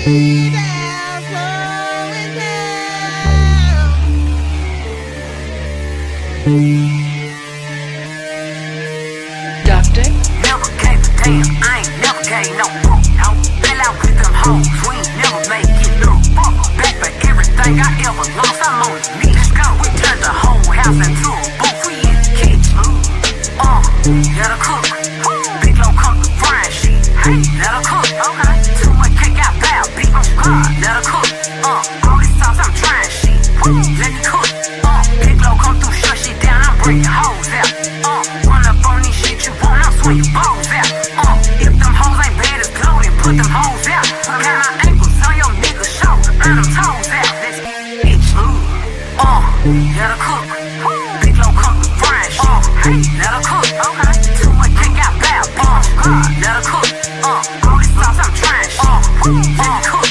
down, slowing down. Doctor, Never gave a damn, I ain't never gave no fuck, no. Fell out with them hoes, we ain't never make it no fuck. Back for everything I ever lost, I'm on the knees, go. We turned the whole house into a booth, we in the kitchen. Let her cook. Big low come to frying shit. Hey, let her cook. Okay. Too much cake out loud, beef on God. Let her cook. All this sauce, I'm trying shit. Let me cook. Big low come through, shut shit down, I'm breaking hoes out. Run up on this shit you want, I'll swing your balls out. If them hoes ain't bad as glow, then put them hoes out. Got my ankles on your nigga's shoulder, and them toes out. Let's get smooth. Let her cook. Big low come through frying shit. Hey, let her cook. Okay. Too much cake out loud, beef on God. Let her cook. All this sauce, I'm trying shit. Let me cook.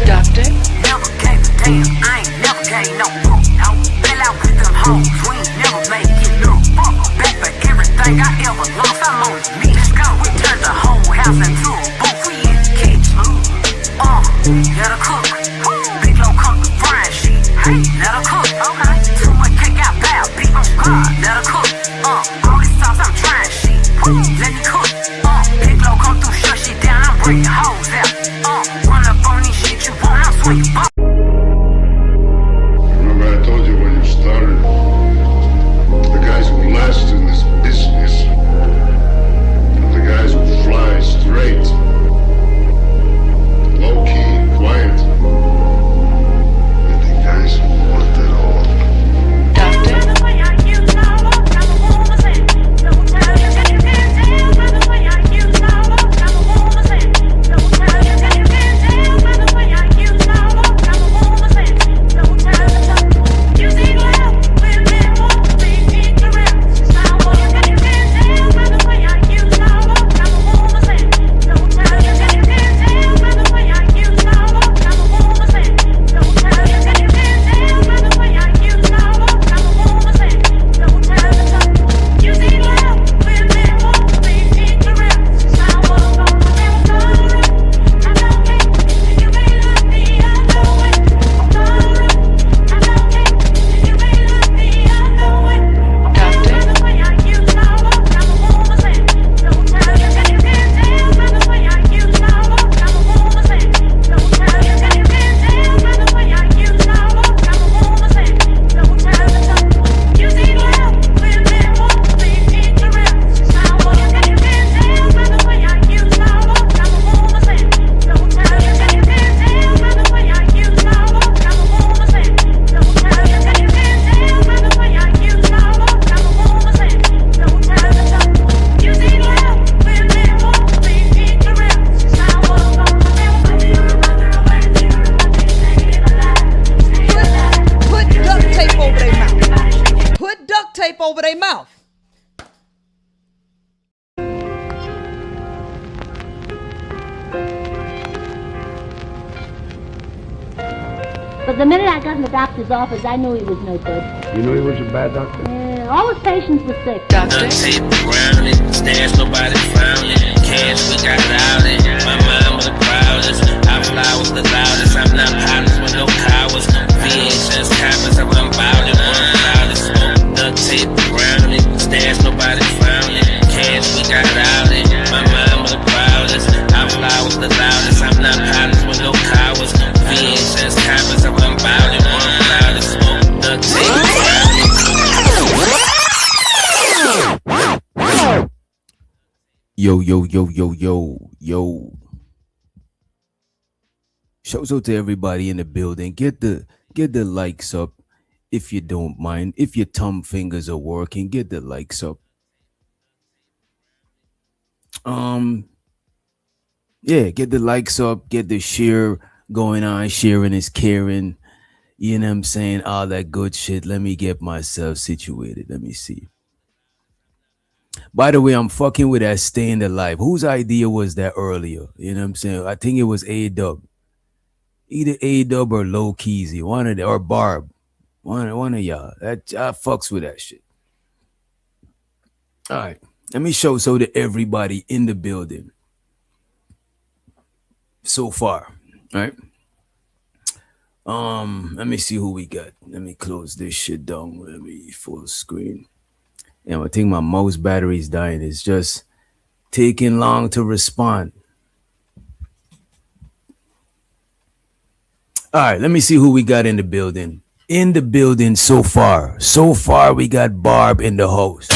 doctor, Never gave a damn, I ain't never gave no fuck, no. Fell out with them hoes, we ain't never make it no fuck. Back for everything I ever lost, I'm on the knees, go. We turned the whole house into a booth, we in the kitchen. Let her cook. Big low come to frying shit. Hey, let her cook. Okay. Too much cake out loud, beef on God. Let her cook. All this sauce, I'm trying shit. Let me cook. Big low come through, shut shit down, I'm breaking hoes out. Run up on this shit you want, I'll swing your balls. Remember I told you when you started, the guys who last in this business are the guys who fly straight, low-key, quiet. They're the guys who want it all. doctor, Put duct tape over their mouth. Put duct tape over their mouth. But the minute I got in the doctor's office, I knew he was no good. You knew he was a bad doctor? All his patients were sick. doctor, Tape around it, stash nobody found it. Cash we got out it. My mind was the proudest. Our flowers the loudest. I'm not partners with no cowards. VHS coppers, I run about it. One loudest. Duct tape around it, stash nobody found it. Cash we got out it. My mind was the proudest. Our flowers the loudest. I'm not partners with no cowards. VHS coppers, I run about it. One loudest. Duct tape around it. Yo, yo, yo, yo, yo, yo. Shouts out to everybody in the building. Get the likes up if you don't mind. If your thumb fingers are working, get the likes up. Yeah, get the likes up, get the share going on. Sharing is caring. You know what I'm saying? All that good shit. Let me get myself situated. Let me see. By the way, I'm fucking with that staying alive. Whose idea was that earlier? You know what I'm saying? I think it was A Dub. Either A Dub or Low Keezy. One of the or Barb. One of y'all. I fucks with that shit. All right. Let me show to everybody in the building so far. All right. Let me see who we got. Let me close this shit down. Let me full screen. And I think my mouse battery is dying. It's just taking long to respond. All right, let me see who we got in the building. In the building so far. So far, we got Barb in the host.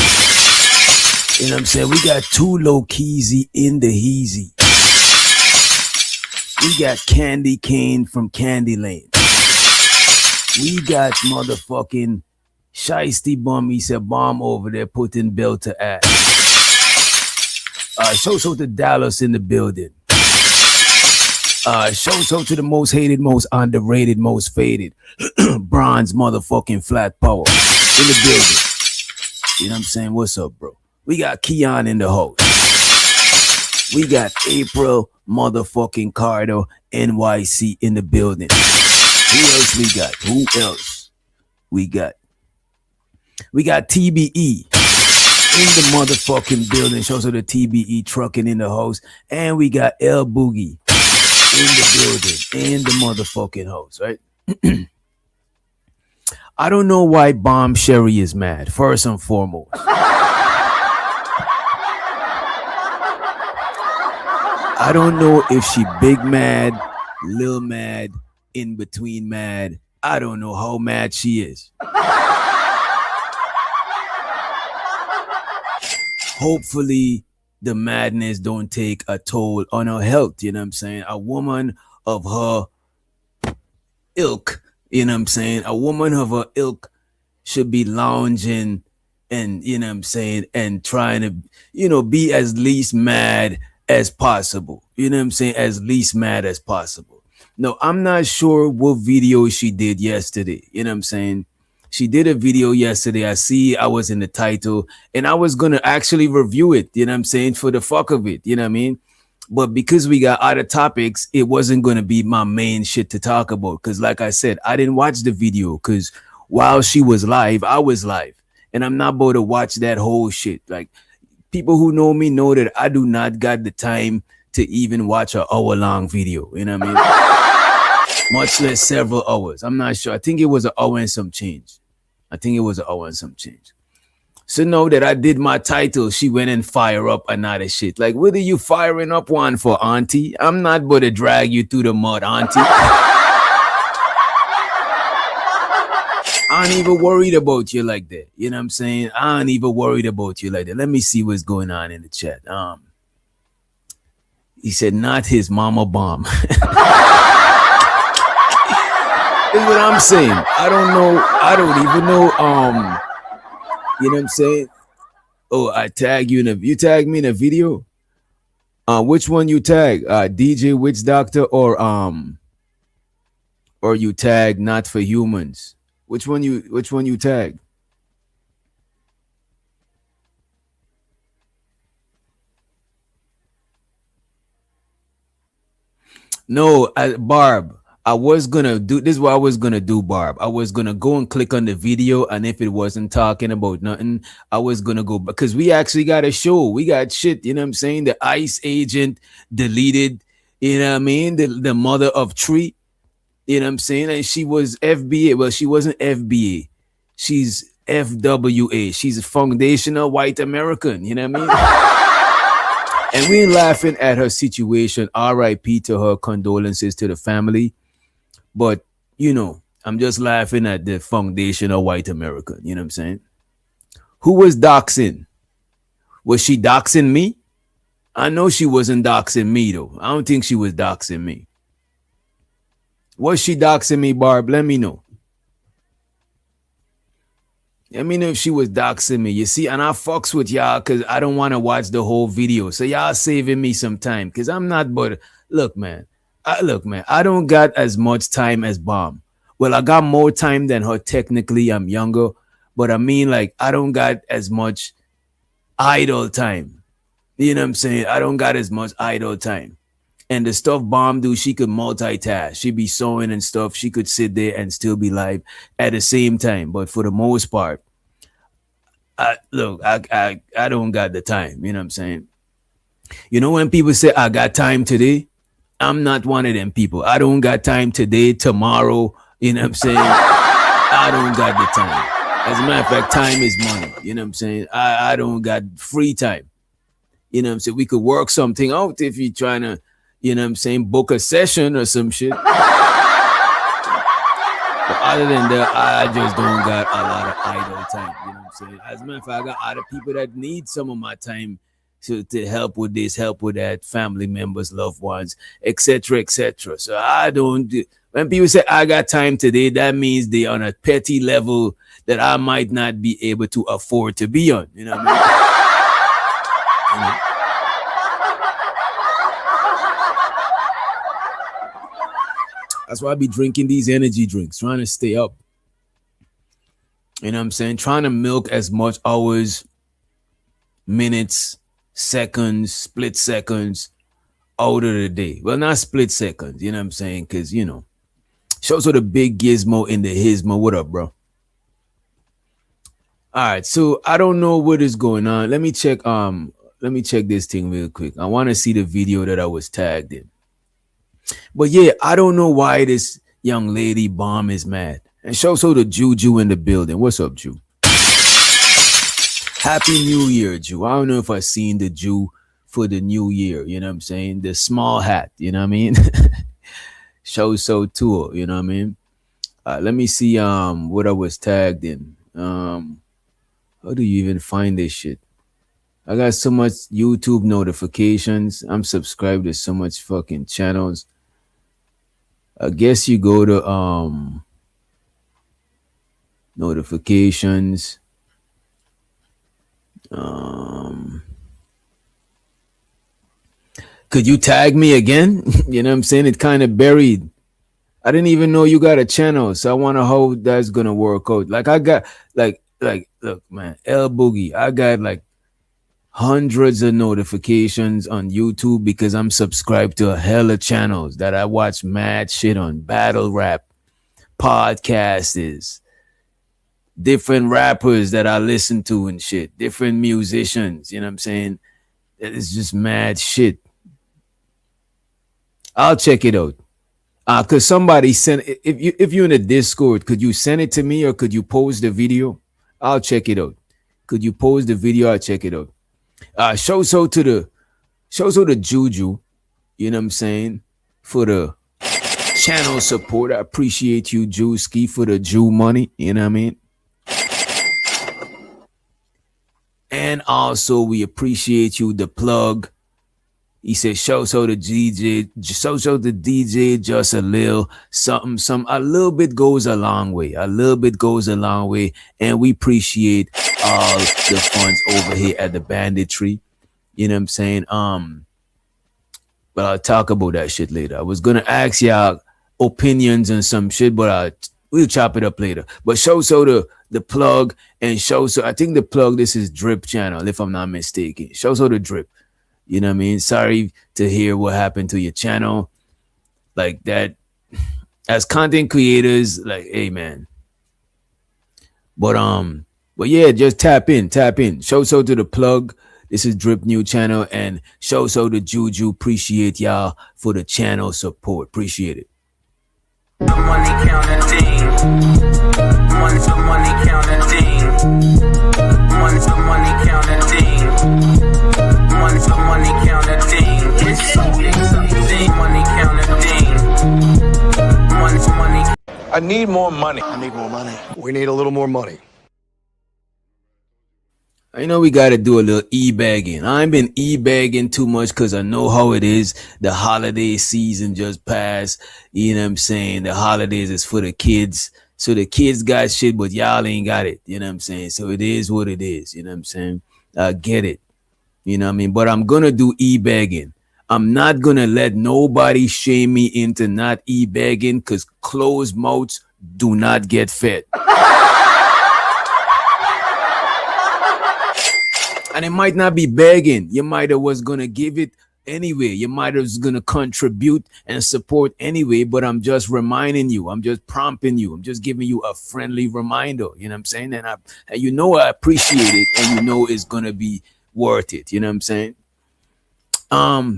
You know what I'm saying? We got two low keysy in the heezy. We got Candy Cane from Candy Lane. We got motherfucking Shiesty Bum. He said bomb over there putting bill to ass. Show to Dallas in the building. Show to the most hated, most underrated, most faded. Bronze motherfucking flat power in the building. You know what I'm saying? What's up, bro? We got Keon in the host. We got April motherfucking Carter NYC in the building. Who else we got? Who else we got? We got TBE in the motherfucking building. Shows to the TBE trucking in the host. And we got L Boogie in the building, in the motherfucking host, right? I don't know why Bomb Sherry is mad, first and foremost. I don't know if she big mad, little mad, in between mad. I don't know how mad she is. Hopefully the madness don't take a toll on her health, you know what I'm saying? A woman of her ilk, you know what I'm saying? A woman of her ilk should be lounging and, you know what I'm saying, and trying to, be as least mad as possible. You know what I'm saying? As least mad as possible. No, I'm not sure what video she did yesterday. You know what I'm saying? She did a video yesterday. I was in the title and I was going to actually review it, you know what I'm saying, for the fuck of it, you know what I mean? But because we got other topics, it wasn't going to be my main shit to talk about. Because like I said, I didn't watch the video because while she was live, I was live. And I'm not about to watch that whole shit. Like, people who know me know that I do not got the time to even watch an hour-long video, you know what I mean? Much less several hours. I'm not sure. I think it was an hour and some change. So know that I did my title. She went and fire up another shit. Like, what are you firing up one for, auntie? I'm not but to drag you through the mud, auntie. I ain't even worried about you like that. You know what I'm saying? I ain't even worried about you like that. Let me see what's going on in the chat. He said, not his mama bomb. Is what I'm saying. I don't know. I don't even know. You know what I'm saying? Oh, I tag you you tag me in a video. Which one you tag? DJ Witch Doctor or you tag Not for Humans? Which one you tag? No, Barb. I was gonna do this. Is what I was gonna do, Barb. I was gonna go and click on the video, and if it wasn't talking about nothing, I was gonna go because we actually got a show. We got shit. You know what I'm saying? The ICE agent deleted. You know what I mean? The mother of Tree. You know what I'm saying? And she was FBA. Well, she wasn't FBA. She's FWA. She's a foundational white American. You know what I mean? And we're laughing at her situation. RIP to her. Condolences to the family. But, I'm just laughing at the foundational white American. You know what I'm saying? Who was doxing? Was she doxing me? I know she wasn't doxing me, though. I don't think she was doxing me. Was she doxing me, Barb? Let me know. Let me know if she was doxing me. You see, and I fucks with y'all because I don't want to watch the whole video. So y'all saving me some time because I'm not but look, man. I don't got as much time as Bomb. Well, I got more time than her. Technically, I'm younger. But I mean, like, I don't got as much idle time. You know what I'm saying? I don't got as much idle time. And the stuff Bomb do, she could multitask. She'd be sewing and stuff. She could sit there and still be live at the same time. But for the most part, I don't got the time. You know what I'm saying? You know when people say, I got time today? I'm not one of them people. I don't got time today, tomorrow. You know what I'm saying? I don't got the time. As a matter of fact, time is money. You know what I'm saying? I don't got free time. You know what I'm saying? We could work something out if you're trying to, you know what I'm saying, book a session or some shit. But other than that, I just don't got a lot of idle time. You know what I'm saying? As a matter of fact, I got other people that need some of my time to help with this, help with that, family members, loved ones, etc., etc. So I don't do, when people say I got time today, that means they on a petty level that I might not be able to afford to be on. You know what I mean? That's why I be drinking these energy drinks, trying to stay up. You know what I'm saying? Trying to milk as much hours, minutes, seconds, split seconds out of the day. Well, not split seconds, you know what I'm saying? Because, you know, shows the big gizmo in the hismo. What up, bro? All right, so I don't know what is going on. Let me check this thing real quick. I want to see the video that I was tagged in. But yeah, I don't know why this young lady bomb is mad. And show the Juju in the building. What's up, Jew? Happy New Year, Jew. I don't know if I seen the Jew for the new year, you know what I'm saying? The small hat, you know what I mean? Show tour, you know what I mean? Let me see what I was tagged in. How do you even find this shit? I got so much YouTube notifications. I'm subscribed to so much fucking channels. I guess you go to notifications. Could you tag me again? You know what I'm saying? It kind of buried. I didn't even know you got a channel, so I wonder how that's gonna work out. Like I got like look, man, L Boogie, I got like hundreds of notifications on YouTube because I'm subscribed to a hella channels that I watch mad shit on. Battle rap, podcasts, different rappers that I listen to and shit, different musicians, you know what I'm saying? It's just mad shit. I'll check it out. Cause somebody sent, if you're in the Discord, could you send it to me or could you post the video? I'll check it out. Could you post the video? I'll check it out. Show to the Juju, you know what I'm saying, for the channel support. I appreciate you, Jewski, for the Jew money, you know what I mean? And also we appreciate you, the plug. He said, show the DJ, show the DJ just a little something, a little bit goes a long way. A little bit goes a long way. And we appreciate all the funds over here at the Banditry. You know what I'm saying? But I'll talk about that shit later. I was gonna ask y'all opinions and some shit, but we'll chop it up later. But show the plug and show I think the plug, this is Drip channel, if I'm not mistaken. Show the Drip. You know what I mean? Sorry to hear what happened to your channel. Like that, as content creators, like, hey man. But yeah, just tap in. Show to the plug. This is Drip new channel, and show the Juju. Appreciate y'all for the channel support. Appreciate it. Money counting thing. Money counting thing. Money counting thing. Money counting thing. It's something. Money counting thing. Money. I need more money. I need more money. We need a little more money. I know we got to do a little e-bagging. I ain't been e-bagging too much because I know how it is. The holiday season just passed. You know what I'm saying? The holidays is for the kids. So the kids got shit, but y'all ain't got it. You know what I'm saying? So it is what it is. You know what I'm saying? I get it. You know what I mean? But I'm going to do e-bagging. I'm not going to let nobody shame me into not e-bagging because closed mouths do not get fed. And it might not be begging. You might have was going to give it anyway. You might have was going to contribute and support anyway, but I'm just reminding you. I'm just prompting you. I'm just giving you a friendly reminder. You know what I'm saying? And you know I appreciate it, and you know it's going to be worth it. You know what I'm saying?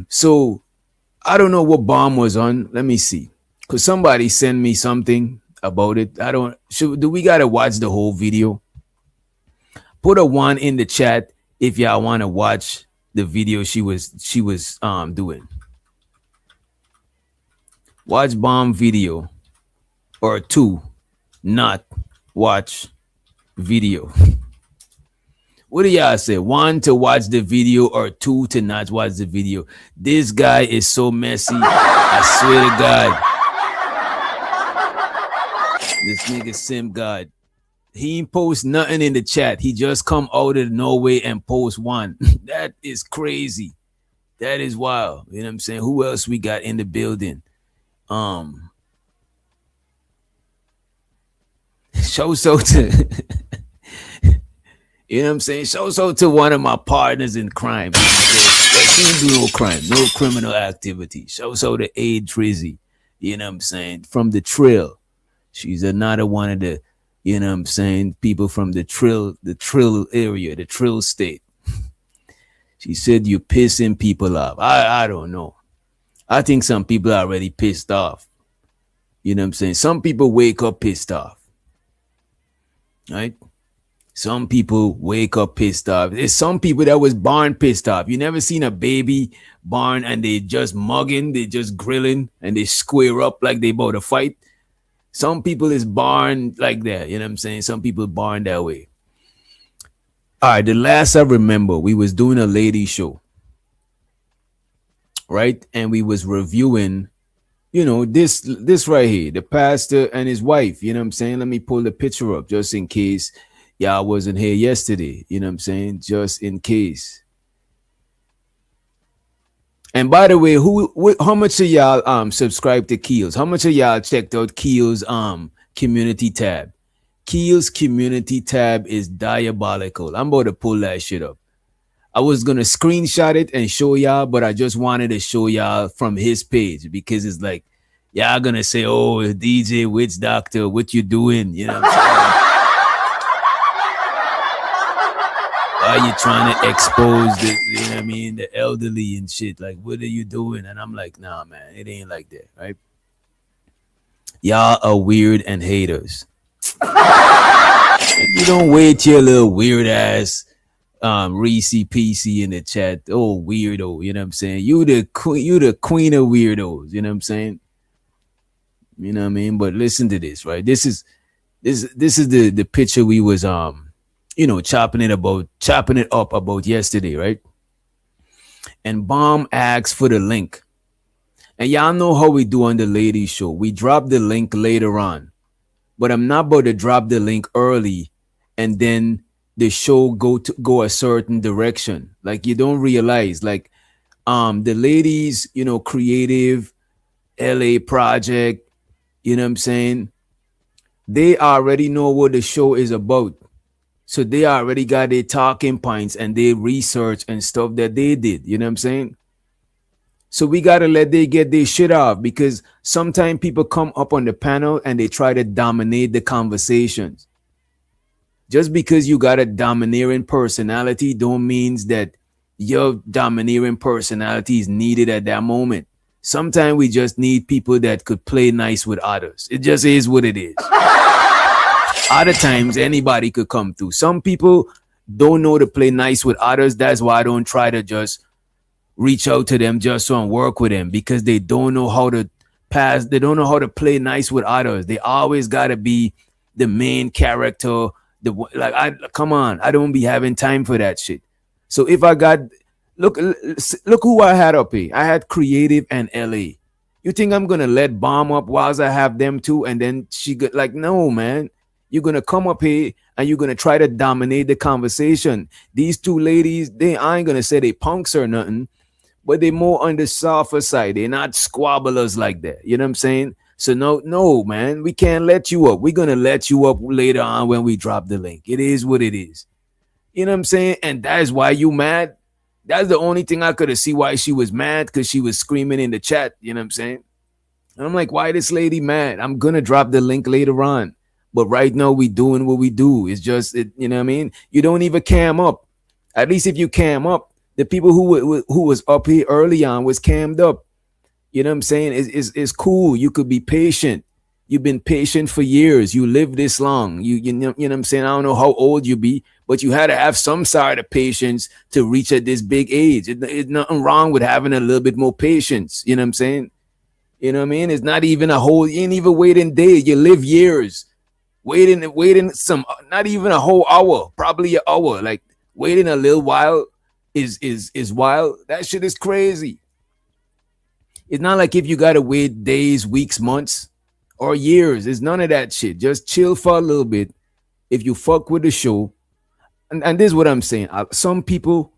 So I don't know what bomb was on. Let me see. Cause somebody sent me something about it. I don't. Should do we gotta watch the whole video? Put a one in the chat if y'all want to watch the video she was doing. Watch bomb video or two, not watch video. What do y'all say? One to watch the video or two to not watch the video? This guy is so messy. I swear to God. This nigga Sim God. He ain't post nothing in the chat. He just come out of nowhere and post one. That is crazy. That is wild. You know what I'm saying? Who else we got in the building? Show so to you know what I'm saying? Show so to one of my partners in crime. She didn't do no crime, no criminal activity. Show so to Aid Trizzy. You know what I'm saying? From the Trill. She's another one of the, you know what I'm saying, people from the Trill area, the Trill state. She said you're pissing people off. I don't know. I think some people are already pissed off. You know what I'm saying? Some people wake up pissed off. Right? Some people wake up pissed off. There's some people that was born pissed off. You never seen a baby born and they just mugging, they just grilling, and they square up like they about to fight. Some people is born like that. You know what I'm saying? Some people born that way. All right, the last I remember, we was doing a lady show, right? And we was reviewing, you know, this right here, the pastor and his wife. You know what I'm saying? Let me pull the picture up just in case y'all wasn't here yesterday. You know what I'm saying? Just in case. And by the way, how much of y'all subscribe to Keels? How much of y'all checked out Keels community tab? Keels community tab is diabolical. I'm about to pull that shit up. I was gonna screenshot it and show y'all, but I just wanted to show y'all from his page because it's like y'all gonna say, "Oh, DJ Witch Doctor, what you doing?" You know what I'm saying? Why you trying to expose the, you know what I mean, the elderly and shit? Like, what are you doing? And I'm like, nah, man, it ain't like that, right? Y'all are weird and haters. If you don't wait your little weird ass Reese PC in the chat, oh weirdo, you know what I'm saying? You the queen of weirdos, you know what I'm saying? You know what I mean? But listen to this, right? This is the picture we was you know, chopping it up about yesterday, right? And Bomb asks for the link. And y'all know how we do on the ladies show. We drop the link later on. But I'm not about to drop the link early and then the show go a certain direction. Like you don't realize, like the ladies, you know, creative LA project, you know what I'm saying? They already know what the show is about. So they already got their talking points and their research and stuff that they did. You know what I'm saying? So we got to let they get their shit off because sometimes people come up on the panel and they try to dominate the conversations. Just because you got a domineering personality don't means that your domineering personality is needed at that moment. Sometimes we just need people that could play nice with others. It just is what it is. Other times, anybody could come through. Some people don't know to play nice with others. That's why I don't try to just reach out to them just so and work with them because they don't know how to pass. They don't know how to play nice with others. They always got to be the main character. Come on. I don't be having time for that shit. So if I got, look who I had up here. I had Creative and LA. You think I'm going to let Bomb up whilst I have them too? And then she got like, no, man. You're going to come up here and you're going to try to dominate the conversation. These two ladies, I ain't going to say they punks or nothing, but they more on the softer side. They're not squabblers like that. You know what I'm saying? So no, man, we can't let you up. We're going to let you up later on when we drop the link. It is what it is. You know what I'm saying? And that is why you mad. That's the only thing I could have see why she was mad, because she was screaming in the chat. You know what I'm saying? And I'm like, why this lady mad? I'm going to drop the link later on. But right now we doing what we do. It's just, you know what I mean? You don't even cam up. At least if you cam up, the people who was up here early on was cammed up. You know what I'm saying? It's cool. You could be patient. You've been patient for years. You live this long. You know what I'm saying? I don't know how old you be, but you had to have some sort of patience to reach at this big age. It's nothing wrong with having a little bit more patience. You know what I'm saying? You know what I mean? It's not even a whole, you ain't even waiting days. You live years. Waiting some, not even a whole hour, probably an hour. Like waiting a little while is wild. That shit is crazy. It's not like if you gotta wait days, weeks, months, or years. It's none of that shit. Just chill for a little bit. If you fuck with the show, and this is what I'm saying. Some people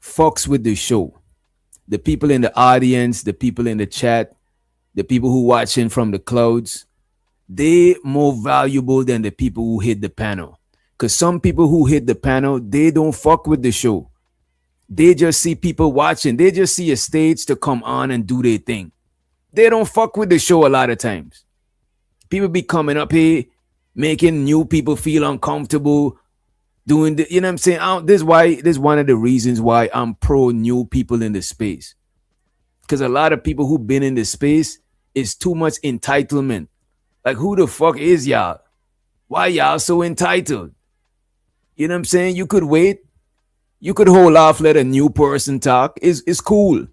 fucks with the show. The people in the audience, the people in the chat, the people who watching from the clouds, they more valuable than the people who hit the panel. Cause some people who hit the panel, they don't fuck with the show. They just see people watching. They just see a stage to come on and do their thing. They don't fuck with the show a lot of times. People be coming up here, making new people feel uncomfortable, doing the, you know what I'm saying? This is one of the reasons why I'm pro new people in the space. Because a lot of people who've been in the space is too much entitlement. Like, who the fuck is y'all? Why y'all so entitled? You know what I'm saying? You could wait. You could hold off, let a new person talk. It's cool.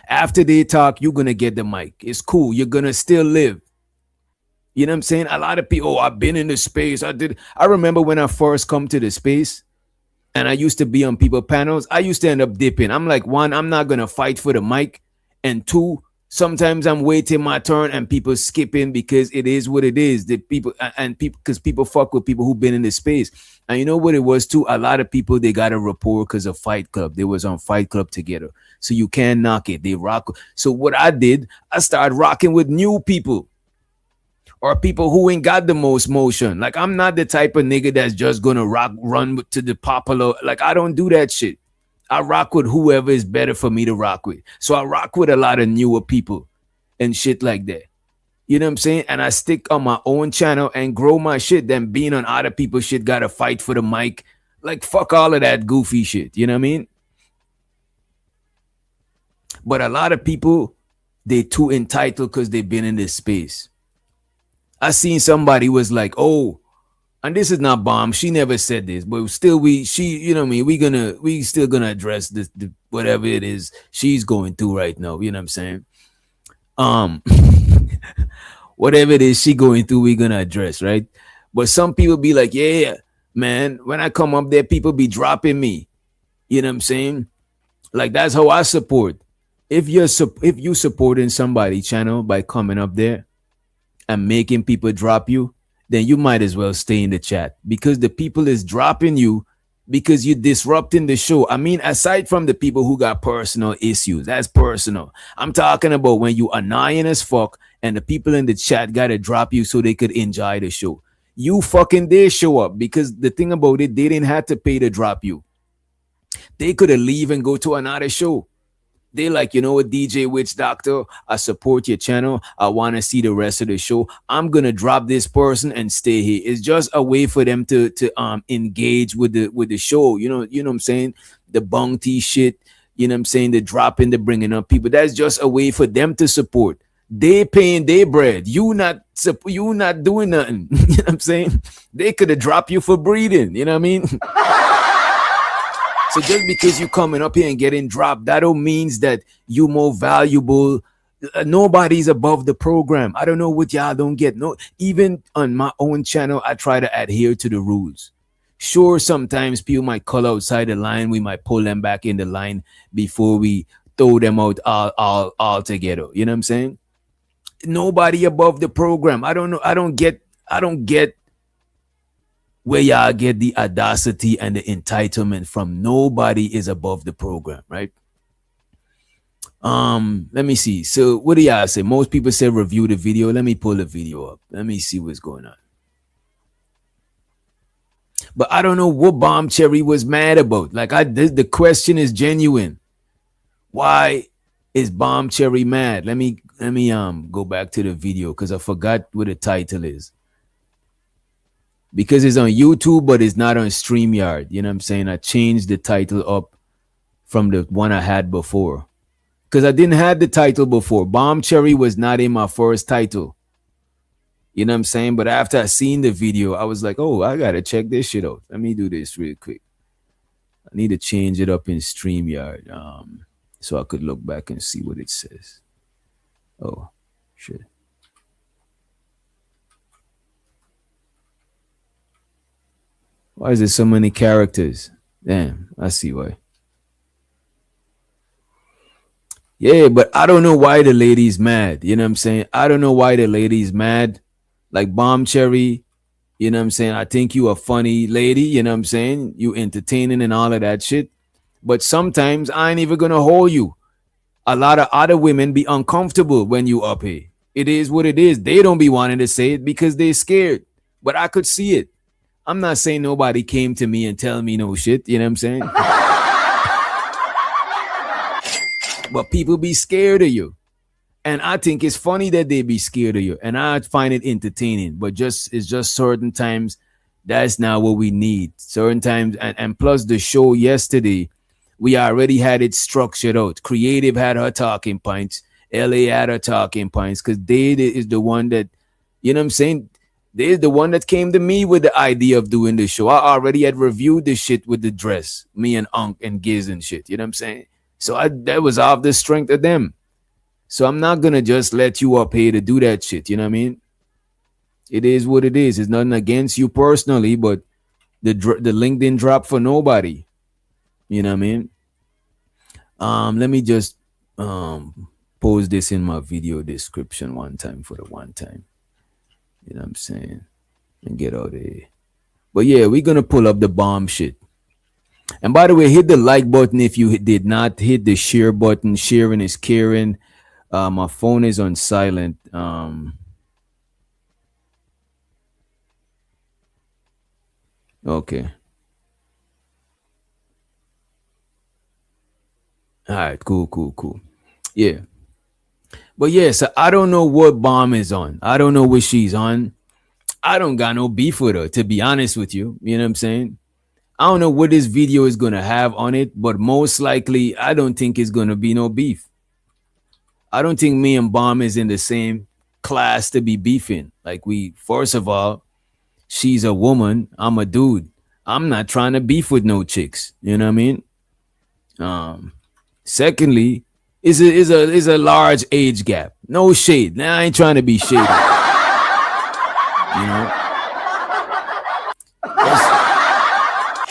After they talk, you're gonna get the mic. It's cool. You're gonna still live. You know what I'm saying? A lot of people, oh, I've been in the space. I remember when I first come to the space and I used to be on people panels, I used to end up dipping. I'm like, one, I'm not gonna fight for the mic. And two, sometimes I'm waiting my turn and people skipping because it is what it is. The people and people because people fuck with people who've been in the space. And you know what it was too? A lot of people they got a rapport because of Fight Club. They was on Fight Club together. So you can't knock it. They rock. So what I did, I started rocking with new people or people who ain't got the most motion. Like I'm not the type of nigga that's just gonna run to the popular. Like I don't do that shit. I rock with whoever is better for me to rock with. So I rock with a lot of newer people and shit like that. You know what I'm saying? And I stick on my own channel and grow my shit than being on other people's shit, gotta fight for the mic. Like fuck all of that goofy shit. You know what I mean? But a lot of people, they too entitled because they've been in this space. I seen somebody was like, oh, and this is not bomb. She never said this, but still, you know what I mean. We still gonna address this, whatever it is she's going through right now. You know what I'm saying? Um, whatever it is she going through, we gonna address, right? But some people be like, yeah, man, when I come up there, people be dropping me. You know what I'm saying? Like that's how I support. If you supporting somebody channel by coming up there and making people drop you, then you might as well stay in the chat because the people is dropping you because you're disrupting the show. I mean, aside from the people who got personal issues, that's personal. I'm talking about when you annoying as fuck and the people in the chat gotta drop you so they could enjoy the show. You fucking did show up because the thing about it, they didn't have to pay to drop you. They could have leave and go to another show. They like, you know what, DJ Witch Doctor, I support your channel. I want to see the rest of the show. I'm gonna drop this person and stay here. It's just a way for them to engage with the show. You know what I'm saying? The bounty shit. You know what I'm saying? The dropping, the bringing up people. That's just a way for them to support. They paying their bread. You not doing nothing. You know what I'm saying? They could have dropped you for breeding. You know what I mean? So just because you coming up here and getting dropped, that don't means that you more valuable. Nobody's above the program. I don't know what y'all don't get. No, even on my own channel, I try to adhere to the rules. Sure, sometimes people might call outside the line. We might pull them back in the line before we throw them out all together. You know what I'm saying? Nobody above the program. I don't know. I don't get where y'all get the audacity and the entitlement from. Nobody is above the program, right? Let me see. So what do y'all say? Most people say review the video. Let me pull the video up. Let me see what's going on. But I don't know what Bomb Cherry was mad about. Like the question is genuine. Why is Bomb Cherry mad? Let me go back to the video because I forgot what the title is. Because it's on YouTube, but it's not on StreamYard. You know what I'm saying? I changed the title up from the one I had before. because I didn't have the title before. Bomb Cherry was not in my first title. You know what I'm saying? But after I seen the video, I was like, oh, I gotta check this shit out. Let me do this real quick. I need to change it up in StreamYard, so I could look back and see what it says. Oh, shit. Why is there so many characters? Damn, I see why. Yeah, but I don't know why the lady's mad. You know what I'm saying? I don't know why the lady's mad. Like Bomb Cherry, you know what I'm saying? I think you a funny lady, you know what I'm saying? You entertaining and all of that shit. But sometimes I ain't even gonna hold you. A lot of other women be uncomfortable when you up here. It is what it is. They don't be wanting to say it because they're scared. But I could see it. I'm not saying nobody came to me and tell me no shit, you know what I'm saying? But people be scared of you. And I think it's funny that they be scared of you. And I find it entertaining. But just it's just certain times that's not what we need. Certain times and plus the show yesterday, we already had it structured out. Creative had her talking points. LA had her talking points. Cause Dade is the one that, you know what I'm saying? They're the one that came to me with the idea of doing the show. I already had reviewed the shit with the dress, me and Unc and Giz and shit. You know what I'm saying? So that was off the strength of them. So I'm not gonna just let you up here to do that shit. You know what I mean? It is what it is. It's nothing against you personally, but the link didn't drop for nobody. You know what I mean? Let me just post this in my video description one time for the one time. You know what I'm saying? And get out of here. But yeah, we're gonna pull up the bomb shit. And by the way, hit the like button if you did not hit the share button. Sharing is caring. My phone is on silent. Okay. All right. Cool. Cool. Cool. Yeah. But yeah, so I don't know what bomb is on. I don't know what she's on. I don't got no beef with her, to be honest with you. You know what I'm saying? I don't know what this video is gonna have on it, but most likely I don't think it's gonna be no beef. I don't think me and Bomb is in the same class to be beefing. Like we, first of all, she's a woman, I'm a dude. I'm not trying to beef with no chicks. You know what I mean? Secondly, is a large age gap. No shade. Now I ain't trying to be shady. You know?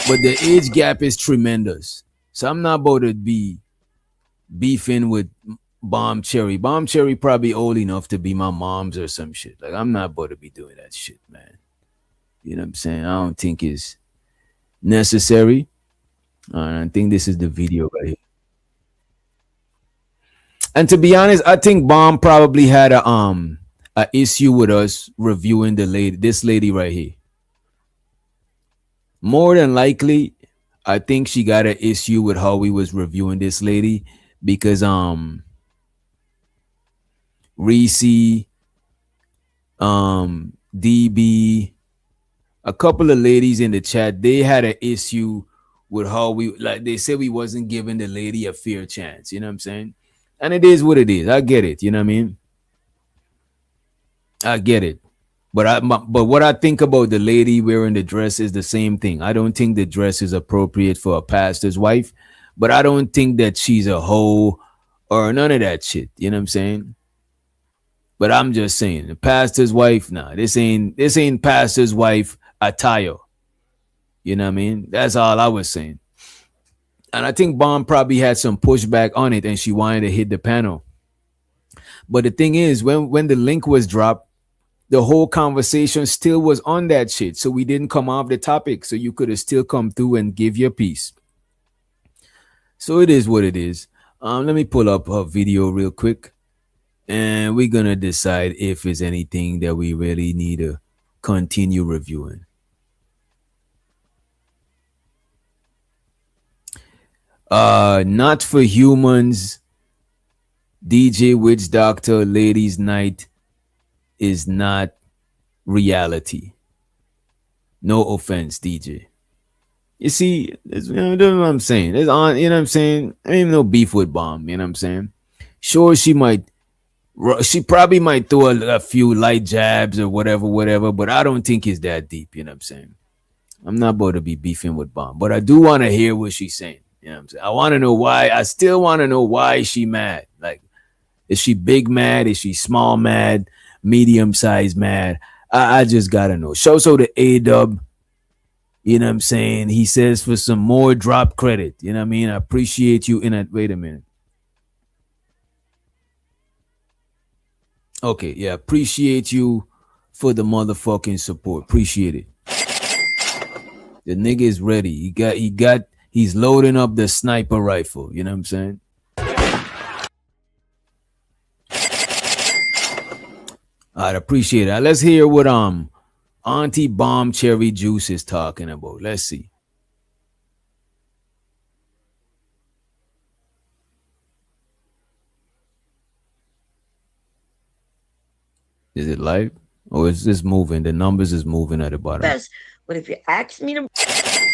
But the age gap is tremendous. So I'm not about to be beefing with Bomb Cherry. Bomb Cherry probably old enough to be my mom's or some shit. Like I'm not about to be doing that shit, man. You know what I'm saying? I don't think it's necessary. I think this is the video right here. And to be honest, I think Bomb probably had a issue with us reviewing this lady right here. More than likely, I think she got an issue with how we was reviewing this lady because Reese, DB, a couple of ladies in the chat, they had an issue with how we like they said we wasn't giving the lady a fair chance. You know what I'm saying? And it is what it is. I get it. You know what I mean? I get it. But what I think about the lady wearing the dress is the same thing. I don't think the dress is appropriate for a pastor's wife, but I don't think that she's a hoe or none of that shit. You know what I'm saying? But I'm just saying, the pastor's wife, nah, this ain't pastor's wife attire. You know what I mean? That's all I was saying. And I think Bomb probably had some pushback on it and she wanted to hit the panel. But the thing is, when the link was dropped, the whole conversation still was on that shit. So we didn't come off the topic. So you could have still come through and give your piece. So it is what it is. Let me pull up her video real quick. And we're going to decide if there's anything that we really need to continue reviewing. Not for Humans, DJ Witch Doctor, Ladies Night is not reality. No offense, DJ. You see, that's what I'm saying. There's on, you know what I'm saying? I ain't no beef with Bomb, you know what I'm saying? Sure, she probably might throw a few light jabs or whatever, but I don't think it's that deep. You know what I'm saying? I'm not about to be beefing with Bomb, but I do want to hear what she's saying. You know what I'm saying? I want to know why. I still want to know why she mad. Like, is she big mad? Is she small mad? Medium size mad? I just gotta know. Show so the A Dub. You know what I'm saying? He says for some more drop credit. You know what I mean? I appreciate you in it. Wait a minute. Okay, yeah, appreciate you for the motherfucking support. Appreciate it. The nigga is ready. He's loading up the sniper rifle. You know what I'm saying? I'd appreciate it. Let's hear what Auntie Bomb Cherry Juice is talking about. Let's see. Is it live? Or is this moving? The numbers is moving at the bottom. Best. But if you ask me to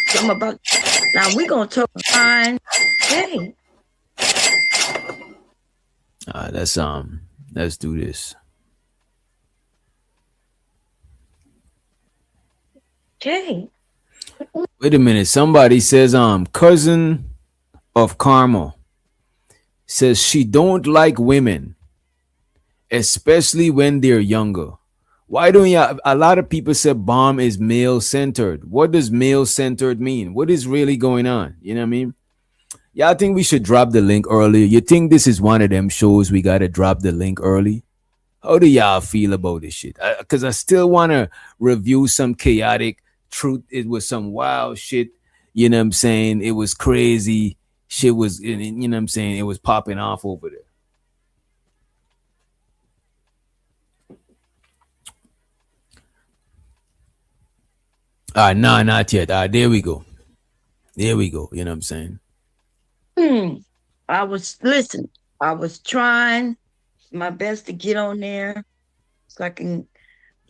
something about now, we're gonna talk fine. Hey. Let's do this. Okay. Wait a minute. Somebody says cousin of Karma says she don't like women, especially when they're younger. Why don't you? A lot of people say Bomb is male centered. What does male centered mean? What is really going on? You know what I mean? Yeah, I think we should drop the link early. You think this is one of them shows we gotta drop the link early? How do y'all feel about this shit? Because I still want to review some chaotic truth. It was some wild shit. You know what I'm saying? It was crazy. Shit was, you know what I'm saying? It was popping off over there. No, not yet. There we go. There we go. You know what I'm saying? I was trying my best to get on there so I can,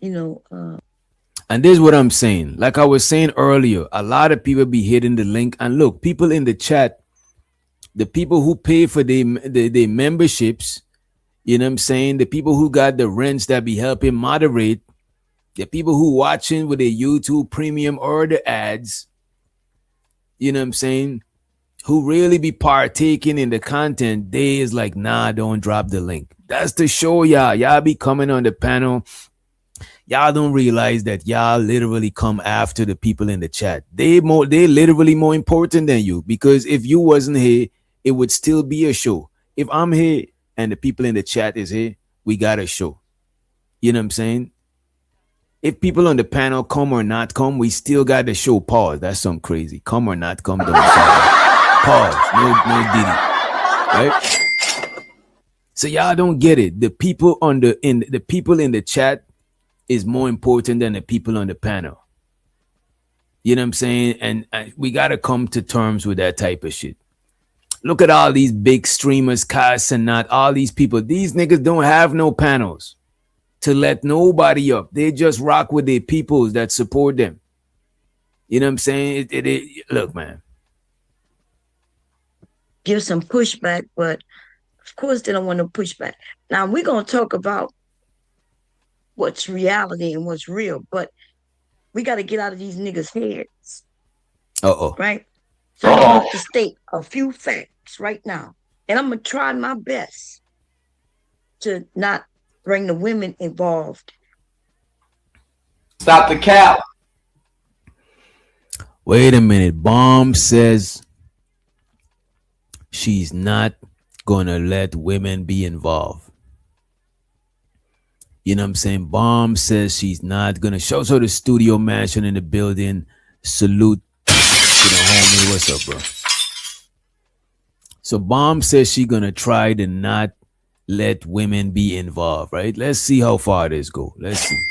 And this is what I'm saying. Like I was saying earlier, a lot of people be hitting the link. And look, people in the chat, the people who pay for their memberships, you know what I'm saying? The people who got the rents that be helping moderate, the people who watching with a YouTube premium or the ads, you know what I'm saying? Who really be partaking in the content, they is like, nah, don't drop the link. That's to show y'all. Y'all be coming on the panel. Y'all don't realize that y'all literally come after the people in the chat. They literally more important than you, because if you wasn't here, it would still be a show. If I'm here and the people in the chat is here, we got a show. You know what I'm saying? If people on the panel come or not come, we still got the show. Pause. That's something crazy. Come or not come, don't pause. No diddy. Right? So y'all don't get it. The people the people in the chat is more important than the people on the panel. You know what I'm saying? And we gotta come to terms with that type of shit. Look at all these big streamers, Cas and not all these people. These niggas don't have no panels to let nobody up. They just rock with their peoples that support them. You know what I'm saying? Look, man. Give some pushback, but of course they don't want no pushback. Now we're gonna talk about what's reality and what's real, but we got to get out of these niggas' heads. Right? So I have to state a few facts right now, and I'm gonna try my best to not bring the women involved. Stop the cap. Wait a minute. Bomb says she's not gonna let women be involved. You know what I'm saying? Bomb says she's not gonna show. So the studio mansion in the building. Salute to the homie. What's up, bro? So Bomb says she's gonna try to not let women be involved, right? Let's see how far this go. Let's see.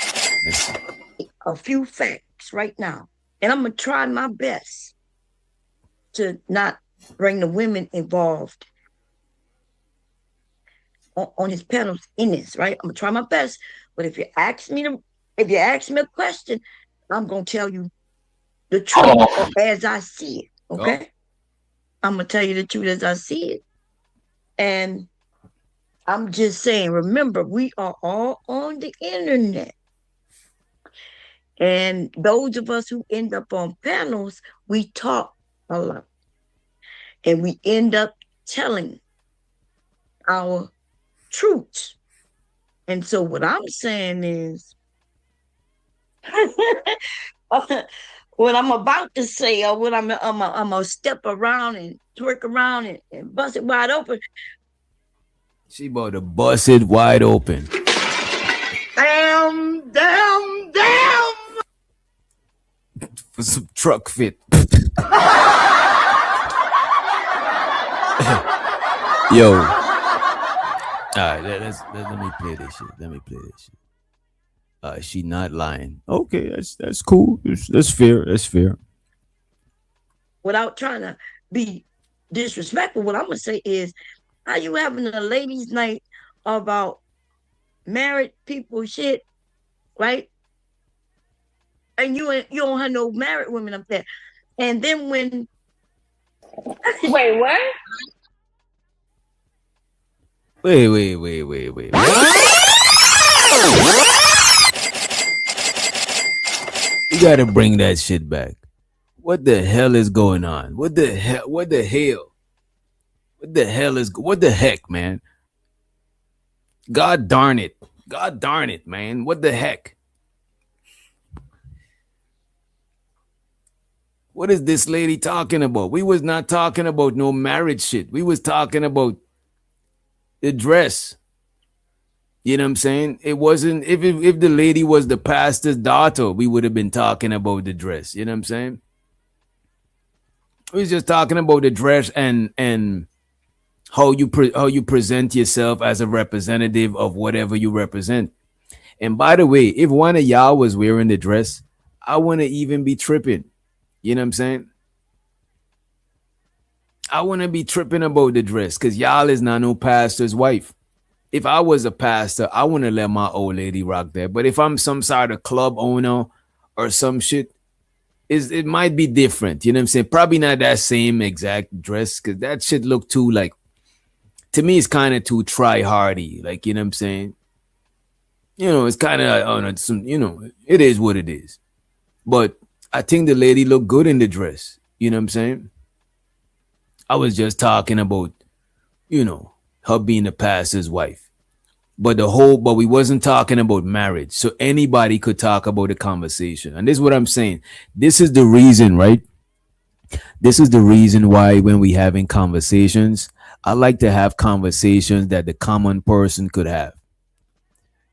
A few facts right now, and I'm gonna try my best to not bring the women involved on his panels in this, right? I'm gonna try my best, but if you ask me a question, I'm gonna tell you the truth as I see it. Okay, I'm gonna tell you the truth as I see it, and I'm just saying, remember, we are all on the internet. And those of us who end up on panels, we talk a lot. And we end up telling our truths. And so what I'm saying is what I'm about to say, or what I'm gonna step around and twerk around and bust it wide open. She about to bust it wide open. Damn, damn, damn. For some truck fit. Yo. Alright, let me play this shit. Let me play this shit. She not lying. Okay, that's cool. That's fair. That's fair. Without trying to be disrespectful, what I'm gonna say is, how you having a ladies' night about married people shit, right? And you don't have no married women up there. And then when Wait, what? Wait. You gotta bring that shit back. What the hell is going on? What the hell? What the hell? What the hell is? What the heck, man? God darn it! God darn it, man! What the heck? What is this lady talking about? We was not talking about no marriage shit. We was talking about the dress. You know what I'm saying? It wasn't if the lady was the pastor's daughter, we would have been talking about the dress. You know what I'm saying? We was just talking about the dress and how you present yourself as a representative of whatever you represent. And by the way, if one of y'all was wearing the dress, I wouldn't even be tripping. You know what I'm saying? I wouldn't be tripping about the dress because y'all is not no pastor's wife. If I was a pastor, I wouldn't let my old lady rock that. But if I'm some sort of club owner or some shit, it might be different. You know what I'm saying? Probably not that same exact dress because that shit look too like, to me, it's kind of too try hardy. Like, you know what I'm saying? You know, it's kind of, it is what it is. But I think the lady looked good in the dress. You know what I'm saying? I was just talking about, her being a pastor's wife. But we wasn't talking about marriage. So anybody could talk about the conversation. And this is what I'm saying. This is the reason, right? This is the reason why when we having conversations, I like to have conversations that the common person could have.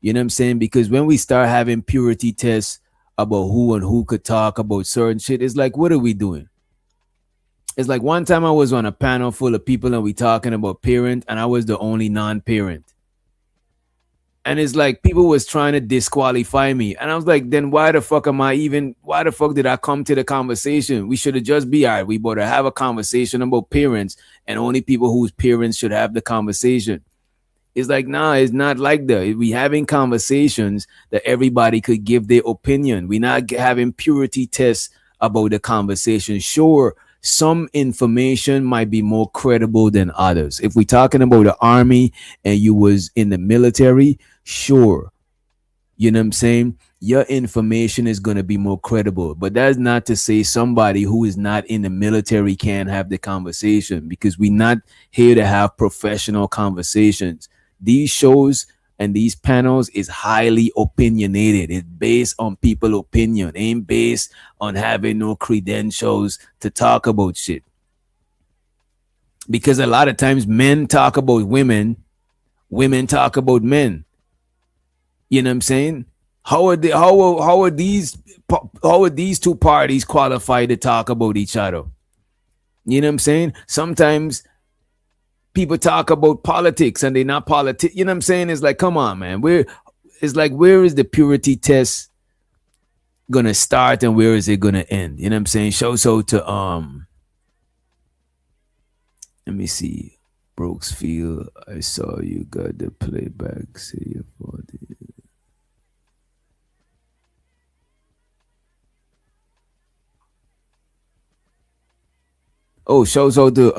You know what I'm saying? Because when we start having purity tests about who and who could talk about certain shit, it's like, what are we doing? It's like one time I was on a panel full of people and we talking about parent, and I was the only non-parent. And it's like people was trying to disqualify me. And I was like, then why the fuck did I come to the conversation? We should have just be all right. We better have a conversation about parents, and only people whose parents should have the conversation. It's like, nah, it's not like that. We having conversations that everybody could give their opinion. We're not having purity tests about the conversation. Sure, some information might be more credible than others. If we're talking about the army and you was in the military, sure. You know what I'm saying? Your information is going to be more credible. But that's not to say somebody who is not in the military can't have the conversation, because we're not here to have professional conversations. These shows and these panels is highly opinionated. It's based on people's opinion. It ain't based on having no credentials to talk about shit. Because a lot of times men talk about women, women talk about men. You know what I'm saying? How are these two parties qualified to talk about each other? You know what I'm saying? Sometimes people talk about politics and they're not politics. You know what I'm saying? It's like, come on, man. Where is the purity test gonna start and where is it gonna end? You know what I'm saying? So to let me see. Brooksfield, I saw you got the playback. See your body. Oh, shows out to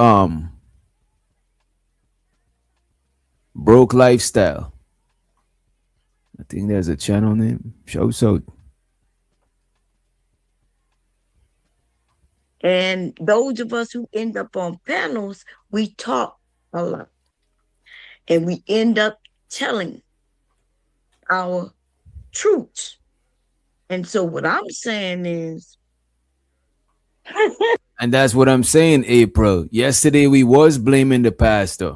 Broke lifestyle. I think there's a channel name. Show so. And those of us who end up on panels, we talk a lot and we end up telling our truths. And so what I'm saying is And that's what I'm saying, April. Yesterday we was blaming the pastor.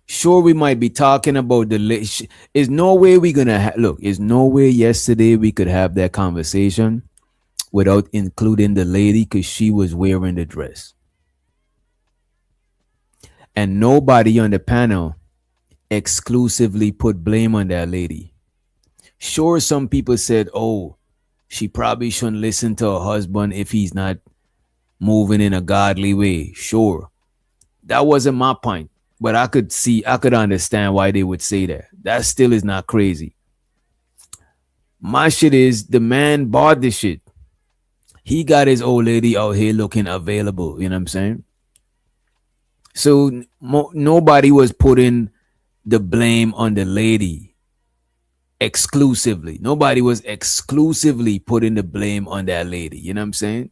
Sure, we might be talking about the. Is no way we gonna look. Is no way yesterday we could have that conversation without including the lady because she was wearing the dress, and nobody on the panel exclusively put blame on that lady. Sure, some people said, "Oh, she probably shouldn't listen to her husband if he's not moving in a godly way." Sure, that wasn't my point. But I could understand why they would say that. That still is not crazy. My shit is the man bought this shit. He got his old lady out here looking available. You know what I'm saying? So nobody was putting the blame on the lady exclusively. Nobody was exclusively putting the blame on that lady. You know what I'm saying?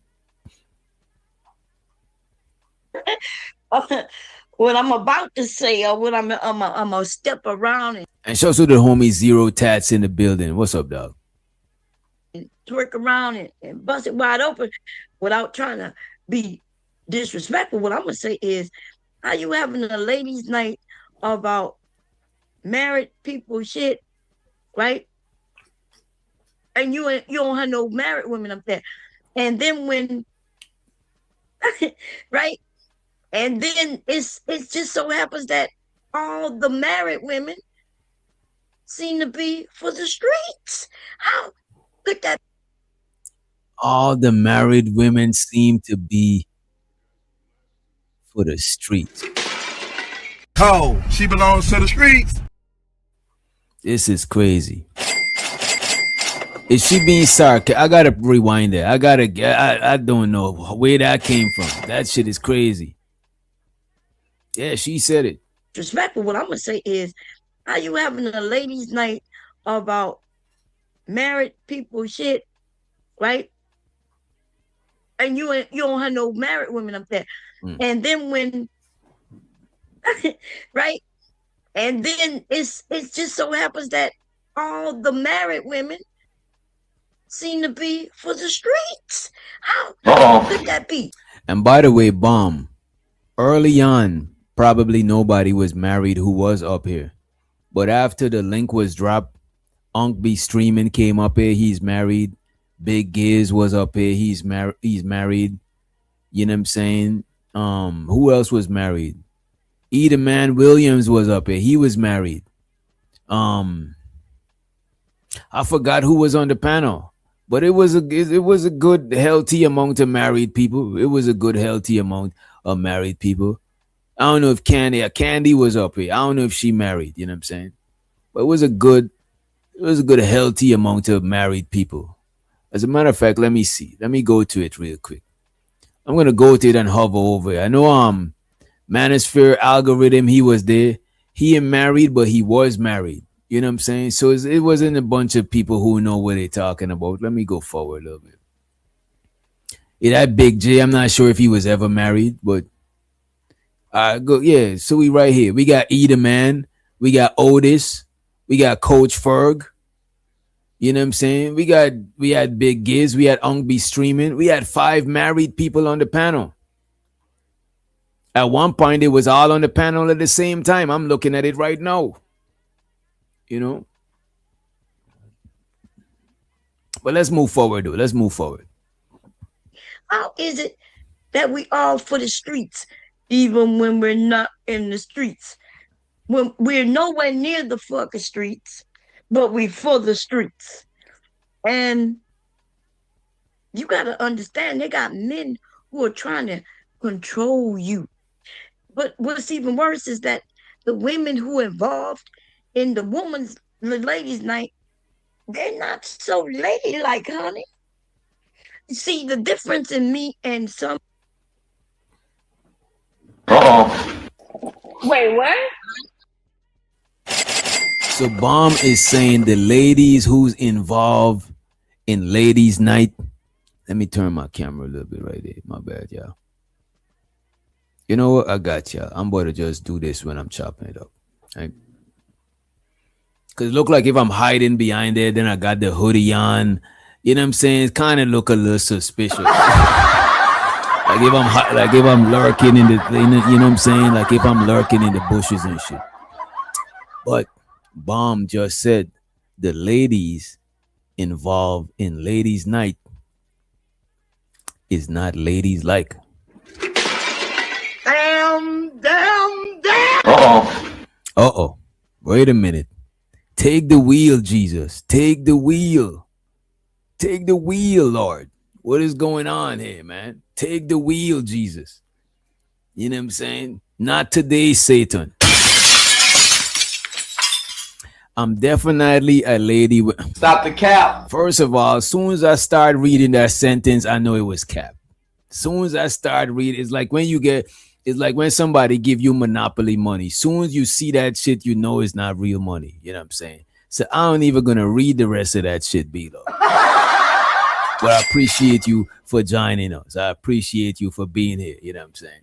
what I'm about to say or what I'm gonna step around And shout out to the homie Zero Tats in the building. What's up, dog? and twerk around and bust it wide open without trying to be disrespectful. What I'm gonna say is, how you having a ladies' night about married people shit, right? And you don't have no married women up there. And then when right? And then it just so happens that all the married women seem to be for the streets. How could that? All the married women seem to be for the streets. Cold. She belongs to the streets. This is crazy. Is she being sarcastic? I gotta rewind that. I don't know where that came from. That shit is crazy. Yeah, she said it. Respectful. What I'm gonna say is, how you having a ladies' night about married people shit, right? And you don't have no married women up there. And then when right? And then it just so happens that all the married women seem to be for the streets. How could that be? And by the way, bomb. Early on, probably nobody was married who was up here. But after the link was dropped, Unk B streaming came up here. He's married. Big Giz was up here. He's married. He's married. You know what I'm saying? Who else was married? Eda Man Williams was up here. He was married. I forgot who was on the panel, but it was a good healthy amount of married people. It was a good healthy amount of married people. I don't know if Candy was up here. I don't know if she married. You know what I'm saying? But it was a good healthy amount of married people. As a matter of fact, let me see. Let me go to it real quick. I'm gonna go to it and hover over it. I know Manosphere Algorithm, he was there. He ain't married, but he was married. You know what I'm saying? So it wasn't a bunch of people who know what they're talking about. Let me go forward a little bit. Yeah, that Big J, I'm not sure if he was ever married, but go yeah. So we right here. We got Eda Man, we got Otis, we got Coach Ferg. You know what I'm saying? We had Big Giz, we had Ung B streaming, we had 5 married people on the panel. At one point, it was all on the panel at the same time. I'm looking at it right now. You know? But let's move forward, though. Let's move forward. How is it that we all for the streets, even when we're not in the streets? When we're nowhere near the fucking streets, but we for the streets. And you got to understand, they got men who are trying to control you. But what's even worse is that the women who involved in the ladies' night, they're not so ladylike, honey. See the difference in me and some. Wait, what? So Bomb is saying the ladies who's involved in ladies' night. Let me turn my camera a little bit right there. My bad, y'all. You know what? I got y'all. I'm going to just do this when I'm chopping it up. Right? Because it look like if I'm hiding behind there, then I got the hoodie on. You know what I'm saying? It kind of look a little suspicious. Like if I'm lurking in the, you know what I'm saying? Like if I'm lurking in the bushes and shit. But Bomb just said the ladies involved in ladies' night is not ladies like. Damn, damn, damn. Uh-oh. Wait a minute. Take the wheel, Jesus. Take the wheel. Take the wheel, Lord. What is going on here, man? Take the wheel, Jesus. You know what I'm saying? Not today, Satan. I'm definitely a lady. Stop the cap. First of all, as soon as I start reading that sentence, I know it was cap. As soon as I start reading, it's like when somebody give you monopoly money. As soon as you see that shit, you know it's not real money. You know what I'm saying? So I ain't even gonna read the rest of that shit, B-Lo. But I appreciate you for joining us. I appreciate you for being here. You know what I'm saying?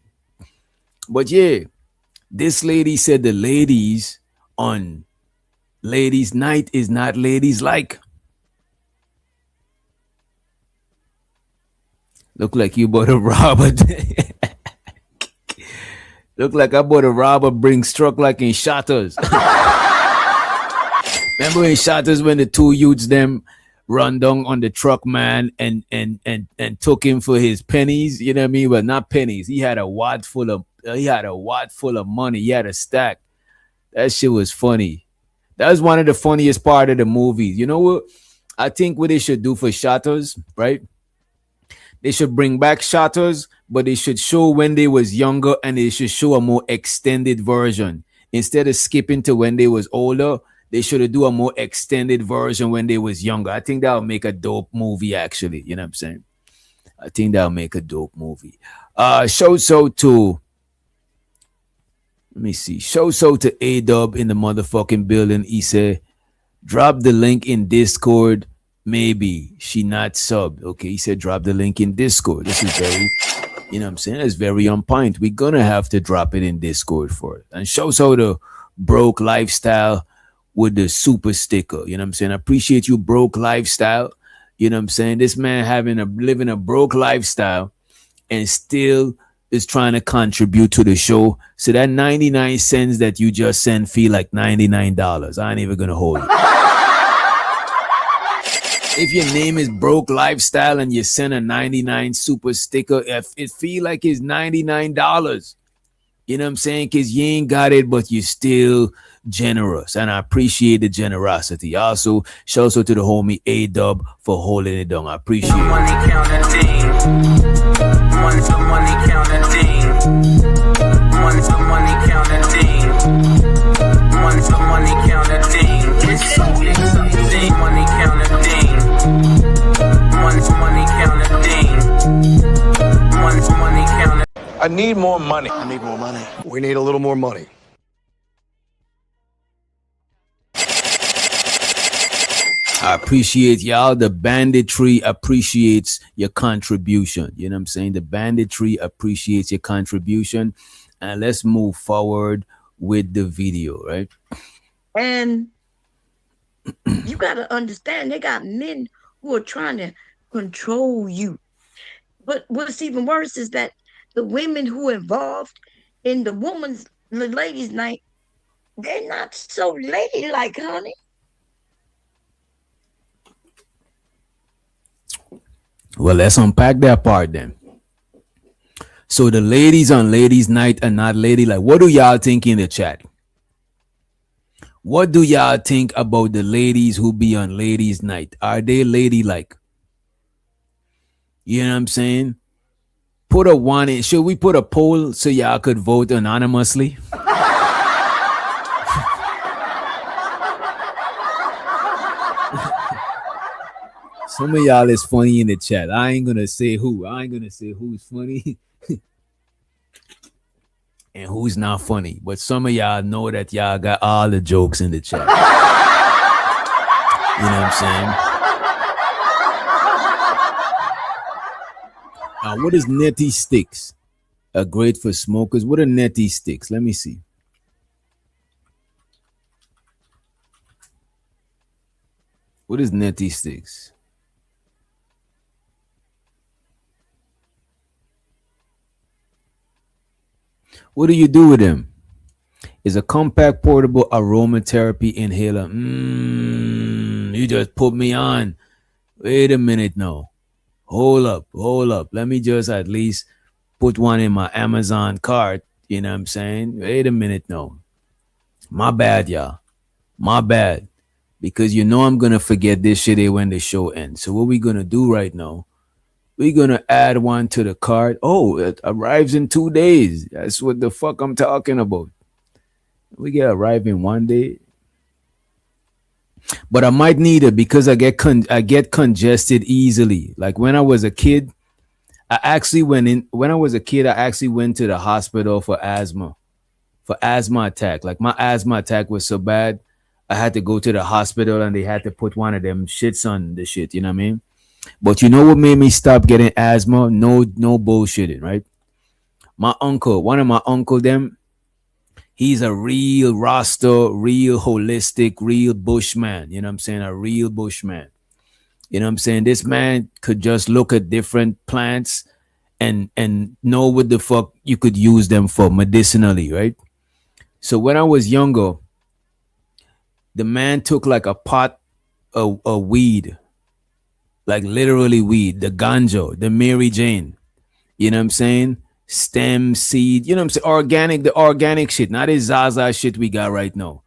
But yeah, this lady said the ladies on ladies' night is not ladies like. Look like you bought a robber. Look like I bought a robber bring struck like in Shatters. Remember in Shatters when the two youths them run down on the truck man and took him for his pennies? You know what I mean? Well, not pennies. He had a wad full of money. He had a stack. That shit was funny. That was one of the funniest part of the movie. You know what? I think what they should do for Shatters, right? They should bring back Shatters, but they should show when they was younger and they should show a more extended version. Instead of skipping to when they was older, they should do a more extended version when they was younger. I think that would make a dope movie, actually. You know what I'm saying? I think that'll make a dope movie. Show so to let me see. Show so to A-Dub in the motherfucking building. He said, drop the link in Discord. Maybe she not sub. Okay, he said drop the link in Discord. This is very, you know what I'm saying? It's very on point. We're gonna have to drop it in Discord for it. And show so the broke lifestyle with the super sticker. You know what I'm saying? I appreciate you, broke lifestyle. You know what I'm saying? This man living a broke lifestyle and still is trying to contribute to the show. So that 99 cents that you just sent feel like $99. I ain't even gonna hold it. If your name is Broke Lifestyle and you send a 99 super sticker, if it feel like it's $99. You know what I'm saying? Because you ain't got it, but you still generous. And I appreciate the generosity. Also, shout out to the homie A-Dub for holding it down. I appreciate it. Money counting. Money counting. Money counting. Money counting. It's so exciting. Money counting. Money counting. I need more money. I need more money. We need a little more money. I appreciate y'all. The banditry appreciates your contribution. You know what I'm saying? The banditry appreciates your contribution. And let's move forward with the video, right? And you got to understand, they got men who are trying to control you. But what's even worse is that the women who are involved in the ladies' night, they're not so ladylike, honey. Well, let's unpack that part then. So the ladies on ladies' night are not ladylike. What do y'all think in the chat? What do y'all think about the ladies who be on ladies' night? Are they ladylike? You know what I'm saying? Put a one in. Should we put a poll so y'all could vote anonymously? Some of y'all is funny in the chat. I ain't gonna say who. I ain't gonna say who's funny. and who's not funny. But some of y'all know that y'all got all the jokes in the chat. You know what I'm saying? What is netty sticks? Great for smokers. What are netty sticks? Let me see. What is netty sticks? What do you do with them? Is a compact portable aromatherapy inhaler. You just put me on. Wait a minute now. Hold up, hold up. Let me just at least put one in my Amazon cart. You know what I'm saying? Wait a minute now. My bad, y'all. My bad. Because you know I'm gonna forget this shit here when the show ends. So what we gonna do right now? We're gonna add one to the cart. Oh, it arrives in 2 days. That's what the fuck I'm talking about. We get arrive in 1 day. But I might need it because I get congested easily. Like when I was a kid, I actually went in when I was a kid, I actually went to the hospital for asthma attack. Like my asthma attack was so bad, I had to go to the hospital and they had to put one of them shits on the shit, you know what I mean? But you know what made me stop getting asthma? No bullshitting, right? My uncle, one of my uncle them, he's a real Rasta, real holistic, real bushman. You know what I'm saying? A real bushman. You know what I'm saying? This man could just look at different plants and know what the fuck you could use them for medicinally, right? So when I was younger, the man took like a pot of weed, like literally weed, the ganja, the Mary Jane. You know what I'm saying? Stem seed, you know what I'm saying? Organic, the organic shit, not the Zaza shit we got right now.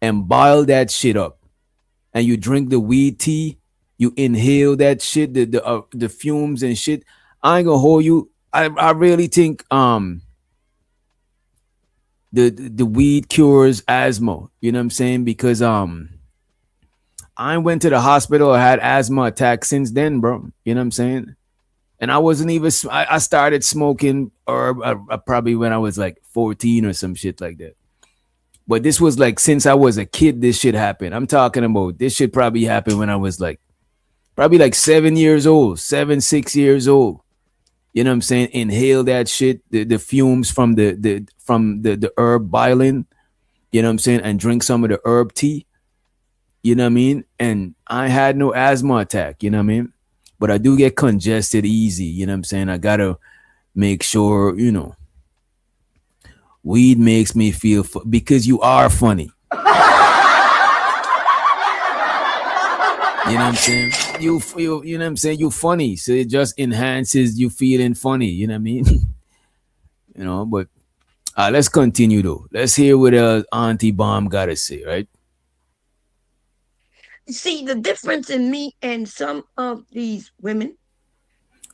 And boil that shit up. And you drink the weed tea, you inhale that shit, the fumes and shit. I ain't gonna hold you. I really think the weed cures asthma. You know what I'm saying? Because I went to the hospital, I had asthma attack since then, bro. You know what I'm saying? And I wasn't even I started smoking herb probably when I was like 14 or some shit like that. But this was like since I was a kid, this shit happened. I'm talking about this shit probably happened when I was like probably like 7 years old, 6 years old. You know what I'm saying? Inhale that shit, the fumes from the herb boiling, you know what I'm saying, and drink some of the herb tea. You know what I mean? And I had no asthma attack, you know what I mean? But I do get congested easy, you know what I'm saying? I gotta make sure, you know, weed makes me feel because you are funny. You know what I'm saying? You know what I'm saying? You funny, so it just enhances you feeling funny. You know what I mean? You know, but let's continue though. Let's hear what Auntie Bomb gotta say, right? See the difference in me and some of these women.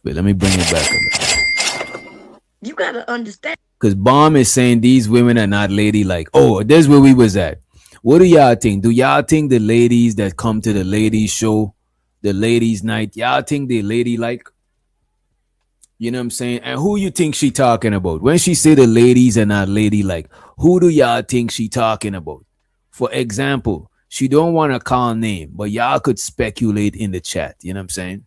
Wait, let me bring it back up. You gotta understand. Because Bomb is saying these women are not ladylike. Oh, there's where we was at. What do y'all think? Do y'all think the ladies that come to the ladies show, the ladies night, y'all think they ladylike? You know what I'm saying? And who you think she talking about? When she say the ladies are not ladylike, who do y'all think she talking about? For example, she don't want to call name, but y'all could speculate in the chat. You know what I'm saying?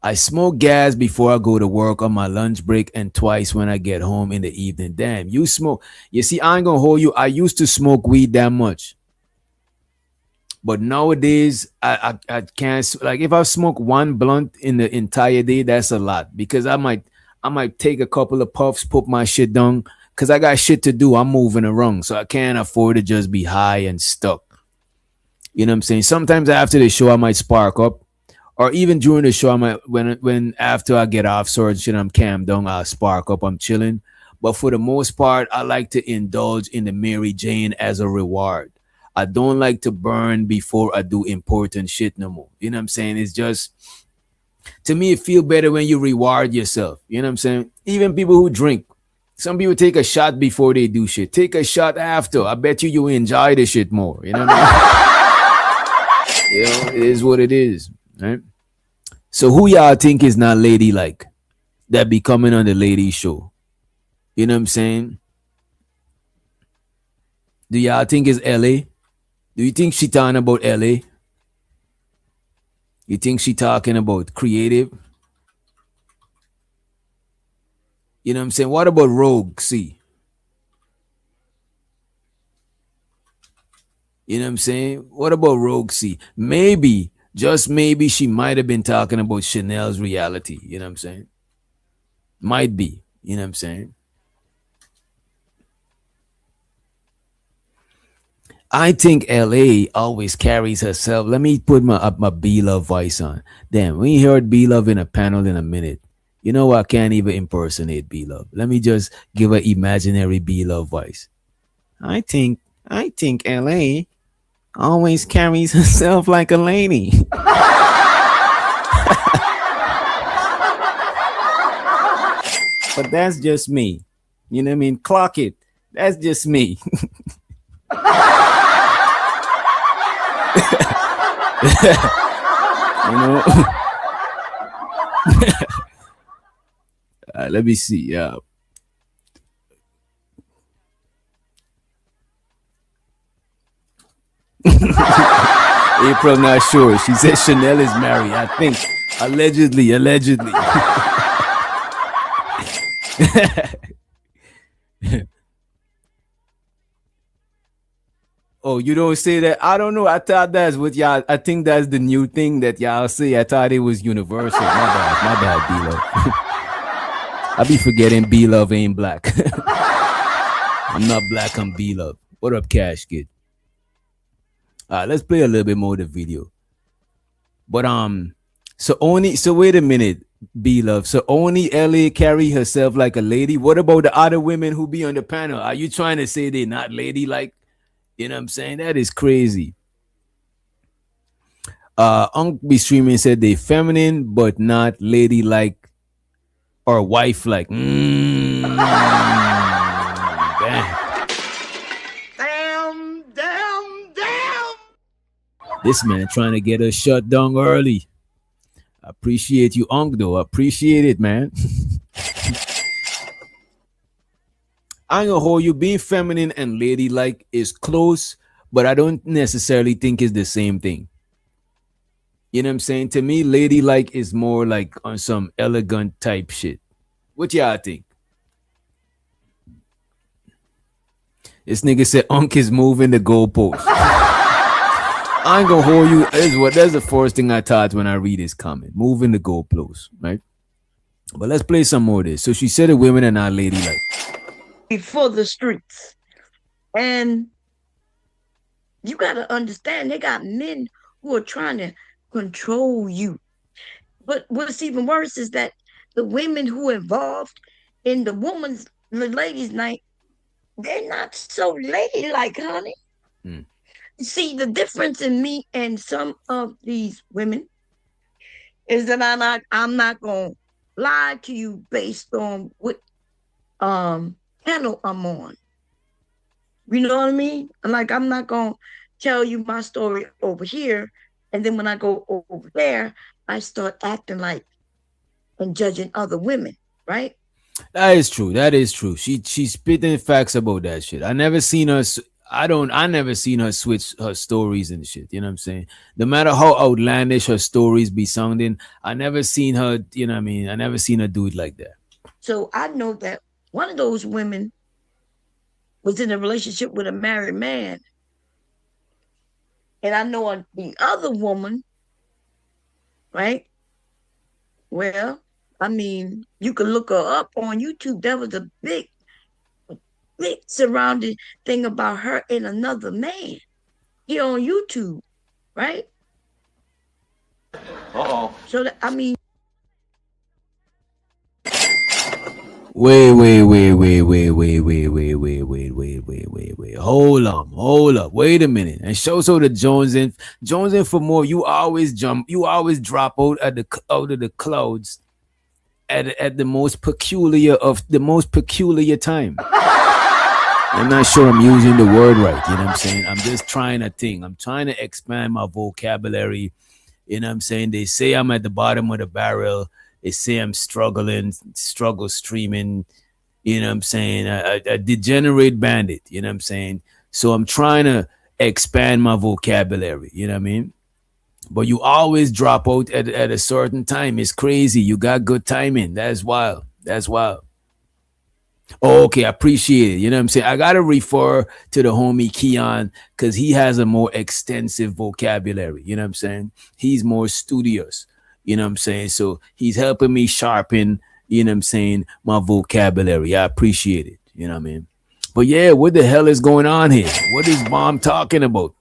I smoke gas before I go to work on my lunch break and twice when I get home in the evening. Damn, you smoke. You see, I ain't gonna hold you. I used to smoke weed that much. But nowadays, I can't, like if I smoke one blunt in the entire day, that's a lot because I might take a couple of puffs, put my shit down because I got shit to do. I'm moving around, so I can't afford to just be high and stuck. You know what I'm saying? Sometimes after the show, I might spark up, or even during the show, I might when after I get off so shit, I'm calmed down, I'll spark up, I'm chilling. But for the most part, I like to indulge in the Mary Jane as a reward. I don't like to burn before I do important shit no more. You know what I'm saying? It's just to me, it feel better when you reward yourself. You know what I'm saying? Even people who drink, some people take a shot before they do shit. Take a shot after. I bet you enjoy the shit more. You know what I mean? You know, it is what it is, right? So who y'all think is not ladylike that be coming on the ladies show? You know what I'm saying? Do y'all think it's LA? Do you think she talking about LA? You think she talking about creative? You know what I'm saying? What about Rogue C? You know what I'm saying? What about Rogue C? Maybe, just maybe, she might have been talking about Chanel's reality. You know what I'm saying? Might be. You know what I'm saying? I think LA always carries herself. Let me put my B Love voice on. Damn, we ain't heard B Love in a panel in a minute. You know I can't even impersonate B Love. Let me just give an imaginary B Love voice. I think LA always carries herself like a lady. But that's just me. You know what I mean? Clock it. That's just me. You know? Let me see. April not sure. She said Chanel is married. I think allegedly. Oh, you don't say that? I don't know. I thought that's what y'all. I think that's the new thing that y'all say. I thought it was universal. My bad, B Love. I be forgetting B Love ain't black. I'm not black. I'm B Love. What up, Cash Kid? Let's play a little bit more of the video. But so wait a minute, B Love. So only LA carry herself like a lady. What about the other women who be on the panel? Are you trying to say they're not ladylike? You know what I'm saying? That is crazy. Unc be streaming said they feminine but not ladylike or wife like. Damn. This man trying to get us shut down early. I appreciate you, Unc, though. I appreciate it, man. I ain't gonna hold you. Being feminine and ladylike is close, but I don't necessarily think it's the same thing. You know what I'm saying? To me, ladylike is more like on some elegant type shit. What y'all think? This nigga said Unc is moving the goalpost. I ain't gonna hold you. That's the first thing I thought when I read this comment. Moving the goalpost, right? But let's play some more of this. So she said the women are not ladylike. For the streets. And you got to understand, they got men who are trying to control you. But what's even worse is that the women who involved in the ladies' night, they're not so ladylike, honey. Mm. See, the difference in me and some of these women is that I'm not gonna lie to you based on what panel I'm on. You know what I mean? Like, I'm not gonna tell you my story over here, and then when I go over there, I start acting like and judging other women, right? That is true. That is true. She's spitting facts about that shit. I never seen her. I never seen her switch her stories and shit. You know what I'm saying? No matter how outlandish her stories be sounding, I never seen her. You know what I mean? I never seen her do it like that. So I know that one of those women was in a relationship with a married man, and I know the other woman, right? Well, I mean, you can look her up on YouTube. There was a big surrounding thing about her and another man here on YouTube, right? So that, I mean, Wait. Hold up. Wait a minute. And show the Jones in for more. You always drop out out of the clouds at the most peculiar time. I'm not sure I'm using the word right. You know what I'm saying? I'm just trying a thing. I'm trying to expand my vocabulary. You know what I'm saying? They say I'm at the bottom of the barrel. They say I'm struggle streaming. You know what I'm saying? A degenerate bandit. You know what I'm saying? So I'm trying to expand my vocabulary. You know what I mean? But you always drop out at a certain time. It's crazy. You got good timing. That's wild. That's wild. Oh, okay, I appreciate it. You know what I'm saying? I gotta refer to the homie Keon because he has a more extensive vocabulary. You know what I'm saying? He's more studious. You know what I'm saying? So he's helping me sharpen, you know what I'm saying, my vocabulary. I appreciate it. You know what I mean? But yeah, what the hell is going on here? What is mom talking about?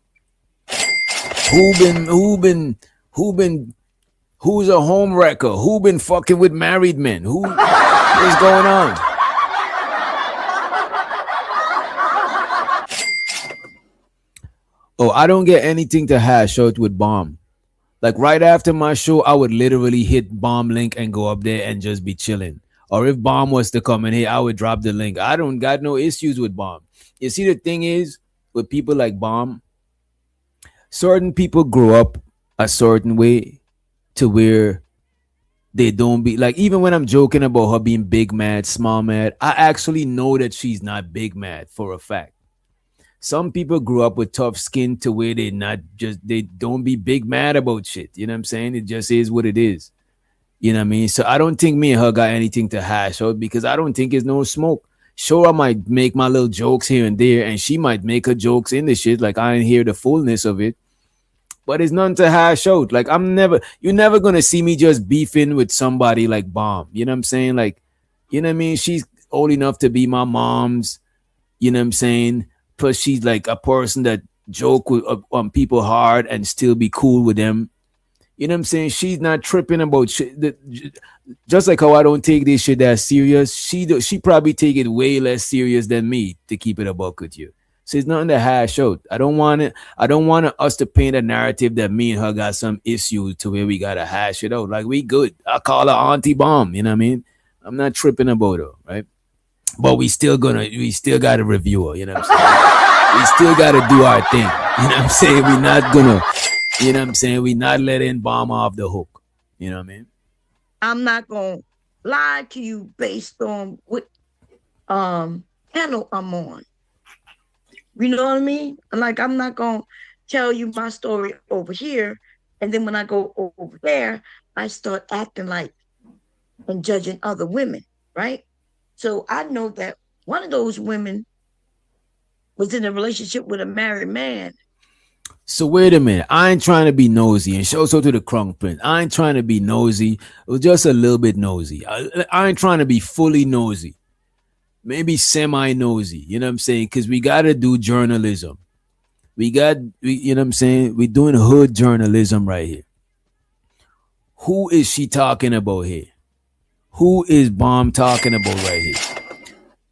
Who been who's a home wrecker? Who been fucking with married men? What's going on? Oh, I don't get anything to hash out with bomb. Like right after my show, I would literally hit bomb link and go up there and just be chilling. Or if bomb was to come in here, I would drop the link. I don't got no issues with bomb. You see, the thing is with people like bomb, certain people grow up a certain way to where they don't be like, even when I'm joking about her being big mad, small mad, I actually know that she's not big mad for a fact. Some people grew up with tough skin to where they don't be big mad about shit. You know what I'm saying? It just is what it is. You know what I mean? So I don't think me and her got anything to hash out because I don't think it's no smoke. Sure, I might make my little jokes here and there, and she might make her jokes in the shit. Like I ain't hear the fullness of it, but it's nothing to hash out. Like you're never gonna see me just beefing with somebody like Bomb. You know what I'm saying? Like, you know what I mean? She's old enough to be my mom's. You know what I'm saying? Plus, she's like a person that joke with, on people hard and still be cool with them. You know what I'm saying? She's not tripping about shit. Just like how I don't take this shit that serious, she probably take it way less serious than me to keep it a buck with you. So it's nothing to hash out. I don't want it. I don't want us to paint a narrative that me and her got some issues to where we gotta hash it out. Like we good. I call her Auntie Bomb. You know what I mean? I'm not tripping about her, right? But we still gotta review her. You know what I'm saying? We still gotta do our thing. You know what I'm saying? We're not gonna. You know what I'm saying? We not letting Bomb off the hook. You know what I mean? I'm not gonna lie to you based on what channel I'm on. You know what I mean? Like I'm not gonna tell you my story over here, and then when I go over there, I start acting like and judging other women, right? So I know that one of those women was in a relationship with a married man. So wait a minute. I ain't trying to be nosy, and show so to the Crunk Prince. I ain't trying to be nosy. It was just a little bit nosy. I ain't trying to be fully nosy. Maybe semi nosy. You know what I'm saying? Because we gotta do journalism. You know what I'm saying? We're doing hood journalism right here. Who is she talking about here? Who is Bomb talking about right here?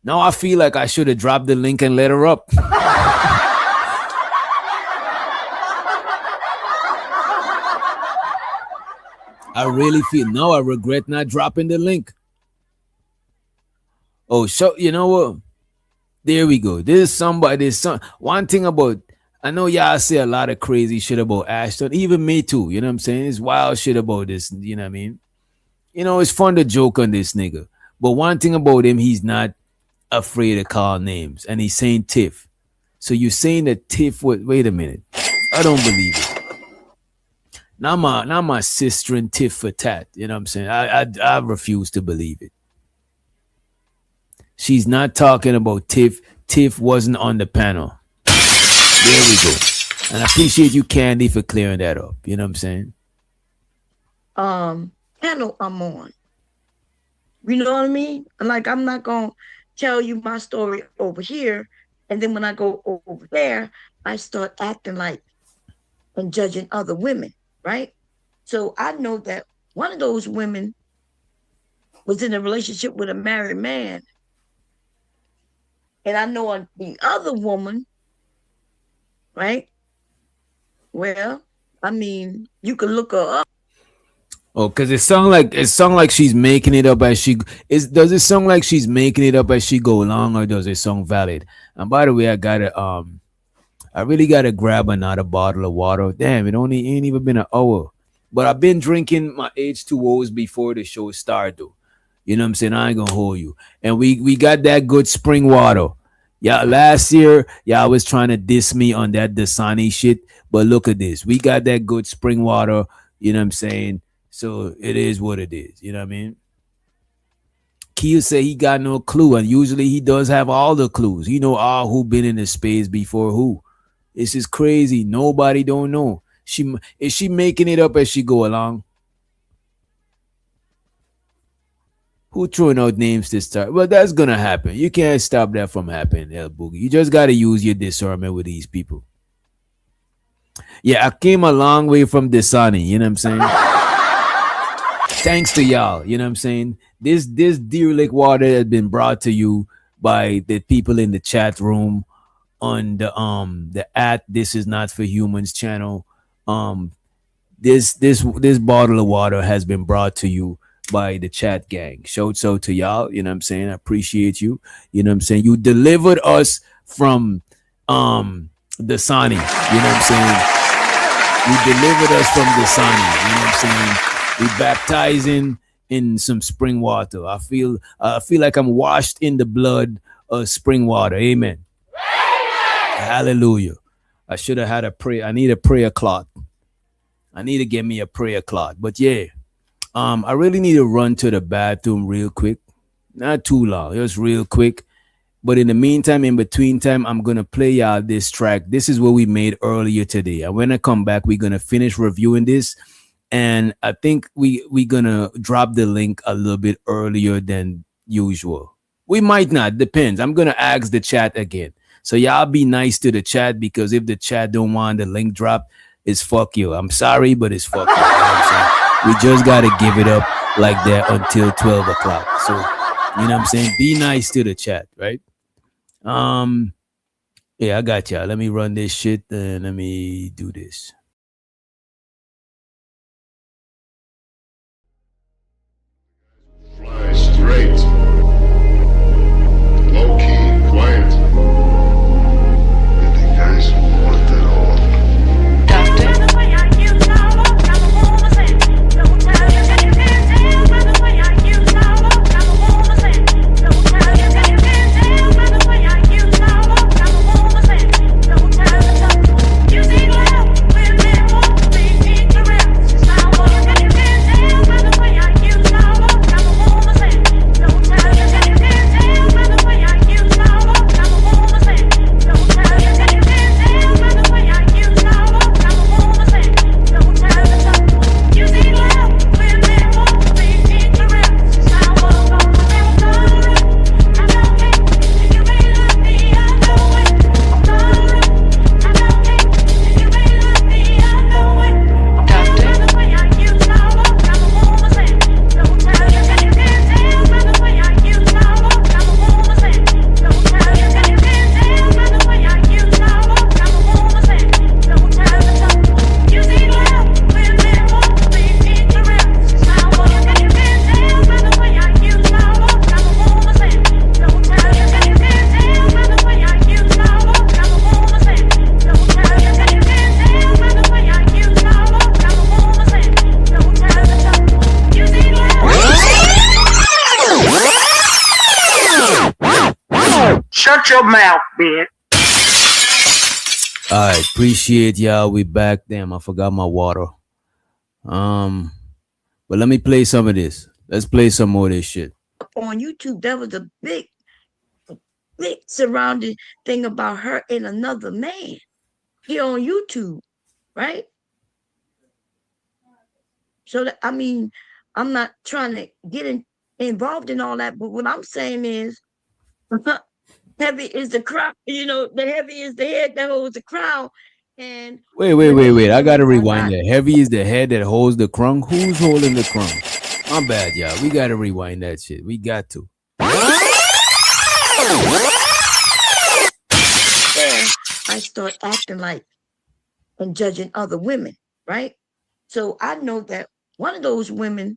Now I feel like I should have dropped the link and let her up. I really feel now I regret not dropping the link. Oh, so you know what? There we go. There's some one thing about I know y'all say a lot of crazy shit about Ashton, even me too. You know what I'm saying? It's wild shit about this, you know what I mean? You know, it's fun to joke on this nigga. But one thing about him, he's not afraid to call names. And he's saying Tiff. So you're saying that Tiff was wait a minute. I don't believe it. Not my sister and Tiff for tat. You know what I'm saying? I refuse to believe it. She's not talking about Tiff. Tiff wasn't on the panel. There we go. And I appreciate you, Candy, for clearing that up. You know what I'm saying? Channel I'm on. You know what I mean? Like I'm not gonna tell you my story over here, and then when I go over there, I start acting like and judging other women, right? So I know that one of those women was in a relationship with a married man. And I know the other woman, right? Well, I mean, you can look her up. Oh, cause it sound like she's making it up as she is. Does it sound like she's making it up as she go along, or does it sound valid? And by the way, I really gotta grab another bottle of water. Damn, it only ain't even been an hour, but I've been drinking my H2Os before the show started, though. You know what I'm saying? I ain't gonna hold you. And we got that good spring water. Yeah, last year, y'all was trying to diss me on that Dasani shit. But look at this. We got that good spring water. You know what I'm saying? So it is what it is. You know what I mean? Kia say he got no clue, and usually he does have all the clues. He know all who been in the space before who. This is crazy. Nobody don't know. Is she making it up as she go along? Who throwing out names to start? Well, that's gonna happen. You can't stop that from happening, El Boogie. You just gotta use your discernment with these people. Yeah, I came a long way from Desani, you know what I'm saying? Thanks to y'all, you know what I'm saying? This Deer Lake water has been brought to you by the people in the chat room on the at This Is Not For Humans channel. Um this bottle of water has been brought to you by the chat gang. Shouts out to y'all, you know what I'm saying? I appreciate you. You know what I'm saying? You delivered us from the Sani, you know what I'm saying? You delivered us from the Sani, you know what I'm saying? We baptizing in some spring water. I feel like I'm washed in the blood of spring water. Amen. Hallelujah. I should have had a prayer. I need a prayer cloth. I need to get me a prayer cloth. But yeah, I really need to run to the bathroom real quick. Not too long, just real quick. But in the meantime, in between time, I'm gonna play y'all this track. This is what we made earlier today. And when I come back, we're gonna finish reviewing this. And I think we gonna drop the link a little bit earlier than usual. We might not, depends. I'm gonna ask the chat again. So y'all be nice to the chat, because if the chat don't want the link drop, it's fuck you. I'm sorry, but it's fuck you. You know what I'm saying? We just gotta give it up like that until 12 o'clock. So you know what I'm saying? Be nice to the chat, right? Yeah, I got y'all. Let me run this shit and let me do this. Fly straight. Low key, quiet. And the guys who want it all. Doctor, Shut your mouth, bitch. All right, appreciate y'all. We back. Damn, I forgot my water. But let me play some of this. Let's play some more of this shit. On YouTube, there was a big surrounding thing about her and another man here on YouTube, right? So that, I mean, I'm not trying to get involved in all that, but what I'm saying is heavy is the crown, the heavy is the head that holds the crown. And Wait. I gotta rewind that. Heavy is the head that holds the crown. Who's holding the crown? My bad, y'all. We gotta rewind that shit. We got to. I start acting like and judging other women, right? So I know that one of those women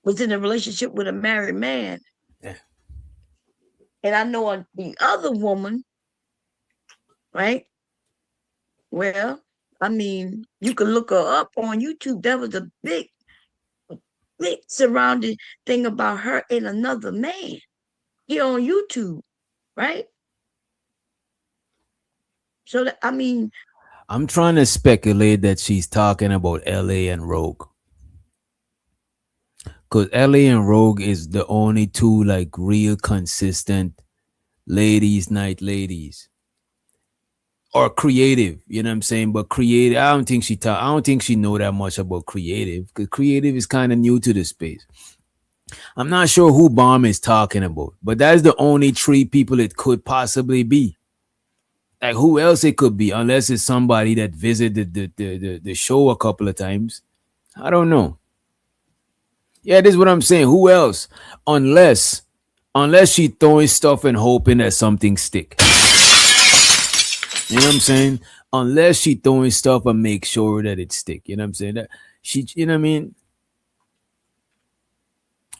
was in a relationship with a married man. Yeah. And I know the other woman, right? Well, I mean, you can look her up on YouTube. There was a big big surrounding thing about her and another man here on YouTube, right? So that, I mean, I'm trying to speculate that she's talking about LA and Rogue. Cause LA and Rogue is the only two like real consistent ladies night ladies. Or creative, you know what I'm saying? But creative, I don't think she know that much about creative. Because creative is kind of new to the space. I'm not sure who Bomb is talking about, but that's the only three people it could possibly be. Like who else it could be, unless it's somebody that visited the show a couple of times. I don't know. Yeah, this is what I'm saying. Who else? Unless she throwing stuff and hoping that something stick. You know what I'm saying? Unless she throwing stuff and make sure that it stick. You know what I'm saying? That she, you know what I mean?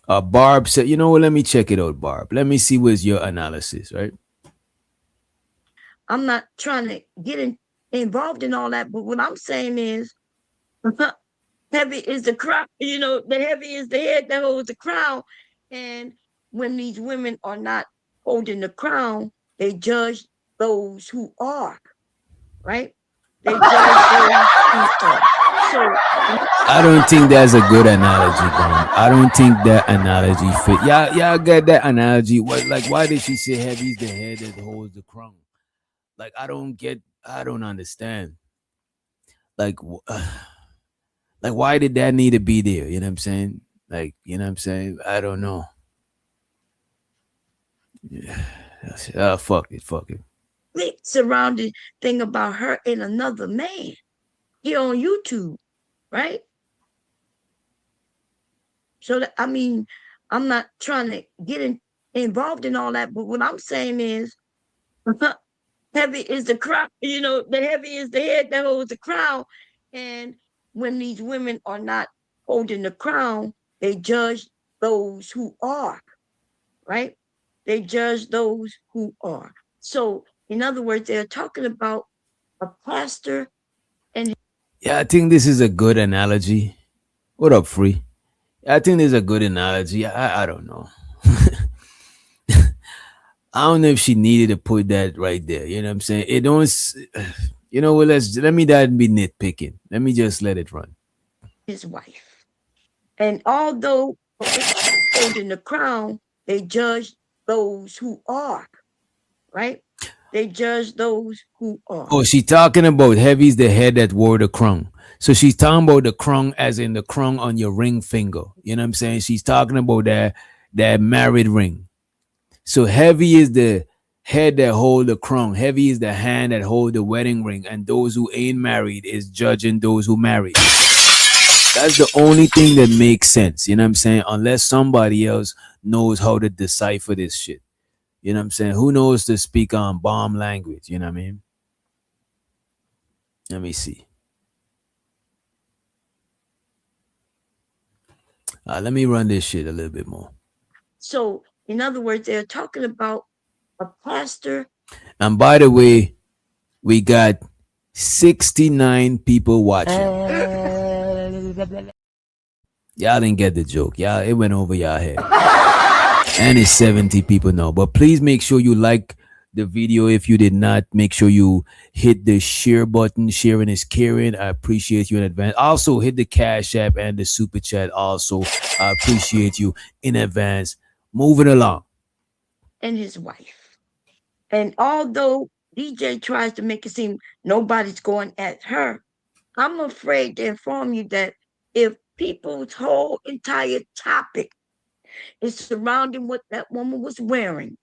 Barb said, you know what? Let me check it out, Barb. Let me see what's your analysis, right? I'm not trying to get involved in all that, but what I'm saying is heavy is the crown, the heavy is the head that holds the crown. And when these women are not holding the crown, they judge those who are, right? They judge those who are. So I don't think that's a good analogy, Bomb. I don't think that analogy fit. Yeah, I get that analogy. What, like, why did she say heavy's the head that holds the crown? Like, I don't understand. Like, like, why did that need to be there? You know what I'm saying? Like, you know what I'm saying? I don't know. Yeah. Fuck it. big surrounding thing about her and another man here on YouTube, right? So that, I mean, I'm not trying to get involved in all that, but what I'm saying is heavy is the crown, the heavy is the head that holds the crown. And when these women are not holding the crown, they judge those who are, right? They judge those who are. So, in other words, they're talking about a pastor and Yeah, I think this is a good analogy. What up, Free? I think this is a good analogy. I don't know. I don't know if she needed to put that right there. You know what I'm saying? It don't. You know what? Let me not be nitpicking. Let me just let it run. his wife. And although holding the crown, they judge those who are, right? They judge those who are. Oh, she talking about heavy's the head that wore the crown. So she's talking about the crown as in the crown on your ring finger. You know what I'm saying? She's talking about that married ring. So heavy is the head that hold the crown. Heavy is the hand that hold the wedding ring. And those who ain't married is judging those who married. That's the only thing that makes sense. You know what I'm saying? Unless somebody else knows how to decipher this shit. You know what I'm saying? Who knows to speak on bomb language? You know what I mean? Let me see. Let me run this shit a little bit more. So, in other words, they're talking about a pastor. And by the way, we got 69 people watching. Y'all didn't get the joke. Y'all, it went over y'all head. And it's 70 people now. But please make sure you like the video. If you did not, make sure you hit the share button. Sharing is caring. I appreciate you in advance. Also, hit the Cash App and the Super Chat. Also, I appreciate you in advance. Moving along. And his wife. And although DJ tries to make it seem nobody's going at her, I'm afraid to inform you that if people's whole entire topic is surrounding what that woman was wearing,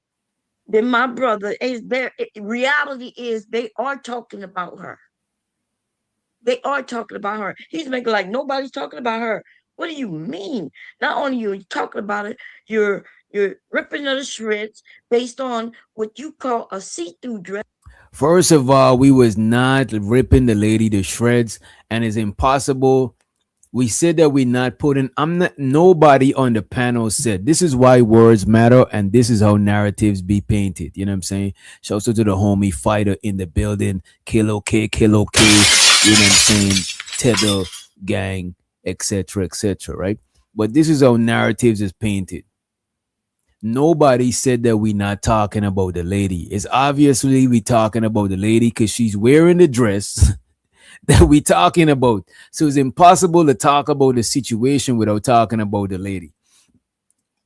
then my brother is there. Reality is they are talking about her. They are talking about her. He's making like nobody's talking about her. What do you mean? Not only you're talking about it, you're ripping her to shreds based on what you call a see-through dress. First of all, we was not ripping the lady to shreds, and it's impossible. We said that we not putting. I'm not. Nobody on the panel said this is why words matter, and this is how narratives be painted. You know what I'm saying? Shout out to the homie fighter in the building, Kilo K. You know what I'm saying? Tether gang, etc., etc. Right? But this is how narratives is painted. Nobody said that we're not talking about the lady. It's obviously we talking about the lady because she's wearing the dress that we talking about. So it's impossible to talk about the situation without talking about the lady.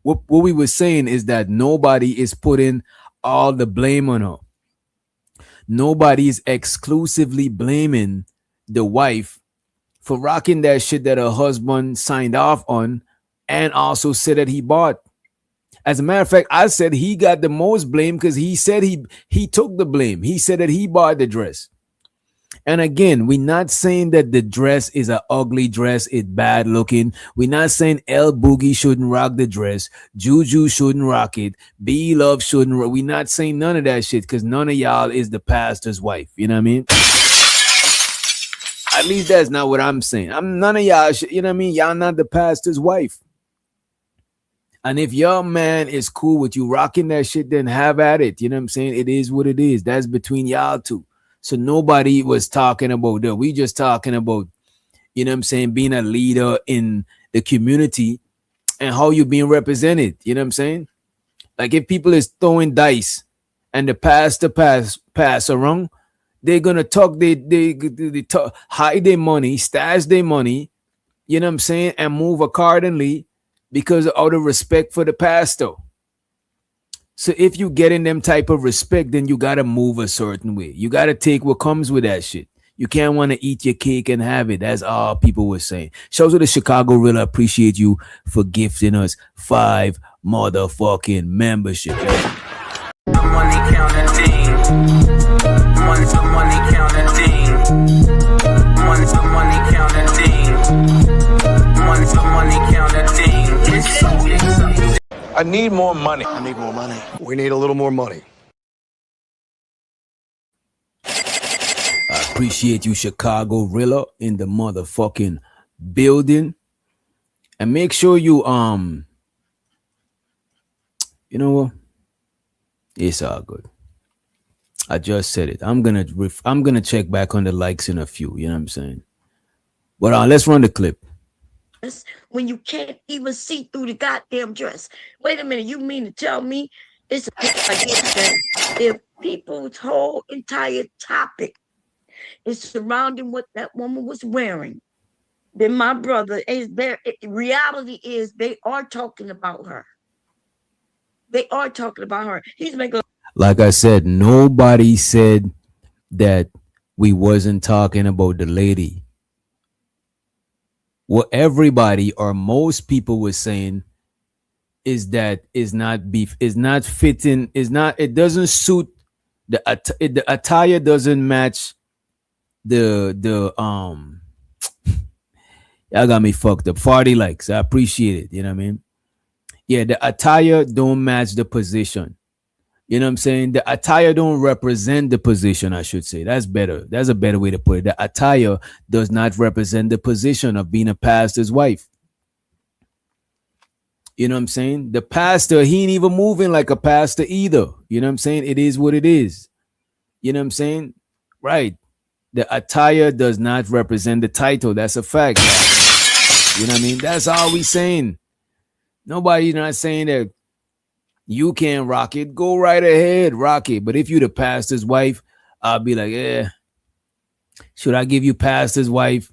What we were saying is that nobody is putting all the blame on her. Nobody is exclusively blaming the wife for rocking that shit that her husband signed off on and also said that he bought. As a matter of fact, I said he got the most blame because he said he took the blame. He said that he bought the dress. And again, we're not saying that the dress is an ugly dress, it's bad looking. We're not saying L Boogie shouldn't rock the dress, Juju shouldn't rock it, B Love shouldn't. We're not saying none of that shit because none of y'all is the pastor's wife. You know what I mean? At least that's not what I'm saying. I'm none of y'all. You know what I mean? Y'all not the pastor's wife. And if your man is cool with you rocking that shit, then have at it. You know what I'm saying? It is what it is. That's between y'all two. So nobody was talking about that. We just talking about, you know what I'm saying, being a leader in the community and how you being represented. You know what I'm saying? Like if people is throwing dice and the pastor pass around, they're gonna talk, they talk, hide their money, stash their money, you know what I'm saying, and move accordingly because out of respect for the pastor. So if you get in them type of respect, then you gotta move a certain way. You gotta take what comes with that shit. You can't want to eat your cake and have it. That's all people were saying. Shout out to the Chicago Real. I appreciate you for gifting us 5 motherfucking membership. Money counting thing. Money to money counting thing. Money to money counting thing. Money to money counting thing. It's so exciting. I need more money. I need more money. We need a little more money. I appreciate you, Chicago Rilla, in the motherfucking building. And make sure you you know what? It's all good. I just said it. I'm gonna check back on the likes in a few. You know what I'm saying? But let's run the clip. When you can't even see through the goddamn dress. Wait a minute, you mean to tell me it's if people's whole entire topic is surrounding what that woman was wearing, then my brother is there. Reality is they are talking about her. They are talking about her. He's making. Like I said, nobody said that we wasn't talking about the lady. What everybody or most people were saying is that is not beef, is not fitting, is not, it doesn't suit the attire doesn't match the y'all got me fucked up. 40 likes. I appreciate it. You know what I mean? Yeah, the attire don't match the position. You know what I'm saying? The attire don't represent the position, I should say. That's better. That's a better way to put it. The attire does not represent the position of being a pastor's wife. You know what I'm saying? The pastor, he ain't even moving like a pastor either. You know what I'm saying? It is what it is. You know what I'm saying? Right. The attire does not represent the title. That's a fact. You know what I mean? That's all we saying. Nobody's not saying that you can't rock it. Go right ahead, rock it. But if you the pastor's wife, I'll be like, yeah. Should I give you pastor's wife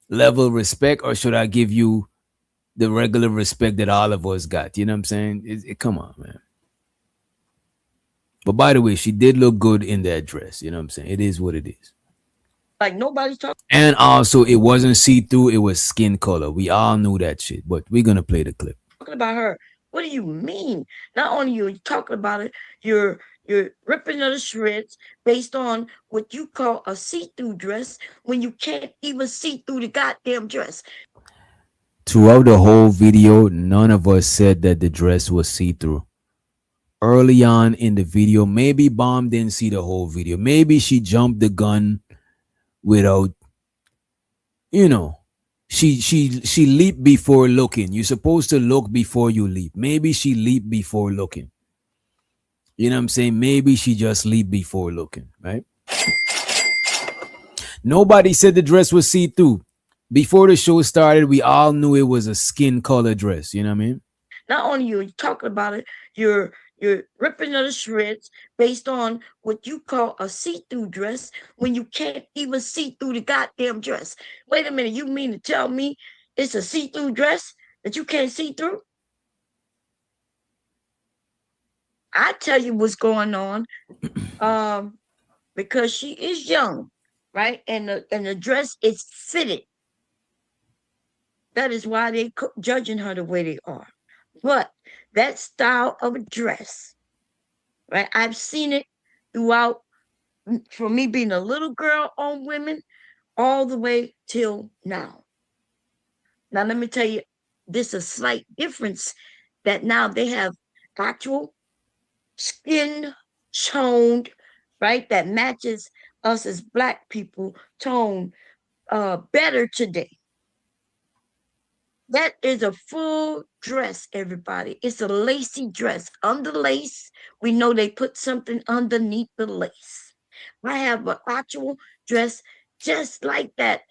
level of respect, or should I give you the regular respect that all of us got? You know what I'm saying? Come on, man. But by the way, she did look good in that dress. You know what I'm saying? It is what it is. Like nobody's talking. And also, it wasn't see-through. It was skin color. We all knew that shit. But we're going to play the clip. Talking about her. What do you mean? Not only you're talking about it, you're ripping her to shreds based on what you call a see-through dress when you can't even see through the goddamn dress. Throughout the whole video, none of us said that the dress was see-through. Early on in the video, maybe Bomb didn't see the whole video. Maybe she jumped the gun without, you know, she leaped before looking. You're supposed to look before you leap. Maybe she leaped before looking. You know what I'm saying? Maybe she just leaped before looking, right? Nobody said the dress was see-through. Before the show started, we all knew it was a skin color dress. You know what I mean? Not only you talking about it, you're ripping it to shreds based on what you call a see-through dress when you can't even see through the goddamn dress. Wait a minute, you mean to tell me it's a see-through dress that you can't see through? I tell you what's going on. Because she is young, right? And the dress is fitted. That is why they judging her the way they are. But that style of a dress, right? I've seen it throughout, from me being a little girl on women all the way till now. Now, let me tell you, there's a slight difference that now they have actual skin toned, right? That matches us as Black people tone better today. That is a full dress, everybody. It's a lacy dress. Under lace, we know they put something underneath the lace. I have an actual dress just like that.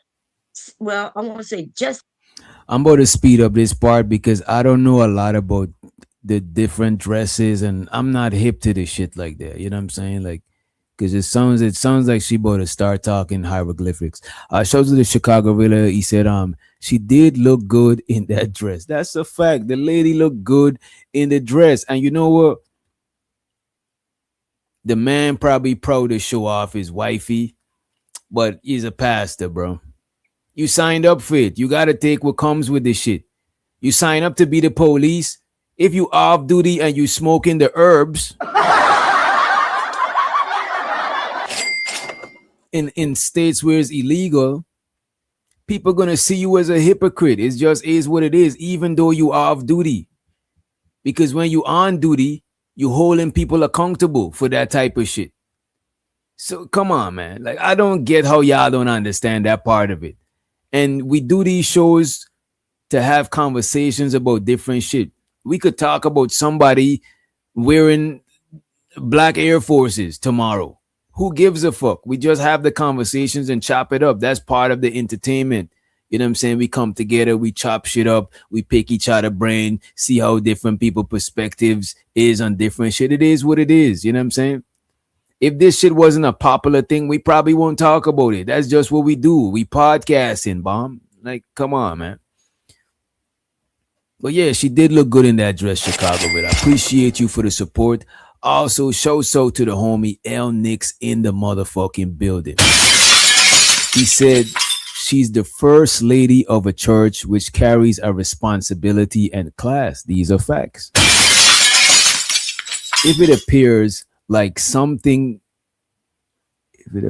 Well, I want to say just. I'm about to speed up this part because I don't know a lot about the different dresses, and I'm not hip to this shit like that. You know what I'm saying? Like, because it sounds like she about to start talking hieroglyphics. Shows to the Chicago Villa. He said, she did look good in that dress. That's a fact. The lady looked good in the dress, and you know what? The man probably proud to show off his wifey, but he's a pastor, bro. You signed up for it. You got to take what comes with this shit. You sign up to be the police. If you off duty and you smoking the herbs in states where it's illegal, people gonna see you as a hypocrite. It just is what it is, even though you off duty. Because when you on duty, you holding people accountable for that type of shit. So come on, man. Like I don't get how y'all don't understand that part of it. And we do these shows to have conversations about different shit. We could talk about somebody wearing black Air Forces tomorrow. Who gives a fuck? We just have the conversations and chop it up. That's part of the entertainment. You know what I'm saying? We come together, we chop shit up, we pick each other brain, see how different people perspectives is on different shit. It is what it is. You know what I'm saying? If this shit wasn't a popular thing, we probably won't talk about it. That's just what we do. We podcasting, bomb. Like, come on, man. But yeah, she did look good in that dress, Chicago. But I appreciate you for the support. Also, show so to the homie L Nix in the motherfucking building. He said she's the first lady of a church which carries a responsibility and class. These are facts. If it appears like something, then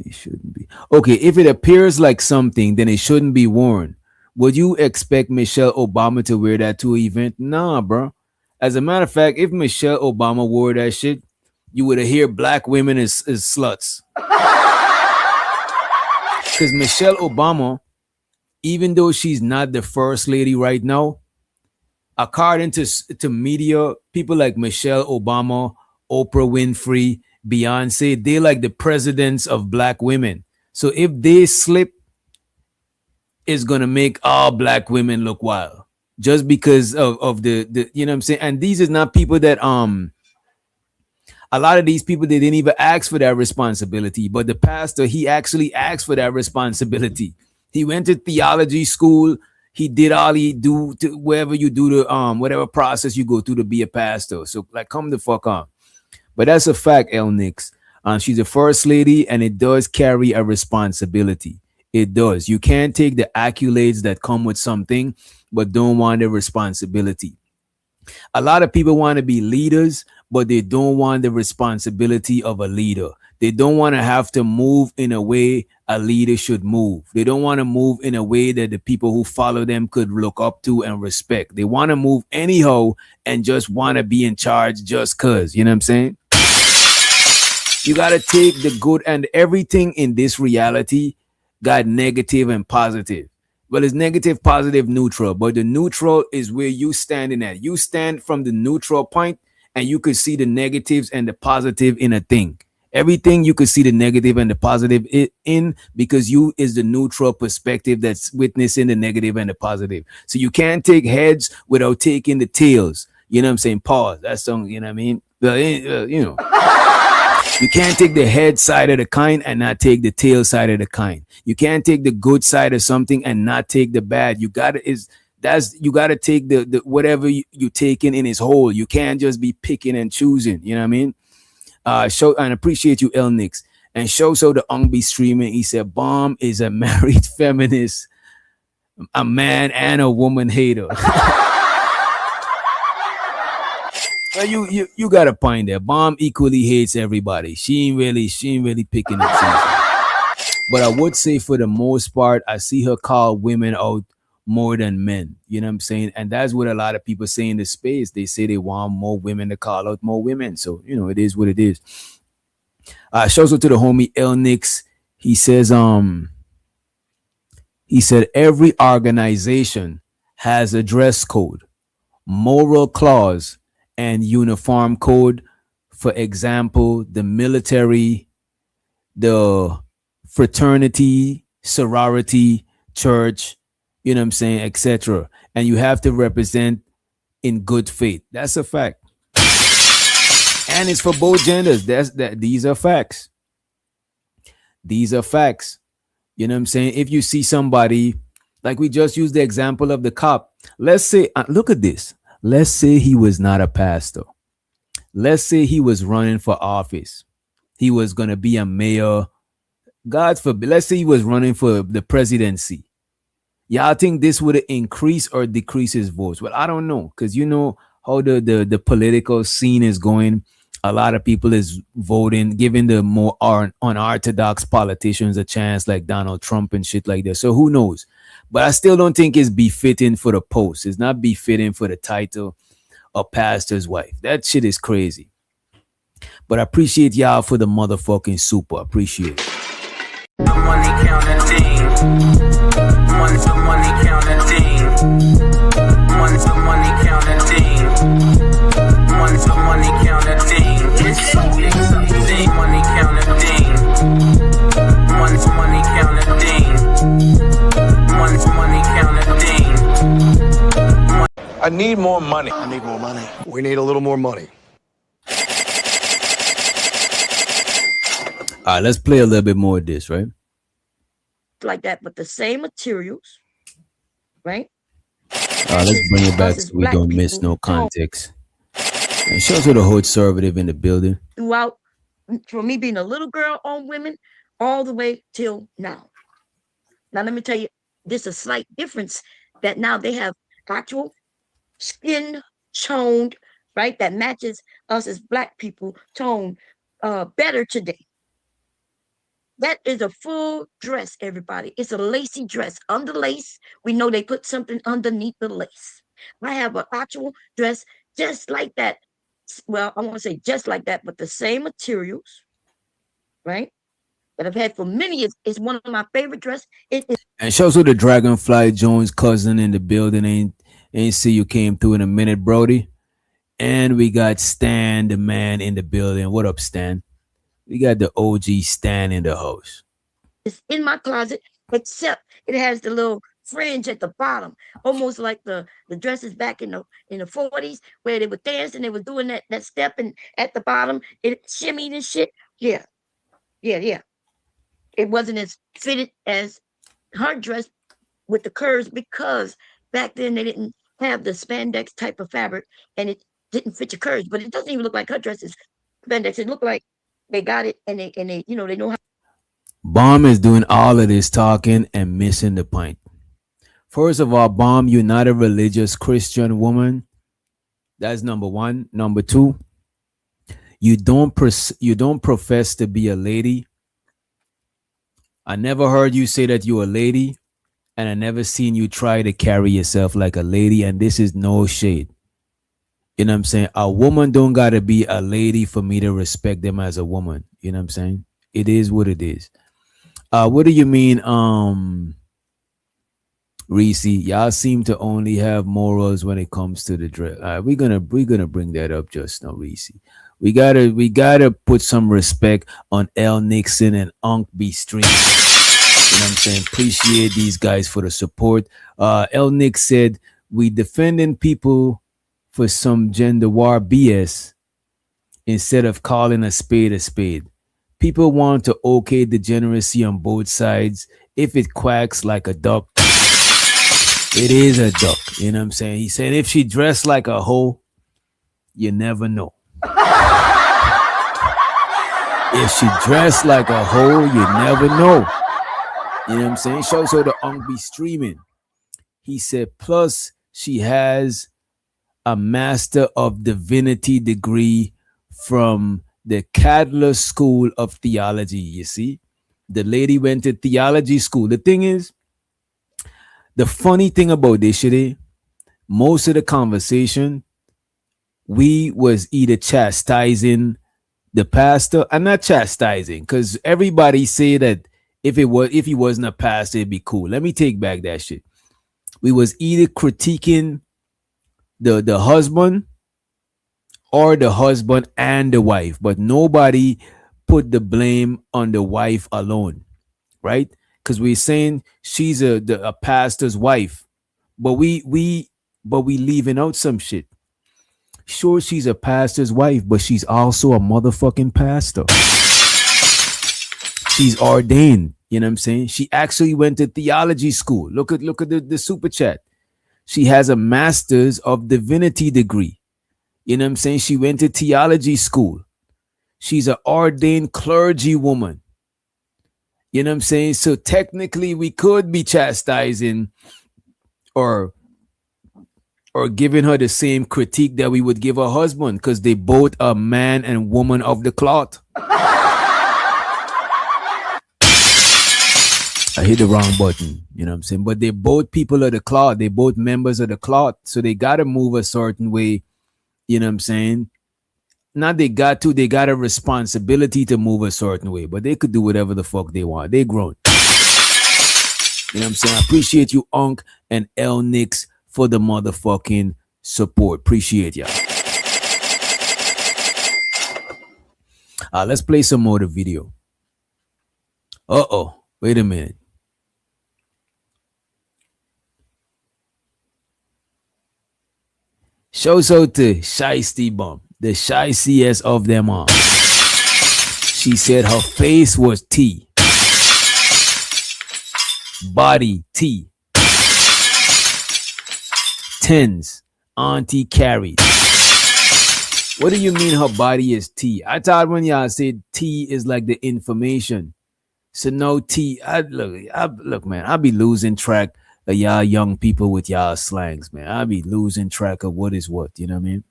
it shouldn't be. Okay, if it appears like something, then it shouldn't be worn. Would you expect Michelle Obama to wear that to an event? Nah, bro. As a matter of fact, if Michelle Obama wore that shit, you would hear black women as sluts. Because Michelle Obama, even though she's not the first lady right now, according to media, people like Michelle Obama, Oprah Winfrey, Beyonce, they like the presidents of black women. So if they slip, it's gonna make all black women look wild. Just because of the you know what I'm saying? And these is not people that a lot of these people they didn't even ask for that responsibility. But the pastor, he actually asked for that responsibility. He went to theology school. He did all he do to wherever you do the whatever process you go through to be a pastor. So like come the fuck on. But that's a fact, El Nix. She's a first lady and it does carry a responsibility. It does. You can't take the accolades that come with something, but don't want the responsibility. A lot of people want to be leaders, but they don't want the responsibility of a leader. They don't want to have to move in a way a leader should move. They don't want to move in a way that the people who follow them could look up to and respect. They want to move anyhow and just want to be in charge just cause. You know what I'm saying? You got to take the good and everything in this reality got negative and positive. Well, it's negative, positive, neutral, but the neutral is where you standing at. You stand from the neutral point and you could see the negatives and the positive in a thing. Everything you could see the negative and the positive in, because you is the neutral perspective that's witnessing the negative and the positive. So you can't take heads without taking the tails. You know what I'm saying? Pause. That's something, you know what I mean? You know, you can't take the head side of the kind and not take the tail side of the kind. You can't take the good side of something and not take the bad. You gotta take the whatever you taking in its whole. You can't just be picking and choosing. You know what I mean? Show and appreciate you, El Nix. And show so the Ung be streaming. He said, Bomb is a married feminist, a man and a woman hater. Well, you got a point there. Bomb equally hates everybody. She ain't really picking and choosing. But I would say for the most part, I see her call women out more than men. You know what I'm saying? And that's what a lot of people say in the space. They say they want more women to call out more women. So, you know, it is what it is. Shouts out to the homie El Nix. He says, he said every organization has a dress code, moral clause, and uniform code. For example, the military, the fraternity, sorority, church, you know what I'm saying, etc. And you have to represent in good faith. That's a fact. And it's for both genders. These are facts. These are facts. You know what I'm saying? If you see somebody, like we just used the example of the cop. Let's say, look at this. Let's say he was not a pastor. Let's say he was running for office. He was going to be a mayor. God forbid. Let's say he was running for the presidency. Y'all think this would increase or decrease his votes? Well, I don't know, because you know how the political scene is going. A lot of people is voting, giving the more unorthodox politicians a chance, like Donald Trump and shit like that. So who knows? But I still don't think it's befitting for the post. It's not befitting for the title of pastor's wife. That shit is crazy. But I appreciate y'all for the motherfucking super. Appreciate it. Money counting thing. Money counting thing. Money counting thing. Money counting thing. It's so exciting. Money counting thing. Money counting thing. Money counting thing. I need more money. I need more money. We need a little more money. All right, let's play a little bit more of this, right? Like that, but the same materials, right? Let's bring it back so we don't miss no context. And shows to the whole conservative in the building. Throughout, from me being a little girl on women, all the way till now. Now, let me tell you, there's a slight difference that now they have actual skin toned, right? That matches us as Black people tone better today. That is a full dress, everybody. It's a lacy dress. Under lace, we know they put something underneath the lace. I have an actual dress just like that. Well, I want to say just like that, but the same materials, right? That I've had for many years. It's one of my favorite dresses. It is. And shows to the Dragonfly Jones cousin in the building. Ain't see you came through in a minute, Brody. And we got Stan, the man, in the building. What up, Stan? We got the OG Stan in the house. It's in my closet, except it has the little fringe at the bottom, almost like the dresses back in the 40s where they would dance and they were doing that step, and at the bottom it shimmied and shit. Yeah. It wasn't as fitted as her dress with the curves, because back then they didn't have the spandex type of fabric and it didn't fit your curves. But it doesn't even look like her dress is spandex. It looked like they got it and they they know how. Bomb is doing all of this talking and missing the point. First of all, Bomb, you're not a religious Christian woman. That's number one. Number two, you don't profess to be a lady. I never heard you say that you're a lady, and I never seen you try to carry yourself like a lady. And this is no shade. You know what I'm saying? A woman don't gotta be a lady for me to respect them as a woman. You know what I'm saying? It is what it is. What do you mean? Reese, y'all seem to only have morals when it comes to the dress. We're gonna bring that up just now, Reese. We gotta put some respect on L Nixon and Unc B Stream. You know what I'm saying? Appreciate these guys for the support. L Nick said we defending people for some gender war BS instead of calling a spade a spade. People want to okay degeneracy on both sides. If it quacks like a duck, it is a duck. You know what I'm saying? He said if she dressed like a hoe, you never know. If she dressed like a hoe, you never know. You know what I'm saying? Shows her the Unk be streaming. He said, plus she has a Master of Divinity degree from the Cadler School of Theology. You see, the lady went to theology school. The thing is, the funny thing about this shit is, most of the conversation, we was either chastising the pastor and not chastising, because everybody say that if he wasn't a pastor, it'd be cool. Let me take back that shit. We was either critiquing the husband or the husband and the wife, but nobody put the blame on the wife alone, right? Because we're saying she's a pastor's wife, but we leaving out some shit. Sure, she's a pastor's wife, but she's also a motherfucking pastor. She's ordained. You know what I'm saying? She actually went to theology school. Look at the super chat. She has a master's of divinity degree. You know what I'm saying? She went to theology school. She's an ordained clergy woman. You know what I'm saying? So technically we could be chastising or giving her the same critique that we would give her husband, because they both are man and woman of the cloth. I hit the wrong button, you know what I'm saying? But they're both people of the cloth. They're both members of the cloth. So they got to move a certain way, you know what I'm saying? Not they got a responsibility to move a certain way, but they could do whatever the fuck they want. They grown. You know what I'm saying? I appreciate you, Unc and L Nix, for the motherfucking support. Appreciate y'all. Let's play some more of the video. Wait a minute. Shows out to Shiesty Bum, the shy CS of them all. She said her face was T, body T, tens, Auntie Carrie. What do you mean her body is T? I thought when y'all said T is like the information. So no T. Look, man, I be losing track of y'all young people with y'all slangs, man. I be losing track of what is what. You know what I mean?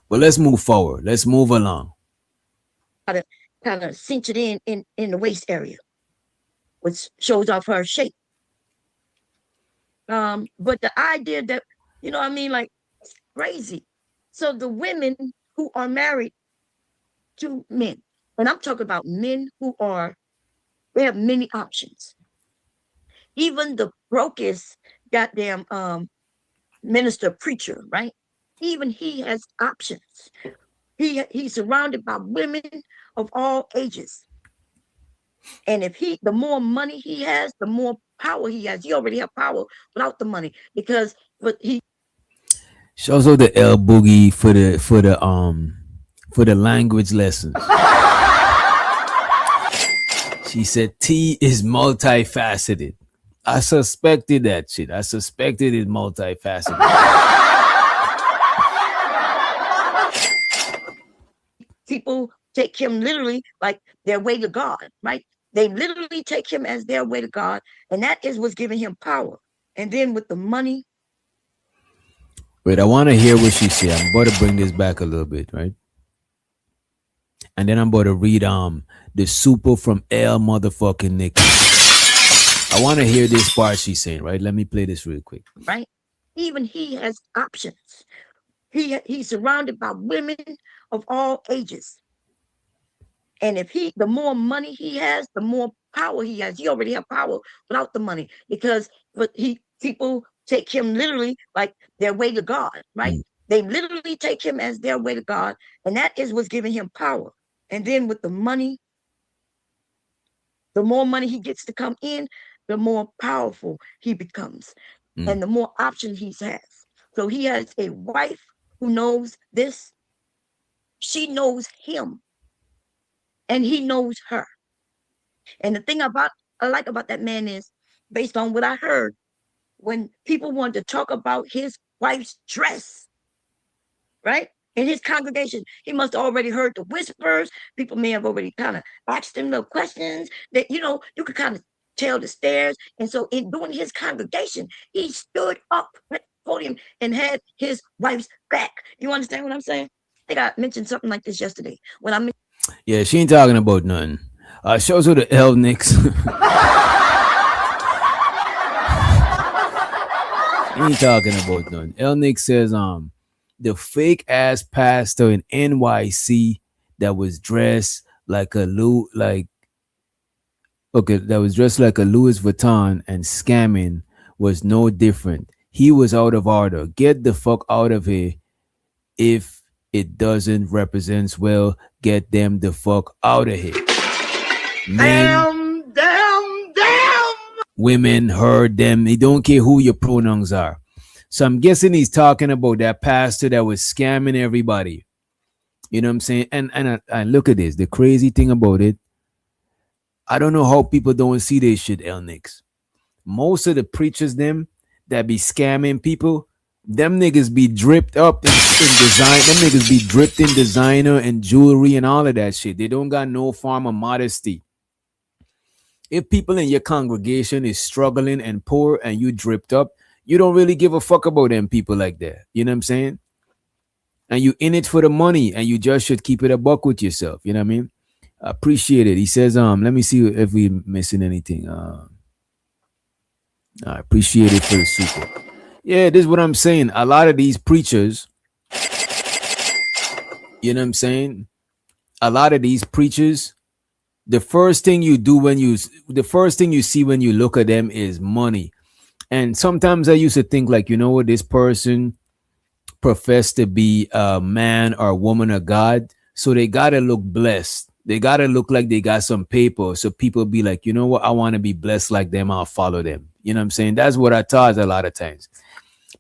But let's move forward. Let's move along. Kind of cinch it in the waist area, which shows off her shape. But the idea that, you know what I mean, like, it's crazy. So the women who are married to men, and I'm talking about men who they have many options. Even the brokest goddamn minister preacher, right? Even he has options. He's surrounded by women of all ages. And if the more money he has, the more power he has. He already have power without the money, because but he Shows out the L Boogie for the language lessons. She said T is multifaceted. I suspected that shit. I suspected it multifaceted. People take him literally like their way to God, right? They literally take him as their way to God, and that is what's giving him power. And then with the money. Wait, I want to hear what she said. I'm about to bring this back a little bit, right? And then I'm about to read the super from L motherfucking Nick. I want to hear this part she's saying, right? Let me play this real quick. Right? Even he has options. He's surrounded by women of all ages. And if the more money he has, the more power he has. He already have power without the money because but people take him literally like their way to God, right? Mm, They literally take him as their way to God, and that is what's giving him power. And then with the money, the more money he gets to come in, the more powerful he becomes, mm, and the more options he has. So he has a wife who knows this. She knows him, and he knows her. And the thing about I like about that man is, based on what I heard, when people wanted to talk about his wife's dress, right? In his congregation, he must have already heard the whispers. People may have already kind of asked him little questions that, you could kind of tell the stares. And so in doing his congregation, he stood up at the podium and had his wife's back. You understand what I'm saying? I think I mentioned something like this yesterday. When I yeah, she ain't talking about nothing. Shows her the L Nicks. Ain't talking about nothing. El Nick says, the fake ass pastor in NYC that was dressed like a that was dressed like a Louis Vuitton and scamming was no different. He was out of order. Get the fuck out of here. If it doesn't represent well, get them the fuck out of here. Men, women, her, them. They don't care who your pronouns are. So I'm guessing he's talking about that pastor that was scamming everybody. You know what I'm saying? And look at this. The crazy thing about it, I don't know how people don't see this shit, El Nix. Most of the preachers, them that be scamming people, them niggas be dripped up in design. Them niggas be dripped in designer and jewelry and all of that shit. They don't got no form of modesty. If people in your congregation is struggling and poor and you dripped up, you don't really give a fuck about them people like that. You know what I'm saying? And you in it for the money and you just should keep it a buck with yourself. You know what I mean? I appreciate it. He says, let me see if we missing anything. I appreciate it for the super. Yeah, this is what I'm saying. A lot of these preachers, you know what I'm saying? A lot of these preachers, the first thing you see when you look at them is money. And sometimes I used to think like, you know what, this person professed to be a man or woman of God. So they gotta look blessed. They gotta look like they got some paper. So people be like, you know what, I want to be blessed like them. I'll follow them. You know what I'm saying? That's what I thought a lot of times.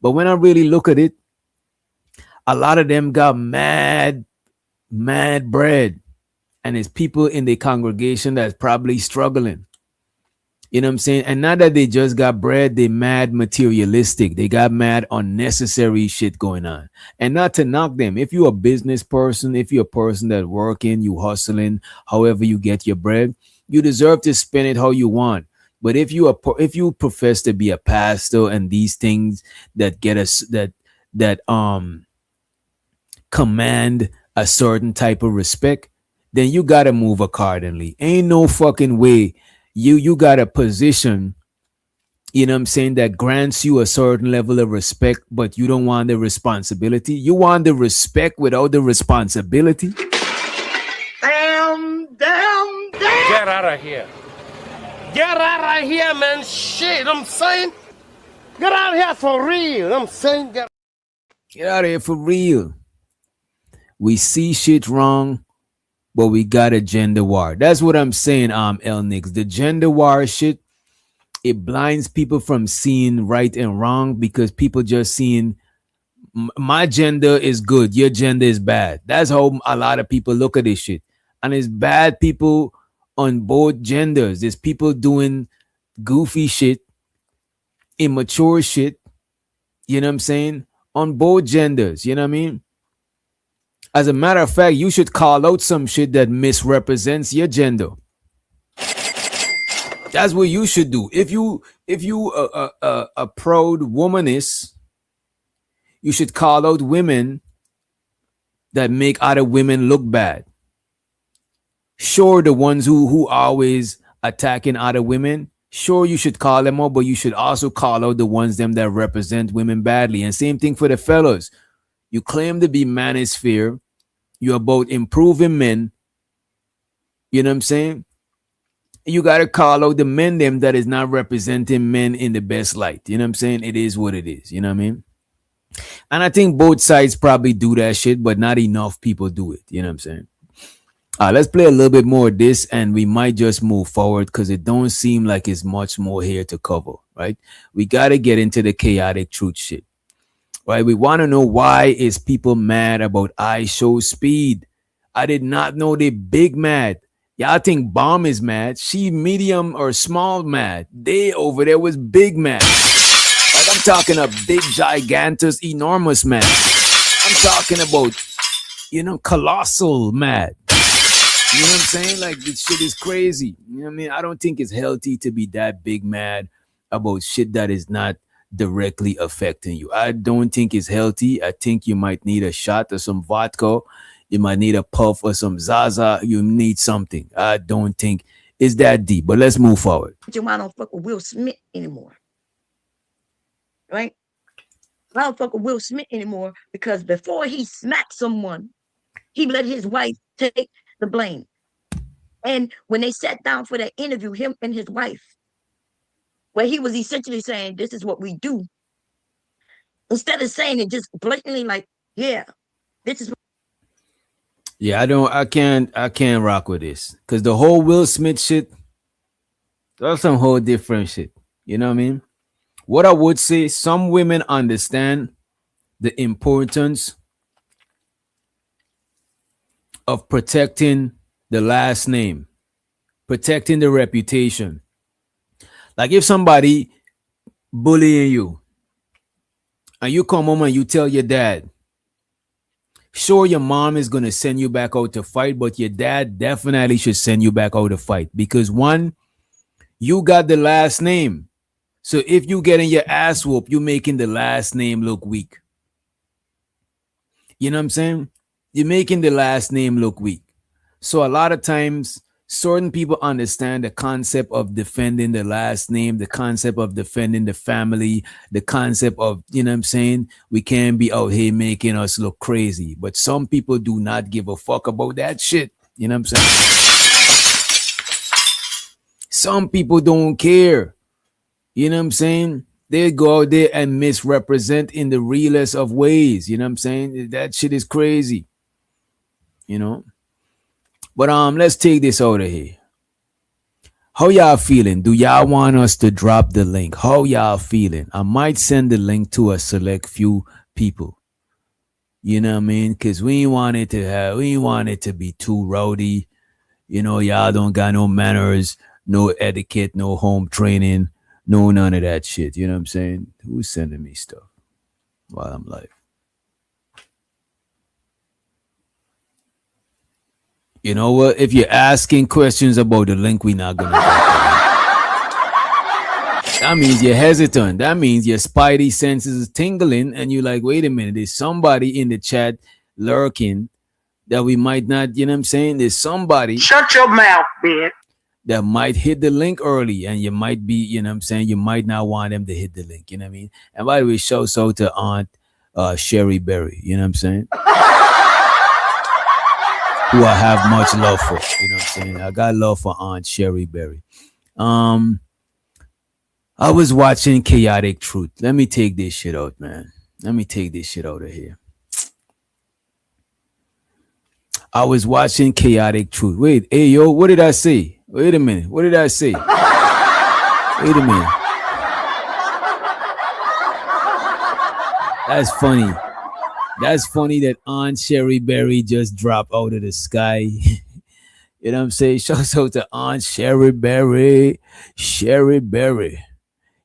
But when I really look at it, a lot of them got mad bread. And it's people in the congregation that's probably struggling. You know what I'm saying? And not that they just got bread, they mad materialistic. They got mad unnecessary shit going on. And not to knock them. If you're a business person, if you're a person that working, you hustling, however you get your bread, you deserve to spend it how you want. But if you profess to be a pastor and these things that get us that command a certain type of respect, then you gotta move accordingly. Ain't no fucking way you got a position, you know what I'm saying, that grants you a certain level of respect, but you don't want the responsibility. You want the respect without the responsibility. Damn. Get out of here. Get out of here, man. Shit, I'm saying. Get out of here for real. I'm saying get out of here for real. We see shit wrong, but we got a gender war. That's what I'm saying, El Nix. The gender war shit, it blinds people from seeing right and wrong because people just seeing my gender is good, your gender is bad. That's how a lot of people look at this shit. And it's bad people on both genders. There's people doing goofy shit, immature shit, you know what I'm saying, on both genders, you know what I mean? As a matter of fact, you should call out some shit that misrepresents your gender. That's what you should do. If you a proud womanist, you should call out women that make other women look bad. Sure, the ones who always attacking other women, sure, you should call them out, but you should also call out the ones them that represent women badly. And same thing for the fellas. You claim to be manosphere. You're about improving men. You know what I'm saying? You gotta call out the men them that is not representing men in the best light. You know what I'm saying? It is what it is. You know what I mean? And I think both sides probably do that shit, but not enough people do it. You know what I'm saying? Let's play a little bit more of this, and we might just move forward because it don't seem like it's much more here to cover. Right? We gotta get into the chaotic truth shit. Right? We want to know why is people mad about I show speed. I did not know they big mad. Y'all think bomb is mad. She medium or small mad. They over there was big mad. Like I'm talking a big gigantus enormous mad. I'm talking about, colossal mad. You know what I'm saying? Like this shit is crazy. You know what I mean? I don't think it's healthy to be that big mad about shit that is not directly affecting you. I don't think it's healthy. I think you might need a shot or some vodka. You might need a puff or some Zaza. You need something. I don't think it's that deep. But let's move forward. Your mind don't fuck with Will Smith anymore. Right? I don't fuck with Will Smith anymore because before he smacked someone, he let his wife take the blame. And when they sat down for that interview, him and his wife, where he was essentially saying, this is what we do, instead of saying it just blatantly like, yeah, this is what. Yeah, I can't rock with this. Cause the whole Will Smith shit, that's some whole different shit. You know what I mean? What I would say, some women understand the importance of protecting the last name, protecting the reputation. Like if somebody bullying you and you come home and you tell your dad, sure, your mom is going to send you back out to fight, but your dad definitely should send you back out to fight because one, you got the last name. So if you getting your ass whooped, you making the last name look weak. You know what I'm saying? You're making the last name look weak. So a lot of times, certain people understand the concept of defending the last name, the concept of defending the family, the concept of, you know what I'm saying? We can't be out here making us look crazy. But some people do not give a fuck about that shit. You know what I'm saying? Some people don't care. You know what I'm saying? They go out there and misrepresent in the realest of ways. You know what I'm saying? That shit is crazy. You know? But let's take this out of here. How y'all feeling? Do y'all want us to drop the link? How y'all feeling? I might send the link to a select few people. You know what I mean? Cause we ain't want it to be too rowdy. You know, y'all don't got no manners, no etiquette, no home training, no none of that shit. You know what I'm saying? Who's sending me stuff while I'm live? You know what? If you're asking questions about the link, we're not gonna get that means you're hesitant. That means your spidey senses is tingling, and you're like, wait a minute, there's somebody in the chat lurking that we might not, you know what I'm saying? There's somebody. Shut your mouth, bitch. That might hit the link early, and you might be, you know what I'm saying? You might not want them to hit the link, you know what I mean? And by the way, shouts out to Aunt Sherry Berry, you know what I'm saying? Who I have much love for, you know what I'm saying? I got love for Aunt Sherry Berry. I was watching Chaotic Truth. Let me take this shit out, man. Let me take this shit out of here. I was watching Chaotic Truth. Wait, hey, yo, what did I say? Wait a minute. What did I say? Wait a minute. That's funny. That's funny that Aunt Sherry Berry just dropped out of the sky. You know what I'm saying? Shouts out to Aunt Sherry Berry. Sherry Berry.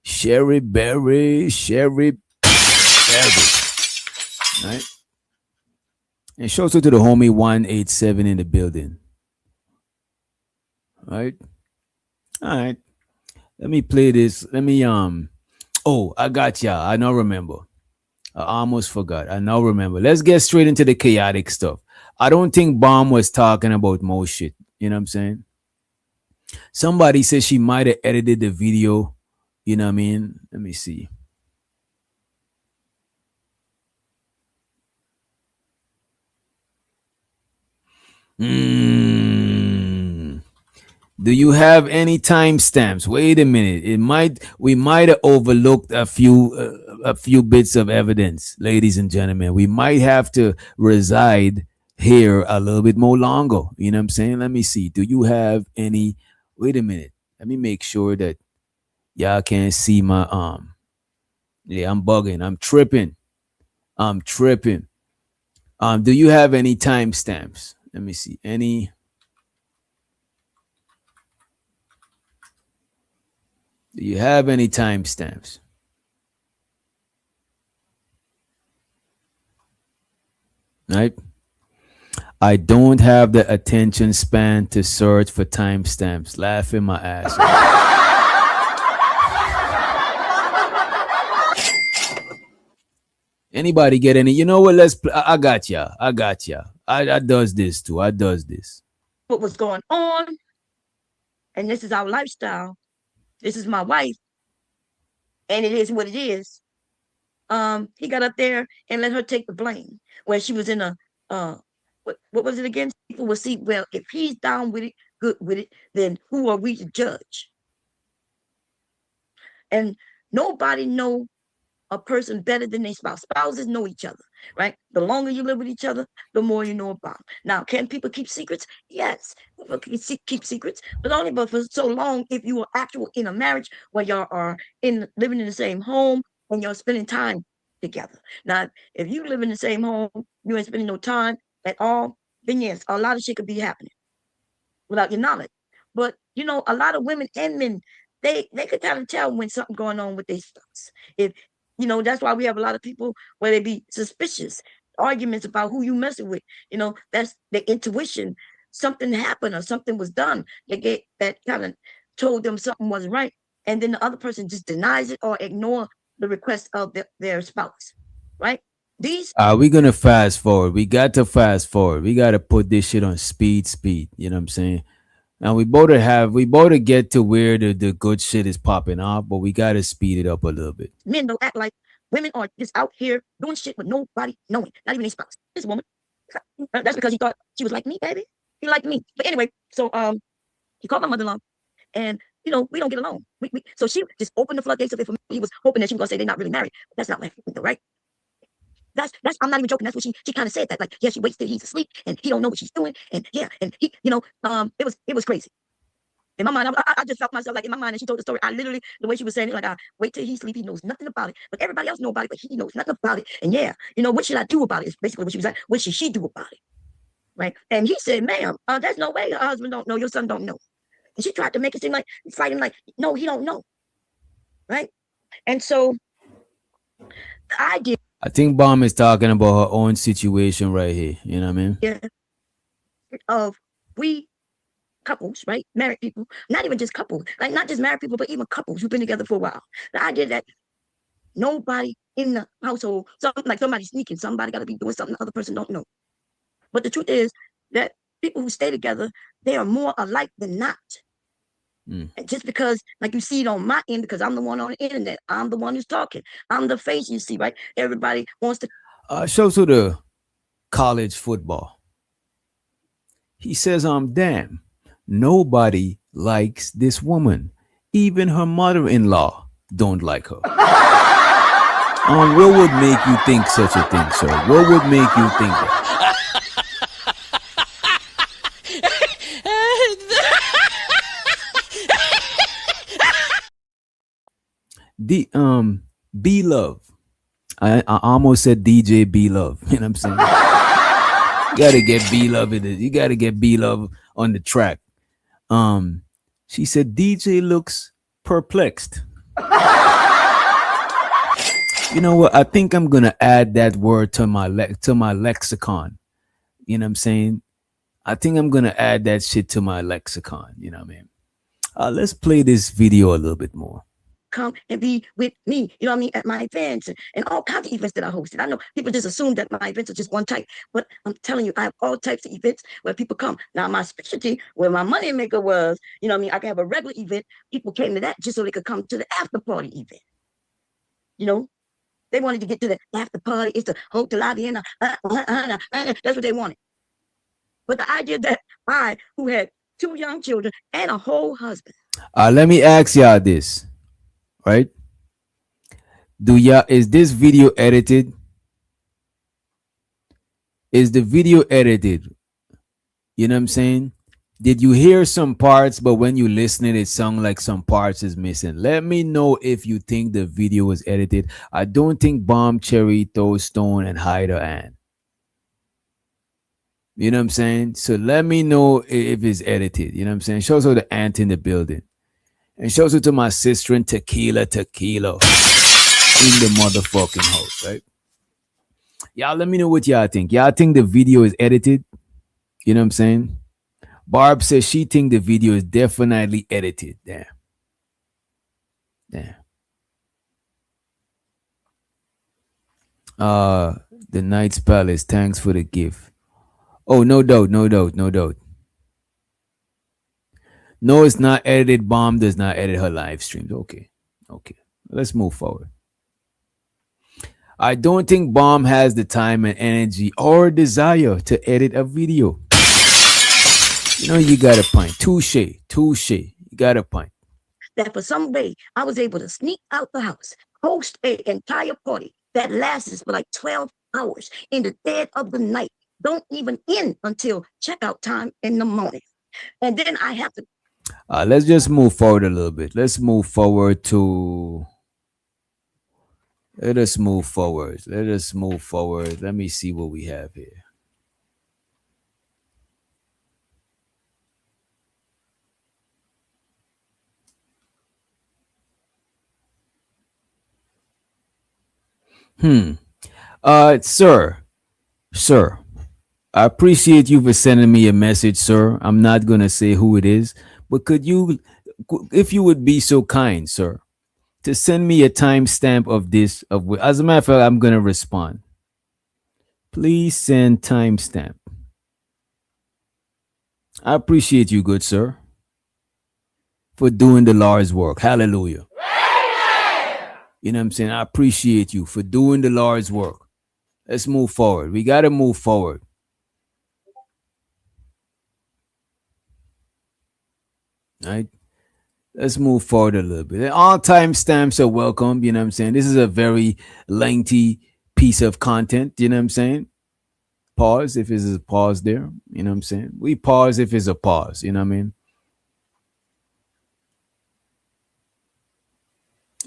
Sherry Berry. Sherry Berry. Right? And shouts out to the homie 187 in the building. Right? All right. Let me play this. Let me oh, I got y'all. I now remember. I almost forgot. I now remember. Let's get straight into the chaotic stuff. I don't think Bomb was talking about most shit. You know what I'm saying? Somebody said she might have edited the video. You know what I mean? Let me see. Do you have any timestamps? Wait a minute. We might have overlooked a few bits of evidence, ladies and gentlemen. We might have to reside here a little bit more longer. You know what I'm saying? Let me see. Do you have any? Wait a minute. Let me make sure that y'all can't see my Yeah, I'm bugging. I'm tripping. I'm tripping. Do you have any timestamps? Let me see. Any? Do you have any timestamps? Right? I don't have the attention span to search for timestamps. Laughing my ass off. Anybody get any? You know what? I got ya. I got ya. I does this too. I does this. What was going on? And this is our lifestyle. This is my wife, and it is what it is. He got up there and let her take the blame. Where she was in a what was it again? People will see, well, if he's down with it, good with it, then who are we to judge? And nobody know a person better than their spouse. Spouses know each other, right? The longer you live with each other, the more you know about them. Now, can people keep secrets? Yes, people can keep secrets, but only but for so long if you are actual in a marriage where y'all are living in the same home and you're spending time together. Now, if you live in the same home, you ain't spending no time at all, then yes, a lot of shit could be happening without your knowledge. But you know, a lot of women and men, they could kind of tell when something going on with their spouse. If you know, that's why we have a lot of people where they be suspicious, arguments about who you messing with. You know, that's the intuition. Something happened or something was done. They get that kind of told them something wasn't right, and then the other person just denies it or ignore the request of their spouse, right? These We're gonna fast forward. We got to fast forward. We got to put this shit on speed. You know what I'm saying? Now we both get to where the good shit is popping off, but we got to speed it up a little bit. men don't act like women are just out here doing shit with nobody knowing, not even their spouse. This woman, that's because he thought she was like me, baby. He liked me. But anyway, so he called my mother-in-law, and you know we don't get along. So she just opened the floodgates of it for me. He was hoping that she was gonna say they're not really married. But that's not like right. That's I'm not even joking. That's what she kind of said that like yeah she waits till he's asleep and he don't know what she's doing and yeah and he you know it was crazy. In my mind, I just felt myself like in my mind, and she told the story. I literally, the way she was saying it, like, I wait till he sleep. He knows nothing about it, but everybody else know about it, but he knows nothing about it. And yeah, you know, what should I do about it? Is basically what she was like. What should she do about it? Right? And he said, "Ma'am, there's no way your husband don't know, your son don't know." And she tried to make it seem like fighting, like, no, he don't know, right? And so the idea. I think Bomb is talking about her own situation right here. You know what I mean? Yeah. Of we couples, right? Married people, not even just couples, like not just married people, but even couples who've been together for a while. The idea that nobody in the household, something like somebody sneaking, somebody got to be doing something the other person don't know. But the truth is that people who stay together, they are more alike than not. And just because, like you see it on my end, because I'm the one on the internet, I'm the one who's talking, I'm the face you see, right? Everybody wants to. Show to the college football. He says, damn, nobody likes this woman. Even her mother-in-law don't like her. What would make you think such a thing, sir? What would make you think that? B Love. I almost said DJ B Love. You know what I'm saying? You gotta get B Love in it. You gotta get B Love on the track. She said DJ looks perplexed. You know what? I think I'm gonna add that word to my lexicon. You know what I'm saying? I think I'm gonna add that shit to my lexicon. You know what I mean? Let's play this video a little bit more. Come and be with me, you know what I mean, at my events and all kinds of events that I hosted. I know people just assume that my events are just one type, but I'm telling you, I have all types of events where people come. Now, my specialty, where my money maker was, you know what I mean, I can have a regular event. People came to that just so they could come to the after party event. You know, they wanted to get to the after party. It's the hotel lobby and that's what they wanted. But the idea that I, who had two young children, and a whole husband. Let me ask y'all this, right? Do y'all is this video edited? Is the video edited? You know what I'm saying? Did you hear some parts, but when you listening, it sound like some parts is missing? Let me know if you think the video was edited. I don't think Bomb Cherry throws stone and hide her hand. You know what I'm saying? So let me know if it's edited. You know what I'm saying? Shows her the ant in the building. And shows it to my sister in tequila in the motherfucking house, right? Y'all let me know what y'all think. Y'all think the video is edited? You know what I'm saying? Barb says she think the video is definitely edited. Damn. Damn. The Knight's Palace, thanks for the gift. Oh, no doubt, no doubt, no doubt. No, it's not edited. Bomb does not edit her live streams. Okay. Okay. Let's move forward. I don't think Bomb has the time and energy or desire to edit a video. You know, you got a point. Touche. Touche. You got a point. That for some way I was able to sneak out the house, host an entire party that lasts for like 12 hours in the dead of the night. Don't even end until checkout time in the morning. And then I have to. Let's just move forward a little bit. Let's move forward to. Let us move forward. Let us move forward. Let me see what we have here. Sir, I appreciate you for sending me a message, sir. I'm not gonna say who it is, but could you, if you would be so kind, sir, to send me a timestamp of this? As a matter of fact, I'm gonna respond. Please send timestamp. I appreciate you, good sir, for doing the Lord's work. Hallelujah. You know what I'm saying? I appreciate you for doing the Lord's work. Let's move forward. We got to move forward. All right? Let's move forward a little bit. All timestamps are welcome. You know what I'm saying? This is a very lengthy piece of content. You know what I'm saying? Pause if it's a pause there. You know what I'm saying? We pause if it's a pause. You know what I mean?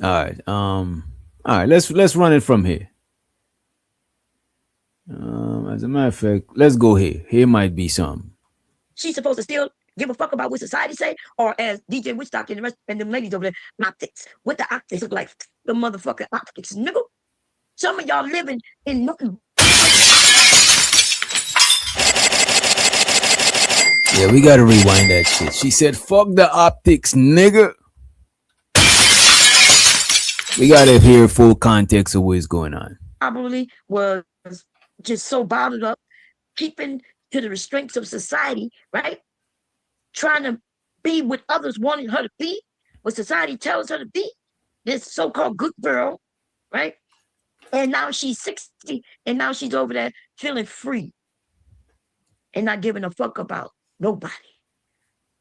All right. All right. Let's run it from here. As a matter of fact, let's go here. Here might be some. She's supposed to still give a fuck about what society say, or as DJ Woodstock and the rest and them ladies over there, optics. What the optics look like? The motherfucking optics, nigga. Some of y'all living in nothing. Yeah, we gotta rewind that shit. She said, fuck the optics, nigga. We gotta hear full context of what's going on. Probably was just so bottled up, keeping to the restraints of society, right? Trying to be what others wanted her to be, what society tells her to be, this so-called good girl, right? And now she's 60, and now she's over there feeling free and not giving a fuck about nobody.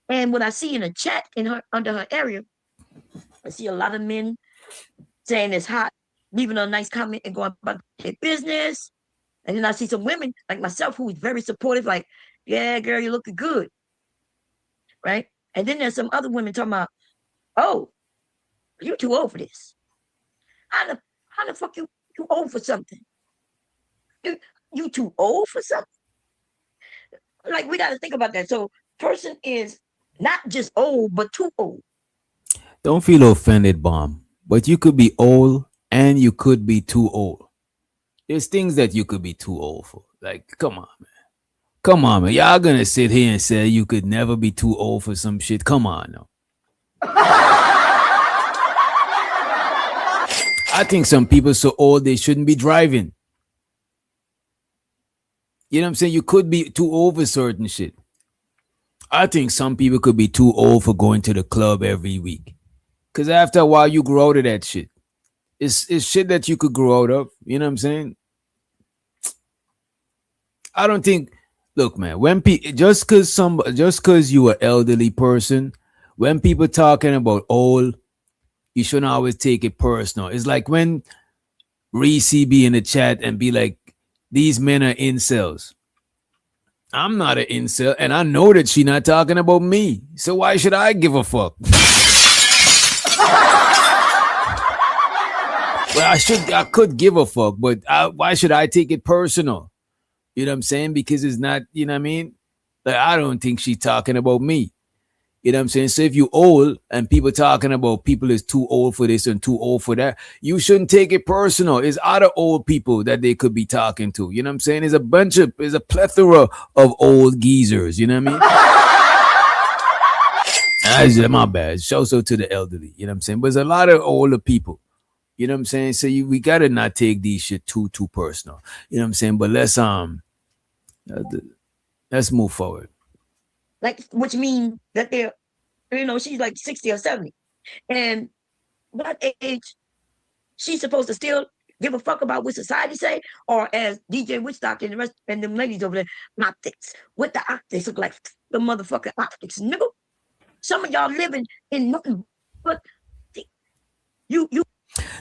And what I see in the chat in her under her area, I see a lot of men saying it's hot, leaving a nice comment and going about their business. And then I see some women like myself who is very supportive, like, yeah, girl, you're looking good. Right? And then there's some other women talking about, oh, you too old for this. How the fuck you old for something? You too old for something? Like, we got to think about that. So person is not just old, but too old. Don't feel offended, Bomb. But you could be old and you could be too old. There's things that you could be too old for. Like, come on, man. Come on, man. Y'all gonna sit here and say you could never be too old for some shit? Come on, no. I think some people so old they shouldn't be driving. You know what I'm saying? You could be too old for certain shit. I think some people could be too old for going to the club every week. Cause after a while you grow out of that shit. It's shit that you could grow out of. You know what I'm saying? I don't think Look, man, when just cause you are elderly person, when people talking about old, you shouldn't always take it personal. It's like when Reese be in the chat and be like, these men are incels. I'm not an incel, and I know that she not talking about me. So why should I give a fuck? Well, I could give a fuck, but why should I take it personal? You know what I'm saying? Because it's not, you know what I mean? Like, I don't think she's talking about me. You know what I'm saying? So if you old and people talking about people is too old for this and too old for that, you shouldn't take it personal. It's other old people that they could be talking to. You know what I'm saying? There's a plethora of old geezers. You know what I mean? My bad. Show so to the elderly. You know what I'm saying? But there's a lot of older people. You know what I'm saying? So we gotta not take these shit too personal. You know what I'm saying? But let's move forward. Like, which means that they're, she's like 60 or 70. And what age she's supposed to still give a fuck about what society say? Or as DJ Woodstock and the rest and them ladies over there, optics. What the optics look like? The motherfucking optics, nigga. Some of y'all living in nothing but you.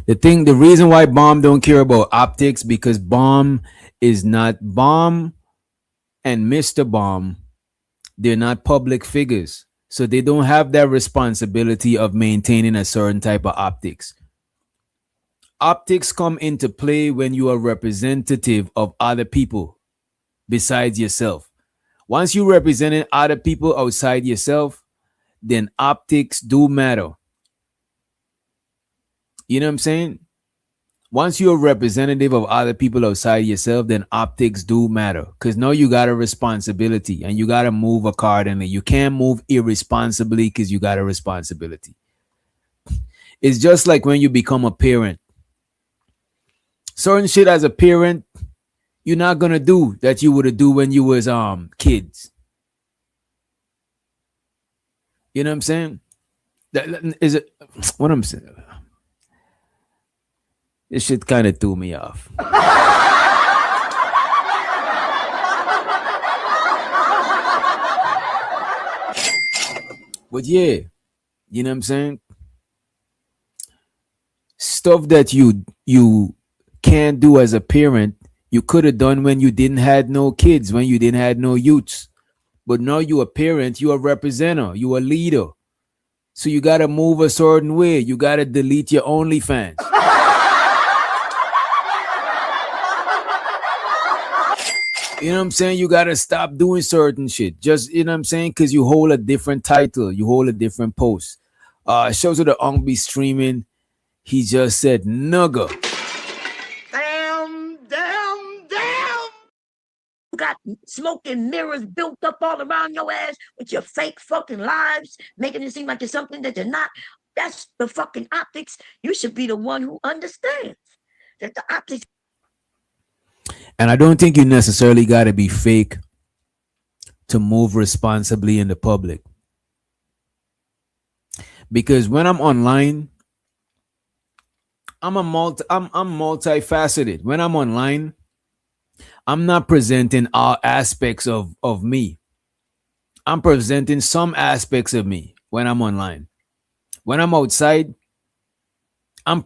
The reason why Bomb don't care about optics, because Bomb is not Bomb and Mr. Bomb. They're not public figures. So they don't have that responsibility of maintaining a certain type of optics. Optics come into play when you are representative of other people besides yourself. Once you representing other people outside yourself, then optics do matter. You know what I'm saying? Once you're a representative of other people outside yourself, then optics do matter. Because now you got a responsibility and you got to move accordingly. You can't move irresponsibly because you got a responsibility. It's just like when you become a parent. Certain shit as a parent, you're not going to do that you would do when you was kids. You know what I'm saying? That is it. What I'm saying. This shit kind of threw me off. But yeah, you know what I'm saying? Stuff that you can't do as a parent, you could have done when you didn't had no kids, when you didn't had no youths. But now you a parent, you a representative, you a leader. So you gotta move a certain way. You gotta delete your OnlyFans. You know what I'm saying? You gotta stop doing certain shit. Just, you know what I'm saying? Because you hold a different title, you hold a different post. Shows of the Unk be streaming. He just said nugger. Damn. You got smoke and mirrors built up all around your ass with your fake fucking lives, making it seem like you're something that you're not. That's the fucking optics. You should be the one who understands that the optics. And I don't think you necessarily got to be fake to move responsibly in the public. Because when I'm online, I'm multifaceted. When I'm online, I'm not presenting all aspects of me. I'm presenting some aspects of me when I'm online. When I'm outside, I'm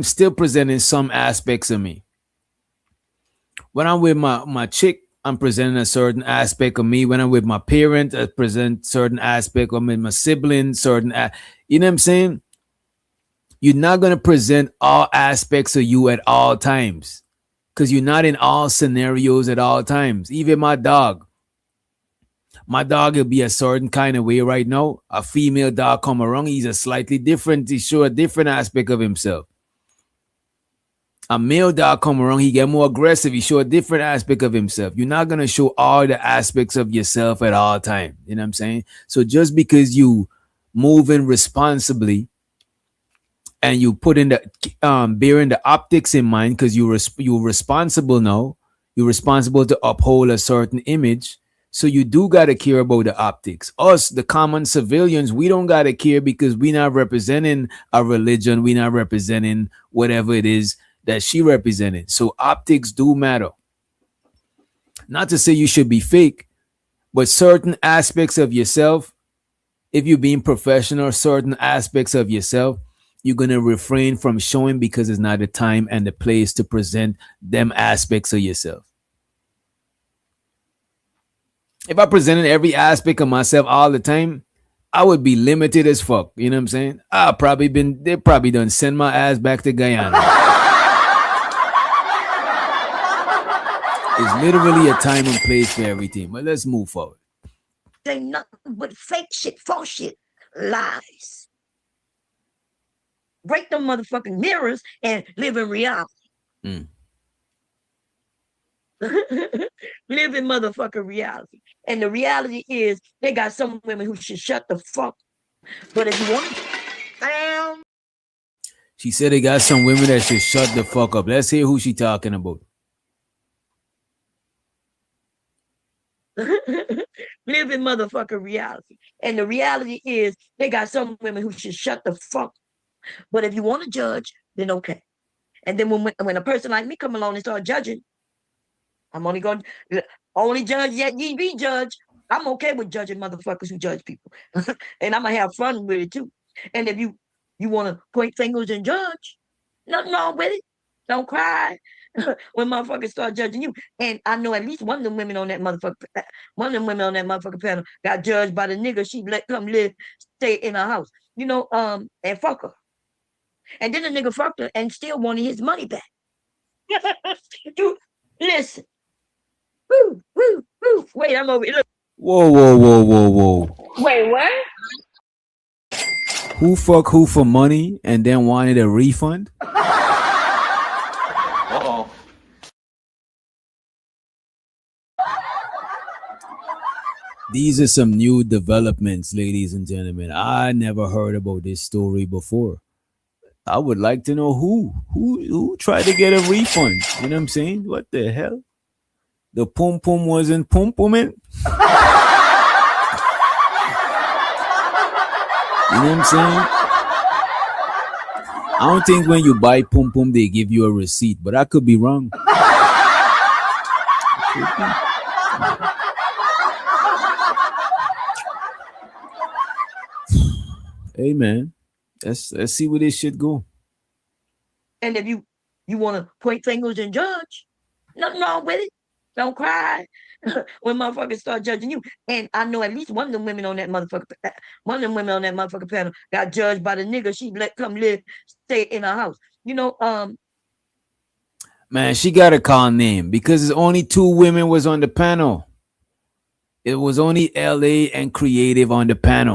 still presenting some aspects of me. When I'm with my chick, I'm presenting a certain aspect of me. When I'm with my parent, I present certain aspect of me, my siblings, you know what I'm saying? You're not going to present all aspects of you at all times because you're not in all scenarios at all times. Even my dog will be a certain kind of way right now. A female dog come around, he show a different aspect of himself. A male dog come around, he get more aggressive, he show a different aspect of himself. You're not going to show all the aspects of yourself at all time. You know what I'm saying? So just because you moving responsibly and you put in the bearing the optics in mind, because you're responsible now, you're responsible to uphold a certain image. So you do got to care about the optics. Us, the common civilians, we don't got to care because we're not representing a religion. We're not representing whatever it is that she represented. So optics do matter. Not to say you should be fake, but certain aspects of yourself, if you're being professional, certain aspects of yourself, you're going to refrain from showing because it's not the time and the place to present them aspects of yourself. If I presented every aspect of myself all the time, I would be limited as fuck. You know what I'm saying? They probably done send my ass back to Guyana. It's literally a time and place for everything. But let's move forward. Ain't nothing but fake shit, false shit, lies. Break them motherfucking mirrors and live in reality. Mm. Live in motherfucking reality. And the reality is they got some women who should shut the fuck. But if you want to, damn. She said they got some women that should shut the fuck up. Let's hear who she talking about. Live in motherfucking reality. And the reality is they got some women who should shut the fuck. But if you want to judge, then okay. And then when a person like me come along and start judging, I'm only going to only judge yet ye be judged. I'm okay with judging motherfuckers who judge people. And I'm going to have fun with it too. And if you want to point fingers and judge, nothing wrong with it. Don't cry when motherfuckers start judging you. And I know at least one of them women on that motherfucker panel got judged by the nigga she let come live, stay in her house, and fuck her. And then the nigga fucked her and still wanted his money back. You listen. Woo, woo, woo. Wait, I'm over here. Look. Whoa. Wait, what? Who fuck who for money and then wanted a refund? Uh-oh. These are some new developments, ladies and gentlemen. I never heard about this story before. I would like to know who tried to get a refund. You know what I'm saying? What the hell? The pum pum wasn't pum pumming. You know what I'm saying? I don't think when you buy pum pum they give you a receipt, but I could be wrong. Hey man, let's see where this shit go. And if you want to point fingers and judge, nothing wrong with it. Don't cry when motherfuckers start judging you. And I know at least one of them women on that motherfucker panel got judged by the nigga she let come live, stay in her house. Man, she got a call name because only 2 women was on the panel. It was only LA and Creative on the panel.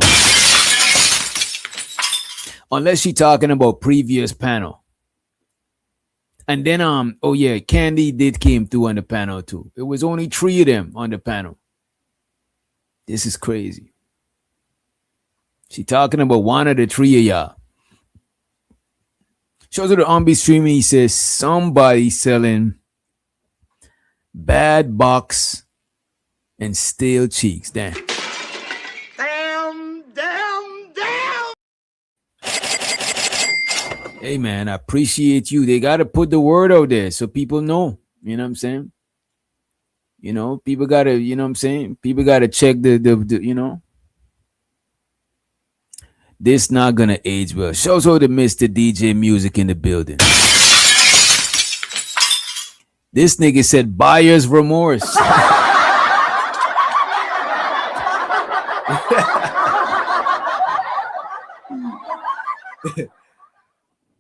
Unless she talking about previous panel. And then Candy did came through on the panel too. It was only 3 of them on the panel. This is crazy. She talking about one of the 3 of y'all. Shows her the Umbi streaming. He says somebody selling bad box and stale cheeks. Damn. Hey man, I appreciate you. They gotta put the word out there so people know. You know what I'm saying? People gotta, people gotta check the. This not gonna age well. Shows all the Mr. DJ Music in the building. This nigga said buyer's remorse.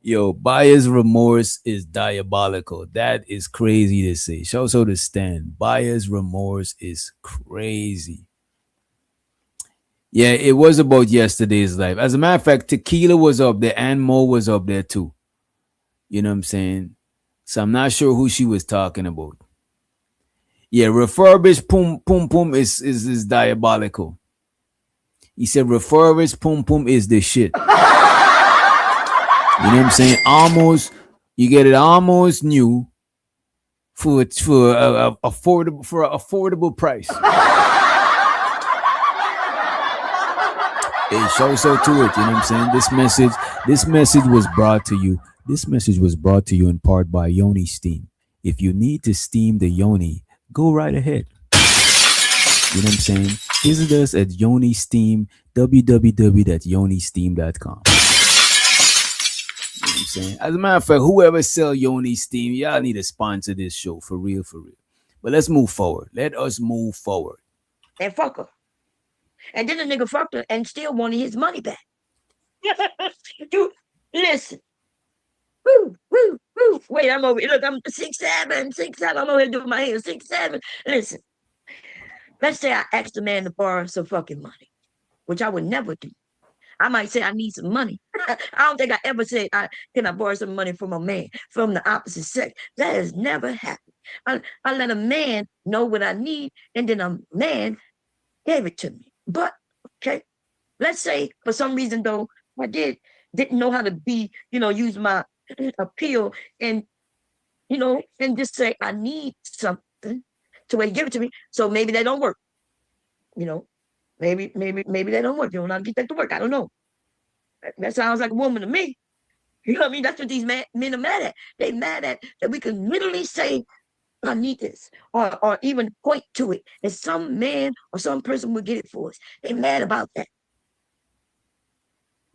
Yo, buyer's remorse is diabolical. That is crazy to say. Shows all the stand. Buyer's remorse is crazy. Yeah, it was about yesterday's life. As a matter of fact, Tequila was up there and Mo was up there too. You know what I'm saying? So I'm not sure who she was talking about. Yeah, refurbished pum pum is diabolical. He said refurbished pum pum is the shit. You know what I'm saying? You get it almost new for affordable price. Hey, show so to it. You know what I'm saying? This message was brought to you. This message was brought to you in part by Yoni Steam. If you need to steam the yoni, go right ahead. You know what I'm saying? Visit us at Yoni Steam, www.yonisteam.com. You know what I'm saying? As a matter of fact, whoever sell Yoni Steam, y'all need to sponsor this show for real, for real. But let's move forward. Let us move forward. And fuck her. And then the nigga fucked her and still wanted his money back. You listen. Woo, woo, woo. Wait, I'm over here. Look, I'm 6'7", 6'7". I'm over here doing my hair 6'7". Listen. Let's say I asked a man to borrow some fucking money, which I would never do. I might say I need some money. I don't think I ever said can I borrow some money from a man from the opposite sex. That has never happened. I let a man know what I need, and then a man gave it to me. But okay, let's say for some reason though I didn't know how to use my appeal and and just say I need something to where he give it to me. So maybe that don't work. Maybe that don't work. You don't know how to get that to work. I don't know. That sounds like a woman to me. You know what I mean? That's what these men are mad at. They mad at that we can literally say, I need this, or even point to it, and some man or some person will get it for us. They mad about that.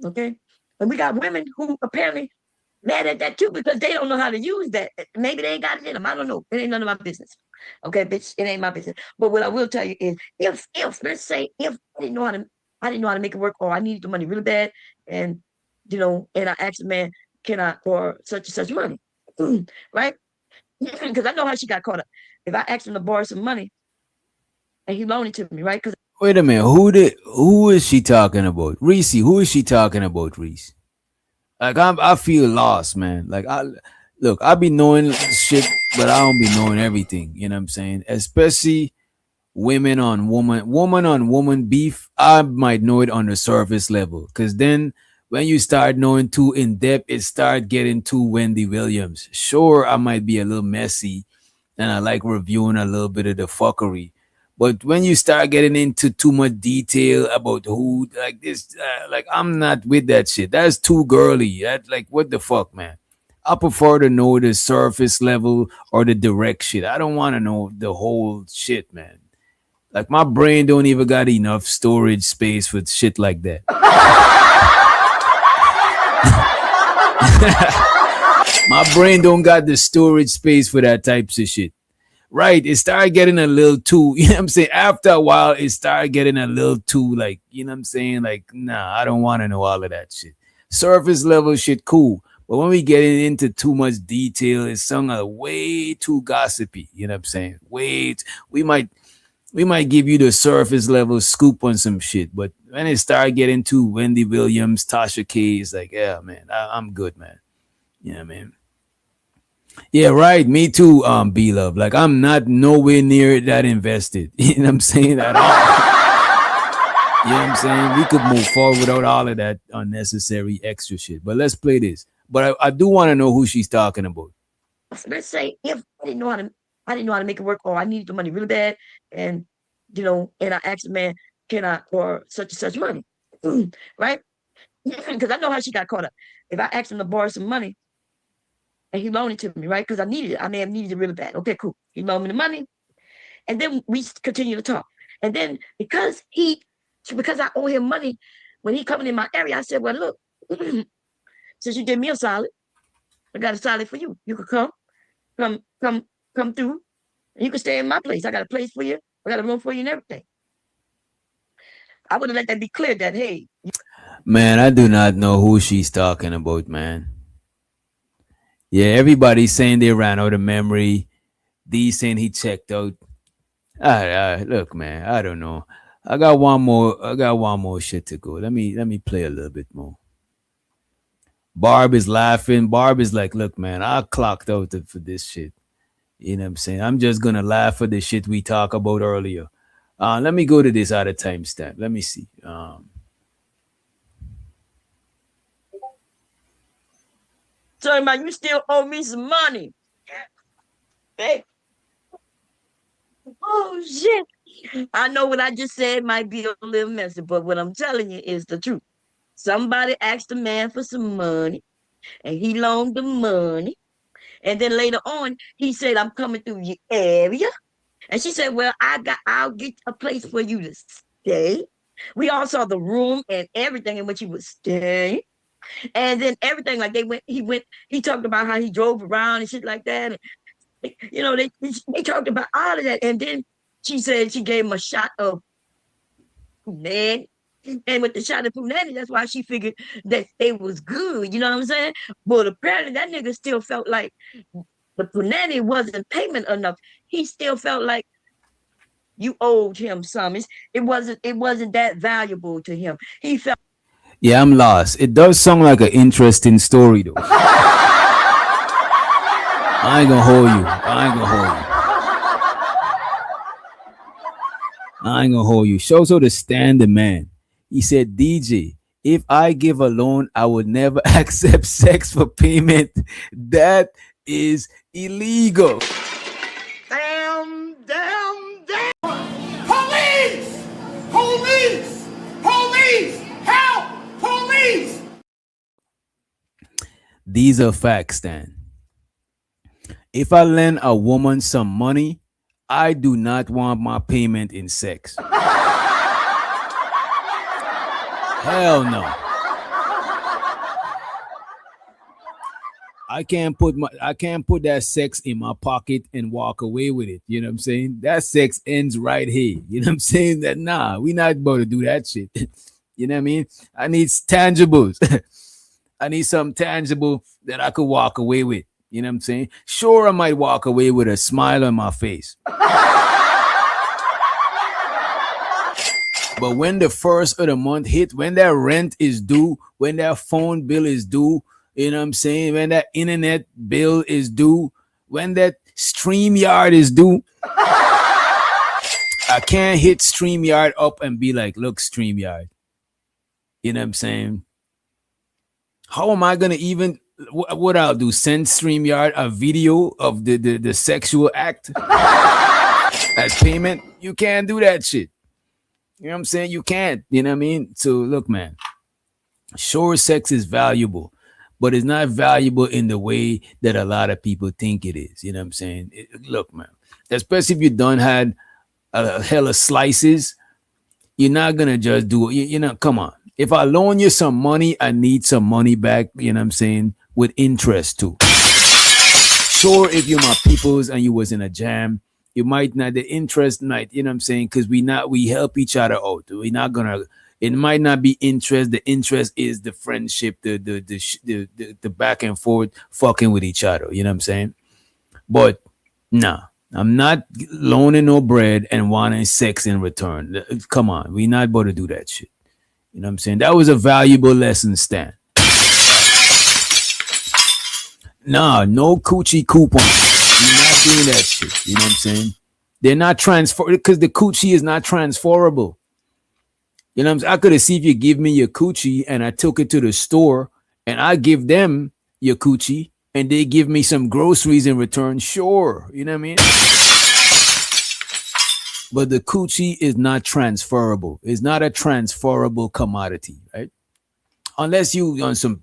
Okay? And we got women who apparently mad at that too because they don't know how to use that. Maybe they ain't got it in them. I don't know. It ain't none of my business. Okay, bitch, it ain't my business. But what I will tell you is, if let's say if I didn't know how to make it work, or I needed the money really bad, and and I asked the man, can I borrow such and such money, right? Because I know how she got caught up. If I asked him to borrow some money and he loaned it to me, right? Because Wait a minute. Who is she talking about? Reese, who is she talking about, Reese? Like I feel lost, man. Like I be knowing shit, but I don't be knowing everything. You know what I'm saying? Especially woman on woman beef. I might know it on the surface level, cause then when you start knowing too in depth, it start getting too Wendy Williams. Sure, I might be a little messy, and I like reviewing a little bit of the fuckery. But when you start getting into too much detail about who like this, like I'm not with that shit. That's too girly. That like what the fuck, man. I prefer to know the surface level or the direct shit. I don't want to know the whole shit, man. Like my brain don't even got enough storage space for shit like that. My brain don't got the storage space for that types of shit. Right, it started getting a little too, you know what I'm saying? After a while, it started getting a little too, like, you know what I'm saying? Like, nah, I don't want to know all of that shit. Surface level shit, cool. But when we get into too much detail, it's something way too gossipy, you know what I'm saying? We might give you the surface level scoop on some shit, but when it started getting to Wendy Williams, Tasha K, it's like, yeah, man, I'm good, man. Yeah, man. Yeah, right. Me too, B Love. Like I'm not nowhere near that invested. You know what I'm saying? At all. You know what I'm saying? We could move forward without all of that unnecessary extra shit. But let's play this. But I do want to know who she's talking about. let's say if I didn't know how to make it work, or I needed the money really bad, and and I asked the man, can I borrow such and such money, right? Because I know how she got caught up. If I asked him to borrow some money and he loaned it to me, right? Because I needed it. I may have needed it really bad. Okay, cool. He loaned me the money, and then we continue to talk. And then because I owe him money when he coming in my area, I said, well, look, since you did me a solid, I got a solid for you. You could come, come through. And you can stay in my place. I got a place for you. I got a room for you and everything. I would have let that be clear that, hey. Man, I do not know who she's talking about, man. Yeah, everybody's saying they ran out of memory. D saying he checked out. Look, man, I don't know. I got one more. I got one more shit to go. Let me play a little bit more. Barb is laughing. Barb is like, look, man, I clocked out for this shit. You know what I'm saying? I'm just gonna laugh at the shit we talked about earlier. Let me go to this out of timestamp. Let me see. Sorry, man, you still owe me some money. Hey. Oh shit. I know what I just said might be a little messy, but what I'm telling you is the truth. Somebody asked the man for some money and he loaned the money. And then later on, he said, I'm coming through your area. And she said, well, I'll get a place for you to stay. We all saw the room and everything in which he would stay. And then everything, like he talked about how he drove around and shit like that. And, they talked about all of that. And then she said she gave him a shot of punani. And with the shot of punani, that's why she figured that they was good. You know what I'm saying? But apparently that nigga still felt like the punani wasn't payment enough. He still felt like you owed him some. It wasn't that valuable to him. He felt. Yeah, I'm lost. It does sound like an interesting story though. I ain't gonna hold you. Shows how to stand the man. He said, DJ, if I give a loan, I would never accept sex for payment. That is illegal. Damn. Police! Police! Police! Help! Police! These are facts, Stan. If I lend a woman some money, I do not want my payment in sex. Hell no. I can't put that sex in my pocket and walk away with it. You know what I'm saying? That sex ends right here. You know what I'm saying? That nah, we not about to do that shit. You know what I mean? I need tangibles. I need something tangible that I could walk away with. You know what I'm saying? Sure, I might walk away with a smile on my face. But when the first of the month hit, when that rent is due, when that phone bill is due, you know what I'm saying? When that internet bill is due, when that StreamYard is due, I can't hit StreamYard up and be like, look, StreamYard. You know what I'm saying? How am I going to even, what I'll do, send StreamYard a video of the sexual act as payment? You can't do that shit. You know what I'm saying? You can't. You know what I mean? So look, man, sure, sex is valuable, but it's not valuable in the way that a lot of people think it is. You know what I'm saying? Look, man, especially if you done had a hell of slices, you're not going to just do it. You know, come on. If I loan you some money, I need some money back, you know what I'm saying, with interest too. Sure, if you're my peoples and you was in a jam, you might not, the interest might, you know what I'm saying, because we help each other out. We're not gonna, it might not be interest. The interest is the friendship, the back and forth fucking with each other. You know what I'm saying? But nah, I'm not loaning no bread and wanting sex in return. Come on, we're not about to do that shit. You know what I'm saying? That was a valuable lesson, Stan. Nah, no coochie coupon. You're not doing that shit. You know what I'm saying? They're not because the coochie is not transferable. You know what I'm saying? I could have seen if you give me your coochie and I took it to the store and I give them your coochie and they give me some groceries in return. Sure. You know what I mean? But the coochie is not transferable. It's not a transferable commodity, right? Unless you on some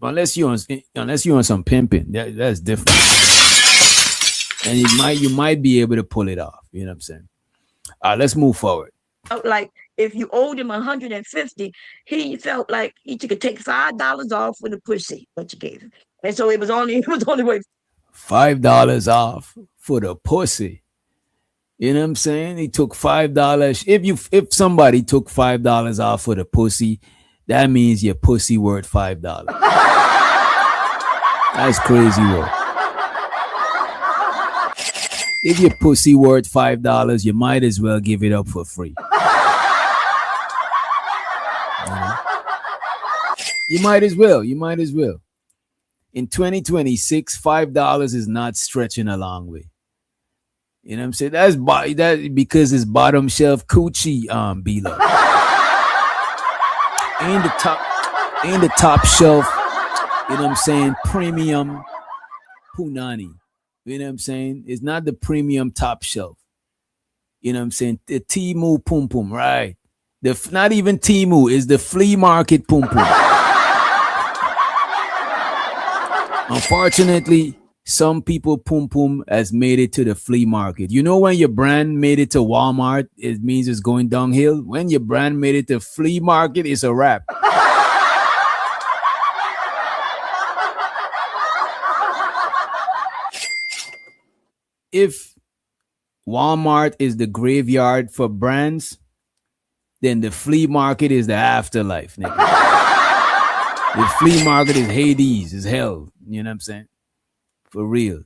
pimping, that's different. And you might be able to pull it off. You know what I'm saying? Let's move forward. Like if you owed him 150, he felt like he could take $5 off for the pussy that you gave him, and so it was only way $5 off for the pussy. You know what I'm saying? He took $5. If somebody took $5 off for the pussy, that means your pussy worth $5. That's crazy work. If your pussy worth $5, you might as well give it up for free. You might as well. In 2026, $5 is not stretching a long way. You know what I'm saying? That's because it's bottom shelf coochie, B-Love. Ain't the top shelf, you know what I'm saying, premium punani. You know what I'm saying? It's not the premium top shelf. You know what I'm saying? The Timu Pum Pum, right? Not even Timu, is the flea market Pum Pum. Unfortunately, some people pum pum has made it to the flea market. You know, when your brand made it to Walmart, it means it's going downhill. When your brand made it to flea market, it's a wrap. If Walmart is the graveyard for brands, then the flea market is the afterlife, nigga. The flea market is Hades, is hell. You know what I'm saying? For real.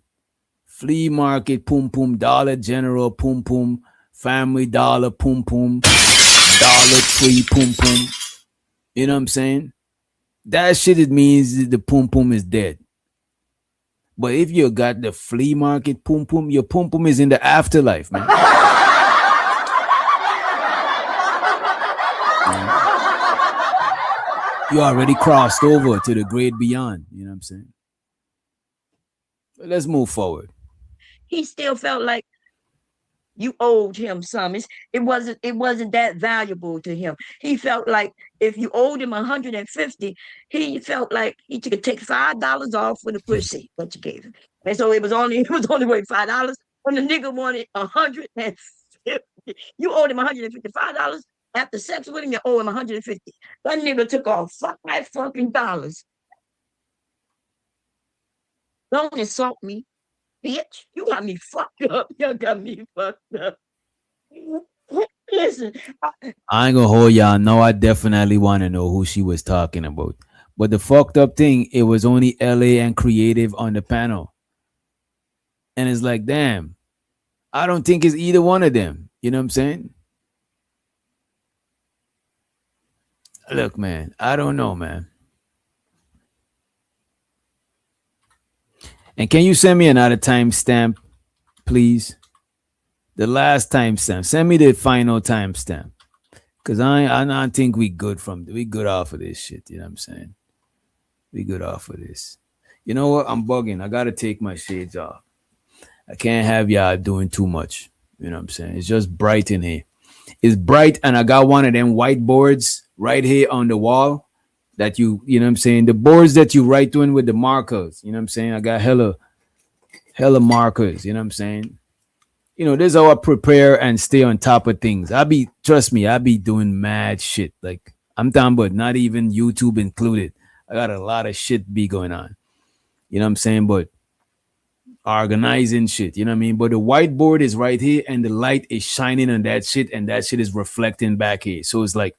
Flea market, pum pum, Dollar General, pum pum, Family Dollar, pum pum, Dollar Tree, pum pum. You know what I'm saying? That shit, it means the pum pum is dead. But if you got the flea market pum pum, your pum pum is in the afterlife, man. You already crossed over to the great beyond. You know what I'm saying? But let's move forward. He still felt like you owed him some. It wasn't that valuable to him. He felt like if you owed him 150, he felt like he could take $5 off for the pussy that you gave him. And so it was only worth $5. When the nigga wanted 150, you owed him $155. After sex with him, you owe him 150. That nigga took off $5 fucking. Don't insult me, bitch. You got me fucked up. You got me fucked up. Listen, I ain't gonna hold y'all. No, I definitely want to know who she was talking about. But the fucked up thing, it was only LA and Creative on the panel. And it's like, damn, I don't think it's either one of them. You know what I'm saying? Look, man, I don't know, man. And can you send me another timestamp, please? The last timestamp. Send me the final timestamp. Cause I don't think we good off of this shit. You know what I'm saying? We good off of this. You know what? I'm bugging. I gotta take my shades off. I can't have y'all doing too much. You know what I'm saying? It's just bright in here. It's bright, and I got one of them whiteboards right here on the wall that you know what I'm saying? The boards that you write on with the markers. You know what I'm saying? I got hella markers. You know what I'm saying? You know, this is how I prepare and stay on top of things. Trust me, I be doing mad shit. Like, I'm talking about not even YouTube included. I got a lot of shit be going on. You know what I'm saying? But organizing shit, you know what I mean? But the whiteboard is right here and the light is shining on that shit and that shit is reflecting back here. So it's like,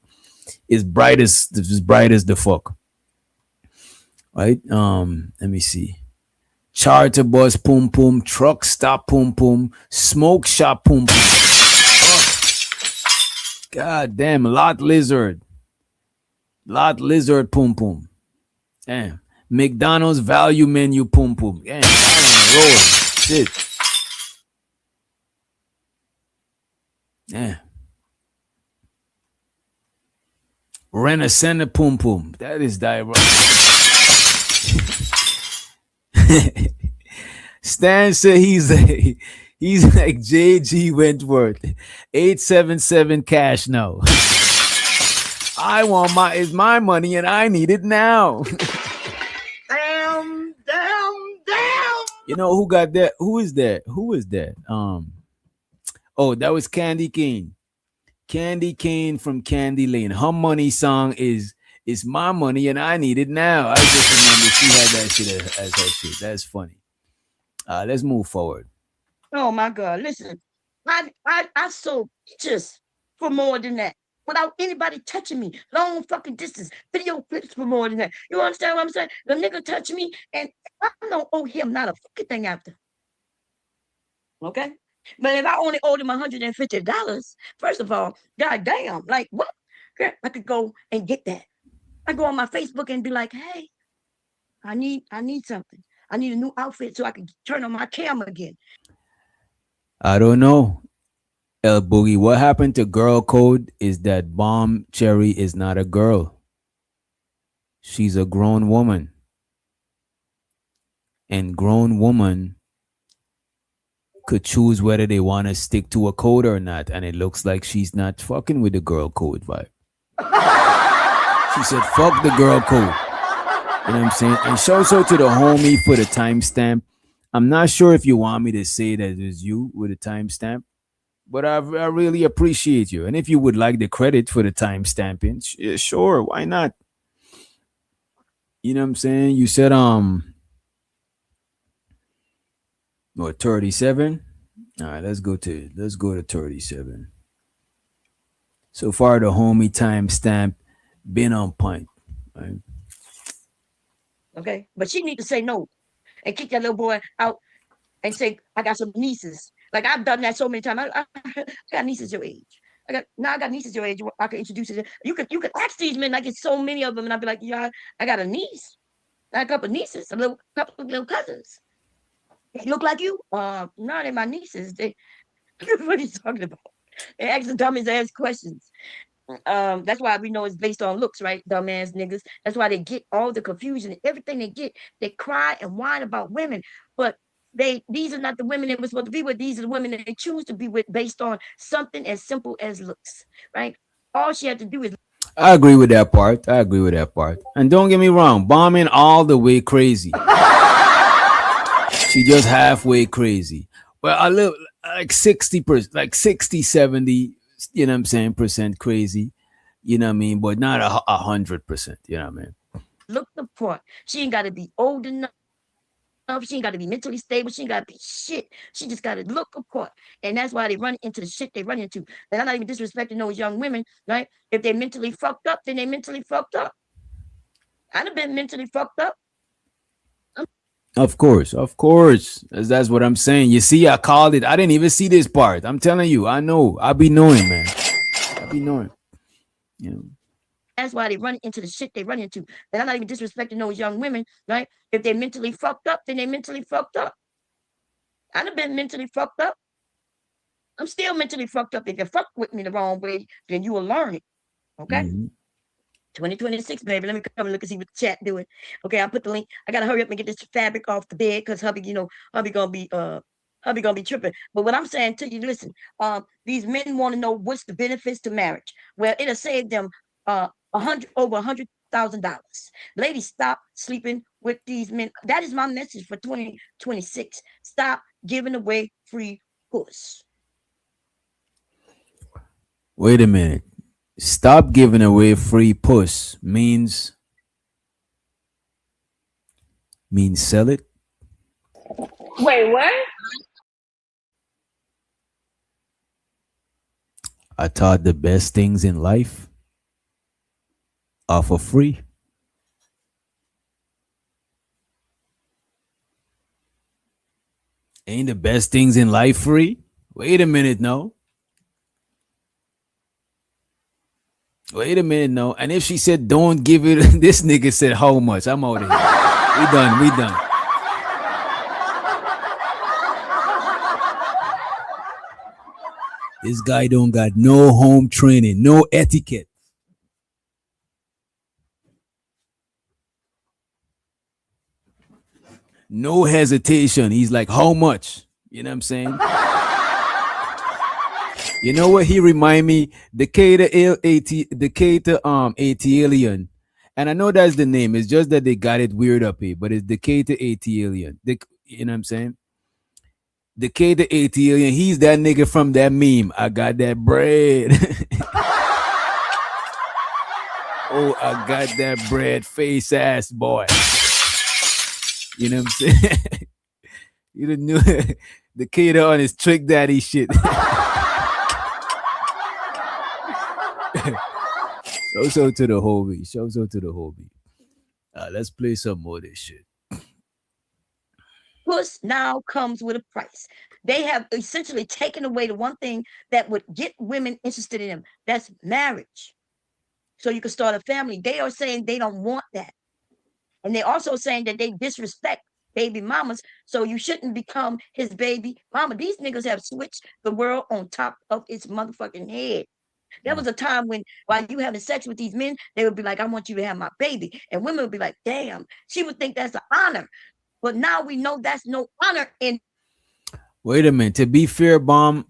it's bright as the fuck. Right? Let me see. Charter bus pum pum, truck stop pum pum, smoke shop pum pum. Oh, God damn, lot lizard pum pum. Damn, McDonald's value menu pum pum. Damn, y'all on the road. Shit. Yeah. Renaissance pum pum. That is diabolical. Stan said he's like JG Wentworth. 877 cash now. I want my money and I need it now. damn. You know who got that? Who is that? Oh, that was Candy Cane. Candy Cane from Candy Lane. Her money song is "It's My Money and I Need It Now." I just remember she had that shit as her shit. That's funny. Let's move forward. Oh my God! Listen, I sold pictures for more than that without anybody touching me. Long fucking distance video clips for more than that. You understand what I'm saying? The nigga touched me, and I don't owe him not a fucking thing after. Okay. But if I only owed him $150, first of all, goddamn, like what? Girl, I could go and get that. I go on my Facebook and be like, hey, I need something. I need a new outfit so I can turn on my camera again. I don't know. El Boogie, what happened to girl code is that Bomb Cherry is not a girl. She's a grown woman. And grown woman could choose whether they want to stick to a code or not. And it looks like she's not fucking with the girl code vibe. She said, fuck the girl code. You know what I'm saying? And shout out to the homie for the timestamp. I'm not sure if you want me to say that it was you with a timestamp, but I really appreciate you. And if you would like the credit for the timestamping, sure, why not? You know what I'm saying? You said what, 37? All right, let's go to 37. So far, the homie timestamp been on point. Right? Okay, but she need to say no and kick that little boy out and say, I got some nieces. Like I've done that so many times. I got nieces your age. I got nieces your age. I can introduce you. You can ask these men. I get so many of them, and I'd be like, yeah, I got a niece, I got a couple of nieces, a couple of little cousins. They look like you. No, they're my nieces. They what are you talking about? They ask the dumbest ass questions. That's why we know it's based on looks, right? Dumbass niggas. That's why they get all the confusion and everything they get. They cry and whine about women, but these are not the women they were supposed to be with. These are the women that they choose to be with based on something as simple as looks, right? All she had to do is I agree with that part. I agree with that part. And don't get me wrong, bombing all the way crazy. She just halfway crazy. Well, I live like 60%, like 60, 70. You know what I'm saying, percent crazy. You know what I mean, but not 100%. You know what I mean. look the part. She ain't got to be old enough. She ain't got to be mentally stable. She ain't got to be shit. She just got to look apart. And that's why they run into the shit they run into. And I'm not even disrespecting those young women, right? If they're mentally fucked up, then they mentally fucked up. I'd have been mentally fucked up. Of course, of course. That's what I'm saying. You see, I called it. I didn't even see this part. I'm telling you, I know. I be knowing, man. I be knowing. You know. That's why they run into the shit they run into. And I'm not even disrespecting those young women, right? If they're mentally fucked up, then they mentally fucked up. I'd have been mentally fucked up. I'm still mentally fucked up. If you fuck with me the wrong way, then you will learn it. Okay? Mm-hmm. 2026, baby. Let me come and look and see what the chat doing. Okay, I'll put the link. I gotta hurry up and get this fabric off the bed because hubby, hubby gonna be tripping. But what I'm saying to you, listen, these men want to know what's the benefits to marriage. Well, it'll save them $100,000. Ladies, stop sleeping with these men. That is my message for 2026. Stop giving away free puss. Wait a minute. Stop giving away free puss means sell it. Wait, what? I thought the best things in life are for free. Ain't the best things in life free? Wait a minute, no. Wait a minute, no. And if she said don't give it, this nigga said how much? I'm out of here. We done. We done. This guy don't got no home training, no etiquette. No hesitation. He's like, how much? You know what I'm saying? You know what he remind me? Decatur alien. And I know that's the name. It's just that they got it weird up here, but it's Decatur alien. You know what I'm saying? Decatur alien. He's that nigga from that meme. I got that bread. Oh, I got that bread face ass boy. You know what I'm saying? You didn't know Decatur on his trick daddy shit. Show to the homie. Show to the homie. Let's play some more of this shit. Puss now comes with a price. They have essentially taken away the one thing that would get women interested in them. That's marriage. So you can start a family. They are saying they don't want that. And they're also saying that they disrespect baby mamas. So you shouldn't become his baby mama. These niggas have switched the world on top of its motherfucking head. There was a time when while you having sex with these men, they would be like, I want you to have my baby. And women would be like, damn, she would think that's an honor. But now we know that's no honor in. Wait a minute. To be fair, Bomb,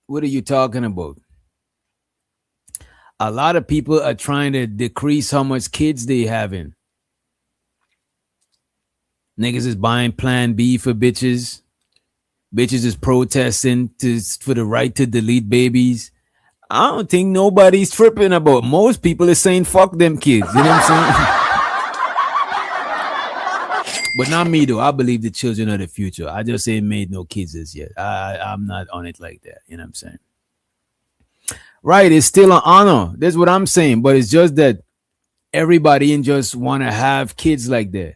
what are you talking about? A lot of people are trying to decrease how much kids they having. Niggas is buying Plan B for bitches. Bitches is protesting for the right to delete babies. I don't think nobody's tripping about. Most people is saying fuck them kids. You know what I'm saying? But not me though. I believe the children are the future. I just ain't made no kids as yet. I'm not on it like that. You know what I'm saying? Right, it's still an honor. That's what I'm saying. But it's just that everybody ain't just want to have kids like that.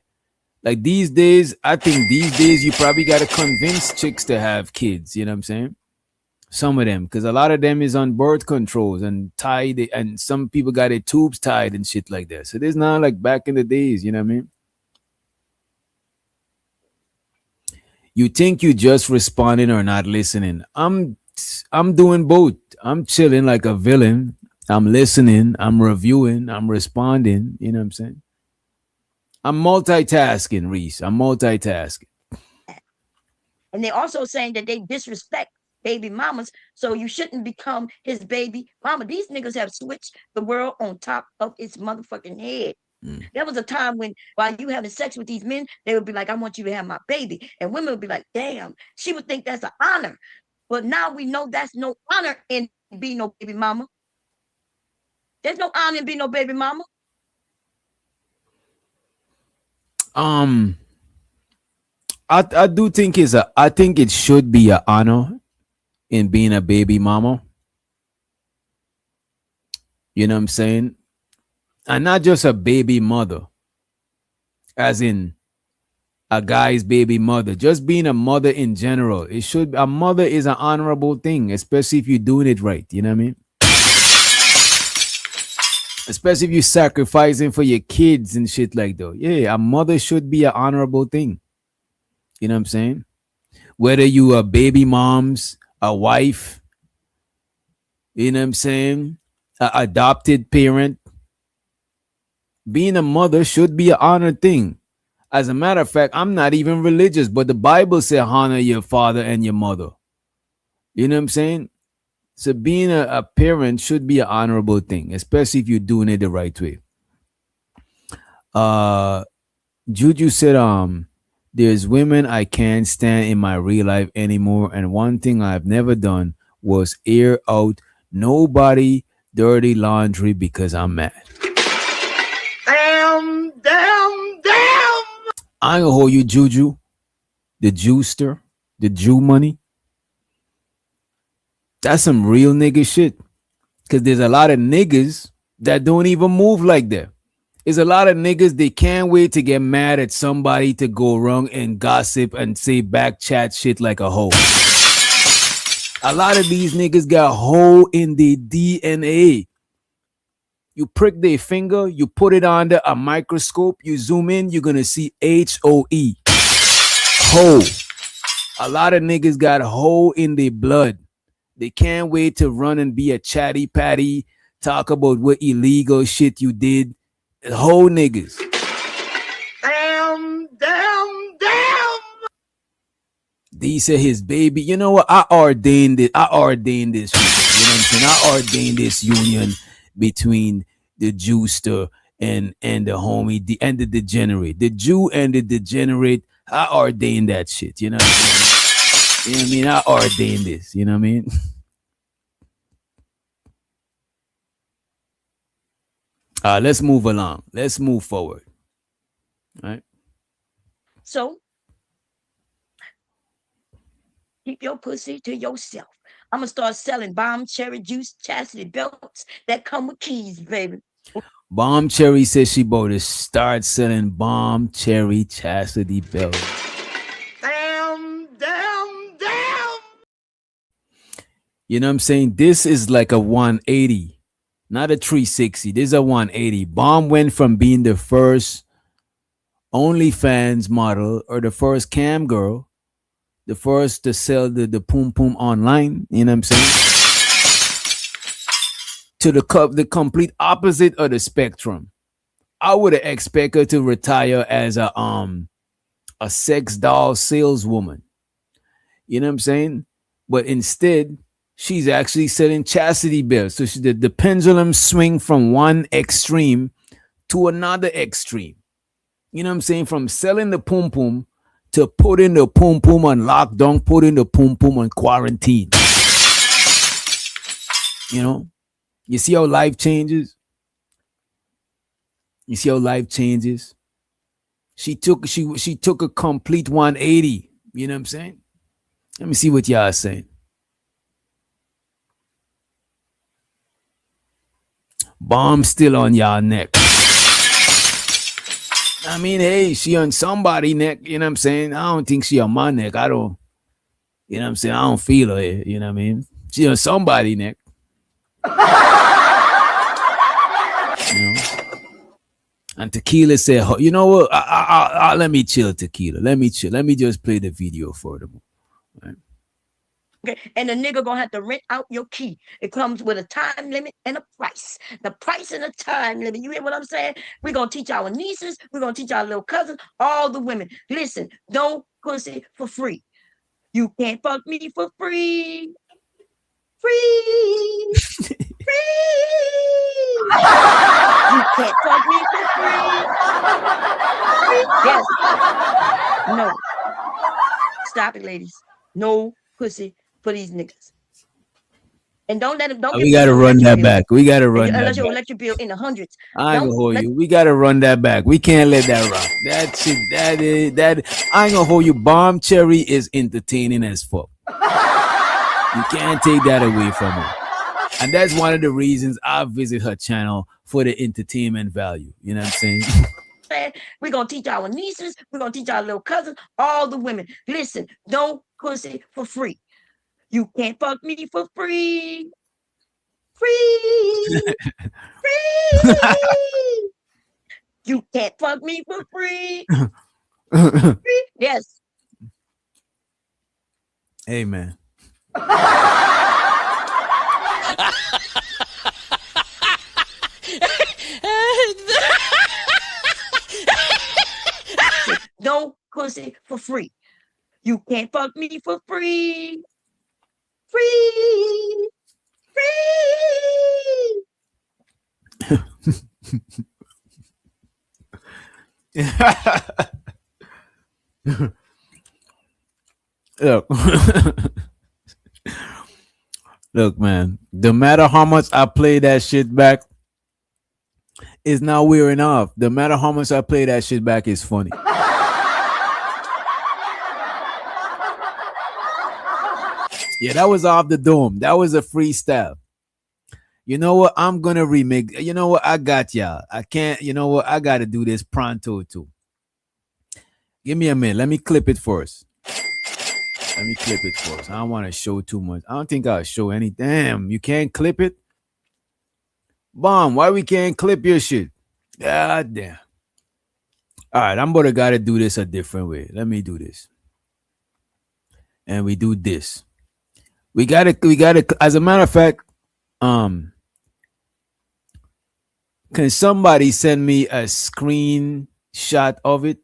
Like these days, I think these days you probably got to convince chicks to have kids. You know what I'm saying? Some of them, because a lot of them is on birth controls and tied, and some people got their tubes tied and shit like that. So there's not like back in the days. You know what I mean? You think you just responding or not listening. I'm doing both. I'm chilling like a villain. I'm listening, I'm reviewing, I'm responding. You know what I'm saying? I'm multitasking, Reese. I'm multitasking. And they're also saying that they disrespect baby mamas, so you shouldn't become his baby mama. These niggas have switched the world on top of its motherfucking head. There was a time when while you having sex with these men, they would be like, I want you to have my baby. And women would be like, damn, she would think that's an honor. But now we know that's no honor in being no baby mama. There's no honor in being no baby mama. I do think I think it should be an honor in being a baby mama. You know what I'm saying? And not just a baby mother, as in a guy's baby mother. Just being a mother in general. It should a mother is an honorable thing, especially if you're doing it right. You know what I mean? Especially if you're sacrificing for your kids and shit like that. Yeah, a mother should be an honorable thing. You know what I'm saying? Whether you are baby moms, a wife, you know what I'm saying? A adopted parent, being a mother should be an honored thing. As a matter of fact, I'm not even religious, but the Bible says honor your father and your mother. You know what I'm saying? So being a parent should be an honorable thing, especially if you're doing it the right way. Juju said, there's women I can't stand in my real life anymore, and one thing I've never done was air out nobody dirty laundry because I'm mad. Damn. I ain't gonna hold you, Juju, the Jewster, the Jew money. That's some real nigga shit. Cause there's a lot of niggas that don't even move like that. There's a lot of niggas they can't wait to get mad at somebody to go wrong and gossip and say back chat shit like a hoe. A lot of these niggas got hoe in the DNA. You prick their finger, you put it under a microscope, you zoom in, you're gonna see HOE. Hoe. A lot of niggas got hoe in their blood. They can't wait to run and be a chatty patty, talk about what illegal shit you did. Whole niggas. Damn. These said his baby. You know what? I ordained it. I ordained this. You know what I'm saying? I ordained this union between the Jewster and the homie and the degenerate. The Jew and the degenerate. I ordained that shit. You know what I'm saying? You know what I mean? I ordained this. You know what I mean? Let's move along. Let's move forward. All right. So keep your pussy to yourself. I'm gonna start selling bomb cherry juice chastity belts that come with keys, baby. Bomb Cherry says she about to start selling bomb cherry chastity belts. Damn. You know what I'm saying? This is like a 180, not a 360. This is a 180. Bomb went from being the first OnlyFans model or the first cam girl, the first to sell the poom poom online. You know what I'm saying? To the complete opposite of the spectrum. I would have expected her to retire as a sex doll saleswoman. You know what I'm saying? But instead, she's actually selling chastity belts. So the pendulum swing from one extreme to another extreme. You know what I'm saying? From selling the pum pum to putting the pum pum on lockdown, putting the pum pum on quarantine. You know, you see how life changes. You see how life changes. She took a complete 180. You know what I'm saying? Let me see what y'all are saying. Bomb still on y'all neck. I mean, hey, she on somebody neck. You know what I'm saying? I don't think she on my neck. I don't. You know what I'm saying? I don't feel her. You know what I mean? She on somebody neck. You know. And Tequila said, "You know what? Let me chill, Tequila. Let me chill. Let me just play the video for them." Right? Okay, and the nigga gonna have to rent out your key. It comes with a time limit and a price. The price and the time limit. You hear what I'm saying? We're gonna teach our nieces, we're gonna teach our little cousins, all the women. Listen, don't pussy for free. You can't fuck me for free. Free. Free. You can't fuck me for free. Free. Yes. No. Stop it, ladies. No pussy for these niggas. And don't let them. Don't We give them gotta your run electric that bill. back. We gotta run that Unless your back. electric bill in the hundreds. I ain't Don't gonna hold let you. We gotta run that back. We can't let that rock. That shit. That is that. I ain't gonna hold you. Bomb Cherry is entertaining as fuck. You can't take that away from her. And that's one of the reasons I visit her channel, for the entertainment value. You know what I'm saying? we're gonna teach our nieces, we're gonna teach our little cousins, all the women. Listen, don't pussy for free. You can't fuck me for free. Free. Free. You can't fuck me for free. Free. Yes. Hey man. No pussy for free. You can't fuck me for free. Free. Free. Look. Look, man. No matter how much I play that shit back, it's not wearing off. No matter how much I play that shit back, it's funny. Yeah, that was off the dome. That was a freestyle. You know what? I'm gonna remake. You know what? I got y'all. I can't. You know what? I gotta do this pronto too. Give me a minute. Let me clip it first. Let me clip it first. I don't want to show too much. I don't think I'll show any. Damn, you can't clip it. Bomb. Why we can't clip your shit? God damn. All right, I'm gonna gotta do this a different way. Let me do this. And we do this. We gotta, as a matter of fact, can somebody send me a screenshot of it?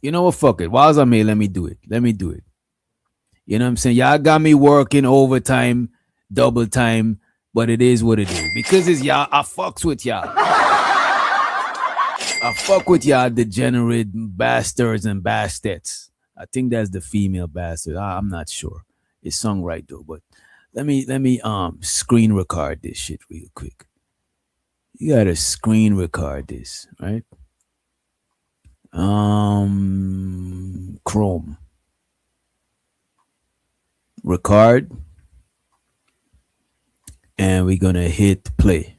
You know what? Fuck it. Whilst I'm here, let me do it. Let me do it. You know what I'm saying? Y'all got me working overtime, double time, but it is what it is. Because it's y'all, I fucks with y'all. I fuck with y'all degenerate bastards and bastards. I think that's the female bastard. I'm not sure. It's sung right though, but let me screen record this shit real quick. You gotta screen record this, right? Chrome. Record. And we're gonna hit play.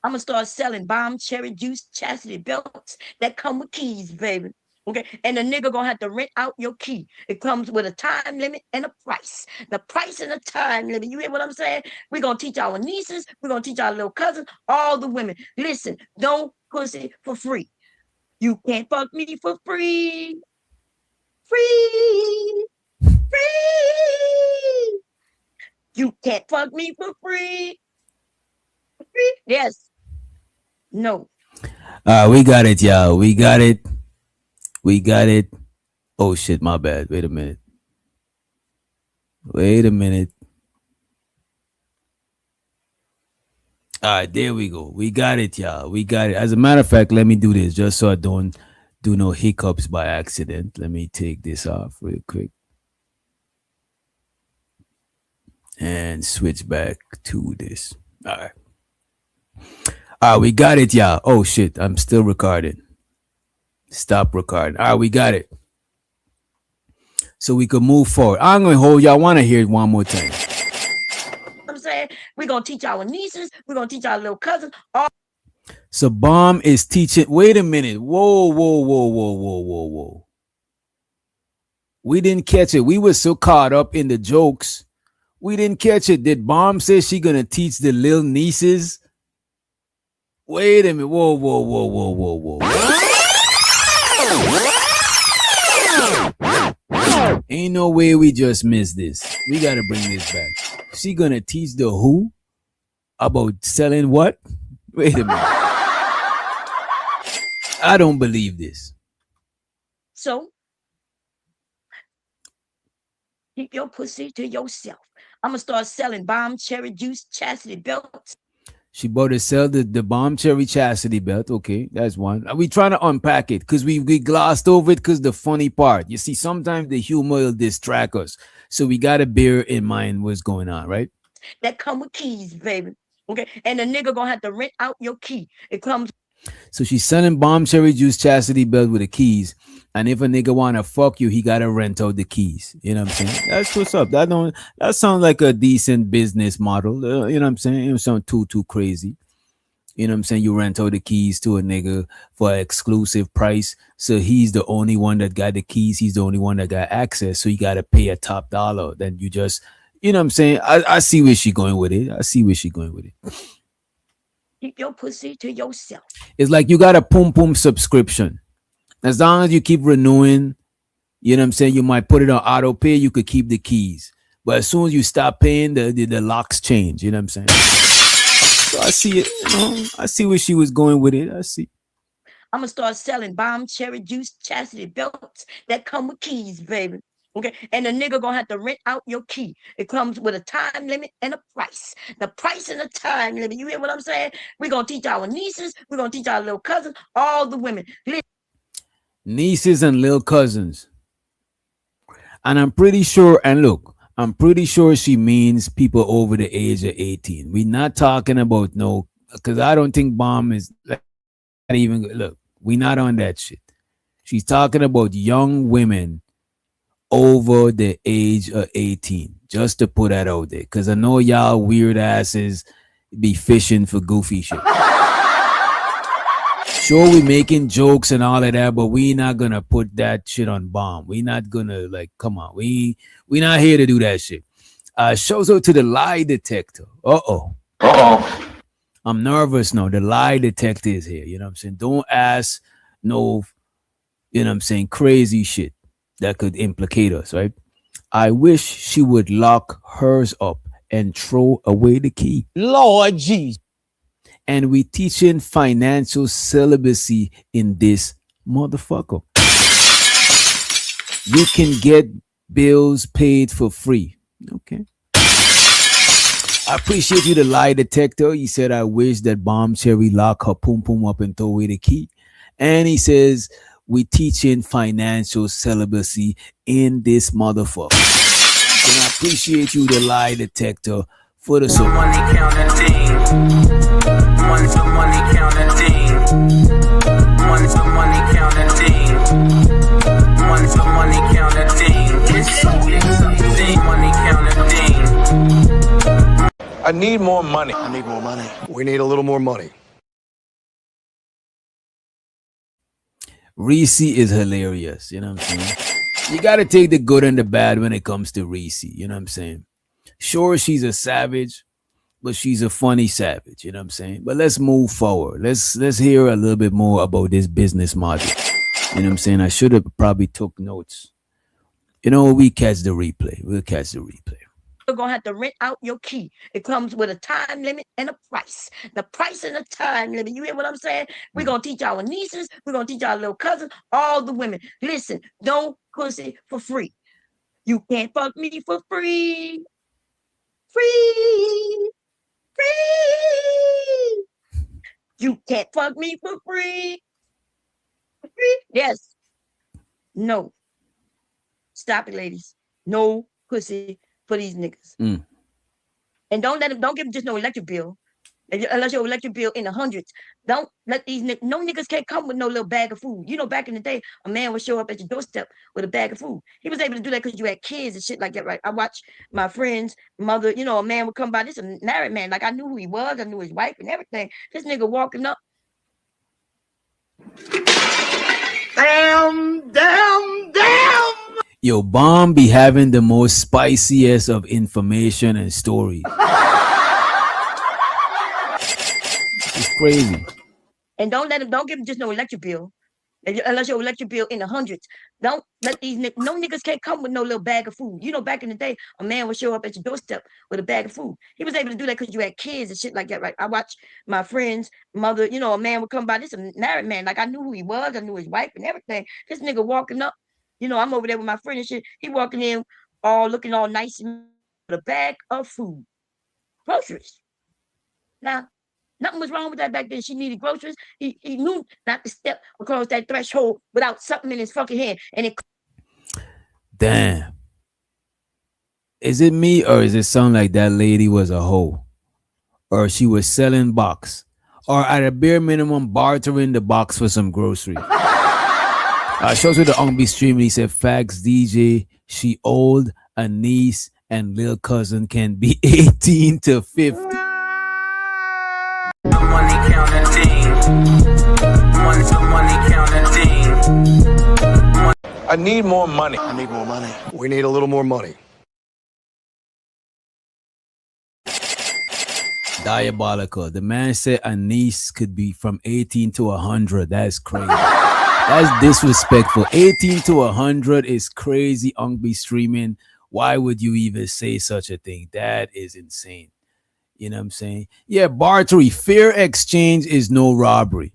I'm gonna start selling bomb cherry juice chastity belts that come with keys, baby. Okay, and the nigga gonna have to rent out your key. It comes with a time limit and a price. The price and the time limit. You hear what I'm saying? We're gonna teach our nieces, we're gonna teach our little cousins, all the women. Listen, don't pussy for free. You can't fuck me for free. Free. Free. You can't fuck me for free. Free. Yes. No. We got it, y'all. We got it. We got it. Oh shit, my bad. Wait a minute. Wait a minute. All right, there we go. We got it, y'all. We got it. As a matter of fact, let me do this just so I don't do no hiccups by accident. Let me take this off real quick and switch back to this. All right. All right, we got it, y'all. Oh shit, I'm still recording. Stop recording. All right, we got it. So we could move forward. I'm gonna hold y'all. I want to hear it one more time. I'm saying we're gonna teach our nieces, we're gonna teach our little cousins. All So Bomb is teaching. Wait a minute. Whoa, whoa, whoa, whoa, whoa, whoa, whoa. We didn't catch it. We were so caught up in the jokes. We didn't catch it. Did Bomb say she gonna teach the little nieces? Wait a minute. Whoa, whoa, whoa, whoa, whoa, whoa. Ain't no way we just missed this. We gotta bring this back. She gonna teach the who about selling what? Wait a minute. I don't believe this. so keep your pussy to yourself. I'm gonna start selling bomb cherry juice chastity belts. She bought to sell the Bomb Cherry Chastity belt. Okay, that's one. We trying to unpack it because we glossed over it because the funny part. You see, sometimes the humor will distract us. So we got to bear in mind what's going on, right? That come with keys, baby. Okay, and the nigga gonna have to rent out your key. It comes. So she's selling Bomb Cherry Juice Chastity belt with the keys. And if a nigga wanna fuck you, he gotta rent out the keys. You know what I'm saying? That's what's up. That sounds like a decent business model. You know what I'm saying? It don't sound too crazy. You know what I'm saying? You rent out the keys to a nigga for an exclusive price. So he's the only one that got the keys. He's the only one that got access. So you gotta pay a top dollar. Then you just, you know what I'm saying? I see where she going with it. Keep your pussy to yourself. It's like you got a pum subscription. As long as you keep renewing, you know what I'm saying? You might put it on auto pay, you could keep the keys. But as soon as you stop paying, the locks change. You know what I'm saying? So I see it. You know, I see where she was going with it. I see. I'm gonna start selling bomb cherry juice chastity belts that come with keys, baby. Okay, and the nigga gonna have to rent out your key. It comes with a time limit and a price. The price and the time limit. You hear what I'm saying? We're gonna teach our nieces, we're gonna teach our little cousins, all the women. Nieces and little cousins. And I'm pretty sure, and look, I'm pretty sure she means people over the age of 18. We're not talking about no, because I don't think Bomb is not even, look, we're not on that shit. She's talking about young women over the age of 18. Just to put that out there. Because I know y'all weird asses be fishing for goofy shit. Sure, we making jokes and all of that, but we not gonna put that shit on Bomb. We not gonna, like, come on. We not here to do that shit. Shows out to the lie detector. Uh-oh. I'm nervous now. The lie detector is here. You know what I'm saying? Don't ask no, you know what I'm saying, crazy shit that could implicate us, right? I wish she would lock hers up and throw away the key. Lord Jesus. And we teaching financial celibacy in this motherfucker. You can get bills paid for free. Okay. I appreciate you, the lie detector. He said, I wish that Bomb Cherry lock her pum pum up and throw away the key. And he says, we teaching financial celibacy in this motherfucker. And I appreciate you, the lie detector, for the support. Money counting ding. Money counting ding. Money counting ding. It's so exciting. Money counting ding. I need more money. We need a little more money. Reese is hilarious. You know what I'm saying? You got to take the good and the bad when it comes to Reese. You know what I'm saying? Sure, she's a savage, but she's a funny savage. You know what I'm saying? But let's move forward. Let's hear a little bit more about this business model. You know what I'm saying? I should have probably took notes. You know, we catch the replay. We'll catch the replay. You're gonna have to rent out your key. It comes with a time limit and a price. The price and the time limit. You hear what I'm saying? We're gonna teach our nieces, we're gonna teach our little cousins, all the women. Listen, no pussy for free. You can't fuck me for free. Free. You can't fuck me for free. For free? Yes. No. Stop it, ladies. No pussy for these niggas. Mm. And don't give them just no electric bill. Unless your electric bill in the hundreds. Don't let these no niggas can't come with no little bag of food. You know, back in the day, a man would show up at your doorstep with a bag of food. He was able to do that because you had kids and shit like that, right? I watched my friend's mother, you know, a man would come by. This is a married man. Like I knew who he was, I knew his wife and everything. This nigga walking up. Damn! Yo, Bomb be having the most spiciest of information and stories. It's crazy. And don't give them just no electric bill. Unless your electric bill in the hundreds. Don't let these no niggas can't come with no little bag of food. You know, back in the day, a man would show up at your doorstep with a bag of food. He was able to do that because you had kids and shit like that, right? I watched my friend's mother, you know, a man would come by. This is a married man. Like I knew who he was, I knew his wife and everything. This nigga walking up, you know, I'm over there with my friend and shit. He walking in all looking all nice with a bag of food. Groceries. Now, nothing was wrong with that back then. She needed groceries. He knew not to step across that threshold without something in his fucking hand. And it. Damn. Is it me or is it sound like that lady was a hoe? Or she was selling box? Or at a bare minimum bartering the box for some grocery? Shows with the Ongby stream and he said, Fags DJ, she old, a niece and little cousin can be 18 to 50. Money counting team. Money counting team. I need more money. I need more money. We need a little more money. Diabolical. The man said a niece could be from 18 to 100. That's crazy. That's disrespectful. 18 to 100 is crazy. Ongby streaming. Why would you even say such a thing? That is insane. You know what I'm saying? Yeah, bartery. Fair exchange is no robbery.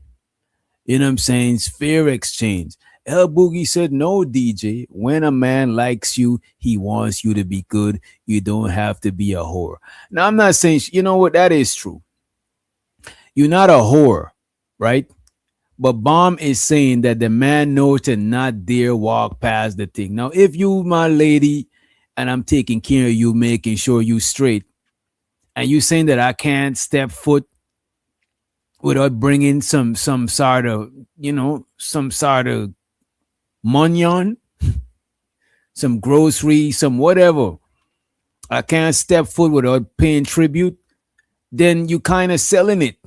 You know what I'm saying? It's fair exchange. El Boogie said, no, DJ. When a man likes you, he wants you to be good. You don't have to be a whore. Now, I'm not saying, you know what? That is true. You're not a whore, right? But Bomb is saying that the man knows to not dare walk past the thing. Now, if you, my lady, and I'm taking care of you, making sure you straight, and you saying that I can't step foot without bringing some sort of, you know, some sort of money, some grocery, some whatever. I can't step foot without paying tribute. Then you kind of selling it.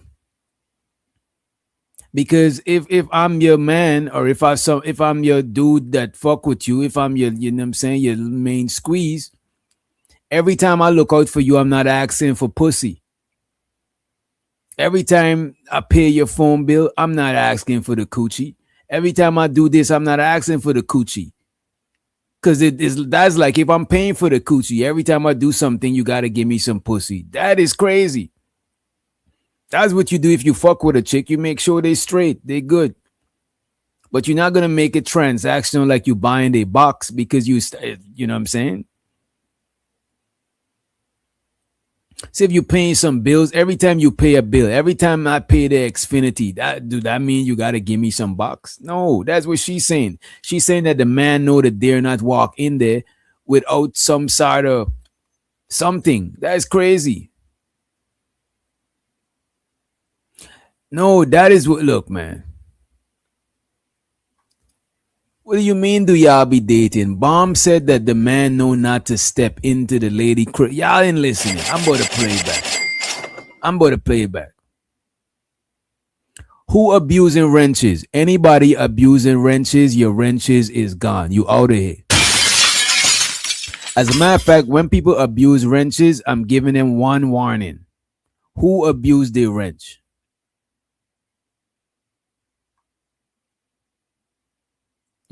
Because if I'm your man, or if I'm your dude that fuck with you, if I'm your, you know what I'm saying, your main squeeze, every time I look out for you, I'm not asking for pussy. Every time I pay your phone bill, I'm not asking for the coochie. Every time I do this, I'm not asking for the coochie. Because that's like, if I'm paying for the coochie, every time I do something, you got to give me some pussy. That is crazy. That's what you do if you fuck with a chick. You make sure they straight, they good. But you're not going to make it transactional like you buying a box because you know what I'm saying? So if you're paying some bills, every time you pay a bill, every time I pay the Xfinity, that mean you got to give me some box? No, that's what she's saying. She's saying that the man know that dare not walk in there without some sort of something. That's crazy. No, that is what, look, man. What do you mean do y'all be dating? Bomb said that the man know not to step into the lady. Y'all ain't listening. I'm about to play it back. Who abusing wrenches? Anybody abusing wrenches, your wrenches is gone. You out of here. As a matter of fact, when people abuse wrenches, I'm giving them one warning. Who abused their wrench?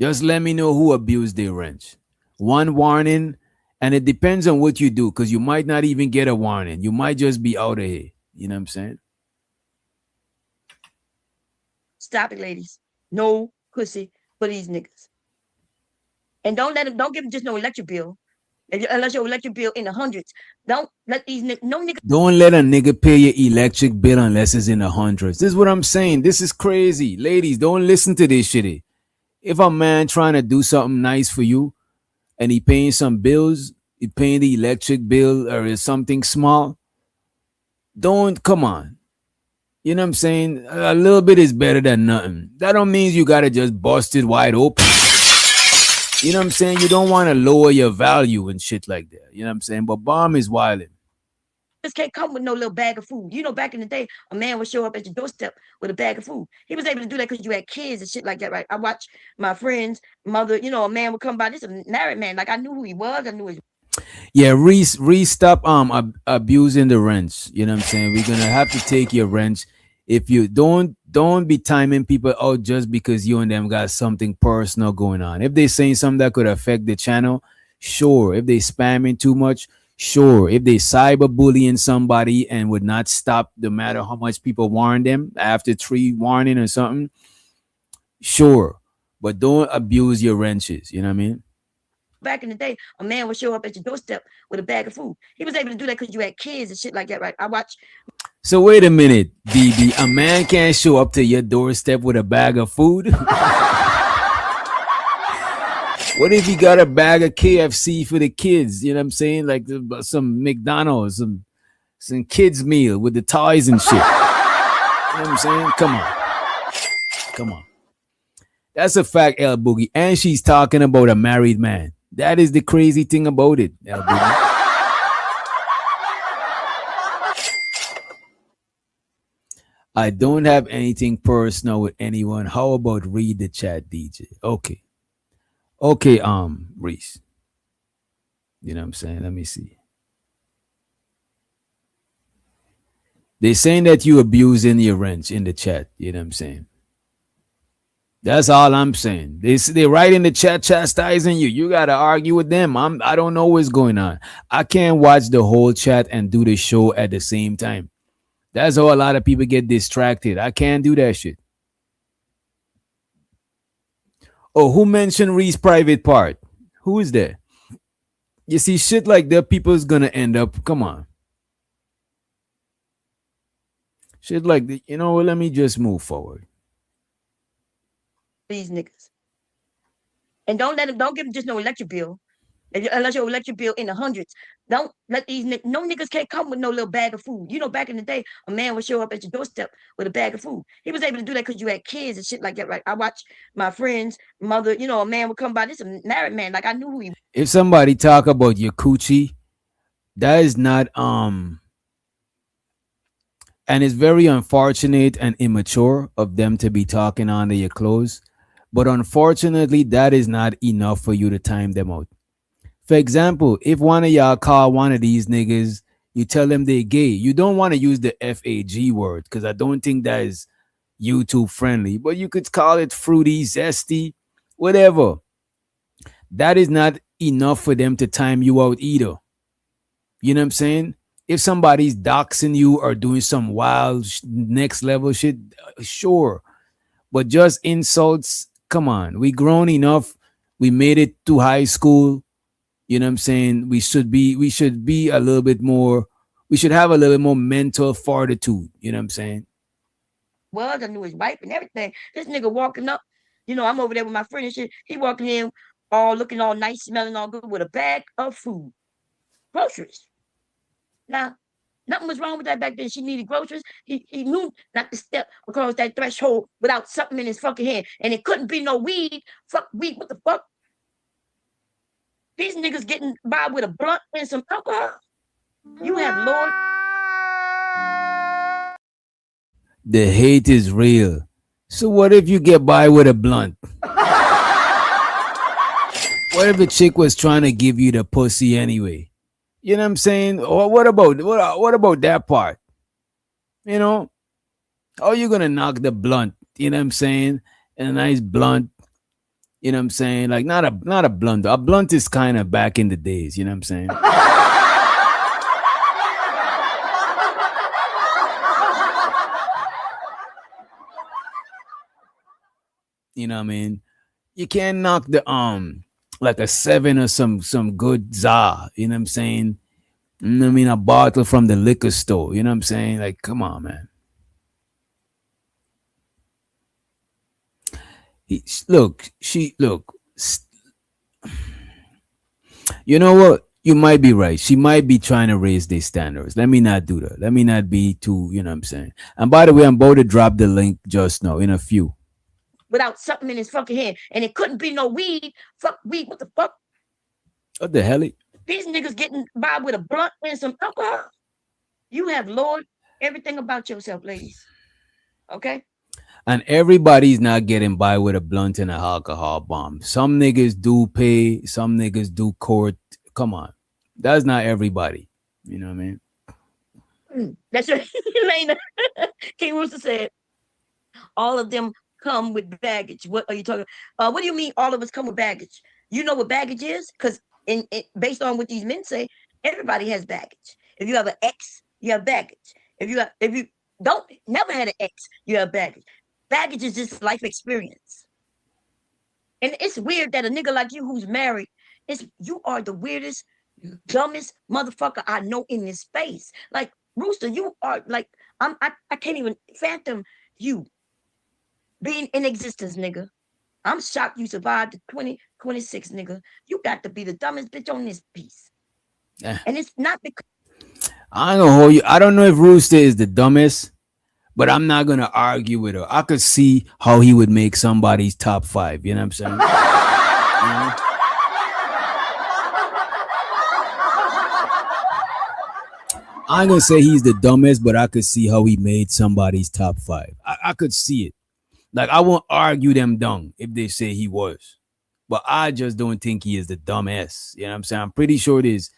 Just let me know who abused their wrench. One warning, and it depends on what you do, because you might not even get a warning. You might just be out of here. You know what I'm saying? Stop it, ladies. No pussy for these niggas. And don't give them just no electric bill. Unless your electric bill in the hundreds. Don't let these no niggas. Don't let a nigga pay your electric bill unless it's in the hundreds. This is what I'm saying. This is crazy. Ladies, don't listen to this shit. If a man trying to do something nice for you and he paying some bills, he paying the electric bill or is something small, don't come on. You know what I'm saying? A little bit is better than nothing. That don't mean you gotta just bust it wide open. You know what I'm saying? You don't want to lower your value and shit like that. You know what I'm saying? But bomb is wilding. This can't come with no little bag of food. You know, back in the day, a man would show up at your doorstep with a bag of food. He was able to do that because you had kids and shit like that, right? I watched my friend's mother, a man would come by. This is a married man. Like I knew who he was. I knew his. Yeah, Reese, stop abusing the wrench. You know what I'm saying? We're gonna have to take your wrench. If you don't be timing people out just because you and them got something personal going on. If they saying something that could affect the channel, sure. If they spamming too much, sure. If they cyberbullying somebody and would not stop no matter how much people warn them after 3 warning or something, sure. But don't abuse your wrenches. You know what I mean? Back in the day, a man would show up at your doorstep with a bag of food. He was able to do that because you had kids and shit like that, right? I watched. So wait a minute, BB. A man can't show up to your doorstep with a bag of food. What if he got a bag of KFC for the kids? You know what I'm saying? Like some McDonald's, some kids meal with the toys and shit. You know what I'm saying? Come on. That's a fact, El Boogie. And she's talking about a married man. That is the crazy thing about it, El Boogie. I don't have anything personal with anyone. How about read the chat, DJ? Okay. Okay, Reese. You know what I'm saying? Let me see. They're saying that you abusing your wrench in the chat. You know what I'm saying? That's all I'm saying. They write in the chat chastising you. You gotta argue with them. I don't know what's going on. I can't watch the whole chat and do the show at the same time. That's how a lot of people get distracted. I can't do that shit. Oh, who mentioned Ree's private part? Who is there? You see, shit like that, people's gonna end up. Come on. Shit like that. You know what? Let me just move forward. These niggas. And don't give them just no electric bill. Unless your electric bill in the hundreds. Don't let these no niggas can't come with no little bag of food. You know, back in the day, a man would show up at your doorstep with a bag of food. He was able to do that because you had kids and shit like that, right? I watched my friend's mother, a man would come by. This is a married man. Like I knew who he was. If somebody talk about your coochie, that is not and it's very unfortunate and immature of them to be talking under your clothes. But unfortunately, that is not enough for you to time them out. For example, if one of y'all call one of these niggas, you tell them they're gay. You don't want to use the FAG word because I don't think that is YouTube friendly. But you could call it fruity, zesty, whatever. That is not enough for them to time you out either. You know what I'm saying? If somebody's doxing you or doing some wild next level shit, sure. But just insults, come on. We grown enough. We made it to high school. You know what I'm saying? We should be a little bit more, we should have a little bit more mental fortitude. You know what I'm saying? I knew his wife and everything. This nigga walking up, I'm over there with my friend and shit. He walking in all looking all nice, smelling all good with a bag of food. Groceries. Now, nothing was wrong with that back then. She needed groceries. He knew not to step across that threshold without something in his fucking hand. And it couldn't be no weed. Fuck weed. What the fuck? These niggas getting by with a blunt and some alcohol. You have Lord. The hate is real. So what if you get by with a blunt? What if the chick was trying to give you the pussy anyway? You know what I'm saying? Or what about that part? You know? How you gonna knock the blunt? You know what I'm saying? And a nice blunt. You know what I'm saying? Like not a blunt. A blunt is kind of back in the days, you know what I'm saying? You know what I mean? You can't knock the like a 7 or some good za. You know what I'm saying? I mean, a bottle from the liquor store. You know what I'm saying? Like, come on, man. Look. You know what? You might be right. She might be trying to raise their standards. Let me not do that. Let me not be too, you know what I'm saying? And by the way, I'm about to drop the link just now in a few. Without something in his fucking hand. And it couldn't be no weed. Fuck weed. What the fuck? What the hell? These niggas getting by with a blunt and some alcohol. You have lowered everything about yourself, ladies. Okay? And everybody's not getting by with a blunt and a alcohol bomb. Some niggas do pay, some niggas do court. Come on. That's not everybody. You know what I mean? That's right. Elena. King Rooster said, all of them come with baggage. What are you talking about? What do you mean all of us come with baggage? You know what baggage is? Because based on what these men say, everybody has baggage. If you have an ex, you have baggage. If you don't never had an ex, you have baggage. Baggage is just life experience. And it's weird that a nigga like you who's married, you are the weirdest, dumbest motherfucker I know in this space. Like, Rooster, you are like, I can't even fathom you being in existence, nigga. I'm shocked you survived the 2026, nigga. You got to be the dumbest bitch on this piece. And it's not because I ain't gonna hold you. I don't know if Rooster is the dumbest, but I'm not gonna argue with her. I could see how he would make somebody's top 5. You know what I'm saying? I ain't gonna say he's the dumbest, but I could see how he made somebody's top 5. I could see it. Like, I won't argue them down if they say he was, but I just don't think he is the dumbest. You know what I'm saying? I'm pretty sure there's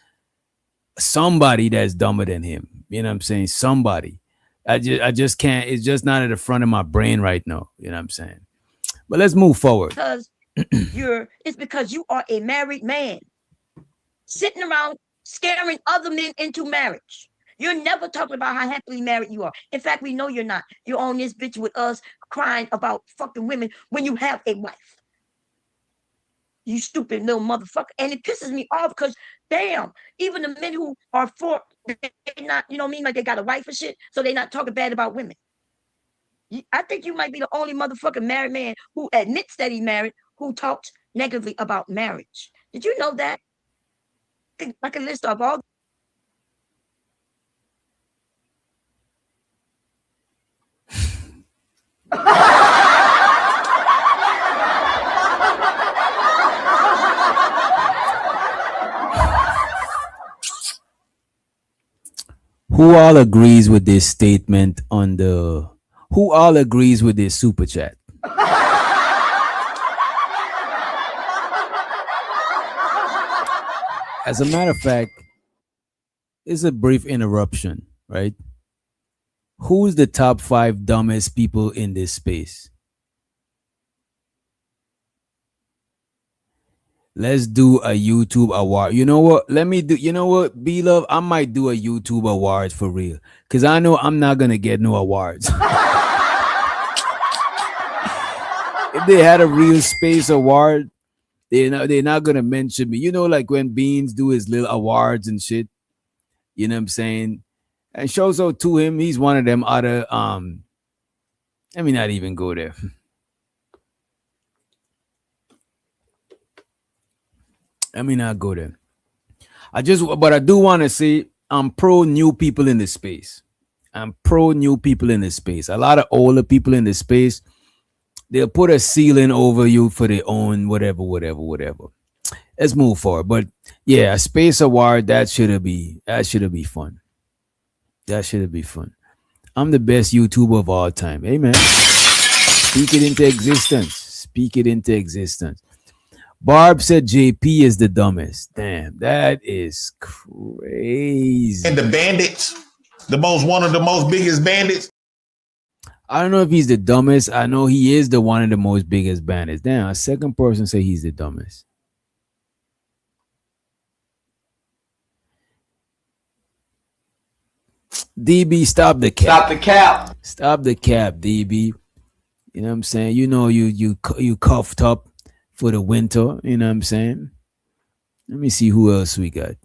somebody that's dumber than him. You know what I'm saying? Somebody. I just can't. It's just not at the front of my brain right now. You know what I'm saying? But let's move forward. Because it's because you are a married man sitting around scaring other men into marriage. You're never talking about how happily married you are. In fact, we know you're not. You're on this bitch with us crying about fucking women when you have a wife. You stupid little motherfucker. And it pisses me off because, damn, even the men who are for, they not, you know what I mean? Like they got a wife and shit, so they not talking bad about women. I think you might be the only motherfucking married man who admits that he married, who talks negatively about marriage. Did you know that? I can list off all. Who all agrees with this statement on the? Who all agrees with this super chat? As a matter of fact, it's a brief interruption, right? Who's the top 5 dumbest people in this space? Let's do a YouTube award. You know what? Let me do. You know what, B Love? I might do a YouTube awards for real, cause I know I'm not gonna get no awards. If they had a real space award, they're not gonna mention me. You know, like when Beans do his little awards and shit. You know what I'm saying? And shows out to him. He's one of them other. Let me not even go there. Let me not go there. But I do want to say I'm pro new people in this space. I'm pro new people in this space. A lot of older people in this space, they'll put a ceiling over you for their own whatever. Let's move forward. But yeah, a space award, that should be fun. That should be fun. I'm the best YouTuber of all time. Amen. Speak it into existence. Speak it into existence. Barb said JP is the dumbest. Damn, that is crazy. And the bandits, one of the most biggest bandits. I don't know if he's the dumbest. I know he is the one of the most biggest bandits. Damn, a second person say he's the dumbest. DB, stop the cap. Stop the cap. Stop the cap, DB. You know what I'm saying? You know you cuffed up. for the winter. You know what I'm saying? Let me see who else we got.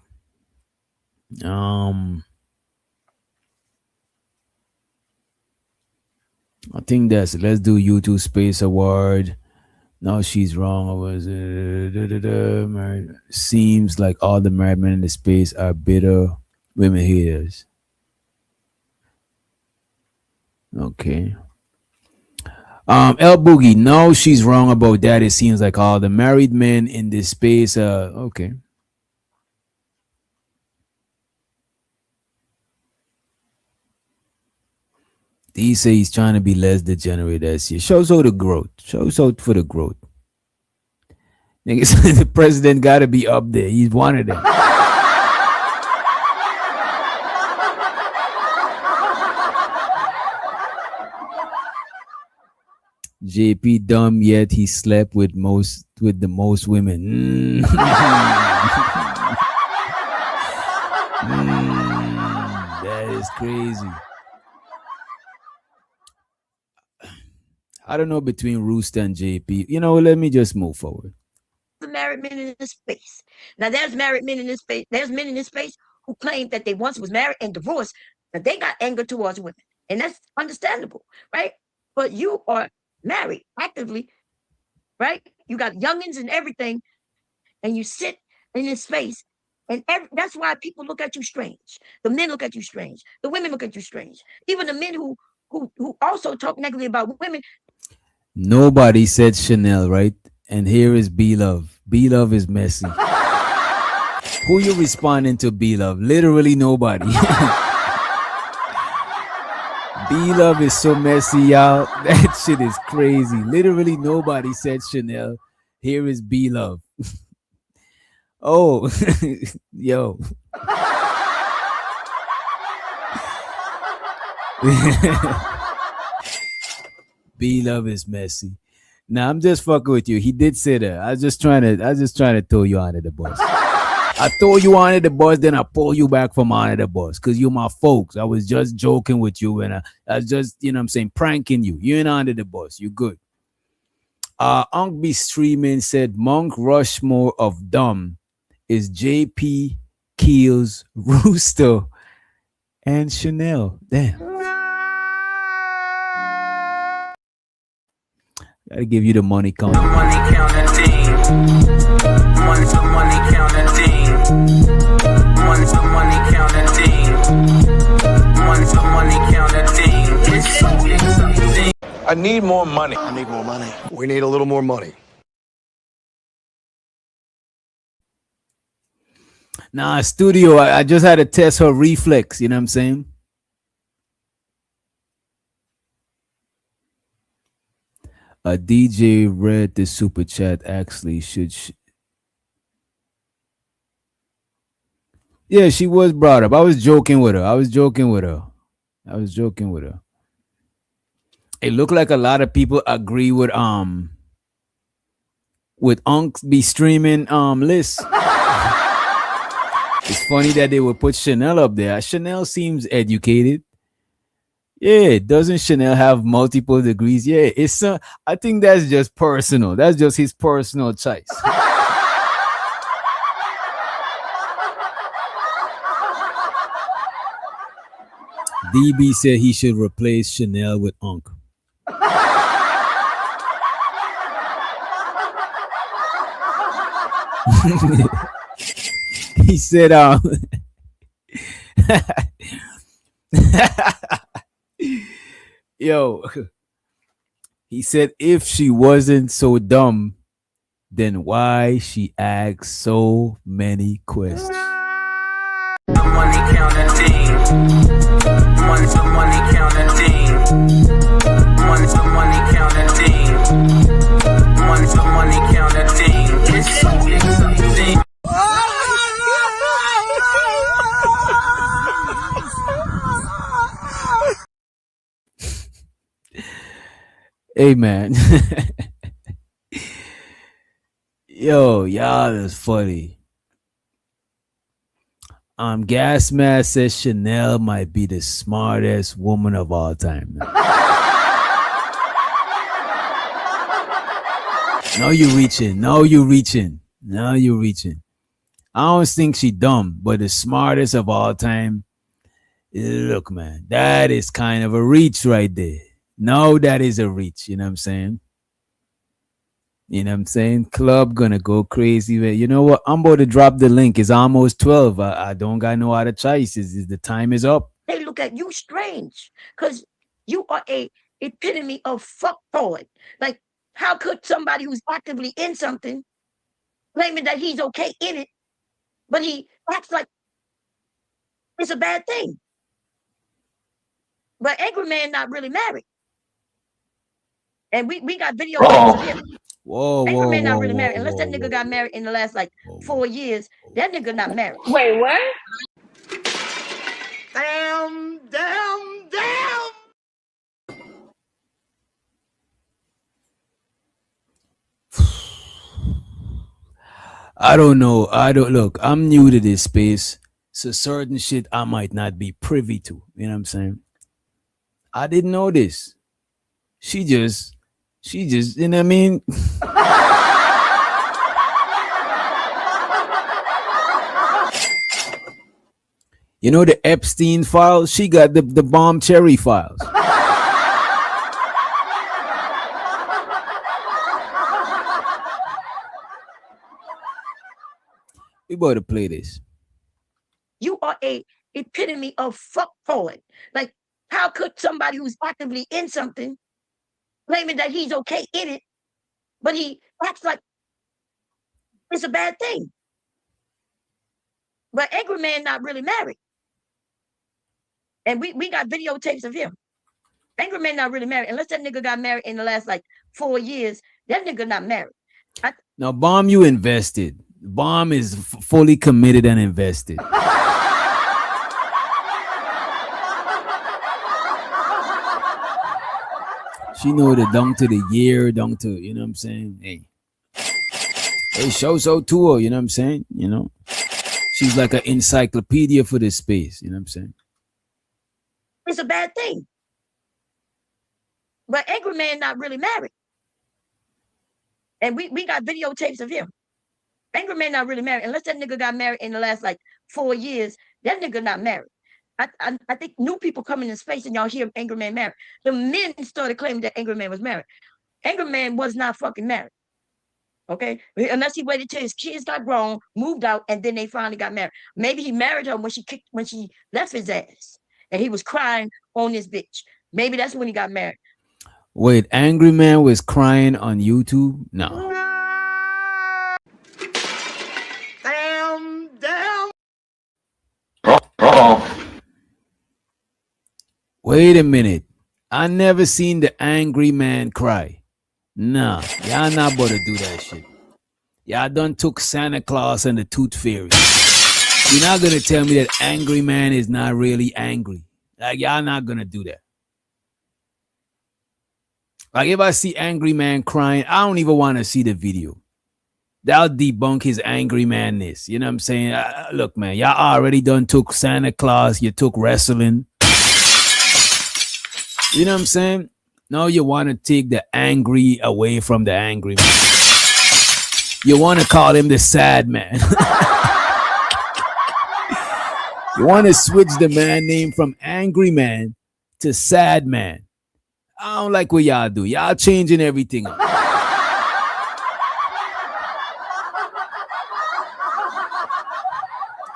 Um, I think let's do YouTube Space Award. No, she's wrong. I was seems like all the married men in the space are bitter women haters. Okay. El Boogie, no, she's wrong about that. It seems like all the married men in this space. Okay. He say he's trying to be less degenerate as you. Shows out the growth. Shows out for the growth. Niggas, the president got to be up there. He's one of them. JP dumb yet he slept with the most women. That is crazy. I don't know between Rooster and JP. You know, let me just move forward. The married men in this space. Now, there's married men in this space. There's men in this space who claim that they once was married and divorced, that they got anger towards women. And that's understandable, right? But you are married actively, right? You got youngins and everything, and you sit in this space. And that's why people look at you strange. The men look at you strange. The women look at you strange. Even the men who also talk negatively about women. Nobody said Chanel, right? And here is B Love. B Love is messy. Who you responding to, B Love? Literally nobody. B Love is so messy, y'all. That shit is crazy. Literally nobody said Chanel. Here is B Love. Oh, yo. B Love is messy. Now I'm just fucking with you. He did say that. I was just trying to throw you under the bus. I throw you under the bus, then I pull you back from under the bus because you're my folks. I was just joking with you and I was just, you know what I'm saying, pranking you. You ain't under the bus. You good. Unc B Streaming said Monk Rushmore of dumb is JP, Keels, Rooster, and Chanel. Damn. Gotta give you the money count. The money counting team. The money counting team. The money counting team. The money counting team. It's so exciting. I need more money. I need more money. We need a little more money. Nah, studio, I just had to test her reflex. You know what I'm saying? A DJ read the super chat. Actually, yeah, she was brought up. I was joking with her. It looked like a lot of people agree with Unc be streaming list. It's funny that they would put Chanel up there. Chanel seems educated. Yeah, doesn't Chanel have multiple degrees? Yeah, it's I think that's just personal. That's just his personal choice. DB said he should replace Chanel with Unc. He said, yo, he said if she wasn't so dumb, then why she asks so many questions? The money counting team. The money counting team. The money counting team. The money counting team. It's so exciting. Hey man. Yo, y'all is funny. Gas Mask says Chanel might be the smartest woman of all time. Now you reaching. Now you reaching. Now you reaching. I don't think she dumb, but the smartest of all time. Look, man, that is kind of a reach right there. No, that is a reach. You know what I'm saying? You know what I'm saying? Club gonna go crazy. But you know what? I'm about to drop the link. It's almost 12. I don't got no other choices. The time is up. They look at you strange because you are a epitome of fuck poet. Like, how could somebody who's actively in something claiming that he's okay in it, but he acts like it's a bad thing? But Angry Man not really married. And we got videotapes of him. Whoa, whoa, Angry Man whoa, not really whoa, married. Unless whoa, that nigga whoa, got married in the last like whoa, 4 years, that nigga not married. Wait, what? Damn, damn, damn. I don't know. I don't look. I'm new to this space, so certain shit I might not be privy to. You know what I'm saying? I didn't know this. She just, you know what I mean? You know the Epstein files? She got the bomb cherry files. We better play this. You are a epitome of fuck poet. Like, how could somebody who's actively in something claiming that he's okay in it, but he acts like it's a bad thing? But Angry Man not really married. And we got videotapes of him. Angry Man not really married. Unless that nigga got married in the last like 4 years, that nigga not married. Now, Bomb, you invested. Bomb is fully committed and invested. She know the down to the year, down to, you know what I'm saying? Hey, show so to her, you know what I'm saying? You know? She's like an encyclopedia for this space, you know what I'm saying? It's a bad thing. But Angry Man not really married. And we got videotapes of him. Angry Man not really married. Unless that nigga got married in the last like 4 years, that nigga not married. I think new people coming in space and y'all hear Angry Man married. The men started claiming that Angry Man was married. Angry Man was not fucking married. Okay? Unless he waited till his kids got grown, moved out, and then they finally got married. Maybe he married her when she left his ass. And he was crying on this bitch. Maybe that's when he got married. Wait, Angry Man was crying on YouTube? No. Damn, damn. Wait a minute. I never seen the Angry Man cry. Nah, y'all not about to do that shit. Y'all done took Santa Claus and the Tooth Fairy. You're not gonna tell me that Angry Man is not really angry. Like, y'all not gonna do that. Like, if I see Angry Man crying, I don't even want to see the video. That'll debunk his angry manness. You know what I'm saying? Look, man, y'all already done took Santa Claus. You took wrestling. You know what I'm saying? Now you want to take the angry away from the angry man. You want to call him the sad man. You want to switch the man name from angry man to sad man. I don't like what y'all do. Y'all changing everything up.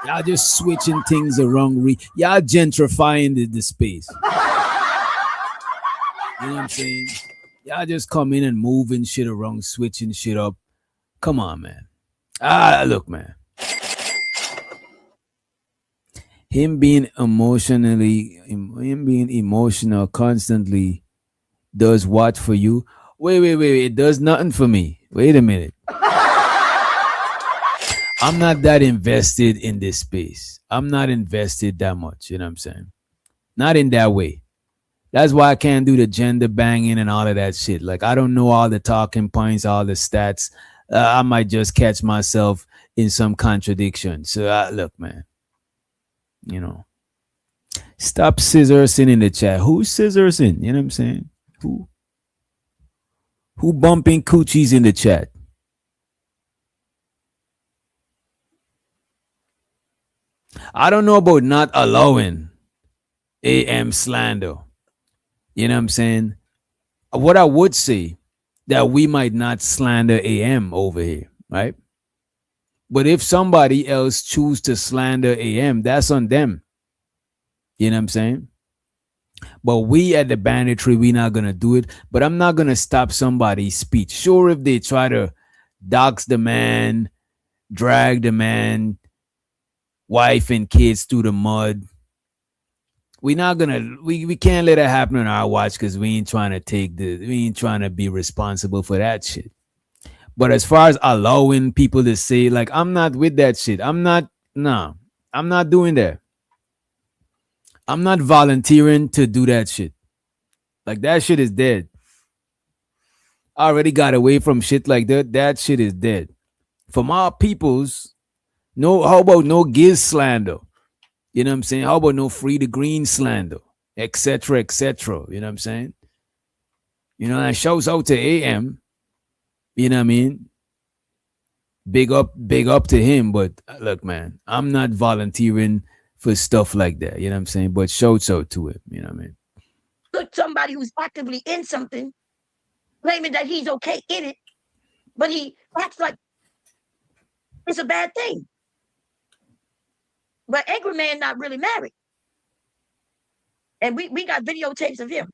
Y'all just switching things around. Y'all gentrifying the space. You know what I'm saying? Y'all just come in and moving shit around, switching shit up. Come on, man. Look, man. Him being emotional constantly does what for you? Wait. It does nothing for me. Wait a minute. I'm not that invested in this space. I'm not invested that much. You know what I'm saying? Not in that way. That's why I can't do the gender banging and all of that shit. Like, I don't know all the talking points, all the stats. I might just catch myself in some contradiction. So, look, man. You know. Stop scissorsing in the chat. Who's scissorsing? You know what I'm saying? Who bumping coochies in the chat? I don't know about not allowing AM slander. You know what I'm saying? What I would say that we might not slander AM over here, right? But if somebody else choose to slander AM, that's on them. You know what I'm saying? But we at the banditry, we not gonna do it. But I'm not gonna stop somebody's speech. Sure, if they try to dox the man, drag the man, wife and kids through the mud, we can't let it happen on our watch because we ain't trying to be responsible for that shit. But as far as allowing people to say, like, I'm not with that shit. I'm not doing that. I'm not volunteering to do that shit. Like, that shit is dead. I already got away from shit like that. That shit is dead. From our peoples, no, how about no Giz slander? You know what I'm saying? How about no Free the Green slander? Etc. etc. You know what I'm saying? You know, and shouts out to AM. You know what I mean? Big up to him. But look, man, I'm not volunteering for stuff like that. You know what I'm saying? But shouts out to him. You know what I mean? Look, somebody who's actively in something, claiming that he's okay in it, but he acts like it's a bad thing. But Angry Man not really married. And we got videotapes of him.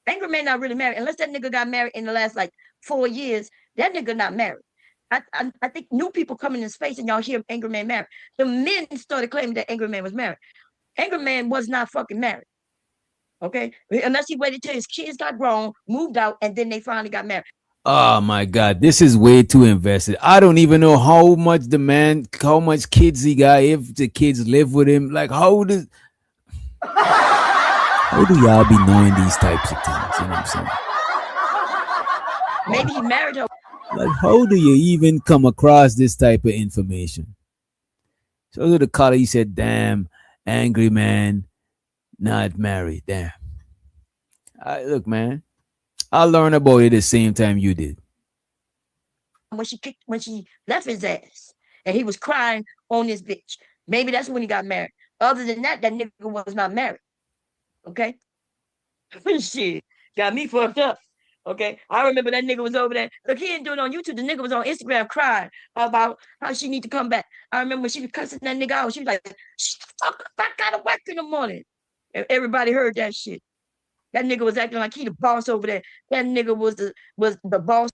Angry Man not really married. Unless that nigga got married in the last like 4 years, that nigga not married. I think new people coming in space and y'all hear Angry Man married. The men started claiming that Angry Man was married. Angry Man was not fucking married. Okay? Unless he waited till his kids got grown, moved out, and then they finally got married. Oh my God, this is way too invested. I don't even know how much kids he got, if the kids live with him. Like, how do y'all be knowing these types of things? You know what I'm saying? Maybe he married her. Like, how do you even come across this type of information? So to the caller, he said, damn, Angry Man, not married. Damn. Look, man, I learned about it the same time you did. When she left his ass and he was crying on this bitch. Maybe that's when he got married. Other than that, that nigga was not married. Okay? Shit. Got me fucked up. Okay? I remember that nigga was over there. Look, he didn't do it on YouTube. The nigga was on Instagram crying about how she need to come back. I remember when she was cussing that nigga out. She was like, fuck, I gotta work in the morning. And everybody heard that shit. That nigga was acting like he the boss over there. That nigga was the boss.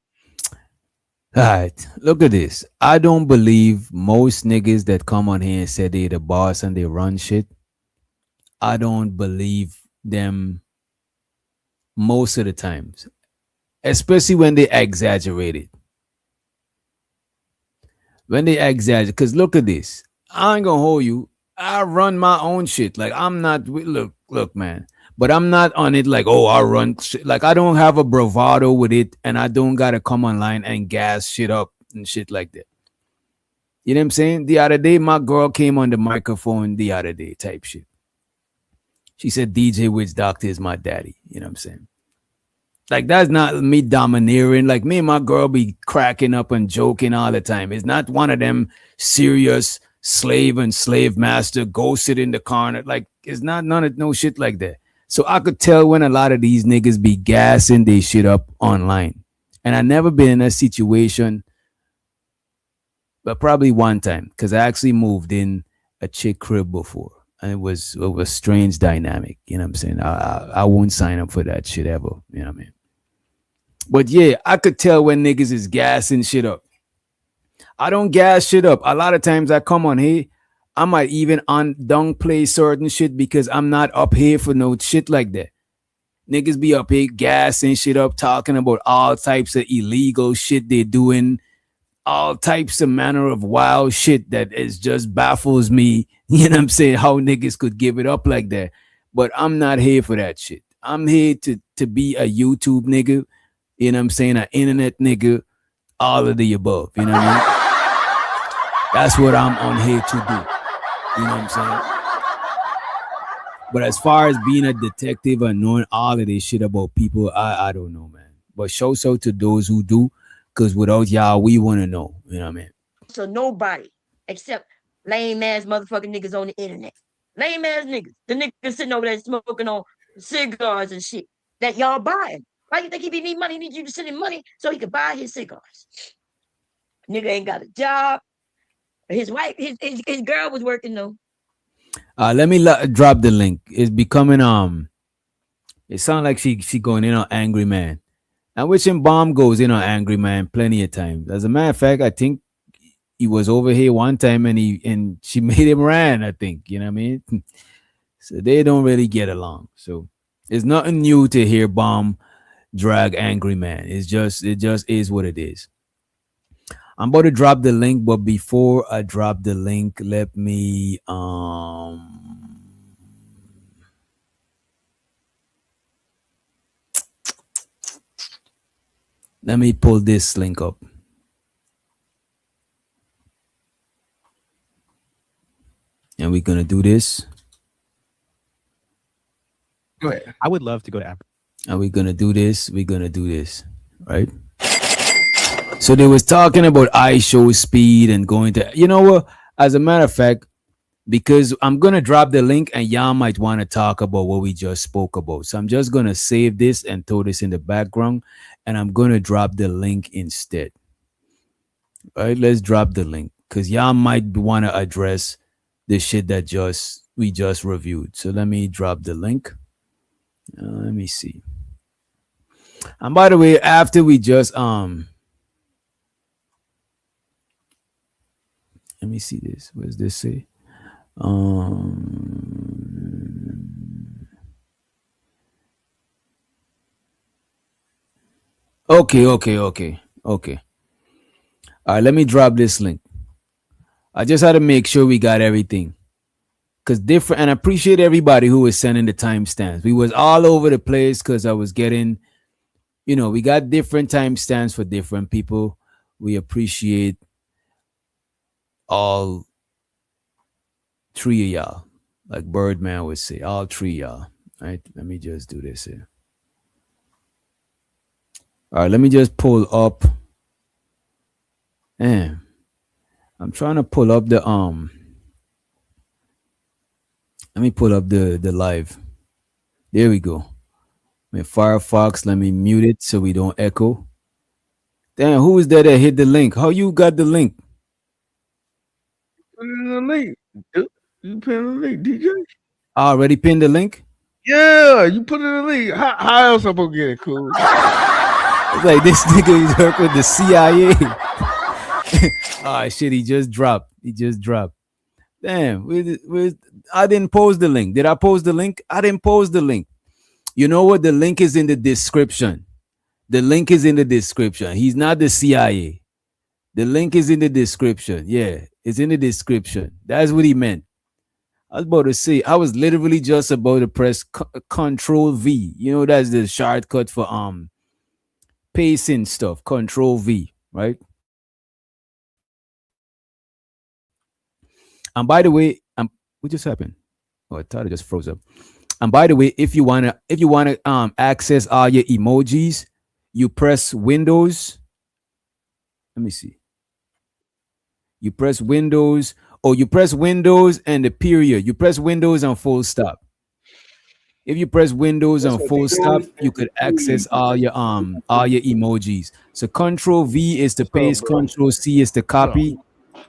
All right, look at this. I don't believe most niggas that come on here and say they the boss and they run shit. I don't believe them most of the times, especially when they exaggerate it. When they exaggerate, because look at this. I ain't gonna hold you. I run my own shit. Like, I'm not, look, man. But I'm not on it like, oh, I run shit. Like, I don't have a bravado with it, and I don't gotta come online and gas shit up and shit like that. You know what I'm saying? The other day, my girl came on the microphone the other day, type shit. She said, DJ Witch Doctor is my daddy. You know what I'm saying? Like, that's not me domineering. Like, me and my girl be cracking up and joking all the time. It's not one of them serious slave and slave master, go sit in the corner. Like, it's not no shit like that. So I could tell when a lot of these niggas be gassing they shit up online. And I never been in a situation, but probably one time, because I actually moved in a chick crib before. And it was a strange dynamic. You know what I'm saying? I won't sign up for that shit ever. You know what I mean? But yeah, I could tell when niggas is gassing shit up. I don't gas shit up. A lot of times I come on here, I might even downplay certain shit because I'm not up here for no shit like that. Niggas be up here gassing shit up, talking about all types of illegal shit they're doing, all types of manner of wild shit that is just baffles me. You know what I'm saying? How niggas could give it up like that. But I'm not here for that shit. I'm here to be a YouTube nigga. You know what I'm saying? An internet nigga. All of the above. You know what I mean? That's what I'm on here to do. You know what I'm saying? But as far as being a detective and knowing all of this shit about people, I don't know, man. But show so to those who do, because without y'all, we want to know. You know what I mean? So nobody except Lame ass motherfucking niggas on the internet. Lame ass niggas. The niggas sitting over there smoking on cigars and shit that y'all buying. Why you think he need money? He need you to send him money so he could buy his cigars. Nigga ain't got a job. His wife, his girl was working though. Let me drop the link. It's becoming It sounds like she going in on Angry Man, and which in Bomb goes in on Angry Man plenty of times. As a matter of fact, I think he was over here one time and she made him ran. I think you know what I mean. So they don't really get along. So it's nothing new to hear Bomb drag Angry Man. It just is what it is. I'm about to drop the link, but before I drop the link, let me pull this link up. And we're gonna do this. Go ahead. I would love to go to Africa. And we're gonna do this. We're gonna do this, right? So they was talking about iShow speed and going to, you know what? As a matter of fact, because I'm gonna drop the link and y'all might want to talk about what we just spoke about. So I'm just gonna save this and throw this in the background, and I'm gonna drop the link instead. All right, let's drop the link because y'all might want to address the shit that we just reviewed. So let me drop the link. Let me see. And by the way, after we just let me see this. What does this say? Okay. All right, let me drop this link. I just had to make sure we got everything. Cause different, and I appreciate everybody who was sending the timestamps. We was all over the place because I was getting, we got different timestamps for different people. We appreciate all three of y'all, like Birdman would say, all three of y'all. All right, let me just do this here. All right, let me just pull up. Man, I'm trying to pull up the Let me pull up the live. There we go. Firefox, let me mute it so we don't echo. Damn, who is that hit the link? How you got the link? Put it in the link. You put it in the link, DJ. I already pinned the link? Yeah, you put it in the link. How else I'm gonna get it, cool? It's like this nigga work with the CIA. Ah, shit, he just dropped. Damn, I didn't post the link. Did I post the link? I didn't post the link. You know what? The link is in the description. He's not the CIA. The link is in the description. Yeah, it's in the description. That's what he meant. I was about to say, I was literally just about to press Control V. That's the shortcut for pasting stuff. Control V, right? And by the way, what just happened? Oh, I thought it just froze up. And by the way, if you wanna access all your emojis, you press Windows. Let me see. You press Windows, you press Windows and the period. You press Windows and full stop. If you press Windows and full stop, you could access all your emojis. So Control V is to paste, Control C is to copy,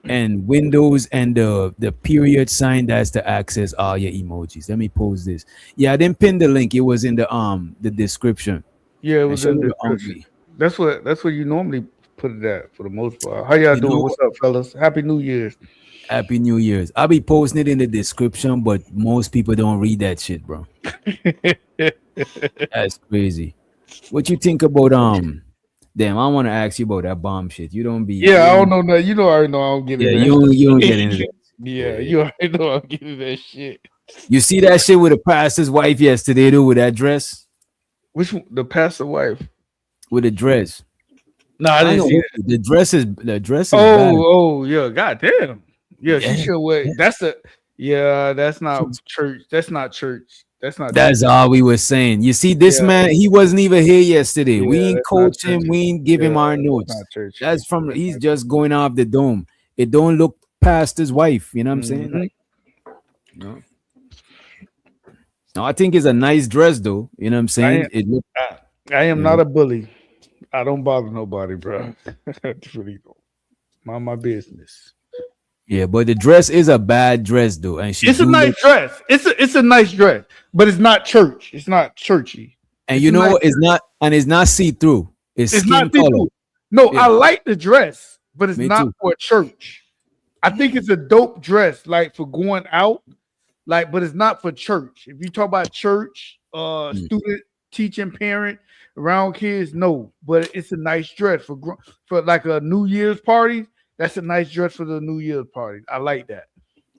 and Windows and the period sign, that's to access all your emojis. Let me post this. Yeah, I didn't pin the link. It was in the description. Yeah, it was in the description. That's what you normally put it at for the most part. How y'all doing? What's up, fellas? Happy New Year's. Happy New Year's. I'll be posting it in the description, but most people don't read that shit, bro. That's crazy. What you think about Damn, I want to ask you about that bomb shit. You don't be. Yeah, I don't know that. I already know I don't get it. Yeah, you don't get into that. Yeah, you already know I'm getting that shit. You see that shit with the pastor's wife yesterday, though, with that dress? Which one? The pastor's wife? With the dress. No, I didn't see that. The dress is Oh, yeah, goddamn. Yeah, she should wait. That's not church. That's all we were saying. You see, this man, he wasn't even here yesterday. Yeah, we ain't coach him. We ain't give him our notes. That's he's just going off the dome. It don't look pastor's wife. You know what I'm saying? Like, you know. No, I think it's a nice dress though. You know what I'm saying? I am not a bully. I don't bother nobody, bro. Really don't. Mind my business. Yeah, but the dress is a bad dress though, and It's a nice dress. It's a nice dress, but it's not church. It's not churchy. And it's you know nice what? It's not, and it's not see through. It's skin not color. see-through. No, Yeah. I like the dress, but it's Me not too. for church. I think it's a dope dress, like for going out, like, but it's not for church. If you talk about church, student, teaching, parent, around kids, no. But it's a nice dress for like a New Year's party. That's a nice dress for the New Year's party. I like that,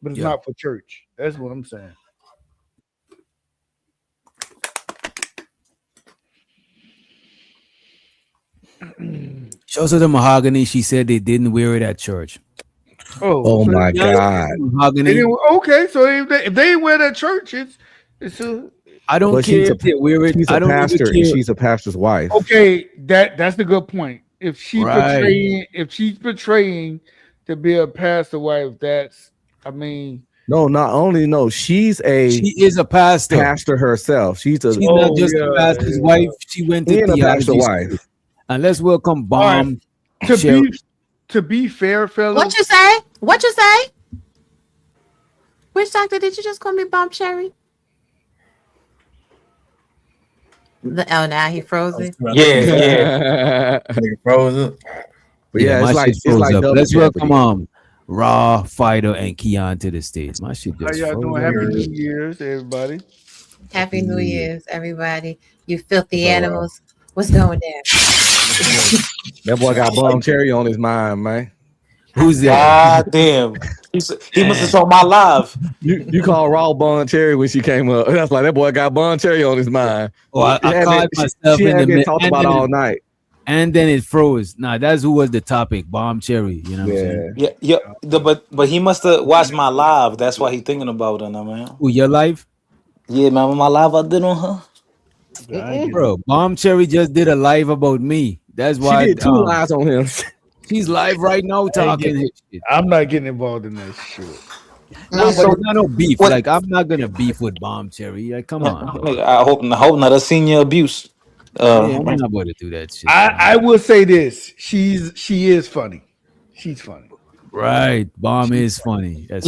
but it's not for church. That's what I'm saying. Shows her the mahogany. She said they didn't wear it at church. Oh my God! Mahogany. Okay, so if they wear that church, it's a. I don't But care if they wear it. She's I a don't pastor, even and care. she's a pastor's wife. Okay, that's a good point. If she's Right. portraying to be a pastor wife, I mean. No, not only she is a pastor herself. She's not just a pastor's wife. She went to and a pastor theology wife. school. And let's welcome Bomb. To be fair, fellas. What you say? What you say? Which doctor did you just call me, Bomb Cherry? Now he frozen. Yeah. Frozen. But yeah, my it's shit like froze up. double Let's jeopardy. welcome Raw, Fighter, and Keon to the stage. My shit How just y'all froze doing? up. Happy New Year's, everybody. Happy New Year's, everybody. You filthy animals. What's going down? That boy got Bomb Cherry on his mind, man. Who's that? God damn. He must have saw my live. You call Raw Bon Cherry when she came up. That's like that boy got Bon Cherry on his mind. Oh, I caught myself she in had the been talked about all night. And then it froze. Nah, that's who was the topic. Bomb Cherry. You know what I'm saying? Yeah. But he must have watched my live. That's why he thinking about it now, man. Who, your life? Yeah, man. My live I did on her. Bro, Bomb Cherry just did a live about me. That's why She did 2 lives on him. She's live right now talking his shit. I'm not getting involved in that shit. No, but it's not no beef. Like, I'm not gonna beef with Bomb Cherry. Like, come on. I hope not a senior abuse. I'm not about to do that shit. I will say this: she is funny. She's funny. Right, Bomb is funny. Yeah,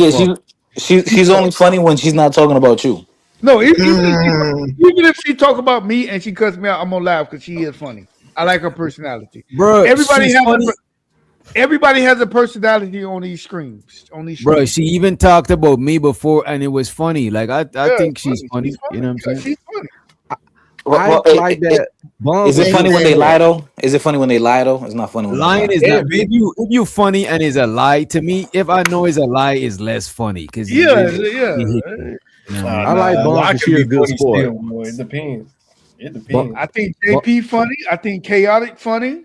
she's only funny when she's not talking about you. No, even if she talk about me and she cuts me out, I'm gonna laugh because she is funny. I like her personality. Bro, everybody has a personality on these screens. Bro, she even talked about me before, and it was funny. Like I think she's funny. You know what I'm saying? She's funny. Like that. Is it funny when they lie though? Is it funny when they lie though? It's not funny when lying they is lie. not. If you funny and it's a lie to me, if I know it's a lie, it's less funny because I like Bomb because she's a good sport. It depends. It depends. I think JP funny. I think Chaotic funny.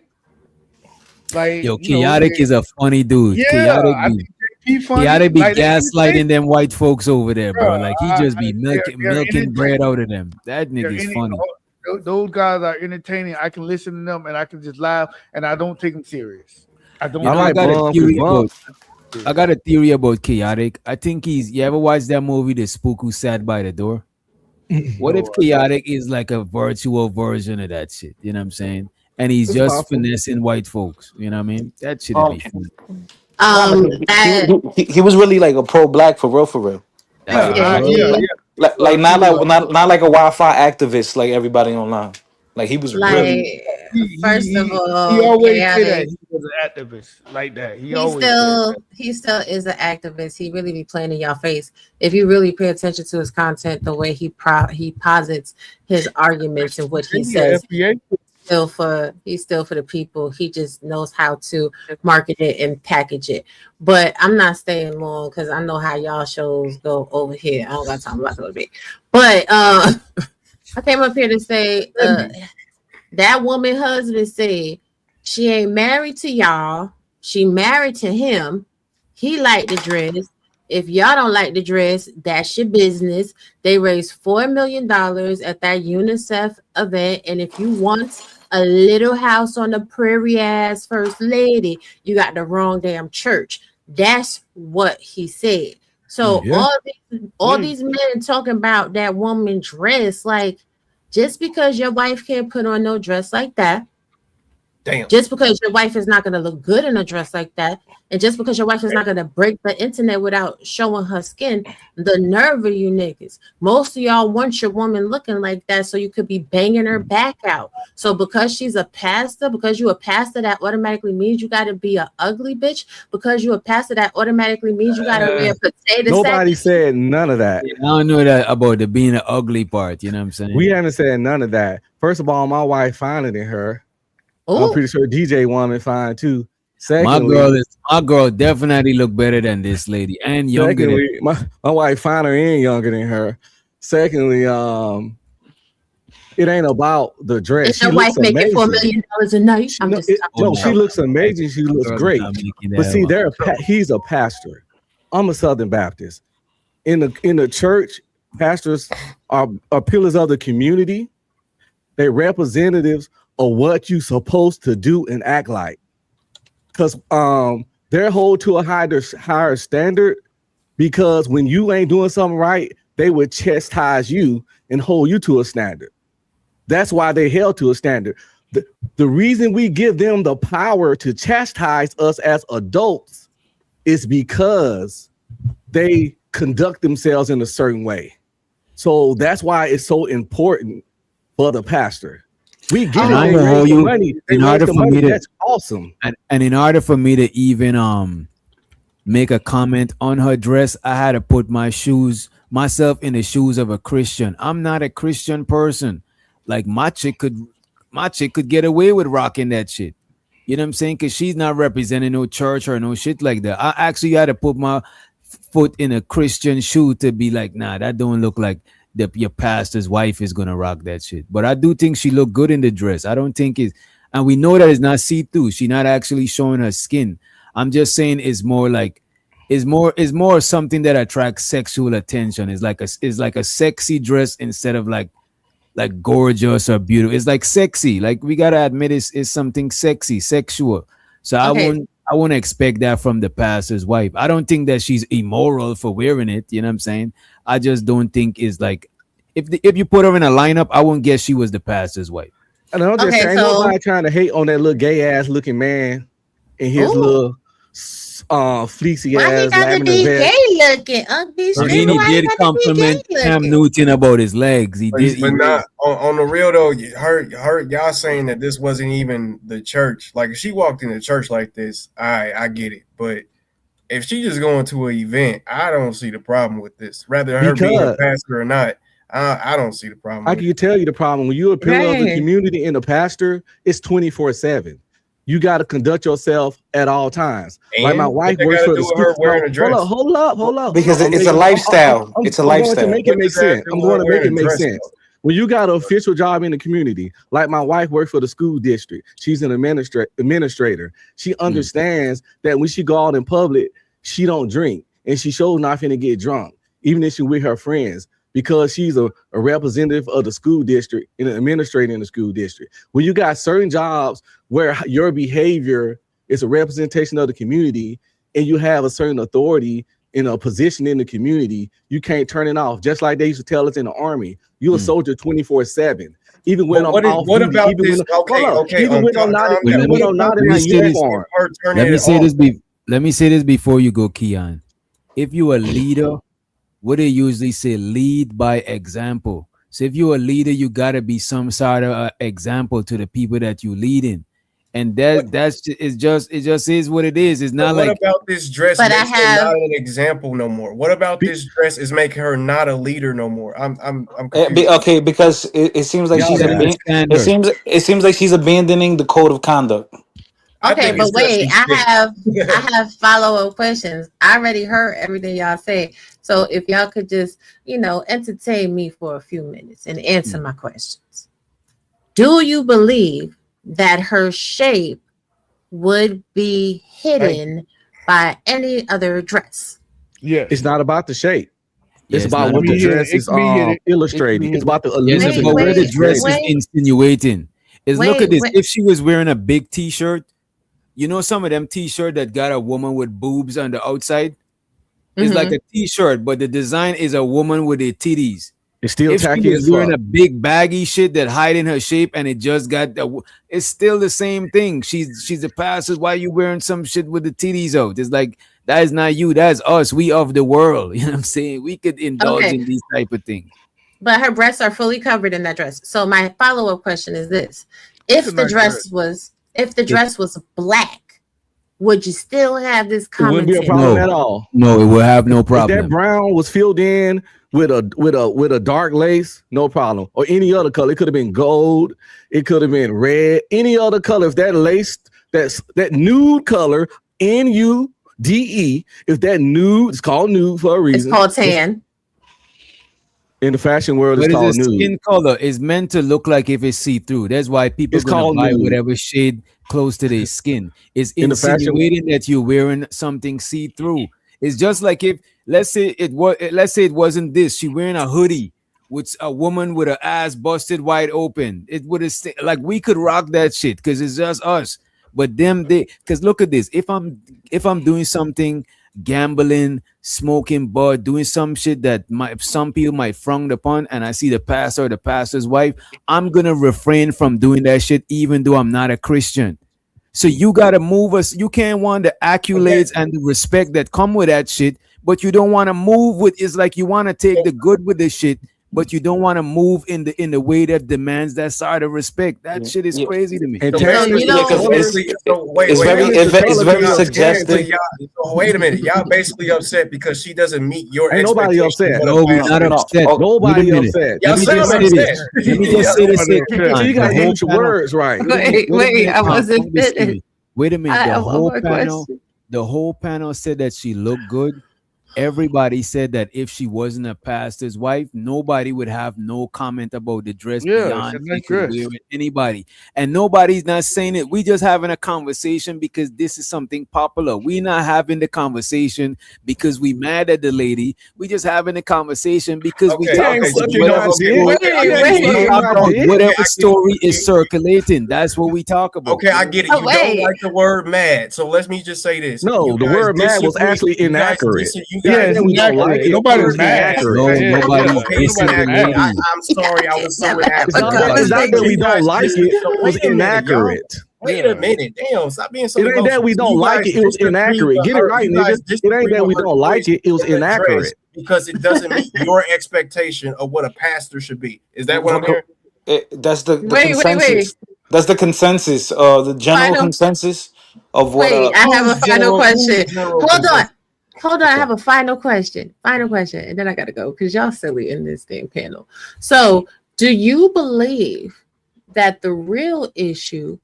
Like Chaotic is a funny dude. Yeah, I think JP funny. Chaotic be like gaslighting them white folks over there, bro. Like he just be milking entertaining. bread out of them. That nigga's funny. Those guys are entertaining. I can listen to them and I can just laugh, and I don't take them serious. I don't. I got a theory about Chaotic. I think you ever watched that movie, The Spook Who Sat by the Door? What if Chaotic is like a virtual version of that shit? You know what I'm saying? And he's just finessing white folks. You know what I mean? That shit would be funny. He was really like a pro-black for real. Yeah. Like not like a Wi-Fi activist like everybody online. Like he was really. First of all, he always say that he was an activist like that. He still is an activist. He really be playing in your face. If you really pay attention to his content, the way he posits his arguments and what he says, he's still for the people. He just knows how to market it and package it. But I'm not staying long because I know how y'all shows go over here. I don't got time about to be. But I came up here to say that woman husband said she ain't married to y'all. She married to him. He liked the dress. If y'all don't like the dress, that's your business. They raised $4 million at that UNICEF event. And if you want a little house on the prairie ass first lady, you got the wrong damn church. That's what he said. So all these men talking about that woman dress, like just because your wife can't put on no dress like that, just because your wife is not going to look good in a dress like that, and just because your wife is not going to break the internet without showing her skin, the nerve of you niggas. Most of y'all want your woman looking like that so you could be banging her back out. So because she's a pastor, because you a pastor, that automatically means you got to be a ugly bitch. Because you a pastor, that automatically means you got to wear potato Nobody sack. said none of that. I don't know that about the being the ugly part. You know what I'm saying? We haven't said none of that. First of all, my wife finer than her. I'm pretty sure DJ woman fine too. Secondly, my girl definitely look better than this lady and younger. Secondly, my wife finer and younger than her. Secondly, it ain't about the dress. Is your wife making $4 million a night? She looks amazing. She looks great. But see, he's a pastor. I'm a Southern Baptist. In the church, pastors are pillars of the community. They're representatives of what you supposed to do and act like. Because they're held to a higher standard, because when you ain't doing something right, they would chastise you and hold you to a standard. That's why they held to a standard. The reason we give them the power to chastise us as adults is because they conduct themselves in a certain way. So that's why it's so important for the pastor. We get it. They raise the money. In order for me to, that's awesome. And in order for me to even make a comment on her dress, I had to put myself in the shoes of a Christian. I'm not a Christian person. Like my chick could get away with rocking that shit. You know what I'm saying? Because she's not representing no church or no shit like that. I actually had to put my foot in a Christian shoe to be like, nah, that don't look like your pastor's wife is gonna rock that shit. But I do think she looked good in the dress. I don't think it's, and we know that it's not see-through. She's not actually showing her skin. I'm just saying it's more like it's more something that attracts sexual attention. It's like a sexy dress instead of like gorgeous or beautiful. It's like sexy. Like we gotta admit it's something sexy, sexual. So I won't expect that from the pastor's wife. I don't think that she's immoral for wearing it. You know what I'm saying? I just don't think it's like, if you put her in a lineup, I wouldn't guess she was the pastor's wife. And I'm just saying, nobody trying to hate on that little gay ass looking man in his little fleecy ass lavender vest. Gay looking? He did compliment Cam Newton about his legs. He did. But not on the real though. Heard y'all saying that this wasn't even the church. Like if she walked in the church like this, I get it. But if she just going to an event, I don't see the problem with this. Rather her being a pastor or not, I don't see the problem. I can tell you the problem. When you're a pillar of the community and a pastor, it's 24/7. You got to conduct yourself at all times. And like my wife works for the school. Hold up. Because it's a lifestyle. It's a lifestyle. I'm going to make it make sense. When you got an official job in the community, like my wife works for the school district, she's an administrator. She understands that when she go out in public, she don't drink, and she shows not finna get drunk, even if she with her friends, because she's a representative of the school district and an administrator in the school district. When you got certain jobs where your behavior is a representation of the community and you have a certain authority in a position in the community, you can't turn it off. Just like they used to tell us in the army, you're a soldier 24/7. Even when I'm off duty, about this? Even when I'm not in my uniform. Let me say this before you go, Keon. If you're a leader, what they usually say, lead by example. So if you're a leader, you gotta be some sort of example to the people that you leading. And it just is what it is. It's not like, what about this dress but makes her not an example no more? What about this dress is making her not a leader no more? I'm confused. Okay, because it seems like it seems like she's abandoning the code of conduct. Okay, but wait, I have follow-up questions. I already heard everything y'all say. So if y'all could just, entertain me for a few minutes and answer my questions. Do you believe that her shape would be hidden by any other dress? Yeah. It's not about the shape. It's about what the dress is illustrating. It's about the illusion. What the dress is insinuating. Look at this. If she was wearing a big t-shirt, You know some of them t-shirt that got a woman with boobs on the outside? It's like a t-shirt, but the design is a woman with her titties. It's still If she tacky was as wearing fuck. a big baggy shit that hiding her shape and it just got it's still the same thing. She's a pastor. Why you wearing some shit with the titties out? It's like that is not you. That's us. We of the world. You know what I'm saying? We could indulge Okay. in these type of things. But her breasts are fully covered in that dress. So my follow-up question is this: if the dress was black, would you still have this It wouldn't be a commentary? problem at all. No, it will have no If problem. that brown was filled in with a dark lace, no problem. Or any other color. It could have been gold. It could have been red. Any other color. If that lace, that nude color, NUDE, if that nude, it's called nude for a reason. It's called tan. In the fashion world, But it's called it's a nude. skin color. It's meant to look like if it's see-through. That's why people It's gonna called buy nude. whatever shade close to their skin. It's In the fashion- insinuating that you're wearing something see-through. It's just like if let's say it wasn't this. She wearing a hoodie with a woman with her ass busted wide open. It would have like we could rock that shit because it's just us. But them because look at this. If I'm doing something, gambling, smoking bud, doing some shit that some people might frown upon, and I see the pastor or the pastor's wife, I'm gonna refrain from doing that shit, even though I'm not a Christian. So you gotta move us. You can't want the accolades and the respect that come with that shit, but you don't want to move with. It's like you want to take the good with the shit, but you don't want to move in the way that demands that side of respect. That shit is crazy to me. And So Terrence, it's very suggestive. So wait a minute, y'all basically upset because she doesn't meet your Ain't nobody expectations. upset. No, we're not upset. Nobody Wait a minute. upset. Y'all Let me sound just say upset. this. Let me just say this. So you gotta use your words right. Wait, I wasn't finished. Wait a minute. I The have one whole more panel, question. the whole panel said that she looked good. Everybody said that if she wasn't a pastor's wife, nobody would have no comment about the dress beyond it's a nice she could dress. wear it. Anybody. And nobody's not saying it. We just having a conversation because this is something popular. We not having the conversation because we mad at the lady. We just having a conversation because we talk about whatever story is circulating. That's what we talk about. Okay, I get it. You don't like the word mad. So let me just say this. No, the word mad was actually inaccurate. Nobody's mad. I'm sorry, I was so inaccurate. It's not that we don't like it. It was inaccurate. Wait a minute, damn! Stop being so. It ain't that we don't like it. It was inaccurate. Get it right, nigga. It ain't that we don't like it. It was inaccurate because it doesn't meet your expectation of what a pastor should be. Is that what I'm hearing? That's the consensus. That's the consensus. The general consensus of what. Wait, I have a final question. Hold on. I have a final question. And then I gotta go because y'all silly in this damn panel. So, do you believe that the real issue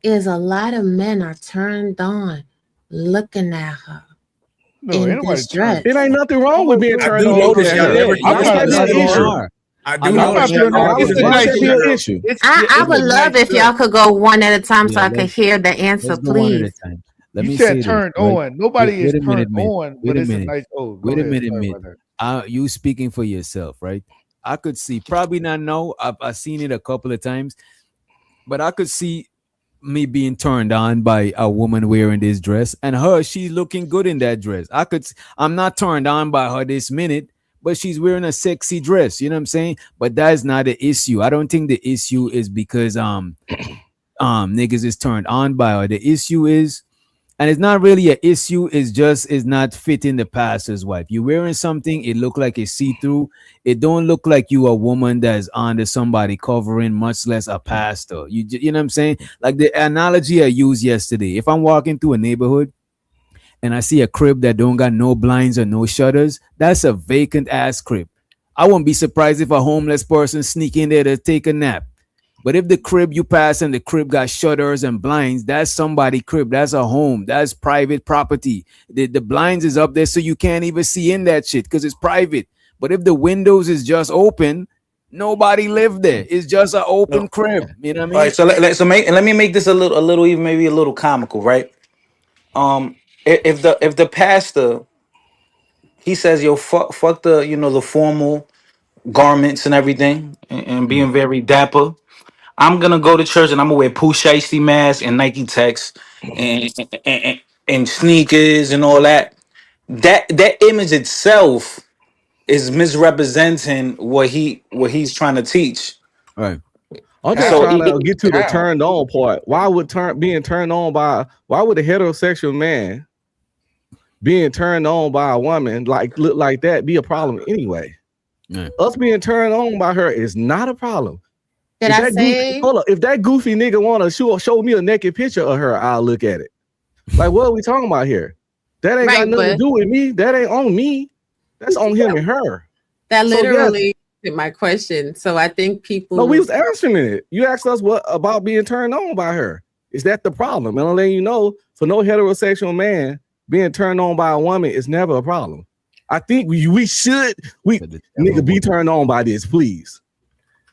is a lot of men are turned on looking at her in this dress? It ain't nothing wrong with being turned on. I would love if y'all could go one at a time so I could hear the answer, please. Let me said say turned this, right? on. Nobody is turned on, Wait but a it's a minute. nice. Oh, Wait a minute. You speaking for yourself, right? I could see, probably not know. I've seen it a couple of times, but I could see me being turned on by a woman wearing this dress, and she's looking good in that dress. I'm not turned on by her this minute, but she's wearing a sexy dress. You know what I'm saying? But that's not the issue. I don't think the issue is because niggas is turned on by her. The issue is, and it's not really an issue, it's not fitting the pastor's wife. You're wearing something, it look like it's see-through. It don't look like you a woman that's under somebody covering, much less a pastor. You know what I'm saying? Like the analogy I used yesterday. If I'm walking through a neighborhood and I see a crib that don't got no blinds or no shutters, that's a vacant ass crib. I won't be surprised if a homeless person sneak in there to take a nap. But if the crib you pass and the crib got shutters and blinds, that's somebody crib. That's a home. That's private property. The blinds is up there so you can't even see in that shit because it's private. But if the windows is just open, nobody live there. It's just an open crib. You know what I mean? All right, so let me make this a little even maybe a little comical, right? If the pastor he says, yo, fuck the the formal garments and everything and being very dapper. I'm gonna go to church and I'm gonna wear Pooh Shiesty mask and Nike Techs and sneakers and all that. That image itself is misrepresenting what he's trying to teach. Right. I'm just So trying to get to the How? turned on part. Why would being turned on by why would a heterosexual man being turned on by a woman look like that be a problem anyway? Yeah. Us being turned on by her is not a problem. Did I say? Hold up, if that goofy nigga want to show me a naked picture of her, I'll look at it. Like, what are we talking about here? That ain't got nothing to do with me. That ain't on me. That's on him and her. That literally is my question. So I think people. No, we was answering it. You asked us what about being turned on by her. Is that the problem? And I'm letting you know, for no heterosexual man, being turned on by a woman is never a problem. I think we should nigga be turned on by this, please.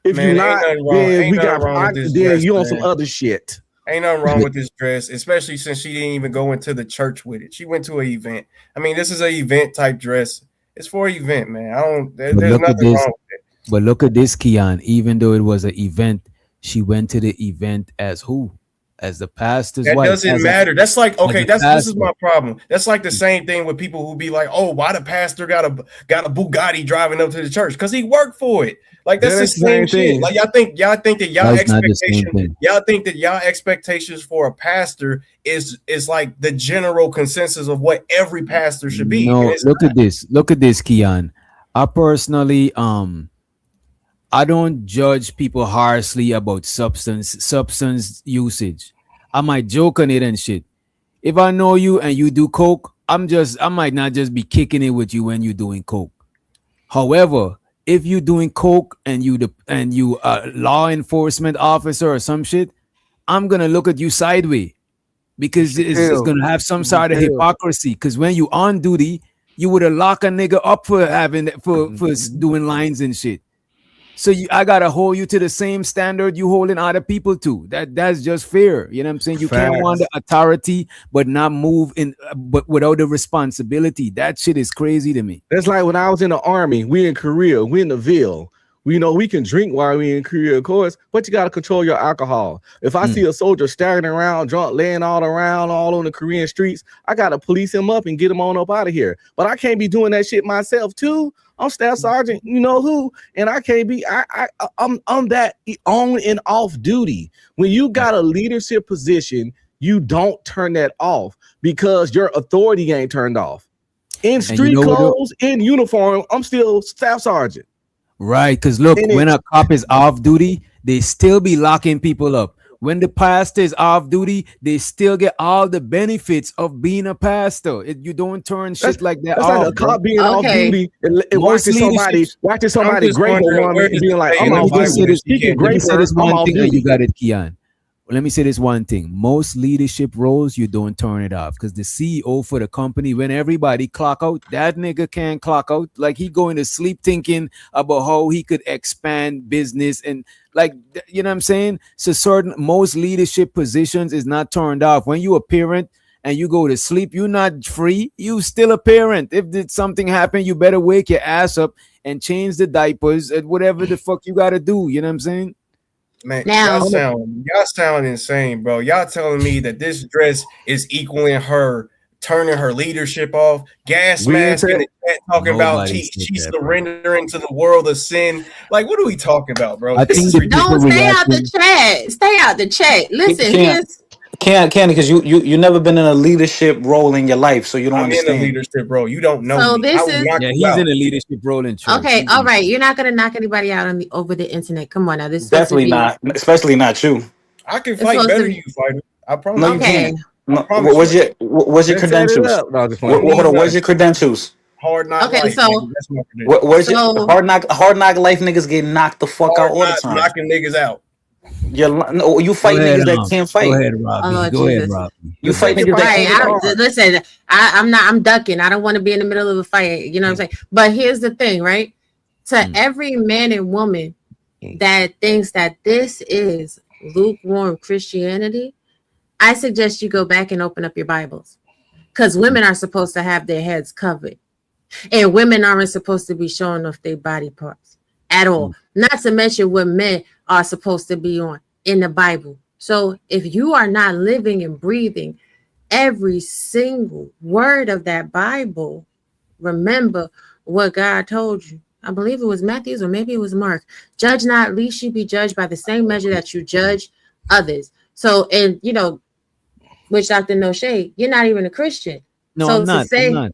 If you're not, then we got then you on some other shit. Ain't nothing wrong with this dress, especially since she didn't even go into the church with it. She went to an event. I mean, this is an event type dress. It's for an event, man. There's nothing wrong with it. But look at this, Keon. Even though it was an event, she went to the event as who? As the pastor's wife. That doesn't matter. That's like, okay, this is my problem. That's like the same thing with people who be like, oh, why the pastor got a Bugatti driving up to the church? Because he worked for it. Like that's the same shit. Like y'all think that y'all expectations for a pastor is like the general consensus of what every pastor should be. No, look at this. Look at this, Keon. I personally I don't judge people harshly about substance usage. I might joke on it and shit. If I know you and you do coke, I might not just be kicking it with you when you're doing coke. However, if you're doing coke and you law enforcement officer or some shit, I'm gonna look at you sideways because it's gonna have some sort of hypocrisy. Because when you on duty, you would have locked a nigga up for doing lines and shit. So I gotta hold you to the same standard you holding other people to. That's just fair. You know what I'm saying? You can't want the authority but not move but without the responsibility. That shit is crazy to me. That's like when I was in the army. We in Korea. We in the Ville. We know we can drink while we in Korea, of course, but you gotta control your alcohol. If I see a soldier staggering around, drunk, laying all around, all on the Korean streets, I gotta police him up and get him on up out of here. But I can't be doing that shit myself too. I'm staff sergeant, you know who, and I can't be. I'm that on and off duty. When you got a leadership position, you don't turn that off because your authority ain't turned off. In street clothes, in uniform, I'm still staff sergeant. Right, because look, when a cop is off duty, they still be locking people up. When the pastor is off duty, they still get all the benefits of being a pastor. You don't turn shit like that off. That's like a cop being off duty and watching somebody great woman and being like, I'm off duty. Let me say this one thing and you got it, Keon. Let me say this one thing. Most leadership roles, you don't turn it off because the CEO for the company, when everybody clock out, that nigga can't clock out. Like he going to sleep thinking about how he could expand business and like, you know what I'm saying? So most leadership positions is not turned off. When you a parent and you go to sleep, you're not free. You still a parent. If something happen, you better wake your ass up and change the diapers and whatever the fuck you got to do. You know what I'm saying? Man, y'all sound insane, bro. Y'all telling me that this dress is equaling her turning her leadership off, gas mask in the chat talking about she's surrendering to the world of sin. Like, what are we talking about, bro? Don't stay out the chat. Stay out the chat. Listen, Can't because you never been in a leadership role in your life, so you don't understand. In a leadership role. You don't know. So me. this is he's in a leadership role in church. Okay, all right. You're not gonna knock anybody out over the internet. Come on now, this is definitely not, especially not you. I can fight better than you, fighter. I promise. No, you can't. No, what's your credentials? Hold on, what's your credentials? Hard knock life. So where's your hard knock life? Niggas get knocked the fuck out all the time. Knocking niggas out. You fight niggas that can't fight. Go ahead, Robbie. Go ahead, Robbie. You fight niggas that can't fight. Listen, I'm ducking. I don't want to be in the middle of a fight. You know what I'm saying? But here's the thing, right? To every man and woman that thinks that this is lukewarm Christianity, I suggest you go back and open up your Bibles, because women are supposed to have their heads covered, and women aren't supposed to be showing off their body parts at all. Not to mention what men are supposed to be on. in the Bible. So if you are not living and breathing every single word of that Bible, remember what God told you. I believe it was Matthews or maybe it was Mark. Judge not, lest you be judged by the same measure that you judge others. So, and you know, which Dr. No Shade, you're not even a Christian. No, So I'm not. I'm not.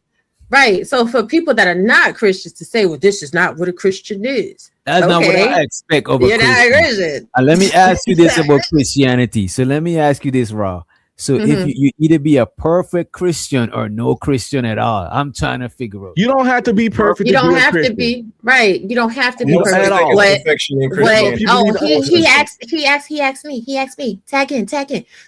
right. So for people that are not Christians to say, well, this is not what a Christian is. That's not what I expect of a You're not a Christian. Christian. Let me ask you this about Christianity. So let me ask you this, Raw. So if you either be a perfect Christian or no Christian at all, I'm trying to figure out. You don't have to be perfect. You don't have to be right. You don't have to be perfect at all. He asked me. Tag in.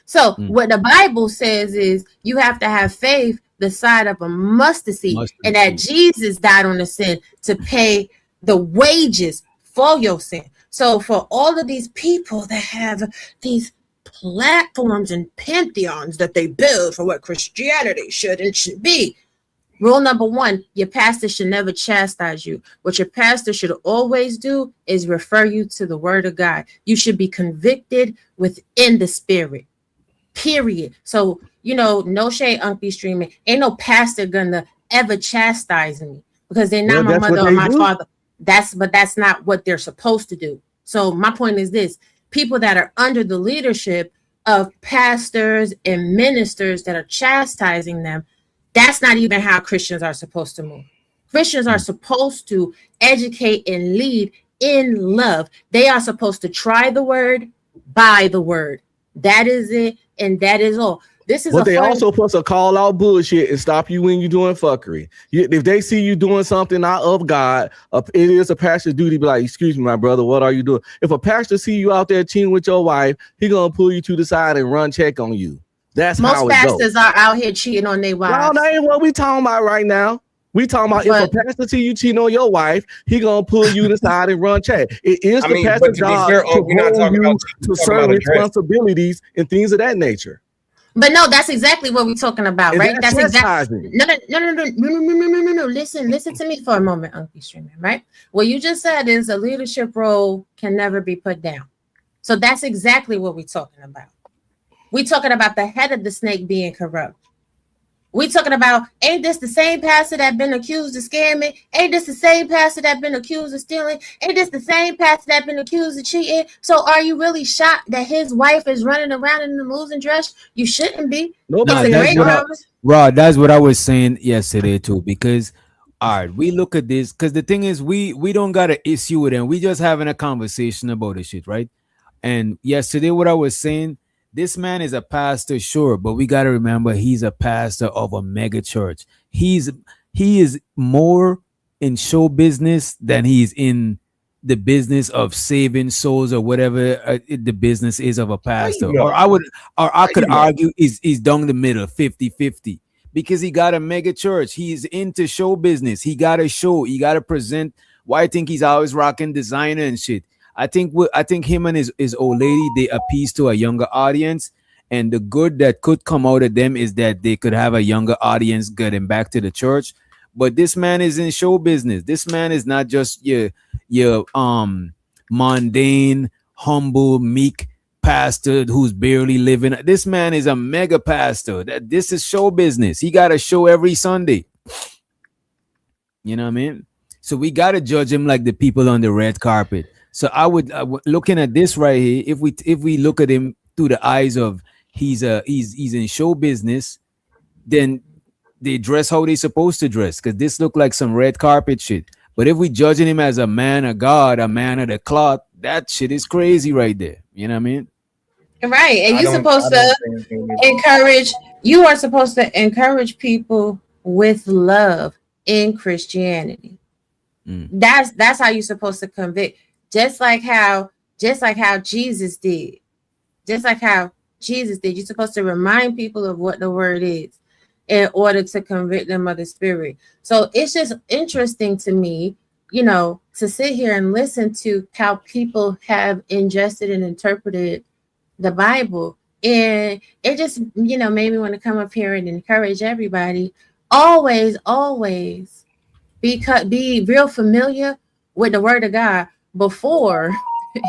So what the Bible says is you have to have faith the size of a mustard seed, and that Jesus died on the sin to pay the wages for your sin. So for all of these people that have these platforms and pantheons that they build for what Christianity should and should be, rule number one, your pastor should never chastise you. What your pastor should always do is refer you to the word of God. You should be convicted within the spirit, period. So, you know, no shade, Uncle streaming. Ain't no pastor gonna ever chastise me because they're not my mother or my father. But that's not what they're supposed to do. So my point is this: people that are under the leadership of pastors and ministers that are chastising them, that's not even how Christians are supposed to move. Christians are supposed to educate and lead in love. They are supposed to try the word, by the word. That is it, and that is all. This is. But they also supposed to call out bullshit and stop you when you're doing fuckery. If they see you doing something not of God, it is a pastor's duty to be like, excuse me, my brother, what are you doing? If a pastor see you out there cheating with your wife, he gonna pull you to the side and run check on you. That's most how it pastors goes. are out here cheating on their wives. No, that ain't what we talking about right now. We talking about if a pastor see you cheating on your wife, he gonna pull you to the side and run check. It is the pastor's job to hold you to certain responsibilities and things of that nature. But no, that's exactly what we're talking about, right? That's exactly no. Listen to me for a moment, Uncle Streamer, right? What you just said is a leadership role can never be put down. So that's exactly what we're talking about. We're talking about the head of the snake being corrupt. We talking about, ain't this the same pastor that been accused of scamming? Ain't this the same pastor that been accused of stealing? Ain't this the same pastor that been accused of cheating? So are you really shocked that his wife is running around in the losing dress? You shouldn't be. Nobody. Rod, that's what I was saying yesterday too. Because all right, we look at this because the thing is, we don't got an issue with them. We just having a conversation about this shit, right? And yesterday, what I was saying. This man is a pastor, sure, but we got to remember he's a pastor of a mega church. He is more in show business than he's in the business of saving souls or whatever the business is of a pastor. Or I could argue he's down the middle, 50-50, because he got a mega church. He's into show business. He got a show. He got to present. Why I think he's always rocking designer and shit. I think him and his old lady, they appease to a younger audience, and the good that could come out of them is that they could have a younger audience getting back to the church. But this man is in show business. This man is not just your mundane, humble, meek pastor who's barely living. This man is a mega pastor. This is show business. He got a show every Sunday. You know what I mean? So we got to judge him like the people on the red carpet. So I would looking at this right here, if we look at him through the eyes of he's in show business, then they dress how they supposed to dress, because this look like some red carpet shit. But if we judging him as a man of God, a man of the cloth, that shit is crazy right there. You know what I mean? Right. And you're supposed to encourage, you are supposed to encourage people with love in Christianity. That's how you're supposed to convict. Just like how Jesus did. Just like how Jesus did. You're supposed to remind people of what the word is in order to convict them of the spirit. So it's just interesting to me, you know, to sit here and listen to how people have ingested and interpreted the Bible. And it just, you know, made me want to come up here and encourage everybody. Always be real familiar with the word of God before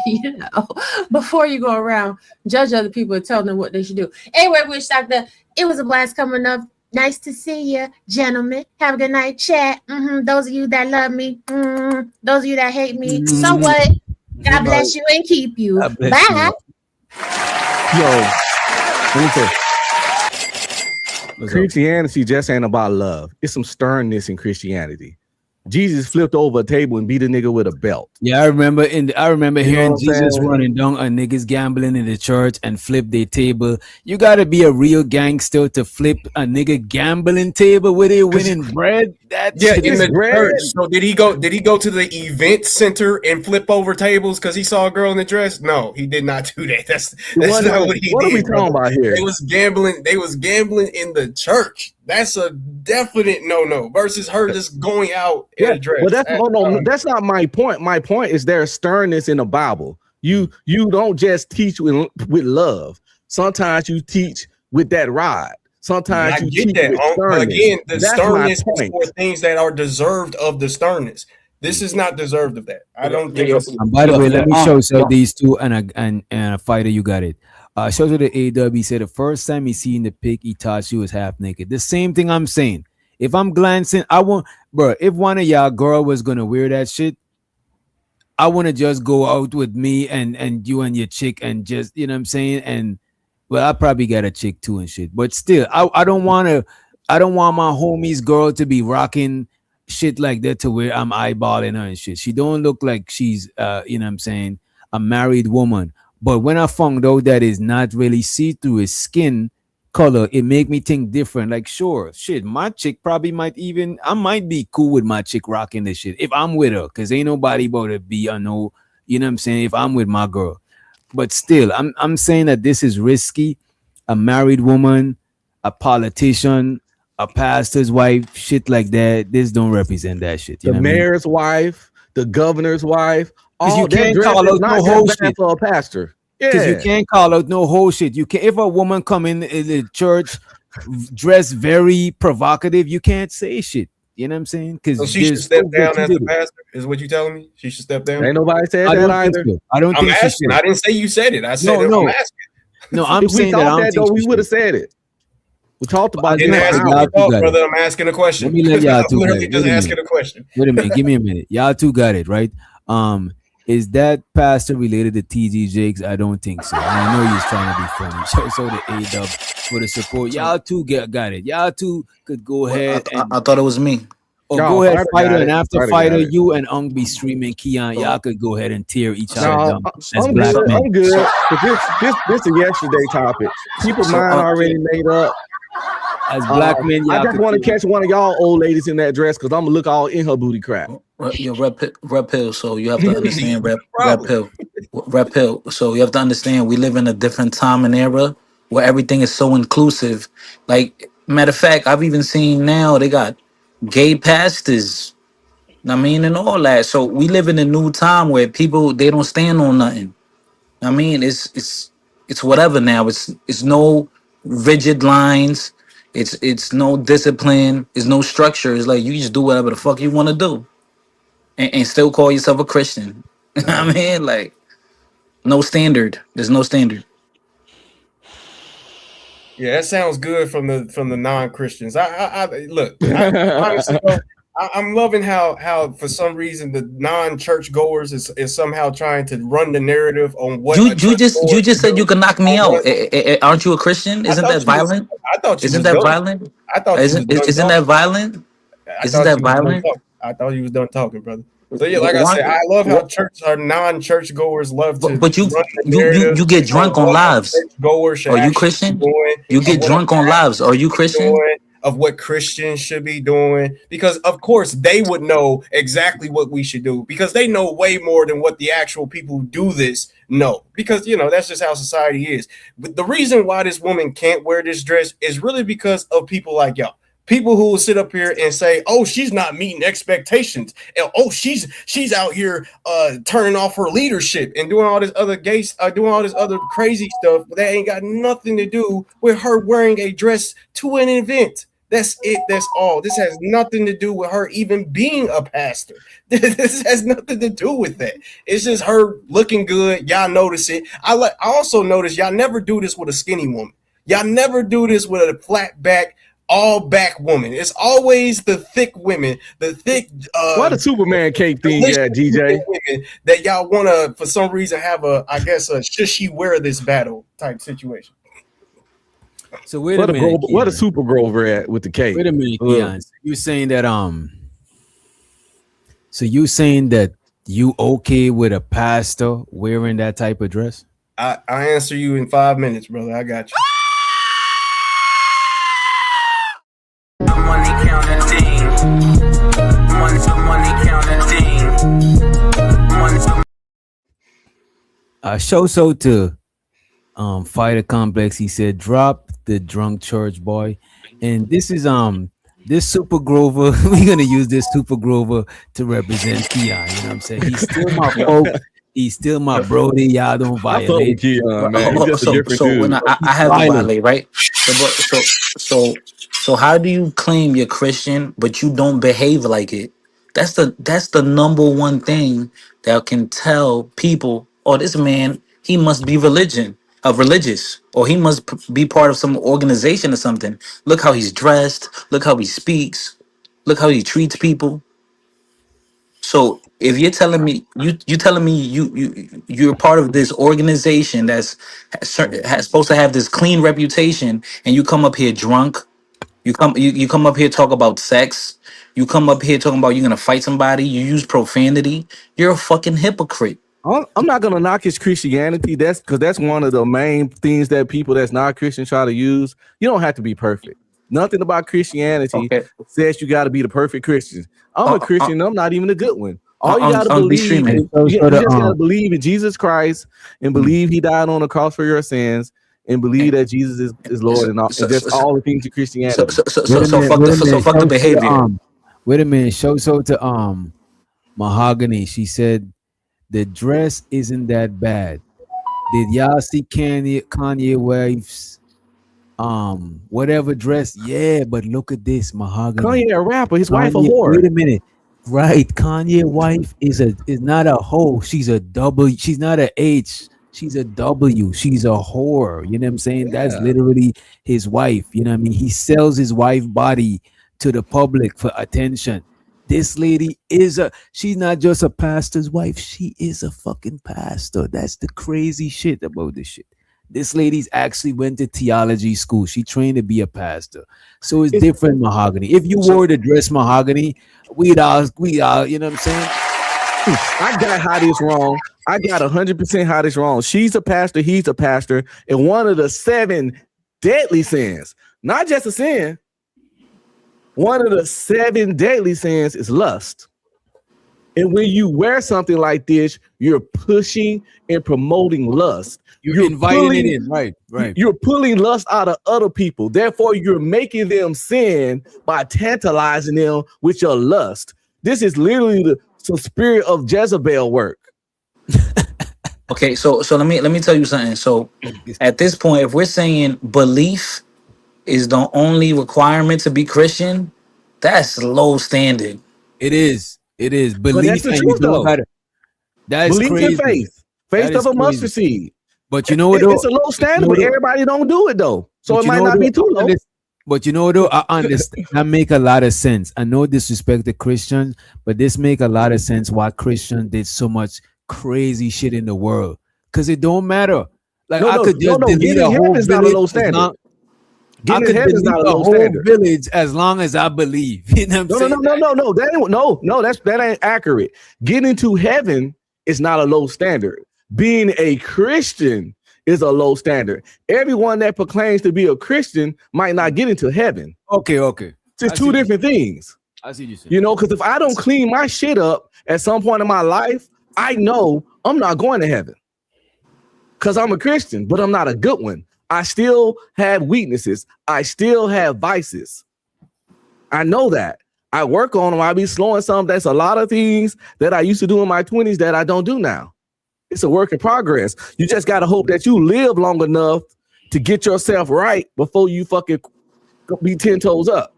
you know, before you go around judge other people and tell them what they should do. Anyway, Wish Doctor, it was a blast coming up. Nice to see you, gentlemen. Have a good night, chat. Those of you that love me, those of you that hate me, so what? God bless you and keep you. Bye. Yo, let me say, Christianity just ain't about love. It's some sternness in Christianity. Jesus flipped over a table and beat a nigga with a belt. Yeah, I remember hearing Jesus running down on niggas gambling in the church and flip their table. You gotta be a real gangster to flip a nigga gambling table with it winning bread. That's in the church. So did he go to the event center and flip over tables because he saw a girl in the dress? No, he did not do that. That's not what he did. What are we talking about here? They was gambling in the church. That's a definite no versus her just going out in a dress. But that's not my point. My point is there's sternness in the Bible. You don't just teach with love. Sometimes you teach with that rod. Sometimes you teach with sternness. Again, the sternness is for things that are deserved of the sternness. This is not deserved of that. I don't think. And by the way, let me show these two and a fighter. You got it. Shows her the AW. He said the first time he seen the pic, he thought she was half naked. The same thing I'm saying. If I'm glancing, I want, bro. If one of y'all girl was gonna wear that shit, I want to just go out with me and you and your chick and just, you know what I'm saying. And well, I probably got a chick too and shit, but still, I don't want my homie's girl to be rocking shit like that to where I'm eyeballing her and shit. She don't look like she's you know what I'm saying, a married woman. But when I found out that it's not really see-through, it's skin color, it make me think different. Like, sure, shit, my chick I might be cool with my chick rocking this shit if I'm with her, because ain't nobody about to be, you know what I'm saying, if I'm with my girl. But still, I'm saying that this is risky. A married woman, a politician, a pastor's wife, shit like that, this don't represent that shit. The mayor's wife, the governor's wife. Because you can't call out no whole shit for a pastor. Because you can't call out no whole shit. You can, if a woman come in the church dressed very provocative, you can't say shit. You know what I'm saying? Because she should step down as the pastor. Is what you telling me? She should step down. Ain't nobody said that either. I don't think I'm asking. I didn't say you said it. I said I'm asking. No, I'm saying that we would have said it. We talked about it. Brother, I'm asking a question. Let me let y'all two. Literally just asking a question. Wait a minute. Give me a minute. Y'all two got it right. Is that pastor related to TG Jakes? I don't think so. I know he's trying to be funny. So the A-Dub for the support. Y'all two got it. Y'all two could go ahead. I thought it was me. Oh, go ahead, fighter, and after fighter, you and Ung be streaming Keon. Y'all could go ahead and tear each other down. I'm good. This is yesterday topic. People's mind already made up. As black men, I just want to catch one of y'all old ladies in that dress because I'm gonna look all in her booty crack. Yo, Red Pill. So you have to understand, Red Pill. So you have to understand, we live in a different time and era where everything is so inclusive. Like, matter of fact, I've even seen now they got gay pastors. I mean, and all that. So we live in a new time where people, they don't stand on nothing. I mean, it's whatever now. It's no rigid lines. It's no discipline. It's no structure. It's like you just do whatever the fuck you want to do, and still call yourself a Christian. I mean, like, no standard. There's no standard. Yeah, that sounds good from the non-Christians. I look, honestly, bro, I'm loving how for some reason the non-church goers is somehow trying to run the narrative on what you just said you could knock me out. Aren't you a Christian? Isn't that violent? Isn't that violent? I thought isn't that violent? Isn't that violent? I thought you was done talking, brother. So yeah, like I said, I love how our non-church goers love to. But you get drunk on lives. Are you Christian? You get drunk on lives. Are you Christian? Of what Christians should be doing, because of course they would know exactly what we should do, because they know way more than what the actual people who do this know, because that's just how society is. But the reason why this woman can't wear this dress is really because of people like y'all. People who will sit up here and say, "Oh, she's not meeting expectations," and "Oh, she's out here turning off her leadership and doing all this other doing all this other crazy stuff that ain't got nothing to do with her wearing a dress to an event." That's it. That's all. This has nothing to do with her even being a pastor. This has nothing to do with that. It's just her looking good. Y'all notice it. I also notice y'all never do this with a skinny woman. Y'all never do this with a flat back, all back woman. It's always the thick women, the thick. What a Superman cake thing, yeah, DJ. That y'all want to, for some reason, have a should she wear this battle type situation. So wait a minute. What a Super Grover at with the cake? Wait a minute, Keon. You saying that So you saying that you okay with a pastor wearing that type of dress? I answer you in 5 minutes, brother. I got you. Show so to Fighter Complex. He said, "Drop the drunk church boy," and this is this Super Grover. We're gonna use this Super Grover to represent Keon. You know what I'm saying? He's still my folk. He's still my brody. Y'all don't violate. Man. So when I have to violate, right? So how do you claim you're Christian but you don't behave like it? That's the number one thing that can tell people, oh, this man, he must be religious, or he must be part of some organization or something. Look how he's dressed. Look how he speaks. Look how he treats people. So if you're telling me you're part of this organization that's supposed to have this clean reputation, and you come up here drunk, you come up here talk about sex, you come up here talking about you're gonna fight somebody, you use profanity, you're a fucking hypocrite. I'm not gonna knock his Christianity. That's because that's one of the main things that people that's not Christian try to use. You don't have to be perfect. Nothing about Christianity says you got to be the perfect Christian. I'm a Christian. I'm not even a good one. All you got to believe, you just got to believe in Jesus Christ and believe He died on the cross for your sins and believe that Jesus is Lord and all. And that's all the things of Christianity. So fuck the behavior. Wait a minute. Show to Mahogany. She said the dress isn't that bad. Did y'all see Kanye wife's whatever dress? Yeah, but look at this, Mahogany. Kanye a rapper, his wife a whore. Wait a minute. Right, Kanye wife is not a hoe. She's a W. She's not a H. She's a W. She's a whore. You know what I'm saying? Yeah. That's literally his wife. You know what I mean? He sells his wife's body to the public for attention. This lady she's not just a pastor's wife. She is a fucking pastor. That's the crazy shit about this shit. This lady's actually went to theology school. She trained to be a pastor. So it's different, Mahogany. If you wore the dress, Mahogany, we'd all, you know what I'm saying? I got how this wrong. I got 100% how this wrong. She's a pastor. He's a pastor. And one of the 7 deadly sins, not just a sin, one of the 7 deadly sins is lust. And when you wear something like this, you're pushing and promoting lust. You're inviting it in, right. You're pulling lust out of other people. Therefore, you're making them sin by tantalizing them with your lust. This is literally the spirit of Jezebel work. Okay, so let me tell you something. So at this point, if we're saying belief is the only requirement to be Christian, that's low standard. It is. Belief. But that's the truth, though. That's belief crazy. And faith. Faith of a mustard seed. But you know what? It's a low standard, but everybody don't do it though. So it might not be too low. But you know, though, I understand. That make a lot of sense. I know disrespect the Christians, but this make a lot of sense why Christians did so much crazy shit in the world. Because it don't matter. Like I could just delete a whole village. Not a low standard. I could delete a whole village as long as I believe. You know what I'm saying? No. That ain't accurate. Getting to heaven is not a low standard. Being a Christian is a low standard. Everyone that proclaims to be a Christian might not get into heaven. Okay. It's 2 different things. I see you saying. You know, because if I don't clean my shit up at some point in my life, I know I'm not going to heaven. Because I'm a Christian, but I'm not a good one. I still have weaknesses. I still have vices. I know that. I work on them. I be slowing some. That's a lot of things that I used to do in my 20s that I don't do now. It's a work in progress. You just got to hope that you live long enough to get yourself right before you fucking be 10 toes up.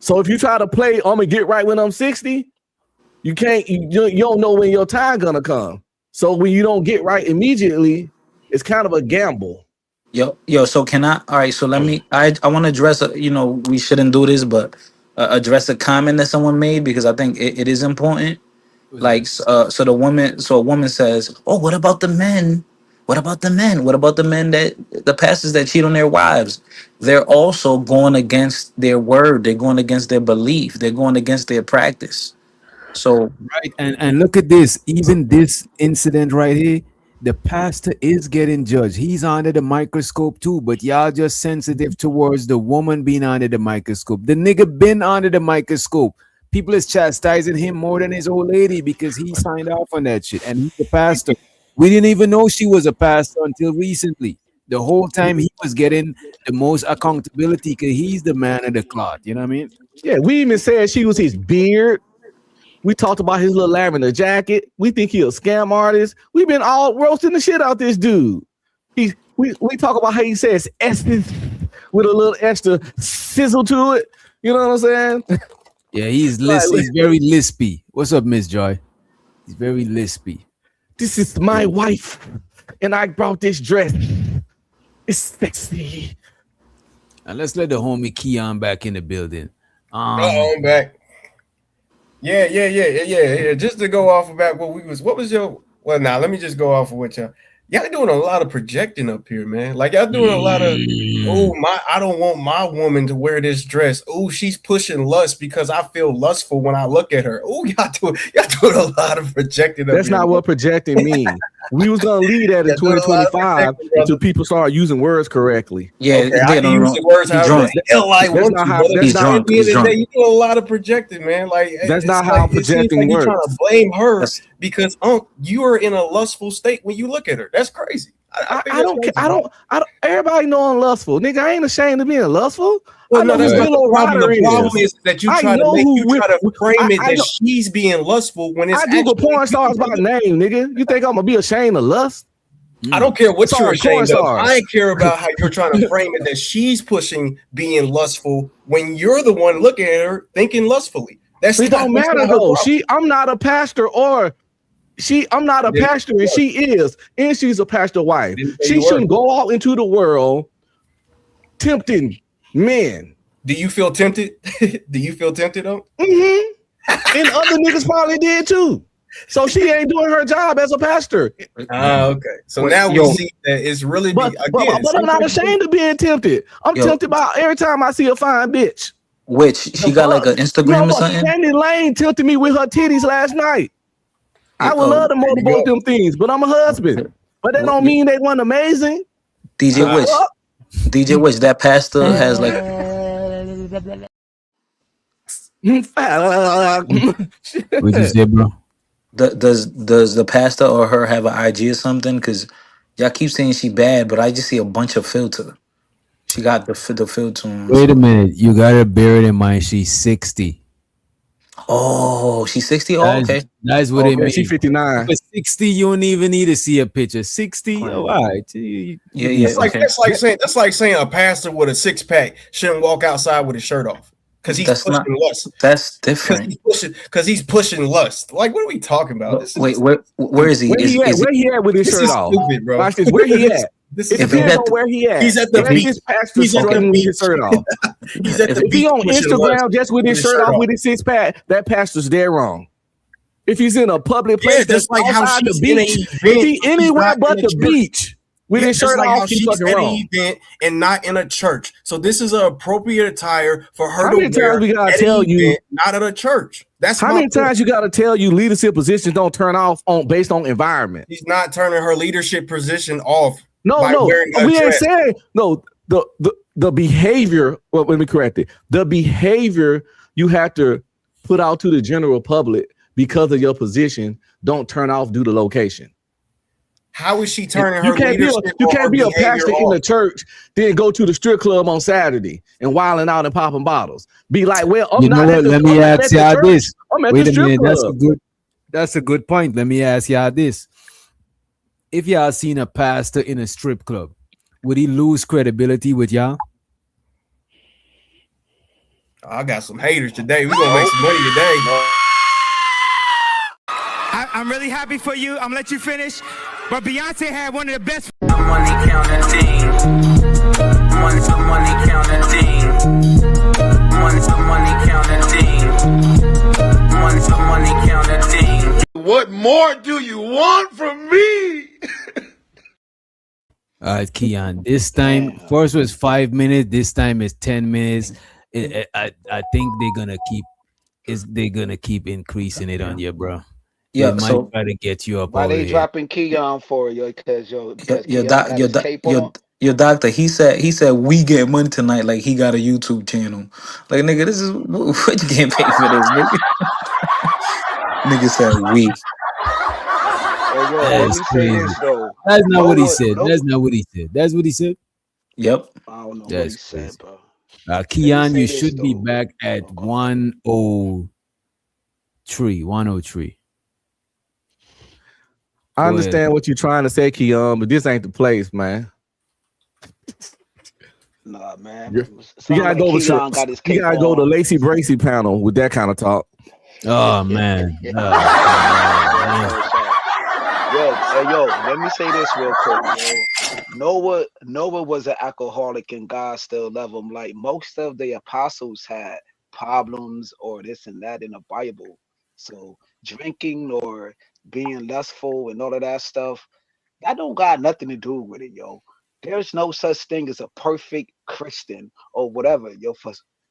So if you try to play, I'm gonna get right when I'm 60, you can't. You don't know when your time gonna come. So when you don't get right immediately, it's kind of a gamble. Yo. So can I? All right. So let me. I want to address. We shouldn't do this, but address a comment that someone made because I think it is important. Like, so a woman says, "Oh, what about the men? What about the men? What about the men that the pastors that cheat on their wives? They're also going against their word. They're going against their belief. They're going against their practice. So, right, and look at this. Even this incident right here, the pastor is getting judged. He's under the microscope too, but y'all just sensitive towards the woman being under the microscope. The nigga been under the microscope. People is chastising him more than his old lady because he signed off on that shit, and he's the pastor. We didn't even know she was a pastor until recently. The whole time he was getting the most accountability because he's the man of the cloth. You know what I mean? Yeah, we even said she was his beard. We talked about his little lavender jacket. We think he a scam artist. We've been all roasting the shit out this dude. We talk about how he says essence with a little extra sizzle to it. You know what I'm saying? Yeah, he's very lispy. What's up, Miss Joy? He's very lispy. This is my wife, and I brought this dress. It's sexy. And let's let the homie Keon back in the building. I'm back. Yeah. Just to go off about what was your let me just go off of what y'all doing a lot of projecting up here, man. Like y'all doing a lot of I don't want my woman to wear this dress. Oh, she's pushing lust because I feel lustful when I look at her. Oh, y'all doing a lot of projecting up That's here. not what projecting means. We was gonna lead that in 2025 until people start using words correctly. Yeah, okay, I can use the words how that's not how. He's drunk. He's drunk. You do a lot of projecting, man. Like that's not how projecting works. You're trying to blame her because you are in a lustful state when you look at her. That's crazy. I don't care. I don't. Everybody know I'm lustful, nigga. I ain't ashamed of being lustful. Well, I know that's not the problem. The problem is that you try to frame it that she's being lustful when it's. I Google porn stars by name, nigga. You think I'm gonna be ashamed of lust? I don't care what you're ashamed of. I care about how you're trying to frame it that she's pushing being lustful when you're the one looking at her thinking lustfully. It don't matter though. I'm not a pastor I'm not a pastor, and she is, and she's a pastor wife. She shouldn't go out into the world tempting men. Do you feel tempted? Do you feel tempted though? Mm-hmm. And other niggas probably did too. So she ain't doing her job as a pastor. Okay. So now we see that it's really. But I'm not ashamed of being tempted. I'm tempted by every time I see a fine bitch. Which she got like an Instagram or something? Candy Lane tempted me with her titties last night. I would love to motivate them things, but I'm a husband. But that don't mean they weren't amazing. DJ Witch, that pastor has like. What you say, bro? Does the pastor or her have an IG or something? Because y'all keep saying she bad, but I just see a bunch of filter. She got the filter on. Wait a minute, you gotta bear it in mind. She's 60. Oh, she's 60. Oh, okay. That's what it means. She's 59. For 60, you don't even need to see a picture. 60, all right. Yeah. That's like saying a pastor with a 6-pack shouldn't walk outside with his shirt off because he's pushing lust. That's different. Because he's pushing lust. Like, what are we talking about? Where is he? Where he at with his shirt off? Stupid, bro. Watch this. Where he at? It depends on where he at. He's at the beach. He's with his shirt off. If he on Instagram just with his shirt off with his 6-pack, that pastor's dead wrong. If he's in a public place, that's like how the beach. If he anywhere but the beach with his shirt off, he's fucking wrong. Event and not in a church. So this is an appropriate attire for her how to many wear. Times we gotta tell you, not at a church. That's how many times you gotta tell you leadership positions don't turn off based on environment. He's not turning her leadership position off. No, we ain't saying no. The behavior. Well, let me correct it. The behavior you have to put out to the general public because of your position don't turn off due to location. How is she turning her leadership? You can't be a pastor in the church, then go to the strip club on Saturday and wilding out and popping bottles. Be like, well, I'm not. Let me ask y'all this. Wait a minute. That's a good point. Let me ask y'all this. If y'all seen a pastor in a strip club, would he lose credibility with y'all? I got some haters today. We gonna make some money today. I'm really happy for you. I'm gonna let you finish. But Beyonce had one of the best. Money counting team. Money counting team. Money counting team. Money counting team. What more do you want from me? All right, Keon. This time, first was 5 minutes. This time is 10 minutes. I think they're gonna keep increasing it on you, bro. Yeah, They might so try to get you up Why over they here. dropping Keon for yo? Because your Keon doc got your his doc tape on. your doctor, he said we get money tonight like he got a YouTube channel. Like nigga, this is what you getting paid for this, nigga? Nigga said we. Hey yo, let That's me say crazy. this though. That's not what he said. That's not what he said. That's what he said. Yep. I don't know what That's he said, crazy. bro. Keon, you say this, should be though. back at 103. 103. I Go understand ahead. what you're trying to say, Keon, but this ain't the place, man. Nah, man. You Sound gotta like go Keon got his you cape gotta go to on. Lacey Bracy panel with that kind of talk. Oh man. Yo, hey, yo, let me say this real quick, yo. Noah was an alcoholic and God still loved him. Like most of the apostles had problems or this and that in the Bible. So drinking or being lustful and all of that stuff, that don't got nothing to do with it, yo. There's no such thing as a perfect Christian or whatever, yo.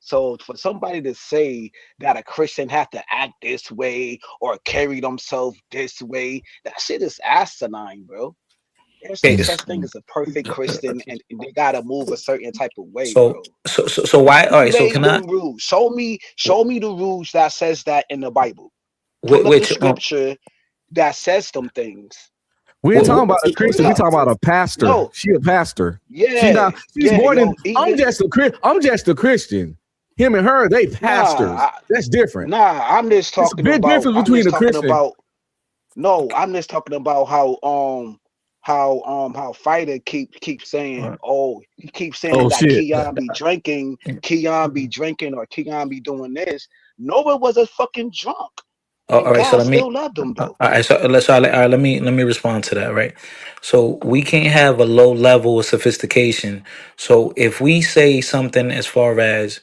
So for somebody to say that a Christian have to act this way or carry themselves this way, that shit is asinine, bro. There's no such thing as a perfect Christian, and they gotta move a certain type of way, bro. So why? All Who right. So made can I? them rules? Show me the rules that says that in the Bible. Wait, Pull up the wait. scripture that says them things. We ain't talking about a Pull it Christian. We up. talking about a pastor. No. She a pastor. Yeah, She's yeah, more yo, than. I'm just a Christian. Him and her, they pastors. That's different. Nah, I'm just It's a talking big about. difference between a Christian. I'm just talking about how Fighter keep saying, he keeps saying that shit. Keon be drinking, or Keon be doing this. Noah was a fucking drunk, All and right. So God let me. still loved him though. All right. So let me respond to that. Right. So we can't have a low level of sophistication. So if we say something as far as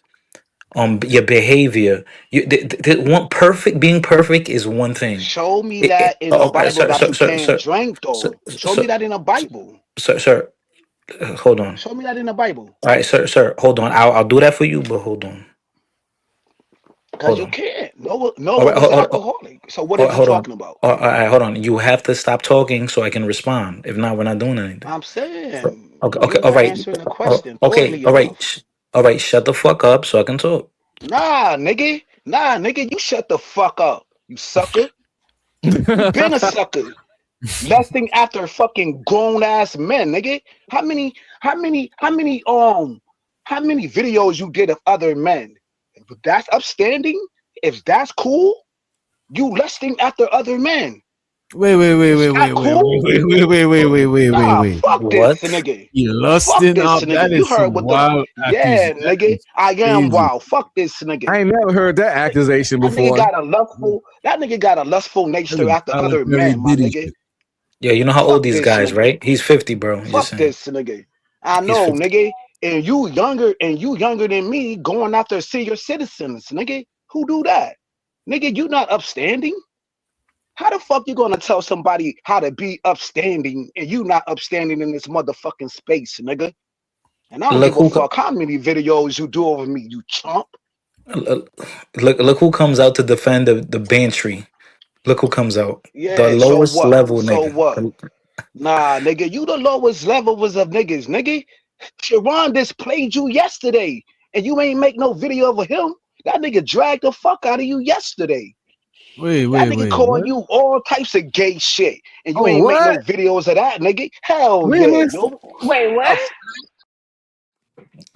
your behavior, one perfect being perfect is one thing. Show me that in the Bible Sir, that sir, you sir, can't sir, drink sir, though. Show sir, me that in the Bible. sir, hold on. Show me that in the Bible. All right, sir, hold on. I'll do that for you, but hold on. Because Hold you on. can't. All Noah right, was alcoholic. So what is you hold on. talking about? All right, hold on. You have to stop talking so I can respond. If not, we're not doing anything. I'm saying Okay, you're all not right. answering the question. Throwing Okay, your mouth. all right. Shut the fuck up so I can talk. Nah, nigga, you shut the fuck up, you sucker. You been a sucker. Lusting after fucking grown ass men, nigga. How many videos you did of other men? If that's upstanding, if that's cool, you lusting after other men. Wait. Cool? Nah, fuck What? this nigga. You Fuck lusting this up. nigga. That You is heard some what the wild yeah, accusation. That nigga. is I am crazy. wild. Fuck this nigga. I ain't never heard that accusation That nigga before. got a lustful nature after other men, my nigga. Yeah, you know how Fuck old these this guys, nigga. right? He's 50, bro. I'm just Fuck saying. this nigga. I He's know, 50. nigga. And you younger than me going after senior citizens, nigga. Who do that? Nigga, you not upstanding? How the fuck you gonna tell somebody how to be upstanding and you not upstanding in this motherfucking space, nigga? And I don't Look give a who fuck how many videos you do over me, you chump. look who comes out to defend the bantry. Look who comes out. The Yeah, so lowest what? level So nigga. what? Nah, nigga, you the lowest levels of niggas, nigga. Sharon just played you yesterday, and you ain't make no video of him. That nigga dragged the fuck out of you yesterday. That nigga called What? you all types of gay shit, and you Oh, ain't make no what? videos of that, nigga. Hell yeah, Really? no. Wait, what?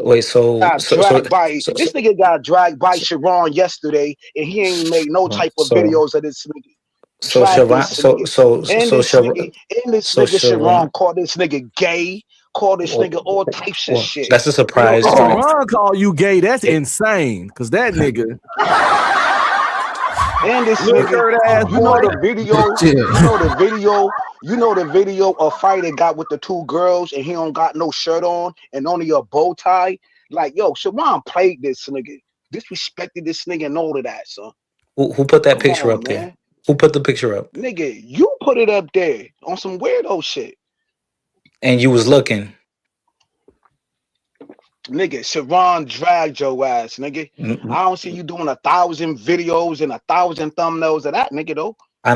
Wait, so Got so so dragged by so so this nigga got dragged by Sharon yesterday, and he ain't made no type of so videos of this nigga. so Drag Sharon this nigga. And this nigga so Sharon Sharon called this nigga gay. call this nigga all types of shit. That's a surprise. Yo, Ron call you gay. That's insane. Cause that nigga. And this Little nigga, third ass you know boy. the video, you know the video of fight that got with the two girls and he don't got no shirt on and only a bow tie. Like, yo, Sharon played this nigga, disrespected this nigga and all of that, son. Who put that Come picture on, up there? man. Who put the picture up? Nigga, you put it up there on some weirdo shit. And you was looking. Nigga, Sharon dragged your ass, nigga. I don't see you doing 1,000 videos and 1,000 thumbnails of that, nigga, though. I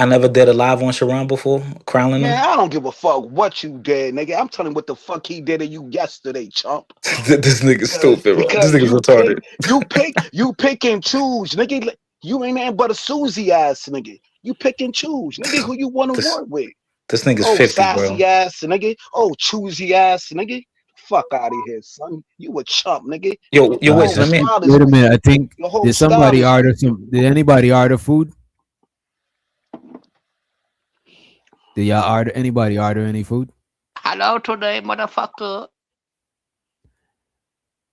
never did a live on Sharon before, crowning Man, him. I don't give a fuck what you did, nigga. I'm telling you what the fuck he did to you yesterday, chump. This nigga's stupid, bro. This Because nigga's retarded. you pick and choose, nigga. You ain't nothing but a Susie ass, nigga. You pick and choose, nigga, who you want to work with. This nigga's Oh, 50, sassy bro. ass, nigga. Oh, choosy ass, nigga. Fuck out of here, son. You a chump, nigga. Yo, Your wait, whole let me. style is Wait a weak. minute. I think Your whole did style somebody is order weak. some? Did anybody order food? Did y'all order? Anybody order any food? Hello today, motherfucker.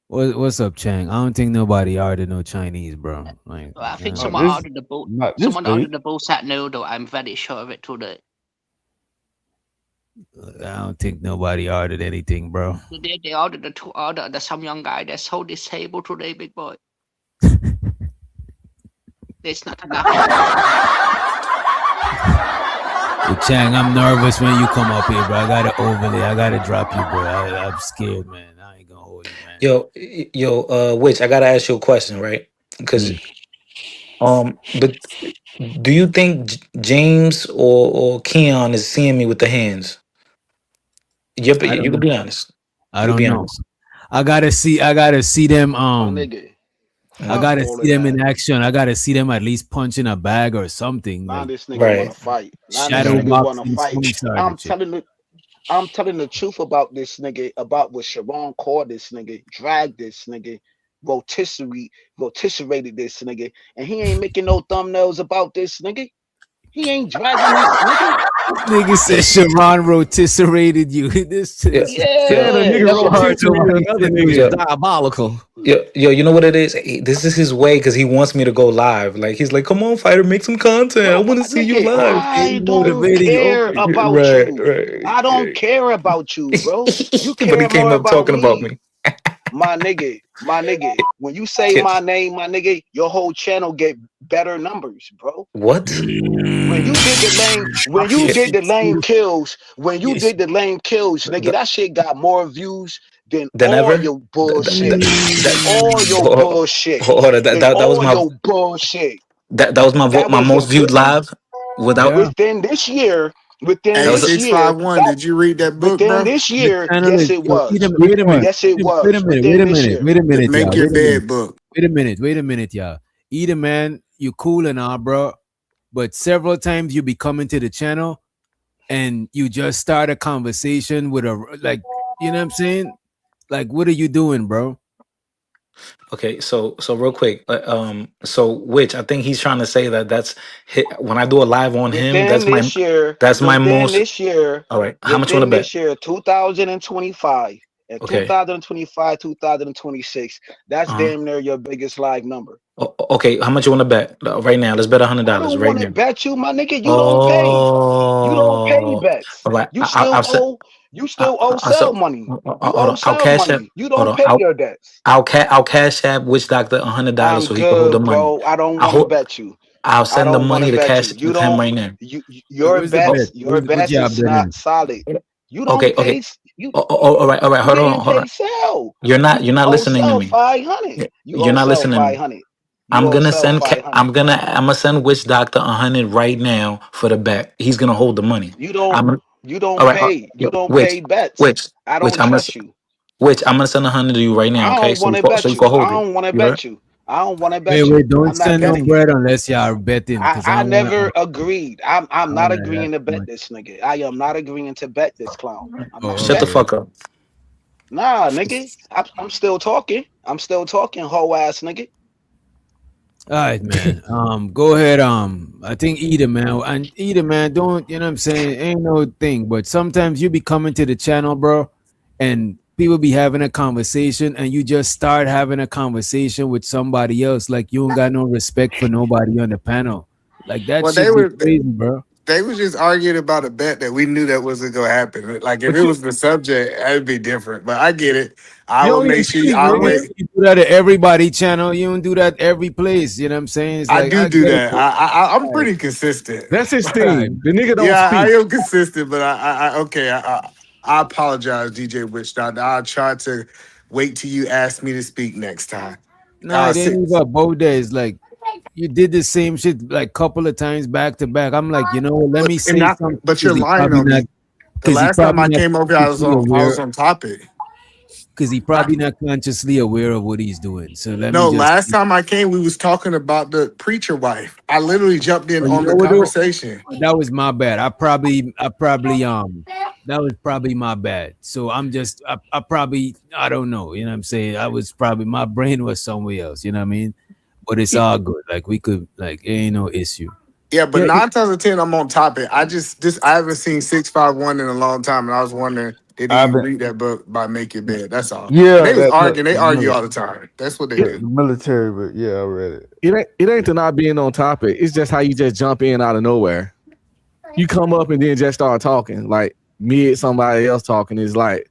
What's up, Chang? I don't think nobody ordered no Chinese, bro. Like, I think yeah. someone ordered the bull. Someone ordered the bullsat noodle. I'm very sure of it today. I don't think nobody ordered anything, bro. They ordered the some young guy that's so disabled today, big boy. There's not enough. But Chang, I'm nervous when you come up here, bro. I gotta drop you, bro. I'm scared, man. I ain't gonna hold you, man. Yo, Witch, I gotta ask you a question, right? Because, but do you think James or Keon is seeing me with the hands? You I don't can know. be honest. I You can don't be know. honest. I gotta see them. My nigga. I gotta all see of them in that. action. I gotta see them at least punching a bag or something. Now Like this nigga wanna fight. Now this nigga wanna boxing, fight. some sort of shit. I'm telling the truth about this nigga, about what Sharon called this nigga, dragged this nigga, rotisserated this nigga, and he ain't making no thumbnails about this nigga. He ain't dragging this nigga. Nigga said Sharon rotisserated you. This Yeah, the nigga that's what rotisserated another nigga is diabolical. Yo, you know what it is? This is his way because he wants me to go live. Like he's like, "Come on, fighter, make some content. I want to see you nigga, live." I don't care about Right, you. right. I don't care about you, bro. You But he care came more up about talking about me. me. My nigga. When you say my name, my nigga, your whole channel get better numbers, bro. What? When you did the lame kills, nigga, that shit got more views than Than all ever? your bullshit. All your bullshit. Hold on, And that was all my your bullshit. that was That my was a most viewed good live without. within this year. Within That was this year, 651, did you read that book, within bro? this The year, channel yes, is it was. wait a minute. Yes, it was. Wait a minute. Within this year. Wait a minute, Make y'all. your bed book. Wait a minute, y'all. Either man, you cool and all, bro. But several times you be coming to the channel and you just start a conversation with a like, you know what I'm saying? Like, what are you doing, bro? Okay, so real quick, so which I think he's trying to say that's when I do a live on him, Within this year, that's my most. All right, how much you want to within bet? this year, 2025, and Okay. 2025, 2026, that's Uh-huh. damn near your biggest live number. Okay, how much you want to bet right now? Let's bet I $100 don't right want to now. bet you, my nigga. You don't pay. You don't pay Oh, bets. all right. You still owe. You still owe sell money. You Hold owe on. I'll sell cash app. money. You Hold don't on. pay your debts. I'll cash app Witch Doctor $100 I'm so he can hold the good, money. bro. I don't I'll want to hold. bet you. I'll I send the don't want to money to bet you. cash You with him don't. right now. Your Where's the bet? What bets y'all is betting? not solid. You don't Okay. pay. You All right. you Hold didn't on. pay sell. You're not You owe listening to sell me. 500. You You're owe not sell listening. 500. You owe sell 500. I'm gonna send Witch Doctor 100 right now for the bet. He's gonna hold the money. You don't. I'm You don't all right. pay. You don't Which pay bets. which I which don't trust you. I'm gonna send 100 to you right now. I Okay, don't so want to bet you you. can hold I it. don't want to You heard? bet you. I don't want to bet you. Wait, don't I'm not send no betting you. bread unless y'all betting, because I I want never agreed. I'm not Alright, agreeing to that's bet much. this nigga. I am not agreeing to bet this clown. I'm not Shut the betting. fuck up. Nah, nigga. I'm still talking. I'm still talking, hoe ass nigga. All right, man. Go ahead. I think eat it, man. And eat it, man. Don't you know what I'm saying? Ain't no thing. But sometimes you be coming to the channel, bro, and people be having a conversation, and you just start having a conversation with somebody else, like you don't got no respect for nobody on the panel. Like that Well, they should be were crazy, bro. they was just arguing about a bet that we knew that wasn't gonna happen. Like if But it was the subject, it'd be different. But I get it. I you will don't even make sure speak, I You wait. nigga. do that at everybody channel. You don't do that every place. You know what I'm saying? It's I like do I do get it, that. bro. I'm All pretty consistent. That's his right. thing. The nigga don't Yeah, I speak. am consistent, but okay. I apologize, DJ Witch Doctor. I'll try to wait till you ask me to speak next time. Nah, it ain't even Six. about that. It's like you did the same shit like couple of times back to back. I'm like, you know what? Let But me and say not, something but you're lying on me. The because he last time probably I not came over, consciously I aware was on topic. because he probably not consciously aware of what he's doing. So let me No, just, last time I came, we was talking about the preacher wife. I literally jumped in oh, you on know the what though? conversation. That was my bad. I probably that was probably my bad. So I probably I don't know. You know what I'm saying? I was probably my brain was somewhere else. You know what I mean? But it's all good. Like we could like it ain't no issue. Yeah, but Yeah, 9 times out of 10, I'm on topic. I haven't seen 651 in a long time, and I was wondering, did he I've been read that book by Make Your Bed? That's all. And yeah, they was that arguing. They argue the all the time. That's what they it, do. military, but yeah, I read it. it ain't to not being on topic. It's just how you just jump in out of nowhere. You come up and then just start talking like mid somebody else talking is like,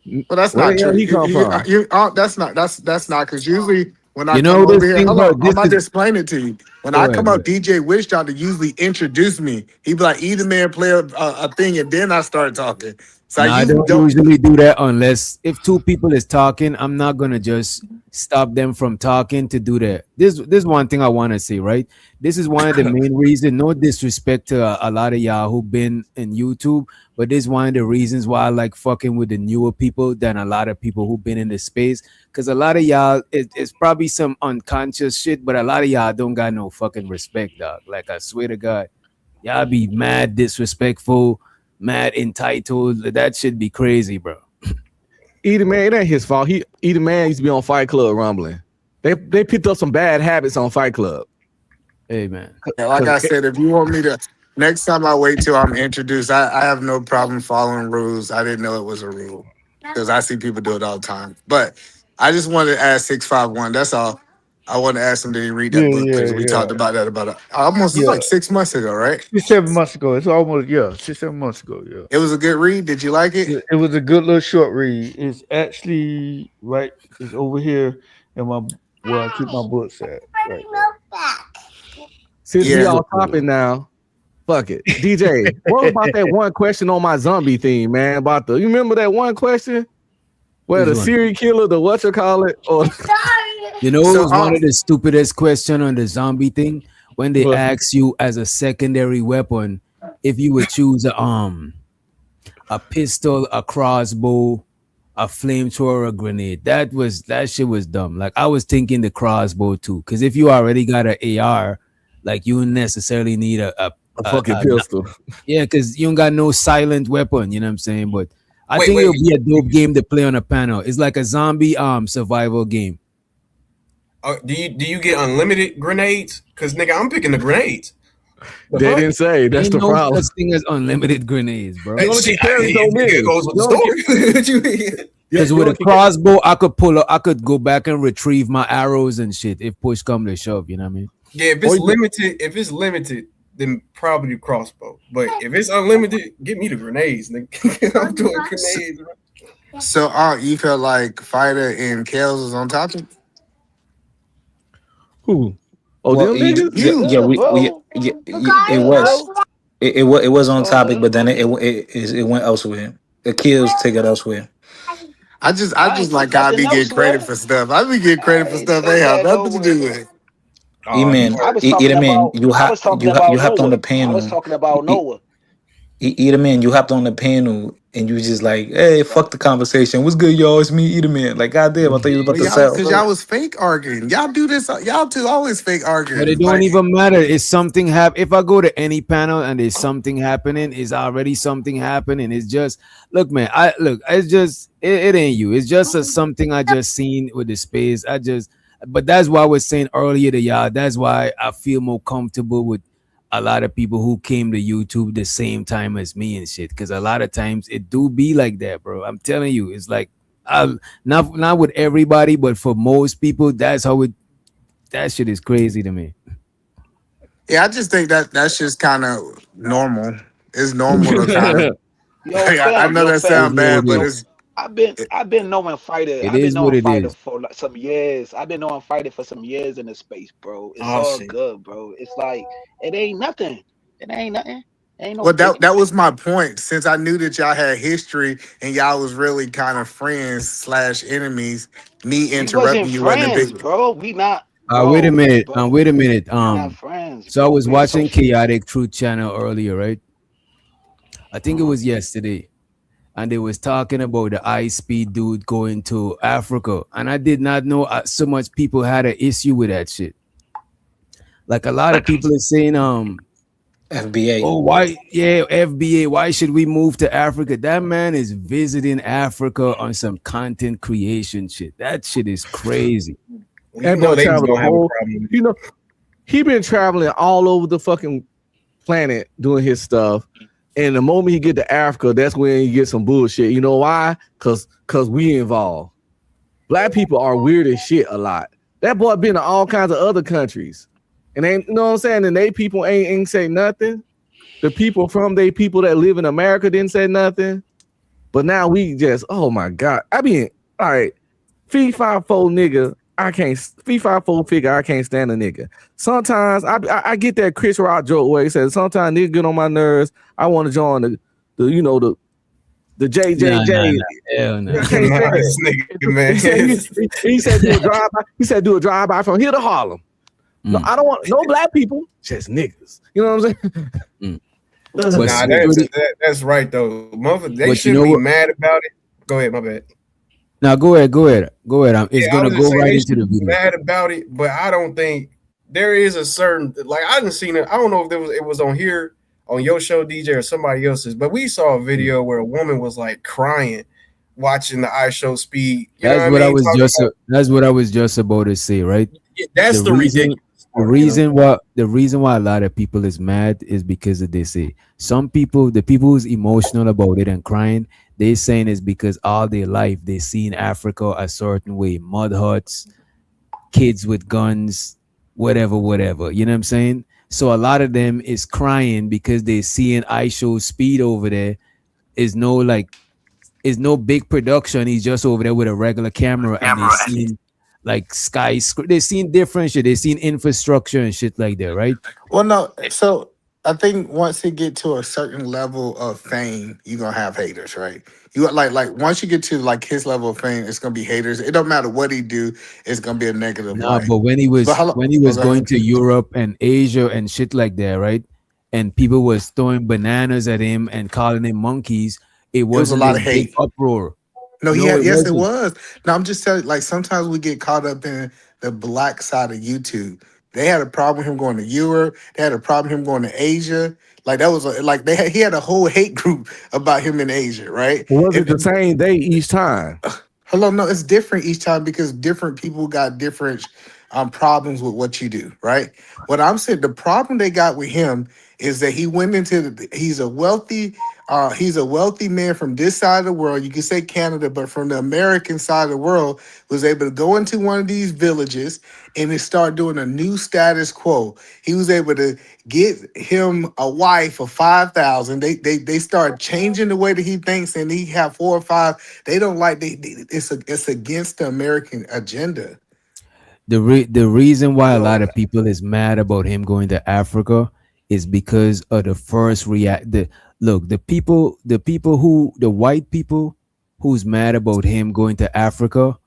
Well, that's where not the hell true. he come from? That's not because usually when I You come know this over here, thing hold on, about I'm this about to is explain it to you. When I go ahead. come up, DJ Wish Doctor usually introduce me. He be like, "Either man play a thing," and then I start talking. So I No, I usually don't don't. usually do that unless if two people is talking, I'm not gonna just stop them from talking to do that. This one thing I want to say, right? This is one of the main reasons. No disrespect to a lot of y'all who been in YouTube, but this is one of the reasons why I like fucking with the newer people than a lot of people who been in the space. Cause a lot of y'all, it's probably some unconscious shit, but a lot of y'all don't got no fucking respect, dog. Like I swear to God, y'all be mad disrespectful, mad entitled. That should be crazy, bro. Either man, it ain't his fault. Either man used to be on Fight Club rumbling. They picked up some bad habits on Fight Club. Hey man. Yeah, like I Cause said, if you want me to, next time I wait till I'm introduced, I have no problem following rules. I didn't know it was a rule because I see people do it all the time. But I just wanted to ask 651. That's all. I want to ask him, did he read Yeah, that book? yeah, Because we yeah, talked about that almost, it's yeah. like 6 months ago, right? 6 7 months ago. It's almost 6 7 months ago. Yeah. It was a good read. Did you like it? It was a good little short read. It's actually right. It's over here in my where I keep my books at. Right since we Yeah. all topping now, fuck it. DJ, what about that one question on my zombie theme, man? About you remember that one question? Where Which the one? serial killer, the whatchamacallit, or You know, it So, was one of the stupidest question on the zombie thing when they asked you as a secondary weapon if you would choose a pistol, a crossbow, a flamethrower, a grenade. That shit was dumb. Like I was thinking the crossbow too, because if you already got an AR, like you wouldn't necessarily need a fucking pistol. yeah, because you don't got no silent weapon. You know what I'm saying? But I Wait, think wait. it'll be a dope game to play on a panel. It's like a zombie survival game. Do you get unlimited grenades? Because nigga, I'm picking the grenades. They didn't say. That's Ain't the no problem. such thing as unlimited grenades, bro. You only Shit, can carry so many. it goes with the You only can- story. Because with a crossbow, I could pull up, I could go back and retrieve my arrows and shit if push come to shove. You know what I mean? Yeah, if it's limited, then probably the crossbow. But if it's unlimited, give me the grenades, nigga. I'm doing grenades. So, you felt like Fighter and Kales was on topic? Who? Oh, Well, them niggas? it was. It was on topic, but then it went elsewhere. The kills take it elsewhere. I just like how I be getting credit for stuff. I be getting credit for stuff they have nothing to do with it. E-man, I was talking man, about. I was talking you about hopped on Noah. the I was panel. talking about Noah. Man, you hopped on the panel and you just like, hey, fuck the conversation. What's good, y'all? It's me, man. Like, goddamn, I thought you was about But to y'all, sell. because y'all was fake arguing. Y'all do this. Y'all two always fake But it arguing. don't Like, even matter. It's something if I go to any panel and there's something happening, it's already something happening. It's just look, man. It's just it ain't you. It's just something I just seen with the space. but that's why I was saying earlier to y'all. That's why I feel more comfortable with a lot of people who came to YouTube the same time as me and shit. Because a lot of times it do be like that, bro. I'm telling you, it's like I not with everybody, but for most people, that's how it. That shit is crazy to me. Yeah, I just think that that's just kind of normal. It's normal to kind of. Yo, I fam, know yo, that It is sound fam. what bad, it but Yo, is. it's I've been knowing fighter. It I've been is what knowing it fighter is. for like some years. I've been knowing fighter for some years in the space, bro. It's Oh all shit. good, bro. It's like it ain't nothing. It ain't nothing. Ain't no well biggie. that was my point. Since I knew that y'all had history and y'all was really kind of friends slash enemies, me We wasn't interrupting you wasn't a friends, big. bro. We not, Wait a bro, minute. bro. Wait a minute. We not friends, So I bro. was We watching associates. Chaotic Truth channel earlier, right? I think it Uh-huh. was yesterday, and they was talking about the high speed dude going to Africa, and I did not know so much people had an issue with that shit. Like a lot of people are saying, FBA. oh, why, yeah, FBA, why should we move to Africa? That man is visiting Africa on some content creation shit. That shit is crazy. Well, you That know boy they was traveled the gonna have a whole. problem with it. You know, he been traveling all over the fucking planet doing his stuff. And the moment he get to Africa, that's when he get some bullshit. You know why? Cause we involved. Black people are weird as shit a lot. That boy been to all kinds of other countries. And ain't, you know what I'm saying? And they people ain't say nothing. The people from they people that live in America didn't say nothing. But now we just, oh my God. I mean, all right, fee 5'4" nigga, I can't fee 5'4" figure, I can't stand a nigga. Sometimes I get that Chris Rock joke where he says sometimes nigga get on my nerves. I want to join the you know the Nah, nah, JJJ. nah. Hell no. I can't Nah, stand this it. nigga, man. He said do a drive by. He said do a drive by from here to Harlem. No, I don't want no black people, just niggas. You know what I'm saying? But Nah, security, that's right though. Mother, they but you shouldn't know be what? mad about it. Go ahead, my bad. Now go ahead, go ahead, go ahead. It's Yeah, I gonna was just go saying right they into the shouldn't be video. mad about it, but I don't think there is a certain like I didn't seen it. I don't know if it was on here on your show, DJ, or somebody else's, but we saw a video where a woman was like crying watching the iShow Speed. You know what I mean? Talking about That's what I was just about to say, right? that's The the reason ridiculous part, the reason why a lot of people is mad is because of they say some people, the people who's emotional about it and crying, they saying is because all their life they seen Africa a certain way, mud huts, kids with guns, whatever, whatever. You know what I'm saying? So a lot of them is crying because they seeing I show speed over there is no like is no big production. He's just over there with a regular camera and they seen like they seen different shit. They seen infrastructure and shit like that, right? Well, no. So I think once he get to a certain level of fame, you're gonna have haters, right? You like once you get to like his level of fame, it's gonna be haters. It don't matter what he do, it's gonna be a negative Nah, light. but But how? when he Oh, was go going ahead. to Europe and Asia and shit like that, right? And people was throwing bananas at him and calling him monkeys, it It was a wasn't lot this of big hate. uproar. No, he No, had. it Yes, it wasn't. was. No, I'm just telling. Like sometimes we get caught up in the black side of YouTube. They had a problem with him going to Europe. They had a problem with him going to Asia. Like that was like he had a whole hate group about him in Asia, right? Was it the And same day each time? hello, no, it's different each time because different people got different problems with what you do, right? What I'm saying, the problem they got with him is that he went into he's a wealthy man from this side of the world. You can say Canada, but from the American side of the world, was able to go into one of these villages and they start doing a new status quo. He was able to get him a wife of 5,000. They start changing the way that he thinks, and he have 4 or 5. They don't like it's against the American agenda. The reason why a lot So of people is mad about him going to Africa is because of the first react the look, the white people who's mad about him going to Africa,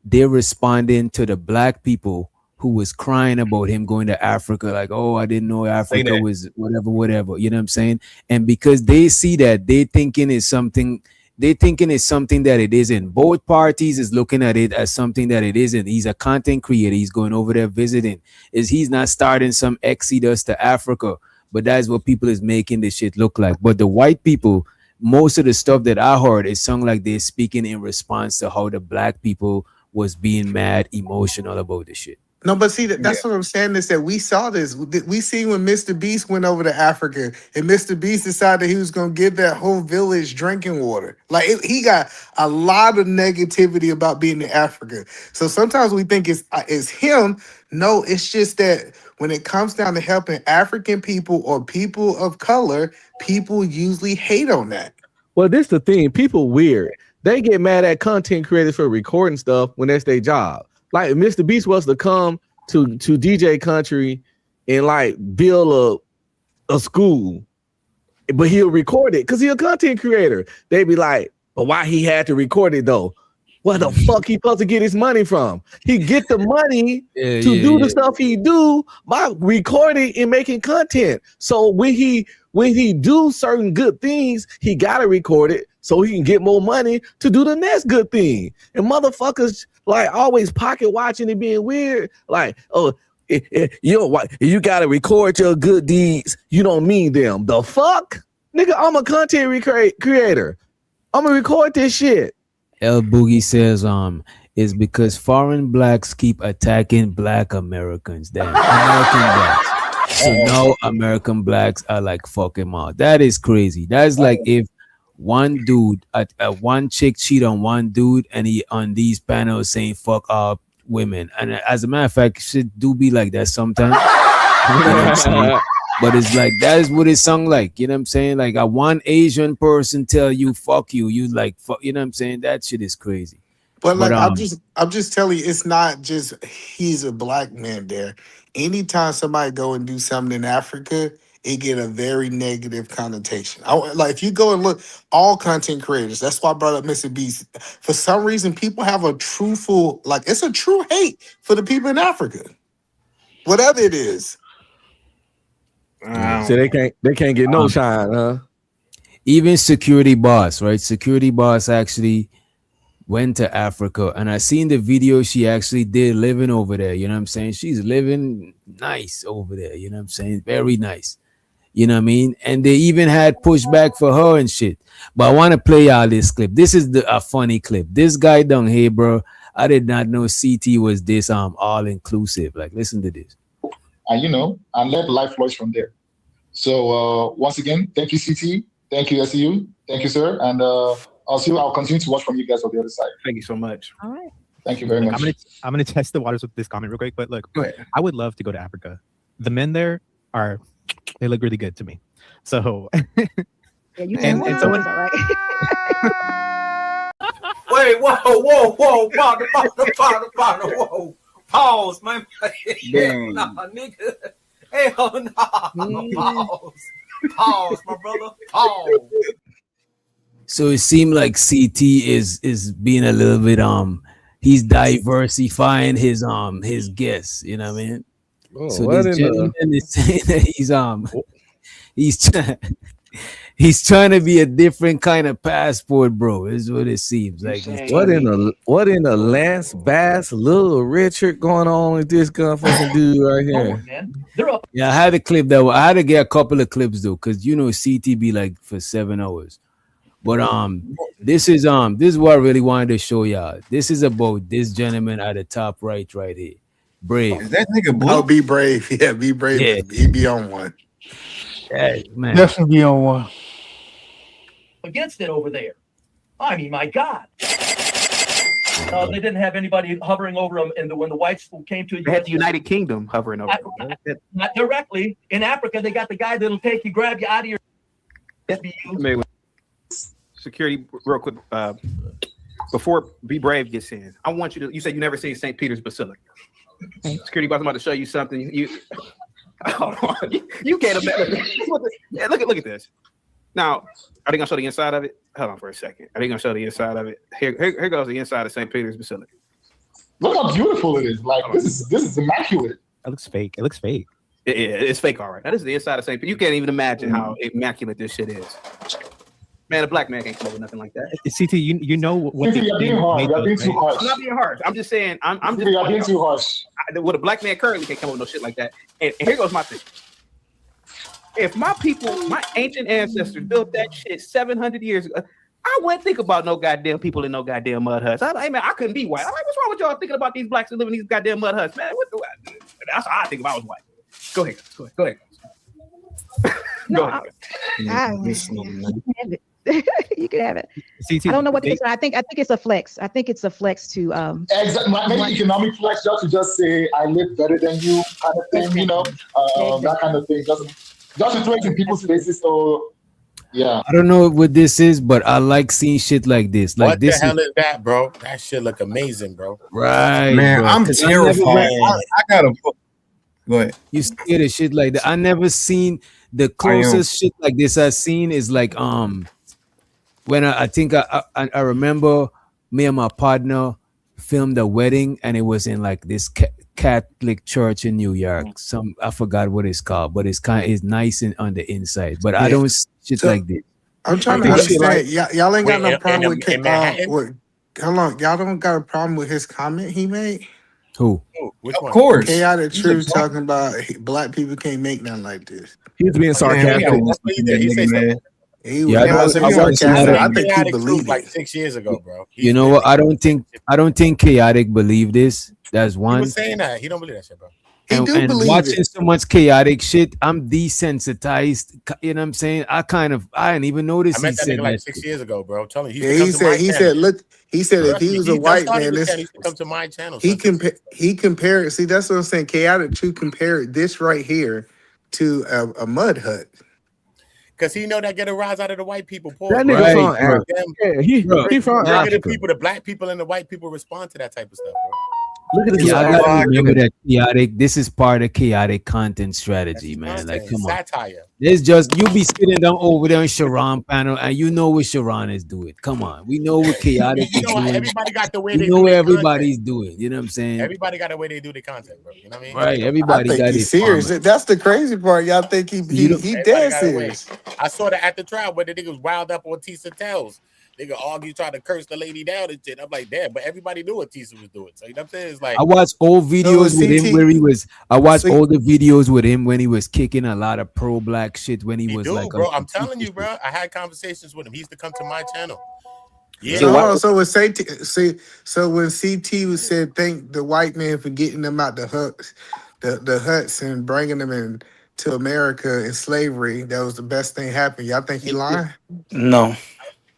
they're responding to the black people who was crying about him going to Africa, like, oh, I didn't know Say Africa that. was whatever, whatever. You know what I'm saying? And because they see that, they thinking it's something that it isn't. Both parties is looking at it as something that it isn't. He's a content creator. He's going over there visiting. Is he's not starting some exodus to Africa? But that's what people is making this shit look like. But the white people, most of the stuff that I heard is sung like they're speaking in response to how the black people was being mad emotional about the shit. No, but see, that's what I'm saying is that we saw this. We see when Mr. Beast went over to Africa and Mr. Beast decided he was going to give that whole village drinking water. Like, he got a lot of negativity about being in Africa. So sometimes we think it's him. No, it's just that when it comes down to helping African people or people of color, people usually hate on that. Well, this the thing. People weird. They get mad at content creators for recording stuff when that's their job. Like, if Mr. Beast was to come to DJ Country and like build a school, but he'll record it because he's a content creator. They'd be like, but why he had to record it though? Where the fuck he supposed to get his money from? He get the money to do the stuff he do by recording and making content. So when he do certain good things, he gotta record it so he can get more money to do the next good thing. And motherfuckers like always pocket watching and being weird. Like, oh, you gotta record your good deeds. You don't mean them. The fuck, nigga? I'm a content creator. I'm gonna record this shit. El Boogie says, is because foreign blacks keep attacking black Americans. Damn, American blacks. So now American blacks are like fucking out. That is crazy. That's like if one dude, one chick cheat on one dude, and he on these panels saying fuck all women. And as a matter of fact, shit do be like that sometimes. You know what I'm saying? But it's like that is what it sound like. You know what I'm saying? Like a one Asian person tell you fuck you, you like fuck. You know what I'm saying? That shit is crazy. But like I'm just telling you, it's not just he's a black man there. Anytime somebody go and do something in Africa, it get a very negative connotation. Like if you go and look, all content creators. That's why I brought up Mr. Beast. For some reason, people have a truthful, like it's a true hate for the people in Africa, whatever it is. So they can't get no shine, huh? Even Security Boss, right? Security Boss actually went to Africa, and I seen the video she actually did living over there. You know what I'm saying? She's living nice over there. You know what I'm saying? Very nice. You know what I mean? And they even had pushback for her and shit. But I want to play y'all this clip. This is a funny clip. This guy down here, bro, I did not know CT was this all inclusive. Like, listen to this. And and let life flourish from there. So once again, thank you, CT. Thank you, SEU. Thank you, sir. And I'll continue to watch from you guys on the other side. Thank you so much. All right. Thank you very much. I'm gonna test the waters with this comment real quick. But look, go ahead. I would love to go to Africa. The men there they look really good to me. So yeah, you and so all right. Wait, whoa, whoa. Pause, man. Nah, nigga. Hell no. Pause, my brother. Pause. So it seemed like CT is being a little bit he's diversifying his guests, you know what I mean? Oh, so this gentleman is saying that he's trying to be a different kind of passport, bro. Is what it seems like. What in the Lance Bass, Little Richard going on with this gunfucking dude right here? Yeah, I had a clip that I had to get a couple of clips though, because CT be like for 7 hours. But this is what I really wanted to show y'all. This is about this gentleman at the top right here. Brave. Is that nigga blue? Oh, be brave. Yeah, be brave. Yeah. He be on one. Yeah, man. Definitely be on one. Against it over there. I mean, my God. They didn't have anybody hovering over them, and when the whites came to they had the United Kingdom hovering over them. Not directly. In Africa, they got the guy that'll take you, grab you out of your SBU. Security, real quick, before Be Brave gets in, I want you said you never seen St. Peter's Basilica. Security boss, I'm about to show you something. Hold on. You can't imagine. Yeah, look at this. Now, are they gonna show the inside of it? Hold on for a second. Are they gonna show the inside of it? Here goes the inside of St. Peter's Basilica. Look how beautiful it is. Like this is immaculate. It looks fake. It's fake, all right. That is the inside of St. Peter. You can't even imagine how immaculate this shit is. Man, a black man can't come up with nothing like that. CT, you know what? You're being harsh. You're being too harsh. I'm not being harsh. I'm just saying. I'm just. You're being too harsh. What a black man currently can't come up with no shit like that. And here goes my thing. If my people, my ancient ancestors built that shit 700 years ago, I I wouldn't think about no goddamn people in no goddamn mud huts. I'm like, man, I couldn't be white. I'm like, what's wrong with y'all thinking about these blacks who live in these goddamn mud huts, man? That's how I think if I was white. Go ahead. You can have it. I don't know what it is. I think it's a flex. I think it's a flex to exactly, maybe economic flex, just say I live better than you kind of thing, that kind of thing. Just to throw it in people's faces. So yeah, I don't know what this is, but I like seeing shit like this. Like what this the hell is that, bro? That shit look amazing, bro. Right, man. bro. I'm terrified. I gotta go ahead. You scared of shit like that? I never seen the closest shit like this I've seen is like when I think I remember me and my partner filmed a wedding, and it was in like this Catholic church in New York. I forgot what it's called, but it's nice on the inside. But I don't shit like this. I'm trying to understand. Y'all ain't got no problem with hold on, y'all don't got a problem with his comment he made? Who? Of course. Chaotic Truth talking about black people can't make nothing like this. He was being sarcastic. I think he believed like 6 years ago, bro. You know what? I don't think Chaotic believed this. That's one. He was saying that. He don't believe that shit, bro. And watching so much chaotic shit, I'm desensitized. You know what I'm saying? I didn't even notice. I met that nigga like 6 years ago, bro. Tell me, he said, look, he said if he was a white man, he used to come to my channel. He compared. See, that's what I'm saying. Chaotic to compare this right here to a mud hut. Because he know that get a rise out of the white people. Poor, that nigga from Africa. Yeah, he from Africa. The black people and the white people respond to that type of stuff, bro. Look at this. I gotta remember that chaotic. This is part of chaotic content strategy, man. Like, come on. Satire. It's just you be sitting down over there on Sharon panel, and you know what Sharon is doing. Come on, we know what chaotic is doing. Everybody got the way we they know do what their everybody's content. doing. You know what I'm saying? Everybody got the way they do the content, bro. You know what I mean? Right. Everybody I think got he's serious. That's the crazy part. Y'all think he dead serious. I saw that at the trial where the nigga was wild up on Tisa Tells. Nigga argue, try to curse the lady down and shit. I'm like, damn, but everybody knew what Tisa was doing. So you know what I'm saying? It's like I watched old videos with him where he was. I watched all the videos with him when he was kicking a lot of pro-black shit. When he was like, bro, I'm telling you, bro. I had conversations with him. He used to come to my channel. Yeah. So when CT was said, thank the white man for getting them out the huts and bringing them in to America in slavery, that was the best thing happened. Y'all think he lying? No.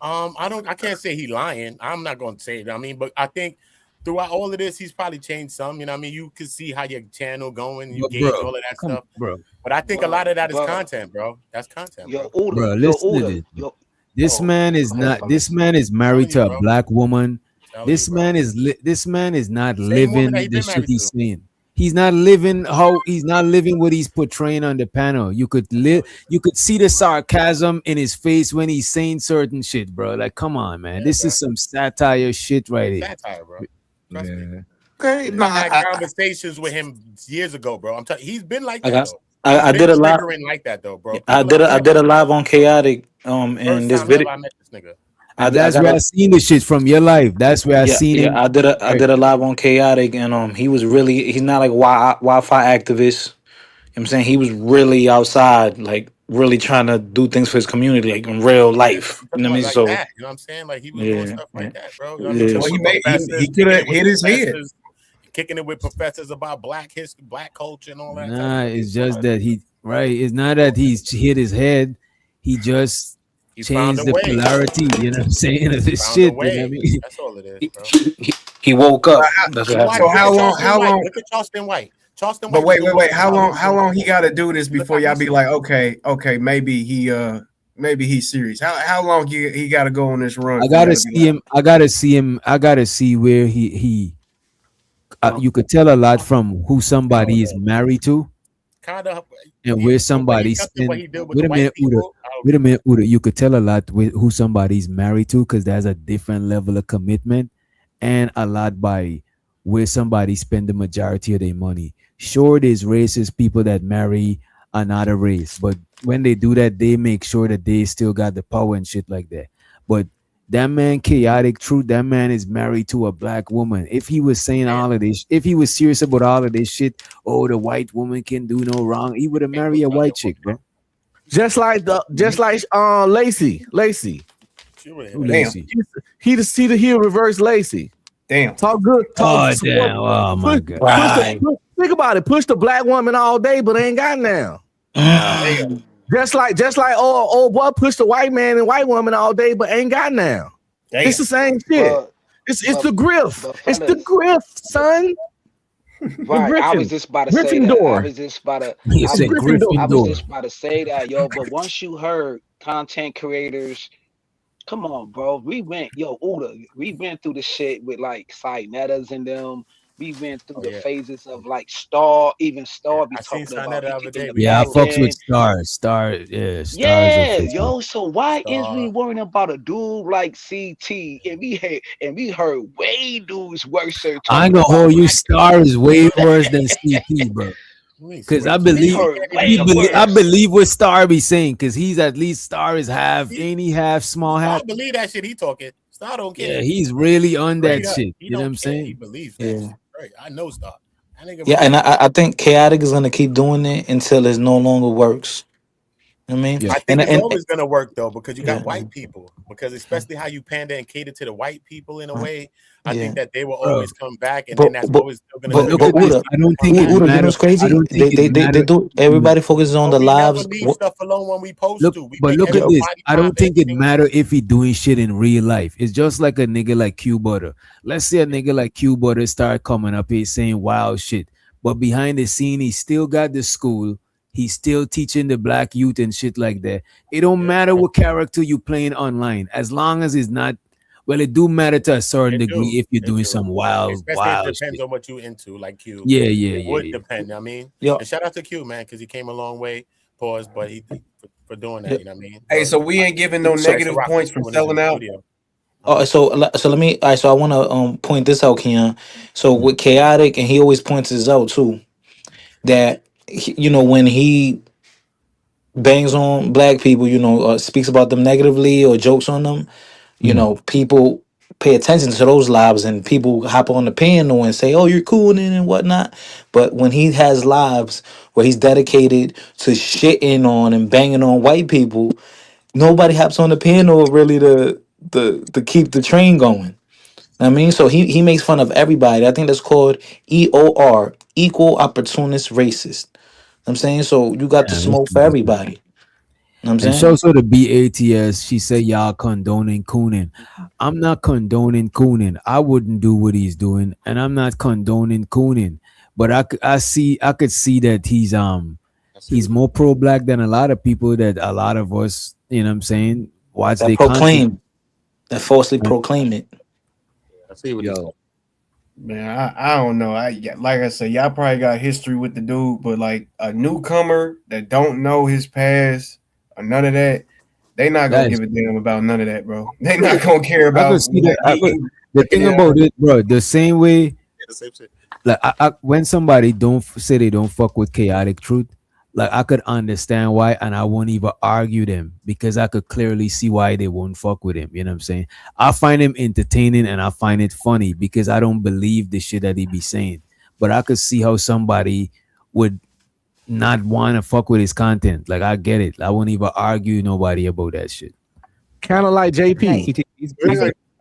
I can't say he lying. I'm not going to say it. I mean, but I think throughout all of this, he's probably changed some. You know what I mean? You can see how your channel going, you gauge all of that stuff. Bro. But I think a lot of that is content, bro. That's content, bro. Bro, listen to this. This man is not. This man is married to a black woman. This man is not living the shit he's saying. He's not living what he's portraying on the panel. You could see the sarcasm in his face when he's saying certain shit, bro. Like, come on, man. This is some satire shit right here. Satire, bro. Trust me. Okay, I had conversations with him years ago, bro. I'm telling you, he's been like that. I did a live like that though, bro. I did a live on chaotic in this video. I met this nigga. That's where I seen the shit from your life. That's where I seen it. I did a live on chaotic, and he's not like Wi-Fi activist. You know what I'm saying? He was really outside, like really trying to do things for his community, like in real life. You know what I mean? Like so that, you know what I'm saying? Like he was doing stuff like that, bro. You know what Well, I mean? he could have hit his head. Kicking it with professors about black history, black culture, and all that. Nah, it's just that it's not that he's hit his head. He just changed the polarity, you know what I'm saying, of this shit. You know what I mean? That's all it is, bro. He woke up. That's what happened. So how long? Look at Charleston White. But wait. How long he got to do this before y'all be like, okay, maybe he's serious. How long he got to go on this run? I gotta see him. I gotta see where he. You could tell a lot from who somebody is married to, and where somebody's. Wait a minute, Uda. You could tell a lot with who somebody's married to, because there's a different level of commitment, and a lot by where somebody spend the majority of their money. Sure, there's racist people that marry another race, but when they do that, they make sure that they still got the power and shit like that. But that man, chaotic truth, that man is married to a black woman. If he was saying all of this, if he was serious about all of this shit, the white woman can do no wrong, he would have married a white chick, bro. Just like Lacey. Lacey. He the reverse Lacey. Damn. Talk good. Talk damn. Oh my God. Think about it. Push the black woman all day, but ain't got now. Just like old boy pushed the white man and white woman all day, but ain't got now. Damn. It's the same shit. It's the grift. It's the grift, son. Right, I was just about to say that. I was just about to say that, yo. But once you heard content creators, come on, bro. We went through the shit with like Sinettas and them. We went through the phases of like Star be talking about I fucks with Stars. Stars. Yo. So why is we worrying about a dude like CT and we heard way dudes worse? I ain't gonna hold you. Star is way worse than CT, bro. Because I believe what Star be saying. Because he's at least Star is half small hat. I believe that shit he talking. Star don't care. Yeah, he's really on that shit. You know what I'm saying? He believes that. Right. I know Star. Yeah, and I think Chaotic is gonna keep doing it until it no longer works. You know what I mean? I think it's always gonna work though, because you got white people. Because especially how you pander and cater to the white people in a way, I think that they will always come back, and then that's always still gonna. I don't think it you know what's crazy? They do. Everybody focuses on the lives. Leave stuff alone when we post to. But look at this. I don't think it matter if he doing shit in real life. It's just like a nigga like Q Butter. Let's say a nigga like Q Butter start coming up here saying wild shit, but behind the scene he still got the school. He's still teaching the black youth and shit like that. It don't matter what character you playing online, as long as it's not. Well, it do matter to a certain degree if you're doing some wild Especially wild it depends shit. on what you into, like Q. Yeah. It would depend. I mean, and shout out to Q, man, because he came a long way. Pause, but he for doing that. You know what I mean? Hey, so we ain't giving no negative points for selling out. Oh, so let me. All right, so I want to point this out, Keon. So with Chaotic, and he always points this out too, that when he bangs on black people, speaks about them negatively or jokes on them, people pay attention to those lives, and people hop on the panel and say, "Oh, you're cool," and whatnot. But when he has lives where he's dedicated to shitting on and banging on white people, nobody hops on the panel really to keep the train going. I mean, so he makes fun of everybody. I think that's called EOR, equal opportunist racist. I'm saying, so you got the smoke for everybody. You know what I'm And saying? so the BATS, she said y'all condoning cooning. I'm not condoning cooning. I wouldn't do what he's doing, and I'm not condoning cooning. But I could see that he's more pro-black than a lot of people, that a lot of us, you know what I'm saying, watch That they proclaim, content. that falsely proclaim it. I see what yo. Man, I don't know. Like I said, y'all probably got history with the dude, but like a newcomer that don't know his past or none of that, they not gonna give a damn about none of that, bro. They not gonna care about. The thing about it, bro, the same way. Like when somebody don't say they don't fuck with Chaotic Truth, like I could understand why, and I won't even argue them, because I could clearly see why they won't fuck with him. You know what I'm saying? I find him entertaining and I find it funny, because I don't believe the shit that he be saying. But I could see how somebody would not want to fuck with his content. Like I get it. I won't even argue nobody about that shit. Kind of like JP.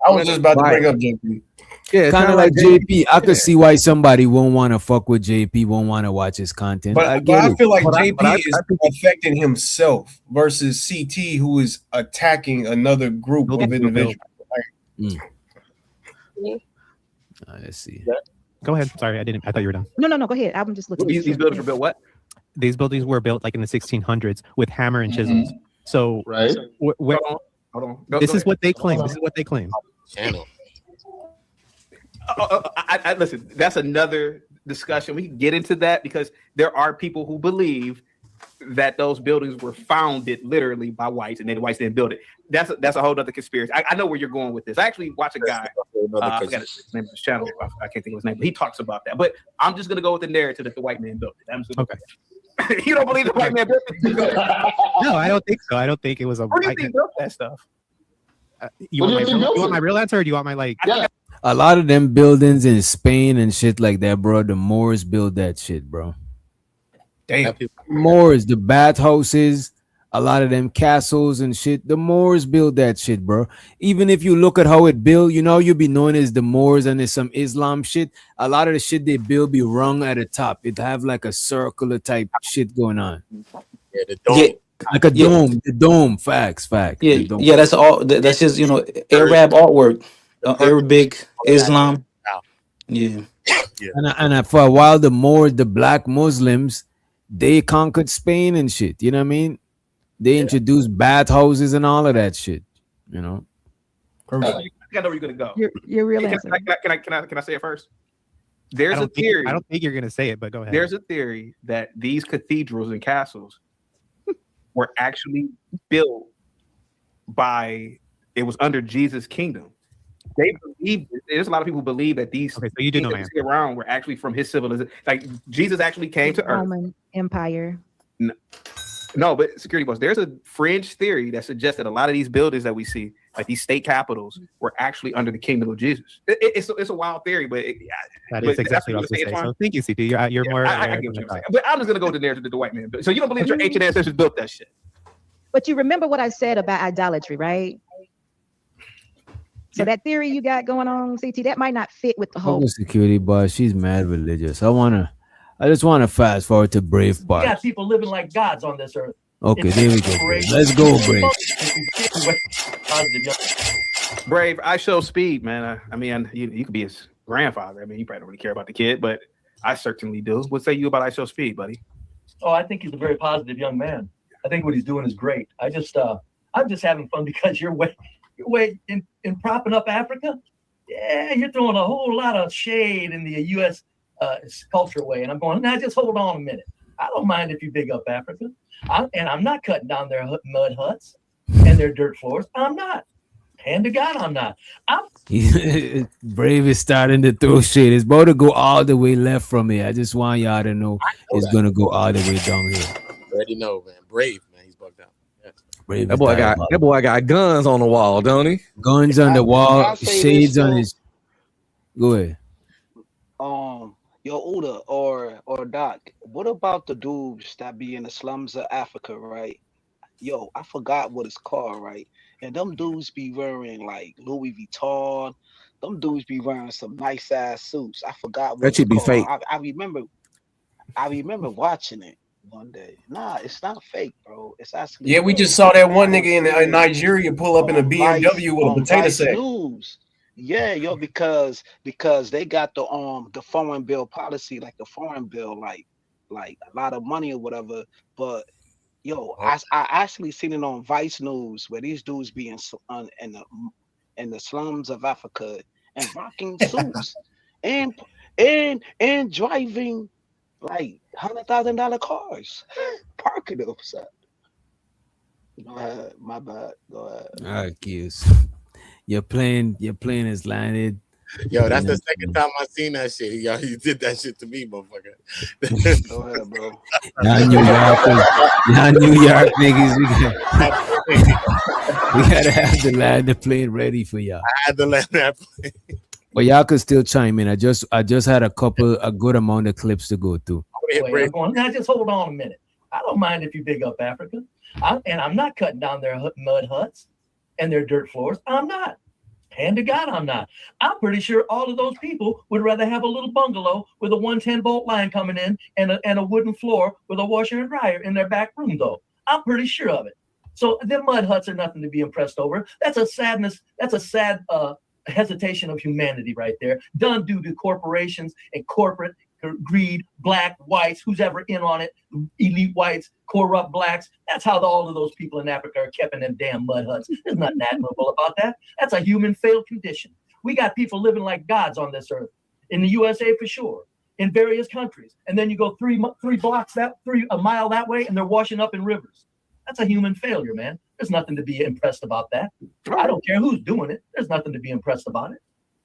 I was just about to bring up JP. Yeah, kind of like JP. I could see why somebody won't want to fuck with JP, won't want to watch his content. But I feel like JP is affecting himself versus CT, who is attacking another group of individuals. Let's see. Go ahead. Sorry, I thought you were done. No. Go ahead. I'm just looking. These buildings were built what? These buildings were built like in the 1600s with hammer and chisels. So right. Hold on. This is what they claim. This is what they claim. Channel. I listen, that's another discussion. We can get into that because there are people who believe that those buildings were founded literally by whites, and then the whites didn't build it. That's a whole other conspiracy. I know where you're going with this. I actually watch a guy. I forgot his name of his channel. I can't think of his name, but he talks about that. But I'm just gonna go with the narrative that the white man built it. Okay. You don't believe the white man built it? No, I don't think so. I don't think it was a. Who do you think built that stuff? You want my real answer, or do you want my like? Yeah. A lot of them buildings in Spain and shit like that, bro. The Moors build that shit, bro. Damn. Moors, the bathhouses, a lot of them castles and shit. The Moors built that shit, bro. Even if you look at how it built, you know, you'll be known as the Moors and there's some Islam shit. A lot of the shit they build be rung at the top. It have like a circular type shit going on. Yeah, the dome. Yeah, Like a dome. The dome. Facts. yeah, The dome. yeah. That's all. That's just Arab artwork, Arabic, Islam. Yeah. And for a while, the black Muslims, they conquered Spain and shit. You know what I mean? They introduced bathhouses and all of that shit. You know. I know where you're gonna go. Your real Can answer. Can I say it first? There's a theory. I don't think you're gonna say it, but go ahead. There's a theory that these cathedrals and castles were actually built it was under Jesus' kingdom. They believe there's a lot of people believe that these so you do know around were actually from his civilization. Like Jesus actually came to Earth. Roman Empire. No, but security boss, there's a fringe theory that suggests that a lot of these buildings that we see, like these state capitals, were actually under the kingdom of Jesus. It's a wild theory, but that is exactly what I was going to say. So thank you, CT. You're more. I get what you're saying. But I'm just going to go with the narrative that the white man built. So you don't believe your ancient ancestors built that shit? But you remember what I said about idolatry, right? So that theory you got going on, CT, that might not fit with the whole security boss. She's mad religious. I just want to fast forward to Brave part. You got people living like gods on this earth. Okay, there we go. Brave. Let's go, Brave. Brave, I show speed, man. I mean, you could be his grandfather. I mean, you probably don't really care about the kid, but I certainly do. What say you about I show speed, buddy? Oh, I think he's a very positive young man. I think what he's doing is great. I'm just having fun because you're way in propping up Africa. Yeah, you're throwing a whole lot of shade in the U.S. Culture way, and I'm going. Now, just hold on a minute. I don't mind if you big up Africa, and I'm not cutting down their mud huts and their dirt floors. I'm not. Hand to God, I'm not. Brave is starting to throw shit. It's about to go all the way left from here. I just want y'all to know it's gonna go all the way down here. Already know, man. Brave, man. He's bugged out. Yeah. Brave. That boy got guns on the wall, don't he? Guns on the wall, shades on his. Go ahead. Yo, Uda or Doc, what about the dudes that be in the slums of Africa, right? Yo, I forgot what it's called, right? And them dudes be wearing like Louis Vuitton. Them dudes be wearing some nice ass suits. I forgot what that should be fake. I remember watching it one day. Nah, it's not fake, bro. It's actually we just saw that one nigga in Nigeria pull up in a BMW with a potato sack. Yeah, yo, because they got the foreign bill policy, like the foreign bill, like a lot of money or whatever. But yo, I actually seen it on Vice News where these dudes be in the slums of Africa and rocking suits and driving like $100,000 cars, parking them. So. Go ahead, my bad. Go ahead. All right, kids. Your plane is landed. Yo, that's the second time I seen that shit. Yo, you did that shit to me, motherfucker. Go ahead, bro. Y'all New York niggas, we gotta have to land the plane ready for y'all. I had to land that plane. But y'all could still chime in. I just had a good amount of clips to go through. Now, just hold on a minute. I don't mind if you big up Africa, and I'm not cutting down their mud huts and their dirt floors. I'm not. Hand to God, I'm not. I'm pretty sure all of those people would rather have a little bungalow with a 110-volt line coming in and a wooden floor with a washer and dryer in their back room, though. I'm pretty sure of it. So them mud huts are nothing to be impressed over. That's a sadness. That's a sad hesitation of humanity right there, done due to corporations and corporate greed, black, whites, who's ever in on it, elite whites, corrupt blacks. That's how all of those people in Africa are kept in them damn mud huts. There's nothing admirable about that. That's a human failed condition. We got people living like gods on this earth, in the USA for sure, in various countries. And then you go three blocks a mile that way, and they're washing up in rivers. That's a human failure, man. There's nothing to be impressed about that. I don't care who's doing it. There's nothing to be impressed about it.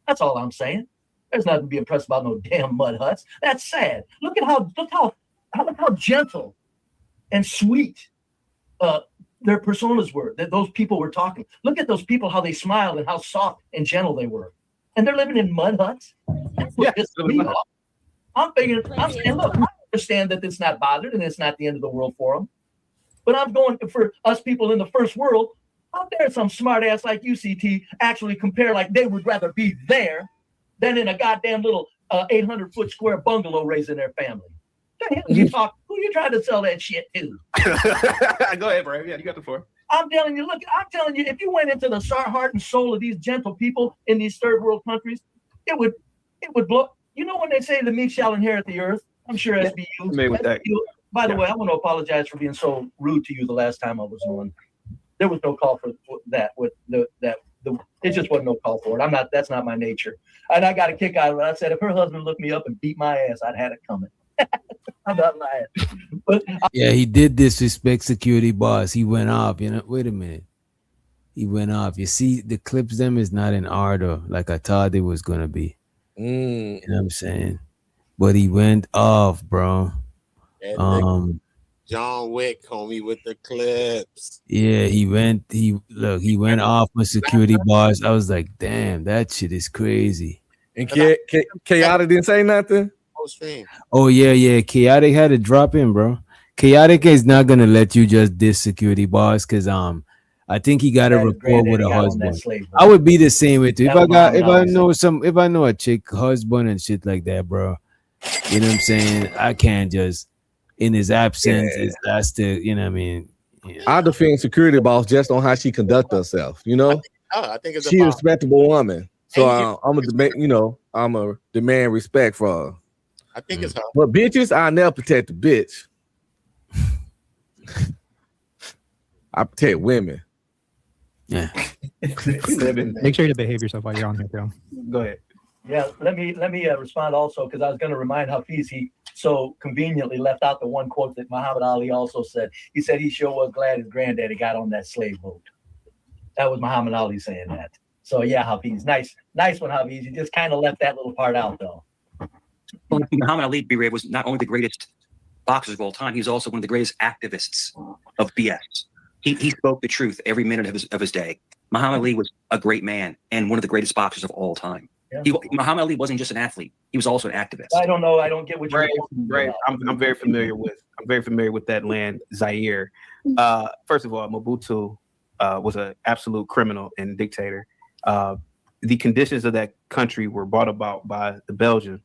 That's all I'm saying. There's nothing to be impressed about no damn mud huts. That's sad. Look how gentle and sweet their personas were, that those people were talking. Look at those people, how they smiled and how soft and gentle they were. And they're living in mud huts. That's what pisses me off. I'm saying, look, I understand that it's not bothered and it's not the end of the world for them. But I'm going for us people in the first world. How dare some smart ass like you, CT, actually compare like they would rather be there than in a goddamn little 800-foot square bungalow raising their family. The hell you talk? Who you trying to sell that shit to? Go ahead, bro. Yeah, you got the floor. I'm telling you, if you went into the heart and soul of these gentle people in these third world countries, it would blow. You know when they say the meek shall inherit the earth? I'm sure SBU. By the way, I want to apologize for being so rude to you the last time I was on. There was no call for that. It just wasn't no call for it. That's not my nature. And I got a kick out of it. I said, if her husband looked me up and beat my ass, I'd had it coming. I'm not lying. But yeah, he did disrespect security boss. He went off. Wait a minute. He went off. You see, the clips them is not in order like I thought it was gonna be. You know what I'm saying? But he went off, bro. John Wick, homie, with the clips. Yeah, he went off on security bars. I was like, damn, that shit is crazy. And Chaotic didn't say nothing? Oh, yeah. Chaotic had to drop in, bro. Chaotic is not gonna let you just diss security bars because I think he got a rapport with a husband. I would be the same with you. If I know a chick husband and shit like that, bro. You know what I'm saying? I can't just in his absence. That's the you know what I mean. Yeah. I defend security boss just on how she conduct herself. You know, I think it's she's a respectable woman. So I'm a demand respect for her. I think it's her. But bitches, I never protect the bitch. I protect women. Yeah. Make sure you behave yourself while you're on here, bro. Go ahead. Yeah, let me respond also because I was going to remind Hafiz he so conveniently left out the one quote that Muhammad Ali also said. He said he sure was glad his granddaddy got on that slave boat. That was Muhammad Ali saying that. So yeah, Hafiz, nice one, Hafiz. You just kind of left that little part out though. Well, Muhammad Ali, B-Ray, was not only the greatest boxer of all time, he was also one of the greatest activists of BS. He spoke the truth every minute of his day. Muhammad Ali was a great man and one of the greatest boxers of all time. Yeah. Muhammad Ali wasn't just an athlete; he was also an activist. I don't know. I don't get what you're right. I'm very familiar with that land, Zaire. First of all, Mobutu was an absolute criminal and dictator. The conditions of that country were brought about by the Belgians.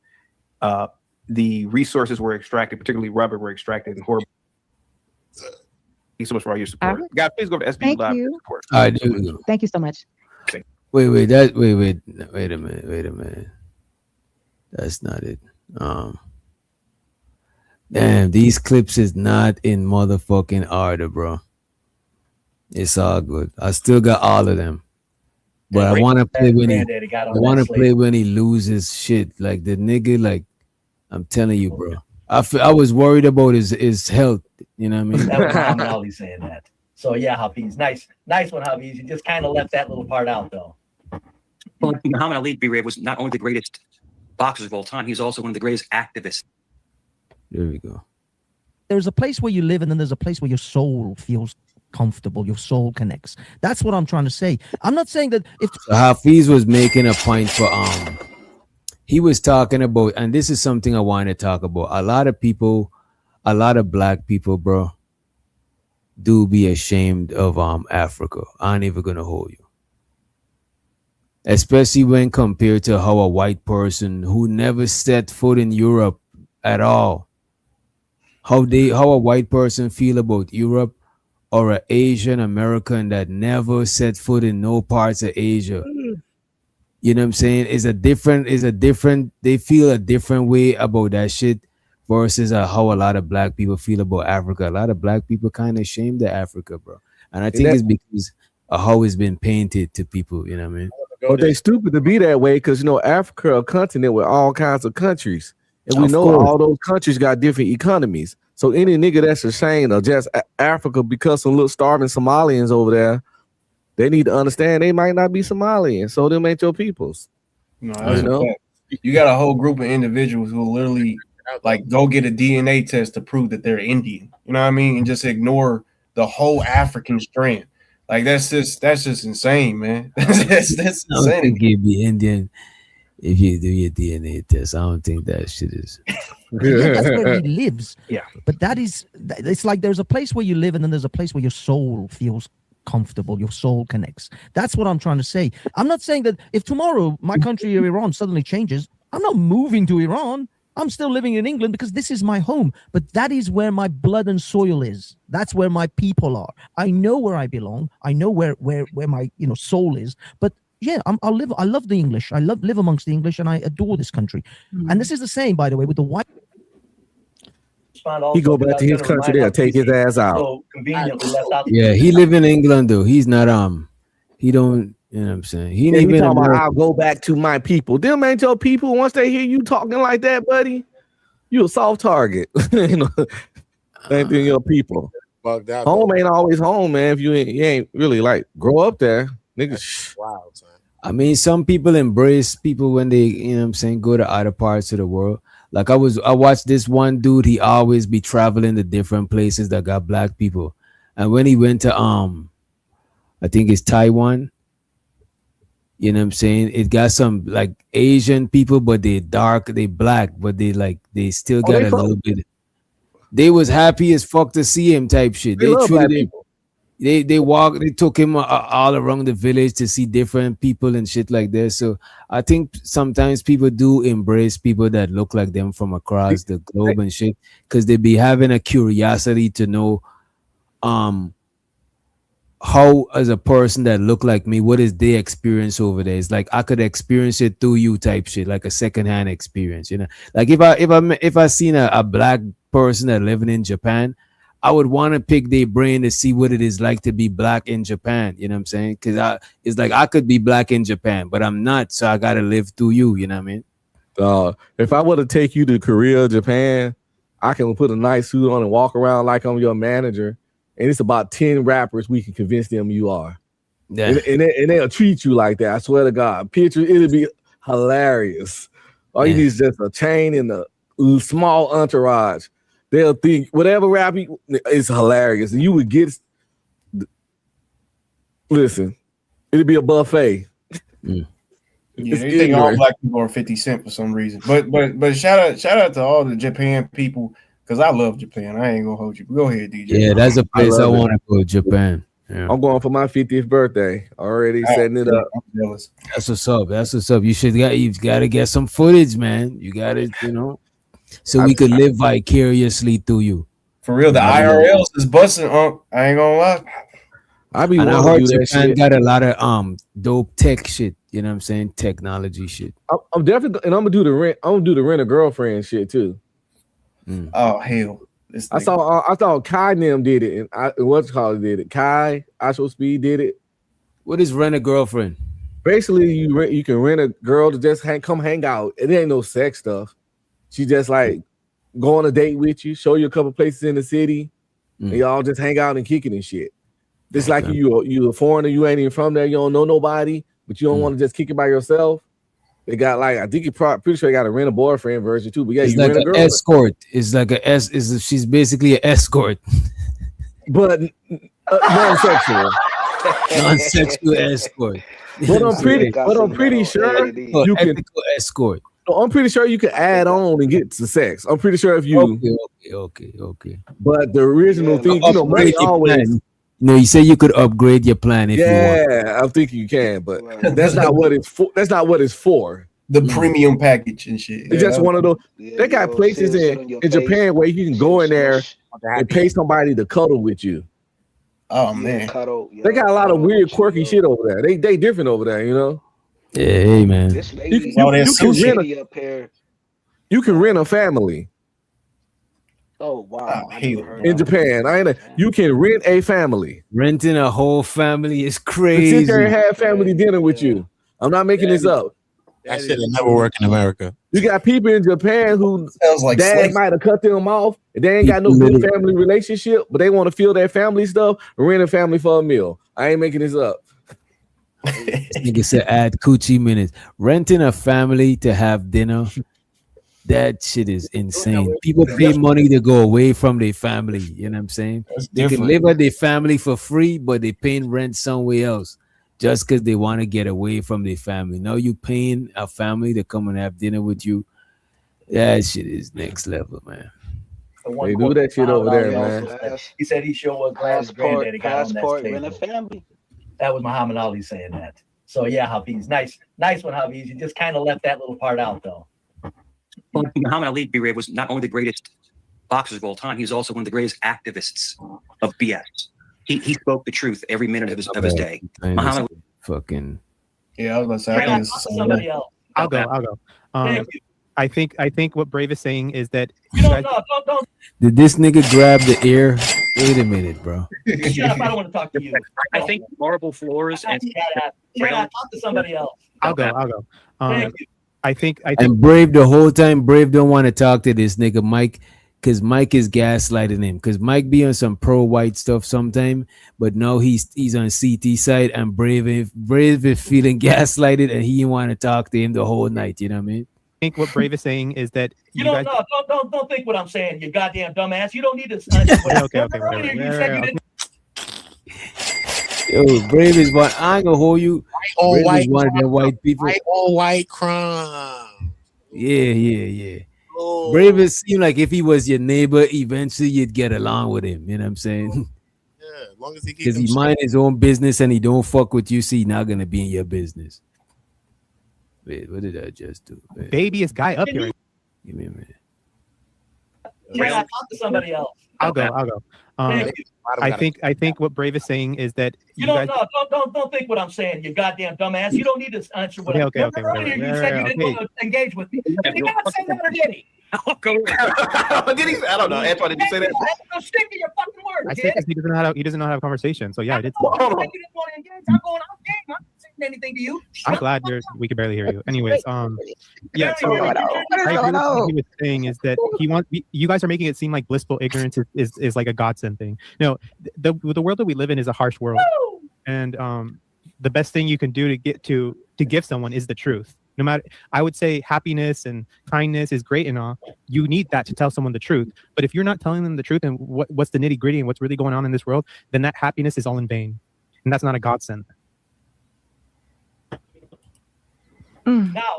The resources were extracted, particularly rubber, were extracted in horrible. Thank you so much for all your support. Guys, please go to SB Live. Support. I do. Thank you so much. Wait a minute. That's not it. Damn, these clips is not in motherfucking order, bro. It's all good. I still got all of them. But I want to play when he loses shit. Like the nigga, like I'm telling you, bro. I was worried about his health. You know what I mean? That was Muhammad Ali saying that. So yeah, Hafiz, nice one, Hafiz. You just kind of left that little part out though. Well, Muhammad Ali, B-Ray, was not only the greatest boxer of all time, he was also one of the greatest activists. There we go. There's a place where you live, and then there's a place where your soul feels comfortable. Your soul connects. That's what I'm trying to say. I'm not saying that if so Hafiz was making a point for he was talking about, and this is something I want to talk about. A lot of black people, bro, do be ashamed of Africa. I ain't even gonna hold you. Especially when compared to how a white person who never set foot in Europe at all, how a white person feel about Europe, or an Asian American that never set foot in no parts of Asia. You know what I'm saying? They feel a different way about that shit versus how a lot of black people feel about Africa. A lot of black people kind of ashamed of Africa, bro. And I think it's because of how it's been painted to people, you know what I mean? But they stupid to be that way because, Africa a continent with all kinds of countries. And we know all those countries got different economies. So any nigga that's ashamed of just Africa because some little starving Somalians over there, they need to understand they might not be Somalians. So them ain't your peoples. No, you got a whole group of individuals who literally go get a DNA test to prove that they're Indian. You know what I mean? And just ignore the whole African strand. Like that's just insane, man. that's insane. I don't think you'd be Indian if you do your DNA test. I don't think that shit is. And yeah, that's where he lives. Yeah. But it's like there's a place where you live, and then there's a place where your soul feels comfortable, your soul connects. That's what I'm trying to say. I'm not saying that if tomorrow my country or Iran suddenly changes, I'm not moving to Iran. I'm still living in England because this is my home. But that is where my blood and soil is. That's where my people are. I know where I belong. I know where my soul is. But yeah, I love the English. I live amongst the English, and I adore this country. And this is the same, by the way, with the white. He go back to his country, they'll take his ass out. So conveniently left out. Yeah, he live in England though. He's not he don't, you know what I'm saying? He Yeah, ain't he even talking about American. I'll go back to my people. Them ain't your people. Once they hear you talking like that, buddy, you a soft target. You know, ain't been your people. Bugged out. Home ain't always home, man. If you ain't really like grow up there, niggas. Wow, son. I mean, some people embrace people when they, you know what I'm saying, go to other parts of the world. Like I watched this one dude, he always be traveling to different places that got black people. And when he went to I think it's Taiwan, you know what I'm saying? It got some like Asian people, but they dark, they black, but they still got a little bit. They was happy as fuck to see him type shit. They love black people. They took him all around the village to see different people and shit like that. So I think sometimes people do embrace people that look like them from across the globe and shit, because they be having a curiosity to know how, as a person that look like me, what is their experience over there? It's like I could experience it through you type shit, like a secondhand experience, you know. Like if I seen a black person that living in Japan, I would want to pick their brain to see what it is like to be black in Japan. You know what I'm saying? Because it's like I could be black in Japan, but I'm not. So I got to live through you. You know what I mean? If I were to take you to Korea, Japan, I can put a nice suit on and walk around like I'm your manager. And it's about 10 rappers we can convince them you are. Yeah. And they'll treat you like that. I swear to God. Picture, it'll be hilarious. All you need is just a chain and a small entourage. They'll think whatever rap is hilarious. And you would get, listen, it'd be a buffet. Yeah, they think all black people are 50 Cent for some reason. But shout out to all the Japan people, because I love Japan. I ain't gonna hold you. Go ahead, DJ. Yeah, that's a place I want to go, Japan. Yeah. I'm going for my 50th birthday. Already setting it up. I'm jealous. That's what's up. That's what's up. You've got to get some footage, man. You got to, so we could live vicariously through you. For real, the IRLs is busting. I ain't gonna lie. I heard Japan got a lot of dope tech shit. You know what I'm saying? Technology shit. I'm definitely, and I'm gonna do the rent. I'm gonna do the rent a girlfriend shit too. Oh hell! I thought Kai and them did it, and what's called did it. Kai, Actual Speed did it. What is rent a girlfriend? Basically, you can rent a girl to just come hang out. It ain't no sex stuff. She just like go on a date with you, show you a couple places in the city, and y'all just hang out and kick it and shit. It's like you a foreigner, you ain't even from there, you don't know nobody, but you don't want to just kick it by yourself. They got like, I think you pretty sure they got a rent a boyfriend version too, but yeah, it's you like rent a girl. An escort. It's like she's basically an escort, but non-sexual. Non-sexual escort. But I'm pretty sure you can escort. I'm pretty sure you can add on and get to sex. I'm pretty sure if you okay. But the original thing, money always. No, you say you could upgrade your plan if you want. Yeah, I think you can, but that's not what it's for. That's not what it's for. The premium package and shit. It's just one of those. They got places in Japan where you can go in there and pay somebody to cuddle with you. Oh man, they got a lot of weird, quirky shit over there. They different over there, Yeah, hey man. You can rent a family. Oh wow! In Japan, you can rent a family. Renting a whole family is crazy. Sit there and have family dinner with you. I'm not making this up. That shit will never work in America. You got people in Japan who like dad might have cut them off, and they ain't got no good family relationship, but they want to feel their family stuff and rent a family for a meal. I ain't making this up. Nigga said add coochie minutes. Renting a family to have dinner. That shit is insane. People pay money to go away from their family. You know what I'm saying? They can live at their family for free, but they paying rent somewhere else just because they want to get away from their family. Now you paying a family to come and have dinner with you. That shit is next level, man. They do that shit over there, man. He said he sure was glad his granddaddy got on that Passport, table. and a family. That was Muhammad Ali saying that. So yeah, Hafiz, nice one, Hafiz. You just kind of left that little part out though. Well, Muhammad Ali, B-Ray, was not only the greatest boxers of all time, he was also one of the greatest activists of BS. He spoke the truth every minute of his day. Muhammad fucking. Yeah, I was gonna say. Somebody else. I'll go. I think what Brave is saying is that don't. Did this nigga grab the ear? Wait a minute, bro. Shut up! I don't want to talk to you. I think marble floors and talk to somebody else. I'll go. I think. And Brave the whole time. Brave don't want to talk to this nigga Mike, because Mike is gaslighting him. Because Mike be on some pro-white stuff sometime, but now he's on CT side, and Brave is feeling gaslighted, and he want to talk to him the whole night. You know what I mean? I think what Brave is saying is that don't think what I'm saying, you goddamn dumbass. You don't need to. Okay. Yo, Brave is one. I ain't gonna hold you. All white, one of them white people. All white crime. Yeah. Brave is seem like if he was your neighbor, eventually you'd get along with him. You know what I'm saying? Yeah, as long as he because he mind his own business and he don't fuck with you, so he's not gonna be in your business. Wait, what did I just do? Wait. Babyest guy up here. Give me a minute. Talk to somebody else. I'll go. I think what Brave is saying is that don't think what I'm saying, you goddamn dumbass. You don't need to answer what I'm saying. Earlier you said you didn't want to engage with me. Did he not say that or did he? I don't know. Antoine, did you say that? Go stick to your fucking word. I said he doesn't know how to have a conversation. So yeah, I did. You didn't want to engage. I'm going out game. I'm not saying anything to you. I'm glad we can barely hear you. Anyways, yeah. So I agree with what he was saying is that you guys are making it seem like blissful ignorance is like a godsend thing. No, the world that we live in is a harsh world, and the best thing you can do to give someone is the truth. No matter, I would say happiness and kindness is great and all. You need that to tell someone the truth. But if you're not telling them the truth and what's the nitty gritty and what's really going on in this world, then that happiness is all in vain, and that's not a godsend. Now,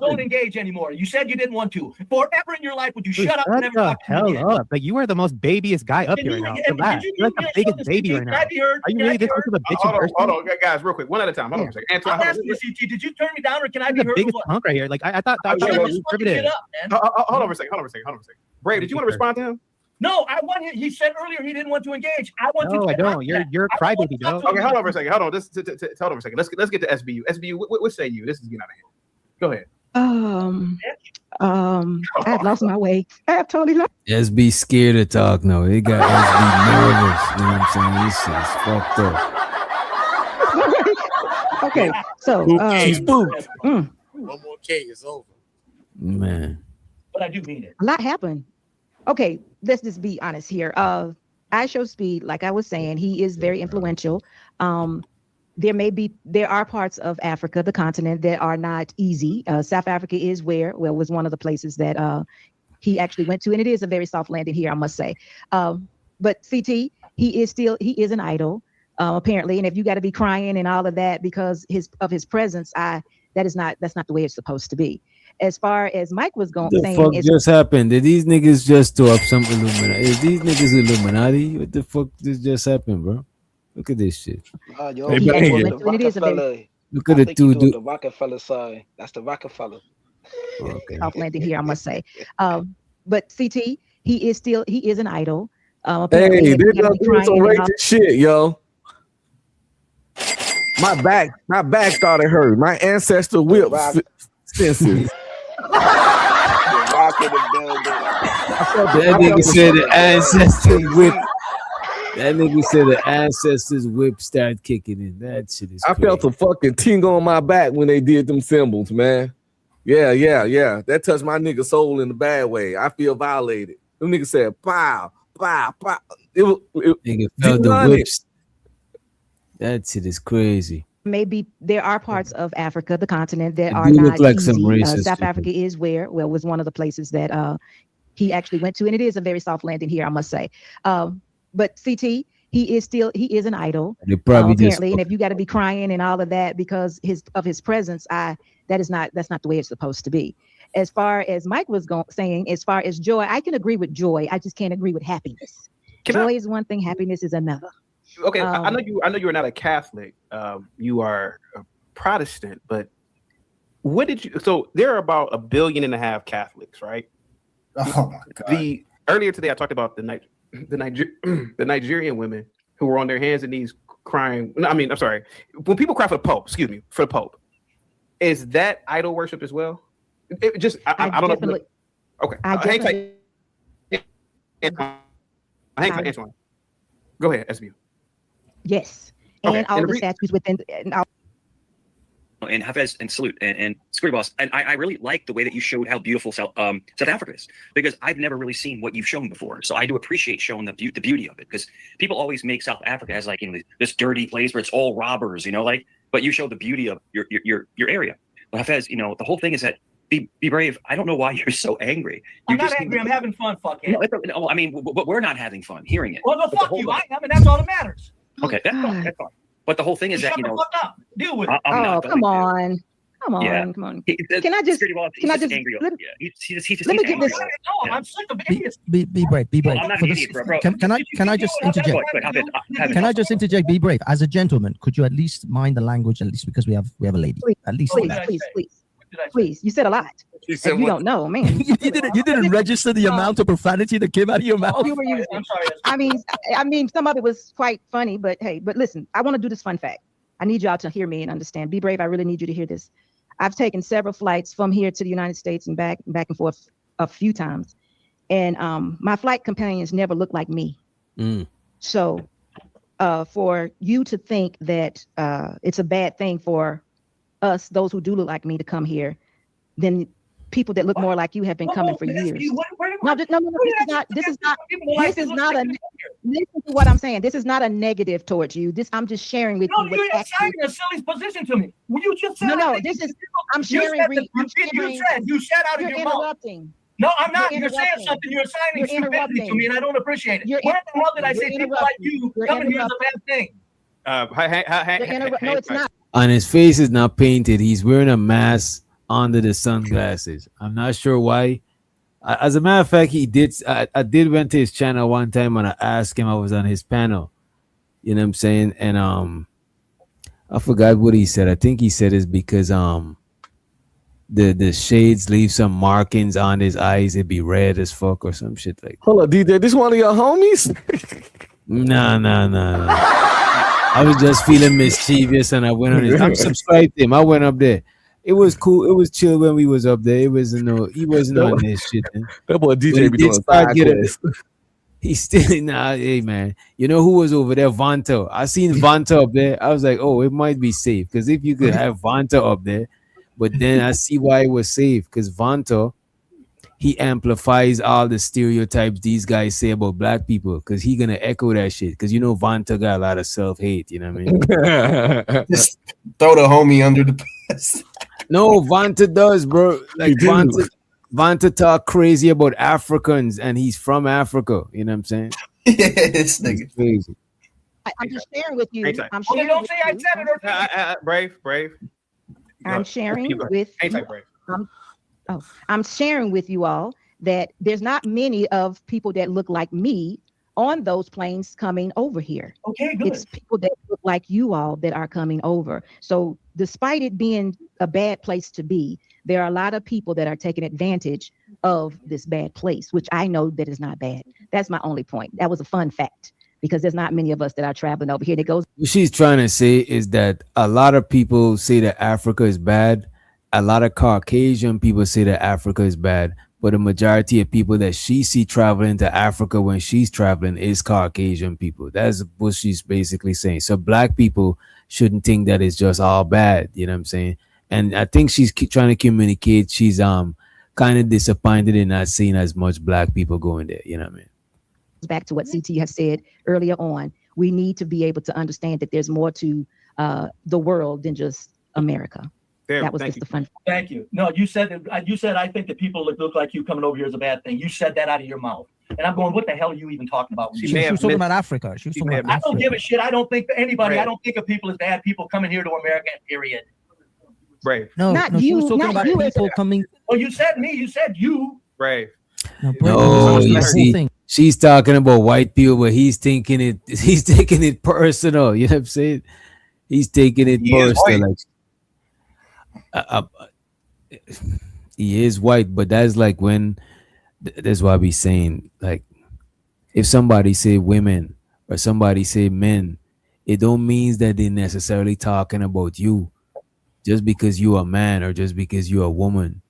don't engage anymore. You said you didn't want to. Forever in your life, would you shut up and never talk to me again? Up. Like, you are the most babyest guy up here right now. Relax. You're like the biggest baby right now. Are you really this much of a bitch in person? Hold on, guys, real quick. One at a time. Hold on a second. Antoine, CT, did you turn me down or can I be the heard? biggest punk right here. Like, I thought that was primitive. Hold on for a second. Brave, did you want to respond to him? No, I want him. He said earlier he didn't want to engage. I want to. No, I don't. You're a crybaby, dog. Okay, hold on for a second. Hold on for a second. Let's get to SBU. SBU, what say you? This is getting out of hand. Go ahead. I've lost my way. I have totally lost. SB scared to talk now. They got SB nervous. You know what I'm saying? This shit is fucked up. Okay, so she's spooked. One more K, it's over. Man. But I do mean it. A lot happened. Okay, let's just be honest here. I Show Speed, like I was saying, he is very influential. There are parts of Africa, the continent, that are not easy. South Africa was one of the places that he actually went to, and it is a very soft landing here, I must say. But CT, he is an idol, apparently, and if you got to be crying and all of that because of his presence, that's not the way it's supposed to be. As far as Mike was going, what the fuck just happened? Did these niggas just throw up some Illuminati? Is these niggas Illuminati? What the fuck just happened, bro? Look at this shit. Look at the two dudes. The Rockefeller side. That's the Rockefeller. Okay. Soft landing here, I must say. But CT, he is an idol. Hey, they're doing some racist shit, yo. My back started hurting. My ancestor whip senses. That nigga said the ancestors whip. That nigga said the ancestors whip started kicking in. That shit is crazy. I felt a fucking tingle on my back when they did them symbols, man. Yeah. That touched my nigga soul in a bad way. I feel violated. Them niggas said pow, pow, pow. Nigga felt the whips. That shit is crazy. Maybe there are parts of Africa, the continent, that are not look like easy. Some racist South people. Africa was one of the places that he actually went to, and it is a very soft landing here, I must say. But CT, he is an idol. They probably just apparently, and if you got to be crying and all of that because of his presence, that's not the way it's supposed to be. As far as Mike was saying, as far as joy, I can agree with joy. I just can't agree with happiness. Joy is one thing, happiness is another. Okay, I know you are not a Catholic. You are a Protestant, but what did you? So there are about 1.5 billion Catholics, right? Oh my God! Earlier today, I talked about the Nigerian women who were on their hands and knees crying. No, I mean, I'm sorry. When people cry for the Pope, excuse me, for the Pope, is that idol worship as well? I don't know. Okay, hang tight. Antoine. Go ahead, SBU. Yes, okay. And all the statues within. And Hafez and salute and Security Boss. And I really like the way that you showed how beautiful South Africa is, because I've never really seen what you've shown before. So I do appreciate showing the beauty of it, because people always make South Africa as like, this dirty place where it's all robbers, but you show the beauty of your area. But Hafez, the whole thing is that be brave. I don't know why you're so angry. I'm not angry. I'm having fun. Fuck it. No, I mean, but we're not having fun hearing it. Well, no, fuck you. I am, and that's all that matters. Okay, that's fine. That's fine. But the whole thing is that Shut the fuck up. Deal with it. Come on. Come on. Can I just? Angry. He's just let me get this. No, I'm sick of idiots. Be brave. Be brave. I'm not an idiot, bro. Can I just interject? Can I just interject? Be brave. As a gentleman, could you at least mind the language? At least because we have a lady. At least. Please. You said a lot. You don't know, man. you didn't register the amount of profanity that came out of your mouth. You were using. I'm sorry. I mean, some of it was quite funny, but hey, listen, I want to do this fun fact. I need y'all to hear me and understand. Be brave. I really need you to hear this. I've taken several flights from here to the United States and back and forth a few times, and my flight companions never look like me. So, for you to think that it's a bad thing for us, those who do look like me, to come here, then people that look more like you have been coming for years. No, this is not a. Listen to what I'm saying. This is not a negative towards you. I'm just sharing with you. No, you're assigning a silly position to me. Well, you just said I'm sharing. You said out of your mouth. Interrupting. No, I'm not. You're saying something. You're assigning stupidity to me, and I don't appreciate it. When the hell did I say people like you coming here is a bad thing? No, it's not. On his face is not painted. He's wearing a mask under the sunglasses. I'm not sure why. As a matter of fact, he did. I did went to his channel one time and I asked him. I was on his panel. You know what I'm saying? And I forgot what he said. I think he said it's because the shades leave some markings on his eyes. It'd be red as fuck or some shit like that. Hold up, DJ. This one of your homies? No. I was just feeling mischievous and I went on his. I'm subscribed to him. I went up there. It was cool. It was chill when we was up there. It was he wasn't on this shit. Man. That boy DJ be doing he's still hey man. You know who was over there? Vanta. I seen Vanta up there. I was like, oh, it might be safe. Because if you could have Vanta up there, but then I see why it was safe. Because Vanta, he amplifies all the stereotypes these guys say about black people. Because he gonna echo that shit. Because Vanta got a lot of self-hate, you know what I mean? Just throw the homie under the bus. No, Vanta does, bro. Like Vanta talk crazy about Africans, and he's from Africa. You know what I'm saying? This nigga crazy. I'm just sharing with you. I'm sharing. Don't say I said it or brave. I'm sharing with. I'm sharing with you all that there's not many of people that look like me on those planes coming over here. Okay, good. It's people that look like you all that are coming over. So despite it being a bad place to be, there are a lot of people that are taking advantage of this bad place, which I know that is not bad. That's my only point. That was a fun fact because there's not many of us that are traveling over here. That goes. What she's trying to say is that a lot of people say that Africa is bad. A lot of Caucasian people say that Africa is bad. But the majority of people that she see traveling to Africa when she's traveling is Caucasian people. That's what she's basically saying. So black people shouldn't think that it's just all bad. You know what I'm saying? And I think she's trying to communicate. She's kind of disappointed in not seeing as much black people going there. You know what I mean? Back to what CT has said earlier on. We need to be able to understand that there's more to the world than just America. That was just the fun. Thank you. No, you said I think that people look like you coming over here is a bad thing. You said that out of your mouth. And I'm going, what the hell are you even talking about? She was talking about Africa. She was talking about I Africa. don't give a shit. I don't think anybody, I don't think of people as bad people coming here to America, period. Brave. No, she was talking about people coming. Oh, you said me. You said you. Brave. No, you see, she's talking about white people, but he's taking it personal. You know what I'm saying? He's taking it personal. He is white, but that's like when that's why I be saying, like, if somebody say women or somebody say men, it don't mean that they're necessarily talking about you just because you're a man or just because you're a woman.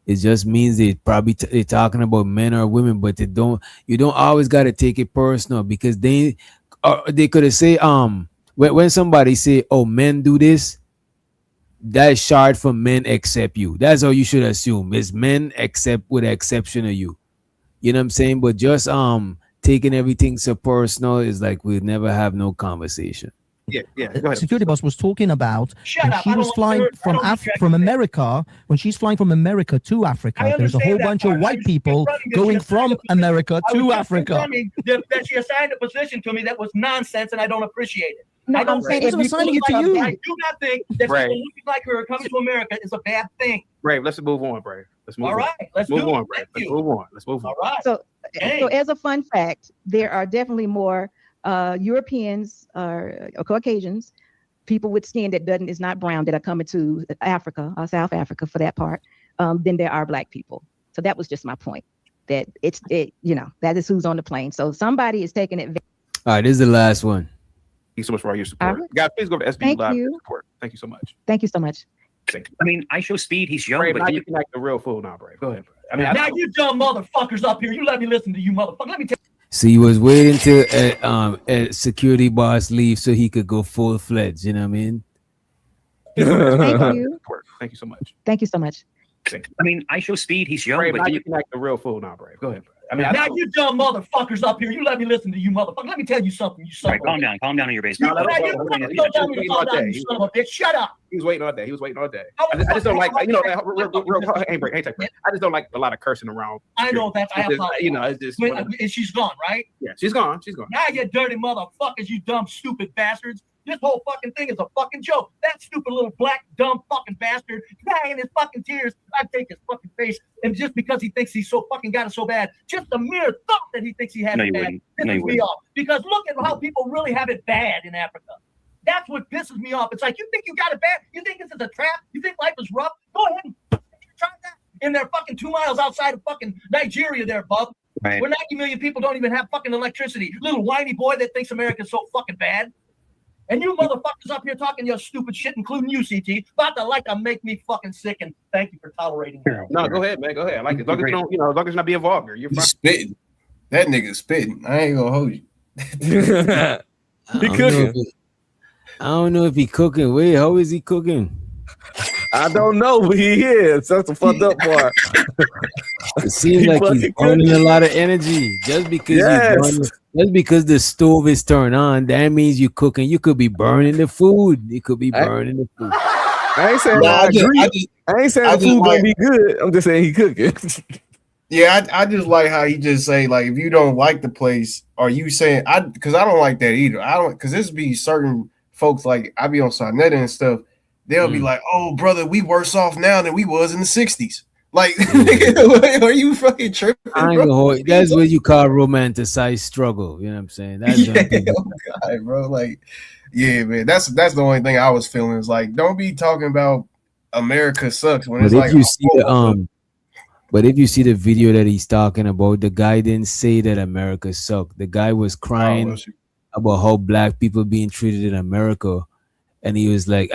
It just means they probably they're talking about men or women, but you don't always got to take it personal, because they could have say when somebody say, oh, men do this, that's short for men accept you. That's all you should assume, is men accept, with the exception of you. You know what I'm saying? But just taking everything so personal is like we'd never have no conversation. Yeah. Go ahead. Security boss was talking about when she was flying from America. When she's flying from America to Africa, there's a whole bunch of white people going from America to Africa. That she assigned a position to me that was nonsense, and I don't appreciate it. No, I don't I'm saying think I'm assigning it to you. I do not think that people looking like her coming to America is a bad thing. Brave, let's move on, Brave. Let's move All on. right, let's move do on, it. Brave. Thank Let's move on. Let's move on. All right. So as a fun fact, there are definitely more Europeans or Caucasians, people with skin that is not brown, that are coming to Africa or South Africa for that part, than there are black people. So that was just my point. That that is who's on the plane. So somebody is taking it. All right, this is the last one. Thank you so much for all your support. Guys, please go to SB Thank Live you. support. Thank you so much. Thank you so much. I mean, I show speed. He's young, Brave, but now you can act a real fool now, Brave. Go ahead, Brave. I mean, now you dumb motherfuckers up here. You let me listen to you, motherfucker. Let me tell So he was waiting till security boss leave so he could go full fledged. You know what I mean? Thank you. Thank you so much. Thank you so much. I mean, I show speed. He's young, Brave, but now you can act a real fool now, Brave. Go ahead, Brave. I mean, now you dumb motherfuckers up here. You let me listen to you, motherfucker. Let me tell you something. You son right, calm down on your base. You son of a bitch. Shut up. He was waiting all day. I just don't like, I just don't like a lot of cursing around. I know that. I apologize. It's just. And she's gone, right? Yeah, she's gone. Now you dirty motherfuckers, you dumb stupid bastards. This whole fucking thing is a fucking joke. That stupid little black dumb fucking bastard crying his fucking tears. I take his fucking face, and just because he thinks he's so fucking got it so bad, just the mere thought that he thinks he has it bad pisses me off. Because look at how people really have it bad in Africa. That's what pisses me off. It's like, you think you got it bad? You think this is a trap? You think life is rough? Go ahead and try that. And they're fucking 2 miles outside of fucking Nigeria there, bub. Right. Where 90 million people don't even have fucking electricity. Little whiny boy that thinks America's so fucking bad. And you motherfuckers up here talking your stupid shit, including you, CT, about to make me fucking sick. And thank you for tolerating me. No, go ahead, man. Go ahead. I like it. As long as you don't, as long as you're not being vulgar. You're spitting. That nigga spitting. I ain't gonna hold you. He cooking. I don't know if he cooking. Wait, how is he cooking? I don't know, but he is. That's the fucked up part. It seems like he's burning a lot of energy. Just because just because the stove is turned on, that means you're cooking. You could be burning the food. You could be burning the food. I ain't saying I ain't saying the food gonna be good. I'm just saying he cooking. Yeah, I just like how he just say, like, if you don't like the place, are you saying because I don't like that either. I don't, because this be certain folks, like I be on Sonetta and stuff. They'll be like, "Oh, brother, we worse off now than we was in the '60s." Like, are you fucking tripping? That's what you call romanticized struggle. You know what I'm saying? That's God, bro. Like, yeah, man. That's the only thing I was feeling is like, don't be talking about America sucks when it's like. But if you see the video that he's talking about, the guy didn't say that America sucked. The guy was crying about how black people being treated in America. And he's like,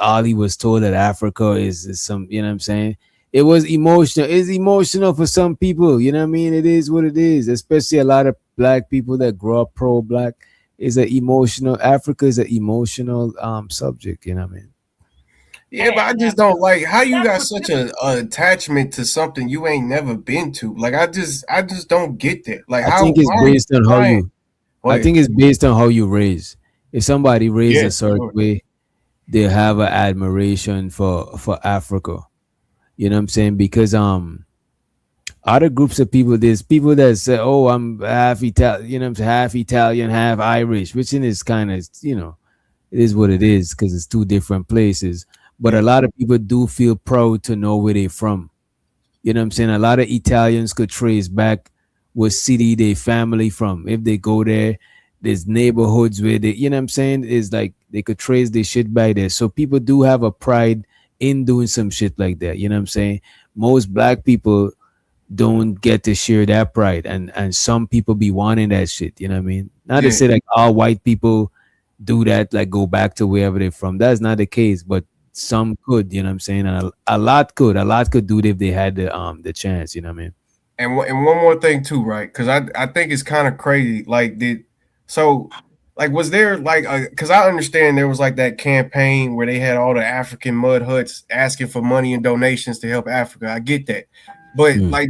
all he was told that Africa is some, you know what I'm saying? It was emotional. It's emotional for some people. You know what I mean? It is what it is, especially a lot of black people that grow up pro-black. Africa is an emotional subject. You know what I mean? Yeah, but I just don't like how you got such a attachment to something you ain't never been to. Like, I just don't get that. Like, I think it's based on how you raise. If somebody raised a certain way, they have an admiration for Africa. You know what I'm saying? Because other groups of people, there's people that say, "Oh, I'm half Italian," you know, I'm saying, half Italian, half Irish, which is kind of, it is what it is because it's two different places. But a lot of people do feel proud to know where they're from. You know what I'm saying? A lot of Italians could trace back what city they family from. If they go there, there's neighborhoods where they, you know what I'm saying? It's like they could trace their shit by there. So people do have a pride in doing some shit like that. You know what I'm saying? Most black people don't get to share that pride, and some people be wanting that shit. You know what I mean? Not to Yeah. say like all white people do that, like go back to wherever they're from. That's not the case, but some could. You know what I'm saying? And a lot could do it if they had the chance. You know what I mean? And one more thing too, right? Because I think it's kind of crazy. Like, was there like because I understand there was like that campaign where they had all the African mud huts asking for money and donations to help Africa. I get that, but like,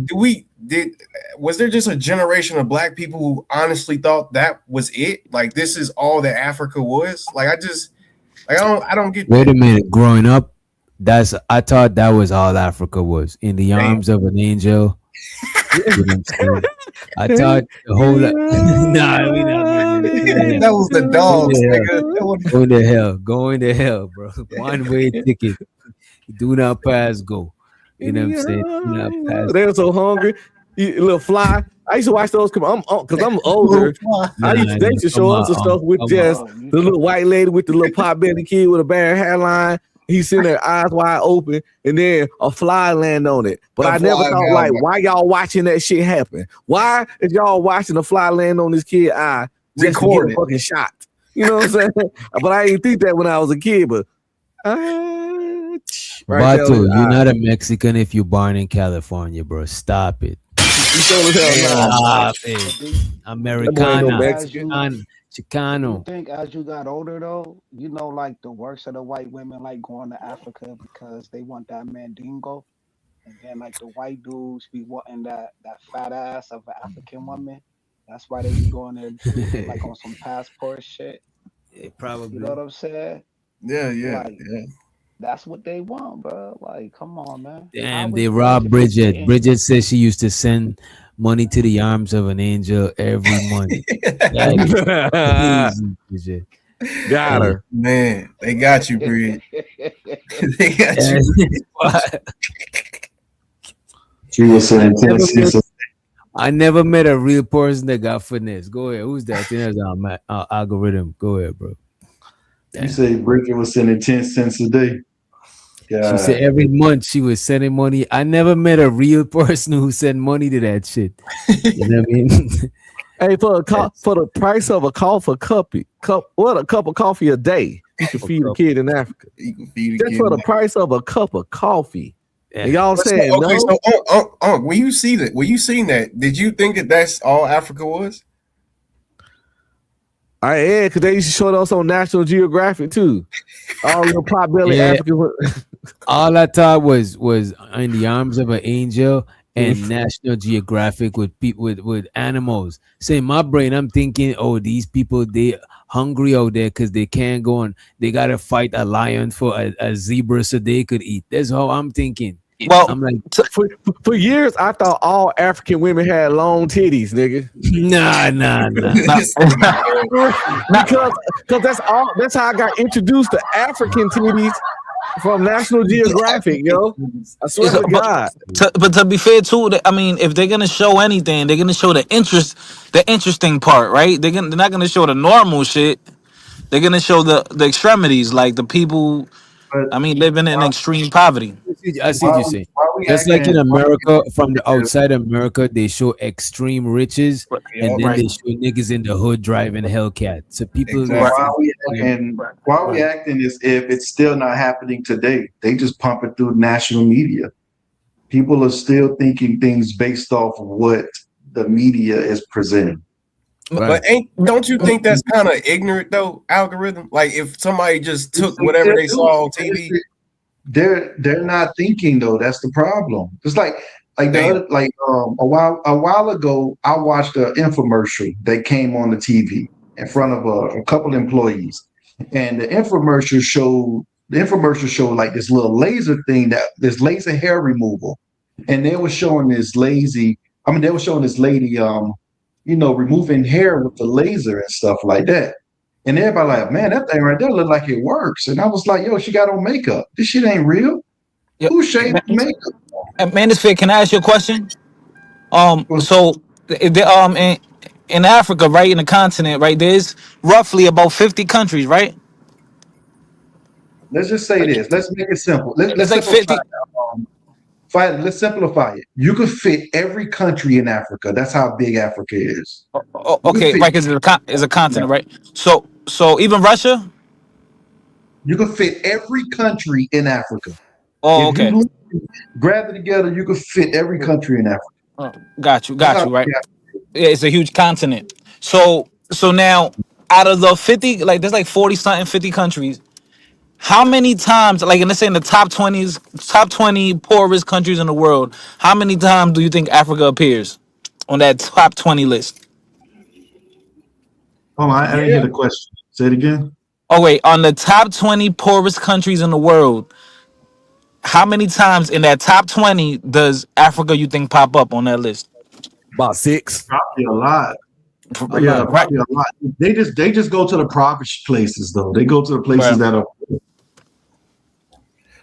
was there just a generation of black people who honestly thought that was it? Like, this is all that Africa was? Like, I don't get Wait that. a minute. Growing up, I thought that was all Africa was, in the arms of an angel. You know what I'm saying? I thought the whole nah, I mean, That was the dogs, nigga. Go into hell, bro. One way ticket. Do not pass go. You know what I'm saying? Do not pass. They were so hungry. You little fly. I used to watch those because I'm older. They used to show us the stuff with just the little white lady with the little pot belly kid with a bare hairline. He's sitting there, eyes wide open, and then a fly land on it. But I never thought, like, why y'all watching that shit happen? Why is y'all watching a fly land on this kid eye just to get a fucking shot? You know what I'm saying? But I didn't think that when I was a kid. But Bato, you're not a Mexican if you're born in California, bro. Stop it. Stop it. Americana, Chicano. You think as you got older though, like the worst of the white women like going to Africa because they want that mandingo, and then like the white dudes be wanting that fat ass of an African woman. That's why they be going there like on some passport shit. Probably. You know what I'm saying? Yeah. That's what they want, bro. Like, come on, man. Damn, they robbed Bridget. Bridget says she used to send money to the arms of an angel every month. Bridget. Got her. Man, they got you, Bridget. They got you. She was so intense. I never met a real person that got finesse. Go ahead. Who's that? I think that's our algorithm. Go ahead, bro. Damn. You say Bridget was sending 10 cents a day. She said every month she was sending money. I never met a real person who sent money to that shit. You know what I mean? Hey, for the price of a cup of coffee a day, you can feed a kid in Africa. You can feed a Just kid for the price of a cup of coffee. Yeah. And y'all saying okay, no? So when you see that, when you seen that, did you think that that's all Africa was? Because they used to show us on National Geographic too. All the pot belly African. All I thought was in the arms of an angel and National Geographic with people with animals. So in my brain, I'm thinking, oh, these people, they hungry out there because they can't go on. They gotta fight a lion for a zebra so they could eat. That's how I'm thinking. Well, I'm like, for years, I thought all African women had long titties, nigga. Nah. because that's how I got introduced to African titties from National Geographic, yo. I swear to God. But to be fair too, I mean, if they're gonna show anything, they're gonna show the interesting part, right? They're not gonna show the normal shit. They're gonna show the extremities, like the people. I mean, living in extreme poverty. I see what you're saying. Just like in America, from the outside America, they show extreme riches, and then they show niggas in the hood driving Hellcat. So people, why are we acting as if it's still not happening today? They just pump it through national media. People are still thinking things based off of what the media is presenting. But don't you think that's kind of ignorant though, algorithm? Like if somebody just took whatever they saw on TV, they're not thinking though. That's the problem. It's like a while ago, I watched an infomercial that came on the TV in front of a couple employees, and the infomercial showed like this little laser thing, that this laser hair removal, and they were showing this they were showing this lady removing hair with the laser and stuff like that. And everybody like, man, that thing right there look like it works. And I was like, yo, she got on makeup. This shit ain't real. Who shaved makeup? Manosphere, can I ask you a question? So in Africa, right, in the continent, right, there's roughly about 50 countries, right? Let's just say this. Let's make it simple. It's Let's like simplify 50. it. Let's simplify it. You could fit every country in Africa. That's how big Africa is. Okay, right, because it's a continent, right? So even Russia. You could fit every country in Africa. Oh, If okay. you grab it together, you could fit every country in Africa. Got you, That's how right? big Yeah, it's a huge continent. So now, out of the 50, like there's like 40 something, 50 countries. How many times, like, and let's say in the top 20 poorest countries in the world, how many times do you think Africa appears on that top 20 list? Oh, I didn't hear the question. Say it again. Oh wait, on the top 20 poorest countries in the world, how many times in that top 20 does Africa you think pop up on that list? About 6. Probably a lot. A Yeah, lot. probably a lot. They just go to the proper places though. They go to the places that are.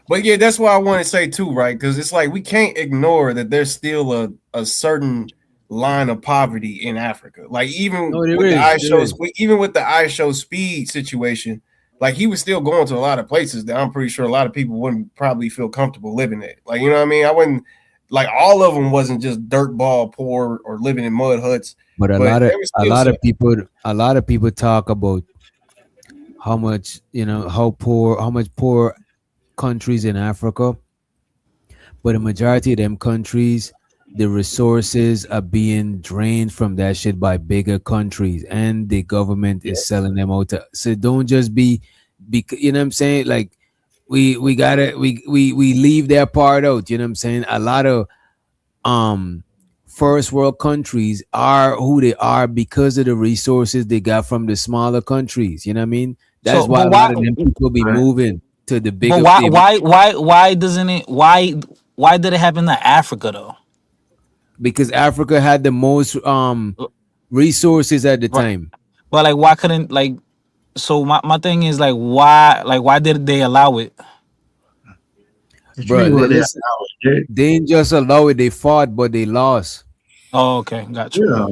But yeah, that's what I want to say too, right? Because it's like we can't ignore that there's still a certain line of poverty in Africa. Like even even with the I show speed situation, like he was still going to a lot of places that I'm pretty sure a lot of people wouldn't probably feel comfortable living at. Like, you know what I mean? I wouldn't, like, all of them wasn't just dirtball poor or living in mud huts. But a lot of people talk about how much, how much poor countries in Africa, but the majority of them countries, the resources are being drained from that shit by bigger countries, and the government is selling them out so don't just be you know what I'm saying, like we leave that part out, you know what I'm saying. A lot of first world countries are who they are because of the resources they got from the smaller countries, you know what I mean. That's why a lot of them people be moving to the bigger. But why doesn't it, why did it happen to Africa though? Because Africa had the most resources at the time. But like, why couldn't, like, so my thing is like, why did they allow it? Bro, listen, they didn't just allow it, they fought, but they lost. Oh, okay, got you. Yeah.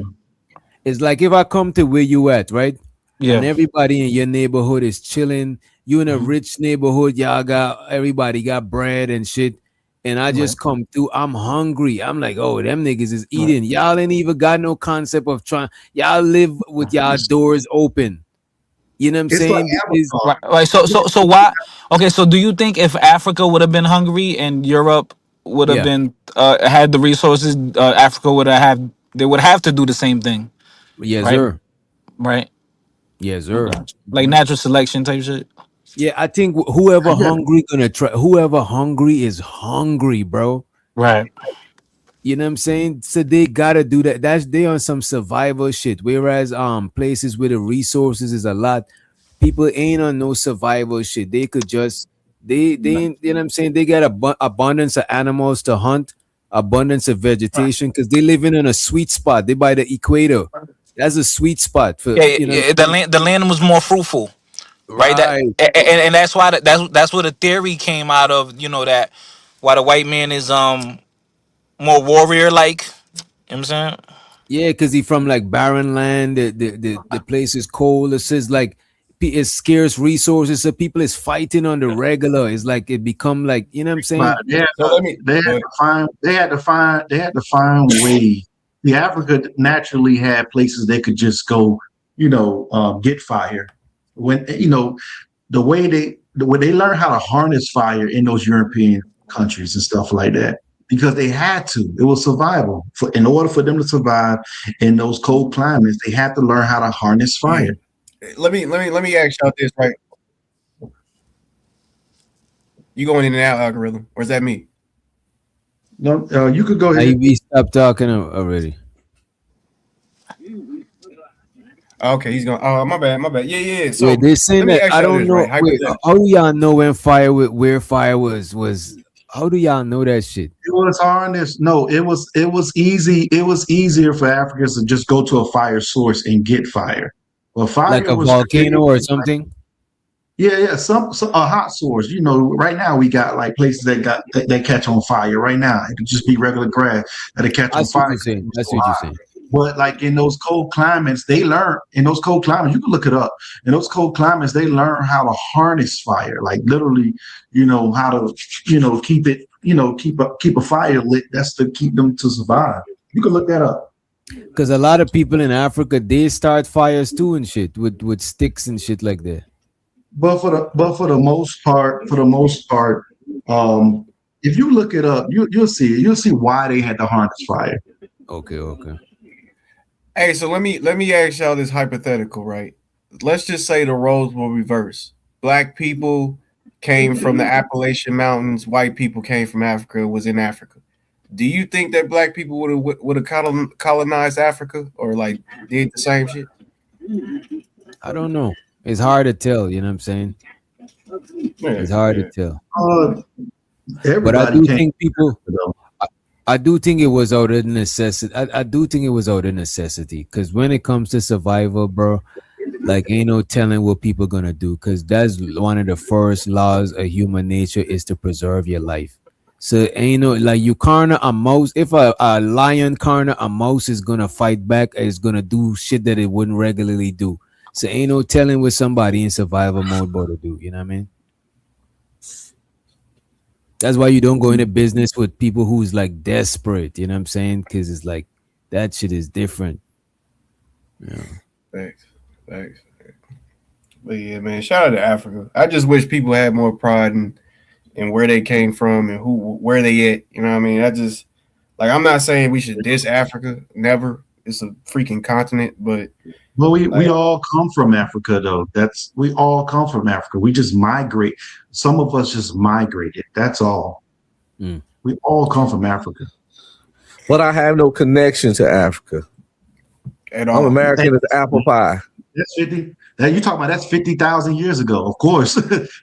It's like if I come to where you at, right? Yeah. And everybody in your neighborhood is chilling. You in a rich neighborhood, everybody got bread and shit. And I just come through, I'm hungry. I'm like, oh, them niggas is eating. Y'all ain't even got no concept of trying. Y'all live with y'all doors open. You know what I'm saying? Right. So why? Okay. So do you think if Africa would have been hungry and Europe would have been had the resources, Africa they would have to do the same thing? Yes, right? sir. Right. Yes, sir. Like natural selection type shit. Yeah, I think whoever hungry gonna try. Whoever hungry is hungry, bro. Right. You know what I'm saying? So they gotta do that. They on some survival shit. Whereas places where the resources is a lot, people ain't on no survival shit. They could just they ain't, you know what I'm saying? They got abundance of animals to hunt, abundance of vegetation, because they living in a sweet spot. They by the equator. That's a sweet spot for The land was more fruitful. Right. And that's why that's where the theory came out of, that why the white man is more warrior like. You know what I'm saying? Yeah, because he from like barren land. The place is cold. It says like it's scarce resources, so people is fighting on the regular. It's like it become like, you know what I'm saying. They had to find ways. The Africa naturally had places they could just go, get fire. When the way they learned how to harness fire in those European countries and stuff like that, because they had to. It was survival. In order for them to survive in those cold climates, they had to learn how to harness fire. Let me ask y'all this, right? You going in and out, algorithm, or is that me? No, you could go ahead. We stopped talking already. Okay, he's going. Oh, my bad. Yeah. So Wait, they're saying let me that ask I y'all don't this, know. right? Wait, Hypothetically. how do y'all know where fire was? How do y'all know that shit? It was harnessed. No, it was easy. It was easier for Africans to just go to a fire source and get fire. Well, Like fire a was created. volcano or something? Yeah. Some a hot source. Right now we got like places that catch on fire. Right now, it could just be regular grass that catch I on see what fire. you're saying. It's I so see what you're hot. saying. But like in those cold climates, they learn. In those cold climates, you can look it up. In those cold climates, they learn how to harness fire. Like literally, how to, keep it, keep a fire lit. That's to keep them to survive. You can look that up. Because a lot of people in Africa, they start fires too and shit with sticks and shit like that. But for the most part, if you look it up, you'll see it. You'll see why they had to harness fire. Okay. Hey, so let me ask y'all this hypothetical, right? Let's just say the roles will reverse. Black people came from the Appalachian Mountains. White people came from Africa. Was in Africa. Do you think that black people would have colonized Africa or like did the same shit? I don't know. It's hard to tell. You know what I'm saying? It's hard to tell. But I Everybody do came. think people. I do think it was out of necessity. I do think it was out of necessity because when it comes to survival, bro, like ain't no telling what people gonna do because that's one of the first laws of human nature is to preserve your life. So ain't no like you corner a mouse. If a lion corner a mouse is gonna fight back, it's gonna do shit that it wouldn't regularly do. So ain't no telling what somebody in survival mode about to do. You know what I mean? That's why you don't go into business with people who's like desperate. You know what I'm saying? Because it's like that shit is different. Yeah. Thanks. But yeah, man, shout out to Africa. I just wish people had more pride in where they came from and where they at. You know what I mean? I just like I'm not saying we should diss Africa. Never. It's a freaking continent, but Well, we all come from Africa, though. We all come from Africa. We just migrate. Some of us just migrated. That's all. We all come from Africa. But I have no connection to Africa. At all. I'm American as apple pie. That's 50. That you talking about? That's 50,000 years ago. Of course,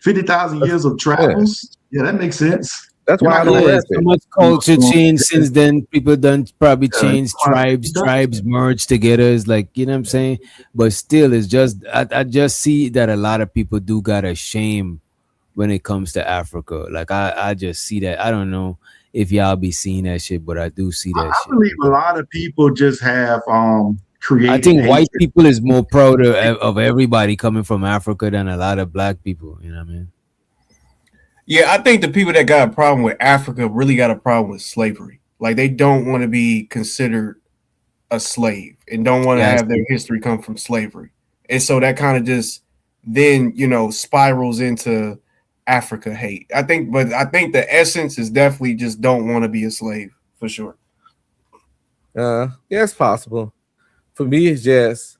50,000 years of travels. Yeah, that makes sense. That's why I don't rep so it. much culture changed since then. People done probably changed tribes merged together. It's like, you know what I'm saying? But still, it's just I just see that a lot of people do got a shame when it comes to Africa. Like I just see that. I don't know if y'all be seeing that shit, but I do see that I shit. believe a lot of people just have created. I think white hatred. people is more proud of everybody coming from Africa than a lot of black people. You know what I mean? yeah, I think the people that got a problem with Africa really got a problem with slavery. Like they don't want to be considered a slave and don't want to Yeah, I have their see. history come from slavery. And so that kind of just then, spirals into Africa hate. I think the essence is definitely just don't want to be a slave for sure. Yeah, it's possible. For me, it's just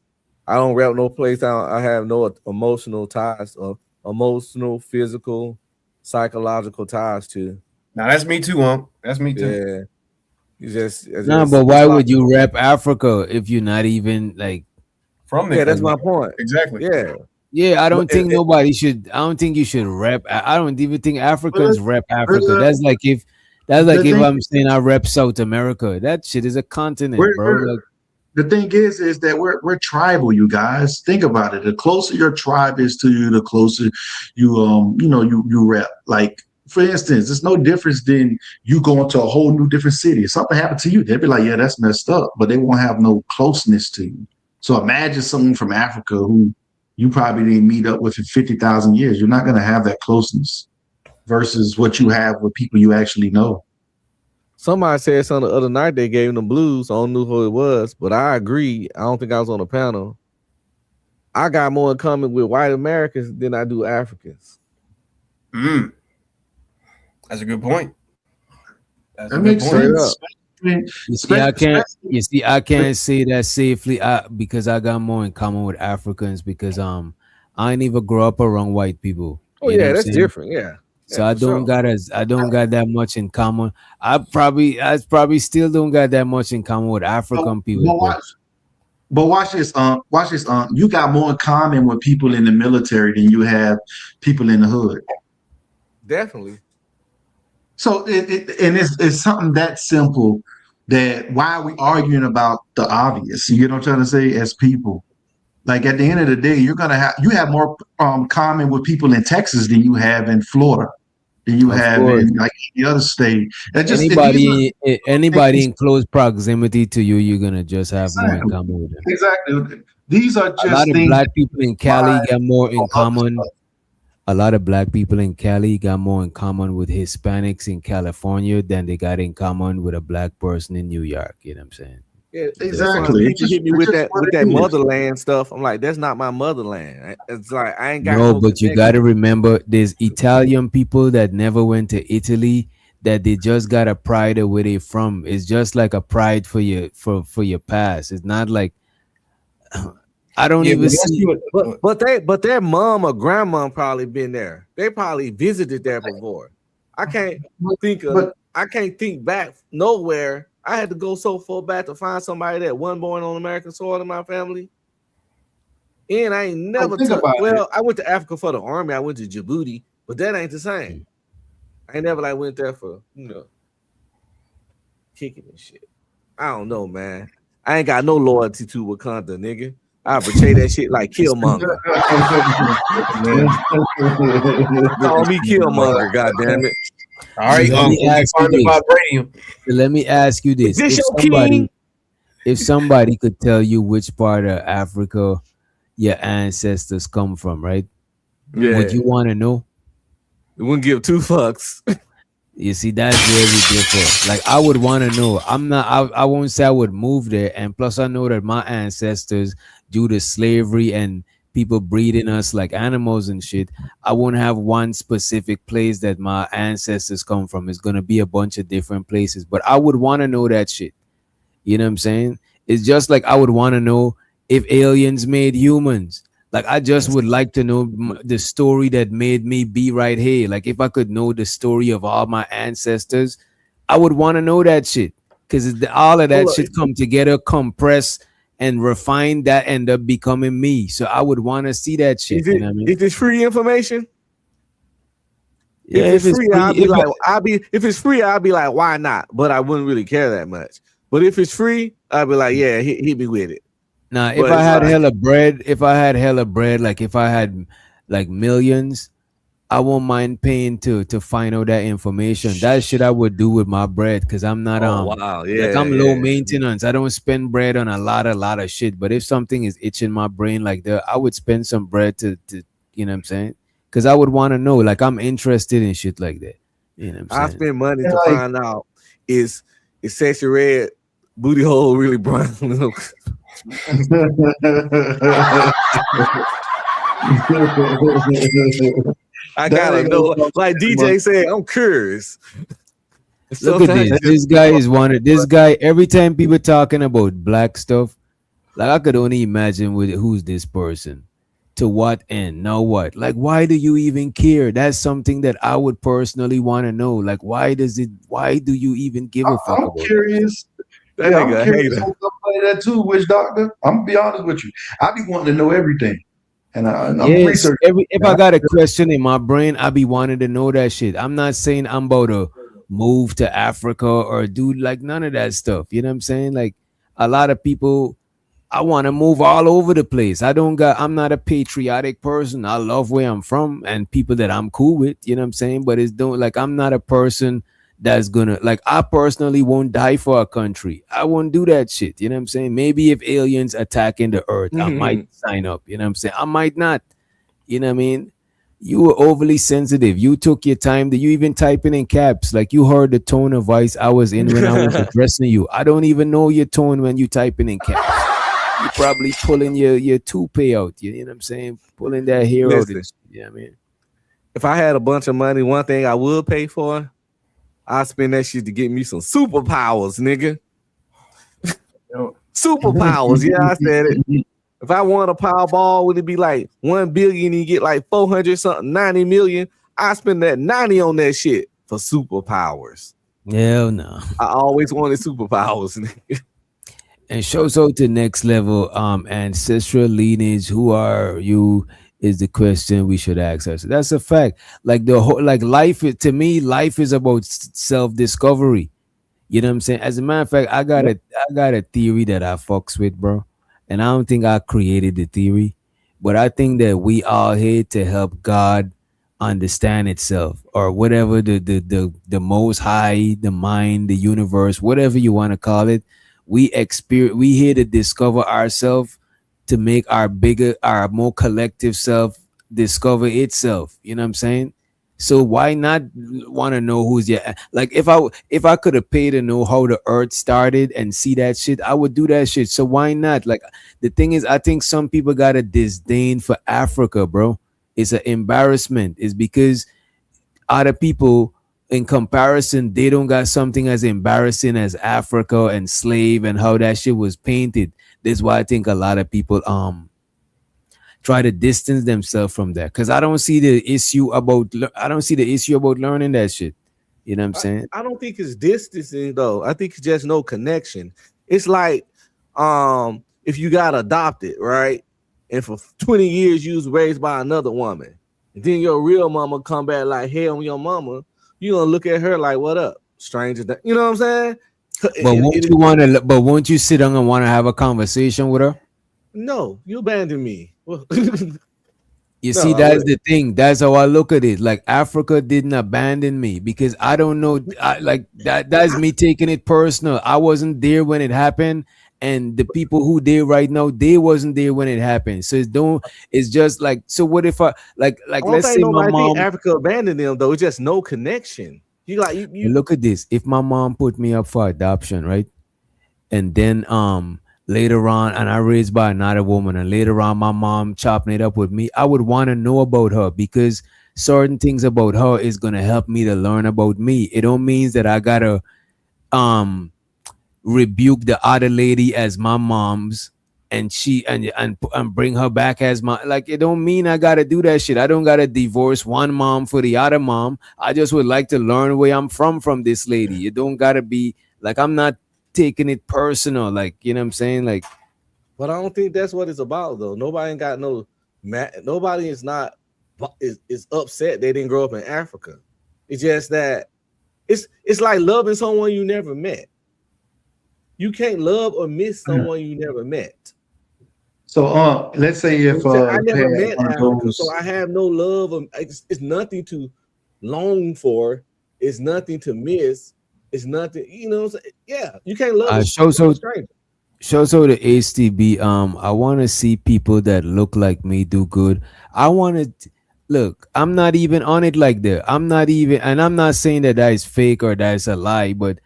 I don't rep no place. I have no emotional ties or emotional, physical, psychological ties to. Now that's me too, That's me too. Yeah, No, but why would you rep Africa if you're not even like from there? there? Yeah, that's my point. Exactly. Yeah. Yeah, I don't But think nobody should. I don't think you should rep. I don't even think Africans rep Africa. That's like if I'm saying I rep South America. That shit is a continent, bro. Like The thing is that we're tribal, you guys. Think about it. The closer your tribe is to you, the closer you rep. Like, for instance, it's no difference than you going to a whole new different city. If something happened to you, they'd be like, yeah, that's messed up, but they won't have no closeness to you. So imagine someone from Africa who you probably didn't meet up with in 50,000 years. You're not going to have that closeness versus what you have with people you actually know. Somebody said something the other night. They gave him the blues. I don't know who it was, but I agree. I don't think I was on the panel. I got more in common with white Americans than I do Africans. That's a good point. That makes sense. You see, I can't say that safely because I got more in common with Africans because I ain't even grow up around white people. Oh yeah, that's different. Yeah. So I don't got that much in common. I probably still don't got that much in common with African people. But watch this. You got more in common with people in the military than you have people in the hood. Definitely. So it's something that simple that why are we arguing about the obvious? You know what I'm trying to say? As people, like at the end of the day, you have more common with people in Texas than you have in Florida, than you Of have course. in like any other state. Anybody in close proximity to you, you're gonna just have more in common with them. Exactly. These are A lot just of things. black people in Cali got more in common. A lot of black people in Cali got more in common with Hispanics in California than they got in common with a black person in New York. You know what I'm saying? Yeah, exactly. People hit me with that motherland stuff. I'm like, that's not my motherland. It's like I ain't got No, no but you connection. got to remember there's Italian people that never went to Italy that they just got a pride of where they from. It's just like a pride for your past. It's not like I don't even see. But their mom or grandma probably been there. They probably visited there before. I can't think back nowhere. I had to go so far back to find somebody that wasn't born on American soil in my family. And I ain't never I went to Africa for the army. I went to Djibouti, but that ain't the same. I ain't never went there for, kicking and shit. I don't know, man. I ain't got no loyalty to Wakanda, nigga. I betray that shit like Killmonger. Call me Killmonger, goddamn it. All right, let me ask you this. If somebody could tell you which part of Africa your ancestors come from, right? Yeah. Would you want to know? It wouldn't give two fucks. You see, that's very different. Like I would want to know. I won't say I would move there. And plus I know that my ancestors, due to slavery and people breeding us like animals and shit, I won't have one specific place that my ancestors come from. It's gonna be a bunch of different places. But I would want to know that shit. You know what I'm saying? It's just like I would want to know if aliens made humans. Like I just would like to know the story that made me be right here. Like if I could know the story of all my ancestors, I would want to know that shit because all of that shit come together, compress and refine that end up becoming me. So I would want to see that shit. You know what I mean? If it's free information, yeah, if it's free, if it's free, I'll be like, why not? But I wouldn't really care that much. But if it's free, I'd be like, yeah, hit me with it. Now, if I had hella bread, like if I had like millions, I won't mind paying to find out that information. That shit I would do with my bread because I'm not I'm low maintenance. I don't spend bread on a lot of shit. But if something is itching my brain like that, I would spend some bread to you know what I'm saying? Because I would want to know. Like I'm interested in shit like that. You know what I'm I saying? spend money to find out is sexy red booty hole really brown? I gotta know. Like DJ said, I'm curious. Look at this. This guy is wanted. This guy, every time people talking about black stuff, like I could only imagine with who's this person, to what end, now what? Like, why do you even care? That's something that I would personally want to know. Like, why do you even give a fuck about curious. That I'm nigga a curious hater. on stuff like that too, Witch Doctor. I'm gonna be honest with you. I be wanting to know everything. And I'm Yes, researching. if I got a question in my brain, I be wanting to know that shit. I'm not saying I'm about to move to Africa or do like none of that stuff. You know what I'm saying? Like a lot of people, I want to move all over the place. I'm not a patriotic person. I love where I'm from and people that I'm cool with, you know what I'm saying? But I'm not a person that's gonna, like, I personally won't die for a country. I won't do that shit, you know what I'm saying? Maybe if aliens attacking the earth, I might sign up, you know what I'm saying? I might not, you know what I mean? You were overly sensitive. You took your time. You even typing in caps. Like you heard the tone of voice I was in when I was addressing you. I don't even know your tone when you typing in caps. You probably pulling your toupee out. You know what I'm saying? Pulling that hair out. Listen, Yeah, I mean, if I had a bunch of money, one thing I would pay for, I'd spend that shit to get me some superpowers, nigga. Superpowers, yeah, I said it. If I won a Powerball, would it be like 1 billion and you get like 400 something, 90 million? I spend that 90 on that shit for superpowers. Hell no. I always wanted superpowers, nigga. And shows out to next level ancestral lineage. Who are you? Is the question we should ask us. That's a fact. Like the whole like life to me, life is about self discovery. You know what I'm saying? As a matter of fact, I got a theory that I fucks with, bro. And I don't think I created the theory, but I think that we all here to help God understand itself or whatever the most high, the mind, the universe, whatever you want to call it. We here to discover ourselves, to make our bigger, our more collective self discover itself. You know what I'm saying? So why not want to know who's your like if I could have paid to know how the earth started and see that shit, I would do that shit. So why not? Like the thing is, I think some people got a disdain for Africa, bro. It's an embarrassment. It's because other people in comparison, they don't got something as embarrassing as Africa and slave and how that shit was painted. That's why I think a lot of people try to distance themselves from that, because I don't see the issue about learning that shit. You know what I'm saying? I don't think it's distancing though. I think it's just no connection. It's like if you got adopted, right? And for 20 years you was raised by another woman. And then your real mama come back like hell on your mama, you gonna look at her like, what up, stranger? You know what I'm saying? But won't you sit down and want to have a conversation with her? No, you abandoned me. You see, that's the thing. That's how I look at it. Like Africa didn't abandon me because I don't know. Like that's me taking it personal. I wasn't there when it happened, and the people who there right now, they wasn't there when it happened. So it's just like, so what if I like let's say my mom Africa abandoned them though. It's just no connection. You look at this. If my mom put me up for adoption, right, and then later on, and I raised by another woman, and later on my mom chopping it up with me, I would want to know about her because certain things about her is gonna help me to learn about me. It don't mean that I gotta rebuke the other lady as my mom's and she and bring her back as my, like, it don't mean I gotta do that shit. I don't gotta divorce one mom for the other mom. I just would like to learn where I'm from this lady. It don't gotta be like I'm not taking it personal, like, you know what I'm saying? Like, but I don't think that's what it's about though. Nobody ain't got nobody is not is upset they didn't grow up in Africa. It's just that it's like loving someone you never met. You can't love or miss someone you never met. So let's say if I never met Africa, so I have no love. It's nothing to long for. It's nothing to miss. It's nothing, you know. Yeah, you can't love. Show so the HTB. I want to see people that look like me do good. I want to look. I'm not even on it like that. I'm not even, and I'm not saying that is fake or that is a lie, but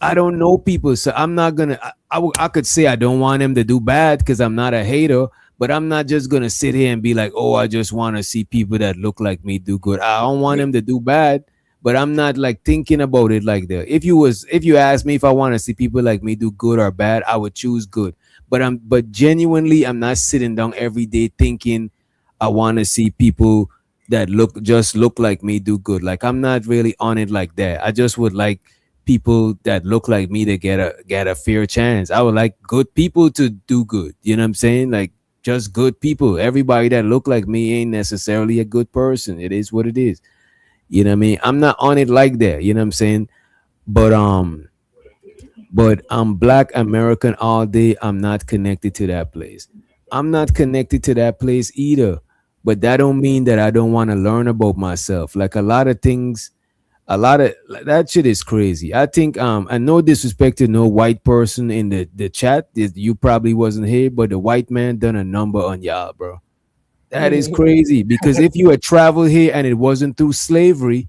I don't know people, so I'm not gonna. I could say I don't want them to do bad because I'm not a hater, but I'm not just gonna sit here and be like, oh, I just want to see people that look like me do good. I don't want them to do bad, but I'm not like thinking about it like that. If you ask me if I want to see people like me do good or bad, I would choose good. But genuinely, I'm not sitting down every day thinking I want to see people that look like me do good. Like, I'm not really on it like that. I just would like people that look like me to get a fair chance. I would like good people to do good. You know what I'm saying? Like, just good people. Everybody that look like me ain't necessarily a good person. It is what it is. You know what I mean? I'm not on it like that. You know what I'm saying? But I'm Black American all day. I'm not connected to that place. I'm not connected to that place either. But that don't mean that I don't want to learn about myself. Like, a lot of things, a lot of that shit is crazy. I think and no disrespect to no white person in the chat. You probably wasn't here, but the white man done a number on y'all, bro. That is crazy, because if you had traveled here and it wasn't through slavery,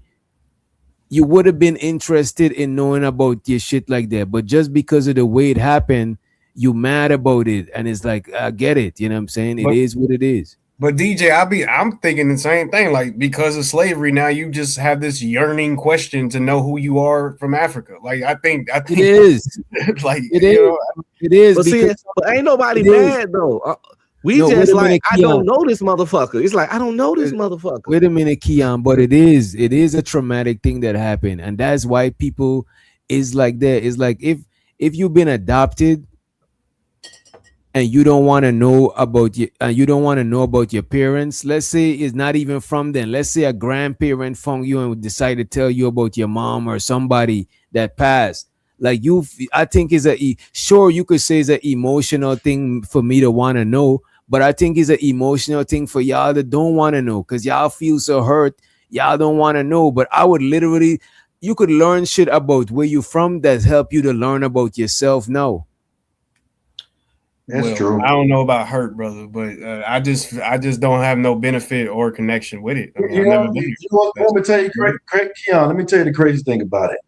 you would have been interested in knowing about your shit like that. But just because of the way it happened, you mad about it, and it's like, I get it. You know what I'm saying? It is what it is. But DJ, I'm thinking the same thing. Like, because of slavery, now you just have this yearning question to know who you are from Africa. Like, I think it is. Like, it is. It is. But see, but ain't nobody mad though. We just like, I don't know this motherfucker. It's like, I don't know this motherfucker. Wait a minute, Keon, but it is a traumatic thing that happened, and that's why people is like that. It's like, if you've been adopted, and you don't want to know about your parents. Let's say it's not even from them. Let's say a grandparent found you and decide to tell you about your mom or somebody that passed. Like I think is sure you could say it's an emotional thing for me to want to know, but I think it's an emotional thing for y'all that don't want to know because y'all feel so hurt. Y'all don't want to know. But I would literally, you could learn shit about where you from that help you to learn about yourself now. That's true. I don't know about hurt, brother, but I just don't have no benefit or connection with it. I mean, I've never been here. Let me tell you, Keon, let me tell you the crazy thing about it.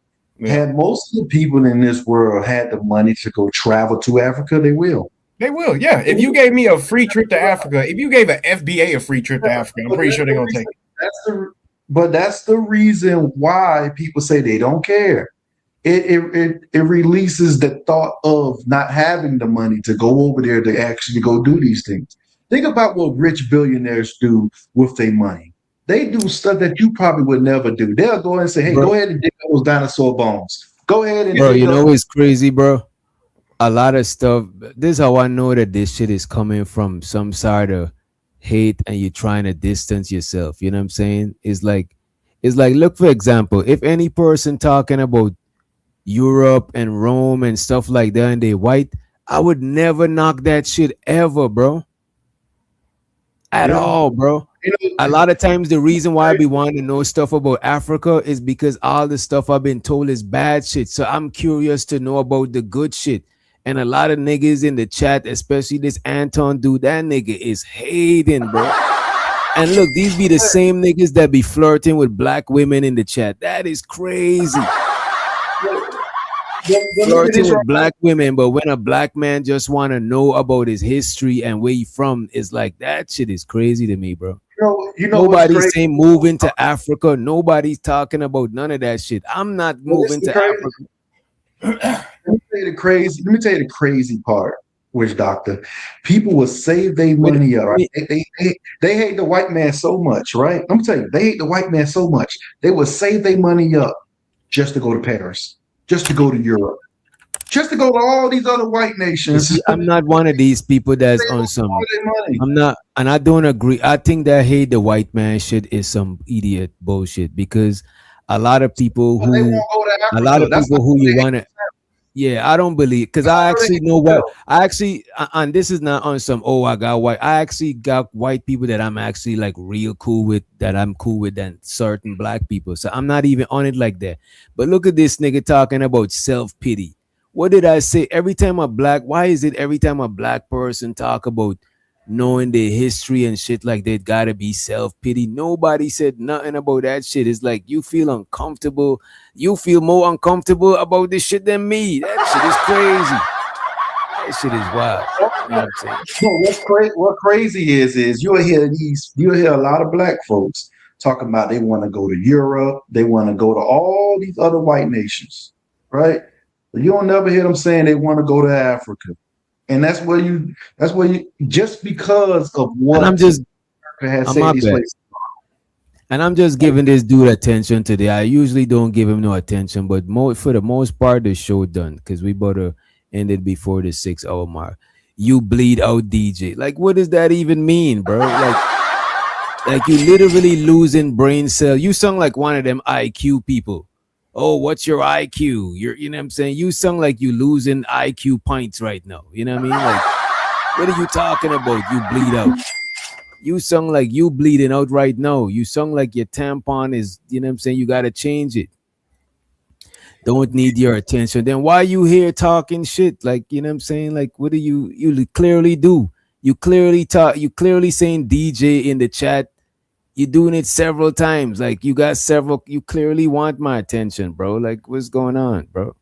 Had most of the people in this world had the money to go travel to Africa, they will. They will, yeah. If you gave me a free trip to Africa, if you gave an FBA a free trip to Africa, I'm pretty sure they're gonna take it. But that's the reason why people say they don't care. It releases the thought of not having the money to go over there to actually go do these things. Think about what rich billionaires do with their money. They do stuff that you probably would never do. They'll go and say, "Hey, go ahead and dig those dinosaur bones. Go ahead and." Bro, you know what's crazy, bro? A lot of stuff. This is how I know that this shit is coming from some sort of hate, and you're trying to distance yourself. You know what I'm saying? It's like, look, for example, if any person talking about Europe and Rome and stuff like that, and they white, I would never knock that shit ever, bro. At all, bro. A lot of times the reason why I be wanting to know stuff about Africa is because all the stuff I've been told is bad shit. So I'm curious to know about the good shit. And a lot of niggas in the chat, especially this Anton dude, that nigga is hating, bro. And look, these be the same niggas that be flirting with black women in the chat. That is crazy. Flirting with black women, but when a black man just want to know about his history and where he from, is like, that shit is crazy to me, bro. Nobody's saying moving to Africa. Nobody's talking about none of that shit. I'm not moving to Africa. Let me tell you the crazy part, Witch Doctor. People will save their money up. Right? They hate the white man so much, right? Let me tell you, they hate the white man so much. They will save their money up just to go to Paris, just to go to Europe, just to go to all these other white nations. See, I'm not one of these people that's on some. I'm not, and I don't agree. I think that hate the white man shit is some idiot bullshit because a lot of people who you want to. Yeah, I don't believe, because I actually know what I actually, and this is not on some, oh, I got white. I actually got white people that I'm actually like real cool with, that I'm cool with, than certain black people. So I'm not even on it like that. But look at this nigga talking about self-pity. What did I say? Why is it every time a black person talk about knowing their history and shit like that, gotta be self-pity? Nobody said nothing about that shit. It's like you feel uncomfortable. You feel more uncomfortable about this shit than me. That shit is crazy. That shit is wild. You know what I'm saying? What crazy is you'll hear a lot of black folks talking about they want to go to Europe, they want to go to all these other white nations, right? But you don't never hear them saying they want to go to Africa. And that's where you just because of what and I'm just giving this dude attention today. I usually don't give him no attention, but for the most part, the show done, because we better to end it before the 6-hour mark. You bleed out DJ. Like, what does that even mean, bro? Like you literally losing brain cell. You sound like one of them IQ people. Oh, what's your IQ? You know what I'm saying? You sound like you losing IQ points right now. You know what I mean? Like, what are you talking about? You bleed out. You sound like you bleeding out right now. You sound like your tampon is, you know what I'm saying? You got to change it. Don't need your attention. Then why you here talking shit? Like, you know what I'm saying? Like, what do you clearly do? You clearly saying DJ in the chat. You're doing it several times. Like, you clearly want my attention, bro. Like, what's going on, bro?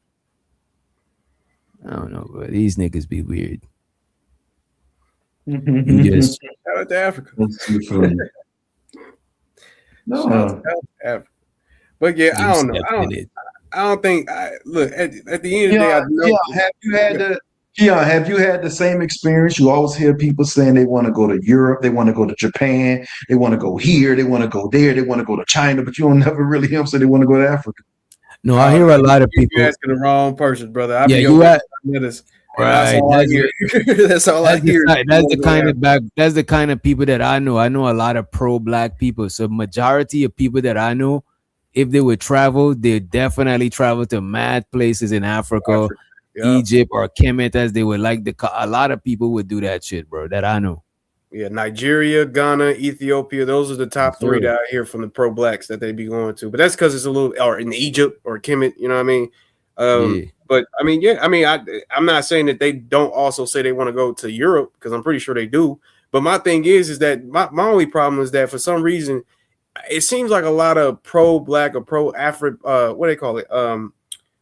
I don't know, bro. These niggas be weird. You just shout out to Africa. No. Shout out to Africa. But yeah, I don't know. I don't think. Look, at the end of the day, I know. Have you had the same experience? You always hear people saying they want to go to Europe, they want to go to Japan, they want to go here, they want to go there, they want to go to China, but you don't never really hear them say they want to go to Africa. No, I hear a lot of people. You're asking the wrong person, brother. I Right. That's all I hear. That's the kind of people that I know. I know a lot of pro-black people. So majority of people that I know, if they would travel, they definitely travel to mad places in Africa, Egypt, or Kemet, as they would like. A lot of people would do that shit, bro. That I know. Yeah, Nigeria, Ghana, Ethiopia, those are the top three that I hear from the pro blacks that they be going to. But that's because it's a little, or in Egypt or Kemet, you know what I mean? But I mean, I'm not saying that they don't also say they want to go to Europe, because I'm pretty sure they do. But my thing is that my only problem is that for some reason, it seems like a lot of pro black or pro Afri, what do they call it?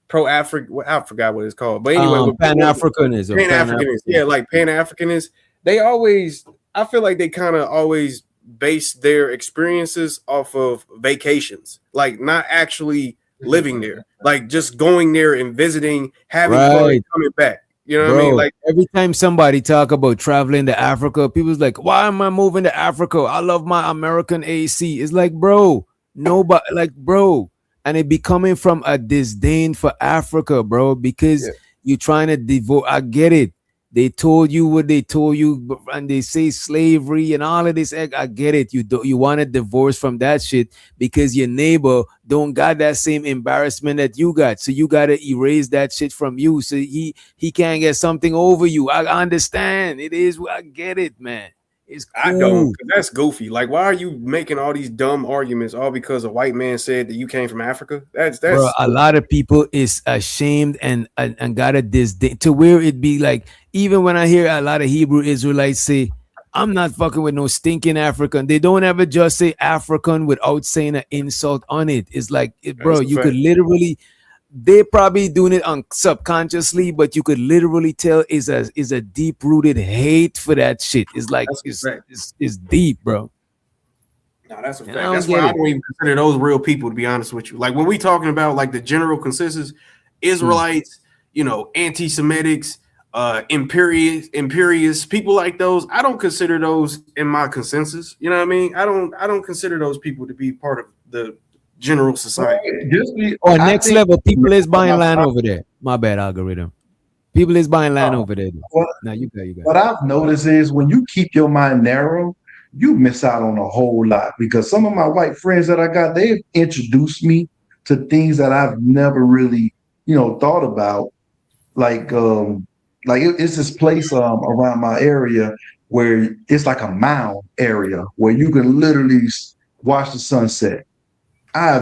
Pro African, I forgot what it's called. But anyway, Pan-Africanism. Pan-Africanism. Yeah, like Pan-Africanists. They always, I feel like they kind of always base their experiences off of vacations, like not actually living there, like just going there and visiting, having fun, and coming back. You know what I mean? Like every time somebody talk about traveling to Africa, people's like, "Why am I moving to Africa? I love my American AC." It's like, bro, nobody, like, bro, and it be coming from a disdain for Africa, bro, because you're trying to devote. I get it. They told you what they told you, and they say slavery and all of this. I get it. You want a divorce from that shit because your neighbor don't got that same embarrassment that you got. So you gotta erase that shit from you. So he can't get something over you. I understand. It is. I get it, man. It's cool. I don't, because that's goofy. Like, why are you making all these dumb arguments all because a white man said that you came from Africa? That's bro, a lot of people is ashamed and got a disdain to where it be like, even when I hear a lot of Hebrew Israelites say, "I'm not fucking with no stinking African," they don't ever just say African without saying an insult on it. It's like, bro, you could literally, they're probably doing it subconsciously, but you could literally tell is a deep rooted hate for that shit. It's like it's deep, bro. No, that's a fact. That's why I don't even consider those real people, to be honest with you. Like when we talking about like the general consensus, Israelites, anti-Semitics, imperious people like those, I don't consider those in my consensus. You know what I mean? I don't consider those people to be part of the general society. Next level, people is buying land over there. My bad, algorithm. People is buying land over there. Now you got. What I've noticed is when you keep your mind narrow, you miss out on a whole lot, because some of my white friends that I got, they've introduced me to things that I've never really, thought about. Like it's this place around my area where it's like a mound area where you can literally watch the sunset. I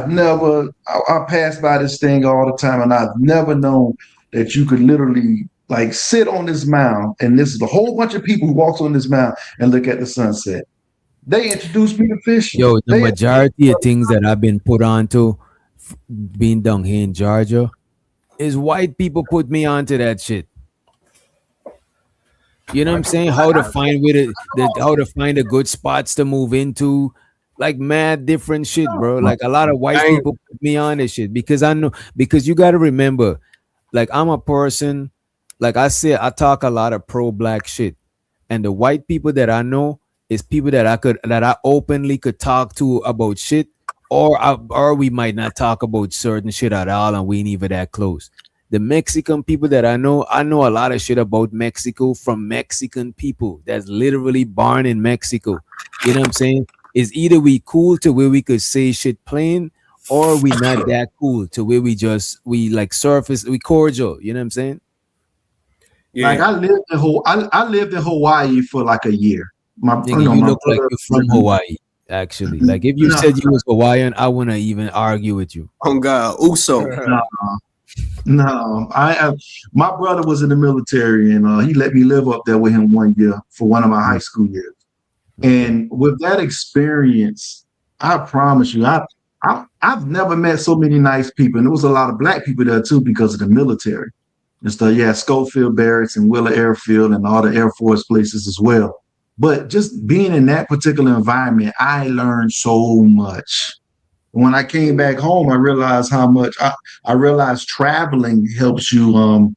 pass by this thing all the time, and I've never known that you could literally like sit on this mound, and this is a whole bunch of people who walks on this mound and look at the sunset. They introduced me to fishing. Yo, the majority of things that I've been put onto being down here in Georgia is white people put me onto that shit. You know what I'm saying? How to find how to find the good spots to move into, like mad different shit, bro. Like a lot of white people put me on this shit because I know, because you got to remember, like I'm a person, like I said, I talk a lot of pro-black shit, and the white people that I know is people that I openly could talk to about shit, or we might not talk about certain shit at all, and we ain't even that close. The Mexican people that I know a lot of shit about Mexico from Mexican people that's literally born in Mexico. You know what I'm saying? Is either we cool to where we could say shit plain, or we not that cool to where we like surface, we cordial. You know what I'm saying? Yeah. Like I lived in Hawaii for like a year. You look like you're from Hawaii, actually. Like if you said you was Hawaiian, I wouldn't even argue with you. Oh God, Uso. No, my brother was in the military, and he let me live up there with him 1 year for one of my high school years. And with that experience, I promise you, I've never met so many nice people, and there was a lot of black people there too because of the military and stuff. Yeah, Schofield Barracks and Wheeler Airfield and all the Air Force places as well. But just being in that particular environment, I learned so much. When I came back home, I realized how much I realized traveling helps you,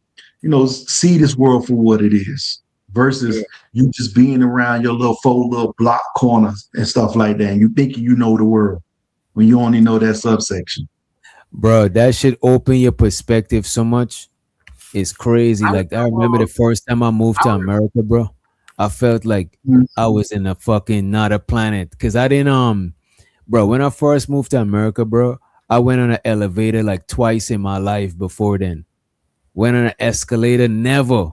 see this world for what it is versus you just being around your little block corners and stuff like that. And you think you know the world when you only know that subsection. Bro, that should open your perspective so much. It's crazy. Like I remember the first time I moved to America, bro. I felt like I was in a fucking not a planet because I didn't bro. When I first moved to America, bro, I went on an elevator like twice in my life before then. Went on an escalator, never.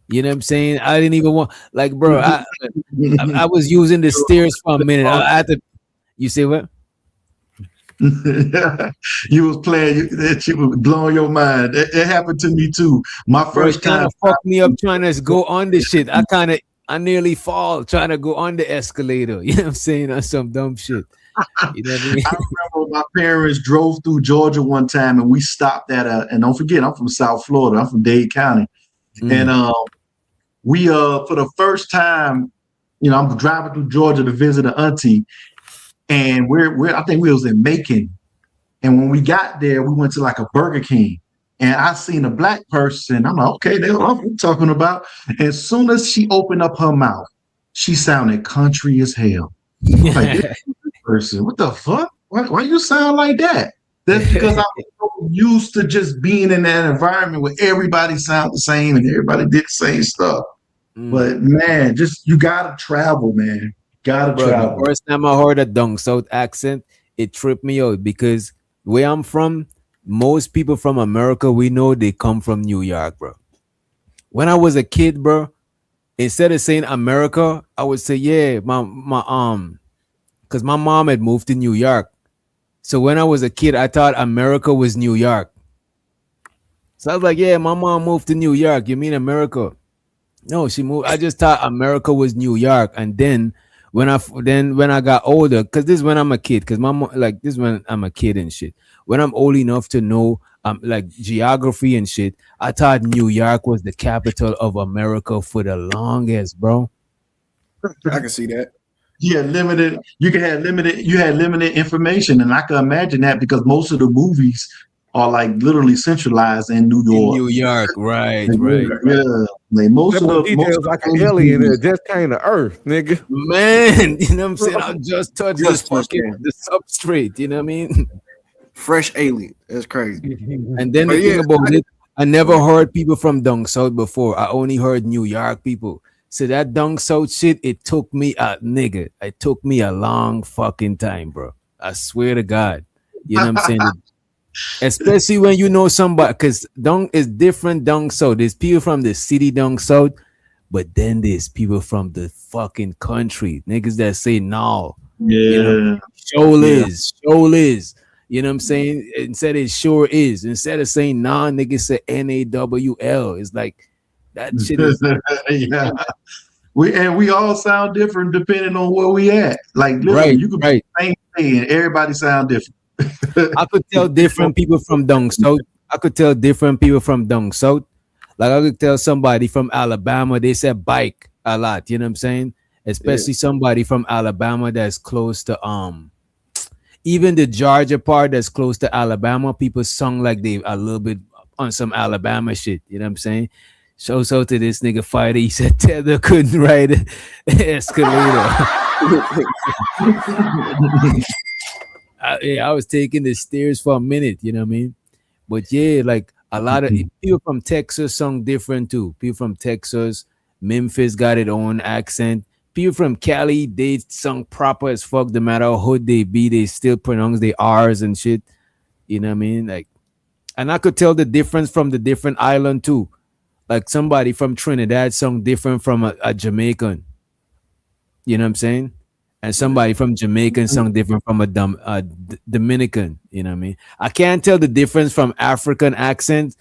You know what I'm saying? I didn't even want like, bro. I was using the stairs for a minute. I had to. You say what? You was playing that shit was blowing your mind. It happened to me too. My Bro, first it kind time. of fucked me up trying to go on the shit. I nearly fall trying to go on the escalator. You know what I'm saying? On some dumb shit. You know what I mean? I remember my parents drove through Georgia one time and we stopped at and don't forget, I'm from South Florida. I'm from Dade County. And we for the first time, you know, I'm driving through Georgia to visit an auntie, and we're I think we was in Macon. And when we got there, we went to like a Burger King. And I seen a black person. I'm like, okay, that's what I'm talking about. As soon as she opened up her mouth, she sounded country as hell. I'm like, this person, what the fuck? Why you sound like that? That's because I was so used to just being in that environment where everybody sounded the same and everybody did the same stuff. But man, just you gotta travel, man. Gotta Bro, travel. the first time I heard a down south accent, it tripped me out because where I'm from, most people from America, we know they come from New York, bro. When I was a kid, bro, instead of saying America, I would say, yeah, because my mom had moved to New York. So when I was a kid, I thought America was New York. So I was like, yeah, my mom moved to New York. You mean America? No, she moved. I just thought America was New York. And then when I got older, because this is when I'm a kid, because my mom, like this is when I'm a kid and shit. When I'm old enough to know like geography and shit, I thought New York was the capital of America for the longest, bro. I can see that. You had limited information, and I can imagine that because most of the movies are like literally centralized in New York. In New York, right. Yeah, like most of details like an alien that just came to Earth, nigga. Man, you know what I'm saying? I just touched the substrate, you know what I mean? Fresh alien. That's crazy. And then the thing about it, I never heard people from down south before. I only heard New York people. So that down south shit, it took me it took me a long fucking time, bro. I swear to God. You know what I'm saying? Especially when you know somebody, because down is different down south. There's people from the city down south, but then there's people from the fucking country. Niggas that say no. Yeah. You know, show is. You know what I'm saying? Instead it sure is. Instead of saying nah, niggas say NAWL. It's like that shit is yeah. We all sound different depending on where we at. Like literally, you could be the same thing and everybody sound different. I could tell different people from down south. I could tell different people from down south. Like I could tell somebody from Alabama, they said bike a lot. You know what I'm saying? Especially somebody from Alabama that's close to even the Georgia part that's close to Alabama. People sung like they a little bit on some Alabama shit. You know what I'm saying? So to this nigga fighter, he said Tether couldn't ride an escalator. I was taking the stairs for a minute, you know what I mean? But yeah, like a lot of people from Texas sung different too. People from Texas, Memphis got its own accent. People from Cali, they sung proper as fuck. No matter how hood they be, they still pronounce the R's and shit. You know what I mean? Like, and I could tell the difference from the different island too. Like somebody from Trinidad sung different from a Jamaican. You know what I'm saying? And somebody from Jamaican sung different from a Dominican. You know what I mean? I can't tell the difference from African accents.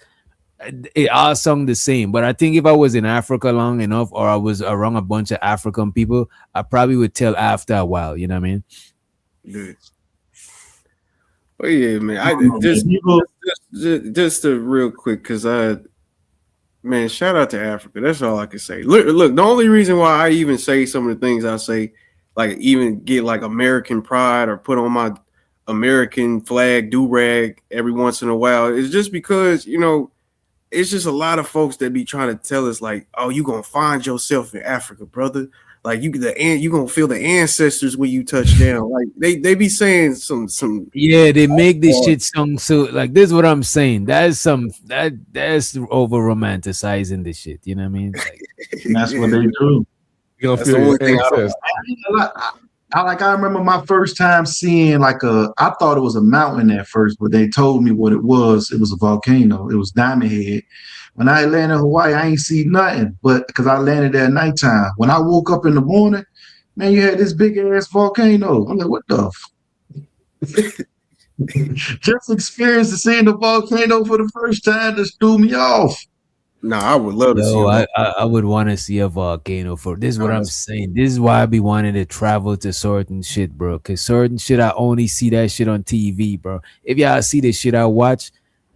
It all sung the same. But I think if I was in Africa long enough or I was around a bunch of African people, I probably would tell after a while. You know what I mean? Good. Oh yeah, man. I just real quick because man, shout out to Africa. That's all I can say. Look, the only reason why I even say some of the things I say, like even get like American pride or put on my American flag do-rag every once in a while, is just because, you know, it's just a lot of folks that be trying to tell us like, oh, you gonna find yourself in Africa, brother. Like you gonna feel the ancestors when you touch down. Like they be saying some. Yeah, they make this shit sound so like this. Is what I'm saying. That's over romanticizing this shit. You know what I mean? Like, that's what they do. You That's the only thing I remember my first time seeing I thought it was a mountain at first, but they told me what it was. It was a volcano. It was Diamond Head. When I landed in Hawaii, I ain't see nothing, but because I landed there at nighttime. When I woke up in the morning, man, you had this big ass volcano. I'm like, what the? Just experiencing seeing the volcano for the first time just threw me off. No, I would love to see. I would want to see a volcano for this. Is what I'm saying. This is why I be wanting to travel to certain shit, bro. Cause certain shit I only see that shit on TV, bro. If y'all see the shit I watch,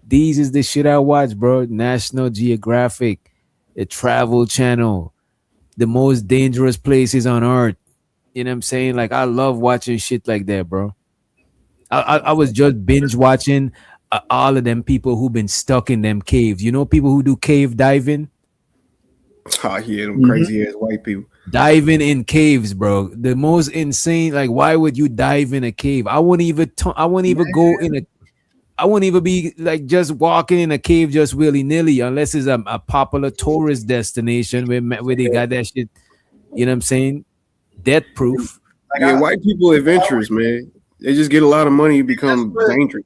these is the shit I watch, bro. National Geographic, the Travel Channel, the most dangerous places on earth. You know what I'm saying? Like I love watching shit like that, bro. I was just binge watching all of them people who've been stuck in them caves. You know, people who do cave diving. Oh yeah, them crazy ass white people diving in caves, bro. The most insane. Like, why would you dive in a cave? I wouldn't even go in a. I wouldn't even be like just walking in a cave just willy nilly unless it's a popular tourist destination where they got that shit. You know what I'm saying? Death proof. Yeah, white people adventurous, man. They just get a lot of money and become dangerous.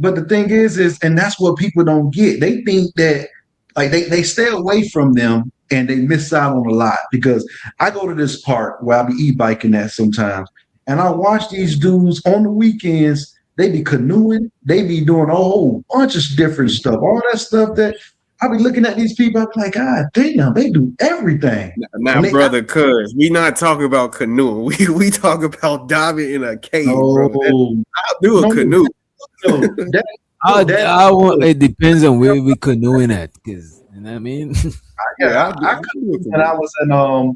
But the thing is, and that's what people don't get. They think that like they stay away from them and they miss out on a lot. Because I go to this park where I be e-biking at sometimes, and I watch these dudes on the weekends. They be canoeing, they be doing a whole bunch of different stuff. All that stuff that I be looking at these people, I be like, God damn, they do everything. Now, brother, cuz we not talking about canoeing. We talk about diving in a cave, bro. I'll do a canoe. It depends on where we canoeing at, because you know what I mean. I canoed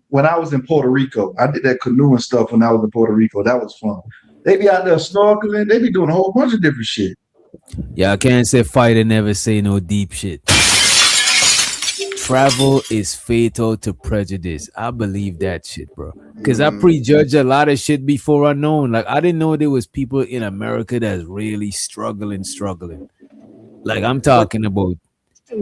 when I was in Puerto Rico. I did that canoeing stuff when I was in Puerto Rico. That was fun. They be out there snorkeling. They be doing a whole bunch of different shit. Yeah, I can't say fight and never say no deep shit. Travel is fatal to prejudice. I believe that shit, bro. Because I prejudge a lot of shit before I know. Like, I didn't know there was people in America that's really struggling. Like, I'm talking about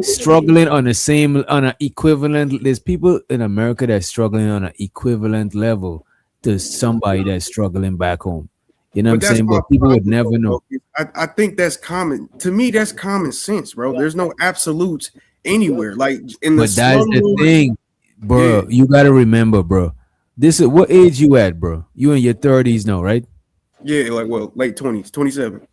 struggling on an equivalent. There's people in America that's struggling on an equivalent level to somebody that's struggling back home. You know what I'm saying? But people would never know. I think that's common. To me, that's common sense, bro. There's no absolutes anywhere. Like in the But that's the thing, bro. Yeah. You gotta remember, bro. This is what age you at, bro? You in your 30s now, right? Yeah, like late 20s, 27.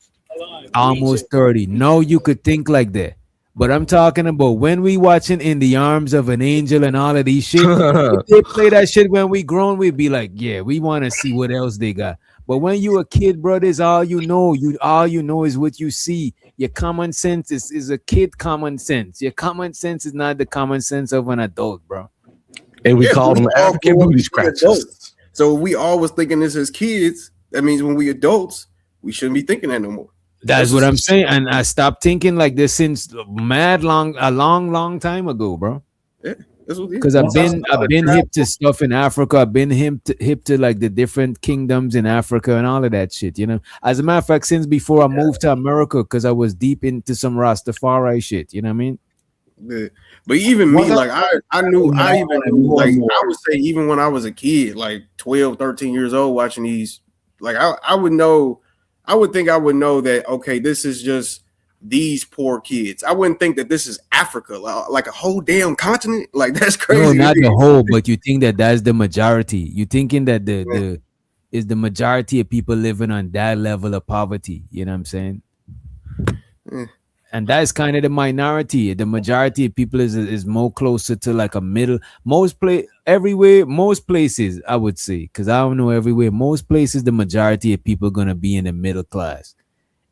Almost 30. No, you could think like that. But I'm talking about when we watching In the Arms of an Angel and all of these shit. If they play that shit when we grown, we'd be like, yeah, we want to see what else they got. But when you a kid, bro, this all you know. All you know is what you see. Your common sense is a kid common sense. Your common sense is not the common sense of an adult, bro. And we call them African booty scratchers. So we always thinking this as kids. That means when we adults, we shouldn't be thinking that no more. That's what I'm saying. And I stopped thinking like this since a long time ago, bro. Yeah. Because I've been hip to stuff in Africa. I've been hip to like the different kingdoms in Africa and all of that shit, you know. As a matter of fact, since before I moved to America, because I was deep into some Rastafari shit, you know what I mean? Yeah. But even me, like I knew, like I would say even when I was a kid, like 12, 13 years old, watching these, like I would know, I would think I would know that, okay, this is just these poor kids. I wouldn't think that this is Africa, like a whole damn continent. Like that's crazy. No, not the whole, but you think that that's the majority. You thinking that the is the majority of people living on that level of poverty. You know what I'm saying? Yeah. And that's kind of the minority. The majority of people is more closer to like a middle. Most places, I would say, because I don't know everywhere. Most places, the majority of people are gonna be in the middle class.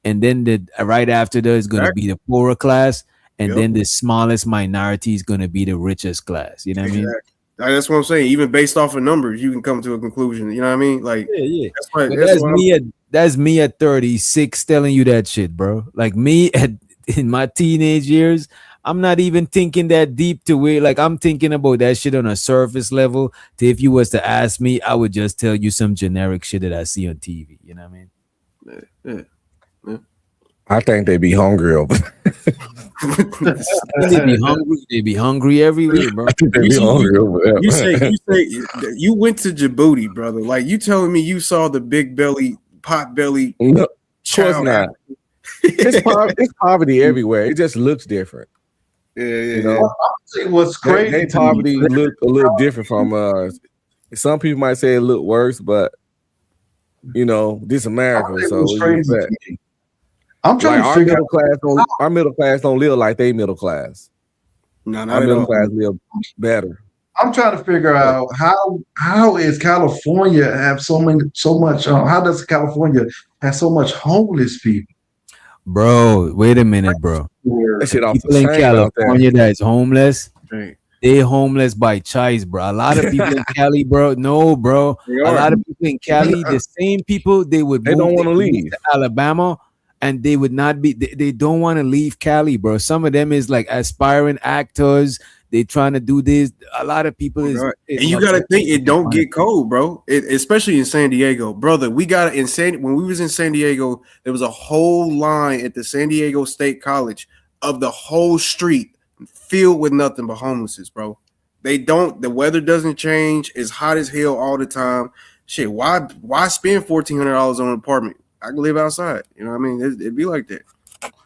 And then right after that is going to be the poorer class, and then the smallest minority is going to be the richest class. You know what I mean? That's what I'm saying. Even based off of numbers, you can come to a conclusion. You know what I mean? Like, yeah. That's that's me at 36 telling you that shit, bro. Like me in my teenage years, I'm not even thinking that deep to it. Like I'm thinking about that shit on a surface level. To if you was to ask me, I would just tell you some generic shit that I see on TV. You know what I mean? I think they be hungry over. They be hungry. They be hungry everywhere, bro. I think they be hungry over there. You say you went to Djibouti, brother. Like you telling me you saw the big belly, pot belly. No, of course not. It's poverty everywhere. It just looks different. Yeah. You know, what's crazy? They poverty look a little different from us. Some people might say it look worse, but you know, this America, so I'm trying to figure out our middle class don't live like they middle class. No, not our at middle all. class live better. I'm trying to figure out how is California have so much? How does California have so much homeless people? Bro, wait a minute, bro. That shit off People the in chain out there. California that's homeless, Right. they homeless by choice, bro. A lot of people in Cali, bro. No, bro. A lot of people in Cali, the same people they would They don't want to leave to Alabama, and they would not be. They don't want to leave Cali, bro. Some of them is like aspiring actors. They trying to do this. A lot of people is, And you got to think it don't get cold, bro. Especially in San Diego, brother. We got it when we was in San Diego, there was a whole line at the San Diego State College of the whole street filled with nothing but homelesses, bro. The weather doesn't change. It's hot as hell all the time. Shit, why spend $1,400 on an apartment? I can live outside. You know what I mean? It'd be like that.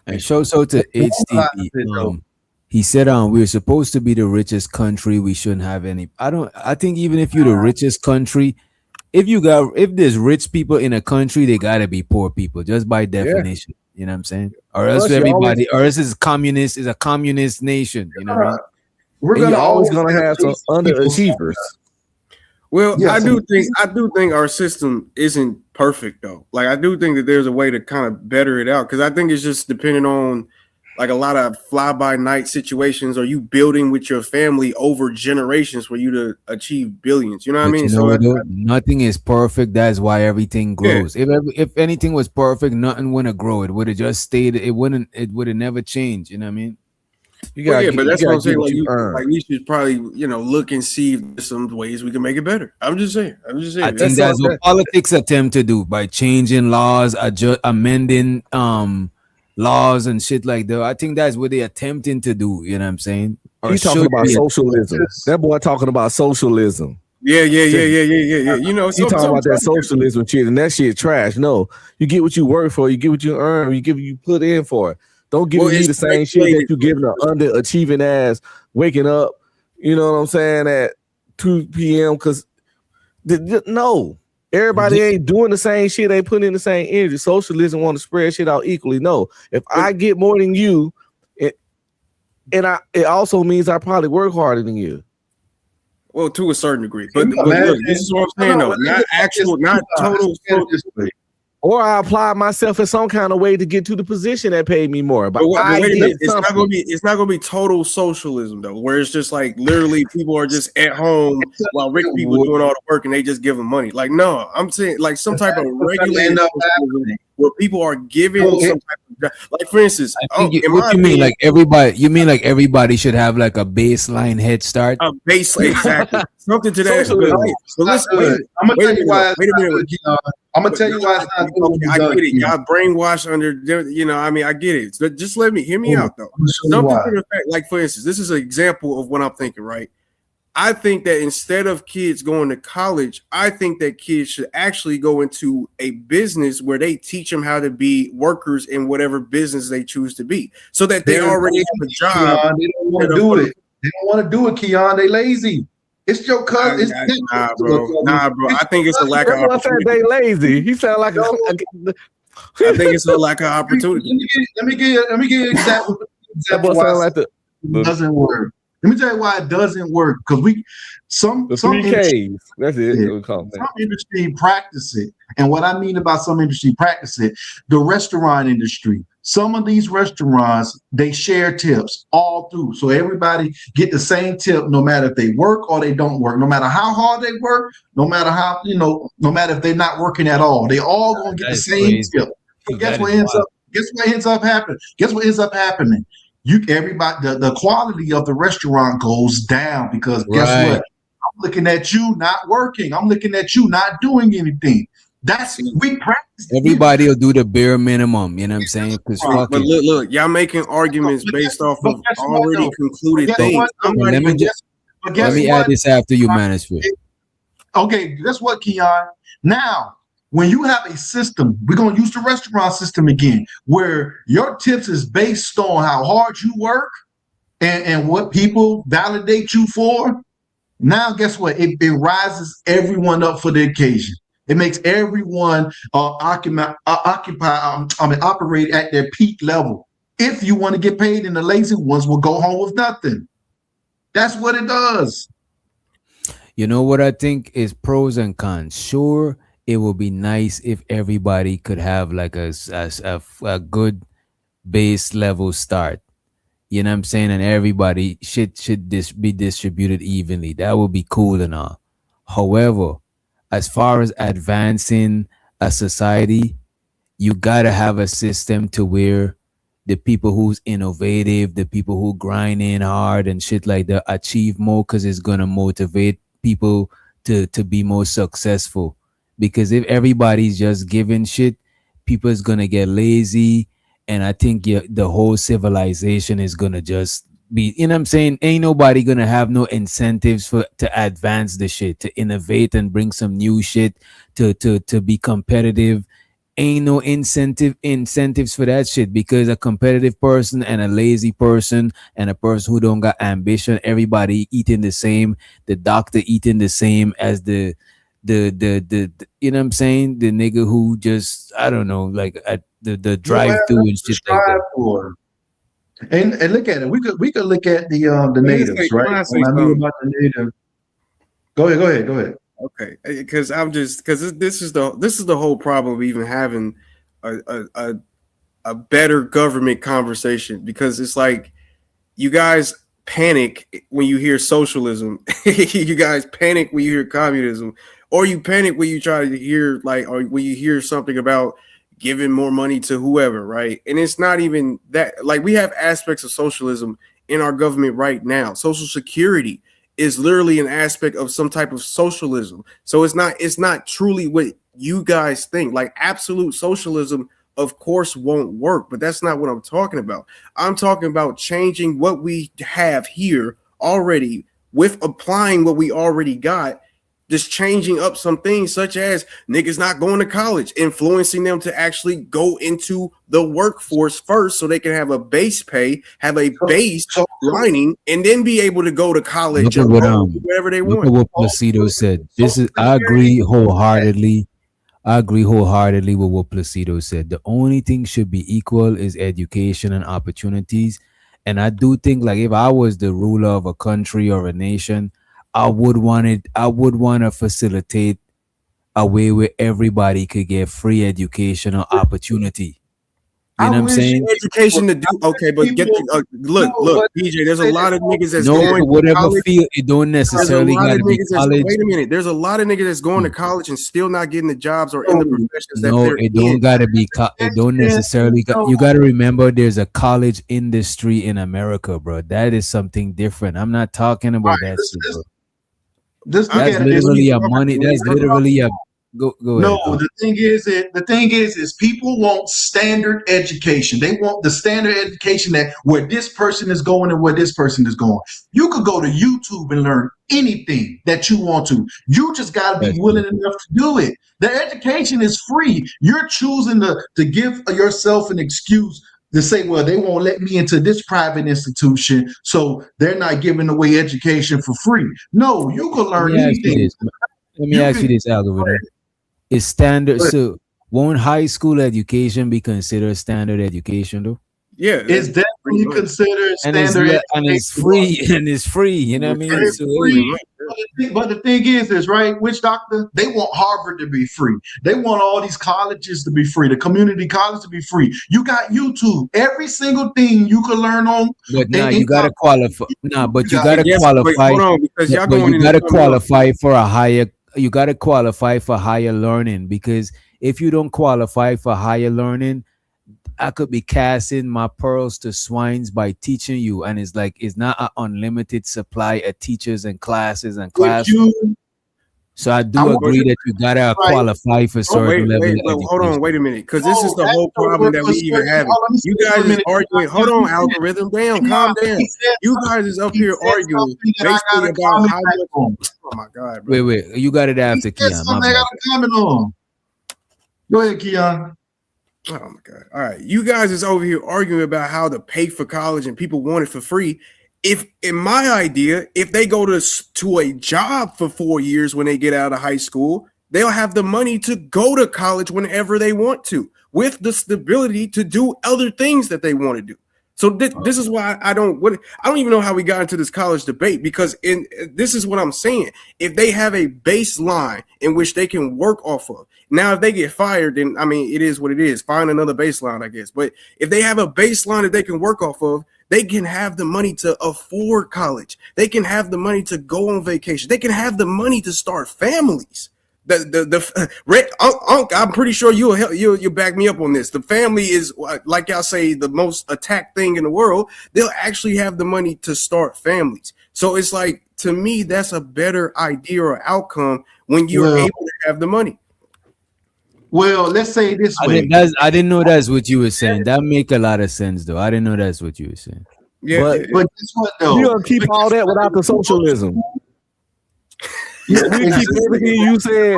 And so to HTV, he said we're supposed to be the richest country. We shouldn't have any. I think even if you're the richest country, if there's rich people in a country, they gotta be poor people, just by definition. Yeah. You know what I'm saying? Or else it's communist, is a communist nation. You know what I mean? You're always gonna have some underachievers. Well, I do think our system isn't perfect though. Like I do think that there's a way to kind of better it out, because I think it's just depending on like a lot of fly-by-night situations. Are you building with your family over generations for you to achieve billions? You know what I mean? So nothing is perfect. That's why everything grows. Yeah. If anything was perfect, nothing wouldn't grow. It would have just stayed. It would have never changed. You know what I mean? But that's what I'm saying. Like we should probably, look and see if there's some ways we can make it better. I'm just saying. I think that's what politics attempt to do by changing laws, amending laws and shit like that. I think that's what they're attempting to do. You know what I'm saying? He's talking about socialism. That boy talking about socialism. Yeah. You know, he's talking about that socialism shit, and that shit trash. No, you get what you work for. You get what you earn. You put in for it. Don't give me the same shit that you giving an underachieving ass waking up, you know what I'm saying, at 2 p.m. Because no, everybody ain't doing the same shit. They putting in the same energy. Socialism want to spread shit out equally. No, if I get more than you, it also means I probably work harder than you. Well, to a certain degree, but look, this is what I'm saying though. Not total. Or I apply myself in some kind of way to get to the position that paid me more. But it's not gonna be total socialism though, where it's just like literally people are just at home while rich people doing all the work and they just give them money. Like, no, I'm saying like some type of regulated socialism where people are giving some type of, like, for instance, what you mean? Like everybody? You mean like everybody should have like a baseline head start? A baseline, exactly. Something to that. But listen, I'm gonna tell you why. Wait a minute. I'm gonna tell you why it's not good. I get it. Y'all brainwashed under, I mean, I get it. But just hear me out though. Something to the fact, like for instance, this is an example of what I'm thinking, right? I think that instead of kids going to college, I think that kids should actually go into a business where they teach them how to be workers in whatever business they choose to be, so that they already have a job. They don't want to do it. They don't want to do it, Keon. They lazy. It's your cousin. Nah, bro. I think it's a lack of opportunity. They lazy. He sound like I think it's a lack of opportunity. Let me give you an example. It doesn't work. Let me tell you why it doesn't work. Because some industry, that's it. Some industry practice it. And what I mean about some industry practice it, the restaurant industry. Some of these restaurants, they share tips all through. So everybody get the same tip, no matter if they work or they don't work, no matter how hard they work, no matter how, no matter if they're not working at all. They all gonna get the same tip. But guess what ends up happening? everybody the quality of the restaurant goes down because guess Right. what? I'm looking at you not working. I'm looking at you not doing anything. That's we practice. Everybody will do the bare minimum. You know what I'm saying? Because fuck But it. look, y'all making arguments based off of already concluded Guess things. what, though? I'm But not let me even. just let me add this after you, Manosphere. Okay, guess what, Keon? Now, when you have a system, we're gonna use the restaurant system again, where your tips is based on how hard you work and what people validate you for. Now, guess what? It rises everyone up for the occasion. It makes everyone operate at their peak level. If you want to get paid, and the lazy ones will go home with nothing. That's what it does. You know what I think is pros and cons. Sure, it would be nice if everybody could have like a good base level start. You know what I'm saying? And everybody should be distributed evenly. That would be cool and all. However, as far as advancing a society, you gotta have a system to where the people who's innovative, the people who grind in hard and shit like that achieve more because it's gonna motivate people to be more successful. Because if everybody's just giving shit, people is gonna get lazy, and I think the whole civilization is gonna just be, you know what I'm saying? Ain't nobody gonna have no incentives for to advance the shit, to innovate and bring some new shit, to be competitive. Ain't no incentives for that shit, because a competitive person and a lazy person and a person who don't got ambition, everybody eating the same, the doctor eating the same as the you know what I'm saying, the nigga who just, I don't know, like at the drive through and shit like that. For. And look at it. We could look at the Let me natives, say- right? can I say When I knew something? about the native. Go ahead. Okay, because this is the whole problem of even having a better government conversation, because it's like you guys panic when you hear socialism, you guys panic when you hear communism, or you panic when you try to hear or when you hear something about giving more money to whoever, right? And it's not even that. Like, we have aspects of socialism in our government right now. Social Security is literally an aspect of some type of socialism. So it's not truly what you guys think. Like, absolute socialism, of course, won't work, but that's not what I'm talking about. I'm talking about changing what we have here already with applying what we already got, just changing up some things, such as niggas not going to college, influencing them to actually go into the workforce first so they can have a base pay, have a base lining, and then be able to go to college Look or at what whatever they look want. at what Placido said. This is I agree wholeheartedly. I agree wholeheartedly with what Placido said. The only thing should be equal is education and opportunities. And I do think, like, if I was the ruler of a country or a nation, I would want to facilitate a way where everybody could get free education or opportunity. You know what I'm saying? Education to do okay, but look, DJ. There's a lot of niggas that's No, going to whatever college. field, it don't There's a necessarily lot got of to be niggas that's college. wait a minute. There's a lot of niggas that's going to college and still not getting the jobs or in the professions that No, they're it don't in. gotta be. It don't necessarily. You gotta remember, there's a college industry in America, bro. That is something different. I'm not talking about that shit, bro. Just look That's at it this literally way. a money. That's literally a. Go No, ahead. the thing is people want standard education. They want the standard education that where this person is going and where this person is going. You could go to YouTube and learn anything that you want to. You just got to be willing enough to do it. The education is free. You're choosing to give yourself an excuse to say, well, they won't let me into this private institution, so they're not giving away education for free. No, you can Let learn me ask you anything. this. Let me ask you this, algorithm. Is standard, so won't high school education be considered standard education though? Yeah, it's definitely considered standard and it's free and it's free. You know what I mean? It's So, free. But the thing is right, which doctor? They want Harvard to be free. They want all these colleges to be free, the community college to be free. You got YouTube. Every single thing you can learn on. But now you gotta qualify. Nah, but you gotta Yes, qualify. wait, hold on, because y'all But going you into gotta something else. qualify for a higher. You gotta qualify for higher learning, because if you don't qualify for higher learning, I could be casting my pearls to swines by teaching you, and it's like it's not an unlimited supply of teachers and classes and classrooms. So I do agree that you gotta qualify for certain level of education. Hold on, wait a minute, because this is the whole problem that we even having. You guys is arguing. Hold on, algorithm, damn, calm down. You guys is up here arguing basically about how much. Oh my god, bro. Wait, you got it after Keon. Something I got to comment on. Go ahead, Keon. Oh my god! All right, you guys is over here arguing about how to pay for college and people want it for free. If in my idea, if they go to a job for 4 years when they get out of high school, they'll have the money to go to college whenever they want to, with the stability to do other things that they want to do. So this is why I don't even know how we got into this college debate, because this is what I'm saying. If they have a baseline in which they can work off of, now if they get fired, then I mean it is what it is. Find another baseline, I guess. But if they have a baseline that they can work off of, they can have the money to afford college. They can have the money to go on vacation. They can have the money to start families. I'm pretty sure you'll back me up on this. The family is, like y'all say, the most attacked thing in the world. They'll actually have the money to start families. So it's like, to me, that's a better idea or outcome when you're able to have the money. Well, let's say it this way. I didn't know that's what you were saying. That make a lot of sense, though. I didn't know that's what you were saying. Yeah, but guess what, though? You don't keep all that without the socialism. We'll keep everything you said.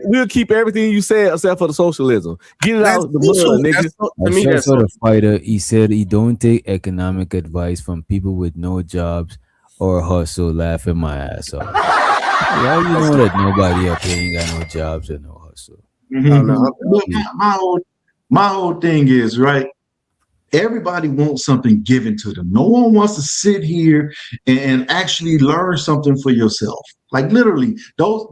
We'll keep everything you said except for the socialism. Get it out of the mud, nigga. I saw the fighter. He said he don't take economic advice from people with no jobs or hustle. Laughing my ass off. How you know that nobody up here ain't got no jobs or no hustle? Look, my whole thing is, right, everybody wants something given to them. No one wants to sit here and actually learn something for yourself. Like literally,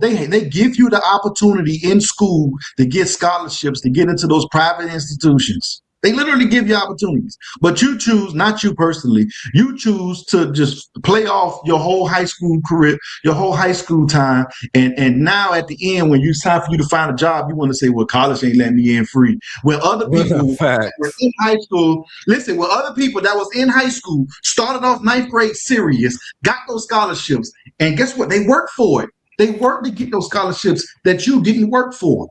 they give you the opportunity in school to get scholarships to get into those private institutions. They literally give you opportunities, but you choose, not you personally, you choose to just play off your whole high school career, your whole high school time. And now at the end, when it's time for you to find a job, you want to say, well, college ain't letting me in free. When other people were in high school, listen, when other people that was in high school started off 9th grade serious, got those scholarships, and guess what? They worked for it. They worked to get those scholarships that you didn't work for.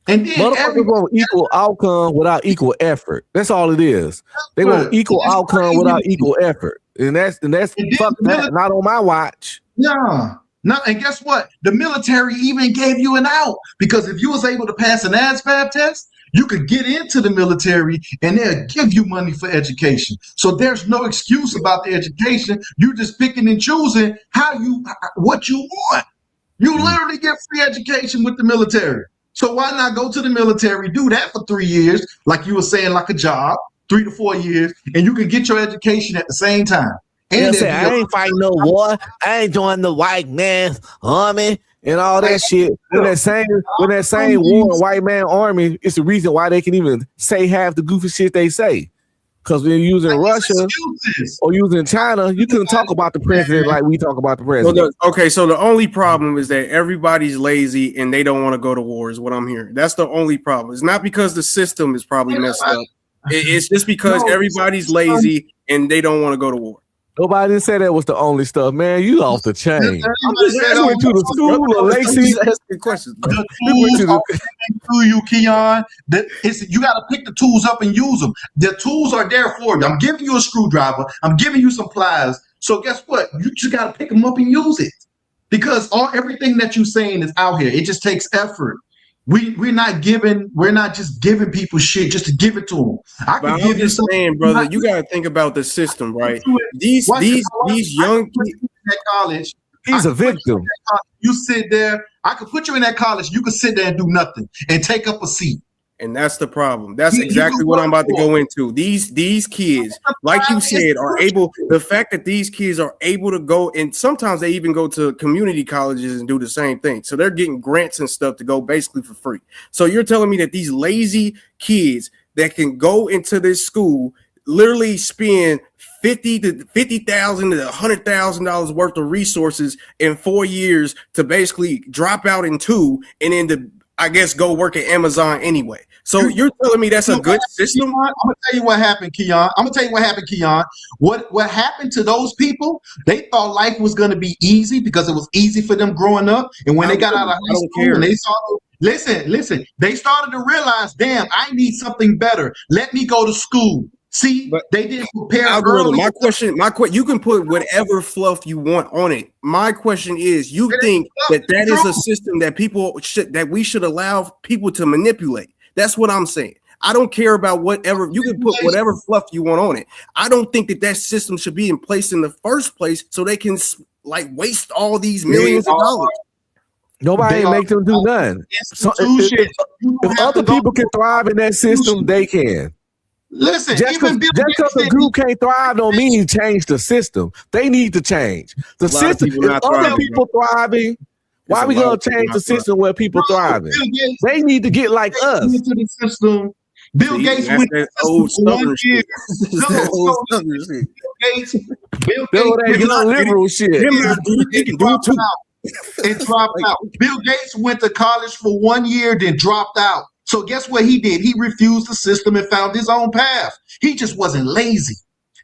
And then motherfuckers want equal outcome without equal effort. That's all it is. They want equal outcome without equal effort, and that's fuck that. Not on my watch. Yeah. No, and guess what? The military even gave you an out, because if you was able to pass an ASVAB test, you could get into the military and they'll give you money for education. So there's no excuse about the education. You just picking and choosing what you want. You literally get free education with the military. So why not go to the military, do that for 3 years, like you were saying, like a job, 3 to 4 years, and you can get your education at the same time. And I ain't fighting no war. I ain't joining the white man's army and all that shit. When that same war and white man army, it's the reason why they can even say half the goofy shit they say. Because when you're using Russia or using China, you couldn't talk about the president like we talk about the president. So the only problem is that everybody's lazy and they don't want to go to war is what I'm hearing. That's the only problem. It's not because the system is probably messed up. It's just because everybody's lazy and they don't want to go to war. Nobody didn't say that was the only stuff, man. You off the chain. I'm just saying, went to the school of Lacey. Asking questions. The tools are to you, Keon. You got to pick the tools up and use them. The tools are there for you. I'm giving you a screwdriver. I'm giving you some pliers. So guess what? You just got to pick them up and use it, because everything that you're saying is out here. It just takes effort. We're not just giving people shit just to give it to them. I'm just saying, brother, you gotta think about the system, right? These young people at college. He's a victim. You sit there. I could put you in that college. You could sit there and do nothing and take up a seat. And that's the problem. That's exactly what I'm about to go into. These kids, like you said, are able. The fact that these kids are able to go, and sometimes they even go to community colleges and do the same thing. So they're getting grants and stuff to go basically for free. So you're telling me that these lazy kids that can go into this school literally spend $50,000 to $100,000 worth of resources in 4 years to basically drop out in 2, and then I guess go work at Amazon anyway. So you're telling me that's a good system? I'm gonna tell you what happened, Keon. What happened to those people? They thought life was gonna be easy because it was easy for them growing up. And when they got out of high school and they started, listen, they started to realize, damn, I need something better. Let me go to school. See, but they didn't prepare algorithm. early. My question, you can put whatever fluff you want on it. My question is, you think that is a system that we should allow people to manipulate? That's what I'm saying. I don't care about whatever, you can put whatever fluff you want on it. I don't think that system should be in place in the first place so they can like waste all these millions of dollars. Nobody ain't make them do nothing. So if other people can thrive in that system, they can. Listen, just because a group can't thrive don't mean you change the system. They need to change the system. If other people thriving, why are we gonna change the system where people thriving? They need to get like us. Into the system. Bill Gates went to the system for 1 year. Bill Gates, liberal shit. And dropped out. Bill Gates went to college for 1 year, then dropped out. So guess what he did? He refused the system and found his own path. He just wasn't lazy.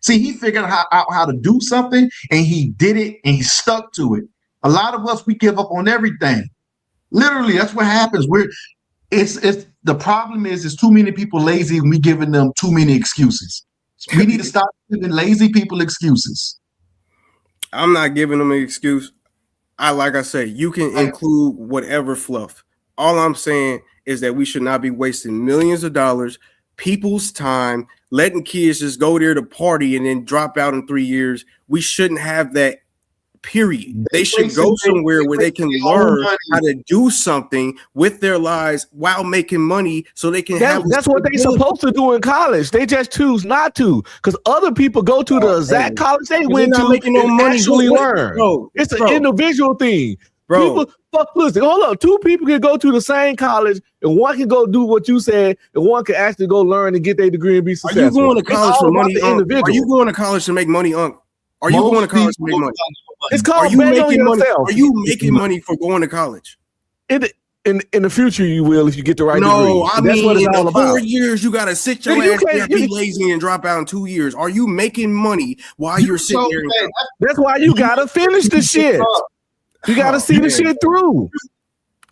See, he figured out how to do something, and he did it, and he stuck to it. A lot of us, we give up on everything. Literally, that's what happens. The problem is too many people lazy, and we giving them too many excuses. We need to stop giving lazy people excuses. I'm not giving them an excuse. Like I say, you can include whatever fluff. All I'm saying is that we should not be wasting millions of dollars, people's time, letting kids just go there to party and then drop out in 3 years. We shouldn't have that, period. They should go somewhere where they can learn how to do something with their lives while making money so they can have. That's what they're supposed to do in college. They just choose not to because other people go to the exact college they went to making no money. Actually learn. It's an individual thing. Bro, listen, hold up. Two people can go to the same college, and one can go do what you said, and one can actually go learn and get their degree and be successful. Are you going to college for money? Are you going to college to make money? Are you going to college to make money? It's called betting on yourself. Are you making money for going to college? In the future, you will if you get the right degree. No, I mean, that's what it's all in about. 4 years, you got to sit your ass there, be lazy, and drop out in 2 years. Are you making money while you're sitting there? That's why you got to finish the shit. You got to see the shit through.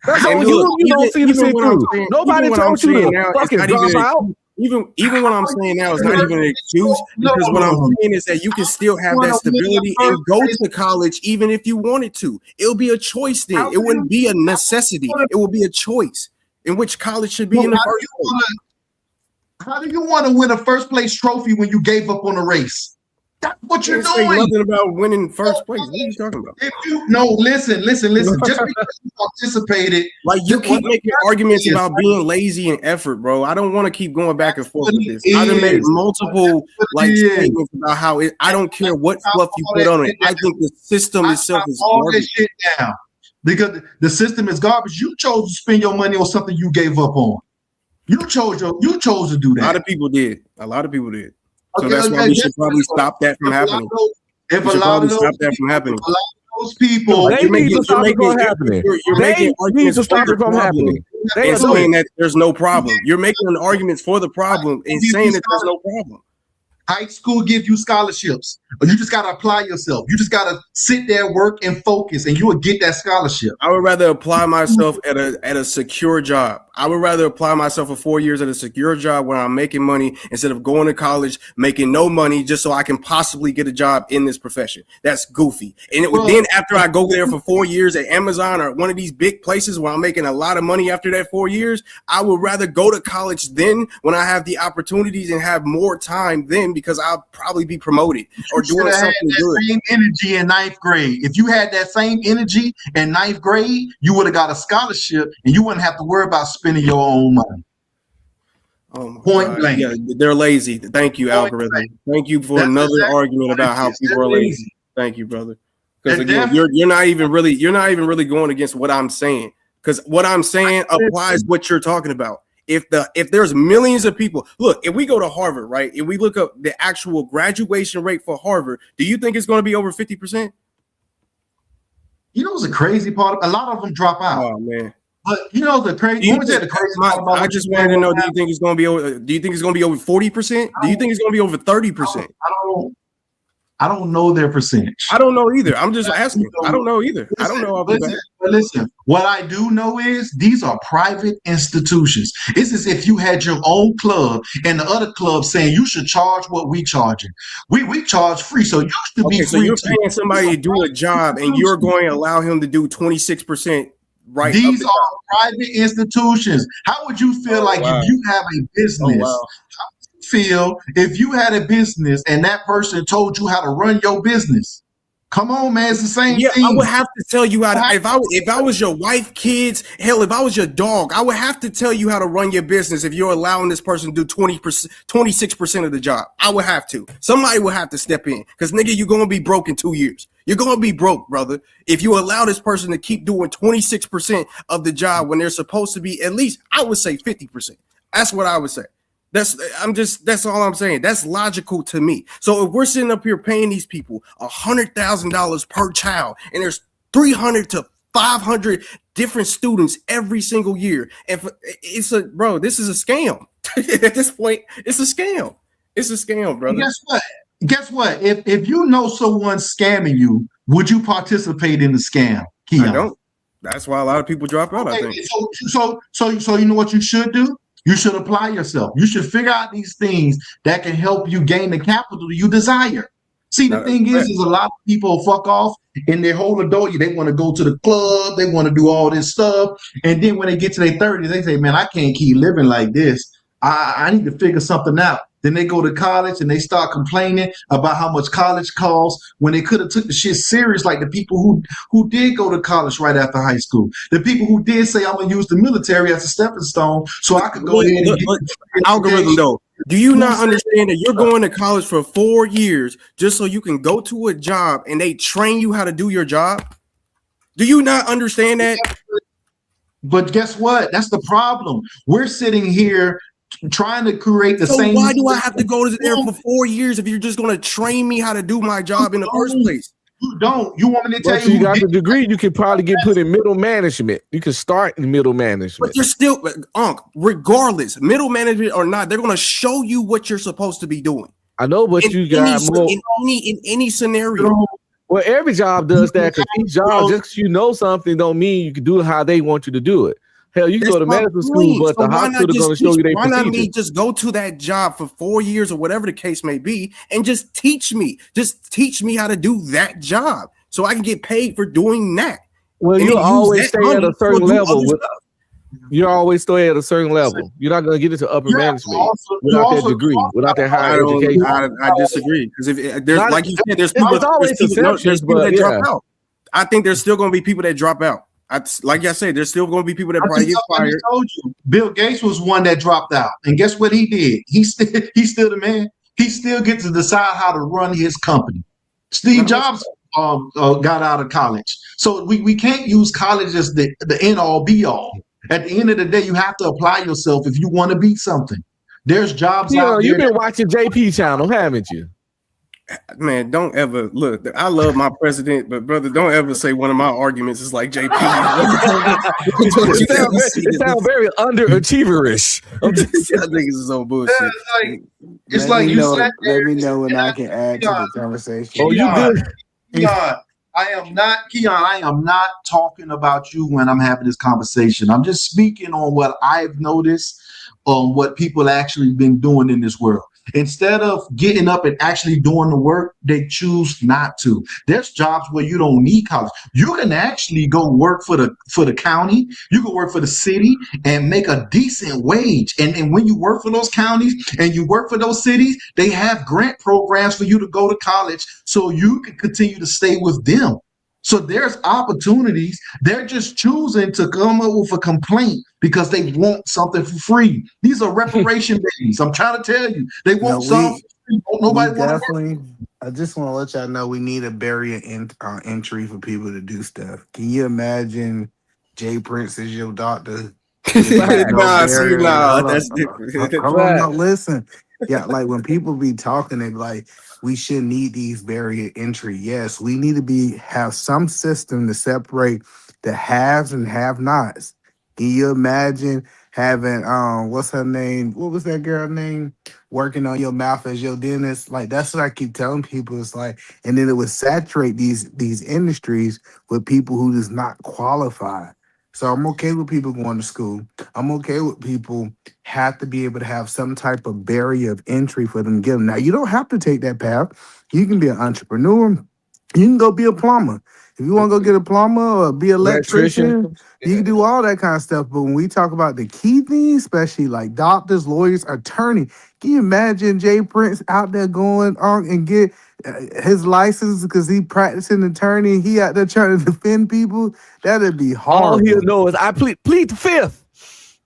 That's all you don't see the shit through. Nobody told you to fucking drop out. Even what I'm saying now is not even an excuse because what I'm saying is that you can still have that stability and go to college even if you wanted to. It'll be a choice then. It wouldn't be a necessity. It will be a choice in which college should be in the first place. How do you want to win a first place trophy when you gave up on a race? That's what you're doing. Nothing about winning first place. What are you talking about? Listen. Just because you participated, like you keep making arguments about being lazy and effort, bro. I don't want to keep going back and forth with this. I've made multiple statements about how I don't care what fluff you put on it. I think the system itself is garbage. Shit down because the system is garbage. You chose to spend your money on something you gave up on. You chose to do that. A lot of people did. So that's why we should probably stop that from happening. If a lot of those people, they need to stop it from happening. You're making arguments for the problem and saying that there's no problem. You're making an argument for the problem and saying that there's no problem. High school gives you scholarships, but you just got to apply yourself. You just got to sit there, work, and focus, and you will get that scholarship. I would rather apply myself at a secure job. I would rather apply myself for 4 years at a secure job where I'm making money instead of going to college, making no money just so I can possibly get a job in this profession. That's goofy. And then after I go there for 4 years at Amazon or one of these big places where I'm making a lot of money after that 4 years, I would rather go to college then when I have the opportunities and have more time then because I'll probably be promoted or doing something good. Same energy in ninth grade. If you had that same energy in ninth grade, you would have got a scholarship and you wouldn't have to worry about spending your own money. Point blank. Yeah, they're lazy. Thank you, algorithm. Thank you for another argument about how people are lazy. Thank you, brother. Because again, you're not even really going against what I'm saying. Because what I'm saying applies what you're talking about. If there's millions of people, look, if we go to Harvard, right? If we look up the actual graduation rate for Harvard, do you think it's going to be over 50%? You know what's the crazy part? A lot of them drop out. Oh man. But you know the crazy. Let me tell you the crazy part about I what just you wanted to said know: right do you think it's going to be over? Do you think it's going to be over 40%? Do you think it's going to be over 30%? I don't know their percentage. I don't know either. I'm just asking. I don't know either. I don't know off the bat. Listen, what I do know is these are private institutions. It's as if you had your own club and the other club saying you should charge what we charging. We charge free, so you should be Okay, so free you're too. paying somebody to do a job, and you're going to allow him to do 26% right? These are private institutions. How would you feel like wow. if you have a business? wow. How would you feel if you had a business and that person told you how to run your business? Come on, man, it's the same Yeah, thing. I would have to tell you how to. If I was your wife, kids, hell, if I was your dog, I would have to tell you how to run your business. If you're allowing this person to do 20%, 26% of the job, I would have to. Somebody would have to step in because nigga, you're gonna be broke in 2 years. You're gonna be broke, brother. If you allow this person to keep doing 26% of the job when they're supposed to be at least, I would say 50%. That's what I would say. That's all I'm saying. That's logical to me. So if we're sitting up here paying these people $100,000 per child, and there's 300 to 500 different students every single year, and this is a scam. At this point, it's a scam. It's a scam, brother. Guess what? If you know someone's scamming you, would you participate in the scam, Keon? I don't. That's why a lot of people drop out. I think. So you know what you should do? You should apply yourself. You should figure out these things that can help you gain the capital you desire. See, the thing is a lot of people fuck off in their whole adult. They want to go to the club. They want to do all this stuff. And then when they get to their 30s, they say, man, I can't keep living like this. I need to figure something out. Then they go to college and they start complaining about how much college costs when they could have took the shit serious, like the people who did go to college right after high school. The people who did say, I'm going to use the military as a stepping stone so I could go ahead and get algorithm though. Do you not understand that you're going to college for 4 years just so you can go to a job and they train you how to do your job? Do you not understand that? But guess what? That's the problem. We're sitting here trying to create the same. Why do I have to go to there for 4 years if you're just going to train me how to do my job in the first place? You don't. You want me to tell you? You got the degree. You can probably get put in middle management. You can start in middle management. But you're still, regardless, middle management or not, they're going to show you what you're supposed to be doing. I know, but you got more in any scenario. Well, every job does that because each job, just because you know something, don't mean you can do it how they want you to do it. Hell, you can go to medical school, but the hospital is going to show you their procedures. Why not me just go to that job for 4 years or whatever the case may be and just teach me how to do that job so I can get paid for doing that. Well, you always stay at a certain level. You always stay at a certain level. You're not going to get into upper management without that degree, without that higher education. I disagree because if there's like you said, there's people that drop out. I think there's still going to be people that drop out. Like I said, there's still going to be people that probably get fired. I told you, Bill Gates was one that dropped out, and guess what he did? He's still the man. He still gets to decide how to run his company. Steve Jobs got out of college, so we can't use college as the end all be all. At the end of the day, you have to apply yourself if you want to be something. There's jobs out there. You've been watching JP channel, haven't you? Man, don't ever look. I love my president, but brother, don't ever say one of my arguments is like JP. It sounds very underachieverish. I think it's so bullshit. It's like you let me know when I can add to the conversation. Oh, you good? Keon, I am not talking about you when I'm having this conversation. I'm just speaking on what I've noticed on what people actually been doing in this world. Instead of getting up and actually doing the work, they choose not to. There's jobs where you don't need college. You can actually go work for the county. You can work for the city and make a decent wage. And when you work for those counties and you work for those cities, they have grant programs for you to go to college so you can continue to stay with them. So there's opportunities. They're just choosing to come up with a complaint because they want something for free. These are reparation babies. I'm trying to tell you, they want something. Nobody definitely. I just want to let y'all know we need a barrier entry for people to do stuff. Can you imagine Jay Prince as your doctor? That's different. No, listen. Yeah, like when people be talking, they be like, we should need these barrier entry. Yes, we need to have some system to separate the haves and have-nots. Can you imagine having what's her name? What was that girl name? Working on your mouth as your dentist? Like that's what I keep telling people. It's like, and then it would saturate these industries with people who does not qualify. So I'm okay with people going to school. I'm okay with people have to be able to have some type of barrier of entry for them to get them. Now you don't have to take that path. You can be an entrepreneur. You can go be a plumber. If you want to go get a plumber or be an electrician, you can do all that kind of stuff. But when we talk about the key things, especially like doctors, lawyers, attorney, can you imagine Jay Prince out there going on and get his license because he practicing attorney and he out there trying to defend people? That'd be All horrible. he'll know is I plead the fifth.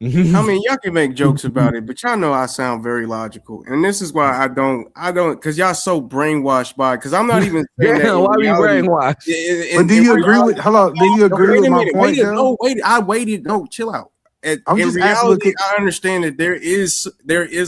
I mean, y'all can make jokes about it, but y'all know I sound very logical, and this is why I don't, because y'all so brainwashed by it. Because I'm not even saying that. Why we brainwashed? But do you agree with? Hold on. Do you agree with my point? No, wait. I waited. No, chill out. In reality, I understand that there is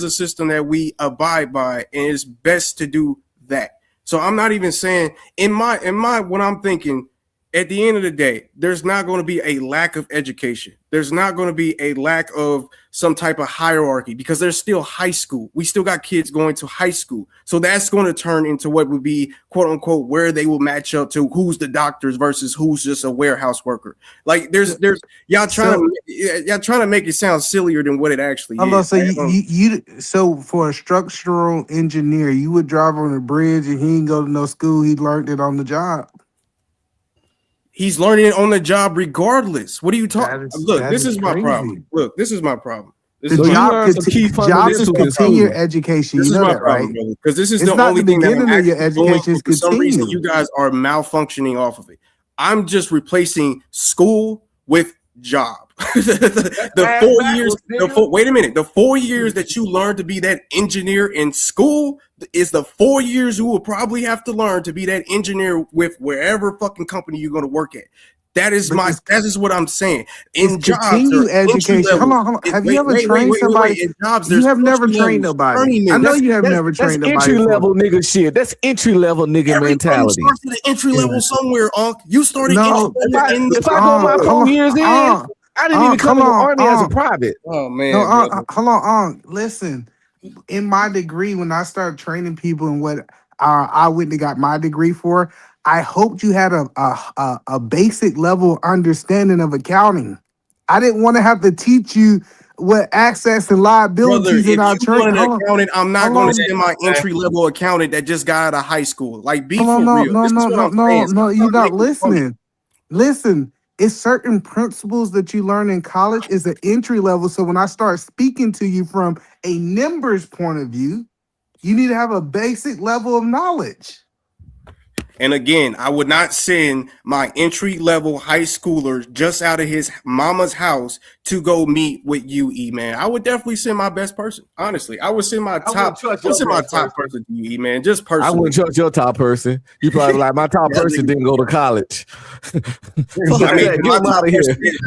a system that we abide by, and it's best to do that. So I'm not even saying in my what I'm thinking. At the end of the day, there's not going to be a lack of education. There's not going to be a lack of some type of hierarchy because there's still high school. We still got kids going to high school. So that's going to turn into what would be, quote unquote, where they will match up to who's the doctors versus who's just a warehouse worker. Like there's y'all trying to make it sound sillier than what it actually is. So so for a structural engineer, you would drive on a bridge and he didn't go to no school. He learned it on the job. He's learning it on the job regardless. What are you talking? Look, this is my crazy. problem. Look, this is my problem. The jobs is continue education. This you is know my that, problem, right? brother. Because this is It's the not only the thing that beginning I'm of your actually going education. for. For some reason, Continue. you guys are malfunctioning off of it. I'm just replacing school with job. the 4 years. Wait a minute. The 4 years that you learn to be that engineer in school is the 4 years you will probably have to learn to be that engineer with wherever fucking company you're going to work at. That is what I'm saying. In jobs, continue education. Hold on. Have you ever trained somebody? In jobs, you have never trained nobody. I know you have never trained that's nobody. Entry level nigga shit. That's entry level nigga mentality. Starts at the entry level somewhere, Unc. You started. If I go my 4 years in, I didn't even come in the army as a private. Oh man, no, hold on. Listen, in my degree, when I started training people in what I went and got my degree for, I hoped you had a basic level understanding of accounting. I didn't want to have to teach you what access and liabilities in our training. Accountant, I'm not going to send my entry level accountant that just got out of high school. Like, be for real. No, you're not listening. Listen, it's certain principles that you learn in college is an entry level. So when I start speaking to you from a numbers point of view, you need to have a basic level of knowledge. And again, I would not send my entry level high schooler just out of his mama's house to go meet with you, E-Man. I would definitely send my best person. Honestly, I would send my top person to you, E-Man. Just personally. I wouldn't trust your top person. You probably like my top person didn't go to college. I mean,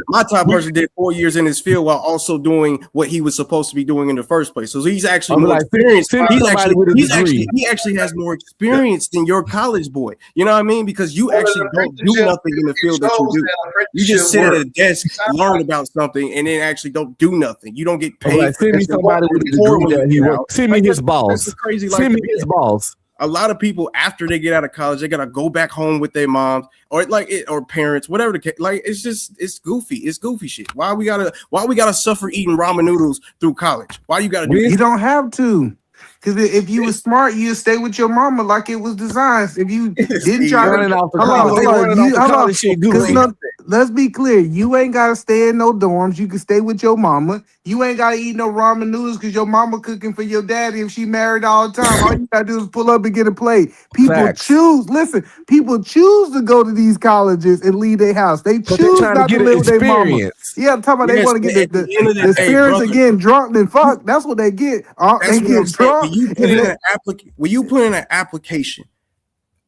my top person did 4 years in his field while also doing what he was supposed to be doing in the first place. So he's actually more experienced. He actually has more experience than your college boy. You know what I mean? Because you actually don't do nothing in the field that you do. You just sit at a desk, learn about something, and then actually don't do nothing. You don't get paid. Send me somebody with a degree that he works. Send me his balls. Send me his balls. A lot of people after they get out of college, they gotta go back home with their moms or parents, whatever the case. Like it's goofy. It's goofy shit. Why we gotta suffer eating ramen noodles through college? Why you gotta do? You don't have to. Because if you were smart, you'd stay with your mama like it was designed. If you didn't try to, let's be clear. You ain't gotta stay in no dorms. You can stay with your mama. You ain't gotta eat no ramen noodles because your mama cooking for your daddy if she married all the time. All you gotta do is pull up and get a plate. People choose to go to these colleges and leave their house. They choose not to live with their mama. Yeah, I'm talking about they want to get the experience of getting drunk and fuck. That's what they get. They get drunk. When you put in an application,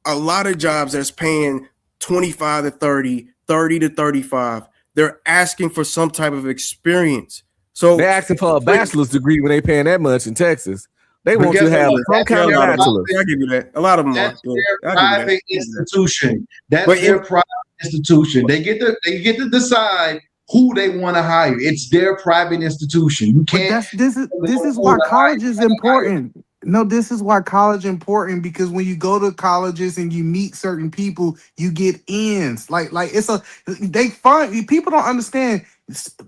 a lot of jobs that's paying 25 to 30, 30 to 35, they're asking for some type of experience. So they're asking for a bachelor's degree when they paying that much in Texas. They want you to have some kind of bachelor's. I give you that. A lot of them That's their private institution. That's their private institution. They get to decide who they want to hire. It's their private institution. You can't. This is why college is important. No, this is why college important, because when you go to colleges and you meet certain people, you get ins. Like they fund people don't understand.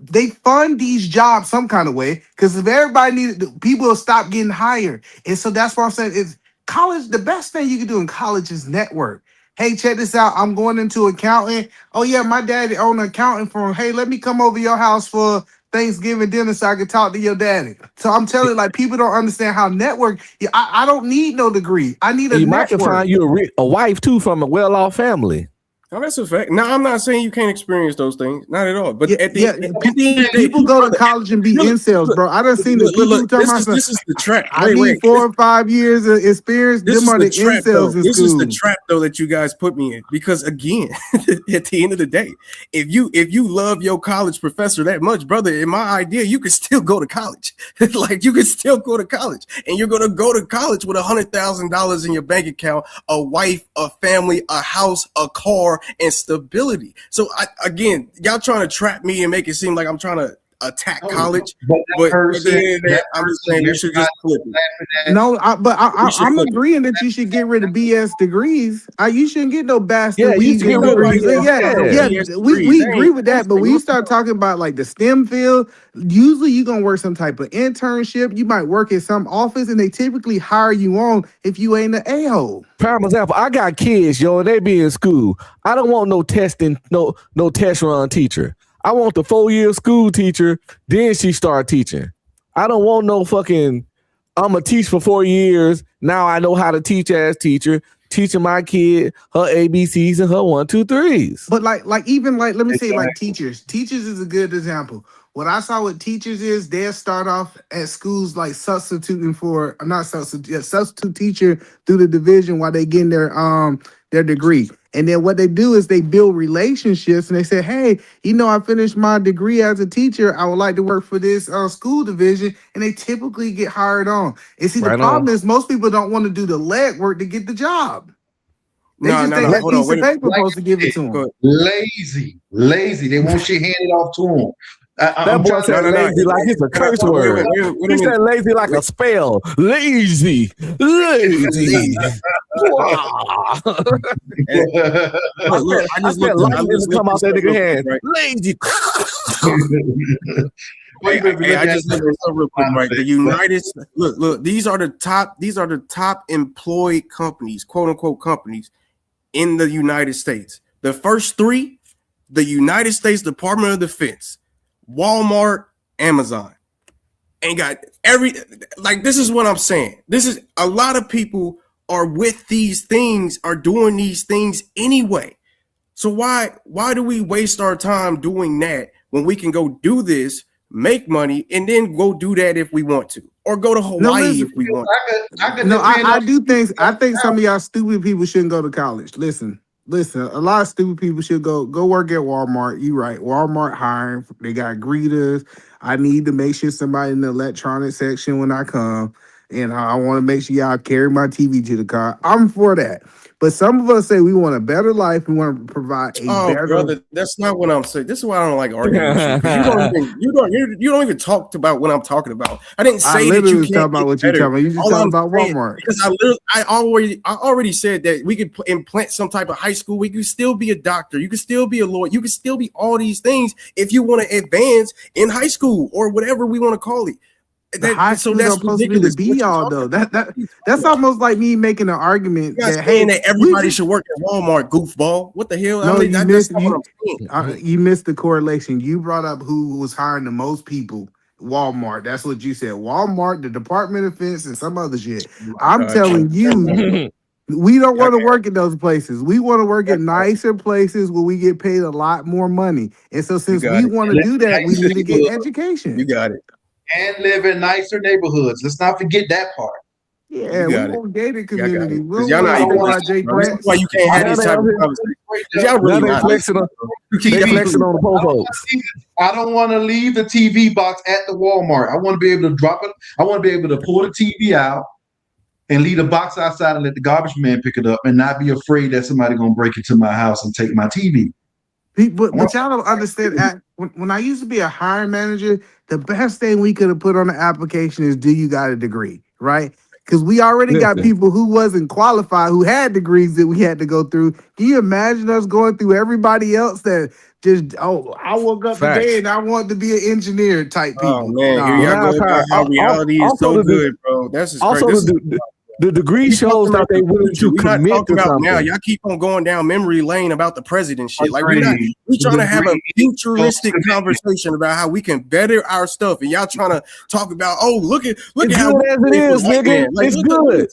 They fund these jobs some kind of way, because if everybody needed, people will stop getting hired. And so that's what I'm saying is college. The best thing you can do in college is network. Hey, check this out. I'm going into accounting. Oh yeah, my daddy owned an accounting firm. Hey, let me come over your house for Thanksgiving dinner so I can talk to your daddy. So I'm telling you, like, people don't understand how network. Yeah, I don't need no degree. I need a You might can network. find you a wife too from a well-off family. Oh, that's a fact. No, I'm not saying you can't experience those things. Not at all. But at the end of the day, people go to college and be incels, bro. I done seen the people talking about this is the trap. I need 4 or 5 years of experience. Them are the trap, incels though. in This school. is the trap, though, that you guys put me in. Because again, at the end of the day, if you love your college professor that much, brother, in my idea, you can still go to college. Like, you can still go to college, and you're gonna go to college with $100,000 in your bank account, a wife, a family, a house, a car, and stability. So again, y'all trying to trap me and make it seem like I'm trying to attack college, but at the end of the day, I'm just saying you should just flip it. No, I'm agreeing that you should get rid of BS degrees. You shouldn't get no bastard you should get rid of degrees. BS. We agree with that, but when you start talking about like the STEM field, usually you're gonna work some type of internship. You might work in some office, and they typically hire you on if you ain't an a-hole. Prime example, I got kids, yo, and they be in school. I don't want no testing, no test run teacher. I want the 4-year school teacher, then she start teaching. I don't want no fucking, I'm going to teach for 4 years. Now I know how to teach as teacher, teaching my kid her ABCs and her 1, 2, 3s. But like let me say like teachers. Teachers is a good example. What I saw with teachers is they'll start off at schools like substitute teacher through the division while they getting their degree. And then what they do is they build relationships, and they say, hey, I finished my degree as a teacher. I would like to work for this school division. And they typically get hired on. And see, the problem is most people don't want to do the legwork to get the job. They just think that piece of paper supposed to give it to them. Lazy. They want shit handed off to them. That boy said lazy like it's a curse word. He said lazy like a spell. Lazy. Wow. I just come out that nigga hand. Lazy. I just look real quick, right? The United look, these are the top employed companies, quote unquote companies in the United States. The first 3, the United States Department of Defense, Walmart, Amazon. Ain't got this is what I'm saying. This is a lot of people are with these things, are doing these things anyway. So why do we waste our time doing that when we can go do this, make money, and then go do that if we want to, or go to Hawaii if we want to? I think some of y'all stupid people shouldn't go to college. Listen, a lot of stupid people should go work at Walmart. You right, Walmart hiring. They got greeters. I need to make sure somebody in the electronic section when I come, and I want to make sure y'all carry my TV to the car. I'm for that. But some of us say we want a better life. We want to provide a better. Brother, that's not what I'm saying. This is why I don't like arguing with you. You don't even talk about what I'm talking about. I didn't say that you can't talk about what you're talking about. You just talking about Walmart. Because I already said that we could implant some type of high school. We could still be a doctor. You could still be a lawyer. You could still be all these things if you want to advance in high school or whatever we want to call it. That's supposed to be the be all though. That's almost like me making an argument that everybody should work at Walmart. Goofball, what the hell? No, you missed the correlation. You brought up who was hiring the most people. Walmart. That's what you said. Walmart, the Department of Defense, and some other shit. I'm telling you. We don't want to work in those places. We want to work in nicer places where we get paid a lot more money. And so since we want to do that, we need to get education. You got it. And live in nicer neighborhoods. Let's not forget that part. Yeah, we want gated community. Y'all not even that's why you can't have these type of conversations. Y'all really not flexing on the po-pos. I don't want to leave the TV box at the Walmart. I want to be able to drop it. I want to be able to pull the TV out and leave the box outside and let the garbage man pick it up and not be afraid that somebody gonna break into my house and take my TV. But y'all don't understand. When I used to be a hiring manager, the best thing we could have put on the application is, do you got a degree, right? Because we already got people who wasn't qualified, who had degrees that we had to go through. Can you imagine us going through everybody else that just, I woke up today and I want to be an engineer type people? Oh man, here y'all go about how reality is so good, bro. That's just also crazy. the degree shows that they willing to commit to something. Now y'all keep on going down memory lane about the president shit. Like we trying to have a futuristic conversation about how we can better our stuff, and y'all trying to talk about look at how it is, nigga. Like, it's good.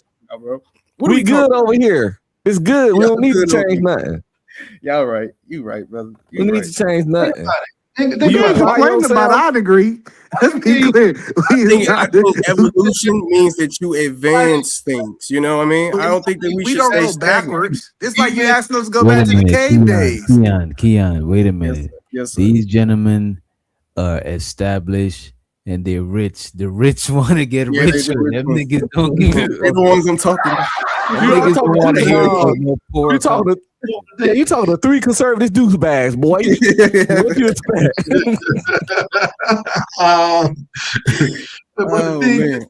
We good over here. It's good. We don't need to change nothing. Y'all right. You right, brother. We need to change nothing. You ain't complaining about our degree. Let's be clear. I think evolution means that you advance things. You know what I mean? I don't think that we should don't stay go stagnant. backwards. It's like you asking us to go Wait back a to the minute, cave days. Keon, wait a minute. Yes, sir. These gentlemen are established and they're rich. The rich want to get richer. Them niggas don't give They're the ones I'm talking about. You talking to three conservative douchebags, boy. What do you expect? Oh man.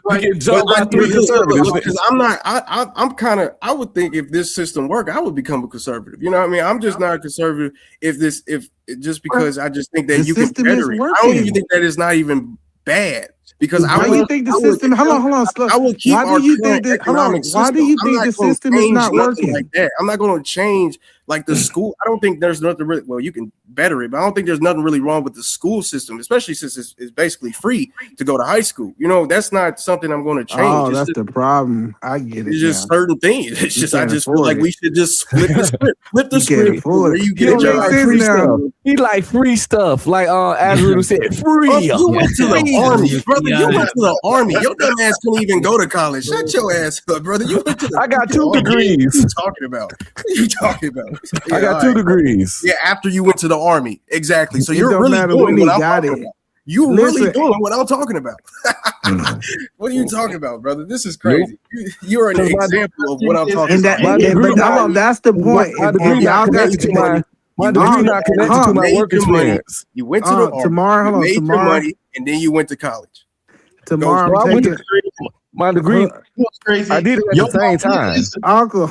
We get jumped by three conservatives. Because I'm kind of, I would think if this system worked, I would become a conservative. You know what I mean? I'm just not a conservative just because I just think that you can better it. I don't even think that is not even bad. Because why do you think the system? Hold on. I will keep why do you think that? Hold on. Why do you think the system is not working like that? I'm not going to change like the school. I don't think there's nothing really. Well, you can better it, but I don't think there's nothing really wrong with the school system, especially since it's basically free to go to high school. You know, that's not something I'm going to change. Oh, that's the problem. I get it. It's just certain things. It's just I just feel like we should just flip the script. Flip the script. Where you get free stuff. He like free stuff. Like Azrael said, free. You went to the army, brother. You went to the army. Your dumb ass couldn't even go to college. Shut your ass up, brother. You went to the I got 2 degrees. What are you talking about? What are you talking about? I got 2 degrees. Yeah, after you went to the army. Exactly. So It you're don't really matter doing when he what I'm got talking it. about. You really Listen. doing what I'm talking about. What are you talking about, brother? This is crazy. You're an example of what I'm talking about. But that's the point. My degree not connected to my work experience. You went to the army. Tomorrow, you made your money, and then you went to college. Tomorrow, I'm taking my degree. Crazy. I did it at the same time. Uncle,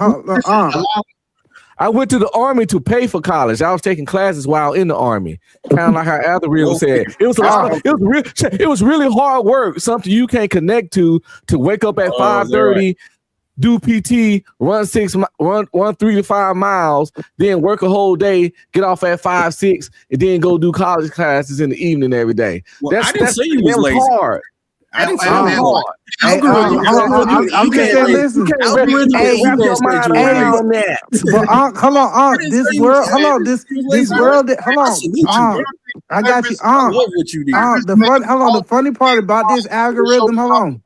I went to the army to pay for college. I was taking classes while in the army. Kind of like how Azrael said. It was a lot. It was really hard work. Something you can't connect to wake up at 5:30, do PT, run 3 to 5 miles, then work a whole day, get off at 5, 6, and then go do college classes in the evening every day. Well, I didn't say you was lazy. Hard. I didn't say hard. I'm just saying, listen. Hold on, this world. Hold on, this world. Hold on, I got you. The funny part about this algorithm. Hold on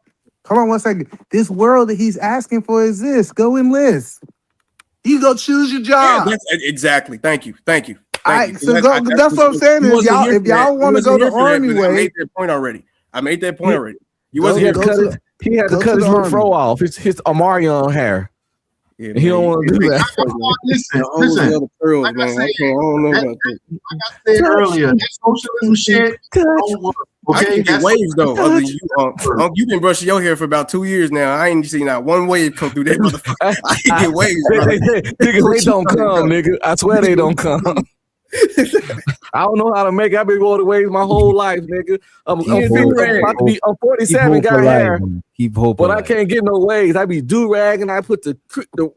1 second. This world that he's asking for is this. Go enlist. You go choose your job. Yeah, exactly. Thank you. All right, so that's what I'm saying. If y'all want to go the army way, I made that point already. You wasn't here. He had to cut his fro off. His Omarion hair. Yeah, he don't want to do that. Listen. Like I said earlier, that socialism shit. I can get waves though. Other than you, you've been brushing your hair for about 2 years now. I ain't seen not one wave come through that motherfucker. I can get waves. Nigga, they don't come, nigga. I swear they don't come. I don't know how to make it. I've been going to waves my whole life, nigga. I'm 47, got hair. Keep hope, but I can't get no waves. I be do-ragging. I put the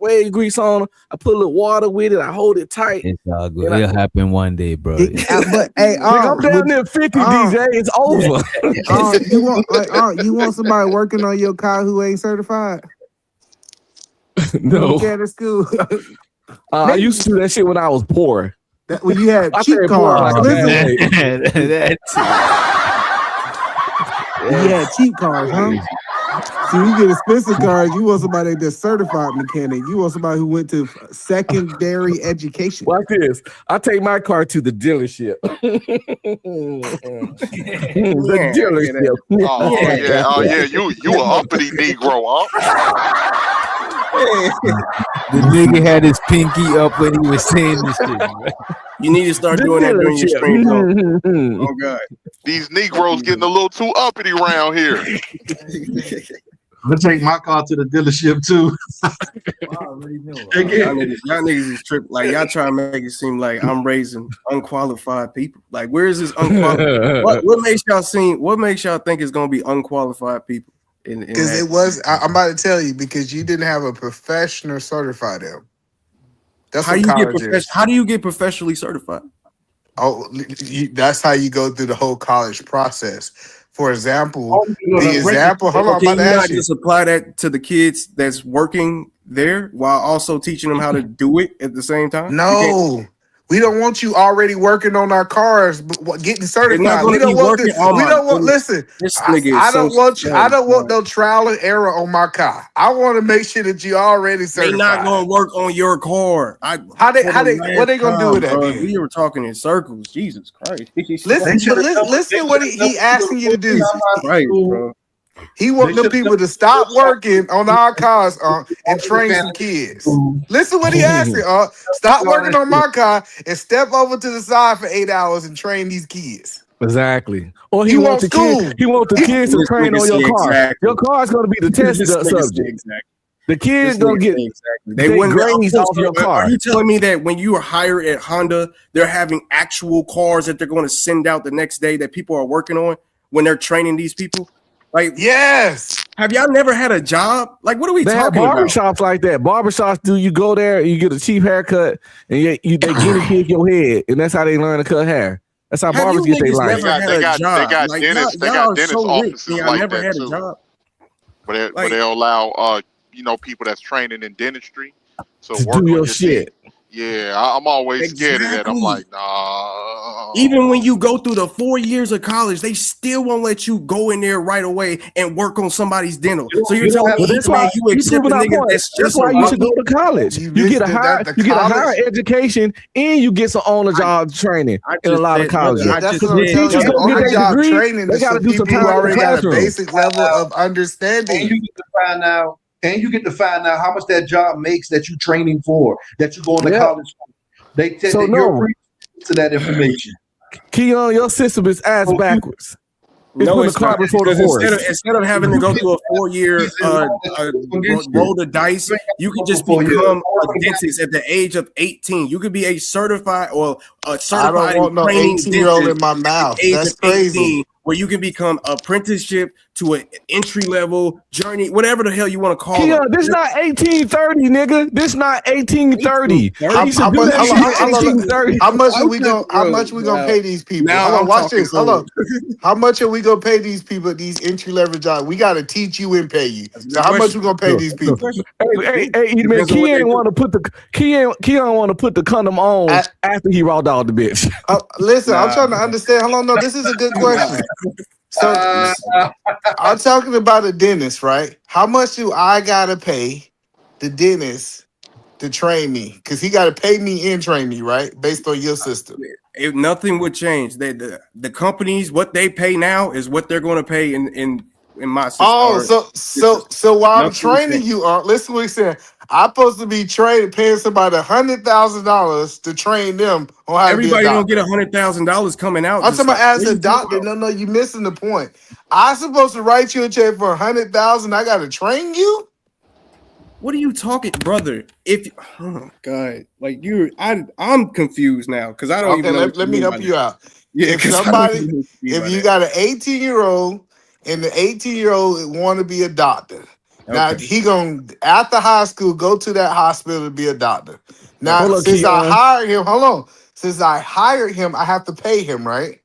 wave grease on. I put a little water with it. I hold it tight. It's all good. It'll happen one day, bro. But hey, I'm down there 50 DJ. It's over. You want somebody working on your car who ain't certified? No. At school. I used to do that shit when I was poor. When you had cheap cars. You had cheap cars, huh? See, you get expensive cars. You want somebody that's certified mechanic. You want somebody who went to secondary education. Watch this. I take my car to the dealership. The dealership. Oh yeah. You an uppity Negro, huh? The nigga had his pinky up when he was saying this shit. Right? You need to start doing that during your stream. Oh God, these Negroes getting a little too uppity around here. I'm gonna take my car to the dealership too. y'all niggas is tripping. Like y'all trying to make it seem like I'm raising unqualified people. Like where is this unqualified? what makes y'all seem? What makes y'all think it's gonna be unqualified people? Because it was. I'm about to tell you because you didn't have a professional certify them. That's how what you college get is. How do you get professionally certified? Oh, that's how you go through the whole college process. For example, the example. Hold on, I'm Can about you to not ask you. just apply that to the kids that's working there while also teaching them how to do it at the same time? No, we don't want you already working on our cars, but getting They're not certified. going We to be don't want working this. on We my. don't want. Listen, This nigga I is so. don't want you. I don't want no. no trial and error on my car. I want to make sure that you already They certified. not going to work on your car. What they gonna do with that? Bro, Then? we were talking in circles. Jesus Christ. Listen what he asking you to do. Right, bro. He want them people to stop working on our cars and train some kids. Listen what he asking. Stop working on my car and step over to the side for 8 hours and train these kids. Exactly. Or he wants the kids. He wants the kids to train on your car. Exactly. Your car's going to be the test subject. Exactly. The kids gonna get they wouldn't grades off your car. Are you telling me that when you are hired at Honda, they're having actual cars that they're going to send out the next day that people are working on when they're training these people? Like, yes. Have y'all never had a job? Like, what are we talking about? Barbershops like that. Barbershops do you go there, you get a cheap haircut, and they guinea pig your head, and that's how they learn to cut hair. That's how barbers get their life. They got dentists. They got dentist offices like that too. But they allow people that's training in dentistry to to work do on your shit. teeth. Yeah, I'm always scared of that. I'm like, nah. Even when you go through the 4 years of college, they still won't let you go in there right away and work on somebody's dental. So you're telling me, that's why you accept a nigga that's just why you should go to college. You get a higher education and you get some on the job training in a lot of colleges. That's what I'm telling you. On the job training is for people who already got a basic level of understanding. And you get to find out how much that job makes that you're training for, that you're going to college for. They tell that you're free to that information. Keon, your system is ass backwards. No, it's not. Instead of having to go through a 4-year roll the dice, you can just become a dentist at the age of 18. You could be a certified or a certified. I don't want no 18-year-old in my mouth. That's crazy. Where you can become apprenticeship to an entry level journey, whatever the hell you want to call it. This not 1830, nigga. This not 1830. How much are we gonna pay these people? Hold on, watch this. Hold on. How much are we gonna pay these people at these entry level jobs? We gotta teach you and pay you. So how much we gonna pay these people? Hey, man, Keon want to put the condom on after he raw dogged the bitch. Listen, I'm trying to understand. Hold on, no, this is a good question. So I'm talking about a dentist, right? How much do I gotta pay the dentist to train me? Because he gotta pay me and train me, right? Based on your system. If nothing would change. The companies, what they pay now is what they're going to pay in my system. Oh, so while I'm training you, listen what he said. I'm supposed to be paying somebody $100,000 to train them on how Everybody to be a don't get $100,000 coming out. I'm talking about as a doctor. No, you're missing the point. I'm supposed to write you a check for $100,000. I got to train you. What are you talking, brother? Oh my God, like I'm confused now because I don't even know. Let me help you out. Yeah, if you got an 18-year-old and the 18-year-old want to be a doctor. Now he gonna after high school go to that hospital to be a doctor. Now since I hired him, I have to pay him, right?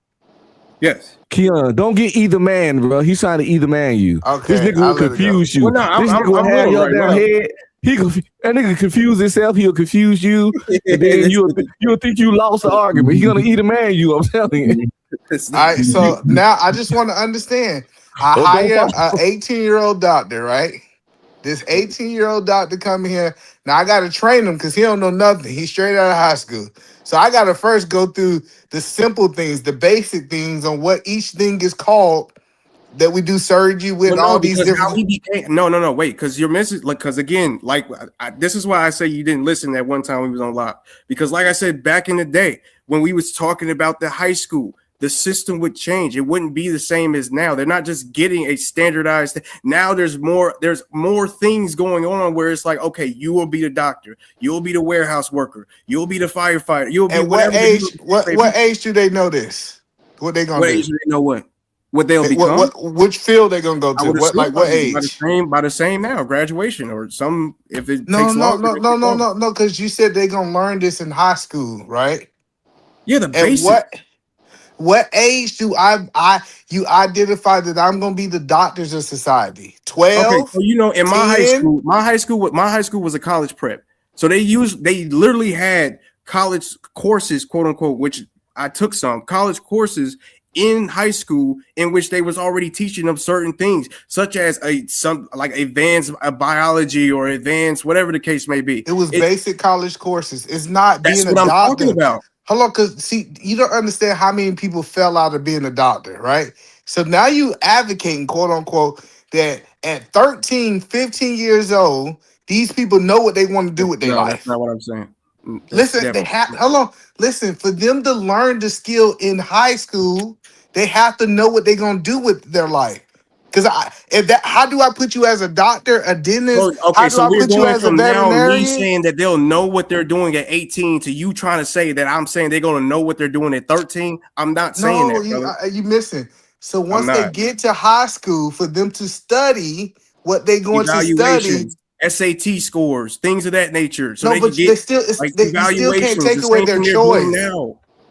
Yes. Keon, don't get either man, bro. He's trying to either man you. Okay, this nigga will confuse you. Well, no, this nigga will have your damn head. That nigga confuse himself. He'll confuse you, and then you'll think you lost the argument. He's gonna either man you. I'm telling you. All right. So now I just want to understand. I hire an 18-year-old doctor, right? This 18-year-old doctor come here. Now I got to train him because he don't know nothing. He's straight out of high school. So I got to first go through the simple things, the basic things on what each thing is called that we do surgery with all these different. No, wait, because you're missing. Because again, this is why I say you didn't listen that one time we was on live. Because like I said, back in the day, when we was talking about the high school, the system would change. It wouldn't be the same as now. They're not just getting a standardized. Now there's more things going on where it's like, okay, you will be the doctor, you'll be the warehouse worker, you'll be the firefighter, you'll be At what age? What age do they know this? What they gonna what do? age do they know what they'll become? Which field they gonna go to? What age? By the same now, graduation or some. If it No, takes longer, no, because you said they gonna learn this in high school, right? Yeah, the At basic. What age do you identify that I'm gonna be the doctors of society? 12. Okay, so in my 10? high school was a college prep. So they literally had college courses, quote unquote, which I took some college courses in high school in which they was already teaching them certain things, such as advanced biology or advanced whatever the case may be. It was basic college courses. It's not That's being a what I'm doctor. talking about. Hold on, because see, you don't understand how many people fell out of being a doctor, right? So now you advocating, quote unquote, that at 13, 15 years old, these people know what they want to do with their life. That's not what I'm saying. Listen, hold on. Listen, for them to learn the skill in high school, they have to know what they're gonna do with their life. Because how do I put you as a doctor, a dentist? How do I we're put you going as a from now veterinarian? me saying that they'll know what they're doing at 18 to you trying to say that I'm saying they're gonna know what they're doing at 13. I'm not saying that, brother. You missing. So once they get to high school, for them to study what they're going to study. SAT scores, things of that nature. So No, but they still, you still can't take away their choice.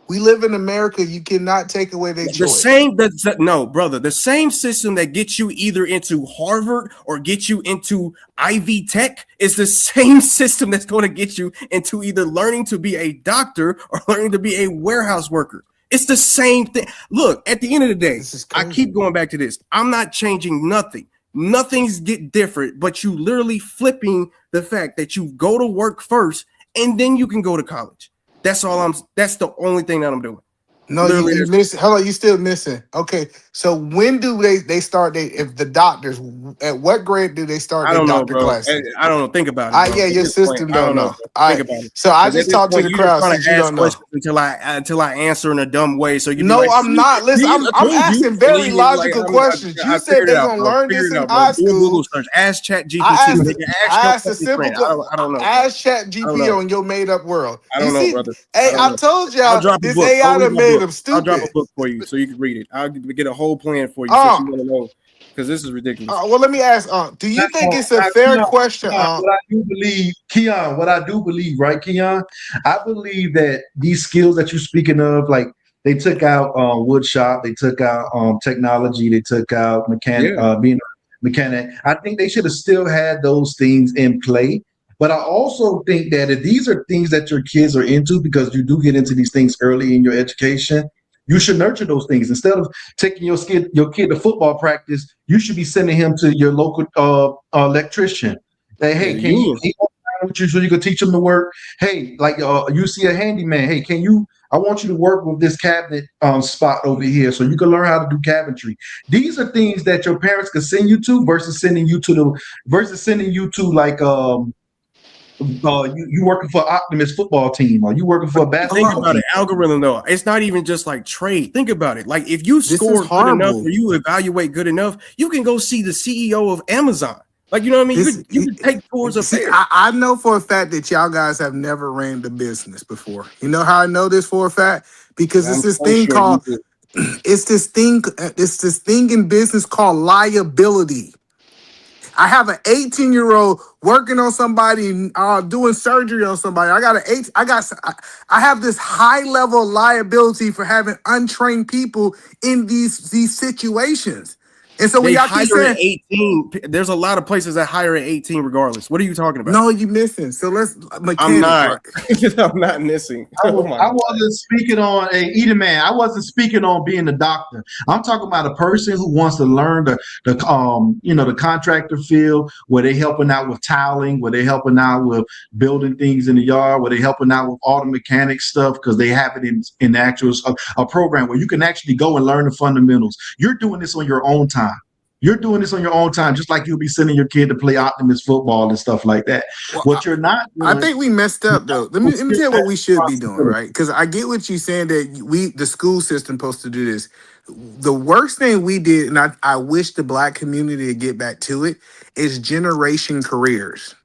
We live in America. You cannot take away their choice. No, brother. The same system that gets you either into Harvard or get you into Ivy Tech is the same system that's going to get you into either learning to be a doctor or learning to be a warehouse worker. It's the same thing. Look, at the end of the day, I keep going back to this. I'm not changing nothing. Nothing's get different, but you literally flipping the fact that you go to work first and then you can go to college. That's the only thing that I'm doing. No, you missing. Hold on, you still missing. Okay, so when do they start? If the doctors, at what grade do they start their doctor classes? I don't know. Think about it. Bro. Yeah, your system don't know. Think about it. So I just talked to the crowd since you don't know. Until I answer in a dumb way. So you I'm not. Listen, I'm asking very logical questions. You said they're gonna learn this in high school. Google search. Ask ChatGPT. I asked a simple. I don't know. Ask ChatGPT on your made up world. I don't know, brother. Hey, I told y'all this AI done made them stupid. I'll drop a book for you so you can read it. I'll get a whole plan for you since you want to know, because this is ridiculous. Well, let me ask, do you think it's a fair question? What I do believe, Keon, right, Keon? I believe that these skills that you're speaking of, like they took out wood shop, they took out technology, they took out being a mechanic. I think they should have still had those things in play. But I also think that if these are things that your kids are into, because you do get into these things early in your education, you should nurture those things. Instead of taking your kid to football practice, you should be sending him to your local electrician. Hey, can you with you so you can teach him to work? Hey, like you see a handyman. Hey, I want you to work with this cabinet spot over here so you can learn how to do cabinetry. These are things that your parents can send you to versus sending you to like you working for Optimus football team, or you working for a basketball Think about team. it, algorithm though. It's not even just like trade. Think about it. Like if you score good enough or you evaluate good enough, you can go see the CEO of Amazon. Like, you know what I mean? You can take tours of there. I know for a fact that y'all guys have never ran the business before. You know how I know this for a fact? Because it's this thing called it's this thing in business called liability. I have an 18-year-old working on somebody, doing surgery on somebody. I have this high level of liability for having untrained people in these situations. And so when y'all keep saying 18, there's a lot of places that hire at 18 regardless. What are you talking about? No, you missing. So I'm not. I'm not missing. I wasn't speaking on I wasn't speaking on being a doctor. I'm talking about a person who wants to learn the contractor field, where they helping out with tiling, where they helping out with building things in the yard, where they helping out with auto mechanic stuff, because they have it in the actual a program where you can actually go and learn the fundamentals. You're doing this on your own time. You're doing this on your own time, just like you'll be sending your kid to play Optimus football and stuff like that. Well, What you're not doing, I think we messed up though. Let me tell you what we should be doing, right? Because I get what you're saying that the school system supposed to do this. The worst thing we did, and I wish the black community to get back to it, is generation careers,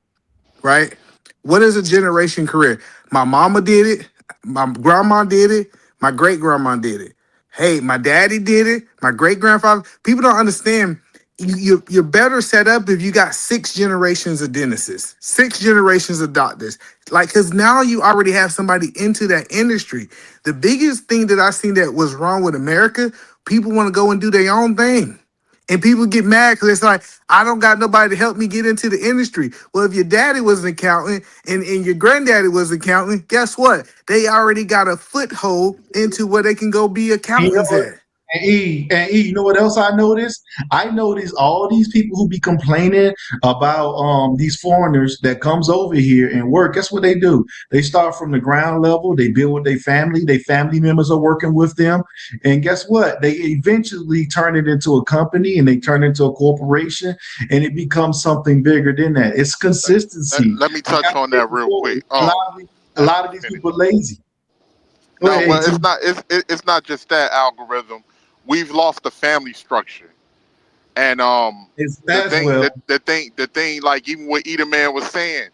right? What is a generation career? My mama did it, my grandma did it, my great grandma did it. Hey, my daddy did it, my great grandfather. People don't understand. You're better set up if you got 6 generations of dentists, 6 generations of doctors. Like, because now you already have somebody into that industry. The biggest thing that I seen that was wrong with America, people want to go and do their own thing. And people get mad because it's like, I don't got nobody to help me get into the industry. Well, if your daddy was an accountant and your granddaddy was an accountant, guess what? They already got a foothold into where they can go be accountants at. And you know what else I noticed? I noticed all these people who be complaining about these foreigners that comes over here and work. Guess what they do? They start from the ground level. They build with their family. Their family members are working with them. And guess what? They eventually turn it into a company and they turn it into a corporation and it becomes something bigger than that. It's consistency. Let me touch on that real quick. A lot of these people are lazy. No, well, it's not. It's not just that algorithm. We've lost the family structure, and the thing, like even what Edelman was saying,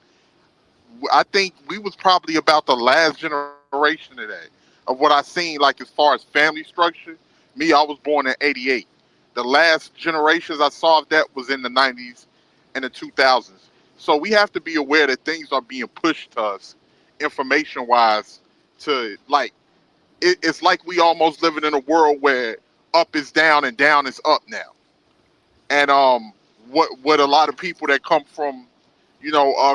I think we was probably about the last generation today of what I seen. Like as far as family structure, me, I was born in '88. The last generations I saw of that was in the '90s and the 2000s. So we have to be aware that things are being pushed to us, information-wise, to like. It's like we almost living in a world where up is down and down is up now. And what a lot of people that come from,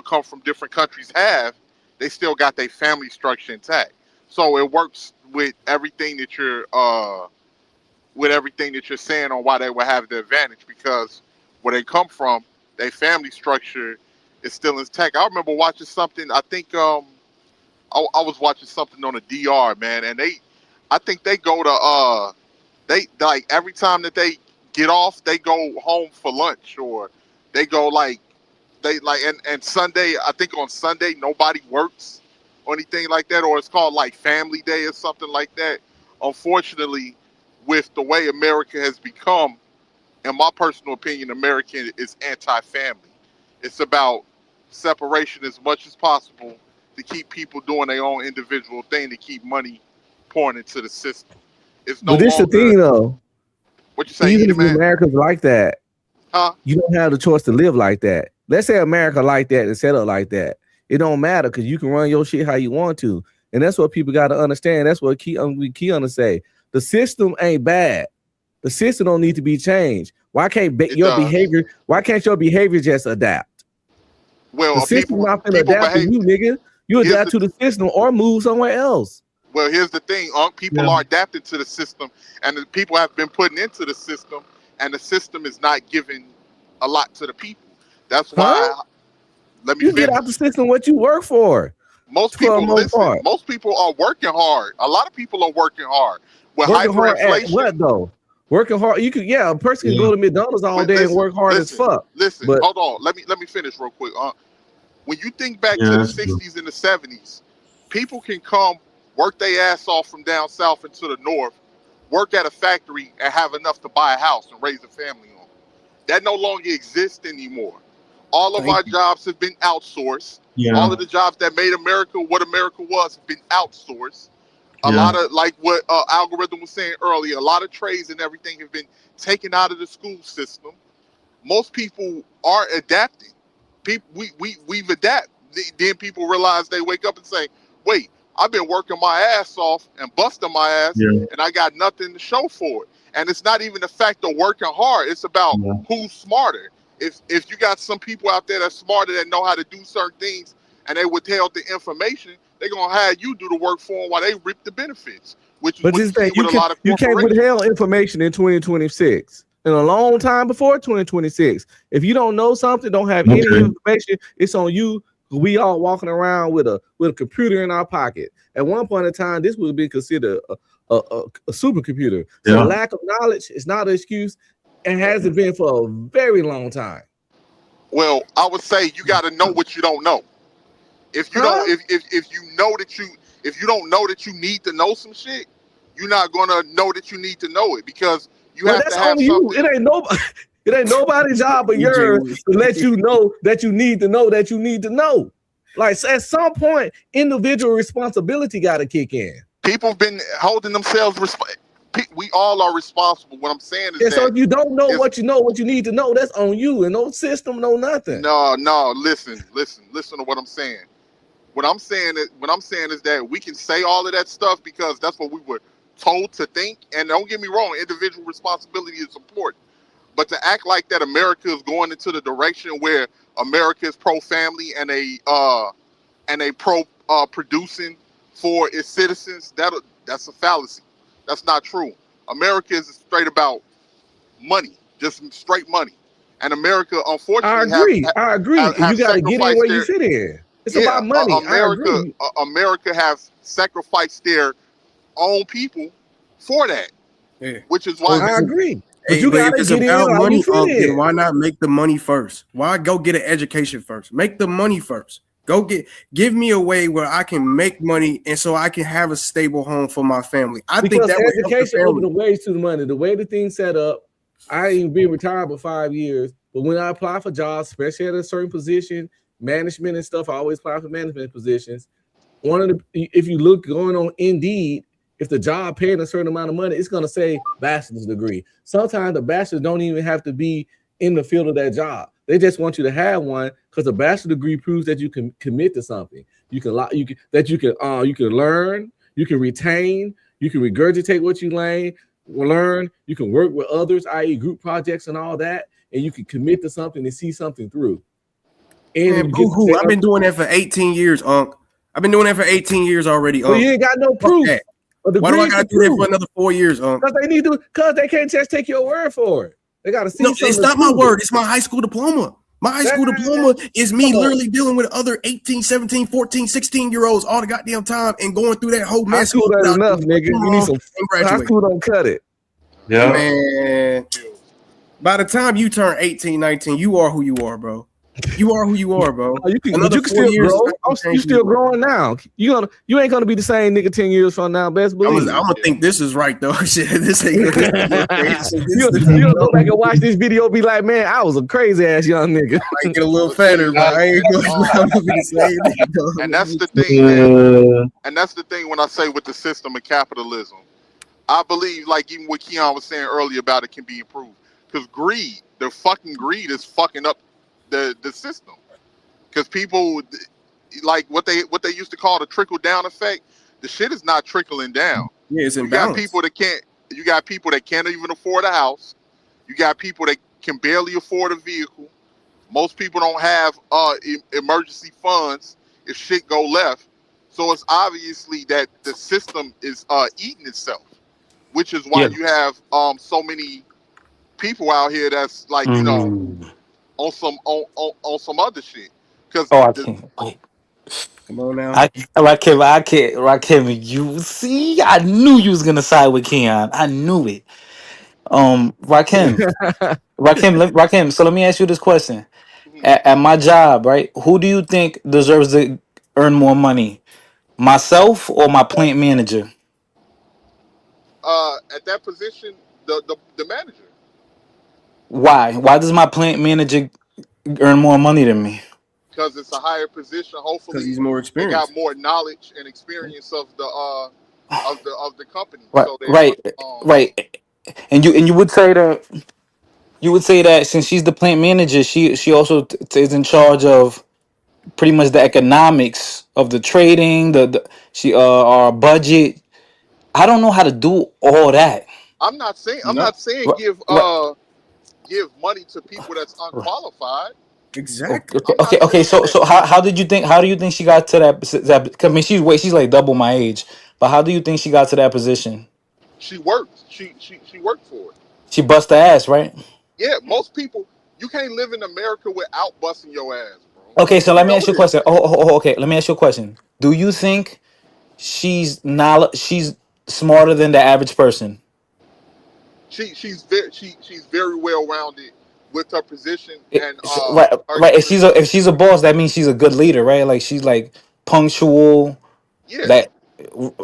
come from different countries have, they still got their family structure intact. So it works with everything that you're saying on why they will have the advantage, because where they come from, their family structure is still intact. I remember watching something. I think I was watching something on the DR, man, and I think they go to they like every time that they get off, they go home for lunch, or they go and Sunday, I think on Sunday nobody works or anything like that, or it's called like family day or something like that. Unfortunately, with the way America has become, in my personal opinion, America is anti-family. It's about separation as much as possible to keep people doing their own individual thing, to keep money pouring into the system. It's no But this the longer. thing, though. What you say, even if man? America's like that, you don't have the choice to live like that. Let's say America like that and set up like that. It don't matter because you can run your shit how you want to, and that's what people got to understand. That's what key on to say. The system ain't bad. The system don't need to be changed. Why can't your behavior? Why can't your behavior just adapt? Well, the system not gonna adapt to you, nigga. You adapt to the system or move somewhere else. Well, here's the thing. People are adapted to the system, and the people have been putting into the system, and the system is not giving a lot to the people. That's why. Let me get out the system what you work for. Most people listen. Most people are working hard. A lot of people are working hard. With working hard hyperinflation, at what though? Working hard. You could, a person can go to McDonald's all day and work hard as fuck. Listen, but hold on. Let me finish real quick. When you think back to the 60s and the 70s, people can come work their ass off from down south into the north, work at a factory and have enough to buy a house and raise a family on. That no longer exists anymore. All of our jobs have been outsourced. All of the jobs that made America what America was have been outsourced. A lot of, like what Algorithm was saying earlier, a lot of trades and everything have been taken out of the school system. Most people are adapting. We've adapted. Then people realize, they wake up and say, wait, I've been working my ass off and busting my ass, and I got nothing to show for it. And it's not even the fact of working hard. It's about who's smarter. If you got some people out there that's smarter, that know how to do certain things, and they withheld the information, they're gonna have you do the work for them while they reap the benefits. Which is what you see with a lot of corporations. You can't withhold information in 2026. In a long time before 2026, if you don't know something, don't have any information, it's on you. We all walking around with a computer in our pocket. At one point in time, this would be considered a supercomputer. So lack of knowledge is not an excuse. and hasn't been for a very long time. Well, I would say you got to know what you don't know. If you don't, if you know that if you don't know that you need to know some shit, you're not gonna know that you need to know it because you have that's to have on something. you. It ain't nobody. It ain't nobody's job but yours to let you know that you need to know that you need to know. Like at some point, individual responsibility got to kick in. People have been holding themselves we all are responsible. What I'm saying is so if you don't know what you need to know, that's on you, and no system, no nothing. No, listen to what I'm saying. What I'm saying is that we can say all of that stuff because that's what we were told to think. And don't get me wrong, individual responsibility is important. But to act like that America is going into the direction where America is pro-family and a pro producing for its citizens, that's a fallacy. That's not true. America is straight about money, just straight money. And America, unfortunately, I agree. You got to get in where you fit in. It's about money. America have sacrificed their own people for that. Yeah. Which is why I agree. But you got to get about money. Then why not make the money first? Why go get an education first? Make the money first. Give me a way where I can make money and so I can have a stable home for my family. I think that education over the ways to the money, the way the thing's set up. I ain't been retired for 5 years, but when I apply for jobs, especially at a certain position, management and stuff, I always apply for management positions. If you look going on Indeed, if the job paying a certain amount of money, it's going to say bachelor's degree. Sometimes the bachelor's don't even have to be in the field of that job. They just want you to have one because a bachelor's degree proves that you can commit to something. You can learn, you can retain, you can regurgitate what you learn. You can work with others, i.e., group projects and all that, and you can commit to something and see something through. And I've been doing that for 18 years, Unc. I've been doing that for 18 years already. Well, you ain't got no proof. Why do I got to do that for another 4 years, Unc? Because they can't just take your word for it. They got to see. No, it's not my word. It's my high school diploma. My high school diploma is me literally dealing with other 18, 17, 14, 16-year-olds all the goddamn time and going through that whole mess. High school ain't enough, nigga. You need some high school don't cut it. Yeah. Man, by the time you turn 18, 19, you are who you are, bro. You are who you are, bro. You can still grow. You still growing now. You ain't gonna be the same nigga 10 years from now. Best believe. I'm gonna think this is right though. Shit, this ain't. You'll go back and watch this video. Be like, man, I was a crazy ass young nigga. I get a little fatter, but I ain't gonna be the same. And that's the thing. And that's the thing when I say with the system of capitalism, I believe, like even what Keon was saying earlier about it can be improved because the fucking greed is fucking up the system because people like what they used to call the trickle down effect. The shit is not trickling down. Yeah, it's you got people that can't even afford a house. You got people that can barely afford a vehicle. Most people don't have emergency funds if shit go left. So it's obviously that the system is eating itself, which is why you have so many people out here that's like on some other shit. Because I can't wait. Come on now. Rakim, you see, I knew you was gonna side with Keon. I knew it. Rakim. So let me ask you this question. At my job, right? Who do you think deserves to earn more money? Myself or my plant manager? At that position, the manager. Why? Why does my plant manager earn more money than me? Because it's a higher position. Hopefully, because he's more experienced. They got more knowledge and experience of the company. Right, So right. And you would say that since she's the plant manager, she also is in charge of pretty much the economics of the trading, she our budget. I don't know how to do all that. I'm not saying give money to people that's unqualified. Exactly. Okay. So how do you think she got to that? I mean, she's like double my age, but how do you think she got to that position? She worked. She worked for it. She bust her ass, right? Yeah, most people. You can't live in America without busting your ass, bro. Okay, so let me ask you a question. Okay. Let me ask you a question. Do you think she's smarter than the average person? she's very well rounded with her position and her Right. experience. If she's a boss, that means she's a good leader, right? Like she's like punctual. Yeah, Like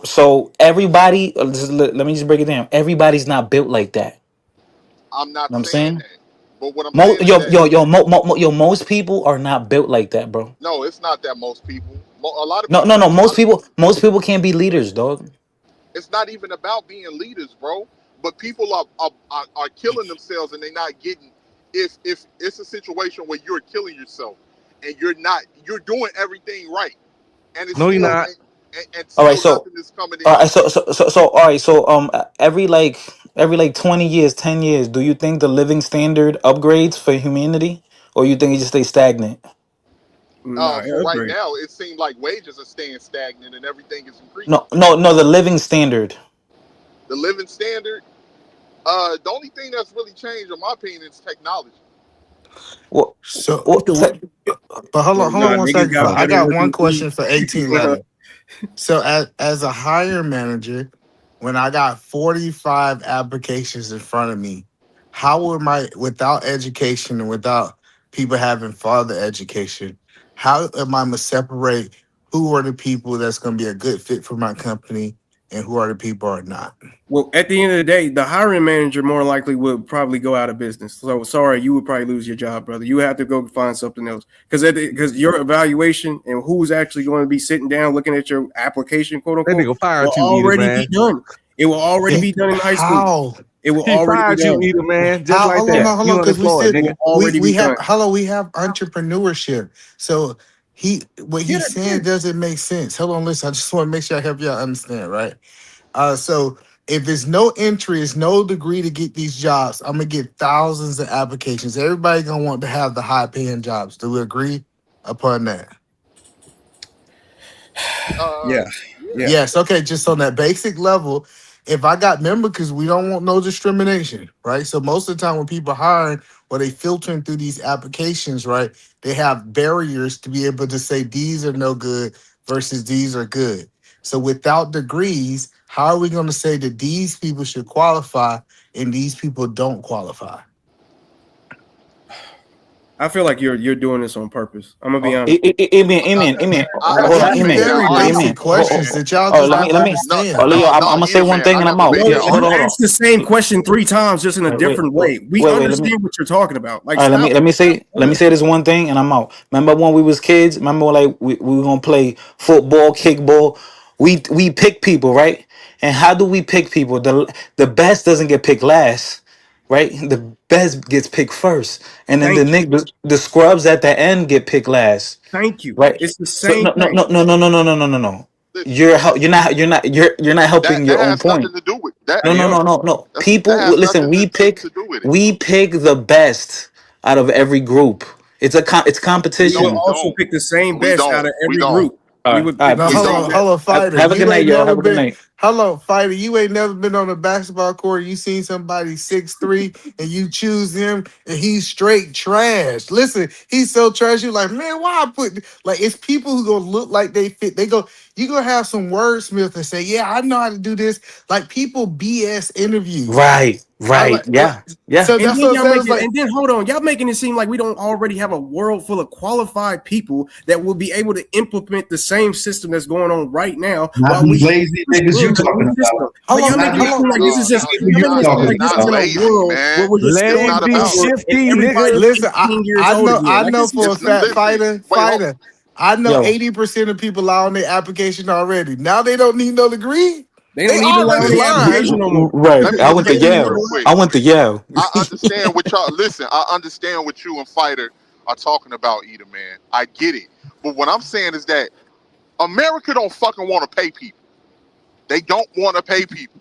so everybody. Let me just break it down. Everybody's not built like that. You I'm know not what I'm saying saying? that, but what I'm saying is that Most people are not built like that, bro. no, it's not that most people. A lot of No, people. no, no. A lot of people. Most people can't be leaders, dog. It's not even about being leaders, bro. But people are killing themselves and they're not getting. If it's a situation where you're killing yourself and you're doing everything right, and it's No, you're still not. and All right, still so nothing is coming in all your right, favor. all right, so every like 20 years, 10 years, do you think the living standard upgrades for humanity, or you think it just stays stagnant? Nah, For right upgrade. now, it seems like wages are staying stagnant and everything is increasing. No, the living standard. The living standard, the only thing that's really changed, in my opinion, is technology. What? So, What? but hold on, Nah, one niggas second. got I better got one looking question for feet. 1811. So, as a hiring manager, when I got 45 applications in front of me, how would without education and without people having further education, how am I gonna separate who are the people that's gonna be a good fit for my company and who are the people are not? Well, at the end of the day, the hiring manager more likely would probably go out of business. So sorry, you would probably lose your job, brother. You have to go find something else because your evaluation and who's actually going to be sitting down looking at your application, quote That unquote, nigga fired will you, Edie, already be man. done. It will already be done in high school. How? It will He already be fired you, done. Edie, man. Just How? like Hold on, that. hold You on, because we unemployed, still nigga. we have we have entrepreneurship. So what Get he's it, saying doesn't make sense. Hold on, listen. I just want to make sure I help y'all understand, right? So if it's no entry, it's no degree to get these jobs, I'm gonna get thousands of applications. Everybody gonna want to have the high paying jobs. Do we agree upon that? Uh, Yeah. yeah. Yes. Okay. Just on that basic level, if I got member, because we don't want no discrimination, right? So most of the time when people hiring or they filtering through these applications, right, they have barriers to be able to say these are no good versus these are good. So without degrees, how are we going to say that these people should qualify and these people don't qualify? I feel like you're doing this on purpose. I'm gonna be honest. Amen. I Hold on, These understand amen. that. very I basic Amen. questions that y'all Oh, just let have me, to let me. no, understand. Oh, Leo, no, I'm no, gonna say Edie, one man. thing I and I'm never out. made Bro, that Hold you on. argument. asked the same question 3 times just in a Wait. different way. We Let me. understand what you're talking about. Like, All right, stop. let me say this one thing and I'm out. Remember when we was kids? Remember when, like we were gonna play football, kickball? We pick people, right? And how do we pick people? The best doesn't get picked last, right? The best gets picked first, and then Thank you. the scrubs at the end get picked last, Thank you. right? It's the So same no no thing. no no no no no no no no no. Listen, You're not helping that your own has point. nothing to do with that. I am. No. That People has listen. nothing to do with it. We pick the best out of every group. It's We No, will we competition. also don't. pick the same We best out don't. of We every don't. group. All We right, would all right, pick No, the We peace. same don't. best. hold on, fighter. Have a good You night, ain't y'all. never Have a good been. night. Hello, fighter. You ain't never been on a basketball court. You seen somebody 6'3" and you choose him and he's straight trash. Listen, he's so trash. You like, man, why I put like it's people who gonna look like they fit. They go, you gonna have some wordsmith and say, yeah, I know how to do this. Like people BS interviews. I Right. like Yeah. so And that's then what I'm y'all saying. make It's it, like and then hold on, y'all making it seem like we don't already have a world full of qualified people that will be able to implement the same system that's going on right now Not while we these lazy push niggas you through a new talking system. about. how Like y'all long, Not making it these how seem long, like this is lazy just niggas y'all you making it seem talking like It's this not is in about. a lazy, world where man. we're just It's starting not Lazy, about. over and shifty, nigga. everybody's listen, 18 years old again. I Like know this is for a It's not. fact, Listen. Wait. Hold. fighter. I know Yo. 80% of people lie on their application already. Now they don't need no degree. they They don't need to allow already the Listen. lying. application no more. Right. Let me I just went say to this Yale. real quick. I went to Yale. I understand what y'all. Listen. I understand what you and Fighter are talking about, Eda, man. I get it. But what I'm saying is that America don't fucking want to pay people. They don't want to pay people.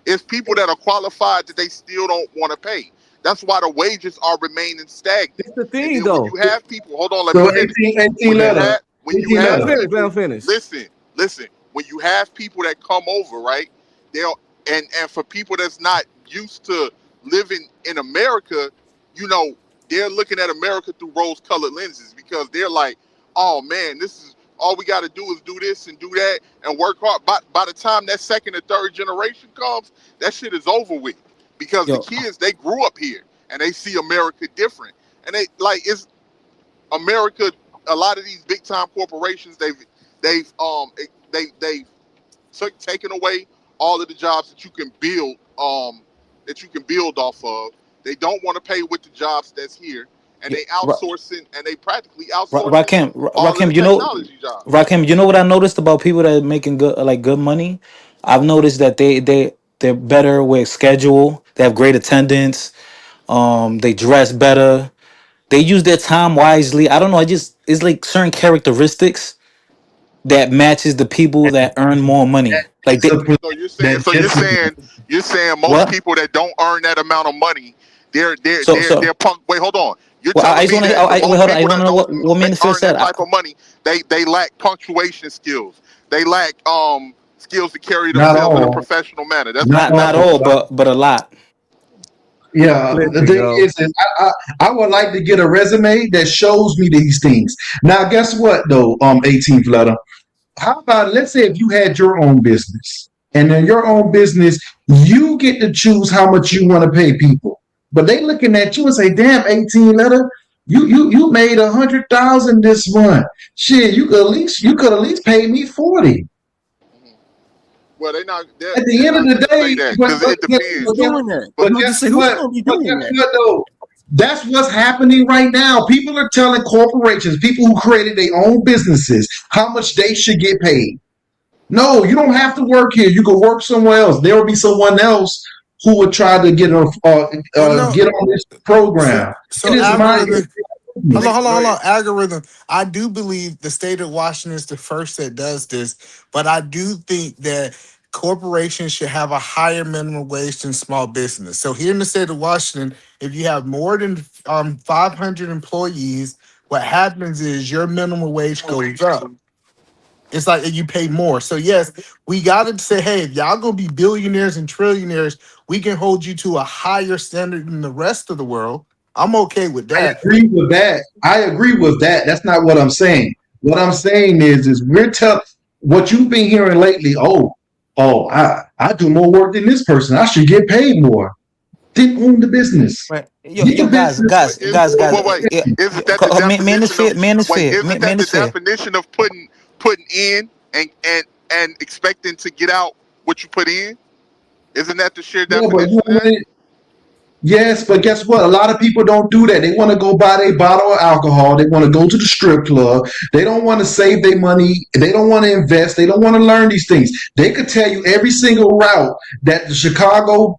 It's people that are qualified that they still don't want to pay. That's why the wages are remaining stagnant. It's the And thing, then when though. you have people, hold on, let me So finish. 18 When you letter. have Let him finish. Let people, him finish. listen. When you have people that come over, right? They'll and for people that's not used to living in America, you know, they're looking at America through rose-colored lenses because they're like, oh man, this is all we got to do is do this and do that and work hard. By the time that second or third generation comes, that shit is over with. because the kids, they grew up here and they see America different, and they like it's America. A lot of these big time corporations, they've taken away all of the jobs that you can build off of. They don't want to pay with the jobs that's here, and they outsourcing and they practically outsourcing all of the technology jobs. Rakim, you know what I noticed about people that are making good money? I've noticed that they're better with schedule. They have great attendance. They dress better. They use their time wisely. I don't know. It's like certain characteristics that matches the people that earn more money. Like So you're saying most people that don't earn that amount of money, they're punk. Wait, hold on. You're telling me that most people that don't earn that type of money, they lack punctuation skills. They lack skills to carry themselves in a professional manner. That's not all, but a lot. Yeah, the thing is I would like to get a resume that shows me these things. Now, guess what though? 18th letter. How about, let's say if you had your own business, and in your own business, you get to choose how much you want to pay people. But they looking at you and say, "Damn, 18 letter, you made 100,000 this month. Shit, you could at least pay me 40." Well, they're not. At the end of the day, that's what's happening right now. People are telling corporations, people who created their own businesses, how much they should get paid. No, you don't have to work here. You can work somewhere else. There will be someone else who would try to get on this program. So algorithm, hold on. Algorithm. I do believe the state of Washington is the first that does this, but I do think that corporations should have a higher minimum wage than small business. So here in the state of Washington, if you have more than 500 employees, what happens is your minimum wage goes up. It's like you pay more. So yes, we got to say, hey, if y'all gonna be billionaires and trillionaires, we can hold you to a higher standard than the rest of the world. I'm okay with that. I agree with that. That's not what I'm saying. What I'm saying is we're telling what you've been hearing lately. I do more work than this person. I should get paid more. Then own the business. Right. Guys. Isn't that the definition of putting in and expecting to get out what you put in? Isn't that the sheer definition? Yes, but guess what? A lot of people don't do that. They want to go buy their bottle of alcohol. They want to go to the strip club. They don't want to save their money. They don't want to invest. They don't want to learn these things. They could tell you every single route that the Chicago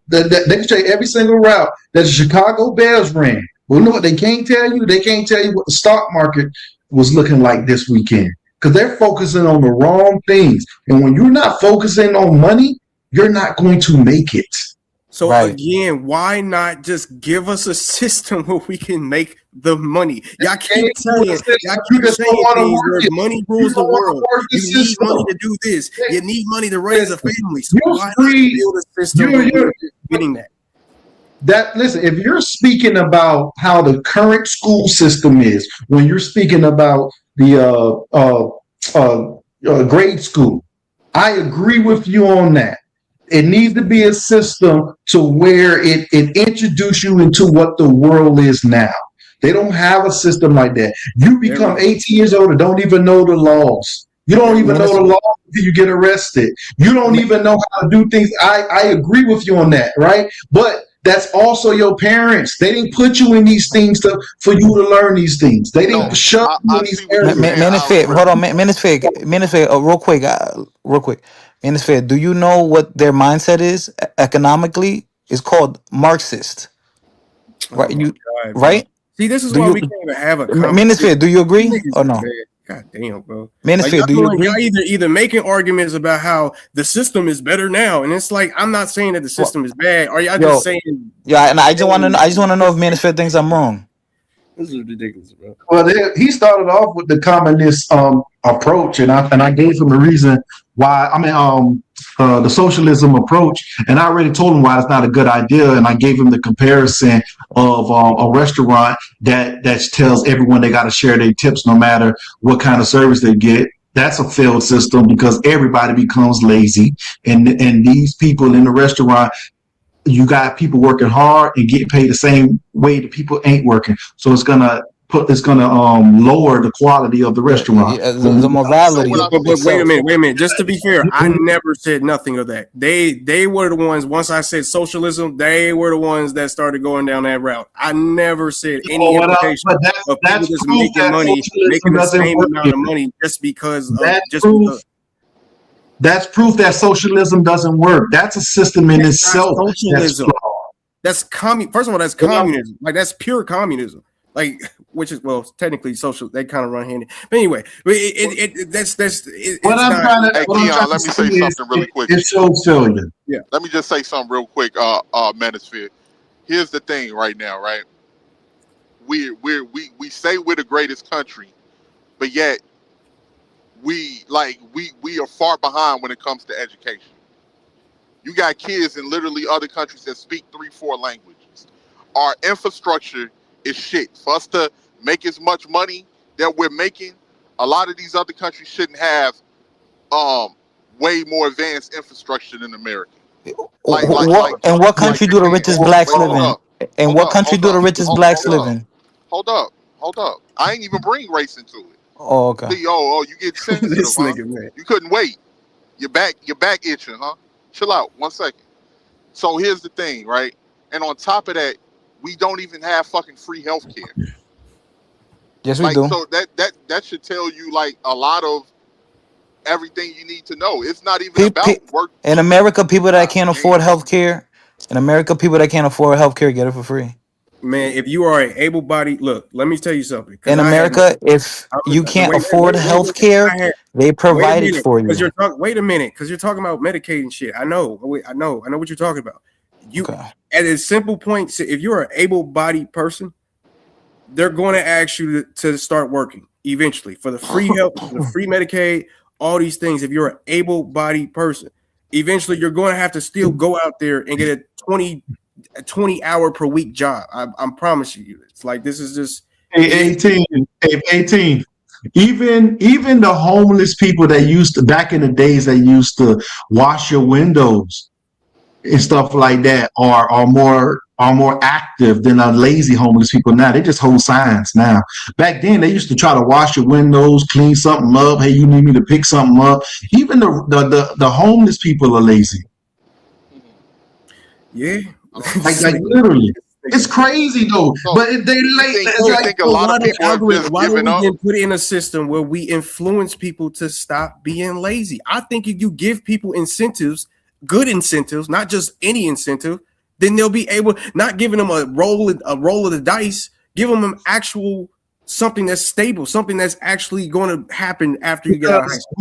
Bears ran. Well, you know what they can't tell you? They can't tell you what the stock market was looking like this weekend because they're focusing on the wrong things. And when you're not focusing on money, you're not going to make it. So again, why not just give us a system where we can make the money? Y'all keep saying things where money rules the world. You need money to do this. You need money to raise a family. So why not build a system where we're getting that? Listen, if you're speaking about how the current school system is, when you're speaking about the grade school, I agree with you on that. It needs to be a system to where it introduces you into what the world is now. They don't have a system like that. You become 18 years old and don't even know the laws. You don't even know the law until you get arrested. You don't even know how to do things. I agree with you on that, right? But that's also your parents. They didn't put you in these things for you to learn these things. They didn't shove you in these areas. Hold on, real quick. Minister, do you know what their mindset is economically? It's called Marxist. Right? Right? See, this is why we can't even have a conversation. Minister, do you agree or no? God damn, bro. Minister, do you agree? Y'all either making arguments about how the system is better now, and it's like I'm not saying that the system is bad. Are y'all just saying? Yeah, and I just want to know if Minister thinks I'm wrong. This is ridiculous, bro. Well, he started off with the communist approach, and I gave him a reason why. I mean, the socialism approach, and I already told him why it's not a good idea, and I gave him the comparison of a restaurant that tells everyone they got to share their tips no matter what kind of service they get. That's a failed system because everybody becomes lazy, and these people in the restaurant you got people working hard and getting paid the same way the people ain't working. So it's gonna lower the quality of the restaurant. The morality. But wait a minute. Just to be fair, I never said nothing of that. They were the ones. Once I said socialism, they were the ones that started going down that route. I never said any implication of people just making money, making the same amount of money just because of because. That's proof that socialism doesn't work. That's a system in itself. Socialism. That's First of all, that's communism. Like that's pure communism. Like, which is technically social. They kind of run hand in. But anyway, that's. What I'm trying to. Let me say something really quick. It shows failure. Yeah. Let me just say something real quick. Manosphere. Here's the thing, right now, right? We say we're the greatest country, but yet we are far behind when it comes to education. You got kids in literally other countries that speak 3-4 languages. Our infrastructure is shit. For us to make as much money that we're making, a lot of these other countries shouldn't have way more advanced infrastructure than America. In what country do the richest blacks live in? In what country do the richest blacks live in? Hold up. I ain't even bring race into it. Oh, okay. You get sensitive, This huh? nigga, man. You couldn't wait. Your back itching, huh? Chill out 1 second. So here's the thing, right? And on top of that, we don't even have fucking free healthcare. Yes, we do. So that should tell you like a lot of everything you need to know. It's not even about work. In America, people that can't afford healthcare. In America, people that can't afford healthcare get it for free. Man, if you are an able-bodied, look, let me tell you something. In America, if you can't afford healthcare, they provide it for you. Wait a minute, because you're talking about Medicaid and shit. I know what you're talking about. At a simple point, if you're an able-bodied person, they're going to ask you to start working eventually for the free health, the free Medicaid, all these things. If you're an able-bodied person, eventually you're going to have to still go out there and get a 20-hour per week job. I'm promising you. It's like this is just 18. Even the homeless people that used to back in the days that used to wash your windows and stuff like that are more active than our lazy homeless people now. They just hold signs now. Back then they used to try to wash your windows, clean something up. Hey, you need me to pick something up. Even the homeless people are lazy. Yeah. like literally. It's crazy though, but they late. I think a lot of people are just giving up. Put in a system where we influence people to stop being lazy. I think if you give people incentives, good incentives, not just any incentive, then they'll be able. Not giving them a roll of the dice, give them actual something that's stable, something that's actually going to happen after you get out of high school.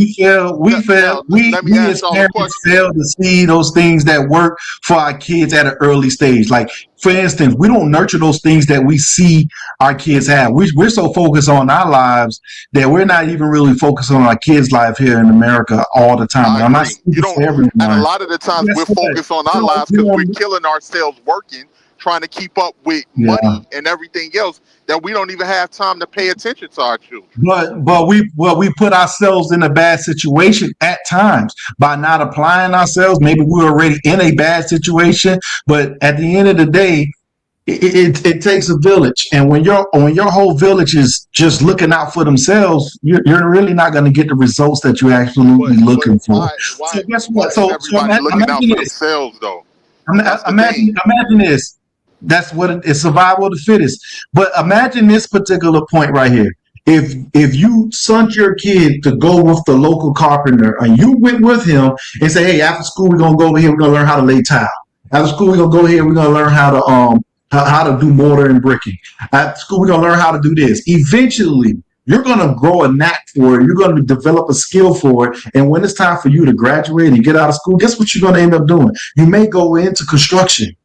We as parents fail to see those things that work for our kids at an early stage. Like, for instance, we don't nurture those things that we see our kids have. We're so focused on our lives that we're not even really focused on our kids' life here in America all the time. I'm not you don't, and a lot of the times we're focused on our lives because we're killing ourselves working, trying to keep up with money and everything else, that we don't even have time to pay attention to our children. But we put ourselves in a bad situation at times by not applying ourselves. Maybe we're already in a bad situation, but at the end of the day, it takes a village. And when your whole village is just looking out for themselves, you're really not going to get the results that you're absolutely looking for. So guess what? So everybody looking out for themselves, though. Imagine this. That's what it is, survival of the fittest. But imagine this particular point right here. If you sent your kid to go with the local carpenter and you went with him and say, hey, after school, we're going to go over here, we're going to learn how to lay tile. After school, we're going to go here, we're going to learn how to do mortar and bricking. After school, we're going to learn how to do this. Eventually, you're going to grow a knack for it. You're going to develop a skill for it. And when it's time for you to graduate and get out of school, guess what you're going to end up doing? You may go into construction.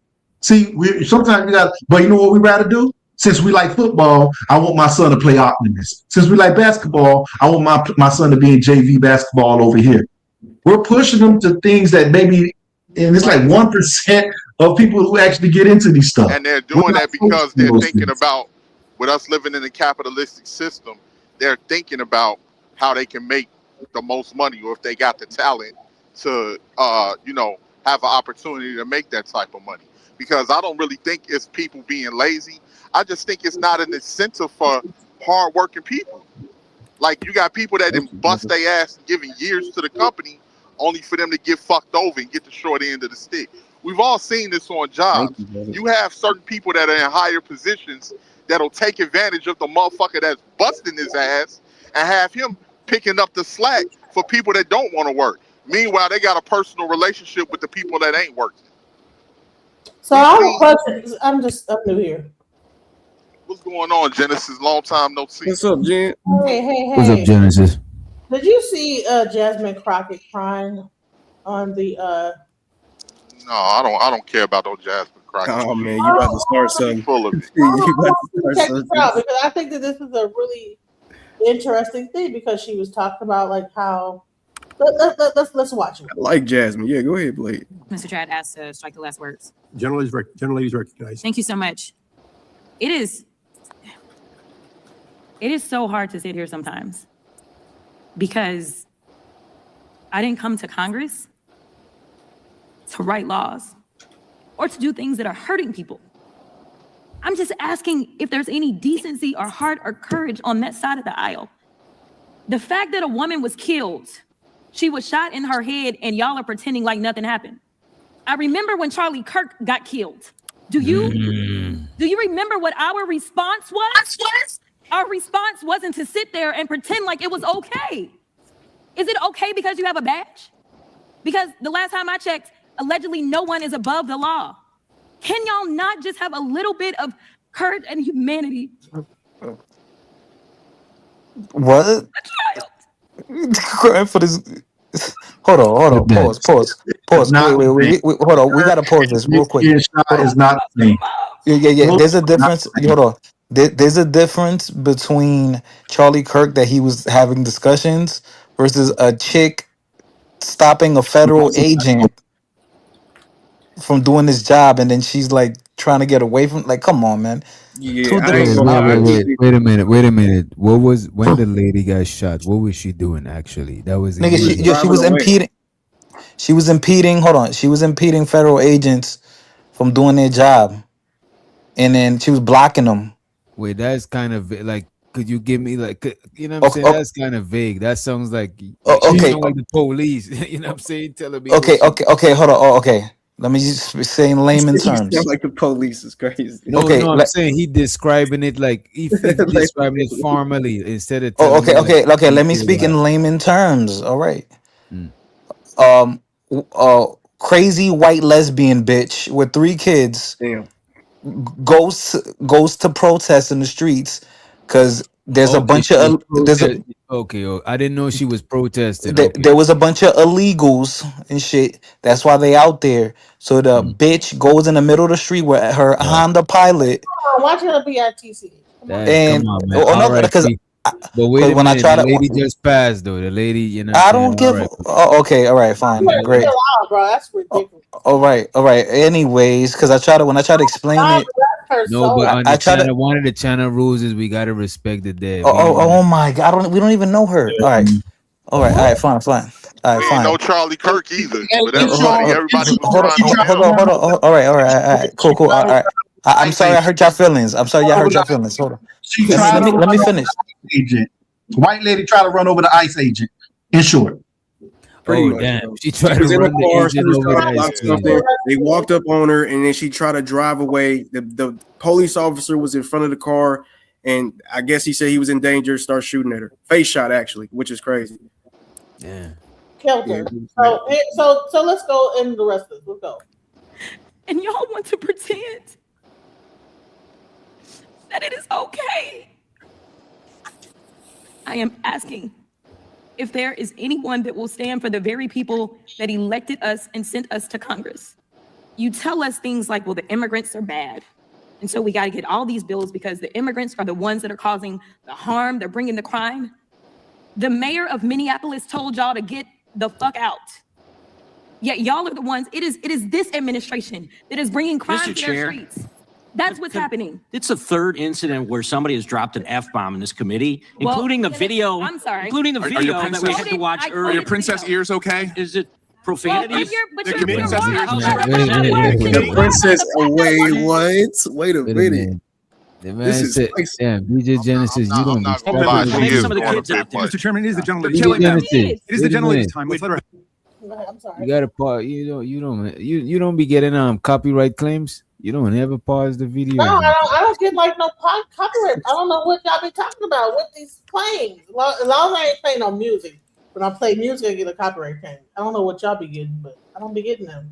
See, sometimes we got, but you know what we rather do? Since we like football, I want my son to play Optimus. Since we like basketball, I want my son to be in JV basketball over here. We're pushing them to things that maybe, and it's like 1% of people who actually get into these stuff. And they're doing that because they're thinking about, with us living in a capitalistic system, they're thinking about how they can make the most money, or if they got the talent to, have an opportunity to make that type of money. Because I don't really think it's people being lazy. I just think it's not an incentive for hardworking people. Like, you got people that didn't bust their ass and giving years to the company only for them to get fucked over and get the short end of the stick. We've all seen this on jobs. You have certain people that are in higher positions that'll take advantage of the motherfucker that's busting his ass and have him picking up the slack for people that don't want to work. Meanwhile, they got a personal relationship with the people that ain't working. So I have a question. I'm new here. What's going on, Genesis? Long time no see. What's up, Jen? Hey. What's up, Genesis? Did you see Jasmine Crockett crying on the No, I don't care about those Jasmine Crockett. Oh man, you about to start something. Full of it. You about to check start this something. out, because I think that this is a really interesting thing, because she was talking about like how let's watch it. I like Jasmine. Yeah, go ahead, Blade. Mr. Chad asked to strike the last words. General ladies recognized. Thank you so much. It is so hard to sit here sometimes because I didn't come to Congress to write laws or to do things that are hurting people. I'm just asking if there's any decency or heart or courage on that side of the aisle. The fact that a woman was killed, she was shot in her head, and y'all are pretending like nothing happened. I remember when Charlie Kirk got killed. Do you remember what our response was? Our response wasn't to sit there and pretend like it was okay. Is it okay because you have a badge? Because the last time I checked, allegedly no one is above the law. Can y'all not just have a little bit of courage and humanity? What? Crying for this. Hold on. Pause. Wait. Hold on. We gotta pause this real quick. Is not the same. Yeah. There's a difference. Hold on. There's a difference between Charlie Kirk that he was having discussions versus a chick stopping a federal agent from doing his job, and then she's like trying to get away from. Like, come on, man. Yeah, Wait a minute. What was when the lady got shot? What was she doing actually? That was Nigga, she was impeding. She was impeding. Hold on. She was impeding federal agents from doing their job, and then she was blocking them. Wait, that's kind of like. Could you give me like, you know what I'm saying? That's kind of vague. That sounds like, okay, like the police. You know what I'm saying? Telling me. Okay. Hold on. Okay. Let me just say in layman terms. Like the police is crazy. No, I'm saying he describing it like he's describing it formally instead of. Okay. Let me speak in layman terms. All right. Crazy white lesbian bitch with 3 kids. Damn. Goes to protest in the streets because there's a bunch of I didn't know she was protesting. There was a bunch of illegals and shit. That's why they out there. So the bitch goes in the middle of the street with her Honda Pilot. Watch her be at TC. And come on, man. because but wait a when minute, I try the to, lady just passed though. The lady, you know. I don't give. Okay, all right, fine, great. Chill out, bro. That's ridiculous. All right. Anyways, because when I try to explain it. No, but on the channel, one of the channel rules is we gotta respect the dead. Oh my God! We don't even know her. All right, fine. All right, We fine. ain't no Charlie Kirk either. But everybody was Hold on. All right. Cool. All right. I'm sorry I hurt your feelings. Hold on. Let me finish. Agent. White lady try to run over the ICE agent. In short. Damn. She tried to run the agent over the ICE. They walked up on her, and then she tried to drive away. The police officer was in front of the car, and I guess he said he was in danger. Start shooting at her. Face shot, actually, which is crazy. Yeah. Killed her. So let's go into the rest of this. Let's go. And y'all want to pretend that it is okay. I am asking if there is anyone that will stand for the very people that elected us and sent us to Congress. You tell us things like, well, the immigrants are bad. And so we got to get all these bills because the immigrants are the ones that are causing the harm. They're bringing the crime. The mayor of Minneapolis told y'all to get the fuck out. Yet y'all are the ones, it is this administration that is bringing crime to their streets. That's what's happening. It's the 3rd incident where somebody has dropped an F-bomb in this committee, including the video. I'm sorry. Including the video that we had to watch earlier. Are your princess ears okay? Is it? profanity. But you're The princess. Wait, what? Wait a minute. The This man is said, spicy. "Damn, BJ Genesis, you don't be not gonna lie, stepping she in is the doing a bit much. Mr. Chairman, it is the gentle BJ lady's time. Genesis, It is the gentle lady's time. Let's let her. I'm sorry. You gotta pause. You don't be getting copyright claims. You don't ever pause the video. No, I don't get like no copyright. I don't know what y'all be talking about. What these playing? As long as I ain't playing no music. When I play music, I get a copyright claim. I don't know what y'all be getting, but I don't be getting them.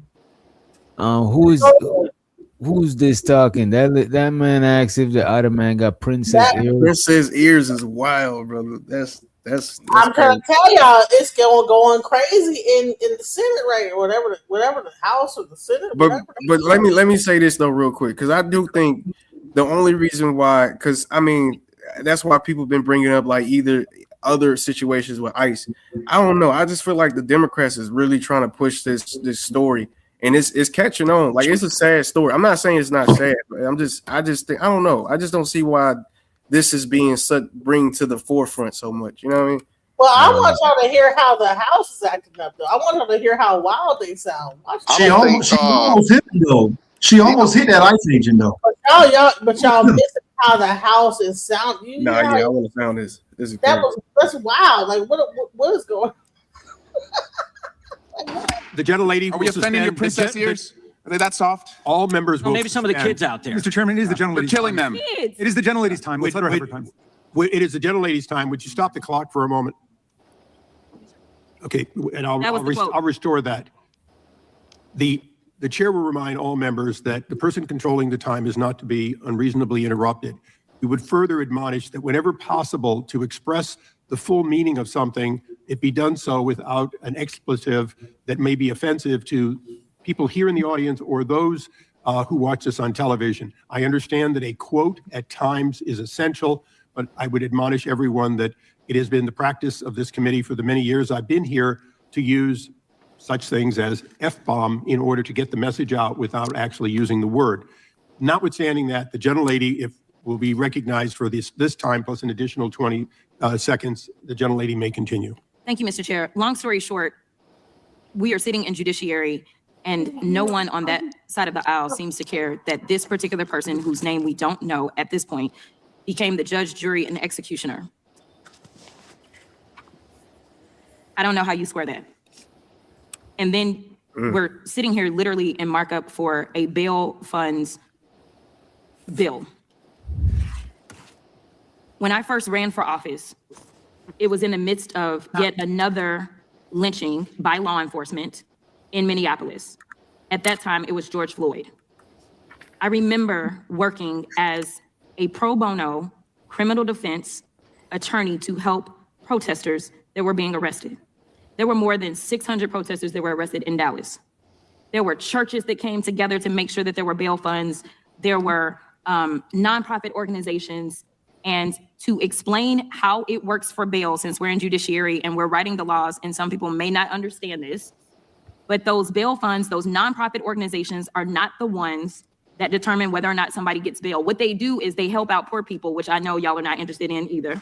Who's this talking? That man asked if the other man got princess ears. Princess ears is wild, brother. That's I'm trying to tell y'all, it's going crazy in the Senate right or whatever the House or the Senate. But let me say this though real quick, because I do think the only reason why, because I mean that's why people been bringing up like either other situations with ICE. I don't know. I just feel like the Democrats is really trying to push this story, and it's catching on. Like it's a sad story. I'm not saying it's not sad, but I just think I don't know. I just don't see why this is being bring to the forefront so much. You know what I mean? Well, I want y'all to hear how the House is acting up, though. I want y'all to hear how wild they sound. She almost hit him, though. She almost hit that ICE agent, though. But y'all missing how the House is sounding. I want to sound this. This is that's wild. Like what is going on? The gentle lady. Are we offending your princess ears? Are they that soft? All members will. Maybe some of the kids out there. Mr. Chairman, it is the gentle lady's killing time. them. It is the gentle lady's time. Let's let her have her time. It is the gentle lady's time. Would you stop the clock for a moment? Okay, and I'll restore that. The chair will remind all members that the person controlling the time is not to be unreasonably interrupted. We would further admonish that whenever possible to express the full meaning of something, it be done so without an expletive that may be offensive to people here in the audience or those who watch this on television. I understand that a quote at times is essential, but I would admonish everyone that it has been the practice of this committee for the many years I've been here to use such things as F-bomb in order to get the message out without actually using the word. Notwithstanding that, the gentle lady will be recognized for this time plus an additional 20 seconds. The gentle lady may continue. Thank you, Mr. Chair. Long story short, we are sitting in judiciary and no one on that side of the aisle seems to care that this particular person, whose name we don't know at this point, became the judge, jury, and executioner. I don't know how you square that. And then we're sitting here literally in markup for a bail funds bill. When I first ran for office, it was in the midst of yet another lynching by law enforcement in Minneapolis. At that time, it was George Floyd. I remember working as a pro bono criminal defense attorney to help protesters that were being arrested. There were more than 600 protesters that were arrested in Dallas. There were churches that came together to make sure that there were bail funds. There were nonprofit organizations. And to explain how it works for bail, since we're in judiciary and we're writing the laws, and some people may not understand this, but those bail funds, those nonprofit organizations are not the ones that determine whether or not somebody gets bail. What they do is they help out poor people, which I know y'all are not interested in either,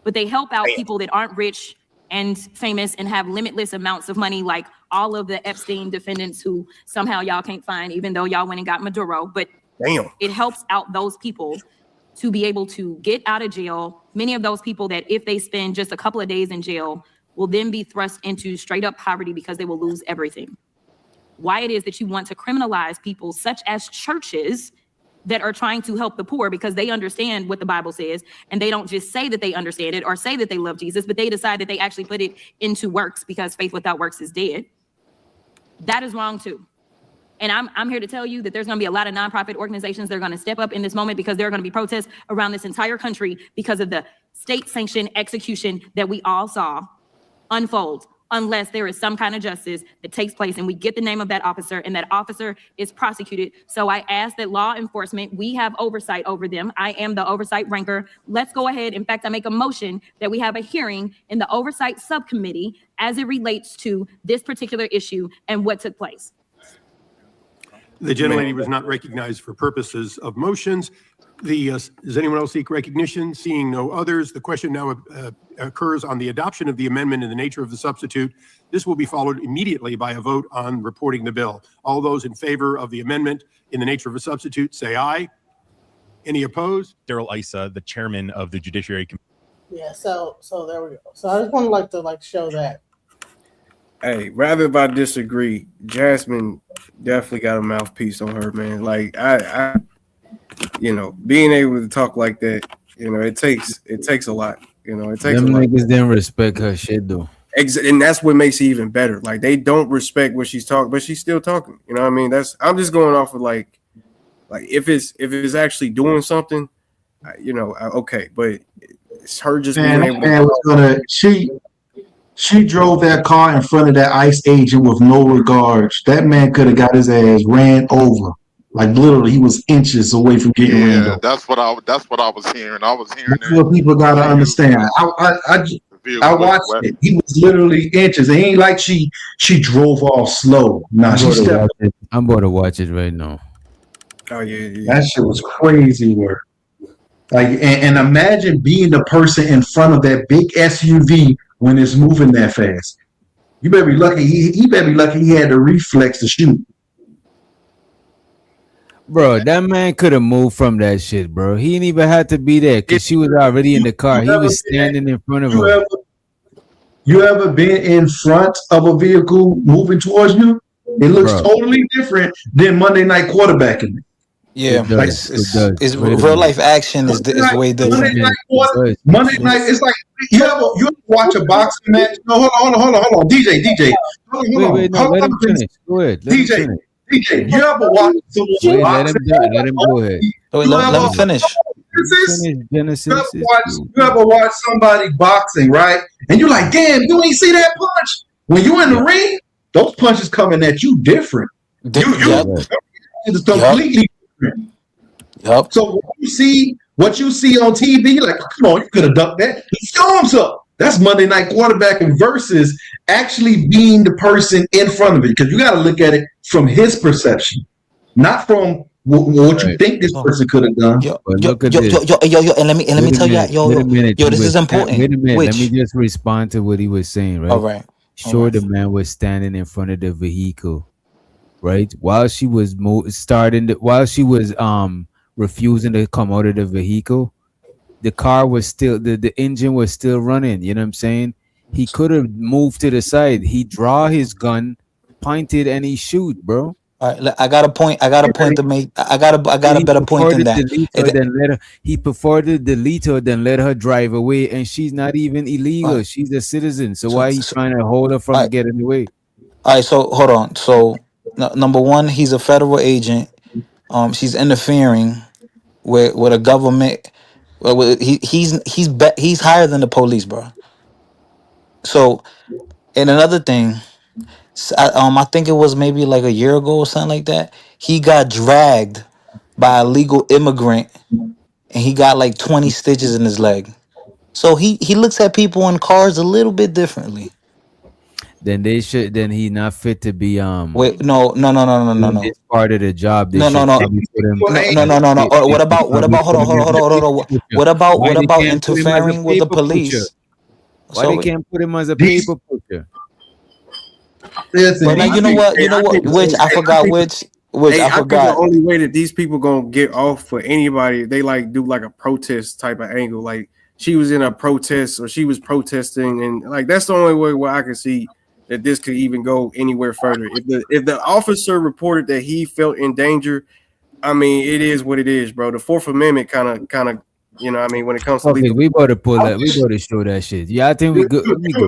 but they help out people that aren't rich and famous and have limitless amounts of money, like all of the Epstein defendants who somehow y'all can't find, even though y'all went and got Maduro. But it helps out those people to be able to get out of jail. Many of those people that if they spend just a couple of days in jail will then be thrust into straight up poverty because they will lose everything. Why it is that you want to criminalize people such as churches that are trying to help the poor because they understand what the Bible says, and they don't just say that they understand it or say that they love Jesus, but they decide that they actually put it into works because faith without works is dead. That is wrong too. And I'm here to tell you that there's going to be a lot of nonprofit organizations that are going to step up in this moment because there are going to be protests around this entire country because of the state-sanctioned execution that we all saw unfold, unless there is some kind of justice that takes place and we get the name of that officer and that officer is prosecuted. So I ask that law enforcement, we have oversight over them. I am the oversight ranker. Let's go ahead. In fact, I make a motion that we have a hearing in the oversight subcommittee as it relates to this particular issue and what took place. The gentlelady was not recognized for purposes of motions. Does anyone else seek recognition? Seeing no others, the question now occurs on the adoption of the amendment in the nature of the substitute. This will be followed immediately by a vote on reporting the bill. All those in favor of the amendment in the nature of a substitute, say aye. Any opposed? Daryl Issa, the chairman of the Judiciary Committee. Yeah, so there we go. So I just want to show that. Hey, rather if I disagree, Jasmine definitely got a mouthpiece on her, man. Like I being able to talk like that, it takes a lot. It takes Them a lot. niggas didn't respect her shit though. And that's what makes it even better. Like they don't respect what she's talking, but she's still talking. You know what I mean? I'm just going off of like if it's actually doing something, okay. But it's her just being able to. She drove that car in front of that ICE agent with no regards. That man could have got his ass ran over. Like literally, he was inches away from getting ran over. That's what I was hearing. I was hearing That's what people gotta understand. I watched it. He was literally inches. It ain't like she drove off slow. Nah, she stepped. I'm about to watch it right now. Oh yeah. That shit was crazy work. Like, and imagine being the person in front of that big SUV when it's moving that fast. You better be lucky. He better be lucky he had the reflex to shoot. Bro, that man could have moved from that shit, bro. He didn't even have to be there because she was already in the car. He was standing in front of her. You ever been in front of a vehicle moving towards you? It looks totally different than Monday Night Quarterbacking. Yeah, It does. it's real life action is way different. Monday night, it's like you ever watch a boxing match? No, hold on, DJ, Wait, no, let him finish. Go ahead, let him finish. DJ, you ever watch someone boxing? Let him go ahead. Wait, let me finish. Genesis. You ever watch somebody boxing, right? And you're like, damn, you ain't see that punch. When you in the ring, those punches coming at you different. It's completely different. Yep. So what you see on TV, you're like, come on, you could have ducked that. He storms up. That's Monday Night Quarterbacking versus actually being the person in front of it. Because you got to look at it from his perception, not from what you think this person could have done. Look at this. And let me tell you, this is important. Wait a minute. Let me just respond to what he was saying, right? All right. Sure, the man was standing in front of the vehicle, right? While she was refusing to come out of the vehicle, the car was still the engine was still running. You know what I'm saying? He could have moved to the side. He draw his gun, pointed, and he shoot, bro. All right, I got a point to make. I got a better point than that. He preferred to delete her than let her drive away, and she's not even illegal. She's a citizen. So why he trying to hold her from getting away? All right, so hold on. So number one, he's a federal agent. She's interfering with a government. He's higher than the police, bro. So, and another thing. I think it was maybe like a year ago or something like that. He got dragged by a legal immigrant, and he got like 20 stitches in his leg. So he looks at people in cars a little bit differently. Then he not fit to be Wait, no. It's part of the job. No. What about hold on. What about interfering with the police? Why they can't put him as a paper pusher? But now, you know what? Which I forgot. I think the only way that these people gonna get off for anybody, they like do like a protest type of angle. Like she was in a protest or she was protesting, and like that's the only way where I can see that this could even go anywhere further. If the officer reported that he felt in danger, I mean, it is what it is, bro. The Fourth Amendment kind of. You know, I mean, when it comes to we about to pull that, we about to show that shit. Yeah, I think we good.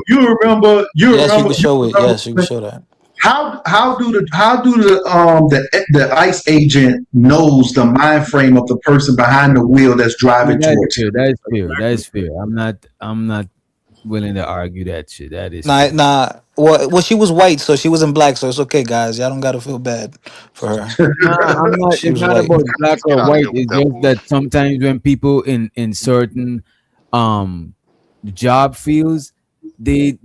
You remember? Yes, you can show it. Yes, you can show that. How do the ICE agent knows the mind frame of the person behind the wheel that's driving towards you? That's fair. I'm not willing to argue that shit. That is nah. Well, she was white, so she wasn't black, so it's okay, guys. Y'all don't gotta feel bad for her. I'm not. It's not about black or white. It's just that sometimes when people in certain job fields, they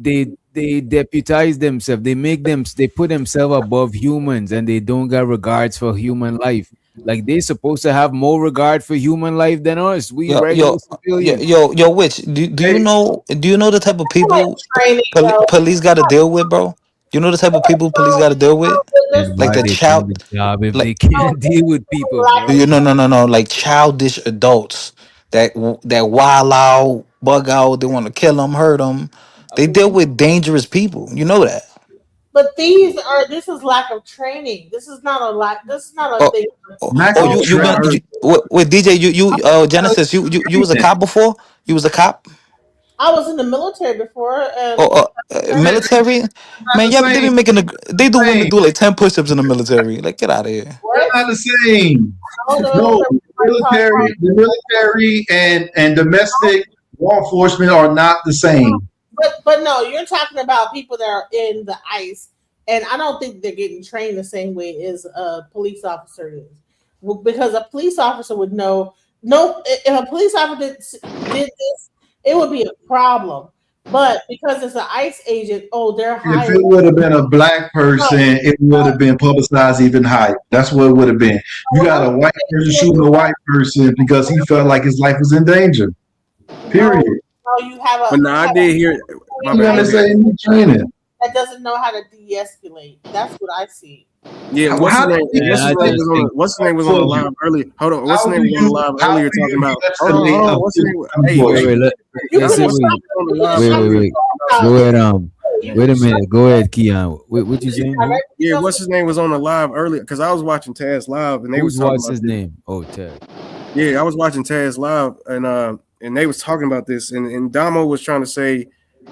deputize themselves. They put themselves above humans, and they don't got regards for human life. Like they supposed to have more regard for human life than us. We Yo, regular yo, yo, civilians. yo, Witch. Do you know? Do you know the type of Like people training, though. police got to deal with, bro? You know the type of people police got to deal with, And like why the they doing child, the job if like they can't deal with people, bro? no, like childish adults that wild out, bug out. They want to kill them, hurt them. They deal with dangerous people. You know that. But this is lack of training. This is not a lack. This is not a Oh, thing. Lack oh, of you been training. with DJ? You Genesis. You was a cop before. You was a cop. I was in the military before, and Oh, military. Not Man, the yeah, they same. be making they do women Same. do like 10 push-ups in the military. Like, get out of here. They're not the same. I was in the No, military. the military and domestic law enforcement are not the same. But no, you're talking about people that are in the ICE, and I don't think they're getting trained the same way as a police officer is. Because a police officer would know. No, if a police officer did this, it would be a problem. But because it's an ICE agent, they're If hired. it would have been a black person, it would have been publicized even higher. That's what it would have been. You got a white person shooting a white person because he felt like his life was in danger. Period. No, you have a. But no, I did hear. My You bad. understand training. That doesn't know how to de-escalate. That's what I see. Yeah, what's his name? What's his name was on the live earlier. Hold on, what's his name was on the live earlier talking about? Hold on, what's his name? Hey, Wait. Go ahead, wait a minute. Go ahead, Keon. What you saying? Yeah, what's his name was on the live earlier because I was watching Taz live and they was talking What's about his this. name? Oh, Ted. Yeah, I was watching Taz live and they was talking about this and Damo was trying to say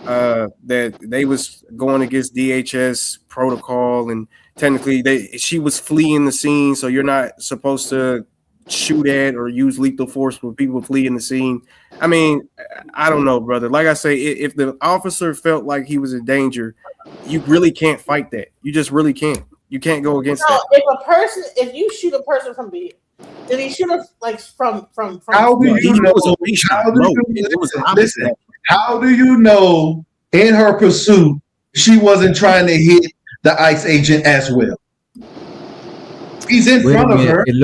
that they was going against DHS protocol and technically she was fleeing the scene, so you're not supposed to shoot at or use lethal force when people flee in the scene. I mean, I don't know, brother. Like I say, if the officer felt like he was in danger, you really can't fight that. You just really can't. You can't go against that. If you shoot a person from did he shoot us like from? How do you know? Listen, how do you know in her pursuit she wasn't trying to hit the ICE agent as well? He's in front of her. It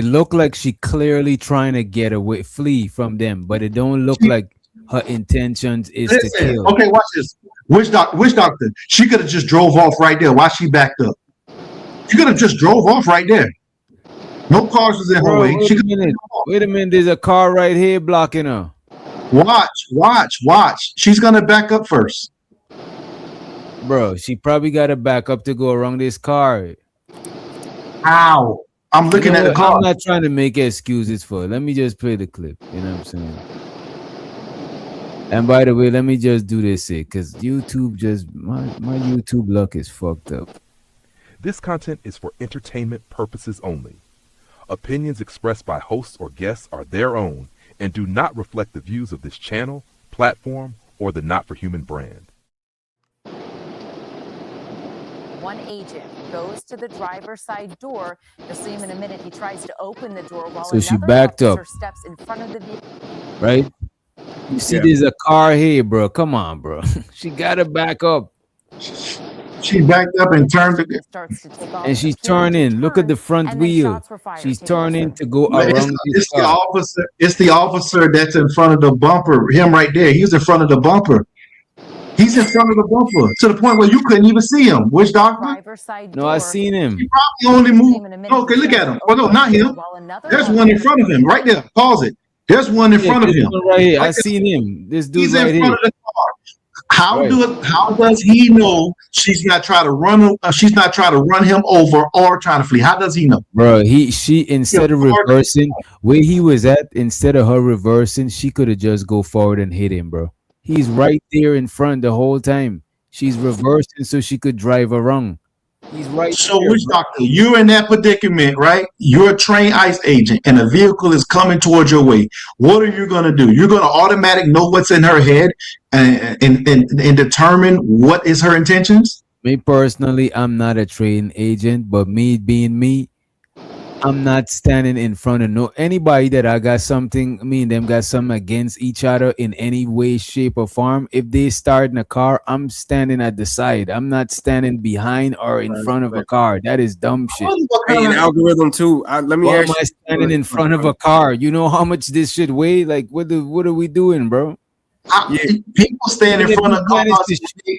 looked like she clearly trying to get away, flee from them, but it don't look like her intentions is to kill. Okay, watch this. Which doctor? She could have just drove off right there. Why she backed up? She could have just drove off right there. No cars was in her way. Wait a minute. There's a car right here blocking her. Watch. She's gonna back up first. Bro, she probably got to back up to go around this car. How? I'm looking at the car. I'm not trying to make excuses for it. Let me just play the clip. You know what I'm saying? And by the way, let me just do this because YouTube my YouTube luck is fucked up. This content is for entertainment purposes only. Opinions expressed by hosts or guests are their own and do not reflect the views of this channel, platform, or the Not for Human brand. One agent goes to the driver's side door. You'll see him in a minute. He tries to open the door while So she another backed up. officer steps in front of the vehicle. Right? You see, there's a car here, bro. Come on, bro. She got to back up. She backed up and turned again. And she's turning. Look at the front wheel. She's turning to go around this car. It's the officer that's in front of the bumper. Him right there. He's in front of the bumper. He's in front of the bumper to the point where you couldn't even see him. Which doctor? No, I seen him. He probably only moved. Okay, look at him. Oh no, not him. There's one in front of him right there. Pause it. There's one in front of him. Right here. I seen him. This dude He's right in here. front of the car. How does he know she's not trying to run? She's not trying to run him over or trying to flee. How does he know? Bro, she instead of reversing where he was at, instead of her reversing, she could have just go forward and hit him, bro. He's right there in front the whole time. She's reversing so she could drive around. He's right. So which doctor? You're in that predicament, right? You're a trained ICE agent and a vehicle is coming towards your way. What are you going to do? You're going to automatically know what's in her head and determine what is her intentions? Me personally, I'm not a trained agent, but me being me, I'm not standing in front of anybody that I got something. Me and them got something against each other in any way, shape, or form. If they start in a car, I'm standing at the side. I'm not standing behind or in front of a car. That is dumb shit. Hey, an algorithm too. Let me Why ask am I you. standing in front of a car? You know how much this shit weigh? Like, what are we doing, bro? People stand in front of cars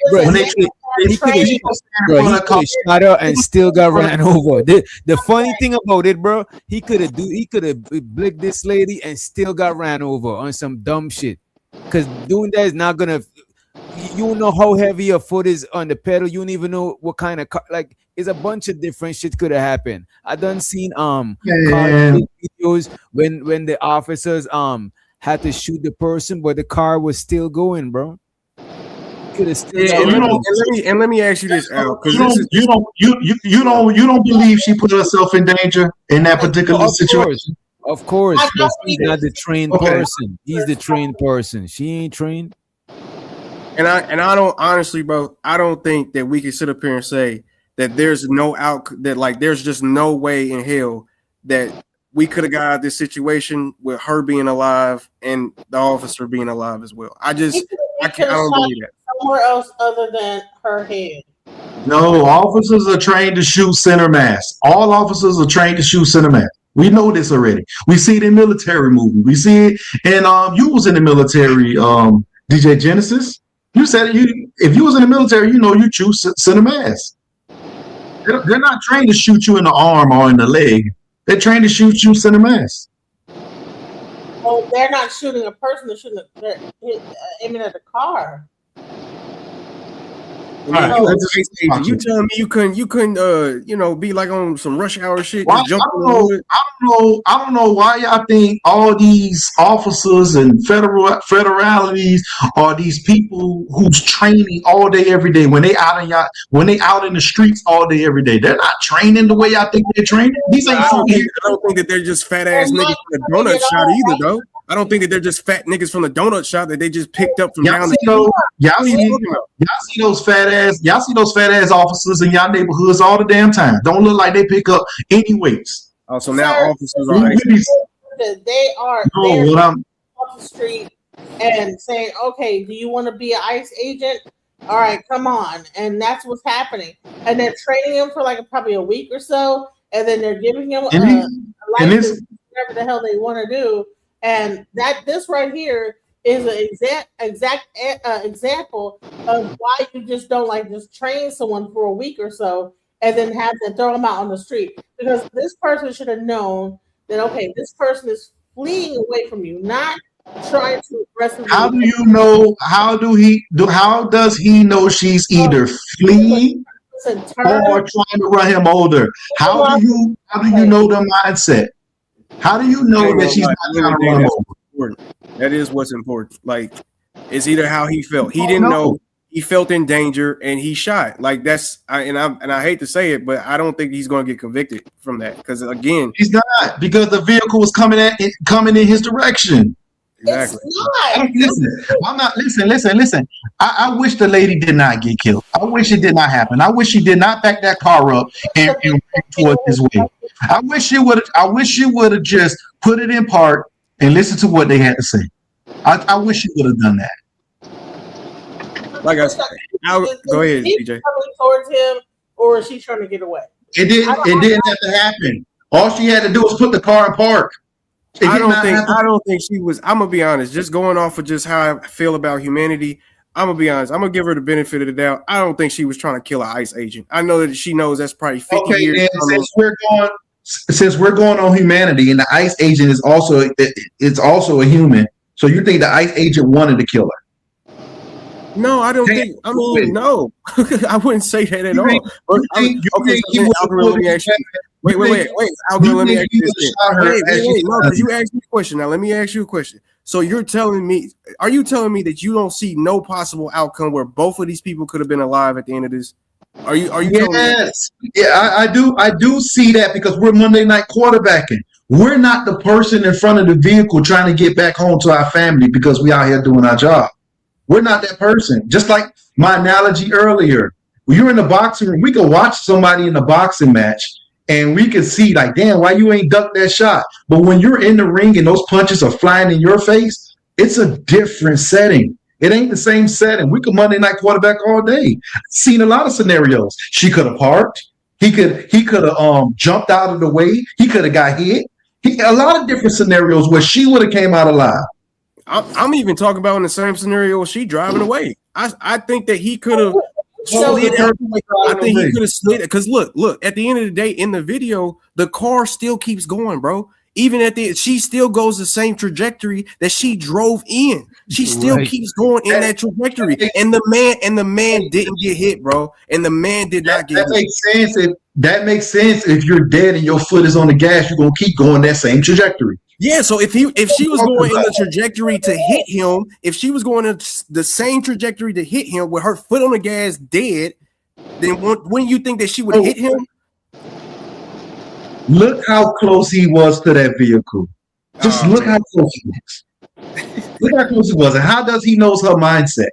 Bro, when he could have shot her and still got ran over. The funny thing about it, bro, he could have blicked this lady and still got ran over on some dumb shit. Cause doing that is not gonna. You don't know how heavy your foot is on the pedal. You don't even know what kind of car. Like, it's a bunch of different shit could have happened. I done seen car videos when the officers had to shoot the person, but the car was still going, bro. Could have still. Yeah, and let me ask you this, Al, because you don't believe she put herself in danger in that particular situation. Of course, because he's not the trained person. He's the trained person. She ain't trained. And I don't honestly, bro. I don't think that we can sit up here and say that there's there's just no way in hell that we could have got out of this situation with her being alive and the officer being alive as well. I don't believe that. Somewhere else other than her head. No, officers are trained to shoot center mass. All officers are trained to shoot center mass. We know this already. We see it in military movies. We see it, and you was in the military, DJ Genesis. You said if you was in the military, you choose center mass. They're not trained to shoot you in the arm or in the leg. They're trained to shoot you center mass. Well, they're not shooting a person. They're aiming at the car. You telling me you couldn't be like on some rush hour shit? I don't know why y'all think all these officers and federalities are these people who's training all day every day when they out in the streets all day every day. They're not training the way y'all think they're training. These ain't I don't think that they're just fat ass niggas from the donut shop either, though. I don't think that they're just fat niggas from the donut shop that they just picked up from down the street. Y'all see those fat ass officers in y'all neighborhoods all the damn time. Don't look like they pick up any weights. Oh, so now officers are they are off the street and saying, okay, do you want to be an ICE agent? All right, come on. And that's what's happening. And they're training them for probably a week or so, and then they're giving them a license, whatever the hell they want to do. And this right here is an exact example of why you just don't just train someone for a week or so and then have to throw them out on the street, because this person should have known that, okay, this person is fleeing away from you, not trying to aggressively. How do you know? How does he know she's either fleeing or trying to run him over? How do you know the mindset? How do you know that she's not trying to run him over? That is what's important. Like, it's either how he felt. He didn't know. He felt in danger and he shot. Like, I hate to say it, but I don't think he's going to get convicted from that, because again, he's not, because the vehicle was coming in his direction. Exactly. Listen. I wish the lady did not get killed. I wish it did not happen. I wish she did not back that car up and ran towards his way. I wish she would have just put it in park and listened to what they had to say. I wish she would have done that. Like I said, go ahead, DJ. Coming towards him, or is she trying to get away? It didn't have to happen. All she had to do was put the car in park. I don't think she was. I'm gonna be honest. Just going off of just how I feel about humanity, I'm gonna be honest. I'm gonna give her the benefit of the doubt. I don't think she was trying to kill an ICE agent. I know that she knows that's probably 50 years. Then, since we're going on humanity, and the ICE agent is also a human, so you think the ICE agent wanted to kill her? No, I don't think. I mean, no, I wouldn't say that at all. Wait. Let me ask you this. No, you asked me a question. Now let me ask you a question. So are you telling me that you don't see no possible outcome where both of these people could have been alive at the end of this? Are you telling me that? Yeah, I do see that, because we're Monday night quarterbacking. We're not the person in front of the vehicle trying to get back home to our family because we out here doing our job. We're not that person. Just like my analogy earlier, when you're in the boxing room, we can watch somebody in a boxing match and we could see like, damn, why you ain't ducked that shot? But when you're in the ring and those punches are flying in your face, it's a different setting. It ain't the same setting. We could Monday night quarterback all day. Seen a lot of scenarios. She could have parked. He could have jumped out of the way. He could have got hit. A lot of different scenarios where she would have came out alive. I'm even talking about in the same scenario. She driving away. I think that he could have. I think he could have slid it because look. At the end of the day, in the video, the car still keeps going, bro. Even at the, she still goes the same trajectory that she drove in. She still keeps going in that trajectory, and the man didn't get hit, bro. And the man did not get hit. That makes sense. If you're dead and your foot is on the gas, you're gonna keep going that same trajectory. Yeah. So if she was going in the trajectory to hit him, if she was going in the same trajectory to hit him with her foot on the gas, dead, then wouldn't you think that she would hit him? Look how close he was to that vehicle. Just look how close he was. Look how close he was. And how does he knows her mindset?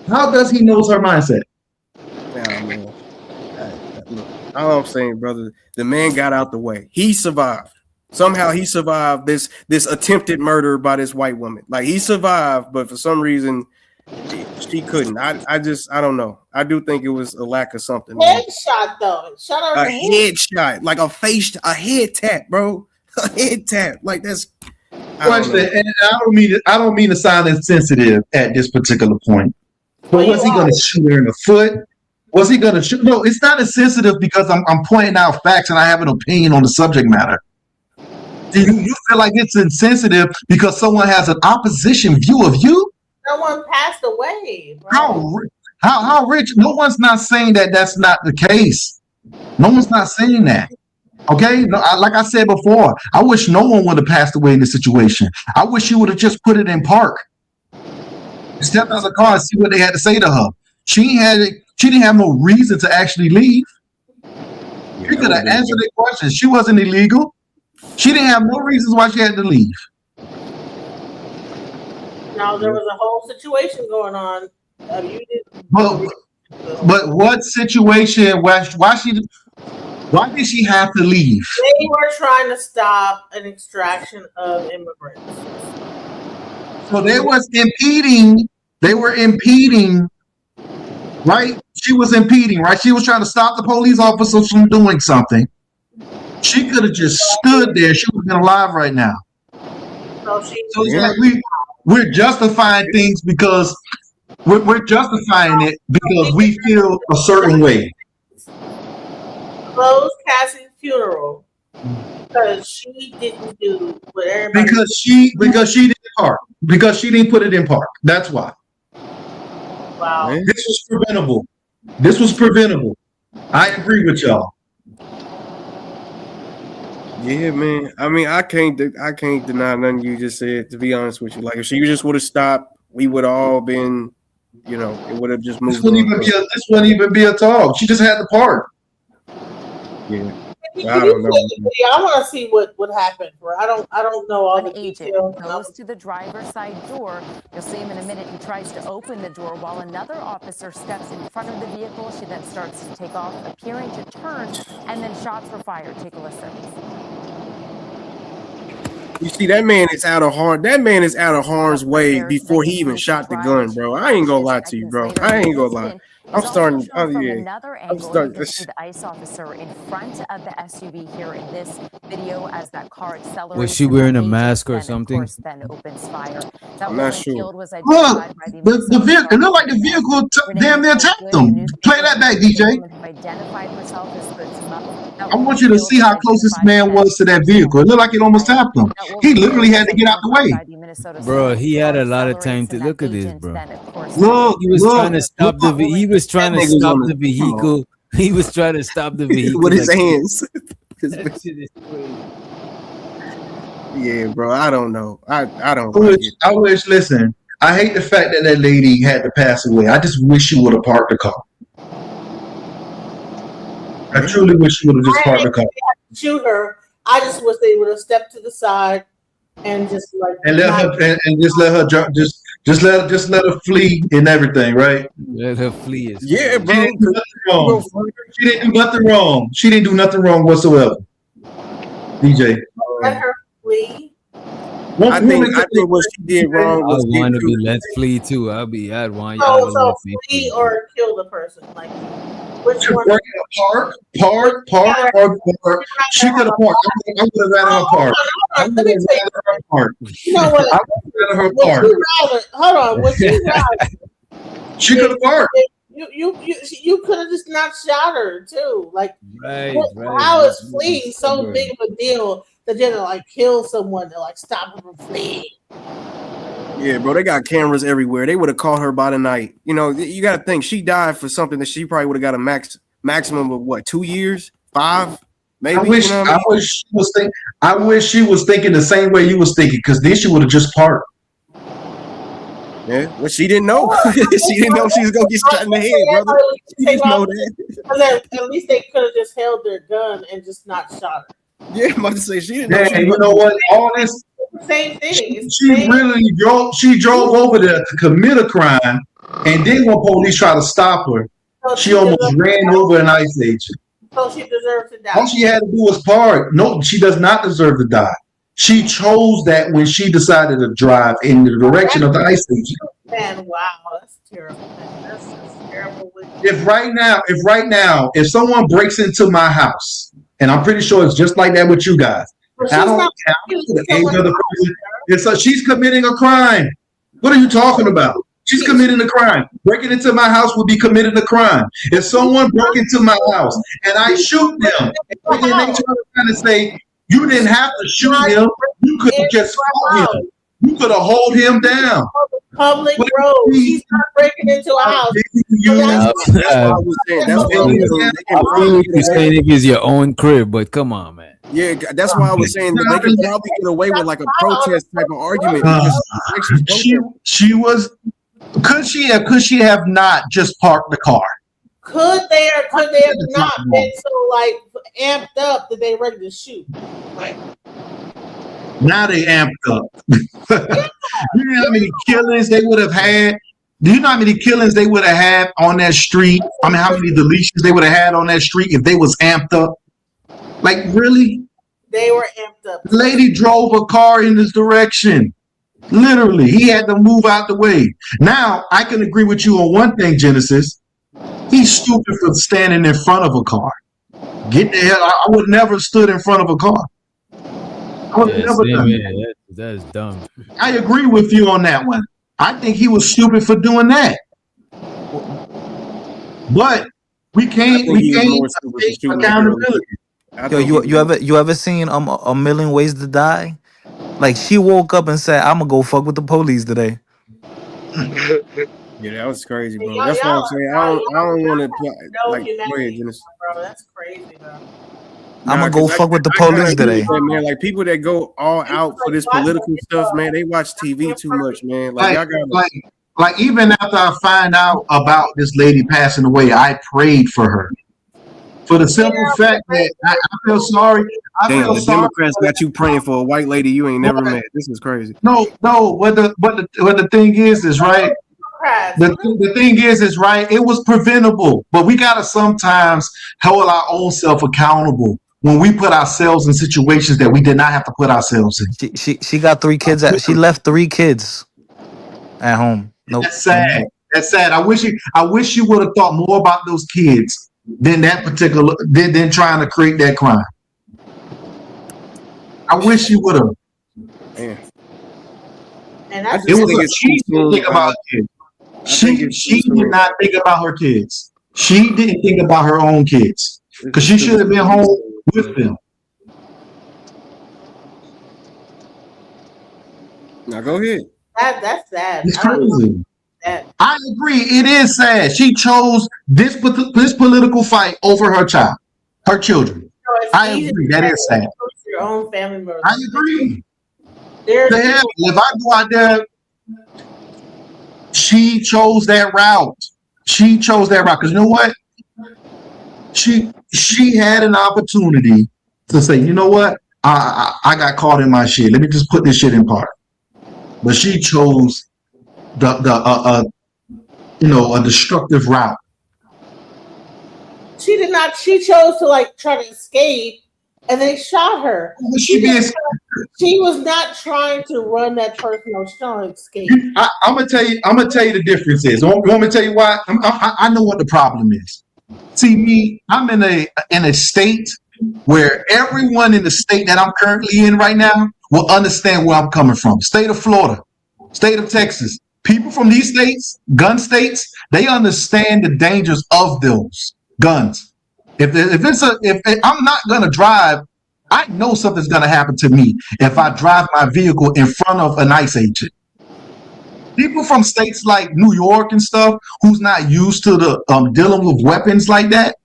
How does he knows her mindset? Yeah, man. Look, all I'm saying, brother, the man got out the way. He survived. Somehow he survived this attempted murder by this white woman. Like he survived, but for some reason she couldn't. I don't know. I do think it was a lack of something. Headshot though. Shot her a headshot, like a head tap, bro. A head tap, like that's. And I don't mean to sound insensitive at this particular point. But was he going to shoot her in the foot? Was he going to shoot? No, it's not insensitive because I'm pointing out facts and I have an opinion on the subject matter. Do you feel like it's insensitive because someone has an opposition view of you? No one passed away, bro. How rich? No one's not saying that that's not the case. No one's not saying that. Okay, no, like I said before, I wish no one would have passed away in this situation. I wish you would have just put it in park. Step out of the car and see what they had to say to her. She didn't have no reason to actually leave. She could have answered their questions. She wasn't illegal. She didn't have no reasons why she had to leave. Now there was a whole situation going on. But what situation? Why did she have to leave? They were trying to stop an extraction of immigrants. So they was impeding. They were impeding, right? She was impeding, right? She was trying to stop the police officers from doing something. She could have just stood there. She would have been alive right now. So it's like we're justifying things because we're justifying it because we feel a certain way. Closed Cassie's funeral because she didn't do what everybody. Because she didn't park. Because she didn't put it in park. That's why. Wow. This was preventable. This was preventable. I agree with y'all. Yeah, man. I mean, I can't deny nothing you just said. To be honest with you, like if she just would have stopped, we would have all been, it would have just moved. This wouldn't even be a talk. She just had to park. Yeah. I don't know. I want to see what happened. I don't know all the details. Goes to the driver's side door. You'll see him in a minute. He tries to open the door while another officer steps in front of the vehicle. She then starts to take off, appearing to turn, and then shots were fired. Take a listen. You see, that man is out of harm's way before he even shot the gun, bro. I ain't gonna lie to you, bro. I ain't gonna lie. I'm starting. Another angle, you can see the ICE officer in front of the SUV here in this video as that car accelerates. Was she wearing a mask or something? Then opens fire. I'm not sure. Was Look, the vehicle. It looked like the vehicle damn near tapped them. Play that back, DJ. I want you to see how close this man was to that vehicle. It looked like it almost tapped him. He literally had to get out the way. Bro, he had a lot of time to look at this, bro. Look, he was trying to stop the he was trying to stop the vehicle. He was trying to stop the vehicle with his hands. Yeah, bro. I don't know. I don't. I wish. Listen, I hate the fact that that lady had to pass away. I just wish she would have parked the car. I truly wish she would have just parked the car. Shoot her. I just wish they would have stepped to the side and just like And let her and just let her just let her flee and everything, right? Let her flee. Yeah, She bro. didn't do nothing wrong. She didn't do nothing wrong. She didn't do nothing wrong whatsoever. DJ. let her flee. I think what she did wrong I was want to get be too. let flee too. I'd want. I would So let me flee or kill the person. Like which She one? work in a park. She could have parked. I would have rather her park. I would have rather her park. You know what? I would have rather her Would park. you rather? Hold on. Would you rather? She could have parked. You could have just not shot her too. Like, Right, how is fleeing so big of a deal that you're gonna like kill someone to like stop them from fleeing? Yeah, bro, they got cameras everywhere. They would have caught her by the night. You know, you got to think she died for something that she probably would have got a maximum of what, 2 years, 5, maybe. I wish you know what I mean? I wish she was thinking the same way you was thinking, because then she would have just parked. Yeah, well, she didn't know. She didn't know she was gonna get shot in the head, brother. She didn't know that. At least they could have just held their gun and just not shot her. Yeah, I'm about to say she didn't know. Yeah, you know what? All this. Same thing. She drove over there to commit a crime, and then when police try to stop her, she almost ran over an ICE agent. So she deserves to die. All she had to do was park. No, she does not deserve to die. She chose that when she decided to drive in the direction of the ICE agent. Man, wow, that's terrible. Man. That's just terrible. If right now, if someone breaks into my house, and I'm pretty sure it's just like that with you guys, I don't care the age of the person. She's committing a crime. What are you talking about? She's committing a crime. Breaking into my house would be committing a crime. If someone broke into my house and I shoot them, and then they try to say, you didn't have to shoot him, you could have just fought him. You could have hold him down. Public road. She's not breaking into a house. I feel like you're saying it is your own crib, but come on, man. Yeah, that's why I was saying that they could probably get away with like a protest type of argument. Could she have not just parked the car? Could they have not been so like amped up that they ready to shoot? Like, now they amped up. You know how many killings they would have had? Do you know how many killings they would have had on that street? I mean, how many deletions they would have had on that street if they was amped up? Like, really? They were amped up. The lady drove a car in this direction. Literally, he had to move out the way. Now, I can agree with you on one thing, Genesis. He's stupid for standing in front of a car. Get the hell! I would never have stood in front of a car. I would have never done that. That's dumb. I agree with you on that one. I think he was stupid for doing that. But we can't take accountability. Yo, you ever seen A Million Ways to Die? Like she woke up and said, "I'm gonna go fuck with the police today." Yeah, that was crazy, bro. That's what I'm saying. I don't want to like. Go ahead, Genesis. Bro, that's crazy, bro. I'm gonna go fuck with the police today. Man, like people that go all out for this political stuff, man, they watch TV too much, man. Like even after I find out about this lady passing away, I prayed for her. For the simple fact that I feel sorry. Damn, the Democrats got you praying for a white lady you ain't never met. This is crazy. No. What the thing is right. The thing is right. It was preventable, but we gotta sometimes hold our own self accountable when we put ourselves in situations that we did not have to put ourselves in. She got 3 kids. She left 3 kids at home. Nope. That's sad. That's sad. I wish you would have thought more about those kids than than trying to create that crime. I wish you would have. Yeah. And that's she didn't think about kids. She did not think about her kids. She didn't think about her own kids because she should have been home with them. Now go ahead. That's sad. It's crazy. I agree. It is sad. She chose this political fight over her child, her children. I agree. That is sad. Your own family members. I agree. The hell, if I go out there, she chose that route. She chose that route because you know what? She had an opportunity to say, you know what? I got caught in my shit. Let me just put this shit in part. But she chose the a destructive route. She did not. She chose to like try to escape, and they shot her. She was not trying to run that person. I was trying to escape. I'm gonna tell you. I'm gonna tell you the difference is. You want me to tell you why? I know what the problem is. See me. I'm in a state where everyone in the state that I'm currently in right now will understand where I'm coming from. State of Florida, state of Texas. People from these states, gun states, they understand the dangers of those guns. If I'm not gonna drive, I know something's gonna happen to me if I drive my vehicle in front of an ICE agent. People from states like New York and stuff, who's not used to the dealing with weapons like that,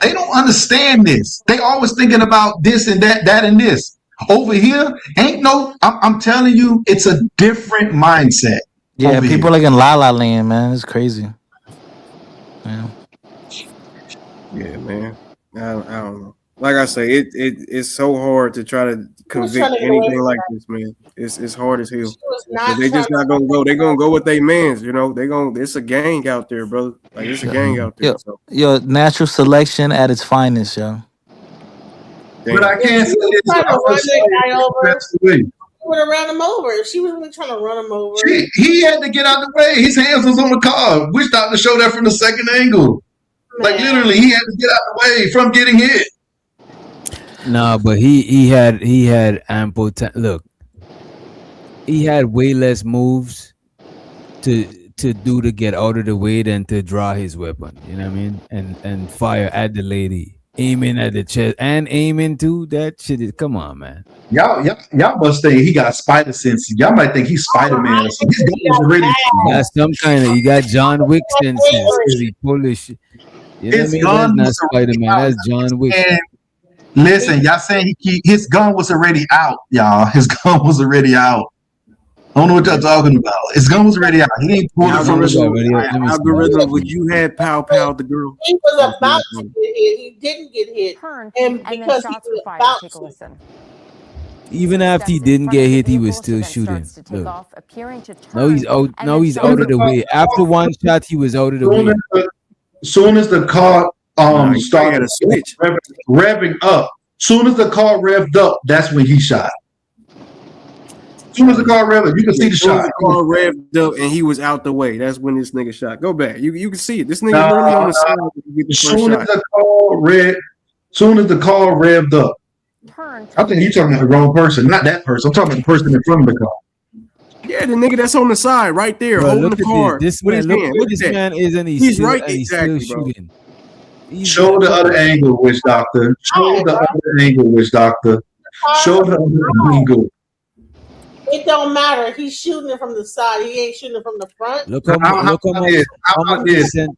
they don't understand this. They always thinking about this and that, that and this. Over here, ain't no. I'm telling you, it's a different mindset. Yeah, people like in La La Land, man. It's crazy. Yeah. Yeah, man. I don't know. Like I say, it's so hard to try to convict anything like this, man. It's hard as hell. They just not gonna go. They're gonna go with their mans, you know. It's a gang out there, brother. Like it's a gang out there. Yo, natural selection at its finest, yo. But I can't say this. Trying to run that guy over. She would have ran him over. If she was really trying to run him over. He had to get out the way. His hands was on the car. We stopped to show that from the second angle. Like literally, he had to get out the way from getting hit. No, but he had ample time. Look, he had way less moves to do to get out of the way than to draw his weapon. You know what I mean? And fire at the lady, aiming at the chest and aiming too. That shit is, come on, man. Y'all must think he got spider sense. Y'all might think he's Spider-Man or something. His gun was already. You got some kind of. You got John Wick senses because he pulled his shit. You know what I mean? That's not Spider-Man. That's John Wick. And listen, y'all saying his gun was already out, y'all. His gun was already out. I don't know what y'all talking about. His gun was already out. He didn't pull it from the algorithm. Would you had pow the girl? He was about to get hit. He didn't get hit, and because he was about Take a listen. Even after he didn't get hit, he was still shooting. Look. No, he's out. No, he's out of the way. After one shot, he was out of the way. Soon as the car started revving up, soon as the car revved up, that's when he shot. Soon as the car revved up, you can see the shot. The car revved up and he was out the way. That's when this nigga shot. Go back. You can see it. This nigga literally on the side. Soon as the car revved up. I think you're talking about the wrong person, not that person. I'm talking about the person in front of the car. Yeah, the nigga that's on the side right there, Bro, holding the car. This man, this man is, and he's still, right, and he's exactly, still shooting. Show the other angle, Witch Doctor. Show the other angle, Witch Doctor. Show the other angle. It don't matter. He's shooting it from the side. He ain't shooting it from the front. Look how much percent.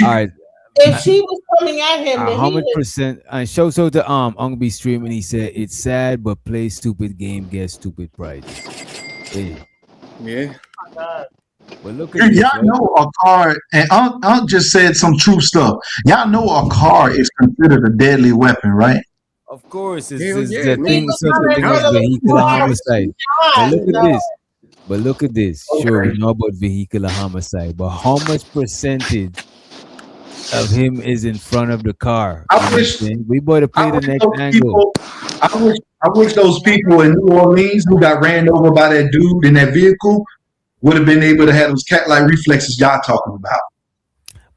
All right. If she was coming at him, then how much percent? And show so the Ung be streaming. He said it's sad, but play stupid game, get stupid prize. Hey. Yeah. But look at y'all know a car, and Unk just said some true stuff. Y'all know a car is considered a deadly weapon, right? Of course, it's the thing. Such a thing as vehicular homicide. But look at this. Sure, we know about vehicular homicide, but how much percentage of him is in front of the car? We better play the next angle. I wish those people in New Orleans who got ran over by that dude in that vehicle would have been able to have those cat-like reflexes y'all talking about.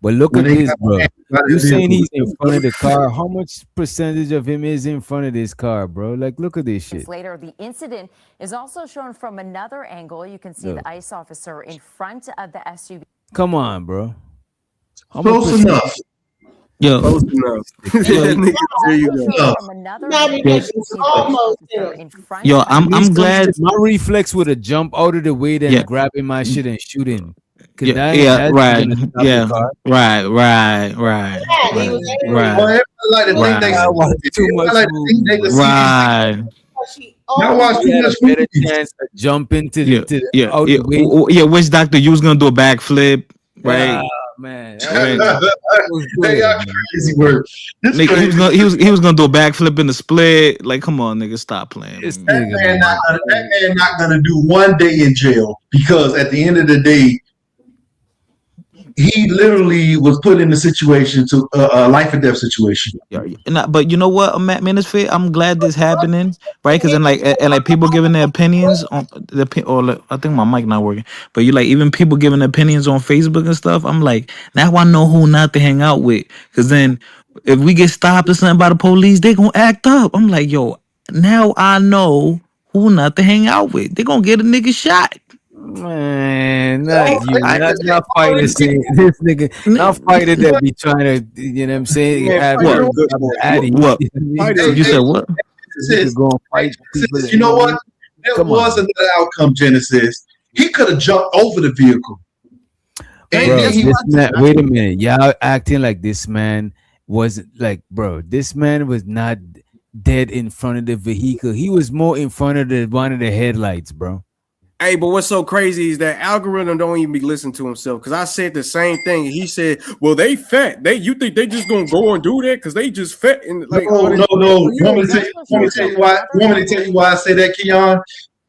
But look at this, bro. You saying he's in front of the car? How much percentage of him is in front of this car, bro? Like, look at this shit. Later, the incident is also shown from another angle. You can see the ICE officer in front of the SUV. Come on, bro. Close enough. Yo, close enough. There you go. Yo, I'm glad my reflex would have jumped out of the way than grabbing my shit and shooting. Yeah, right. Yeah, right. Now watch better chance to jump into the Witch Doctor, you was gonna do a backflip, right? Man, Hey, good, y'all crazy word. This Nigga, crazy. he was gonna do a backflip in the split. Like, come on, nigga, stop playing. This Man. nigga, That man not gonna do one day in jail because at the end of the day, he literally was put in a situation to a life or death situation. Yeah, but you know what, man, it's fair. I'm glad this happening, right? Because then, like people giving their opinions on I think my mic not working. But you like even people giving opinions on Facebook and stuff. I'm like, now I know who not to hang out with. Because then, if we get stopped or something by the police, they gonna act up. I'm like, yo, now I know who not to hang out with. They gonna get a nigga shot. man, not you, not fighter saying this nigga, not fighter that be trying to, you know what I'm saying? Man, Have fighter, What? Hey, You said what? Nigga go and fight people. You know what? There Come was on. another outcome, Genesis. He could have jumped over the vehicle. And Bro, then he this man, wait a minute. Y'all acting like this man wasn't like, bro, this man was not dead in front of the vehicle. He was more in front of one of the headlights, bro. Hey, but what's so crazy is that algorithm don't even be listening to himself. Because I said the same thing. He said, "Well, they fat. You think they just gonna go and do that? Because they just fat and like." No. Want me to tell you why I say that, Keon?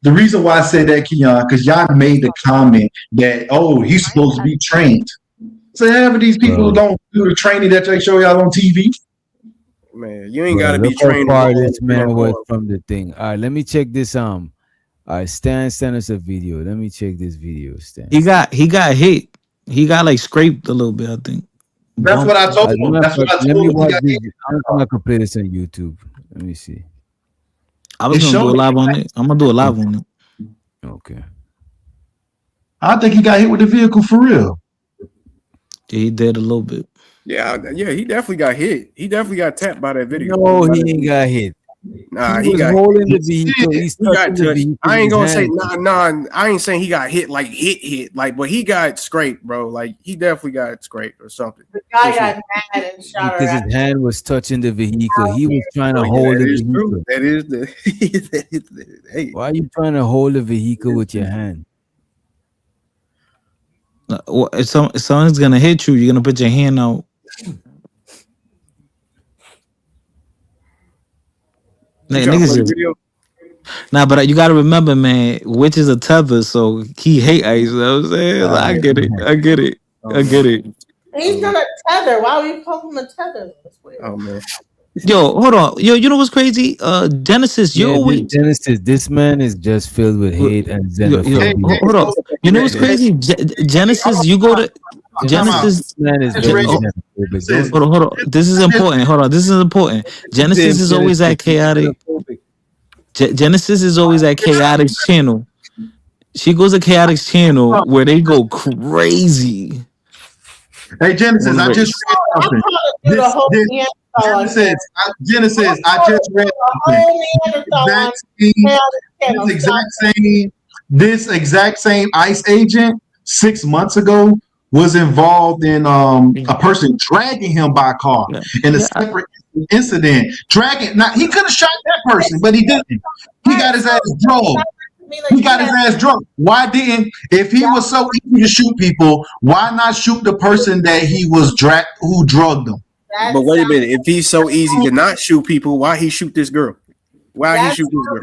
The reason why I say that, Keon, because y'all made the comment that he's supposed to be trained. So half of these people don't do the training that they show y'all on TV. Man, you ain't Bro, gotta be look how trained. far this man was from the thing. All right, let me check this. All right, Stan sent us a video. Let me check this video, Stan. He got hit. He got like scraped a little bit, I think. That's what I told him. That's what I Let told me him. watch this. I'm gonna play this on YouTube. Let me see. I was gonna do a live on it. I'm gonna do a live on it. Okay. I think he got hit with the vehicle for real. Yeah, he did a little bit. Yeah, he definitely got hit. He definitely got tapped by that video. No, he ain't got hit. Nah, he was got holding hit. the vehicle. He's He got touching the touched. vehicle. I ain't with gonna his say hand. nah. I ain't saying he got hit like hit like, but he got scraped, bro. Like he definitely got scraped or something. The guy got mad and shot her. Because his hand was touching the vehicle. He was trying to hold the vehicle. That is the. Hey. Why are you trying to hold the vehicle with your hand? If someone's gonna hit you, you're gonna put your hand out. Nah, but you gotta remember, man, which is a tether, so he hate ice. You know what I'm saying? Like, I get it. He's not a tether. Why would you call him a tether? That's weird. Oh man. Yo, hold on. Yo, you know what's crazy? Genesis, Genesis, this man is just filled with hate and xenophobia. Hold on. You know what's crazy? Genesis, you go to Genesis. Man is Hold on. This is important. Genesis is always that chaotic. Genesis is always that chaotic channel. She goes to chaotic channel where they go crazy. Hey, Genesis, I just read something. Genesis, I just read something. This exact same ICE agent 6 months ago was involved in a person dragging him by car in a separate incident. He could have shot that person, but he didn't. He got his ass drugged. Why didn't? If he was so easy to shoot people, why not shoot the person that he was who drugged him? But wait a minute. If he's so easy to not shoot people, why he shoot this girl? Why he shoot this girl?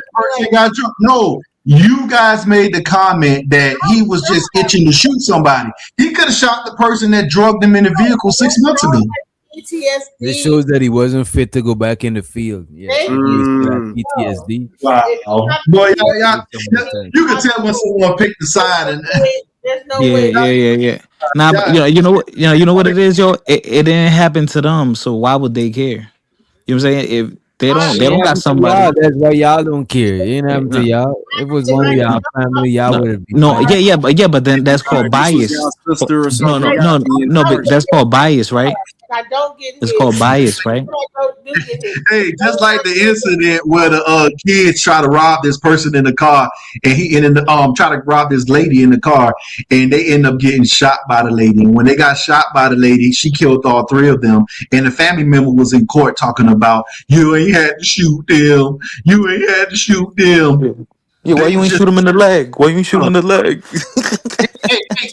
No, you guys made the comment that he was just itching to shoot somebody. He could have shot the person that drugged him in the vehicle 6 months ago. This shows that he wasn't fit to go back in the field. Yeah, PTSD. Wow, boy, you can tell when someone picked the side. Yeah. Nah, but you know what it is, yo. It didn't happen to them, so why would they care? You know what I'm saying? If they don't got somebody. That's why y'all don't care. It ain't happened to y'all. If it was one of y'all family, y'all would have been. But then that's called bias. No, but that's called bias, right? I don't get It's called bias, right? Hey, just like the incident where the kids try to rob this person in the car, and try to rob this lady in the car, and they end up getting shot by the lady. And when they got shot by the lady, she killed all three of them. And the family member was in court talking about, you ain't had to shoot them. You ain't had to shoot them. Yeah, why you ain't shoot him in the leg? Why you ain't shoot him in the leg?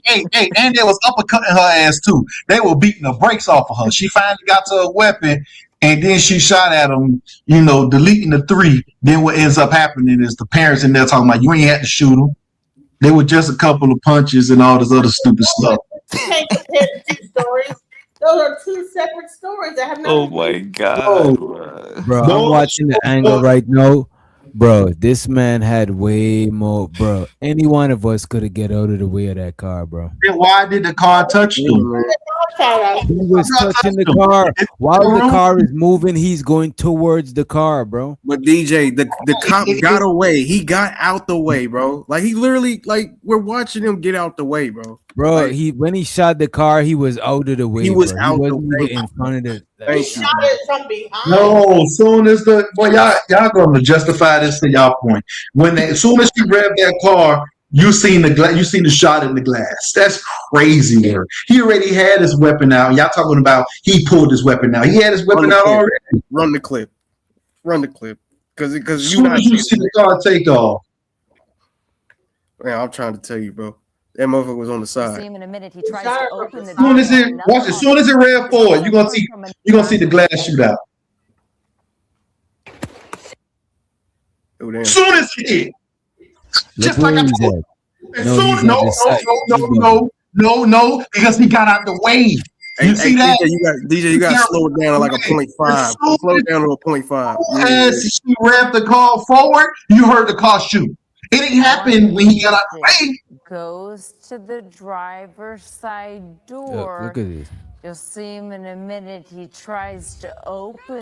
Hey, and they was uppercutting her ass too. They were beating the brakes off of her. She finally got to a weapon, and then she shot at them, deleting the 3. Then what ends up happening is the parents in there talking about, you ain't had to shoot them. They were just a couple of punches and all this other stupid stuff. You can't compare the 2 stories. Those are 2 separate stories that have nothing Oh to my do. God, Bro, I'm watching the angle right now. Bro, this man had way more. Bro, any one of us could have get out of the way of that car, bro. Then why did the car touch them? He was touching the car. While the car is moving, he's going towards the car, bro. But DJ, the cop got away. He got out the way, bro. Like he literally, like we're watching him get out the way, bro. Bro, Like, when he shot the car, he was out of the way. He was bro. out He the wasn't way. even in front of the. He shot it from behind. No, soon as y'all gonna justify this to y'all point. As soon as she grabbed that car, you seen the shot in the glass. That's crazy work. He already had his weapon out. Y'all talking about he pulled his weapon out. He had his weapon out already. Run the clip. Because As you soon not as you see the car take off. Man, I'm trying to tell you, bro. That motherfucker was on the See side. him in a minute. He tries to open the As soon as it rev forward, you're gonna see the glass shoot out. Oh, damn. As soon as it did. Just Look like where I he's told at. you. No, he's at the side. No, because he got out the way. You see that? DJ, you got to slow it down to like a 0.5. Slow it down to a 0.5. As she revved the car forward, you heard the car shoot. It didn't happen when he got out the way. Goes to the driver's side door. Look at this. You'll see him in a minute. He tries to open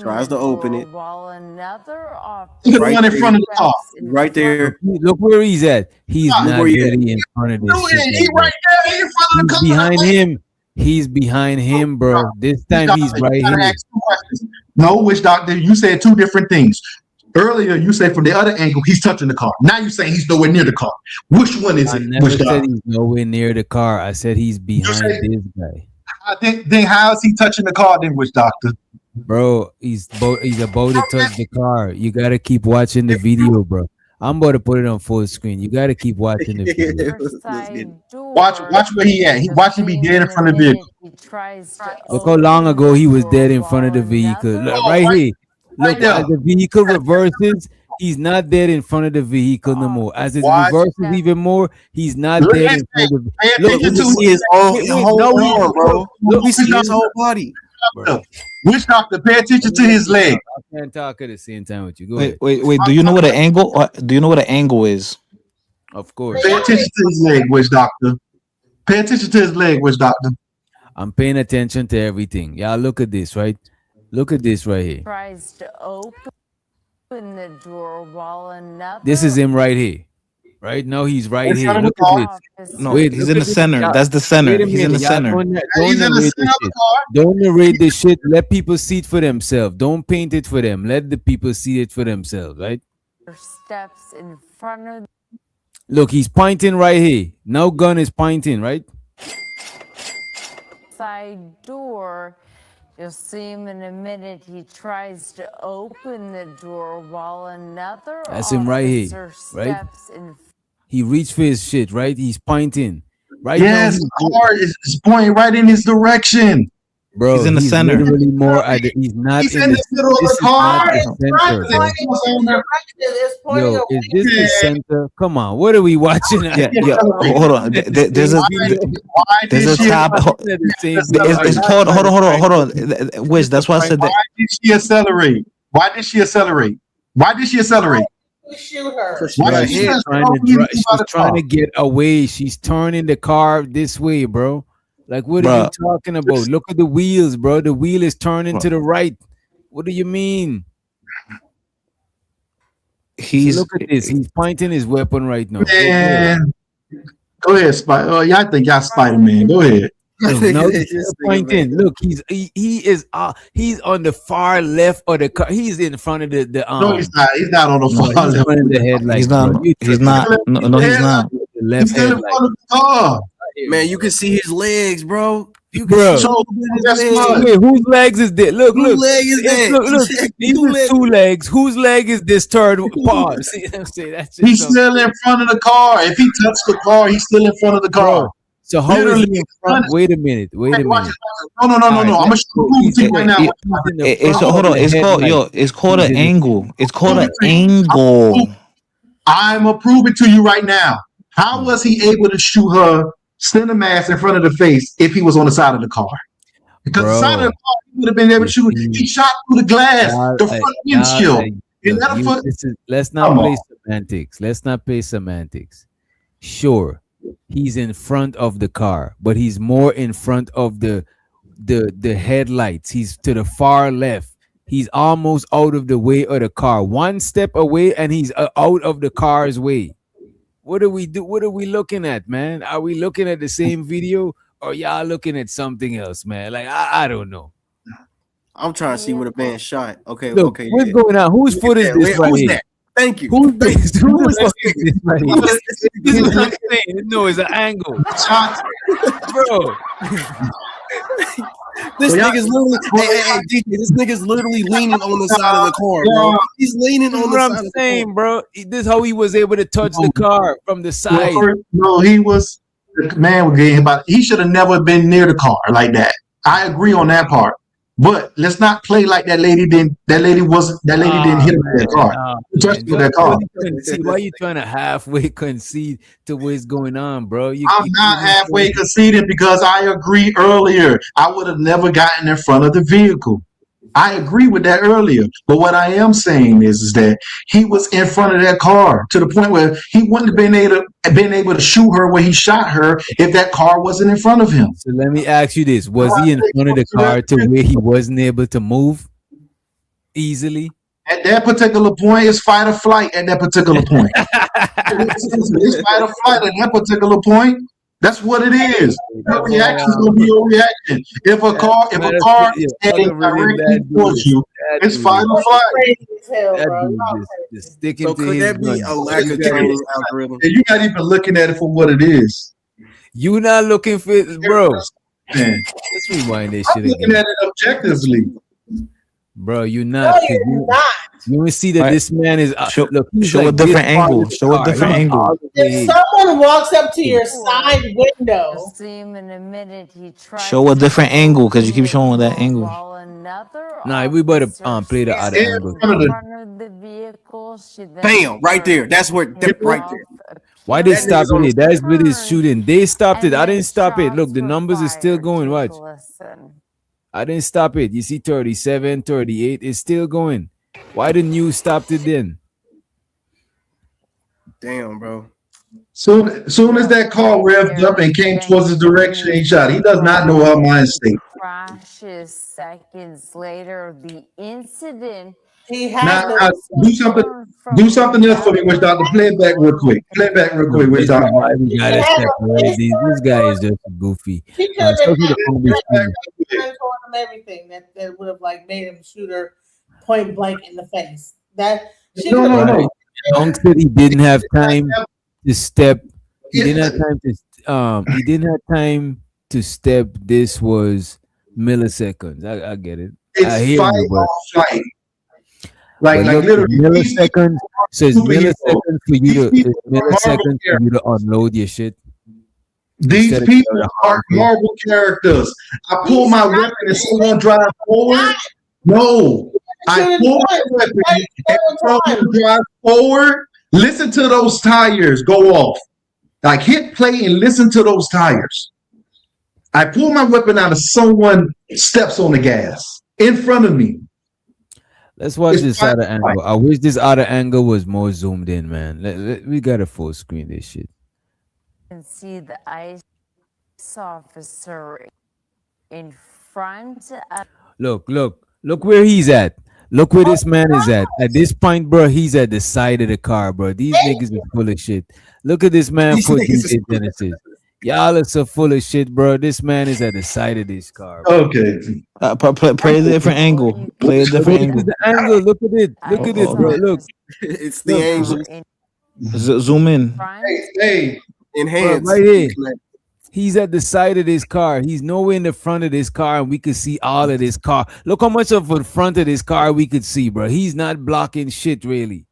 it. while another officer He's right in front of the car. Right there. Look where he's at. He's not really in front of this shit. He right there. He in front of the car. Behind him. He's behind him, bro. This time he's right here. No, Witch Doctor, you said 2 different things. Earlier, you said from the other angle, he's touching the car. Now you're saying he's nowhere near the car. Which one is I it? never Witch said Doctor? he's nowhere near the car. I said he's behind this guy. Then how is he touching the car then, Witch Doctor? Bro, he's about to touch the car. You gotta keep watching the video, bro. I'm about to put it on full screen. You gotta keep watching the video. Watch where he at. Watch him be dead in front of the vehicle. Look how long ago he was dead in front of the vehicle. Look, right here. Look, as the vehicle reverses, he's not dead in front of the vehicle no more. As it reverses even more, he's not dead in front of the vehicle. Look, you see his whole arm, bro. Look, you see his whole body. Witch Doctor, pay attention to his leg. I can't talk at the same time with you. Go ahead. Wait. Do you know what an angle? Do you know what an angle is? Of course. Pay attention to his leg, Witch Doctor. Pay attention to his leg, Witch Doctor. I'm paying attention to everything. Y'all look at this, right? Look at this right here. Tries to open the door while another. This is him right here. Right now he's right here. Look at this. No, he's in the center. That's the center. He's in the center. Don't narrate this shit. Let people see it for themselves. Don't paint it for them. Let the people see it for themselves, right? Steps in front of. Look, he's pointing right here. No gun is pointing, right? Side door. You'll see him in a minute. He tries to open the door while another That's him right here, officer right? steps in. He reached for his shit, right? He's pointing. Right yes, now, the car is pointing right in his direction. Bro, he's in the center. Literally more at the, he's not He's in the middle of the car. Yo, is this the center? Come on, what are we watching? Yeah. Hold on. There's a tab. Hold on. Wiz, that's why I said that. Why did she accelerate? Why did she accelerate? Shoot her. She's trying to get away. She's turning the car this way, bro. Like, what are you talking about? Look at the wheels, bro. The wheel is turning to the right. What do you mean? Look at this. He's pointing his weapon right now. Man. Go ahead, Spider. Oh, y'all think y'all Spider-Man. Go ahead. No, he's pointing. Look, he's on the far left of the car. He's in front of the no, he's not. He's not on the far left. The headlight. He's not. He's not. No, he's not. The left he's still in front of the car. Man, you can see his legs, bro. You Bro, can so that's fine. wait, whose legs is this? Look, Whose look. leg is that? Look. These is two legs. Whose leg is this third part? See what I'm saying? That's just He's still in front of the car. If he touched the car, he's still in front of the car. Bro, so how is Literally, he in front? Wait a minute. watch it. No. All I'm right, gonna let's show go. you to you right now. He's in the It's front hold of on. the It's called headlight. It's called He's an in the angle. It's called an I'm angle. gonna prove it to you right now. How was he able to shoot her center mass in front of the face if he was on the side of the car? Because the side of the car, he would have been able to shoot. He shot through the glass, the front windshield. Let's not play semantics. Let's not play semantics. Sure, he's in front of the car, but he's more in front of the headlights. He's to the far left. He's almost out of the way of the car. One step away, and he's out of the car's way. What do we do? What are we looking at, man? Are we looking at the same video, or y'all looking at something else, man? Like I don't know. I'm trying to see what a man shot. Okay, Look, okay. what's going on? Whose foot is this right Who's here? that? Thank you. Who's this? Who the fuck is this right here? This is what I'm saying. No, it's an angle, bro. This nigga's literally, hey, DJ, this nigga's literally leaning on the side of the car, bro. He's leaning on the What side I'm of the saying, car. bro. This is how he was able to touch the car from the side. No, the man was getting about. He should have never been near the car like that. I agree on that part. But let's not play like that lady didn't. That lady didn't hit him with that car. Touched him with that car. Why are you trying to halfway concede to what's going on, bro? I'm not halfway conceding because I agree earlier. I would have never gotten in front of the vehicle. I agree with that earlier. But what I am saying is that he was in front of that car to the point where he wouldn't have been able to shoot her where he shot her if that car wasn't in front of him. So let me ask you this: was he in front of the car to where he wasn't able to move easily? At that particular point, it's fight or flight. At that particular point, it's fight or flight. At that particular point, that's what it is. Your reaction is gonna be your reaction. If a car is heading directly towards you, it's fight or flight. So could that be a lack of training algorithm? And you're not even looking at it for what it is. You not looking for it, bro. Man. Let's rewind this I'm shit looking again. at it objectively. Bro, you not. You will see that this man is. Look, Show a different angle. Show a different angle. If someone walks up to your side window, Show a different angle because you keep showing that angle. Nah, we better play the other angle. Bam! Right there. That's where. Right there. Why they stop it? That's with his shooting. They stopped it. I didn't stop it. Look, the numbers is still going. Watch. I didn't stop it. You see 37, 38. It's still going. Why didn't you stop it then? Damn, bro. Soon as that car revved up and came towards his direction, he shot. He does not know her mind state. Crashes seconds later. The incident. Now, do something else for me, Witch Doctor. Play it back real quick. Witch Doctor. Why we gotta separate these? This guy is just goofy. he could have told him everything that would have like made him shoot her point blank in the face. No. Long said he didn't have time to step. He didn't have time to. He didn't have time to step. This was milliseconds. I get it. I hear fight you, or flight. Like look, literally milliseconds. So it's milliseconds for you to unload your shit. These people are Marvel characters. I pull my weapon and someone drive forward. No, I pull my weapon and someone drive forward. Listen to those tires go off. Like hit play and listen to those tires. I pull my weapon out and someone steps on the gas in front of me. Let's watch this other angle. I wish this other angle was more zoomed in, man. We gotta full screen this shit. And see the ICE officer in front of. Look where he's at. Look where this man is at. At this point, bro, he's at the side of the car, bro. These niggas are full of shit. Look at this man put these in Genesis. Y'all are so full of shit, bro. This man is at the side of this car, bro. Okay. Play a different angle. Play a different angle. The angle. Look at it. Look at it, bro. Look. It's the angle. Zoom in. Hey. Enhance. Bro, right here. He's at the side of this car. He's nowhere in the front of this car, and we could see all of this car. Look how much of the front of this car we could see, bro. He's not blocking shit, really.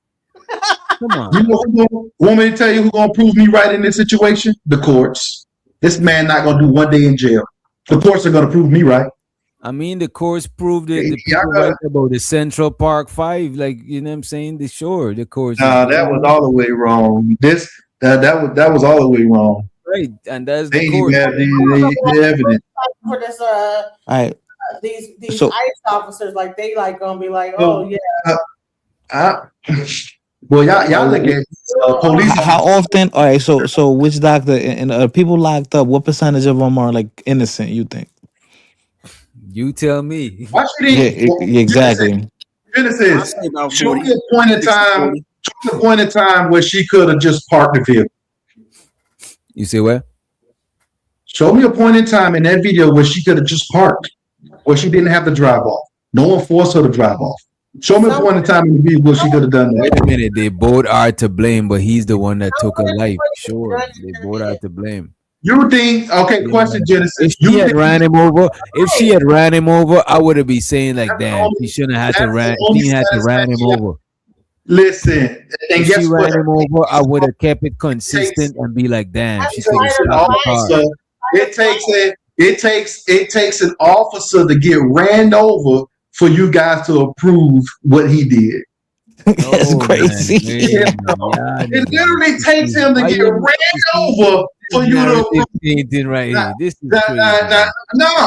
Come on. You know, want me to tell you who's gonna prove me right in this situation? The courts. This man not gonna do 1 day in jail. The courts are gonna prove me right. I mean, the courts proved it. The Yeah, people right about the Central Park 5, like, you know what I'm saying? The shore, the courts. Nah, that was all the way wrong. That was all the way wrong. Right, and that's They the didn't even court. have the evidence. For this, All right. these So- ICE officers, like they like gonna be like, oh yeah. Well, y'all look at police. How often? All right. So which doctor and people locked up? What percentage of them are like innocent? You think? You tell me. Why should he? Yeah, exactly. Genesis, show me a point in time. Show me a point in time where she could have just parked the vehicle. You say what? Show me a point in time in that video where she could have just parked, where she didn't have to drive off. No one forced her to drive off. Show me a point in time in the video where she could have done that. Wait a minute. They both are to blame, but he's the one that took her life. Sure, they both are to blame. You think? Okay, question, Genesis. If she had ran him over, I would have been saying like, damn, she shouldn't have had to ran. She didn't have to ran him over. Listen, and If guess she what? ran him over, I would have kept it consistent and be like, damn, she could have stopped the car. So it takes an officer to get ran over for you guys to approve what he did. That's crazy. It literally takes him to get ran over for you to approve. Right here. This is No.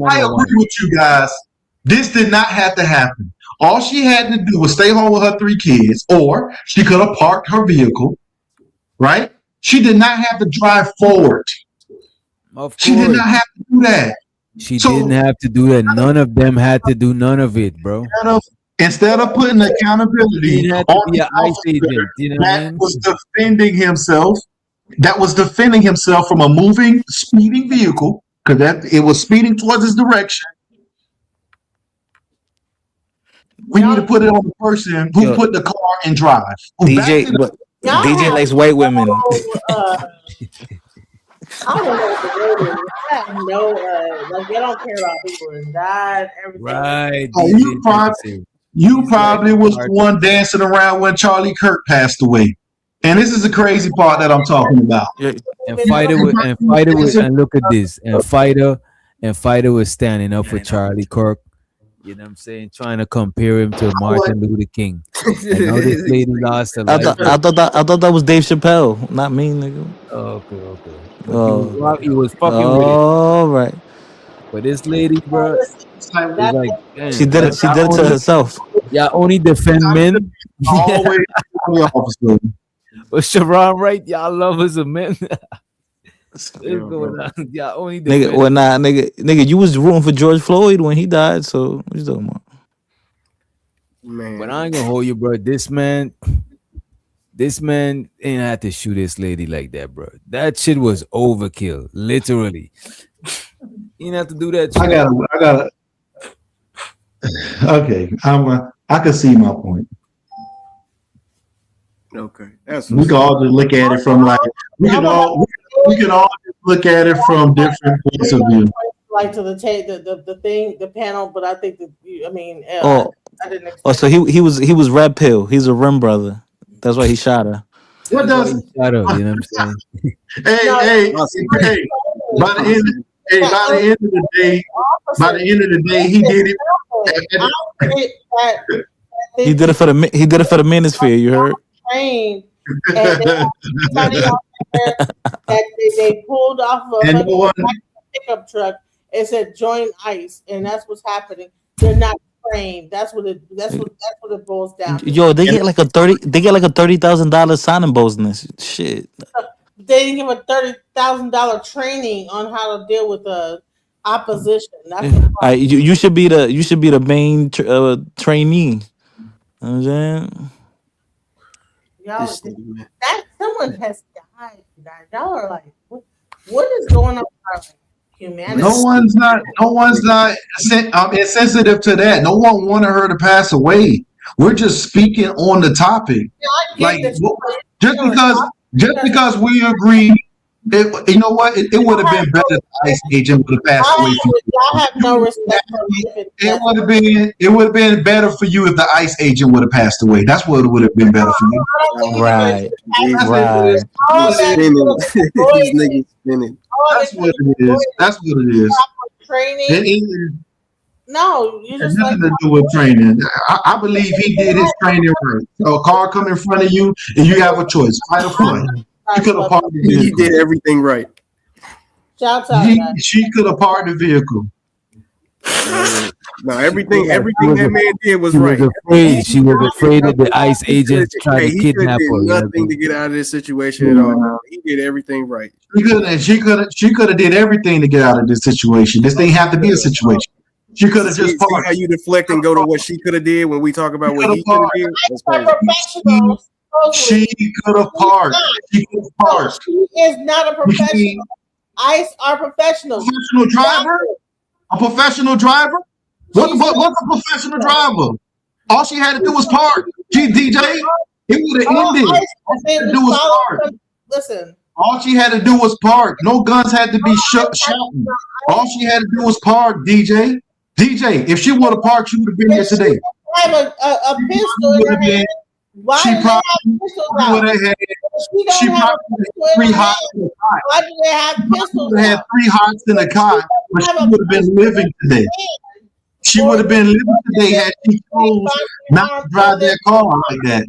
I agree with you guys. This did not have to happen. All she had to do was stay home with her 3 kids, or she could have parked her vehicle, right? She did not have to drive forward. Of She did course. not have to do that. She didn't have to do that. None of them had to do none of it, bro. Instead of putting accountability He had to on be the an ICE officer agent. You know what I that mean? was defending himself from a moving, speeding vehicle, because it was speeding towards his direction. We need to put it on the person who put the car in drive. DJ likes white women. I don't know what the word is. I have no, like they don't care about people and died, everything. Right. You probably was the one dancing around when Charlie Kirk passed away. And this is the crazy part that I'm talking about. And Fighter and look at this. And Fighter was standing up for Charlie Kirk. You know what I'm saying? Trying to compare him to Martin Luther King. And now this lady lost her life. I thought that was Dave Chappelle, not me, nigga. Okay. Oh, he was fucking with it. All right. But this lady, bro, is like, damn, She did it to herself. Y'all only defend men. Always officer. But Sharon, right? Y'all lovers of men. What's going on? Y'all only defend. Nigga, well, nah, nigga, you was rooting for George Floyd when he died, so what you talking about? Man. But I ain't gonna hold you, bro. This man ain't had to shoot this lady like that, bro. That shit was overkill, literally. He didn't have to do that shit. I gotta. Okay, I can see my point. Okay, We can all just look at it from like we can all just look at it from different points of view. Like to the panel, but I think that I didn't expect. So he was Red Pill. He's a rim brother. That's why he shot her. What does? You know what I'm saying? Hey! By the end of the day, he did it. He did it for the manosphere. You heard? Trained, and they pulled off a pickup truck and said join ICE, and that's what's happening. They're not trained. That's what it boils down to. Yo, they get like a $30,000 signing bonus. Shit. They didn't give a $30,000 training on how to deal with opposition. That's the problem. You should be the main trainee. You know what I'm saying? Y'all, that someone has died, you guys. Y'all are like, what is going on with our humanity? No one's not insensitive to that. No one wanted her to pass away. We're just speaking on the topic. Like just because we agree You know what? It would have been better if the ICE agent would have passed away from you. Y'all have no respect for It would have been better for you if the ICE agent would have passed away. That's what it would have been better for you. Right. That's Right. These niggas spinning. That's what it is. That's what it is. Training. No, you It just has like nothing to do with training. I believe he did his training right. So a car come in front of you and you have a choice, fight or flight. She could have parked the He vehicle. did everything right. Shouts out, guys. She could have parked the vehicle. No, everything that man did was She right. was afraid. She was afraid that the ICE agents tried to He kidnap did her. nothing to get out of this situation at all. He did everything right. She could have did everything to get out of this situation. This didn't have to be a situation. She could have just See parked. how you deflect and go to what she could have did when we talk about what he could have did? That's crazy. Professionals. She could have parked. She could have parked. She is not a professional. ICE are professionals. Professional driver? A professional driver? What's a professional driver? All she had to do was park. DJ, it would have ended. All she had to do was park. Listen. All she had to do was park. No guns had to be shouting. All she had to do was park, DJ. DJ, if she would have parked, she would have been here today. Have a pistol in her hand. Why She do they have probably pistols would out? have had. She don't have a pistol in three her hots hand. in the cot. Why do they have pistols Would have had out? 3 hots in the cot, but she would have been living today. She would have been living today had she chose not to drive that car like that.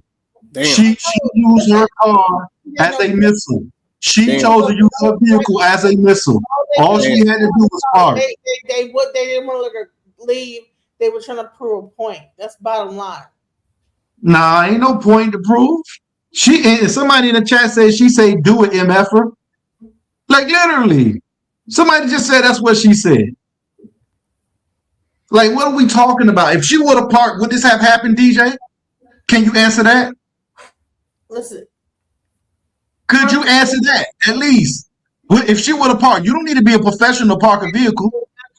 Damn. She used her car as a missile. She chose to use her vehicle as a missile. All she had to do was park. They didn't want to let her leave. They were trying to prove a point. That's bottom line. Nah, ain't no point to prove. And somebody in the chat says she say do it, MFer. Like literally. Somebody just said that's what she said. Like, what are we talking about? If she would have parked, would this have happened, DJ? Can you answer that? Listen. Could you answer that at least? If she would have parked, you don't need to be a professional to park a vehicle.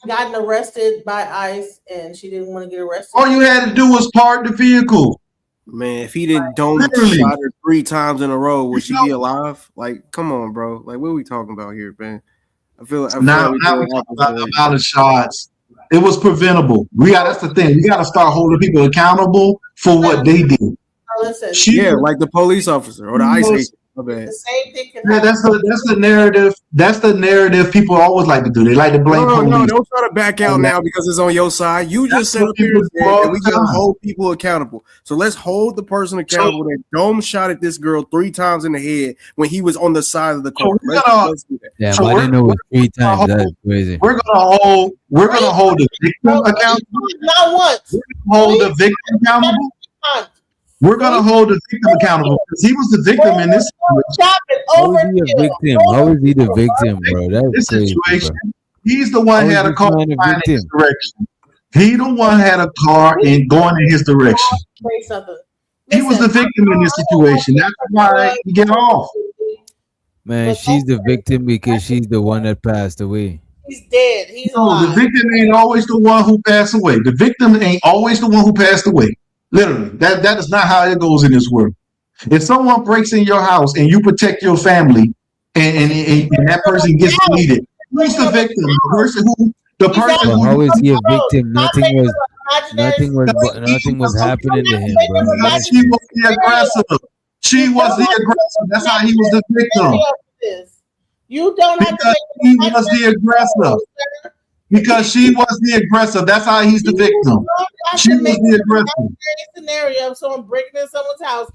Gotten arrested by ICE and she didn't want to get arrested. All you had to do was park the vehicle. Man, if he didn't shot her 3 times in a row, would she be alive? Like, come on, bro. Like, what are we talking about here, man? I feel Now we talking about the amount of shots. It was preventable. That's the thing. We got to start holding people accountable for what they did. Listen, like the police officer or the ICE agent. My bad. the same thing can Yeah, that's the narrative. That's the narrative people always like to do. They like to blame police. No, don't try to back out now because it's on your side. You just said up here that we gotta hold people accountable. So let's hold the person accountable that Dome shot at this girl 3 times in the head when he was on the side of the car. Let's do that. Yeah, I didn't know it was 3 times. That's crazy. We're gonna hold the victim accountable. Not once. Hold the victim accountable. We're gonna hold the victim accountable because he was the victim in this How is he a victim? How is he the victim, bro? That's crazy, situation. bro. He's the one How had is a car he in a his victim? direction. He the one had a car and going in his direction. Say something. He was the victim in this situation. That's why he get off. Man, she's the victim because she's the one that passed away. He's dead. He's No, alive. the victim ain't always the one who passed away. The victim ain't always the one who passed away. Literally, that is not how it goes in this world. If someone breaks in your house and you protect your family, and that person gets deleted, who's the victim? The person But who how is he a victim? Nothing was happening to him, bro. She was the aggressor. She was the aggressor. That's how he was the victim. You don't have because he was the aggressor. Because she was the aggressor. That's how he's the victim. She was the aggressor. Scenario of someone breaking in someone's house.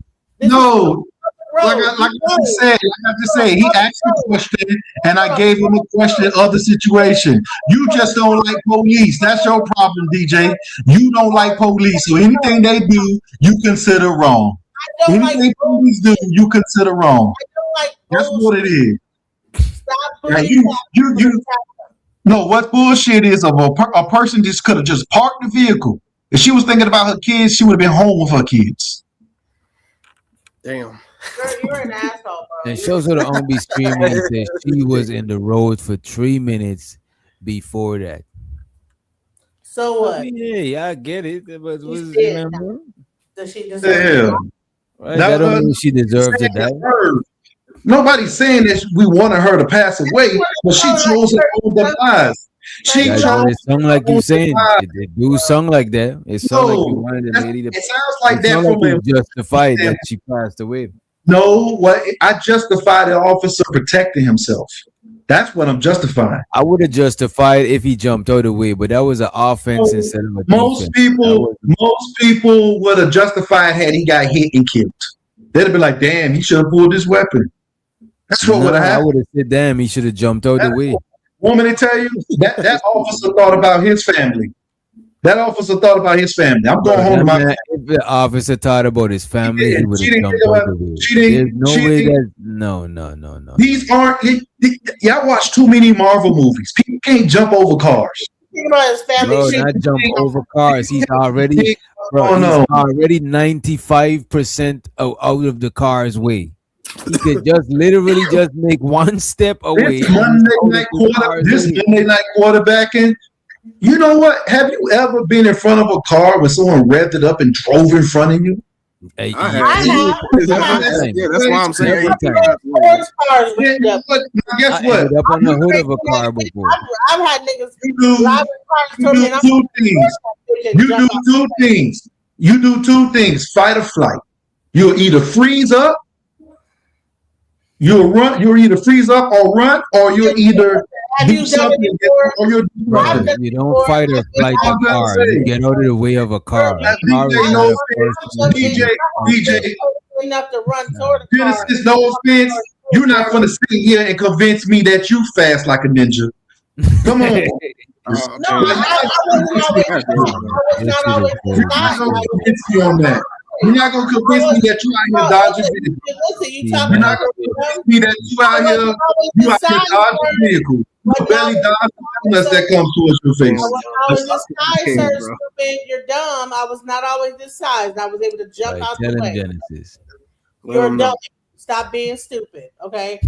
No, like I just said, he asked a question and I gave him a question of the situation. You just don't like police. That's your problem, DJ. You don't like police. So anything they do, you consider wrong. Anything police do, you consider wrong. That's what it is. No, what bullshit is of a person just could have just parked the vehicle. If she was thinking about her kids, she would have been home with her kids. Damn. You're an asshole, bro. And shows her the on be screaming and says she was in the road for 3 minutes before that. So what? Yeah, I get it. But She's was, dead. Does she deserve it? right, that don't mean she deserved to die. Nobody's saying that we wanted her to pass away, but she chose her own demise. She That, chose it sung like her you own saying. demise. It do sung like that. It sung like you No, wanted the lady to. it sounds like It that sound like from a you justified that she passed away. no. What I justify the officer protecting himself. That's what I'm justifying. I would have justified if he jumped out of the way, but that was an offense instead of a Most defense. most people would have justified had he got hit and killed. They'd have been like, "Damn, he should have pulled this weapon." That's what would have I happened. would have said, "Damn, he should have jumped out of the way." Want me to tell you that officer thought about his family. That officer thought about his family. I'm going home to my family. If the officer thought about his family, he would have jumped out the way. There's no way that no. These aren't y'all watch too many Marvel movies. People can't jump over cars. Think about his family. Bro, not jump over cars. He's already, bro. He's already 95% out of the car's way. He could just literally just make one step away. This Monday night quarterbacking. You know what? Have you ever been in front of a car when someone revved it up and drove in front of you? Hey, Yeah, that's why I'm saying. But guess what? Up on the hood of a car before. I've had niggas You do two things. Fight or flight. You'll either freeze up. You'll run. You'll either freeze up or run, or you'll either do something or you'll do nothing. You don't fight or flight a car. You get out of the way of a car. DJ, enough to run toward the car. Genesis, no offense. You're not going to sit here and convince me that you fast like a ninja. Come on. You're not gonna convince me that you out here dodging vehicles. You're not gonna convince me that you out here dodging vehicles. You barely dodging unless that comes towards your face. I was this size, sir, stupid. You're dumb. I was not always this size, and I was able to jump out the way. Genesis. You're dumb. Stop being stupid, okay?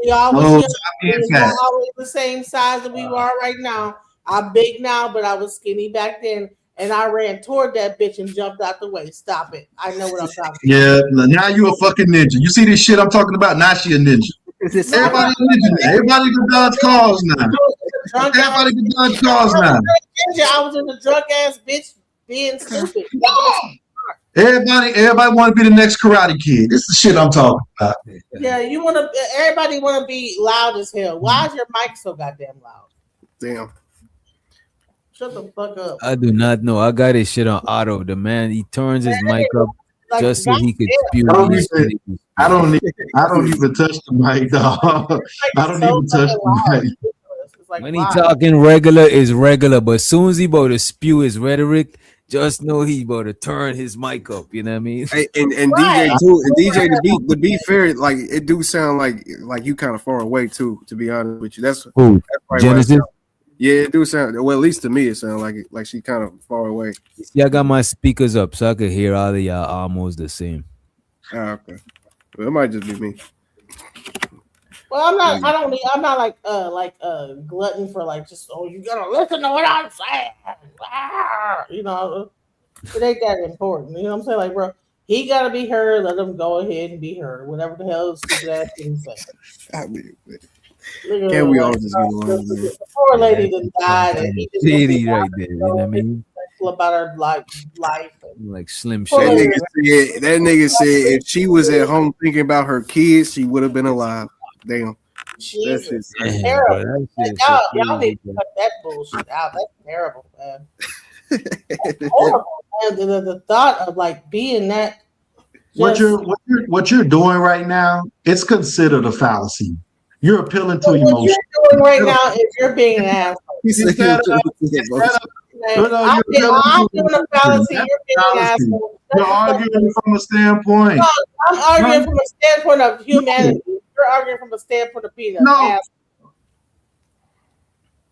We always not always the same size that we are right now. I'm big now, but I was skinny back then. And I ran toward that bitch and jumped out the way. Stop it. I know what I'm talking about. Yeah, now you a fucking ninja. You see this shit I'm talking about? Now she a ninja. Everybody a ninja now. Everybody can dodge cars now. Everybody can dodge cars now. I was in a drunk ass bitch being stupid. Everybody want to be the next Karate Kid. This is the shit I'm talking about. Yeah, everybody want to be loud as hell. Why is your mic so goddamn loud? Damn. Shut the fuck up. I do not know. I got his shit on auto. The man, he turns his mic up just so he could spew. I don't even touch the mic, dog. I don't even touch the mic. When he talking regular is regular, but as soon as he about to spew his rhetoric, just know he about to turn his mic up. You know what I mean? Hey, and DJ too. And DJ to be fair, like it do sound like you kind of far away too. To be honest with you, that's Genesis. Yeah, it do sound well. At least to me, it sounds like she kind of far away. Yeah, I got my speakers up so I could hear all of y'all almost the same. Oh, okay. Well, it might just be me. Well, I'm not. I'm not like glutton for like just you gotta listen to what I'm saying. You know, it ain't that important. You know what I'm saying? Like, bro, he gotta be heard. Let him go ahead and be heard. Whatever the hell stupid ass thing say. I mean, can we all just get along? The poor lady that died, and he just right there. You know what I mean? About her life. Like Slim Shady. That nigga said if she was at home thinking about her kids, she would have been alive. Damn. Jesus, that's terrible. Y'all need to cut that bullshit out. That's terrible, man. Horrible, man. The thought of like being that. What you're doing right now, it's considered a fallacy. You're appealing to emotion. What you're doing right now is you're being an asshole. I'm doing a fallacy. You're being an asshole. You're arguing from a standpoint. No, I'm arguing from a standpoint of humanity. You're arguing from a standpoint of being an asshole.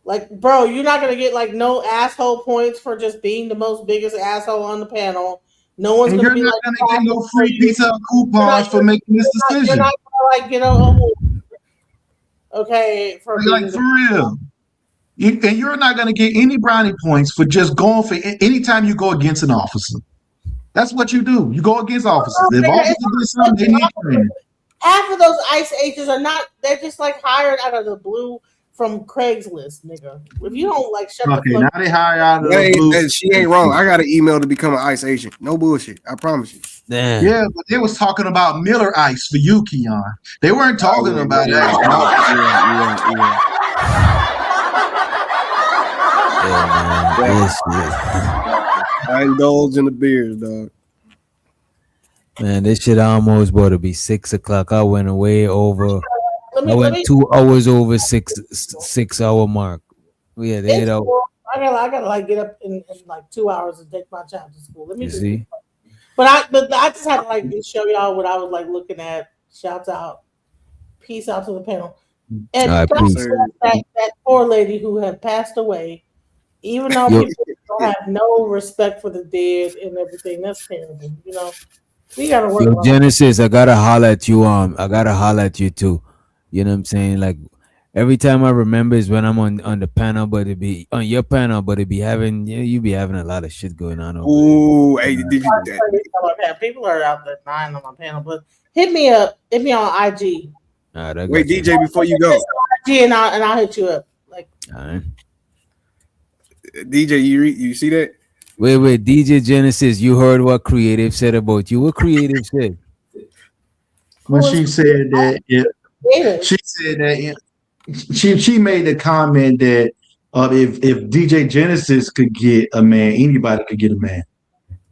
Like, bro, you're not gonna get like no asshole points for just being the most biggest asshole on the panel. No one's gonna be like, you're not gonna get no free pizza coupons for making this decision. You're not gonna like get a okay for like for real. And you're not going to get any brownie points for just going for anytime you go against an officer. That's what you do. You go against officers. If officers do something, they need training. half of those ICE agents are not. They're just like hired out of the blue from Craigslist, nigga. If you don't like shut Okay, the now fuck. they hire out of the blue. She ain't wrong. I got an email to become an ICE agent. No bullshit. I promise you. Damn. Yeah, but they was talking about Miller Ice for you, Keon. They weren't talking about that. I indulge in the beers, dog. Man, this shit almost about to be 6 o'clock. I went away over. I went 2 hours over 6 hour mark. We had 8 hours. Cool. I gotta like get up in like 2 hours and take my child to school. Let me You just, see? but I just had to like show y'all what I was like looking at. Shouts out, peace out to the panel, and All right, peace. that poor lady who had passed away. Even though people don't have no respect for the dead and everything, that's terrible. You know, we gotta work Yo, on Genesis, I gotta holler at you. I gotta holler at you too. You know what I'm saying? Like every time I remember is when I'm on the panel, but it be on your panel, but it be having you be having a lot of shit going on. Ooh, hey, did you? People are out there dying on my panel, but hit me up. Hit me on IG. All right, wait, DJ, before you go, IG and I'll hit you up. Like, all right. DJ, you see that? Wait, DJ Genesis, you heard what Creative said about you. What Creative said? When she said that, she said that she made the comment that if DJ Genesis could get a man, anybody could get a man.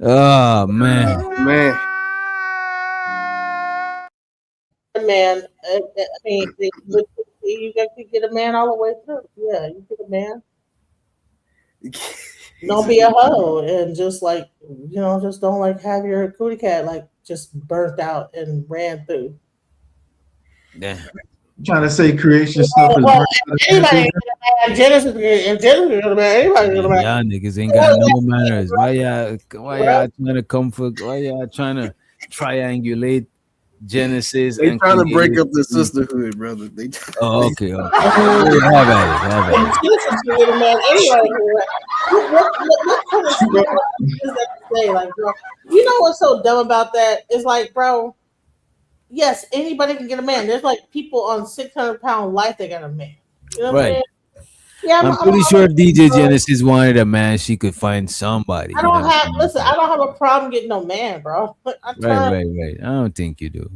Oh man, man, I mean, you could get a man all the way through. Yeah, you get a man. Don't be a hoe and just like just don't like have your cootie cat like just burnt out and ran through. Yeah. I'm trying to say creation stuff is Anybody Genesis anybody y'all niggas ain't got no manners. Why y'all trying to come for? Why y'all trying to triangulate Genesis? They and trying to break Creative? up the sisterhood, brother. They Okay. Have at it. Like, bro, you know what's so dumb about that? It's like, bro, yes, anybody can get a man. There's like people on 600-pound life that got a man. You know what I'm saying? Yeah, I'm pretty sure if DJ Genesis wanted a man, she could find somebody. I don't have a problem getting no man, bro. Right. I don't think you do.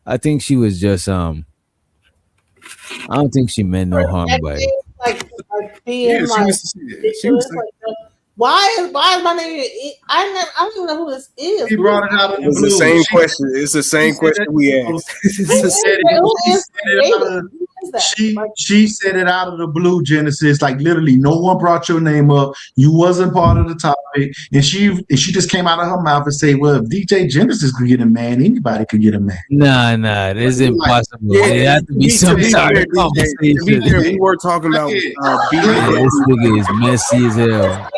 I think she was just I don't think she meant no harm by it. Like being why is my name? I don't even know who this is. He brought it out of the blue. It's the same question. It's the same question we asked. She said it out of the blue, Genesis. Like literally, no one brought your name up. You wasn't part of the topic, and she just came out of her mouth and say, "Well, if DJ Genesis could get a man, anybody could get a man." Nah, this is impossible. It has to be some sort of conversation. We were talking about this nigga is messy as hell.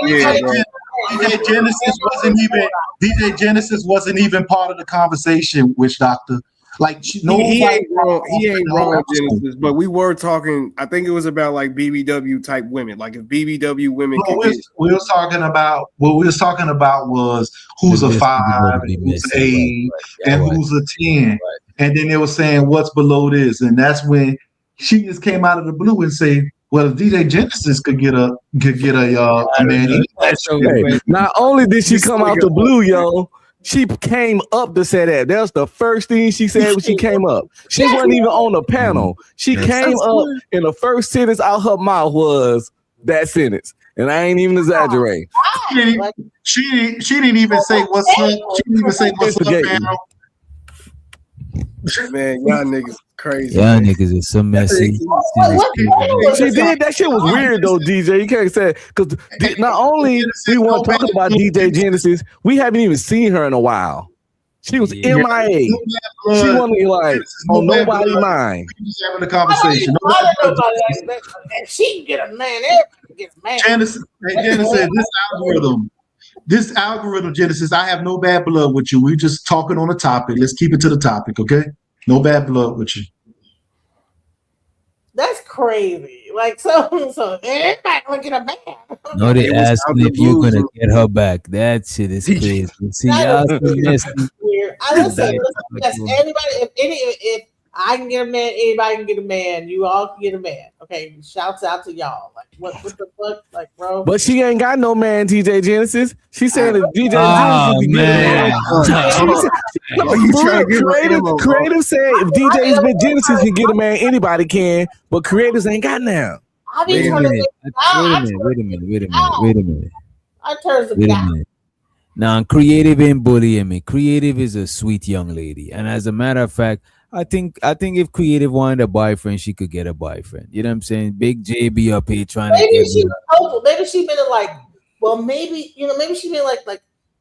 DJ Genesis wasn't even part of the conversation, Witch Doctor. Like he ain't wrong, Genesis, but we were talking. I think it was about like BBW type women. Like if BBW women we was talking about was who's a 5, who's an 8, and who's a 10. And then they were saying what's below this, and that's when she just came out of the blue and said, "Well, if DJ Genesis could get a man." Not only did she come out the blue, yo, she came up to say that. That's the first thing she said when she came up. She wasn't even on the panel. She came up and the first sentence out her mouth was that sentence. And I ain't even exaggerating. She didn't even say what's up. She didn't even say what's up, panel. Man, y'all niggas crazy. Y'all niggas is so messy. She did that shit was weird though, DJ. You can't say because not only we weren't talking about DJ Genesis, we haven't even seen her in a while. She was MIA. She wasn't like on nobody's mind. Just having a conversation. She can get a man. Everybody gets a man. Genesis, this algorithm, Genesis, I have no bad blood with you. We're just talking on a topic. Let's keep it to the topic, okay? No bad blood with you. That's crazy. Like so everybody gonna get a man. No, they asking if you're gonna get her back. That shit is crazy. See, y'all so messy. here. Listen, yes, anybody, if I can get a man, anybody can get a man. You all can get a man. Okay, shouts out to y'all. Like what the fuck, like bro. But she ain't got no man, DJ Genesis. She said if DJ Genesis can get a man. Creative said if DJ Genesis can get a man, anybody can. But creators ain't got now. Wait a minute. Wait a minute. I turn the Wait a back. minute. Now, Creative ain't bullying me. Creative is a sweet young lady, and as a matter of fact, I think if Creative wanted a boyfriend, she could get a boyfriend. You know what I'm saying? Big J be up here trying to Maybe get she me. was hopeful. Maybe she been like, well, maybe maybe she been like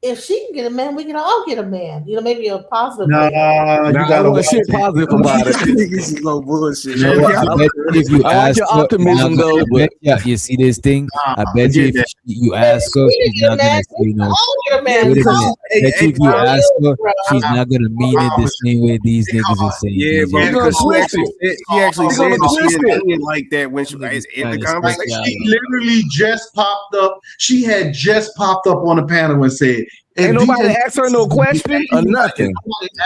if she can get a man, we can all get a man. Maybe a positive. Nah, you gotta watch shit positive about it. This is no bullshit. You know, I bet if you I like ask your her, optimism, though, I bet you see this thing. I bet you if you ask her, she's not gonna say no. Get a man. Wait a minute. I bet you if you ask her, she's Bro. not gonna mean it the same way these niggas are saying. Yeah, bro, DJ. because she actually said that she didn't mean it like that when she was in the conversation. She literally just popped up. She had just popped up on the panel and said, Ain't nobody asked her no question or nothing.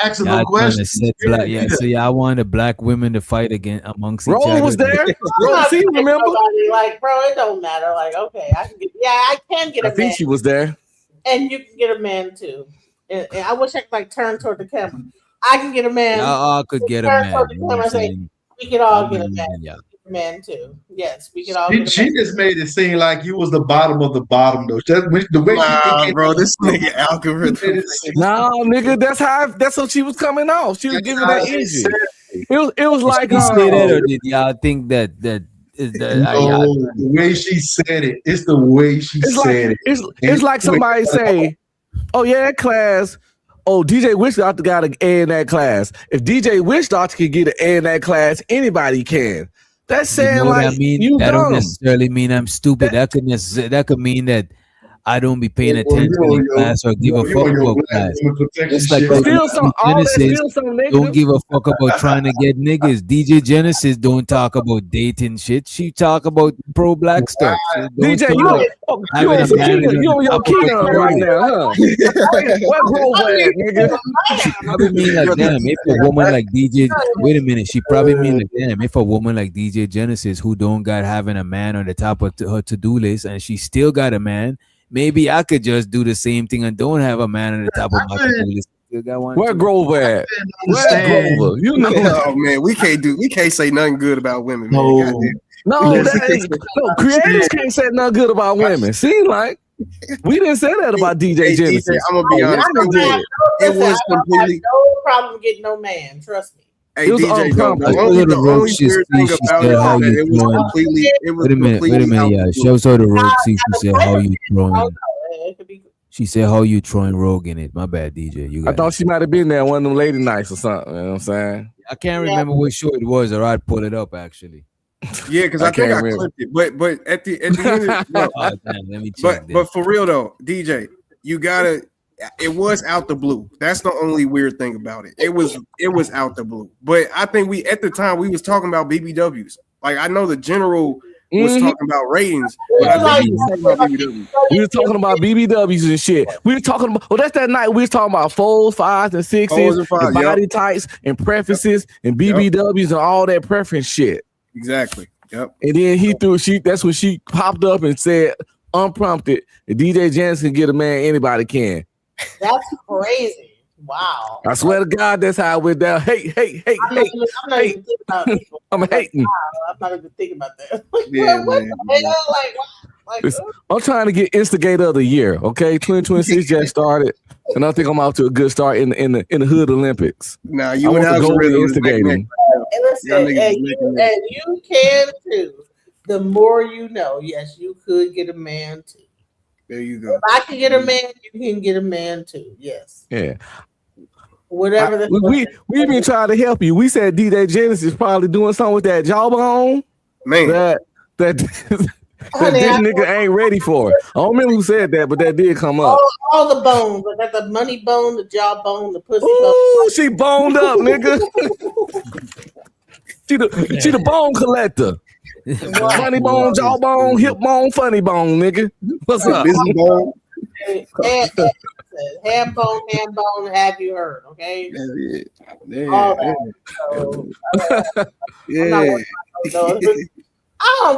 Asked her Y'all no trying to question. set black, so y'all wanted black women to fight again amongst each Roll other. was there. Roll, see, remember? Like, bro, it don't matter. Like, okay, I can get a I think man, she was there. and you can get a man too. And I wish I could like turn toward the camera. I can get a man. Y'all all could get a Turn man. toward the You know camera what I'm and say, saying? we can all get a Yeah. man. Man too. Yes, we can all get a She man. just made it seem like you was the bottom of the bottom, though. The way Nah, bro, this nigga algorithm. Nah, nigga, that's how she was coming off. She was giving that energy. It was like Did you say that, or did y'all think that is that? No, the way she said it. It's the way she said it. It's like somebody say, "Oh yeah, that class. Oh, DJ Wish Doctor got an A in that class. If DJ Wish Doctor can get an A in that class, anybody can." That's saying You know what like I mean? you That don't dumb. necessarily mean I'm stupid. That could mean that I don't be paying attention in class or give a fuck about class. Just like But still some, all that's Genesis still some negative. don't give a fuck about trying to get niggas. DJ Genesis don't talk about dating shit. She talk about pro black stuff. She don't DJ, talk you about having a man in on your the key right now, huh? What Grove at, nigga? She probably mean like, damn, if a woman like DJ, wait a minute, she probably mean like, damn, if a woman like DJ Genesis who don't got having a man on the top of her to-do list and she still got a man, maybe I could just do the same thing and don't have a man on the top of my to-do list. Still got one. Where Grove at? Where Grover? You know. Oh man, we can't say nothing good about women. Man. No, creators can't say nothing good about women. See, like we didn't say that about DJ Genesis. I'm gonna be honest. It was completely no problem getting no man. Trust me. Hey, It was DJ, unprompted. the only weird thing about it was that it was completely. It was Wait a minute, out yeah. the Show her the rogue. See, she said how you throwing. It could be. She said how you throwing rogue in it. My bad, DJ. You I got thought she might have been there one of them lady nights or something. You know what I'm saying? I can't remember what show it was, or I'd pull it up actually. Yeah, because I think I clipped it. But at the end of no, Oh, damn, let me check. but for real though, DJ, you gotta. It was out the blue. That's the only weird thing about it. It was out the blue. But I think we at the time we was talking about BBWs. Like I know the general was talking about ratings, but I think we was talking about BBWs. We were talking about BBWs and shit. We were talking about that's that night we was talking about 4s, 5s, and 6s, Fours and fives, and body types and preferences and BBWs and all that preference shit. Exactly. Yep. And then that's when she popped up and said, unprompted, if DJ Janice can get a man, anybody can. That's crazy. Wow. I swear to God, that's how I went down. Hey. I'm not even thinking about it. I'm hating. I'm not even thinking about that. Yeah, what man. the hell? Like, I'm trying to get instigator of the year. Okay, 2026 just started, and I think I'm off to a good start in the Hood Olympics. Now I you want and to go with algorithm is instigating. neck. and listen, and you can too. The more you know, yes, you could get a man too. There you go. If I can get a man, you can get a man too. Yes. Yeah. Whatever We been trying to help you. We said DJ Genesis probably doing something with that jawbone. Man. That this nigga ain't ready for it. I don't remember who said that, but that did come up. all the bones. I got the money bone, the jaw bone, the pussy Ooh, she boned up, nigga. she the bone collector. Funny bone, jawbone, hip bone, funny bone, nigga. What's up? And said. Ham bone, have you heard? Okay. All that. So, I'm not worried about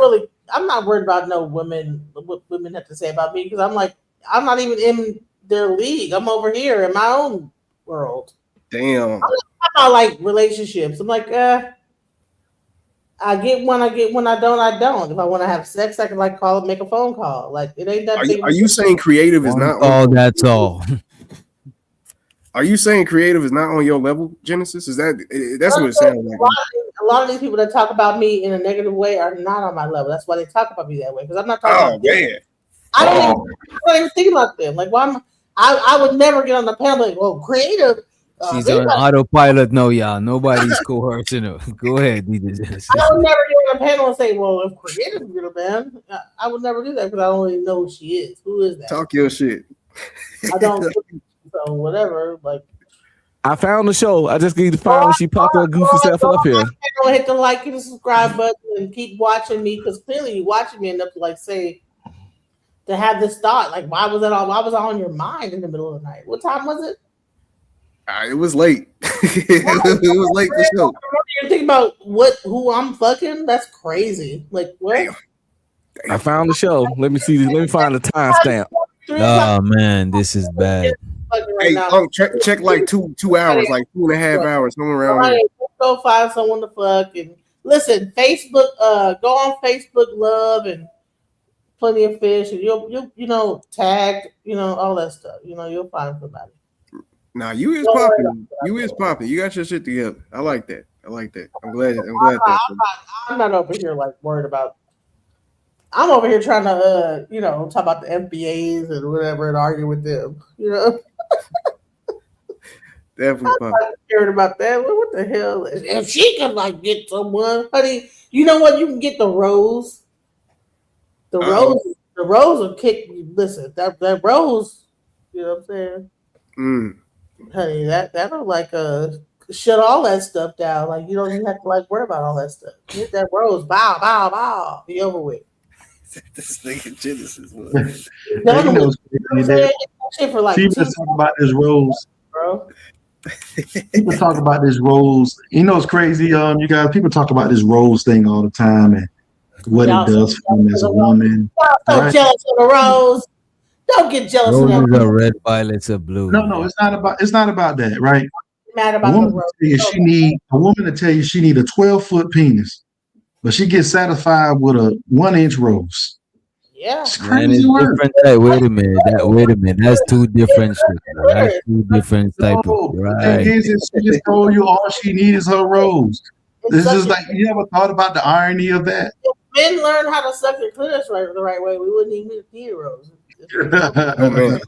no. I'm not worried about no women. What women have to say about me because I'm like, I'm not even in their league. I'm over here in my own world. Damn. I'm not like relationships. I'm like, I get one, I don't. If I want to have sex, I can like call it, make a phone call. Like it ain't that big. Are you saying creative is not all that's all? Are you saying creative is not on your level, Genesis? Is that's what it sounds like? A lot of these people that talk about me in a negative way are not on my level. That's why they talk about me that way. Because I'm not talking about them. I don't even think about them. Like, I would never get on the panel like, well, creative. She's on autopilot. No, y'all. Nobody's coercing her. Go ahead, DJ Genesis. I would never get on the panel and say, well, if creative is a man, I would never do that because I don't really know who she is. Who is that? Talk your shit. I don't. So whatever. Like, I found the show. I just need to find when she popped her goofy self up here. Don't hit the like and the subscribe button and keep watching me because clearly you watching me enough to like say to have this thought. Like, why was that on your mind in the middle of the night? What time was it? It was late. It was late for sure. You're thinking about who I'm fucking? That's crazy. Like what? I found the show. Let me see. Let me find the timestamp. Oh man, this is bad. Hey, check like 2 hours, like 2.5 hours, somewhere around there. Let's go find someone to fuck and listen. Facebook, go on Facebook Love and Plenty of Fish, and you'll tag, all that stuff. You'll find somebody. Nah, you is popping. You is popping. You got your shit together. I like that. I'm glad. I'm not over here like worried about. I'm over here trying to, talk about the FBAs and whatever and argue with them. Definitely I'm not scared about that. What the hell? If she can like get someone, honey, you know what? You can get the rose. The rose will kick you. Listen, that rose. You know what I'm saying? Honey, that'll like shut all that stuff down. Like you don't even have to like worry about all that stuff. Hit that rose, bow, bow, bow, be over with. This nigga Genesis. People talk about this rose, bro. People talk about this rose. It's crazy. You guys, people talk about this rose thing all the time and what it does for them as a woman. So jealous of the rose. Don't get jealous of that. Roses are red, violets are blue. No, it's not about that, right? Mad about a woman to tell you she need a 12-foot penis, but she gets satisfied with a 1-inch rose. Yeah, it's crazy work. Wait a minute. That's two different shit. That's two different type of right. The thing is, she just told you all she needs is her rose. This is like, you ever thought about the irony of that? If men learn how to suck their clitoris the right way, we wouldn't even need a rose. Oh man.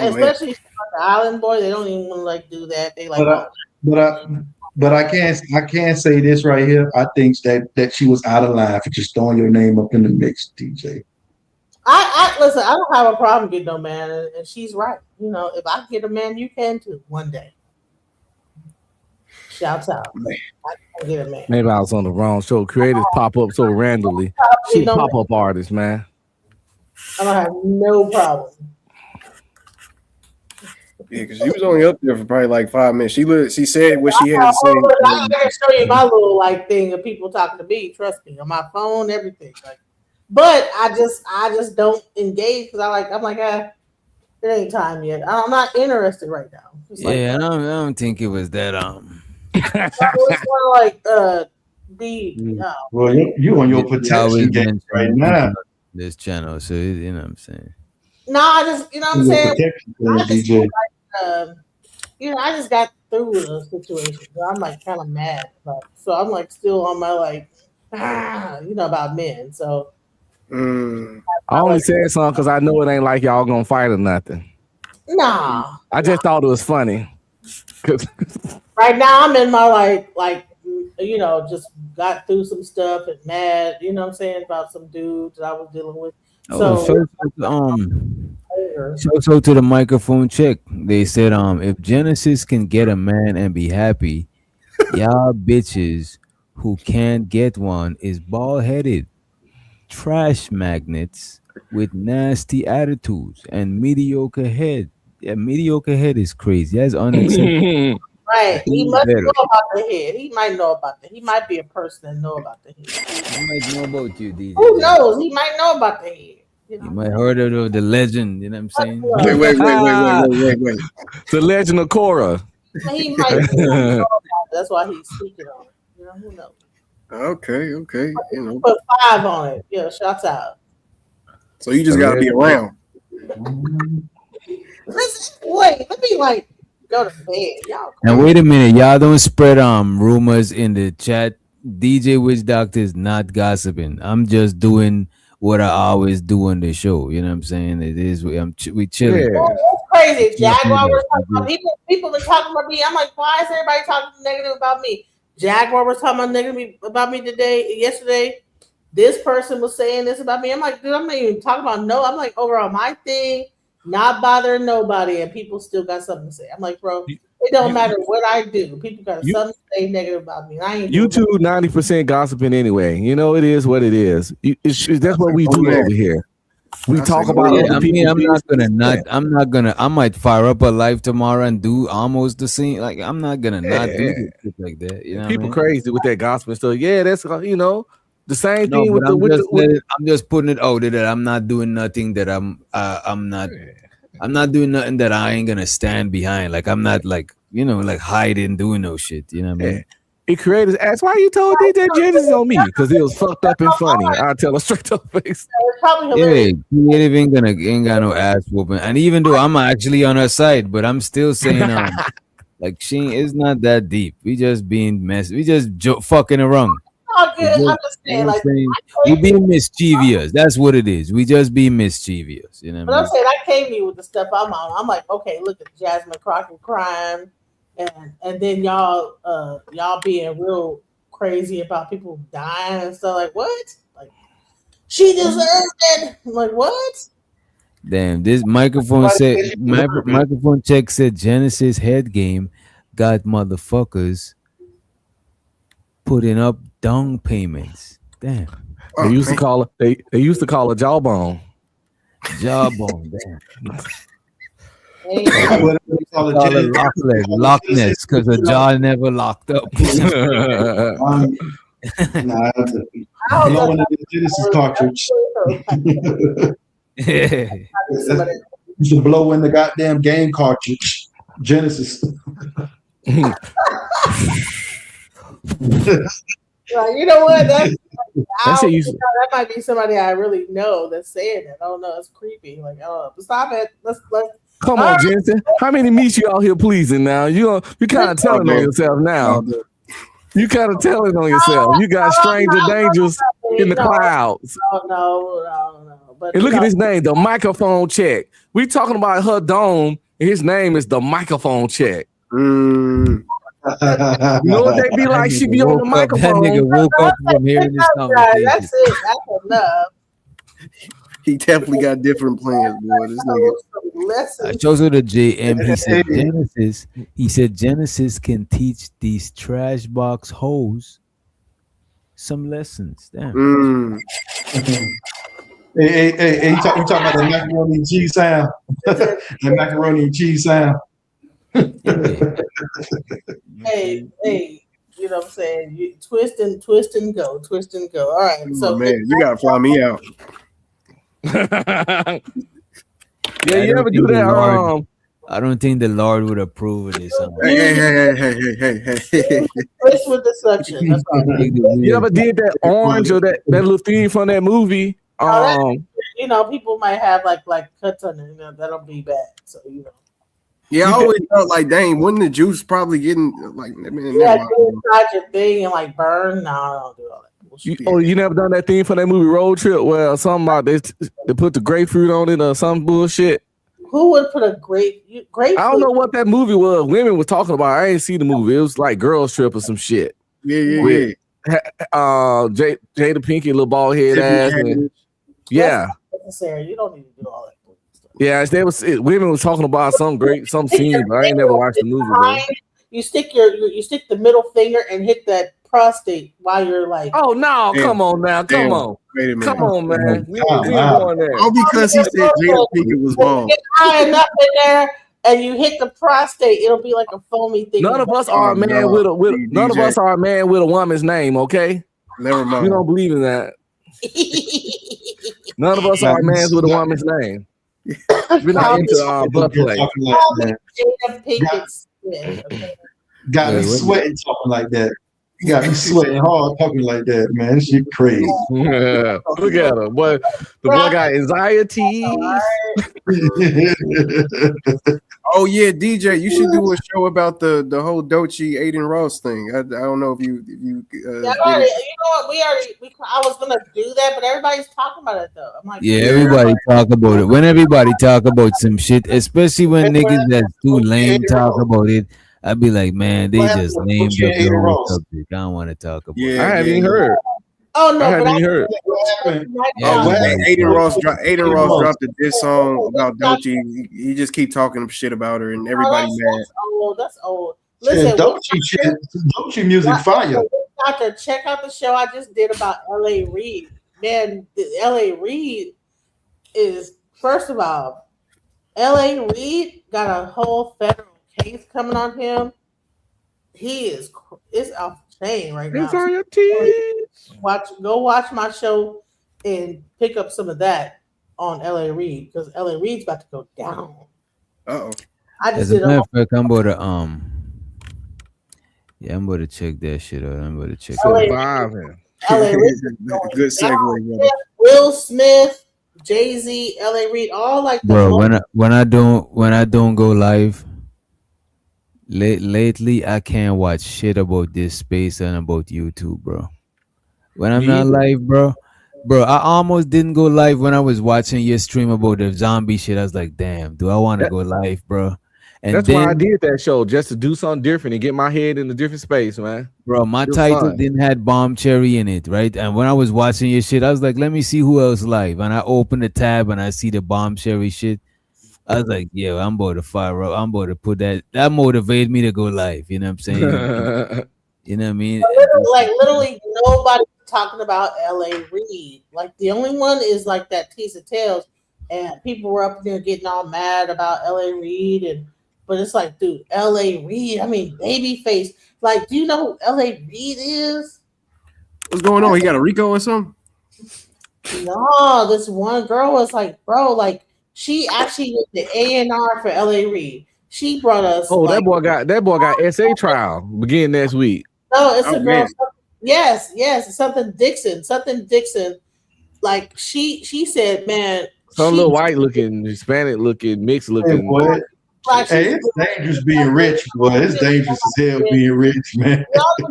Especially the island boy, they don't even want to like do that. They like. But I can't say this right here. I think that she was out of line for just throwing your name up in the mix, DJ. I listen. I don't have a problem getting no man, and she's right. If I get a man, you can too one day. Shouts out. I can get a man. Maybe I was on the wrong show. Creators pop up so randomly. She pop up artist, man. I don't have no problem. Yeah, because she was only up there for probably like 5 minutes. She said what she had to say. I can show you my little like thing of people talking to me. Trust me, on my phone, everything. Like, but I just don't engage because I'm like, it ain't time yet. I'm not interested right now. It's I don't think it was that Well, you on your protection game right now. This channel, so you know what I'm saying. No, I just what I'm saying. I just got through the situation. So I'm like kind of mad, so I'm like still on my like, about men. So I only said something because I know it ain't like y'all gonna fight or nothing. Nah, I just thought it was funny. Right now I'm in my just got through some stuff and mad. You know what I'm saying, about some dudes that I was dealing with. So to the microphone check. They said if Genesis can get a man and be happy, y'all bitches who can't get one is bald headed, trash magnets, with nasty attitudes and mediocre head. Yeah, mediocre head is crazy. That's unacceptable. Right. He Do must better. know about the head. He might know about the. He might be a person that know about the head. He might know about you, DJ. Who knows? He might know about the head. You might heard of the legend. You know what I'm saying? Wait. The Legend of Korra. He might know about it. That's why he's speaking on it. You know, who knows? Okay. You know. Put 5 on it. Yeah, shots out. So you just gotta be around. Listen, wait, let me like go to bed. Y'all Now wait a minute, y'all don't spread rumors in the chat. DJ Witch Doctor is not gossiping. I'm just doing what I always do on the show. You know what I'm saying? It is we chilling. Yeah. It's crazy. Jaguar was talking about people been talking about me. I'm like, why is everybody talking negative about me? Jaguar was talking about negative about me yesterday. This person was saying this about me. I'm like, dude, I'm not even talking about I'm like over on my thing, not bothering nobody, and people still got something to say. I'm like, bro, it don't matter what I do. People got something to say negative about me. I ain't You two 90% gossiping anyway. You know, it is what it is. That's what we do over here. We talk about other people. I might fire up a live tomorrow and do almost the same. Like I'm not gonna not do shit like that. You know, people crazy with that gospel stuff. Yeah, that's the same thing with I'm just putting it out there that I'm not doing nothing that I'm not doing nothing that I ain't gonna stand behind. Like I'm not like hiding doing no shit. You know what I mean? It creators ask why you told DJ Genesis on me because it was fucked up and funny. I tell her straight to the face. Yeah, creative ain't got no ass whooping. And even though I'm actually on her side, but I'm still saying like she is not that deep. We just being messy. We just fucking around. All good. I'm just saying, like, we being mischievous. That's what it is. We just be mischievous. You know what I But mean? I'm saying I came to you with the stuff I'm on. I'm like, okay, look at Jasmine Crockett crime, and then y'all being real crazy about people dying and stuff. Like what? Like she deserved it. I'm like what? Damn, this microphone check said Genesis head game got motherfuckers putting up dung payments. Damn. They used to call it they used to call it jawbone. Jawbone, damn. Loch Ness, because the jaw never locked up. Blowing in the Genesis cartridge. Used to blow in the goddamn game cartridge. Genesis. Well, you know what? That might be somebody I really know that's saying it. I don't know. It's creepy. Like, oh, stop it. Let's Come on, Jensen. How many meats you out here pleasing now? You kind of telling on yourself now. You kind of telling on yourself. You got stranger dangers in the clouds. No. But and look at his name, the microphone check. We talking about her dome, and his name is the microphone check. Mm. You know what they be like? She be on the microphone. That nigga woke up from hearing this conversation. That's it. That's enough. He definitely got different plans, boy. This nigga. I chose her to JM. He said Genesis can teach these trash box hoes some lessons. Damn. Hey, you talking about the macaroni and cheese sound? The macaroni and cheese sound. Hey, you know what I'm saying? You twist and go. All right. So man, you gotta fly me out. Yeah, you ever do that? I don't think the Lord would approve of this. Hey. Twist with the suction. That's all. You ever did that orange or that little thing from that movie? People might have like cuts on it. That'll be bad. So Yeah, I always felt like, dang, wouldn't the juice probably getting like? inside your thing and like burn. No, I don't do all that. You never done that thing for that movie Road Trip where something about they put the grapefruit on it or some bullshit? Who would put a grapefruit? I don't know what that movie was. Women was talking about. I ain't see the movie. It was like Girls Trip or some shit. Yeah. Jada Pinkett, little bald head ass. Yeah. That's necessary. You don't need to do all that. Yeah, women was talking about some scene, but I ain't never watched the movie. you stick you stick the middle finger and hit that prostate while you're like. Oh no! Damn. Come on now! Come Damn. on! Wait a minute. Come on, man! We ain't Wow. going there. All because he said Jada Pinkett was bald. Get high enough in there, and you hit the prostate. It'll be like a foamy thing. None of us are a man no. with a none of DJ. us are a man with a woman's name. Okay, Never mind. we don't believe in that. None of us are a man with a woman's name. We're not into butt play. Talking like that. Jada Pinkett's spit, okay? Got me sweating talking like that. You got me sweating hard talking like that, man. This shit crazy. Yeah. Look at him. Boy, the boy got anxiety. Oh yeah, DJ, you should do a show about the whole Doechii Aiden Ross thing. I don't know if you Yeah, you know what? I was gonna do that, but everybody's talking about it though. I'm like, Yeah, everybody talk about it. When everybody talk about some shit, especially when niggas that's too lame talk about it, I'd be like, man, they just named up the whole subject. I don't want to talk about it. I haven't even heard. Oh no, I haven't even heard. Aiden Ross dropped a diss song about Doechii. He just keep talking shit about her, and everybody mad. That's old. Listen, Doechii music fire. Check out the show I just did about L.A. Reid. Man, L.A. Reid is, first of all, L.A. Reid got a whole federal case coming on him. He is off the chain right now. It's on your teeth. Go watch my show and pick up some of that on L.A. Reid, because L.A. Reid's about to go down. Uh-oh. I just As a did matter of fact, I'm about to check that shit out. I'm about to check it out. L.A. Reid. Good segue, brother. Will Smith, Jay-Z, L.A. Reid, all like the Bro, when I don't go live, lately I can't watch shit about this space and about YouTube, bro. When I'm not live, bro, I almost didn't go live when I was watching your stream about the zombie shit. I was like, damn, do I want to go live, bro? And that's then, why I did that show, just to do something different and get my head in a different space, man. bro, my It was title fun. didn't have Bomb Cherry in it, right? And when I was watching your shit, I was like, let me see who else live. And I opened the tab and I see the Bomb Cherry shit. I was like, yeah, I'm about to fire up. I'm about to put that. That motivated me to go live. You know what I'm saying? You know what I mean? Literally nobody's talking about L.A. Reid. Like the only one is like that Tease of Tales, and people were up there getting all mad about L.A. Reid, but it's like, dude, L.A. Reid. I mean, Babyface. Like, do you know who L.A. Reid is? What's going on? He got a Rico or something? No, this one girl was like, bro, like she actually did the A&R for L.A. Reid. She brought us. Oh, like, that boy got SA trial beginning next week. No, it's a girl. Man. Yes, something Dixon. Like she said, man. Some little white looking, Hispanic looking, mixed looking. Hey, it's dangerous being rich, boy. It's dangerous as hell being rich, man.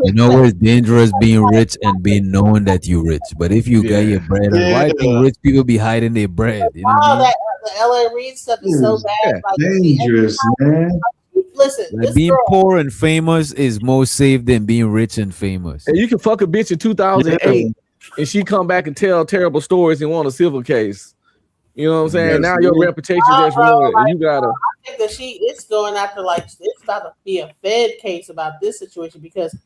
You know it's dangerous being rich and being knowing that you're rich. But if you got your bread, why do you think rich people be hiding their bread? You know what I mean? The LA Reid stuff is so bad. Like, dangerous, man. Listen, like being poor and famous is more safe than being rich and famous. And you can fuck a bitch in 2008 and she come back and tell terrible stories and want a civil case. You know what I'm saying? Yes, now your reputation just ruined. And you gotta. I think that it's going after, like, it's about to be a Fed case about this situation because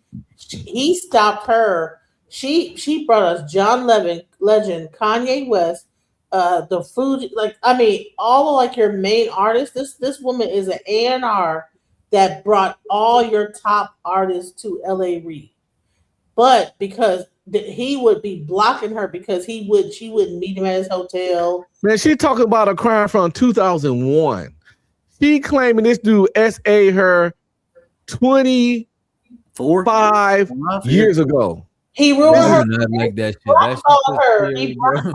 he stopped her. She brought us John Legend, Kanye West, the food, like, I mean, all of like your main artists. This woman is an A&R that brought all your top artists to LA Reid, but because he would be blocking her because she wouldn't meet him at his hotel. Man, she talking about a crime from 2001. She claiming this dude SA her 25 years ago. He ruined her. Not like that shit. He brought her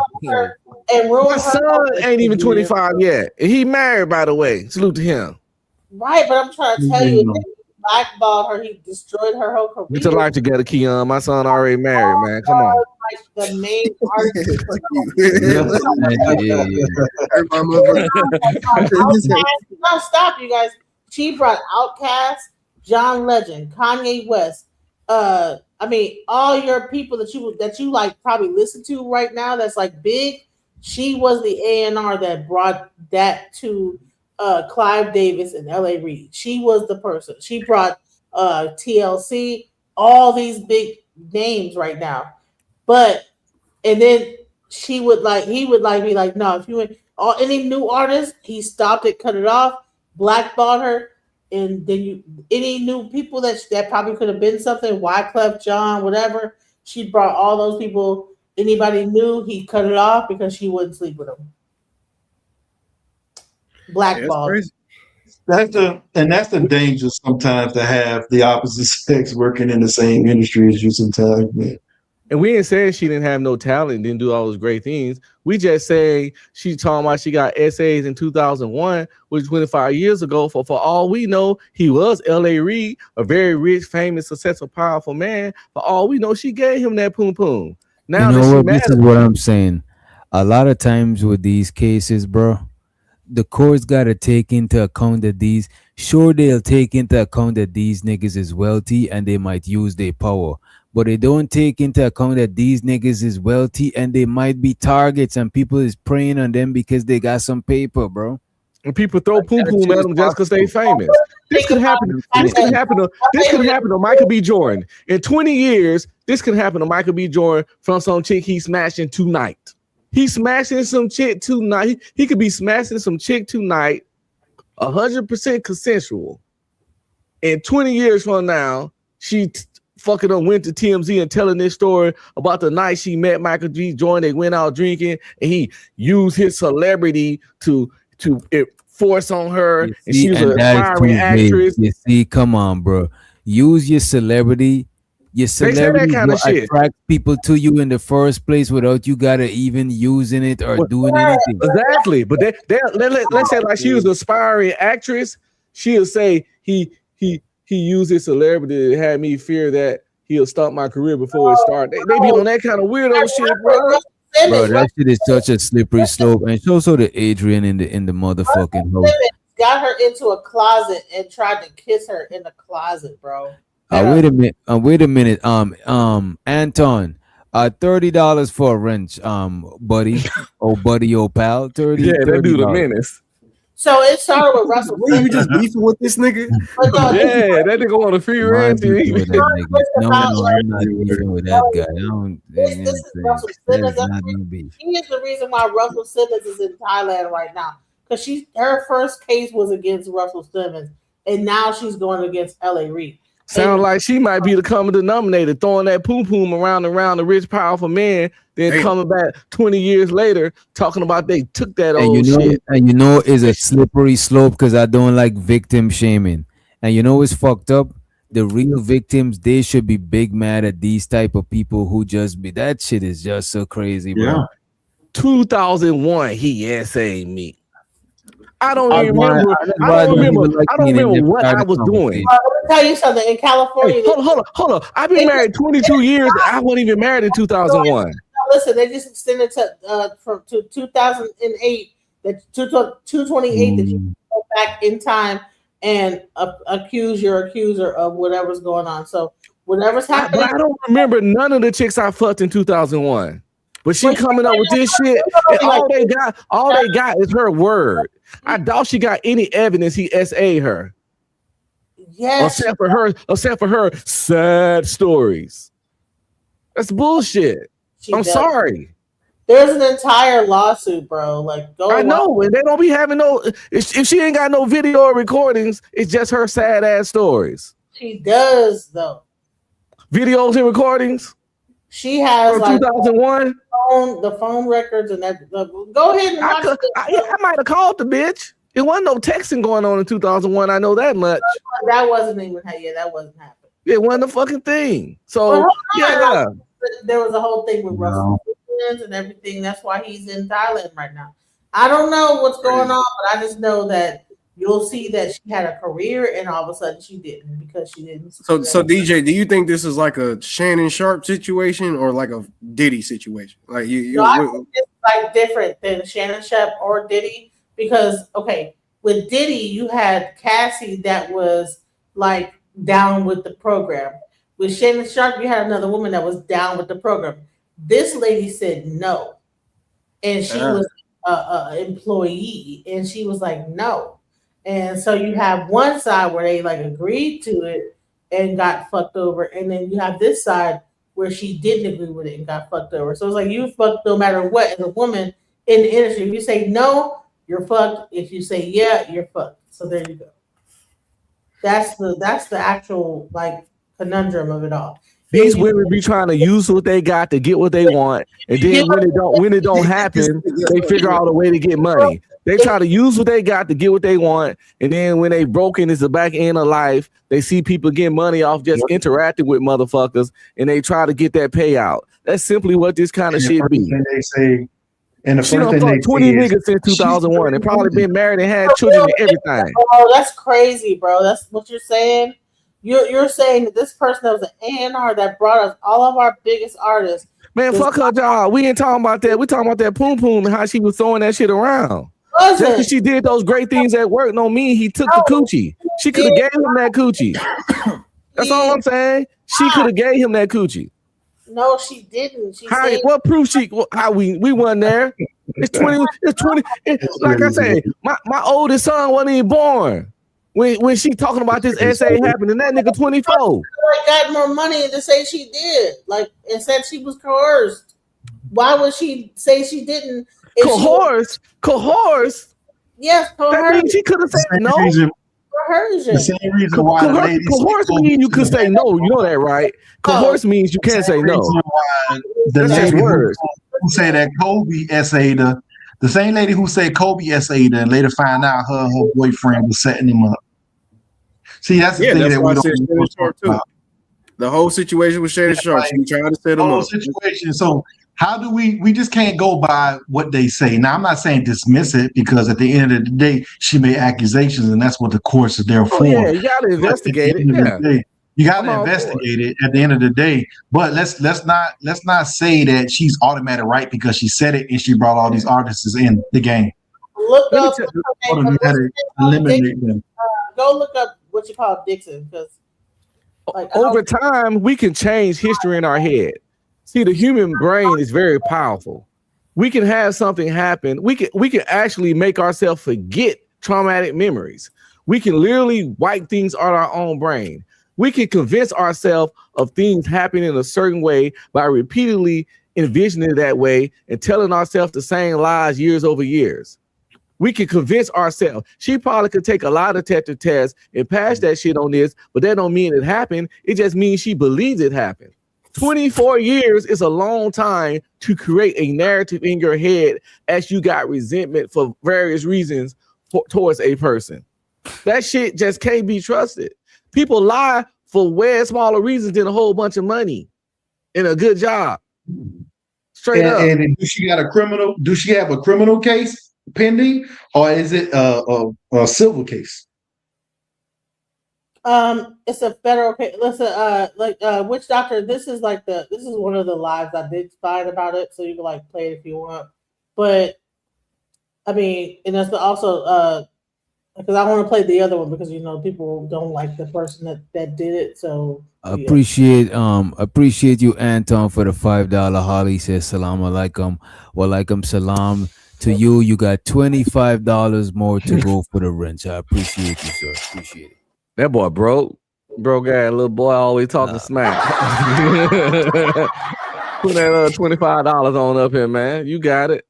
and ruined My son ain't even 25 yet. And he married, by the way. Salute to him. Right, but I'm trying to tell you, he blackballed her. He destroyed her whole career. Get your life together, Keon. My son already married, man. Come on. Like the main artist. No, stop, you guys. She brought Outkast, John Legend, Kanye West. I mean, all your people that you like probably listen to right now. That's like big. She was the A&R that brought that to Clive Davis and L.A. Reid. She was the person. She brought TLC, all these big names right now. And then he would be like, no, if you any new artist, he stopped it, cut it off, blackballed her, and then any new people that probably could have been something, Wyclef, John, whatever, she brought all those people. Anybody new, he cut it off because she wouldn't sleep with them. Blackballed. That's the danger sometimes to have the opposite sex working in the same industry as you sometimes, man. And we ain't saying she didn't have no talent, didn't do all those great things. We just say she talking about she got essays in 2001, which was 25 years ago. For all we know, he was L.A. Reid, a very rich, famous, successful, powerful man. For all we know, she gave him that poom poom. Now you know that what? This is what I'm saying. A lot of times with these cases, bro, the courts got to take into account that they'll take into account that these niggas is wealthy and they might use their power. But they don't take into account that these niggas is wealthy and they might be targets and people is preying on them because they got some paper, bro. And people throw poom poom at them just because they famous. This could happen. This could happen to Michael B. Jordan. In 20 years, this could happen to Michael B. Jordan from some chick he smashing tonight. He's smashing some chick tonight. He could be smashing some chick tonight, 100% consensual. And 20 years from now, she fucking went to TMZ and telling this story about the night she met Michael B. Jordan. They went out drinking, and he used his celebrity to force on her, and she was an aspiring actress. You see, come on, bro. Use your celebrity. Your celebrity will attract people to you in the first place without you gotta even using it or doing anything. Exactly, but let's say like she was an aspiring actress. She'll say he used his celebrity to have me fear that he'll stop my career before it starts. They be on that kind of weirdo shit, bro. Bro, that shit is such a slippery slope, and it's also the Adrian in the motherfucking house. Got her into a closet and tried to kiss her in the closet, bro. Wait a minute. Anton, $30 for a wrench, buddy, old pal. 30. Yeah, that dude a menace. So it started with Russell. Were you just beefing with this nigga? Yeah, that nigga want a free wrench. No, I'm not beefing with that guy. This is Russell Simmons. He is the reason why Russell Simmons is in Thailand right now. Because her first case was against Russell Simmons, and now she's going against L.A. Reid. Sound like she might be the common denominator, throwing that poom poom around the rich, powerful man, then coming back 20 years later talking about they took that old shit. And it's a slippery slope because I don't like victim shaming. And it's fucked up. The real victims, they should be big mad at these type of people who just be. That shit is just so crazy, bro. Yeah. 2001, he essayed me. I don't remember what I was doing. Let me tell you something. In California, hold on. I've been married 22 years. I wasn't even married in 2001. Listen, they just extended to 2008. That 228 that you can go back in time and accuse your accuser of whatever's going on. So whatever's happening. But I don't remember none of the chicks I fucked in 2001. But she coming up with this shit, and all they got is her word. I doubt she got any evidence he SA'd her. Yes. Except for her sad stories. That's bullshit. I'm sorry. There's an entire lawsuit, bro. Like, I know, and they don't be having no. If she ain't got no video or recordings, it's just her sad ass stories. She does though. Videos and recordings. She has like 2001. The phone records and that. Go ahead and watch it. I might have called the bitch. It wasn't no texting going on in 2001. I know that much. That wasn't even. Yeah, that wasn't happening. It wasn't a fucking thing. So yeah, there was a whole thing with Russell Simmons and everything. That's why he's in Thailand right now. I don't know what's going on, but I just know that you'll see that she had a career and all of a sudden she didn't because she didn't. So DJ, do you think this is like a Shannon Sharp situation or like a Diddy situation? Like I think it's like different than Shannon Sharp or Diddy because with Diddy you had Cassie that was like down with the program. With Shannon Sharp you had another woman that was down with the program. This lady said no, and she was an employee, and she was like no. And so you have one side where they like agreed to it, and got fucked over, and then you have this side where she didn't agree with it and got fucked over. So it's like you fucked no matter what as a woman in the industry. If you say no, you're fucked. If you say yeah, you're fucked. So there you go. That's the actual like conundrum of it all. These women be trying to use what they got to get what they want, and then when it don't happen, they figure out a way to get money. They try to use what they got to get what they want, and then when they broken is the back end of life, they see people get money off just interacting with motherfuckers, and they try to get that payout. That's simply what this kind of shit be. They say, and the She first done thing they fucked 20 say is, niggas since 2001 and probably been married and had children and everything. Oh, that's crazy, bro. That's what you're saying. You're saying that this person that was an A&R that brought us all of our biggest artists. Man, fuck her job. We ain't talking about that. We talking about that Poom Poom and how she was throwing that shit around. Just because she did those great things at work don't mean he took the coochie. She could have gave him that coochie. That's all I'm saying. She could have gave him that coochie. No, she didn't. She How, said, what proof she? How we wasn't there? It's 20. It's 20. Like I say, my oldest son wasn't even born when she talking about this essay happening. That nigga 24. I got more money to say she did, like, and said she was coerced. Why would she say she didn't? Coerced? Yes, coerced. That means she could have said no. Coercion. the same reason why the ladies coerce means you could say no. You know that, right? Coerce means you can't say no. The That's just lady words. who said that Kobe essayed her, the same lady who said Kobe essayed her and later find out her boyfriend was setting him up. See, that's the thing that's that why we I said don't Shannon Sharp too. about. The whole situation with Shannon Sharp, she was trying to set him Whole up. situation. So how do we just can't go by what they say? Now I'm not saying dismiss it, because at the end of the day, she made accusations, and that's what the courts are there for. Yeah, you gotta investigate it. Yeah. You got to investigate it at the end of the day, but let's not say that she's automatic right because she said it and she brought all these artists in the game. Look up. Eliminate them. Go look up what you call Dixon, because Over time, we can change history in our head. See, the human brain is very powerful. We can have something happen. We can actually make ourselves forget traumatic memories. We can literally wipe things out of our own brain. We can convince ourselves of things happening in a certain way by repeatedly envisioning it that way and telling ourselves the same lies years over years. We can convince ourselves. She probably could take a lot of tests and pass that shit on this, but that don't mean it happened. It just means she believes it happened. 24 years is a long time to create a narrative in your head as you got resentment for various reasons towards a person. That shit just can't be trusted. People lie for way smaller reasons than a whole bunch of money and a good job. Straight up. And does she got a criminal? Do she have a criminal case pending, or is it a civil case? It's a federal case. Listen, Witch Doctor. This is one of the lives I did find about it, so you can like play it if you want. But I mean, and that's also because I want to play the other one because people don't like the person that did it. So appreciate you, Anton, for the $5 Holly says salam alaikum. Walaikum salam to you. You got $25 more to go for the wrench. I appreciate you, sir. Appreciate it. That boy broke guy, little boy always talking smack. Put that $25 on up here, man. You got it.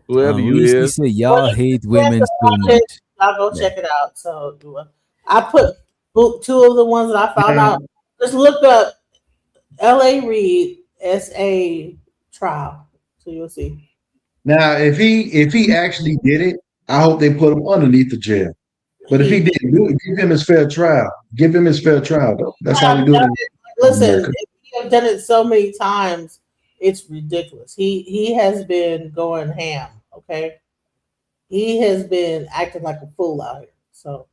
Whoever you Reese is. said y'all hate women so much. I'll go check it out. So I put two of the ones that I found out. Just look up L.A. Reid S.A. trial, so you'll see. Now, if he actually did it, I hope they put him underneath the jail. But if he didn't do it, give him his fair trial. Give him his fair trial, though. That's how we do it. Listen, if you have done it so many times, it's ridiculous. He has been going ham. Okay. He has been acting like a fool out here. So,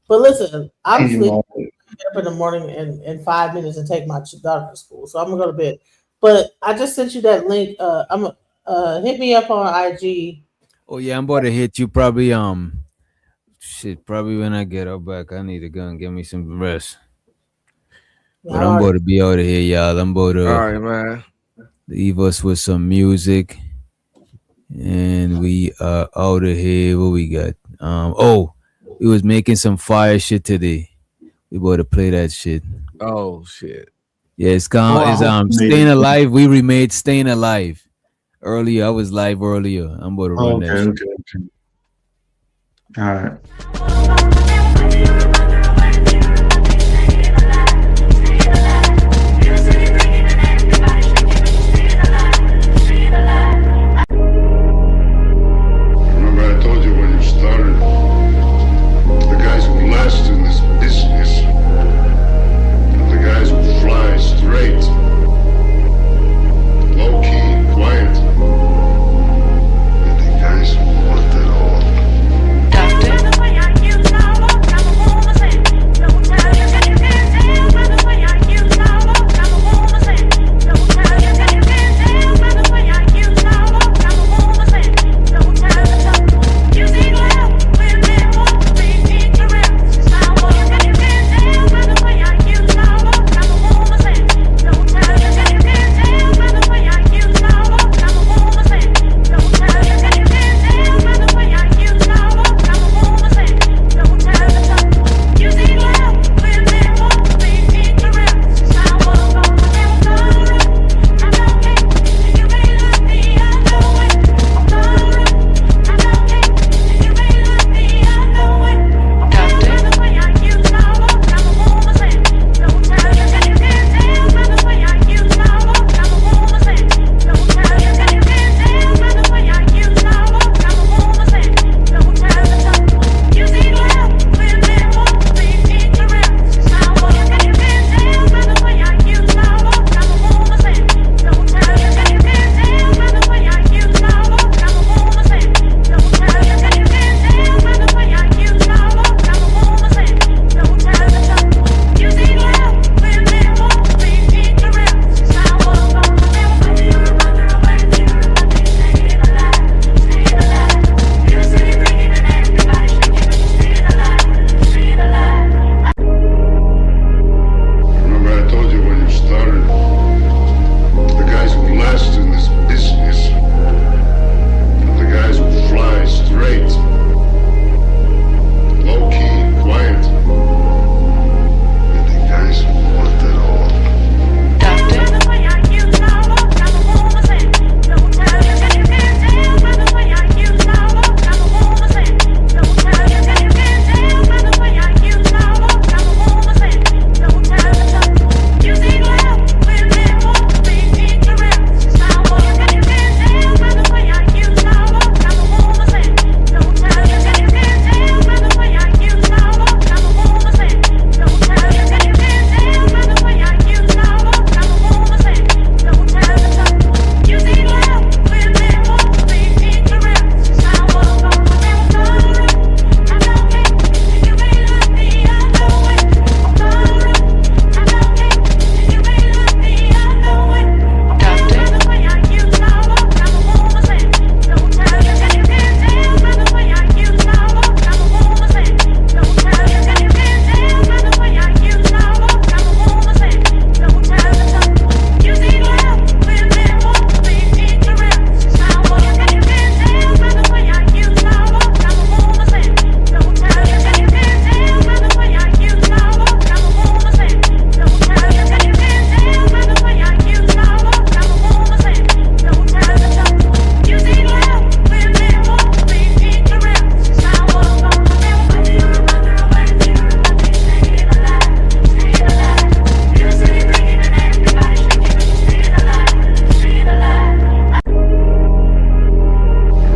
but listen, I'm sleeping up in the morning in 5 minutes and take my daughter to school. So I'm gonna go to bed. But I just sent you that link. Hit me up on IG. Oh yeah, I'm about to hit you probably probably when I get up back. I need to go and get me some rest. But I'm about to be out of here, y'all. I'm about to all right, man. Leave us with some music. And we are out of here. What we got? We was making some fire shit today. We about to play that shit. Oh shit. Yeah, it's gone. Oh, I It's hope you made Staying it. Alive. We remade Staying Alive. Earlier, I was live earlier. I'm about to run that shit. Okay. All right. Remember I told you when you started, the guys who last in this business are the guys who fly straight, low-key, quiet. They're the guys who want it all. Remember I told you when you started, the guys who last in this business are the guys who fly straight, low-key, quiet. They're the guys who want it all.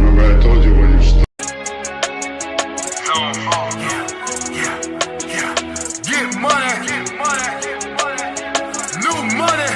Remember I told you when you started. Get money, new money,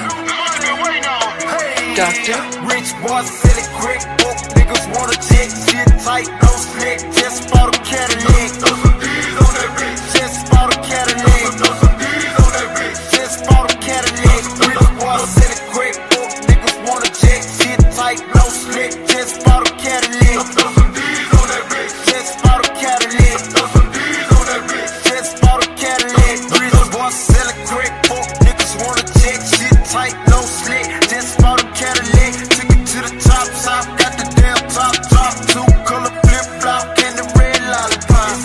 hey, Doctor. Rich boys sell it quick, broke niggas wanna check, shit tight, no slick, just bought a Cadillac. Throw some D's on that bitch, just bought a Cadillac. Throw some D's on that bitch, just bought a Cadillac. Rich boys sell it quick, broke niggas wanna check, shit tight, no slick, just bought a Cadillac. Throw some D's on that bitch, just bought a Cadillac. Throw some D's on that bitch, just bought a Cadillac. Rich boys sell it quick, broke niggas wanna check, shit tight, no slick, just bought a Cadillac. Took it to the top, got the damn top, two color flip flop and the red lollipop.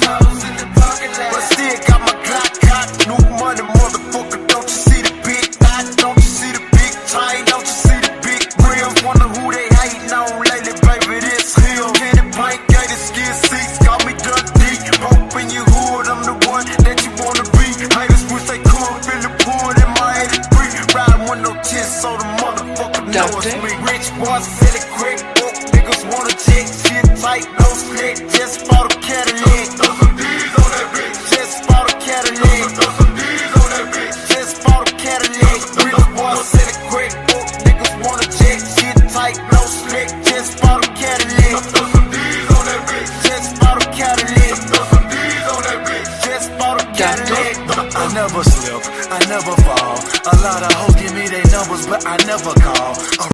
Cadillac. I never slip, I never fall. A lot of hoes give me their numbers, but I never call.